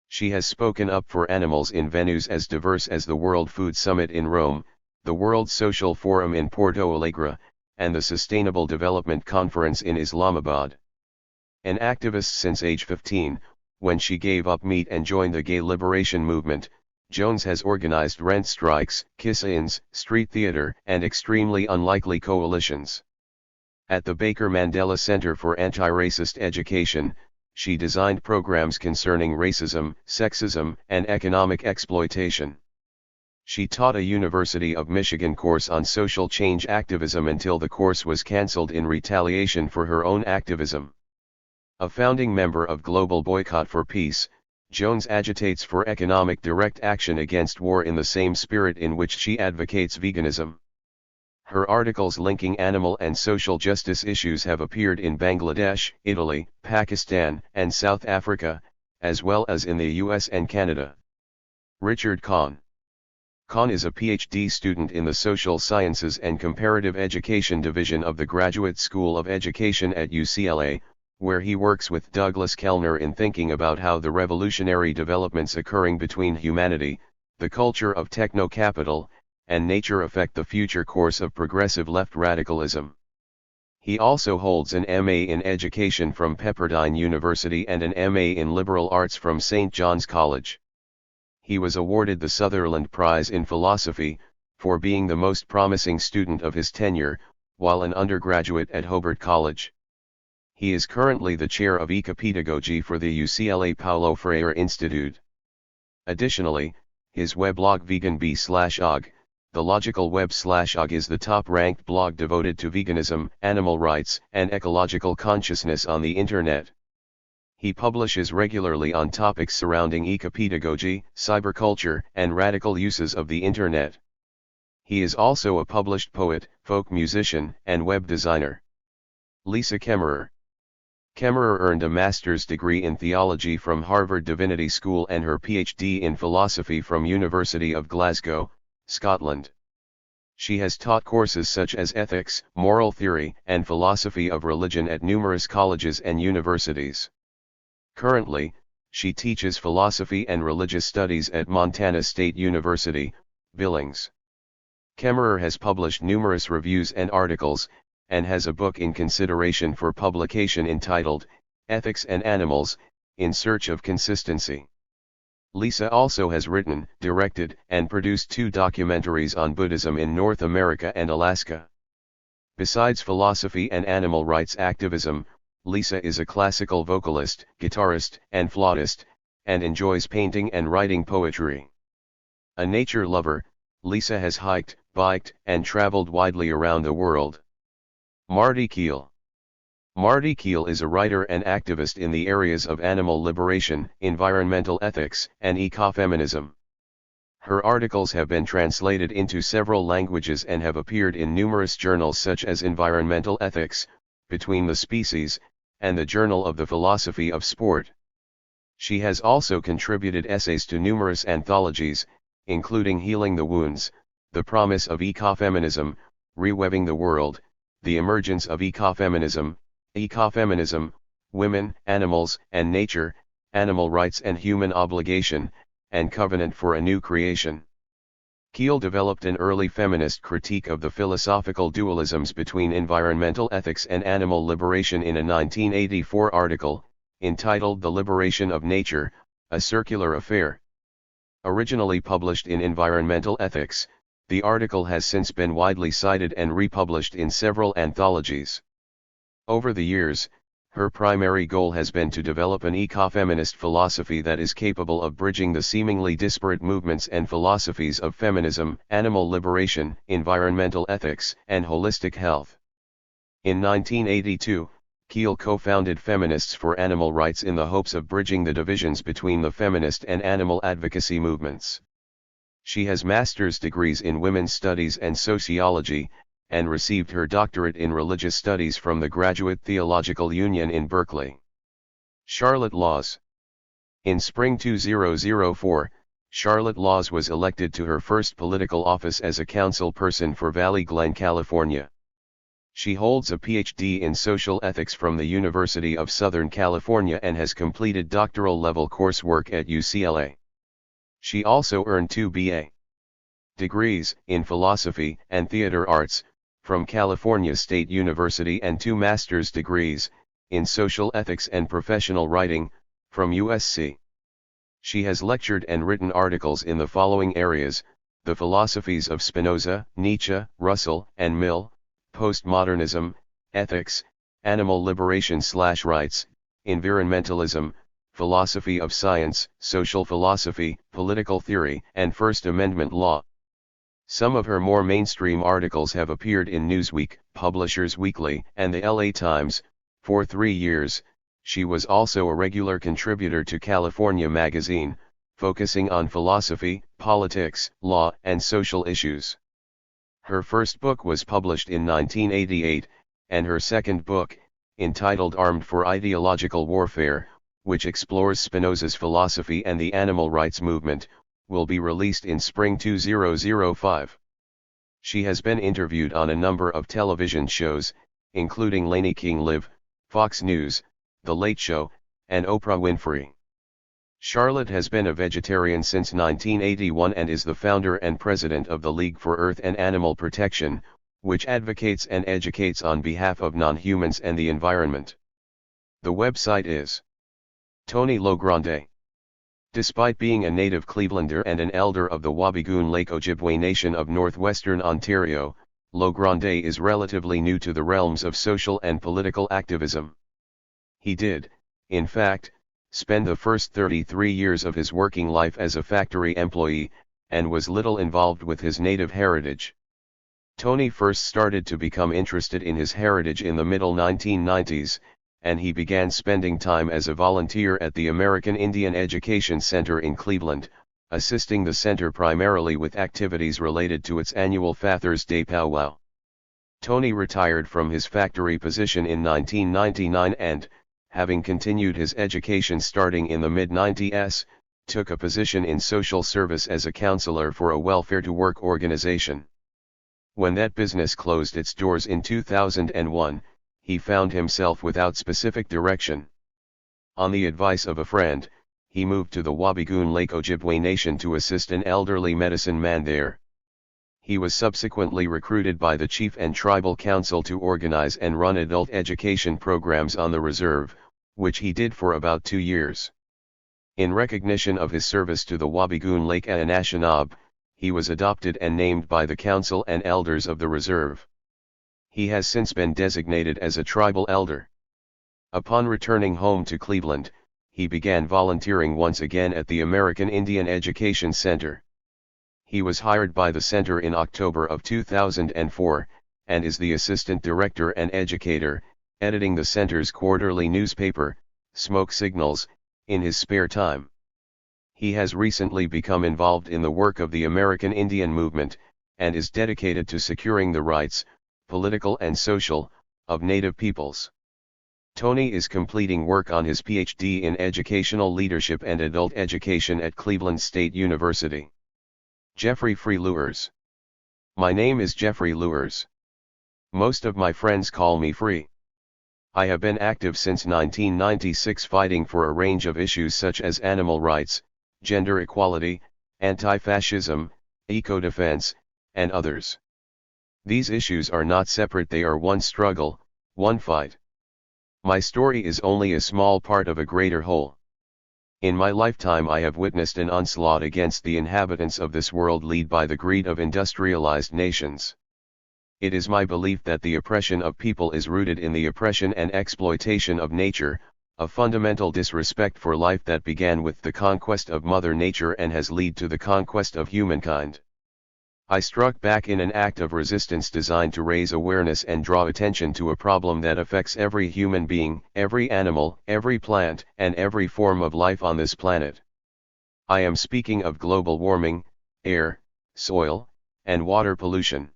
A: She has spoken up for animals in venues as diverse as the World Food Summit in Rome, the World Social Forum in Porto Alegre, and the Sustainable Development Conference in Islamabad. An activist since age 15, when she gave up meat and joined the gay liberation movement, Jones has organized rent strikes, kiss-ins, street theater, and extremely unlikely coalitions. At the Baker Mandela Center for Anti-Racist Education, she designed programs concerning racism, sexism, and economic exploitation. She taught a University of Michigan course on social change activism until the course was canceled in retaliation for her own activism. A founding member of Global Boycott for Peace, Jones agitates for economic direct action against war in the same spirit in which she advocates veganism. Her articles linking animal and social justice issues have appeared in Bangladesh, Italy, Pakistan, and South Africa, as well as in the US and Canada. Richard Kahn. Kahn is a PhD student in the Social Sciences and Comparative Education Division of the Graduate School of Education at UCLA, where he works with Douglas Kellner in thinking about how the revolutionary developments occurring between humanity, the culture of techno-capital, and nature affect the future course of progressive left radicalism. He also holds an MA in Education from Pepperdine University and an MA in Liberal Arts from St. John's College. He was awarded the Sutherland Prize in Philosophy, for being the most promising student of his tenure, while an undergraduate at Hobart College. He is currently the chair of Ecopedagogy for the UCLA Paulo Freire Institute. Additionally, his weblog veganbee/og, the logical web/og, is the top-ranked blog devoted to veganism, animal rights, and ecological consciousness on the Internet. He publishes regularly on topics surrounding ecopedagogy, cyberculture, and radical uses of the Internet. He is also a published poet, folk musician, and web designer. Lisa Kemmerer. Kemmerer earned a master's degree in theology from Harvard Divinity School and her PhD in philosophy from University of Glasgow, Scotland. She has taught courses such as ethics, moral theory, and philosophy of religion at numerous colleges and universities. Currently, she teaches philosophy and religious studies at Montana State University, Billings. Kemmerer has published numerous reviews and articles, and has a book in consideration for publication entitled, Ethics and Animals, In Search of Consistency. Lisa also has written, directed, and produced 2 documentaries on Buddhism in North America and Alaska. Besides philosophy and animal rights activism, Lisa is a classical vocalist, guitarist, and flautist, and enjoys painting and writing poetry. A nature lover, Lisa has hiked, biked, and traveled widely around the world. Marty Keel. Marty Keel is a writer and activist in the areas of animal liberation, environmental ethics, and ecofeminism. Her articles have been translated into several languages and have appeared in numerous journals such as Environmental Ethics, Between the Species, and the Journal of the Philosophy of Sport. She has also contributed essays to numerous anthologies, including Healing the Wounds, The Promise of Ecofeminism, Rewebbing the World, The Emergence of Ecofeminism, Ecofeminism, Women, Animals, and Nature, Animal Rights and Human Obligation, and Covenant for a New Creation. Keel developed an early feminist critique of the philosophical dualisms between environmental ethics and animal liberation in a 1984 article, entitled The Liberation of Nature, A Circular Affair. Originally published in Environmental Ethics, the article has since been widely cited and republished in several anthologies. Over the years, her primary goal has been to develop an ecofeminist philosophy that is capable of bridging the seemingly disparate movements and philosophies of feminism, animal liberation, environmental ethics, and holistic health. In 1982, Keel co-founded Feminists for Animal Rights in the hopes of bridging the divisions between the feminist and animal advocacy movements. She has master's degrees in women's studies and sociology, and received her doctorate in religious studies from the Graduate Theological Union in Berkeley. Charlotte Laws. In spring 2004, Charlotte Laws was elected to her first political office as a council person for Valley Glen, California. She holds a PhD in social ethics from the University of Southern California and has completed doctoral-level coursework at UCLA. She also earned 2 B.A. degrees in philosophy and theater arts from California State University and 2 master's degrees in social ethics and professional writing from USC. She has lectured and written articles in the following areas: the philosophies of Spinoza, Nietzsche, Russell, and Mill, postmodernism, ethics, animal liberation/rights, environmentalism, philosophy of science, social philosophy, political theory, and First Amendment law. Some of her more mainstream articles have appeared in Newsweek, Publishers Weekly, and the LA Times. For 3 years, she was also a regular contributor to California Magazine, focusing on philosophy, politics, law, and social issues. Her first book was published in 1988, and her second book, entitled Armed for Ideological Warfare, which explores Spinoza's philosophy and the animal rights movement, will be released in spring 2005. She has been interviewed on a number of television shows, including Lainey King Live, Fox News, The Late Show, and Oprah Winfrey. Charlotte has been a vegetarian since 1981 and is the founder and president of the League for Earth and Animal Protection, which advocates and educates on behalf of non-humans and the environment. The website is Tony Logrande. Despite being a native Clevelander and an elder of the Wabigoon Lake Ojibwe Nation of northwestern Ontario, Logrande is relatively new to the realms of social and political activism. He did, in fact, spend the first 33 years of his working life as a factory employee, and was little involved with his native heritage. Tony first started to become interested in his heritage in the middle 1990s, and he began spending time as a volunteer at the American Indian Education Center in Cleveland, assisting the center primarily with activities related to its annual Father's Day powwow. Tony retired from his factory position in 1999 and, having continued his education starting in the mid-90s, took a position in social service as a counselor for a welfare-to-work organization. When that business closed its doors in 2001, he found himself without specific direction. On the advice of a friend, he moved to the Wabigoon Lake Ojibwe Nation to assist an elderly medicine man there. He was subsequently recruited by the chief and tribal council to organize and run adult education programs on the reserve, which he did for about 2 years. In recognition of his service to the Wabigoon Lake Anishinaabe, he was adopted and named by the council and elders of the reserve. He has since been designated as a tribal elder. Upon returning home to Cleveland, he began volunteering once again at the American Indian Education Center. He was hired by the center in October of 2004, and is the assistant director and educator, editing the center's quarterly newspaper, Smoke Signals, in his spare time. He has recently become involved in the work of the American Indian movement, and is dedicated to securing the rights, political and social, of Native peoples. Tony is completing work on his PhD in Educational Leadership and Adult Education at Cleveland State University. Jeffrey Free Luers. My name is Jeffrey Luers. Most of my friends call me Free. I have been active since 1996 fighting for a range of issues such as animal rights, gender equality, anti-fascism, eco-defense, and others. These issues are not separate, they are one struggle, one fight. My story is only a small part of a greater whole. In my lifetime I have witnessed an onslaught against the inhabitants of this world led by the greed of industrialized nations. It is my belief that the oppression of people is rooted in the oppression and exploitation of nature, a fundamental disrespect for life that began with the conquest of Mother Nature and has led to the conquest of humankind. I struck back in an act of resistance designed to raise awareness and draw attention to a problem that affects every human being, every animal, every plant, and every form of life on this planet. I am speaking of global warming, air, soil, and water pollution.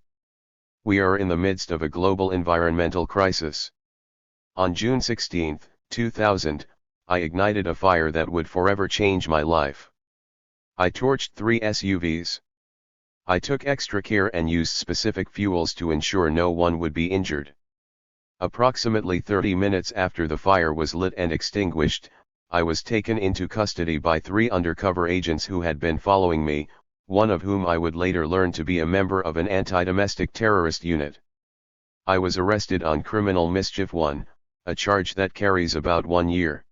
A: We are in the midst of a global environmental crisis. On June 16, 2000, I ignited a fire that would forever change my life. I torched 3 SUVs. I took extra care and used specific fuels to ensure no one would be injured. Approximately 30 minutes after the fire was lit and extinguished, I was taken into custody by 3 undercover agents who had been following me, one of whom I would later learn to be a member of an anti-domestic terrorist unit. I was arrested on criminal mischief 1, a charge that carries about 1 year.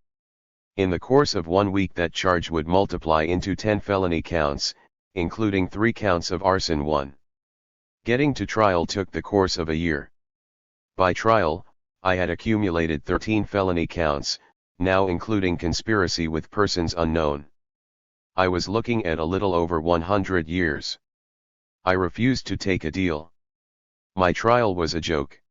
A: In the course of 1 week that charge would multiply into 10 felony counts, including 3 counts of arson 1. Getting to trial took the course of a year. By trial, I had accumulated 13 felony counts, now including conspiracy with persons unknown. I was looking at a little over 100 years. I refused to take a deal. My trial was a joke.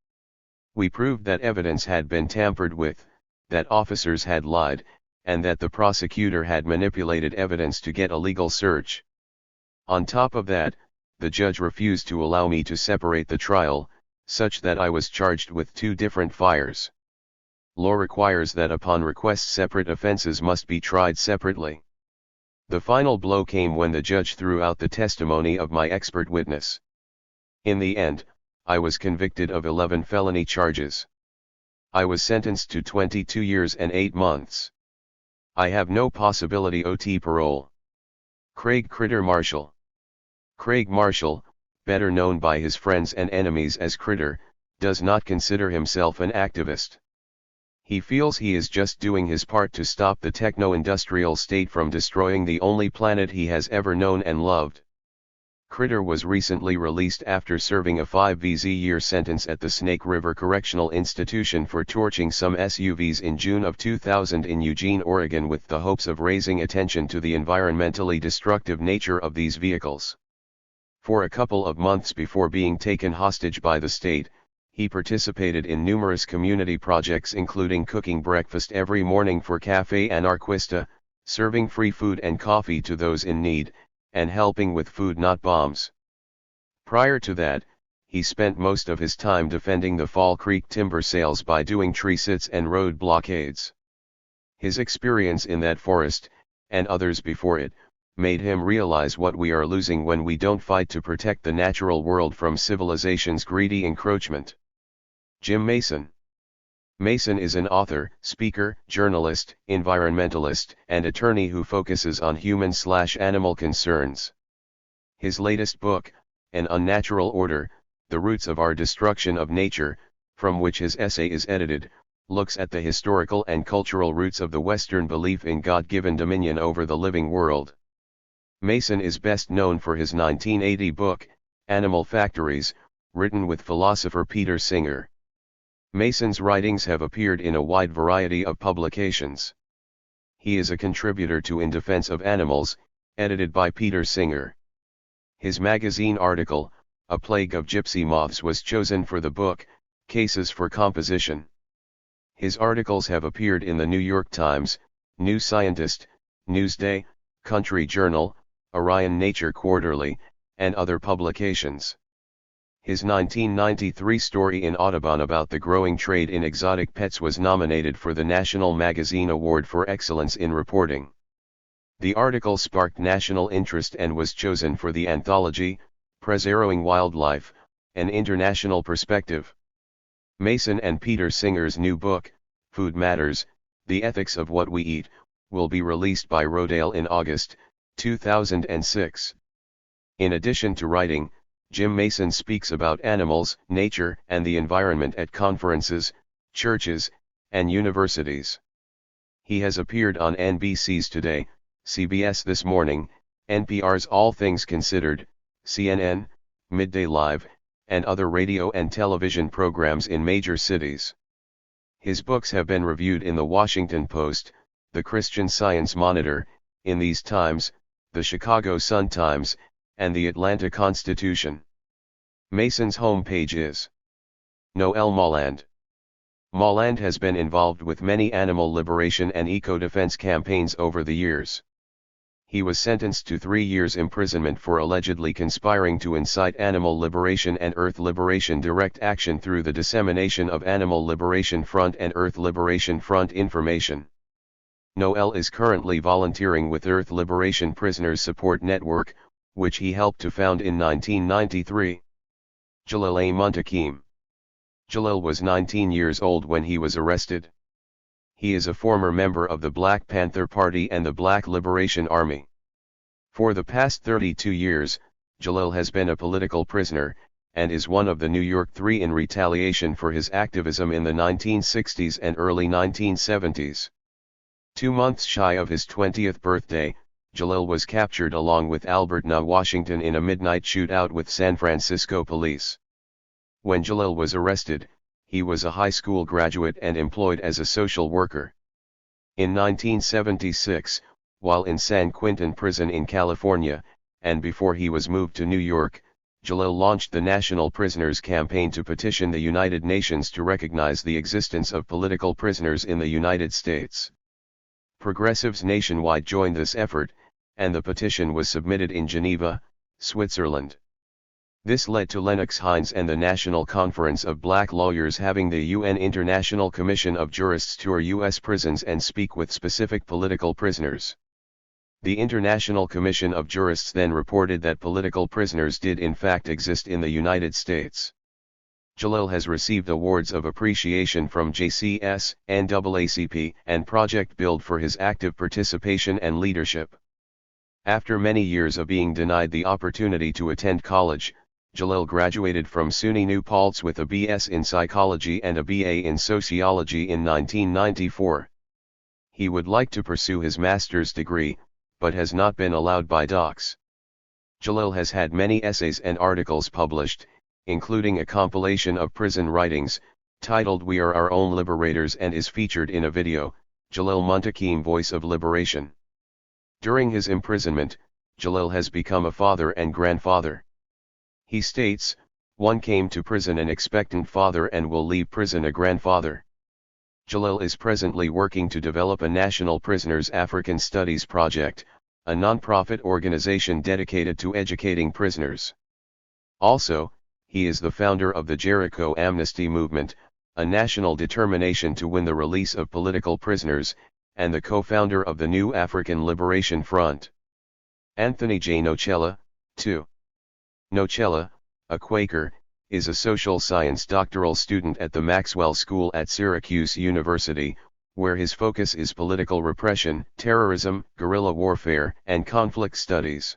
A: We proved that evidence had been tampered with, that officers had lied, and that the prosecutor had manipulated evidence to get a legal search. On top of that, the judge refused to allow me to separate the trial, such that I was charged with 2 different fires. Law requires that upon request separate offenses must be tried separately. The final blow came when the judge threw out the testimony of my expert witness. In the end, I was convicted of 11 felony charges. I was sentenced to 22 years and 8 months. I have no possibility OT parole. Craig Critter Marshall. Craig Marshall, better known by his friends and enemies as Critter, does not consider himself an activist. He feels he is just doing his part to stop the techno-industrial state from destroying the only planet he has ever known and loved. Critter was recently released after serving a 5-year sentence at the Snake River Correctional Institution for torching some SUVs in June of 2000 in Eugene, Oregon, with the hopes of raising attention to the environmentally destructive nature of these vehicles. For a couple of months before being taken hostage by the state, he participated in numerous community projects, including cooking breakfast every morning for Café Anarquista, serving free food and coffee to those in need, and helping with Food Not Bombs. Prior to that, he spent most of his time defending the Fall Creek timber sales by doing tree sits and road blockades. His experience in that forest, and others before it, made him realize what we are losing when we don't fight to protect the natural world from civilization's greedy encroachment. Jim Mason. Mason is an author, speaker, journalist, environmentalist, and attorney who focuses on human/animal concerns. His latest book, An Unnatural Order: The Roots of Our Destruction of Nature, from which his essay is edited, looks at the historical and cultural roots of the Western belief in God-given dominion over the living world. Mason is best known for his 1980 book, Animal Factories, written with philosopher Peter Singer. Mason's writings have appeared in a wide variety of publications. He is a contributor to In Defense of Animals, edited by Peter Singer. His magazine article, A Plague of Gypsy Moths, was chosen for the book, Cases for Composition. His articles have appeared in the New York Times, New Scientist, Newsday, Country Journal, Orion Nature Quarterly, and other publications. His 1993 story in Audubon about the growing trade in exotic pets was nominated for the National Magazine Award for Excellence in Reporting. The article sparked national interest and was chosen for the anthology, Preserving Wildlife, An International Perspective. Mason and Peter Singer's new book, Food Matters: The Ethics of What We Eat, will be released by Rodale in August 2006. In addition to writing, Jim Mason speaks about animals, nature, and the environment at conferences, churches, and universities. He has appeared on NBC's Today, CBS This Morning, NPR's All Things Considered, CNN, Midday Live, and other radio and television programs in major cities. His books have been reviewed in The Washington Post, The Christian Science Monitor, In These Times, The Chicago Sun-Times, and the Atlanta Constitution. Mason's homepage is Noel Malland. Malland has been involved with many animal liberation and eco-defense campaigns over the years. He was sentenced to 3 years imprisonment for allegedly conspiring to incite animal liberation and Earth Liberation Direct Action through the dissemination of Animal Liberation Front and Earth Liberation Front information. Noel is currently volunteering with Earth Liberation Prisoners Support Network, which he helped to found in 1993. Jalil A. Muntakim. Jalil was 19 years old when he was arrested. He is a former member of the Black Panther Party and the Black Liberation Army. For the past 32 years, Jalil has been a political prisoner, and is one of the New York Three in retaliation for his activism in the 1960s and early 1970s. 2 months shy of his 20th birthday, Jalil was captured along with Albert Na Washington in a midnight shootout with San Francisco police. When Jalil was arrested, he was a high school graduate and employed as a social worker. In 1976, while in San Quentin Prison in California, and before he was moved to New York, Jalil launched the National Prisoners Campaign to petition the United Nations to recognize the existence of political prisoners in the United States. Progressives nationwide joined this effort, and the petition was submitted in Geneva, Switzerland. This led to Lennox Hines and the National Conference of Black Lawyers having the UN International Commission of Jurists tour U.S. prisons and speak with specific political prisoners. The International Commission of Jurists then reported that political prisoners did in fact exist in the United States. Jalil has received awards of appreciation from JCS, NAACP, and Project Build for his active participation and leadership. After many years of being denied the opportunity to attend college, Jalil graduated from SUNY New Paltz with a BS in psychology and a BA in sociology in 1994. He would like to pursue his master's degree, but has not been allowed by docs. Jalil has had many essays and articles published, including a compilation of prison writings, titled We Are Our Own Liberators, and is featured in a video, Jalil Muntakim Voice of Liberation. During his imprisonment, Jalil has become a father and grandfather. He states, "One came to prison an expectant father and will leave prison a grandfather." Jalil is presently working to develop a National Prisoners African Studies Project, a non-profit organization dedicated to educating prisoners. Also, he is the founder of the Jericho Amnesty Movement, a national determination to win the release of political prisoners, and the co-founder of the New African Liberation Front. Anthony J. Nocella, 2. Nocella, a Quaker, is a social science doctoral student at the Maxwell School at Syracuse University, where his focus is political repression, terrorism, guerrilla warfare, and conflict studies.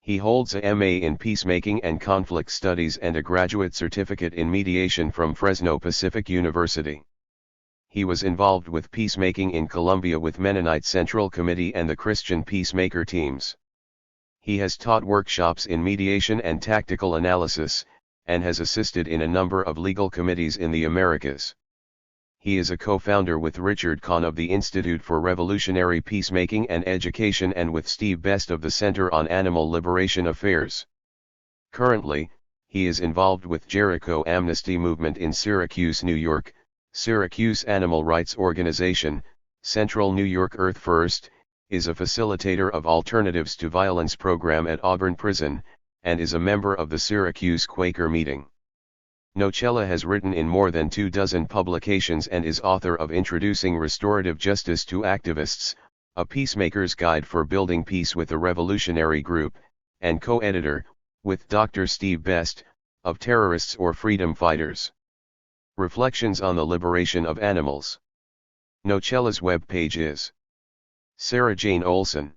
A: He holds a MA in Peacemaking and Conflict Studies and a graduate certificate in mediation from Fresno Pacific University. He was involved with peacemaking in Colombia with Mennonite Central Committee and the Christian Peacemaker teams. He has taught workshops in mediation and tactical analysis, and has assisted in a number of legal committees in the Americas. He is a co-founder with Richard Kahn of the Institute for Revolutionary Peacemaking and Education and with Steve Best of the Center on Animal Liberation Affairs. Currently, he is involved with Jericho Amnesty Movement in Syracuse, New York, Syracuse Animal Rights Organization, Central New York Earth First, is a facilitator of Alternatives to Violence program at Auburn Prison, and is a member of the Syracuse Quaker Meeting. Nocella has written in more than 24 publications and is author of Introducing Restorative Justice to Activists, A Peacemaker's Guide for Building Peace with a Revolutionary Group, and co-editor, with Dr. Steve Best, of Terrorists or Freedom Fighters. Reflections on the Liberation of Animals. Nocella's web page is Sarah Jane Olson.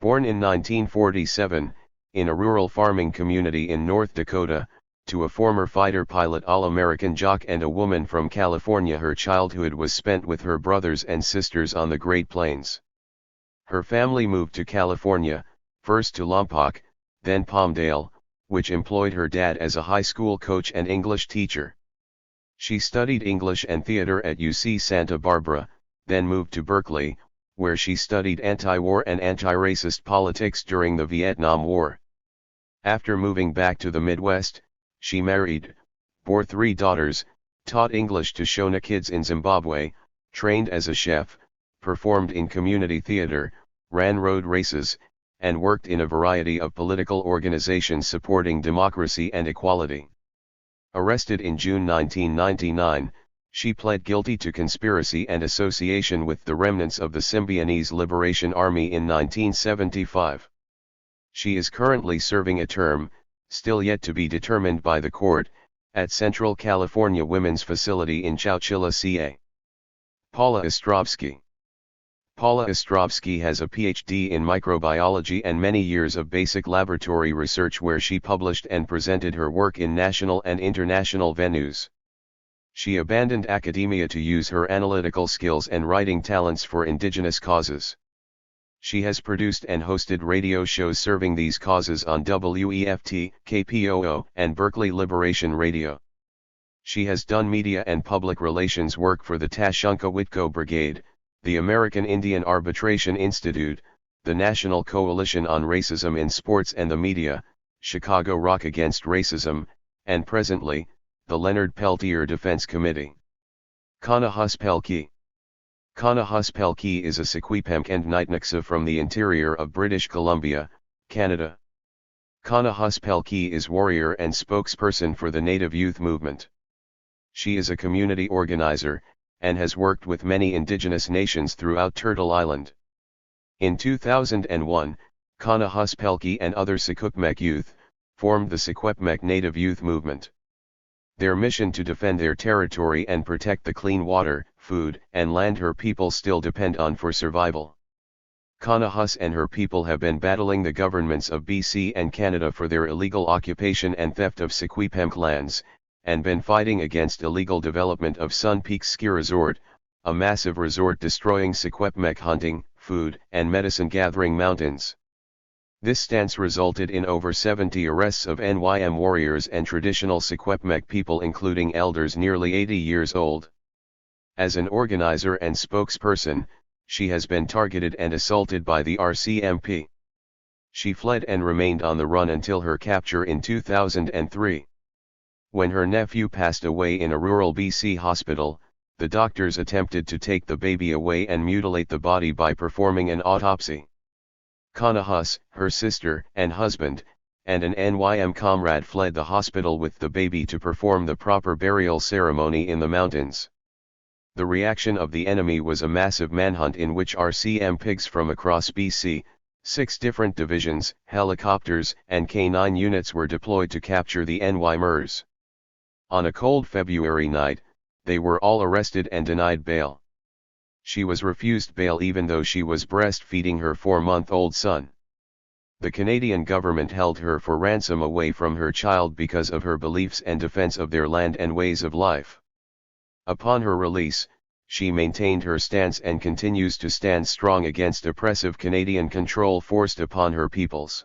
A: Born in 1947, in a rural farming community in North Dakota, to a former fighter pilot All-American jock and a woman from California, her childhood was spent with her brothers and sisters on the Great Plains. Her family moved to California, first to Lompoc, then Palmdale, which employed her dad as a high school coach and English teacher. She studied English and theater at UC Santa Barbara, then moved to Berkeley, where she studied anti-war and anti-racist politics during the Vietnam War. After moving back to the Midwest, she married, bore 3 daughters, taught English to Shona kids in Zimbabwe, trained as a chef, performed in community theater, ran road races, and worked in a variety of political organizations supporting democracy and equality. Arrested in June 1999, she pled guilty to conspiracy and association with the remnants of the Symbionese Liberation Army in 1975. She is currently serving a term, still yet to be determined by the court, at Central California Women's Facility in Chowchilla, CA. Paula Ostrovsky. Paula Ostrovsky has a PhD in microbiology and many years of basic laboratory research where she published and presented her work in national and international venues. She abandoned academia to use her analytical skills and writing talents for indigenous causes. She has produced and hosted radio shows serving these causes on WEFT, KPOO, and Berkeley Liberation Radio. She has done media and public relations work for the Tashunka Witko Brigade, the American Indian Arbitration Institute, the National Coalition on Racism in Sports and the Media, Chicago Rock Against Racism, and presently, the Leonard Peltier Defense Committee. Kana Huspelki. Kana Huspelki is a Secwepemc and Nitniksa from the interior of British Columbia, Canada. Kana Huspelki is warrior and spokesperson for the Native Youth Movement. She is a community organizer, and has worked with many indigenous nations throughout Turtle Island. In 2001, Kana Huspelki and other Secwepemc youth formed the Secwepemc Native Youth Movement. Their mission to defend their territory and protect the clean water, food, and land her people still depend on for survival. Kana Hus and her people have been battling the governments of BC and Canada for their illegal occupation and theft of Secwepemc lands, and been fighting against illegal development of Sun Peak Ski Resort, a massive resort destroying Secwepemc hunting, food, and medicine-gathering mountains. This stance resulted in over 70 arrests of NYM warriors and traditional Secwepemc people, including elders nearly 80 years old. As an organizer and spokesperson, she has been targeted and assaulted by the RCMP. She fled and remained on the run until her capture in 2003. When her nephew passed away in a rural BC hospital, the doctors attempted to take the baby away and mutilate the body by performing an autopsy. Kana Hus, her sister and husband, and an NYM comrade fled the hospital with the baby to perform the proper burial ceremony in the mountains. The reaction of the enemy was a massive manhunt in which RCM pigs from across BC, 6 different divisions, helicopters, and K9 units were deployed to capture the NYMers. On a cold February night, they were all arrested and denied bail. She was refused bail even though she was breastfeeding her 4-month-old son. The Canadian government held her for ransom away from her child because of her beliefs and defense of their land and ways of life. Upon her release, she maintained her stance and continues to stand strong against oppressive Canadian control forced upon her peoples.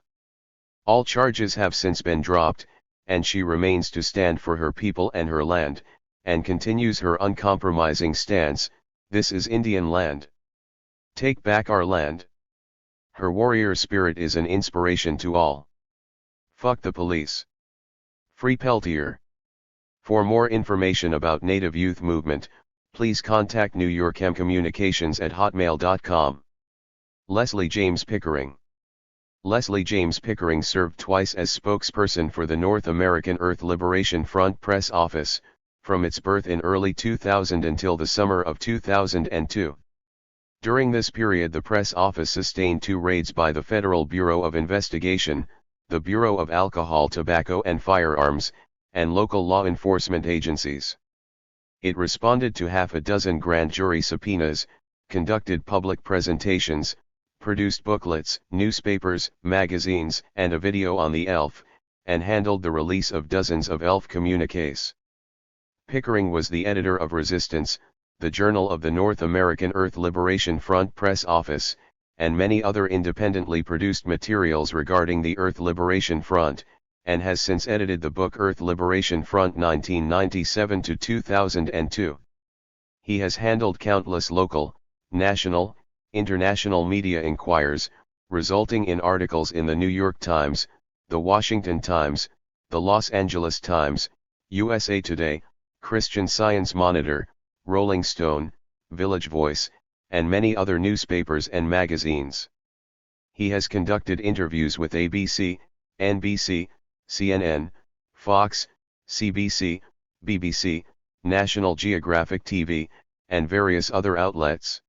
A: All charges have since been dropped, and she remains to stand for her people and her land, and continues her uncompromising stance. This is Indian land. Take back our land. Her warrior spirit is an inspiration to all. Fuck the police. Free Peltier. For more information about Native Youth Movement, please contact New York M Communications at hotmail.com. Leslie James Pickering. Leslie James Pickering served twice as spokesperson for the North American Earth Liberation Front press office, from its birth in early 2000 until the summer of 2002. During this period, the press office sustained 2 raids by the Federal Bureau of Investigation, the Bureau of Alcohol, Tobacco and Firearms, and local law enforcement agencies. It responded to half a dozen grand jury subpoenas, conducted public presentations, produced booklets, newspapers, magazines, and a video on the ELF, and handled the release of dozens of ELF communiques. Pickering was the editor of Resistance, the journal of the North American Earth Liberation Front press office, and many other independently produced materials regarding the Earth Liberation Front, and has since edited the book Earth Liberation Front 1997 to 2002. He has handled countless local, national, international media inquiries, resulting in articles in the New York Times, the Washington Times, the Los Angeles Times, USA Today, Christian Science Monitor, Rolling Stone, Village Voice, and many other newspapers and magazines. He has conducted interviews with ABC, NBC, CNN, Fox, CBC, BBC, National Geographic TV, and various other outlets.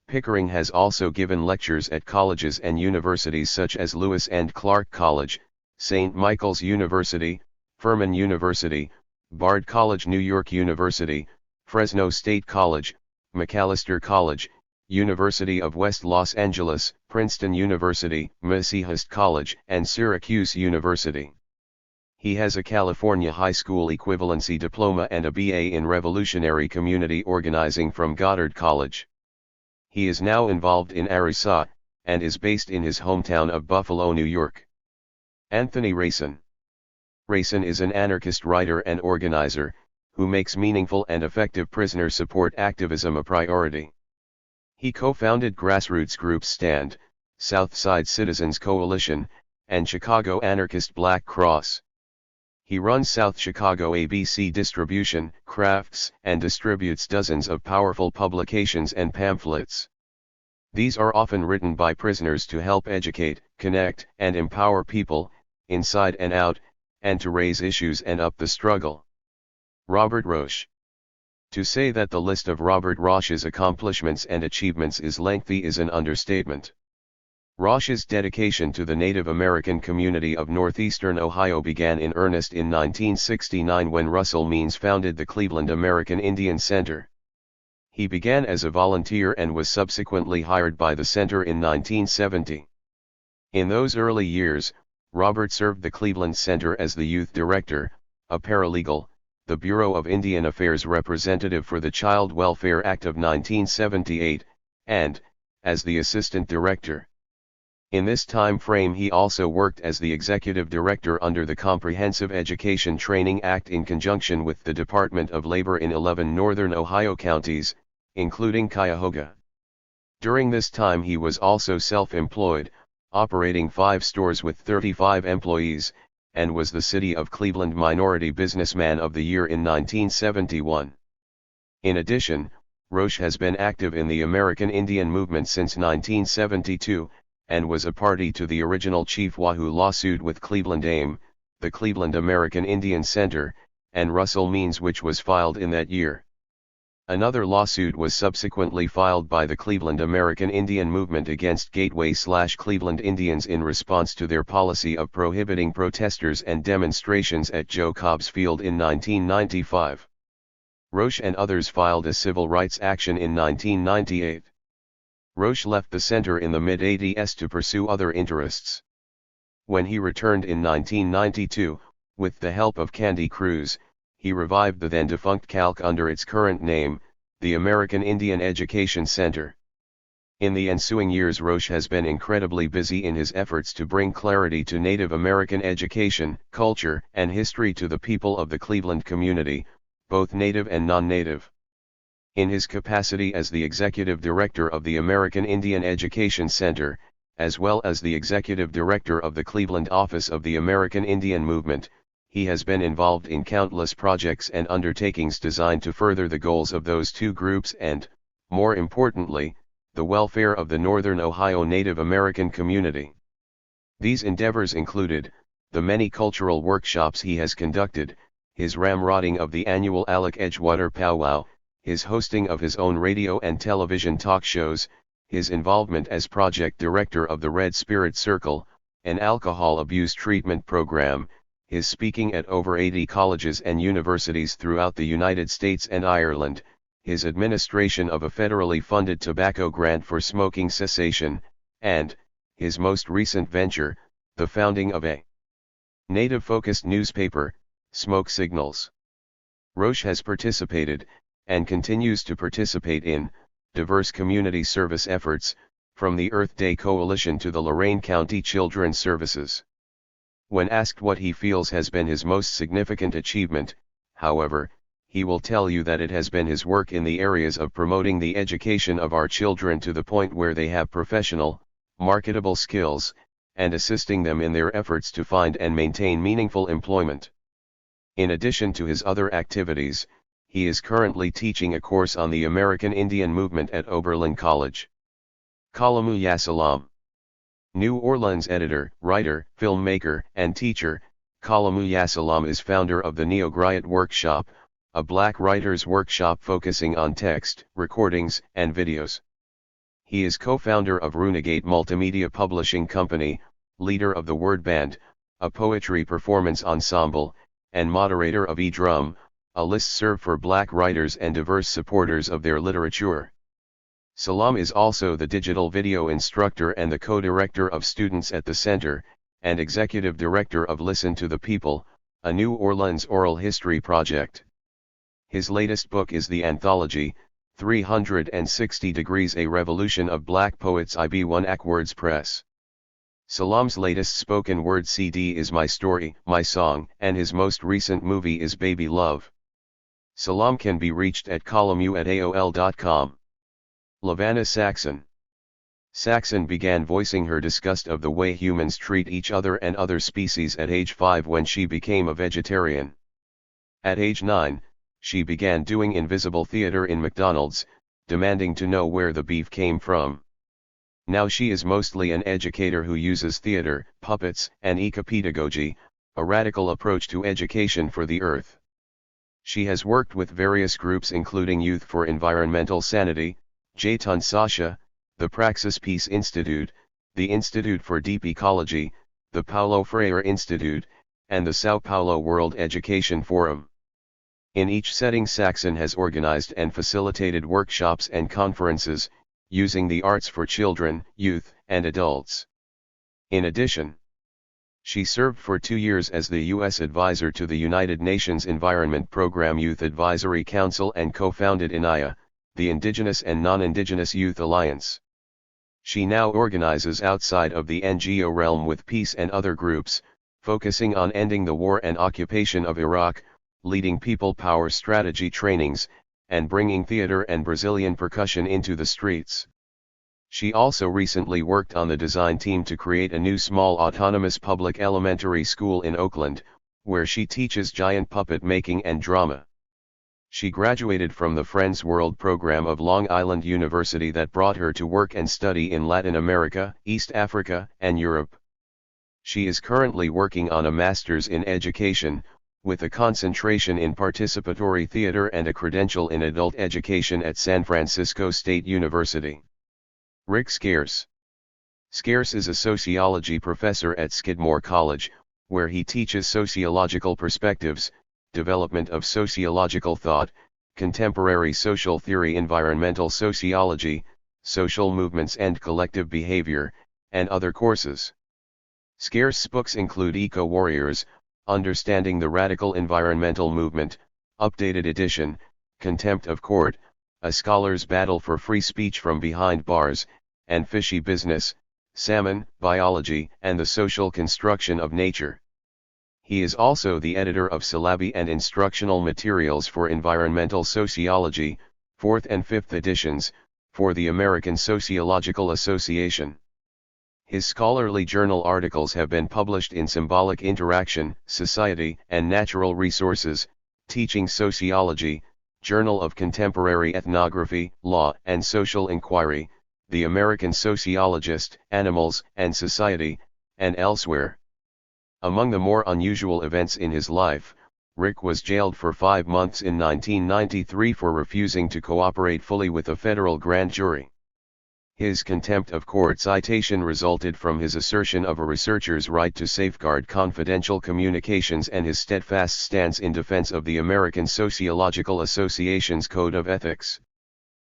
A: Pickering has also given lectures at colleges and universities such as Lewis and Clark College, St. Michael's University, Furman University, Bard College, New York University, Fresno State College, Macalester College, University of West Los Angeles, Princeton University, Messihist College, and Syracuse University. He has a California high school equivalency diploma and a BA in Revolutionary Community Organizing from Goddard College. He is now involved in Arisa, and is based in his hometown of Buffalo, New York. Anthony Racine. Racine is an anarchist writer and organizer, who makes meaningful and effective prisoner support activism a priority. He co-founded grassroots groups Stand, Southside Citizens Coalition, and Chicago Anarchist Black Cross. He runs South Chicago ABC Distribution, crafts and distributes dozens of powerful publications and pamphlets. These are often written by prisoners to help educate, connect, and empower people, inside and out, and to raise issues and up the struggle. Robert Roche. To say that the list of Robert Roche's accomplishments and achievements is lengthy is an understatement. Roche's dedication to the Native American community of northeastern Ohio began in earnest in 1969 when Russell Means founded the Cleveland American Indian Center. He began as a volunteer and was subsequently hired by the center in 1970. In those early years, Robert served the Cleveland Center as the youth director, a paralegal, the Bureau of Indian Affairs representative for the Child Welfare Act of 1978, and, as the assistant director. In this time frame he also worked as the executive director under the Comprehensive Education Training Act in conjunction with the Department of Labor in 11 northern Ohio counties, including Cuyahoga. During this time he was also self-employed, operating 5 stores with 35 employees, and was the City of Cleveland Minority Businessman of the Year in 1971. In addition, Roche has been active in the American Indian movement since 1972, and was a party to the original Chief Wahoo lawsuit with Cleveland AIM, the Cleveland American Indian Center, and Russell Means, which was filed in that year. Another lawsuit was subsequently filed by the Cleveland American Indian Movement against Gateway/Cleveland Indians in response to their policy of prohibiting protesters and demonstrations at Joe Cobb's Field in 1995. Roche and others filed a civil rights action in 1998. Roche left the center in the mid-80s to pursue other interests. When he returned in 1992, with the help of Candy Cruz, he revived the then-defunct Calc under its current name, the American Indian Education Center. In the ensuing years Roche has been incredibly busy in his efforts to bring clarity to Native American education, culture, and history to the people of the Cleveland community, both native and non-native. In his capacity as the executive director of the American Indian Education Center, as well as the executive director of the Cleveland office of the American Indian Movement, he has been involved in countless projects and undertakings designed to further the goals of those two groups and, more importantly, the welfare of the Northern Ohio Native American community. These endeavors included the many cultural workshops he has conducted, his ramrodding of the annual Alec Edgewater Powwow, his hosting of his own radio and television talk shows, his involvement as project director of the Red Spirit Circle, an alcohol abuse treatment program, his speaking at over 80 colleges and universities throughout the United States and Ireland, his administration of a federally funded tobacco grant for smoking cessation, and, his most recent venture, the founding of a Native-focused newspaper, Smoke Signals. Roche has participated, and continues to participate in, diverse community service efforts, from the Earth Day Coalition to the Lorain County Children's Services. When asked what he feels has been his most significant achievement, however, he will tell you that it has been his work in the areas of promoting the education of our children to the point where they have professional, marketable skills, and assisting them in their efforts to find and maintain meaningful employment. In addition to his other activities, he is currently teaching a course on the American Indian movement at Oberlin College. Kalamu Yasalam. New Orleans editor, writer, filmmaker, and teacher, Kalamu Yasalam is founder of the Neo-Griot Workshop, a black writers' workshop focusing on text, recordings, and videos. He is co-founder of Runegate Multimedia Publishing Company, leader of the Word Band, a poetry performance ensemble, and moderator of eDrum, a listserv for black writers and diverse supporters of their literature. Salam is also the digital video instructor and the co-director of students at the center, and executive director of Listen to the People, a New Orleans oral history project. His latest book is the anthology, 360 Degrees, A Revolution of Black Poets, IB1 Ackwords Press. Salam's latest spoken word CD is My Story, My Song, and his most recent movie is Baby Love. Salam can be reached at kalamu@aol.com. Lavanna Saxon. Saxon began voicing her disgust of the way humans treat each other and other species at age 5 when she became a vegetarian. At age 9, she began doing invisible theater in McDonald's, demanding to know where the beef came from. Now she is mostly an educator who uses theater, puppets, and ecopedagogy, a radical approach to education for the earth. She has worked with various groups including Youth for Environmental Sanity, Jayton Sasha, the Praxis Peace Institute, the Institute for Deep Ecology, the Paulo Freire Institute, and the Sao Paulo World Education Forum. In each setting, Saxon has organized and facilitated workshops and conferences, using the arts for children, youth, and adults. In addition, she served for 2 years as the U.S. advisor to the United Nations Environment Program Youth Advisory Council and co-founded INIA, the Indigenous and Non-Indigenous Youth Alliance. She now organizes outside of the NGO realm with peace and other groups, focusing on ending the war and occupation of Iraq, leading people power strategy trainings, and bringing theater and Brazilian percussion into the streets. She also recently worked on the design team to create a new small autonomous public elementary school in Oakland, where she teaches giant puppet making and drama. She graduated from the Friends World program of Long Island University that brought her to work and study in Latin America, East Africa, and Europe. She is currently working on a master's in education, with a concentration in participatory theater and a credential in adult education at San Francisco State University. Rick Scarce. Scarce is a sociology professor at Skidmore College, where he teaches sociological perspectives, development of sociological thought, contemporary social theory, environmental sociology, social movements and collective behavior, and other courses. Scarce's books include Eco-Warriors, Understanding the Radical Environmental Movement, Updated Edition, Contempt of Court, A Scholar's Battle for Free Speech from Behind Bars, and Fishy Business, Salmon, Biology, and the Social Construction of Nature. He is also the editor of syllabi and instructional materials for environmental sociology, 4th and 5th editions, for the American Sociological Association. His scholarly journal articles have been published in Symbolic Interaction, Society and Natural Resources, Teaching Sociology, Journal of Contemporary Ethnography, Law and Social Inquiry, The American Sociologist, Animals and Society, and elsewhere. Among the more unusual events in his life, Rick was jailed for 5 months in 1993 for refusing to cooperate fully with a federal grand jury. His contempt of court citation resulted from his assertion of a researcher's right to safeguard confidential communications and his steadfast stance in defense of the American Sociological Association's Code of Ethics.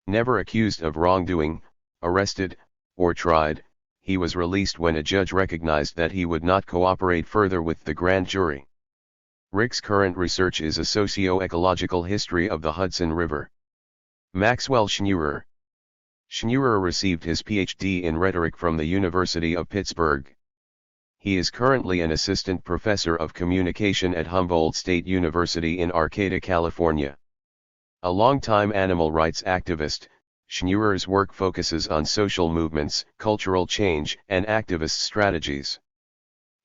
A: Never accused of wrongdoing, arrested, or tried, he was released when a judge recognized that he would not cooperate further with the grand jury. Rick's current research is a socio-ecological history of the Hudson River. Maxwell Schneurer. Schneurer received his Ph.D. in rhetoric from the University of Pittsburgh. He is currently an assistant professor of communication at Humboldt State University in Arcata, California. A longtime animal rights activist, Schneurer's work focuses on social movements, cultural change, and activist strategies.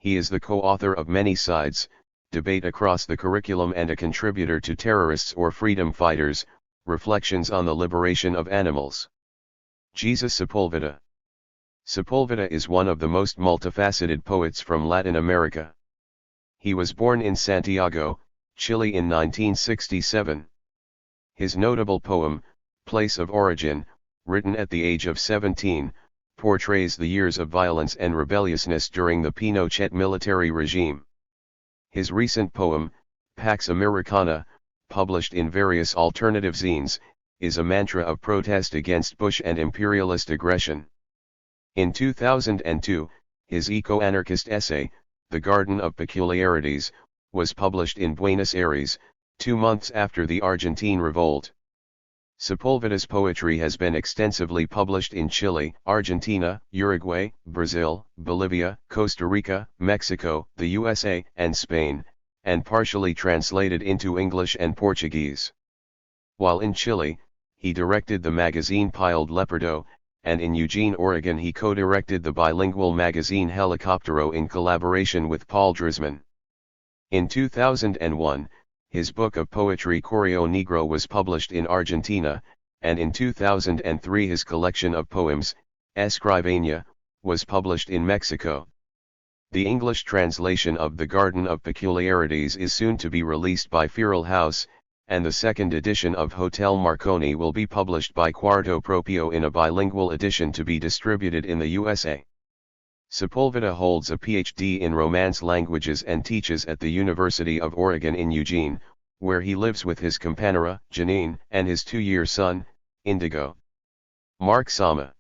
A: He is the co-author of Many Sides, Debate Across the Curriculum, and a contributor to Terrorists or Freedom Fighters, Reflections on the Liberation of Animals. Jesus Sepulveda. Sepulveda is one of the most multifaceted poets from Latin America. He was born in Santiago, Chile in 1967. His notable poem, Place of Origin, written at the age of 17, portrays the years of violence and rebelliousness during the Pinochet military regime. His recent poem, Pax Americana, published in various alternative zines, is a mantra of protest against Bush and imperialist aggression. In 2002, his eco-anarchist essay, The Garden of Peculiarities, was published in Buenos Aires, 2 months after the Argentine revolt. Sepulveda's poetry has been extensively published in Chile, Argentina, Uruguay, Brazil, Bolivia, Costa Rica, Mexico, the USA, and Spain, and partially translated into English and Portuguese. While in Chile, he directed the magazine Piled Leopardo, and in Eugene, Oregon he co-directed the bilingual magazine Helicoptero in collaboration with Paul Drisman. In 2001, his book of poetry Correo Negro was published in Argentina, and in 2003 his collection of poems, Escribania, was published in Mexico. The English translation of The Garden of Peculiarities is soon to be released by Feral House, and the second edition of Hotel Marconi will be published by Quarto Proprio in a bilingual edition to be distributed in the USA. Sepulveda holds a Ph.D. in Romance languages and teaches at the University of Oregon in Eugene, where he lives with his companera, Janine, and his 2-year son, Indigo. Mark Sama.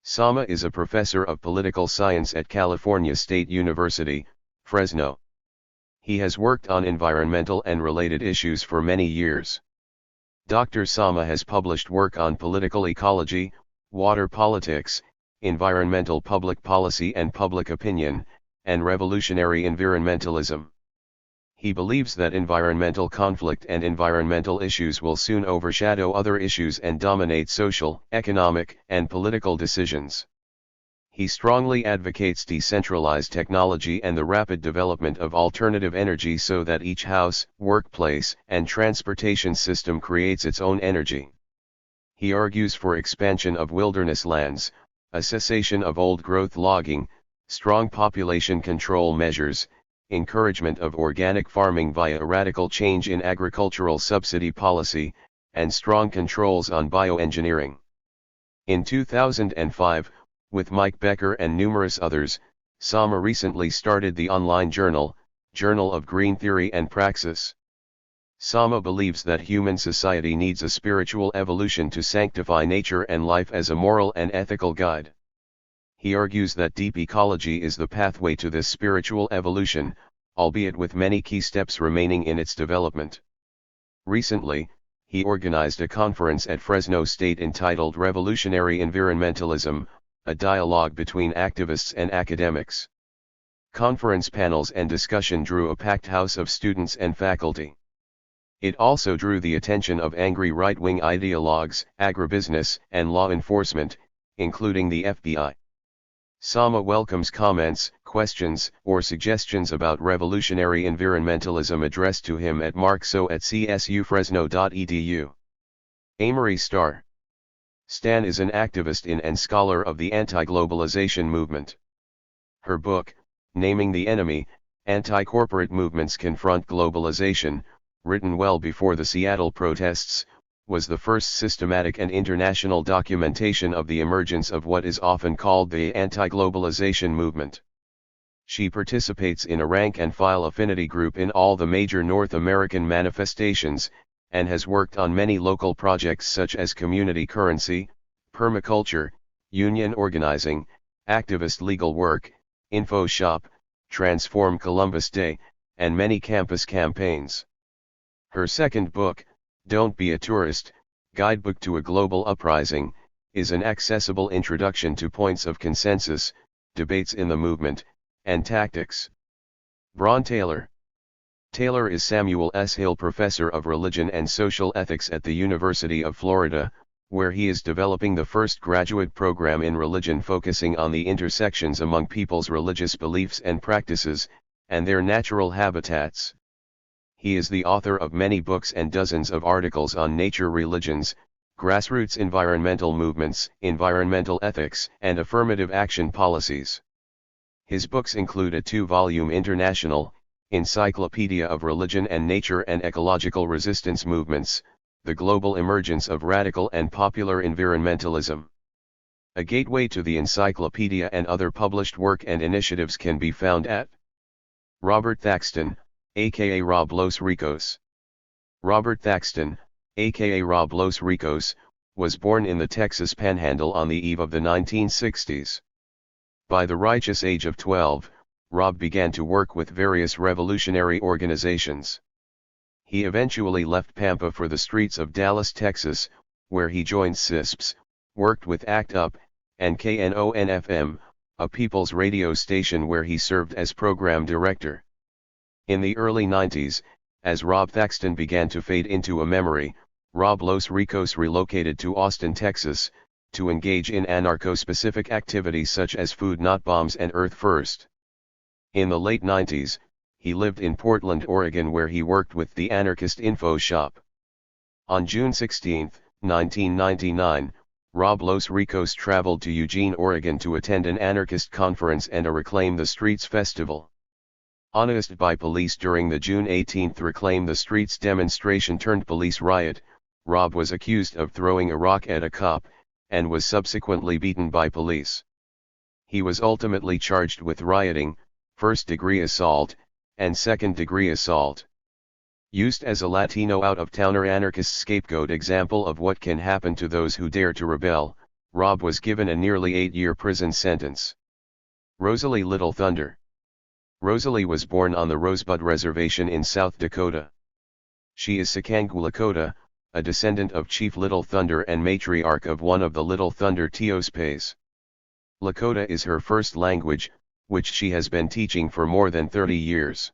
A: Sama is a professor of political science at California State University, Fresno. He has worked on environmental and related issues for many years. Dr. Sama has published work on political ecology, water politics, environmental public policy and public opinion, and revolutionary environmentalism. He believes that environmental conflict and environmental issues will soon overshadow other issues and dominate social, economic, and political decisions. He strongly advocates decentralized technology and the rapid development of alternative energy so that each house, workplace, and transportation system creates its own energy. He argues for expansion of wilderness lands, a cessation of old-growth logging, strong population control measures, encouragement of organic farming via radical change in agricultural subsidy policy, and strong controls on bioengineering. In 2005, with Mike Becker and numerous others, Sama recently started the online journal, Journal of Green Theory and Praxis. Sama believes that human society needs a spiritual evolution to sanctify nature and life as a moral and ethical guide. He argues that deep ecology is the pathway to this spiritual evolution, albeit with many key steps remaining in its development. Recently, he organized a conference at Fresno State entitled Revolutionary Environmentalism, a dialogue between activists and academics. Conference panels and discussion drew a packed house of students and faculty. It also drew the attention of angry right-wing ideologues, agribusiness, and law enforcement, including the FBI. Sama welcomes comments, questions, or suggestions about revolutionary environmentalism addressed to him at markso@csufresno.edu. Amory Starr. Stan is an activist in and scholar of the anti-globalization movement. Her book, Naming the Enemy, Anti-Corporate Movements Confront Globalization, written well before the Seattle protests, was the first systematic and international documentation of the emergence of what is often called the anti-globalization movement. She participates in a rank-and-file affinity group in all the major North American manifestations, and has worked on many local projects such as community currency, permaculture, union organizing, activist legal work, info shop, Transform Columbus Day, and many campus campaigns. Her second book, Don't Be a Tourist, Guidebook to a Global Uprising, is an accessible introduction to points of consensus, debates in the movement, and tactics. Braun Taylor. Taylor is Samuel S. Hill Professor of Religion and Social Ethics at the University of Florida, where he is developing the first graduate program in religion focusing on the intersections among people's religious beliefs and practices, and their natural habitats. He is the author of many books and dozens of articles on nature religions, grassroots environmental movements, environmental ethics, and affirmative action policies. His books include a 2-volume international Encyclopedia of Religion and Nature and Ecological Resistance Movements, The Global Emergence of Radical and Popular Environmentalism. A gateway to the encyclopedia and other published work and initiatives can be found at Robert Thaxton, aka Rob Los Ricos. Robert Thaxton, aka Rob Los Ricos, was born in the Texas Panhandle on the eve of the 1960s. By the righteous age of 12, Rob began to work with various revolutionary organizations. He eventually left Pampa for the streets of Dallas, Texas, where he joined CISPs, worked with ACT UP, and KNON-FM, a people's radio station where he served as program director. In the early 90s, as Rob Thaxton began to fade into a memory, Rob Los Ricos relocated to Austin, Texas, to engage in anarcho-specific activities such as Food Not Bombs and Earth First. In the late 90s, he lived in Portland, Oregon where he worked with the anarchist Info Shop. On June 16, 1999, Rob Los Ricos traveled to Eugene, Oregon to attend an anarchist conference and a Reclaim the Streets festival. Honest by police during the June 18 Reclaim the Streets demonstration turned police riot, Rob was accused of throwing a rock at a cop, and was subsequently beaten by police. He was ultimately charged with rioting, first-degree assault, and second-degree assault. Used as a Latino out-of-towner anarchist scapegoat example of what can happen to those who dare to rebel, Rob was given a nearly 8-year prison sentence. Rosalie Little Thunder. Rosalie was born on the Rosebud Reservation in South Dakota. She is Sicangu Lakota, a descendant of Chief Little Thunder and matriarch of one of the Little Thunder Teospes. Lakota is her first language, which she has been teaching for more than 30 years.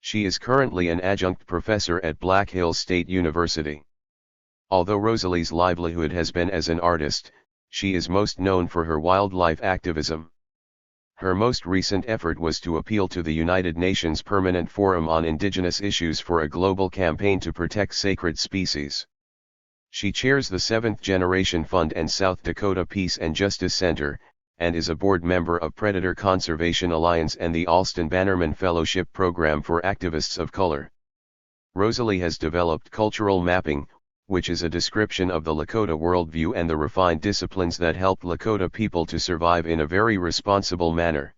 A: She is currently an adjunct professor at Black Hills State University. Although Rosalie's livelihood has been as an artist, she is most known for her wildlife activism. Her most recent effort was to appeal to the United Nations Permanent Forum on Indigenous Issues for a global campaign to protect sacred species. She chairs the 7th Generation Fund and South Dakota Peace and Justice Center, and is a board member of Predator Conservation Alliance and the Alston Bannerman Fellowship Program for Activists of Color. Rosalie has developed cultural mapping, which is a description of the Lakota worldview and the refined disciplines that help Lakota people to survive in a very responsible manner.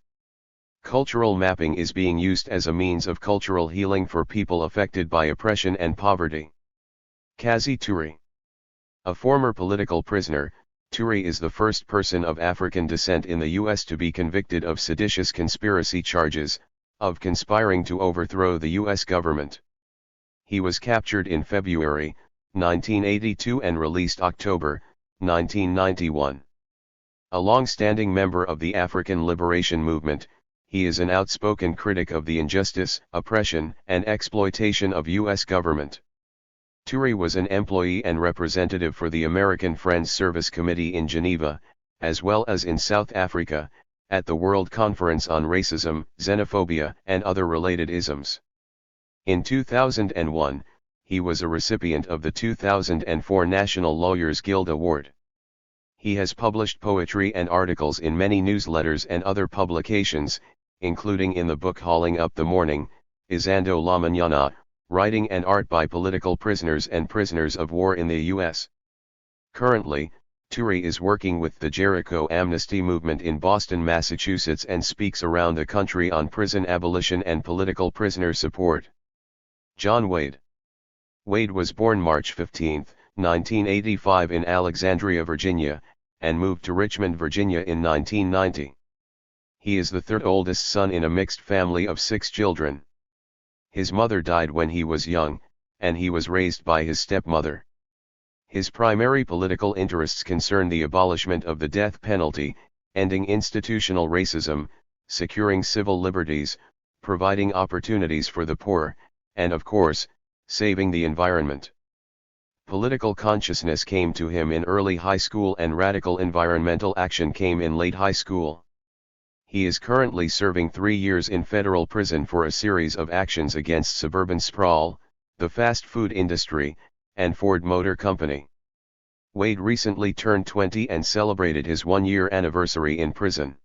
A: Cultural mapping is being used as a means of cultural healing for people affected by oppression and poverty. Kazi Turi. A former political prisoner, Turi is the first person of African descent in the U.S. to be convicted of seditious conspiracy charges, of conspiring to overthrow the U.S. government. He was captured in February 1982 and released October 1991. A long-standing member of the African Liberation Movement, he is an outspoken critic of the injustice, oppression, and exploitation of U.S. government. Turi was an employee and representative for the American Friends Service Committee in Geneva, as well as in South Africa, at the World Conference on Racism, Xenophobia, and Other Related Isms. In 2001, he was a recipient of the 2004 National Lawyers Guild Award. He has published poetry and articles in many newsletters and other publications, including in the book Hauling Up the Morning, Izando la Mañana, Writing and Art by Political Prisoners and Prisoners of War in the U.S. Currently, Turi is working with the Jericho Amnesty Movement in Boston, Massachusetts and speaks around the country on prison abolition and political prisoner support. John Wade. Wade was born March 15, 1985 in Alexandria, Virginia, and moved to Richmond, Virginia in 1990. He is the third oldest son in a mixed family of 6 children. His mother died when he was young, and he was raised by his stepmother. His primary political interests concern the abolishment of the death penalty, ending institutional racism, securing civil liberties, providing opportunities for the poor, and of course, saving the environment. Political consciousness came to him in early high school and radical environmental action came in late high school. He is currently serving 3 years in federal prison for a series of actions against suburban sprawl, the fast food industry, and Ford Motor Company. Wade recently turned 20 and celebrated his 1-year anniversary in prison.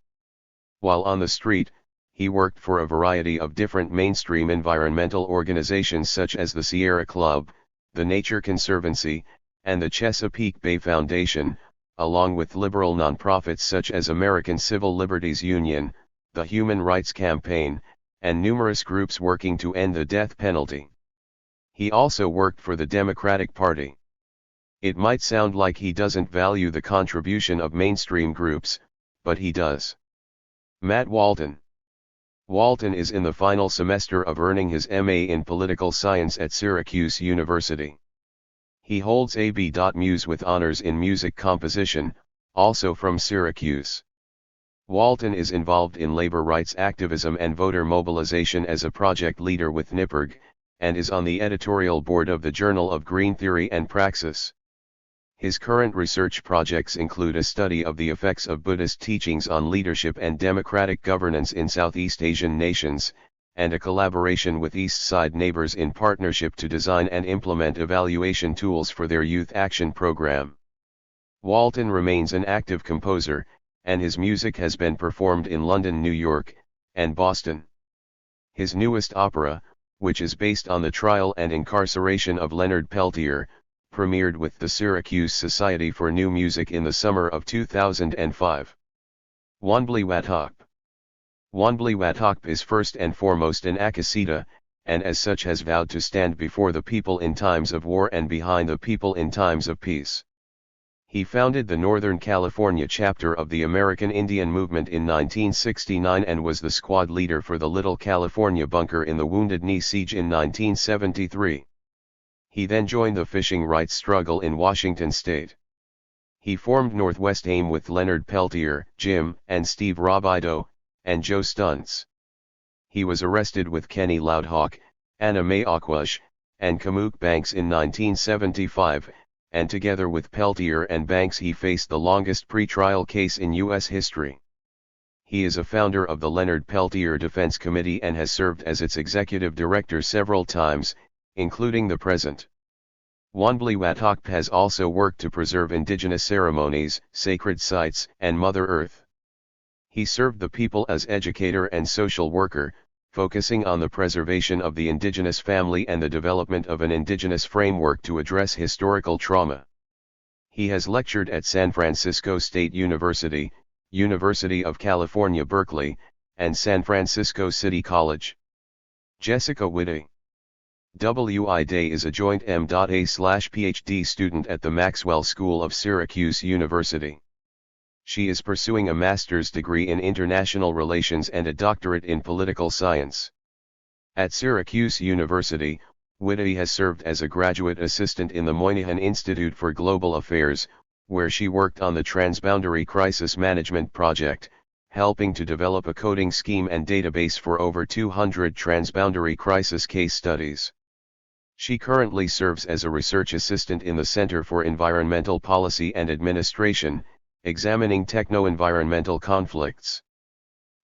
A: While on the street, he worked for a variety of different mainstream environmental organizations such as the Sierra Club, the Nature Conservancy, and the Chesapeake Bay Foundation, along with liberal nonprofits such as American Civil Liberties Union, the Human Rights Campaign, and numerous groups working to end the death penalty. He also worked for the Democratic Party. It might sound like he doesn't value the contribution of mainstream groups, but he does. Matt Walton. Walton is in the final semester of earning his MA in Political Science at Syracuse University. He holds a B.Mus with honors in music composition, also from Syracuse. Walton is involved in labor rights activism and voter mobilization as a project leader with NIPERG, and is on the editorial board of the Journal of Green Theory and Praxis. His current research projects include a study of the effects of Buddhist teachings on leadership and democratic governance in Southeast Asian nations, and a collaboration with East Side Neighbors in partnership to design and implement evaluation tools for their youth action program. Walton remains an active composer, and his music has been performed in London, New York, and Boston. His newest opera, which is based on the trial and incarceration of Leonard Peltier, premiered with the Syracuse Society for New Music in the summer of 2005. Wanbli Watop. Wanbli Watop is first and foremost an Akasita, and as such has vowed to stand before the people in times of war and behind the people in times of peace. He founded the Northern California chapter of the American Indian Movement in 1969 and was the squad leader for the Little California bunker in the Wounded Knee Siege in 1973. He then joined the fishing rights struggle in Washington state. He formed Northwest AIM with Leonard Peltier, Jim and Steve Robideau, and Joe Stuntz. He was arrested with Kenny Loudhawk, Anna Mae Aquash, and Kamuk Banks in 1975, and together with Peltier and Banks he faced the longest pre-trial case in U.S. history. He is a founder of the Leonard Peltier Defense Committee and has served as its executive director several times, including the present. Wanbli Watok has also worked to preserve indigenous ceremonies, sacred sites, and Mother Earth. He served the people as educator and social worker, focusing on the preservation of the indigenous family and the development of an indigenous framework to address historical trauma. He has lectured at San Francisco State University, University of California Berkeley, and San Francisco City College. Jessica Whitty Day is a joint M.A./PhD student at the Maxwell School of Syracuse University. She is pursuing a master's degree in international relations and a doctorate in political science. At Syracuse University, Whitty has served as a graduate assistant in the Moynihan Institute for Global Affairs, where she worked on the Transboundary Crisis Management Project, helping to develop a coding scheme and database for over 200 transboundary crisis case studies. She currently serves as a research assistant in the Center for Environmental Policy and Administration, examining techno-environmental conflicts.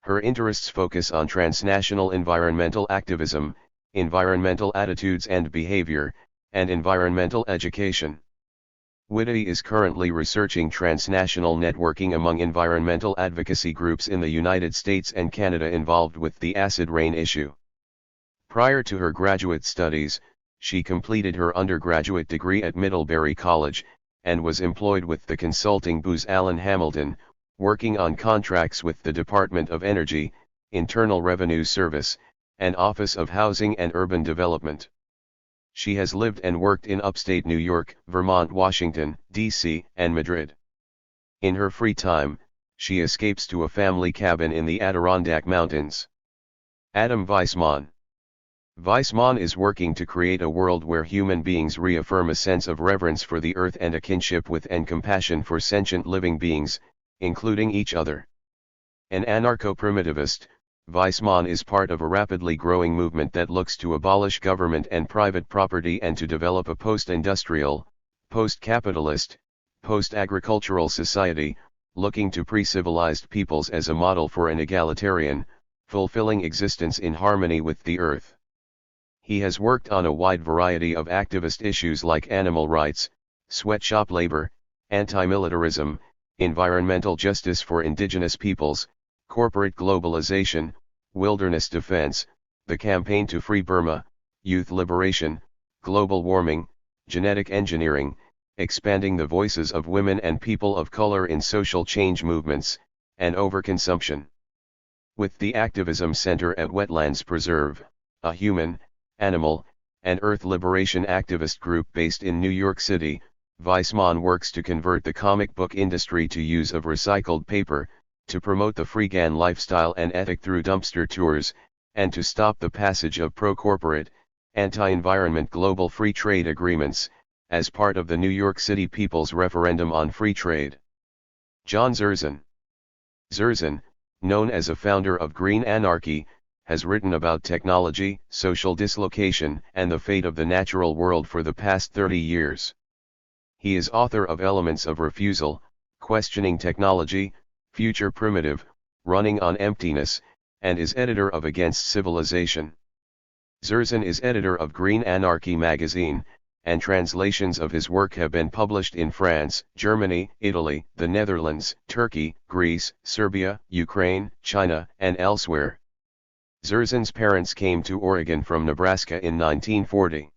A: Her interests focus on transnational environmental activism, environmental attitudes and behavior, and environmental education. Whitty is currently researching transnational networking among environmental advocacy groups in the United States and Canada involved with the acid rain issue. Prior to her graduate studies, she completed her undergraduate degree at Middlebury College, and was employed with the consulting Booz Allen Hamilton, working on contracts with the Department of Energy, Internal Revenue Service, and Office of Housing and Urban Development. She has lived and worked in upstate New York, Vermont, Washington, D.C., and Madrid. In her free time, she escapes to a family cabin in the Adirondack Mountains. Adam Weissman. Weissman is working to create a world where human beings reaffirm a sense of reverence for the earth and a kinship with and compassion for sentient living beings, including each other. An anarcho-primitivist, Weissman is part of a rapidly growing movement that looks to abolish government and private property and to develop a post-industrial, post-capitalist, post-agricultural society, looking to pre-civilized peoples as a model for an egalitarian, fulfilling existence in harmony with the earth. He has worked on a wide variety of activist issues like animal rights, sweatshop labor, anti-militarism, environmental justice for indigenous peoples, corporate globalization, wilderness defense, the campaign to free Burma, youth liberation, global warming, genetic engineering, expanding the voices of women and people of color in social change movements, and overconsumption. With the Activism Center at Wetlands Preserve, a human, animal, and earth liberation activist group based in New York City, Weissman works to convert the comic book industry to use of recycled paper, to promote the freegan lifestyle and ethic through dumpster tours, and to stop the passage of pro-corporate, anti-environment global free trade agreements, as part of the New York City People's Referendum on Free Trade. John Zerzan. Zerzan, known as a founder of Green Anarchy, has written about technology, social dislocation, and the fate of the natural world for the past 30 years. He is author of Elements of Refusal, Questioning Technology, Future Primitive, Running on Emptiness, and is editor of Against Civilization. Zerzan is editor of Green Anarchy magazine, and translations of his work have been published in France, Germany, Italy, the Netherlands, Turkey, Greece, Serbia, Ukraine, China, and elsewhere. Zerzan's parents came to Oregon from Nebraska in 1940.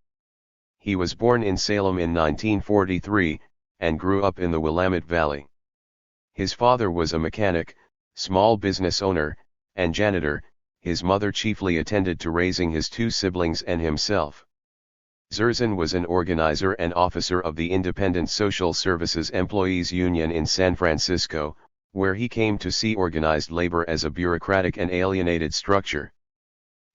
A: He was born in Salem in 1943, and grew up in the Willamette Valley. His father was a mechanic, small business owner, and janitor. his mother chiefly attended to raising his two siblings and himself. Zerzan was an organizer and officer of the Independent Social Services Employees Union in San Francisco, where he came to see organized labor as a bureaucratic and alienated structure.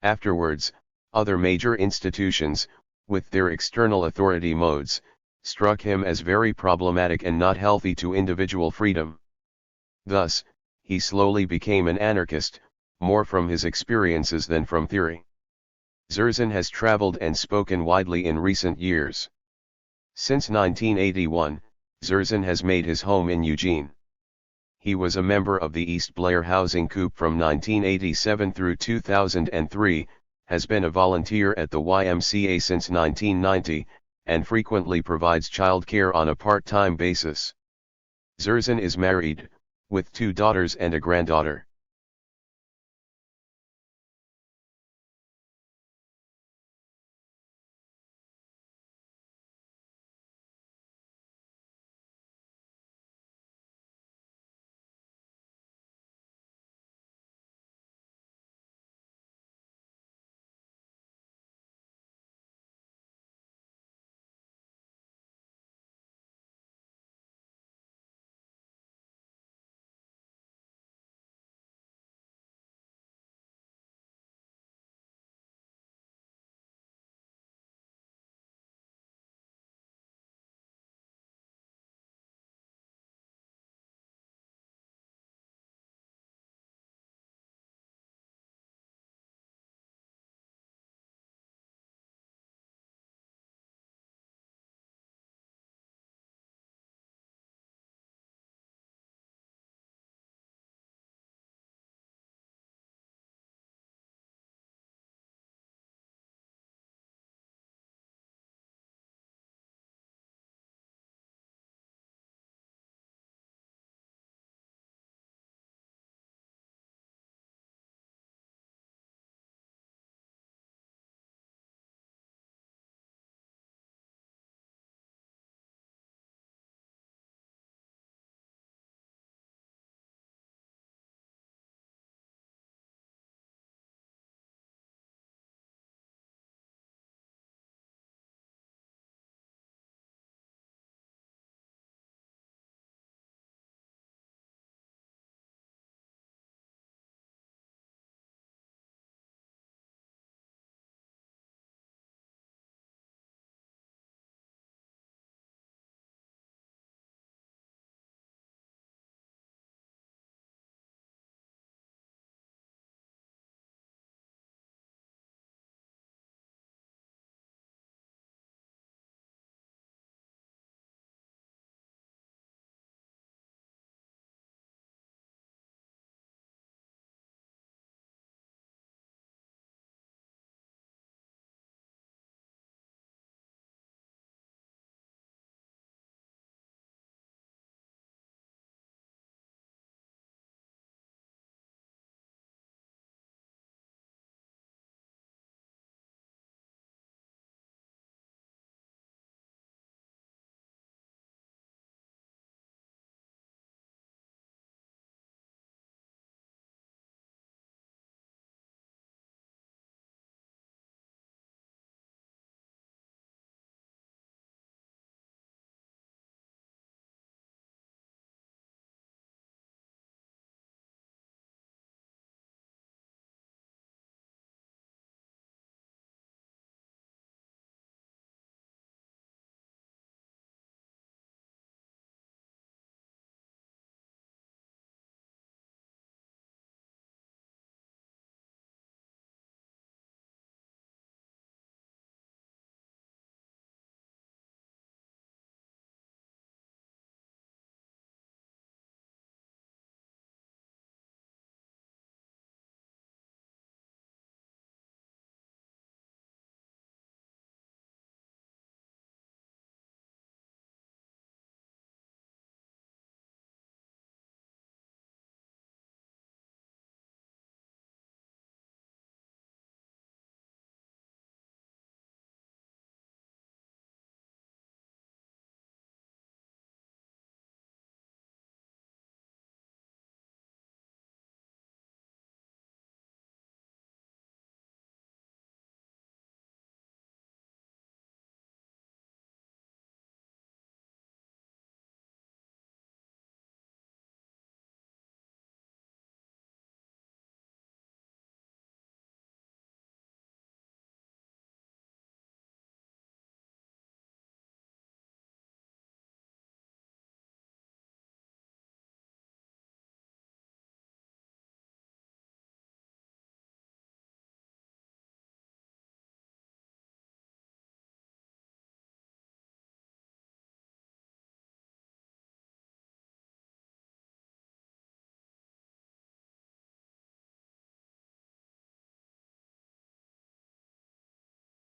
A: Afterwards, other major institutions, with their external authority modes, struck him as very problematic and not healthy to individual freedom. Thus, he slowly became an anarchist, more from his experiences than from theory. Zerzan has traveled and spoken widely in recent years. Since 1981, Zerzan has made his home in Eugene. He was a member of the East Blair housing coup from 1987 through 2003, has been a volunteer at the YMCA since 1990, and frequently provides childcare on a part-time basis. Zerzan is married, with 2 daughters and a granddaughter.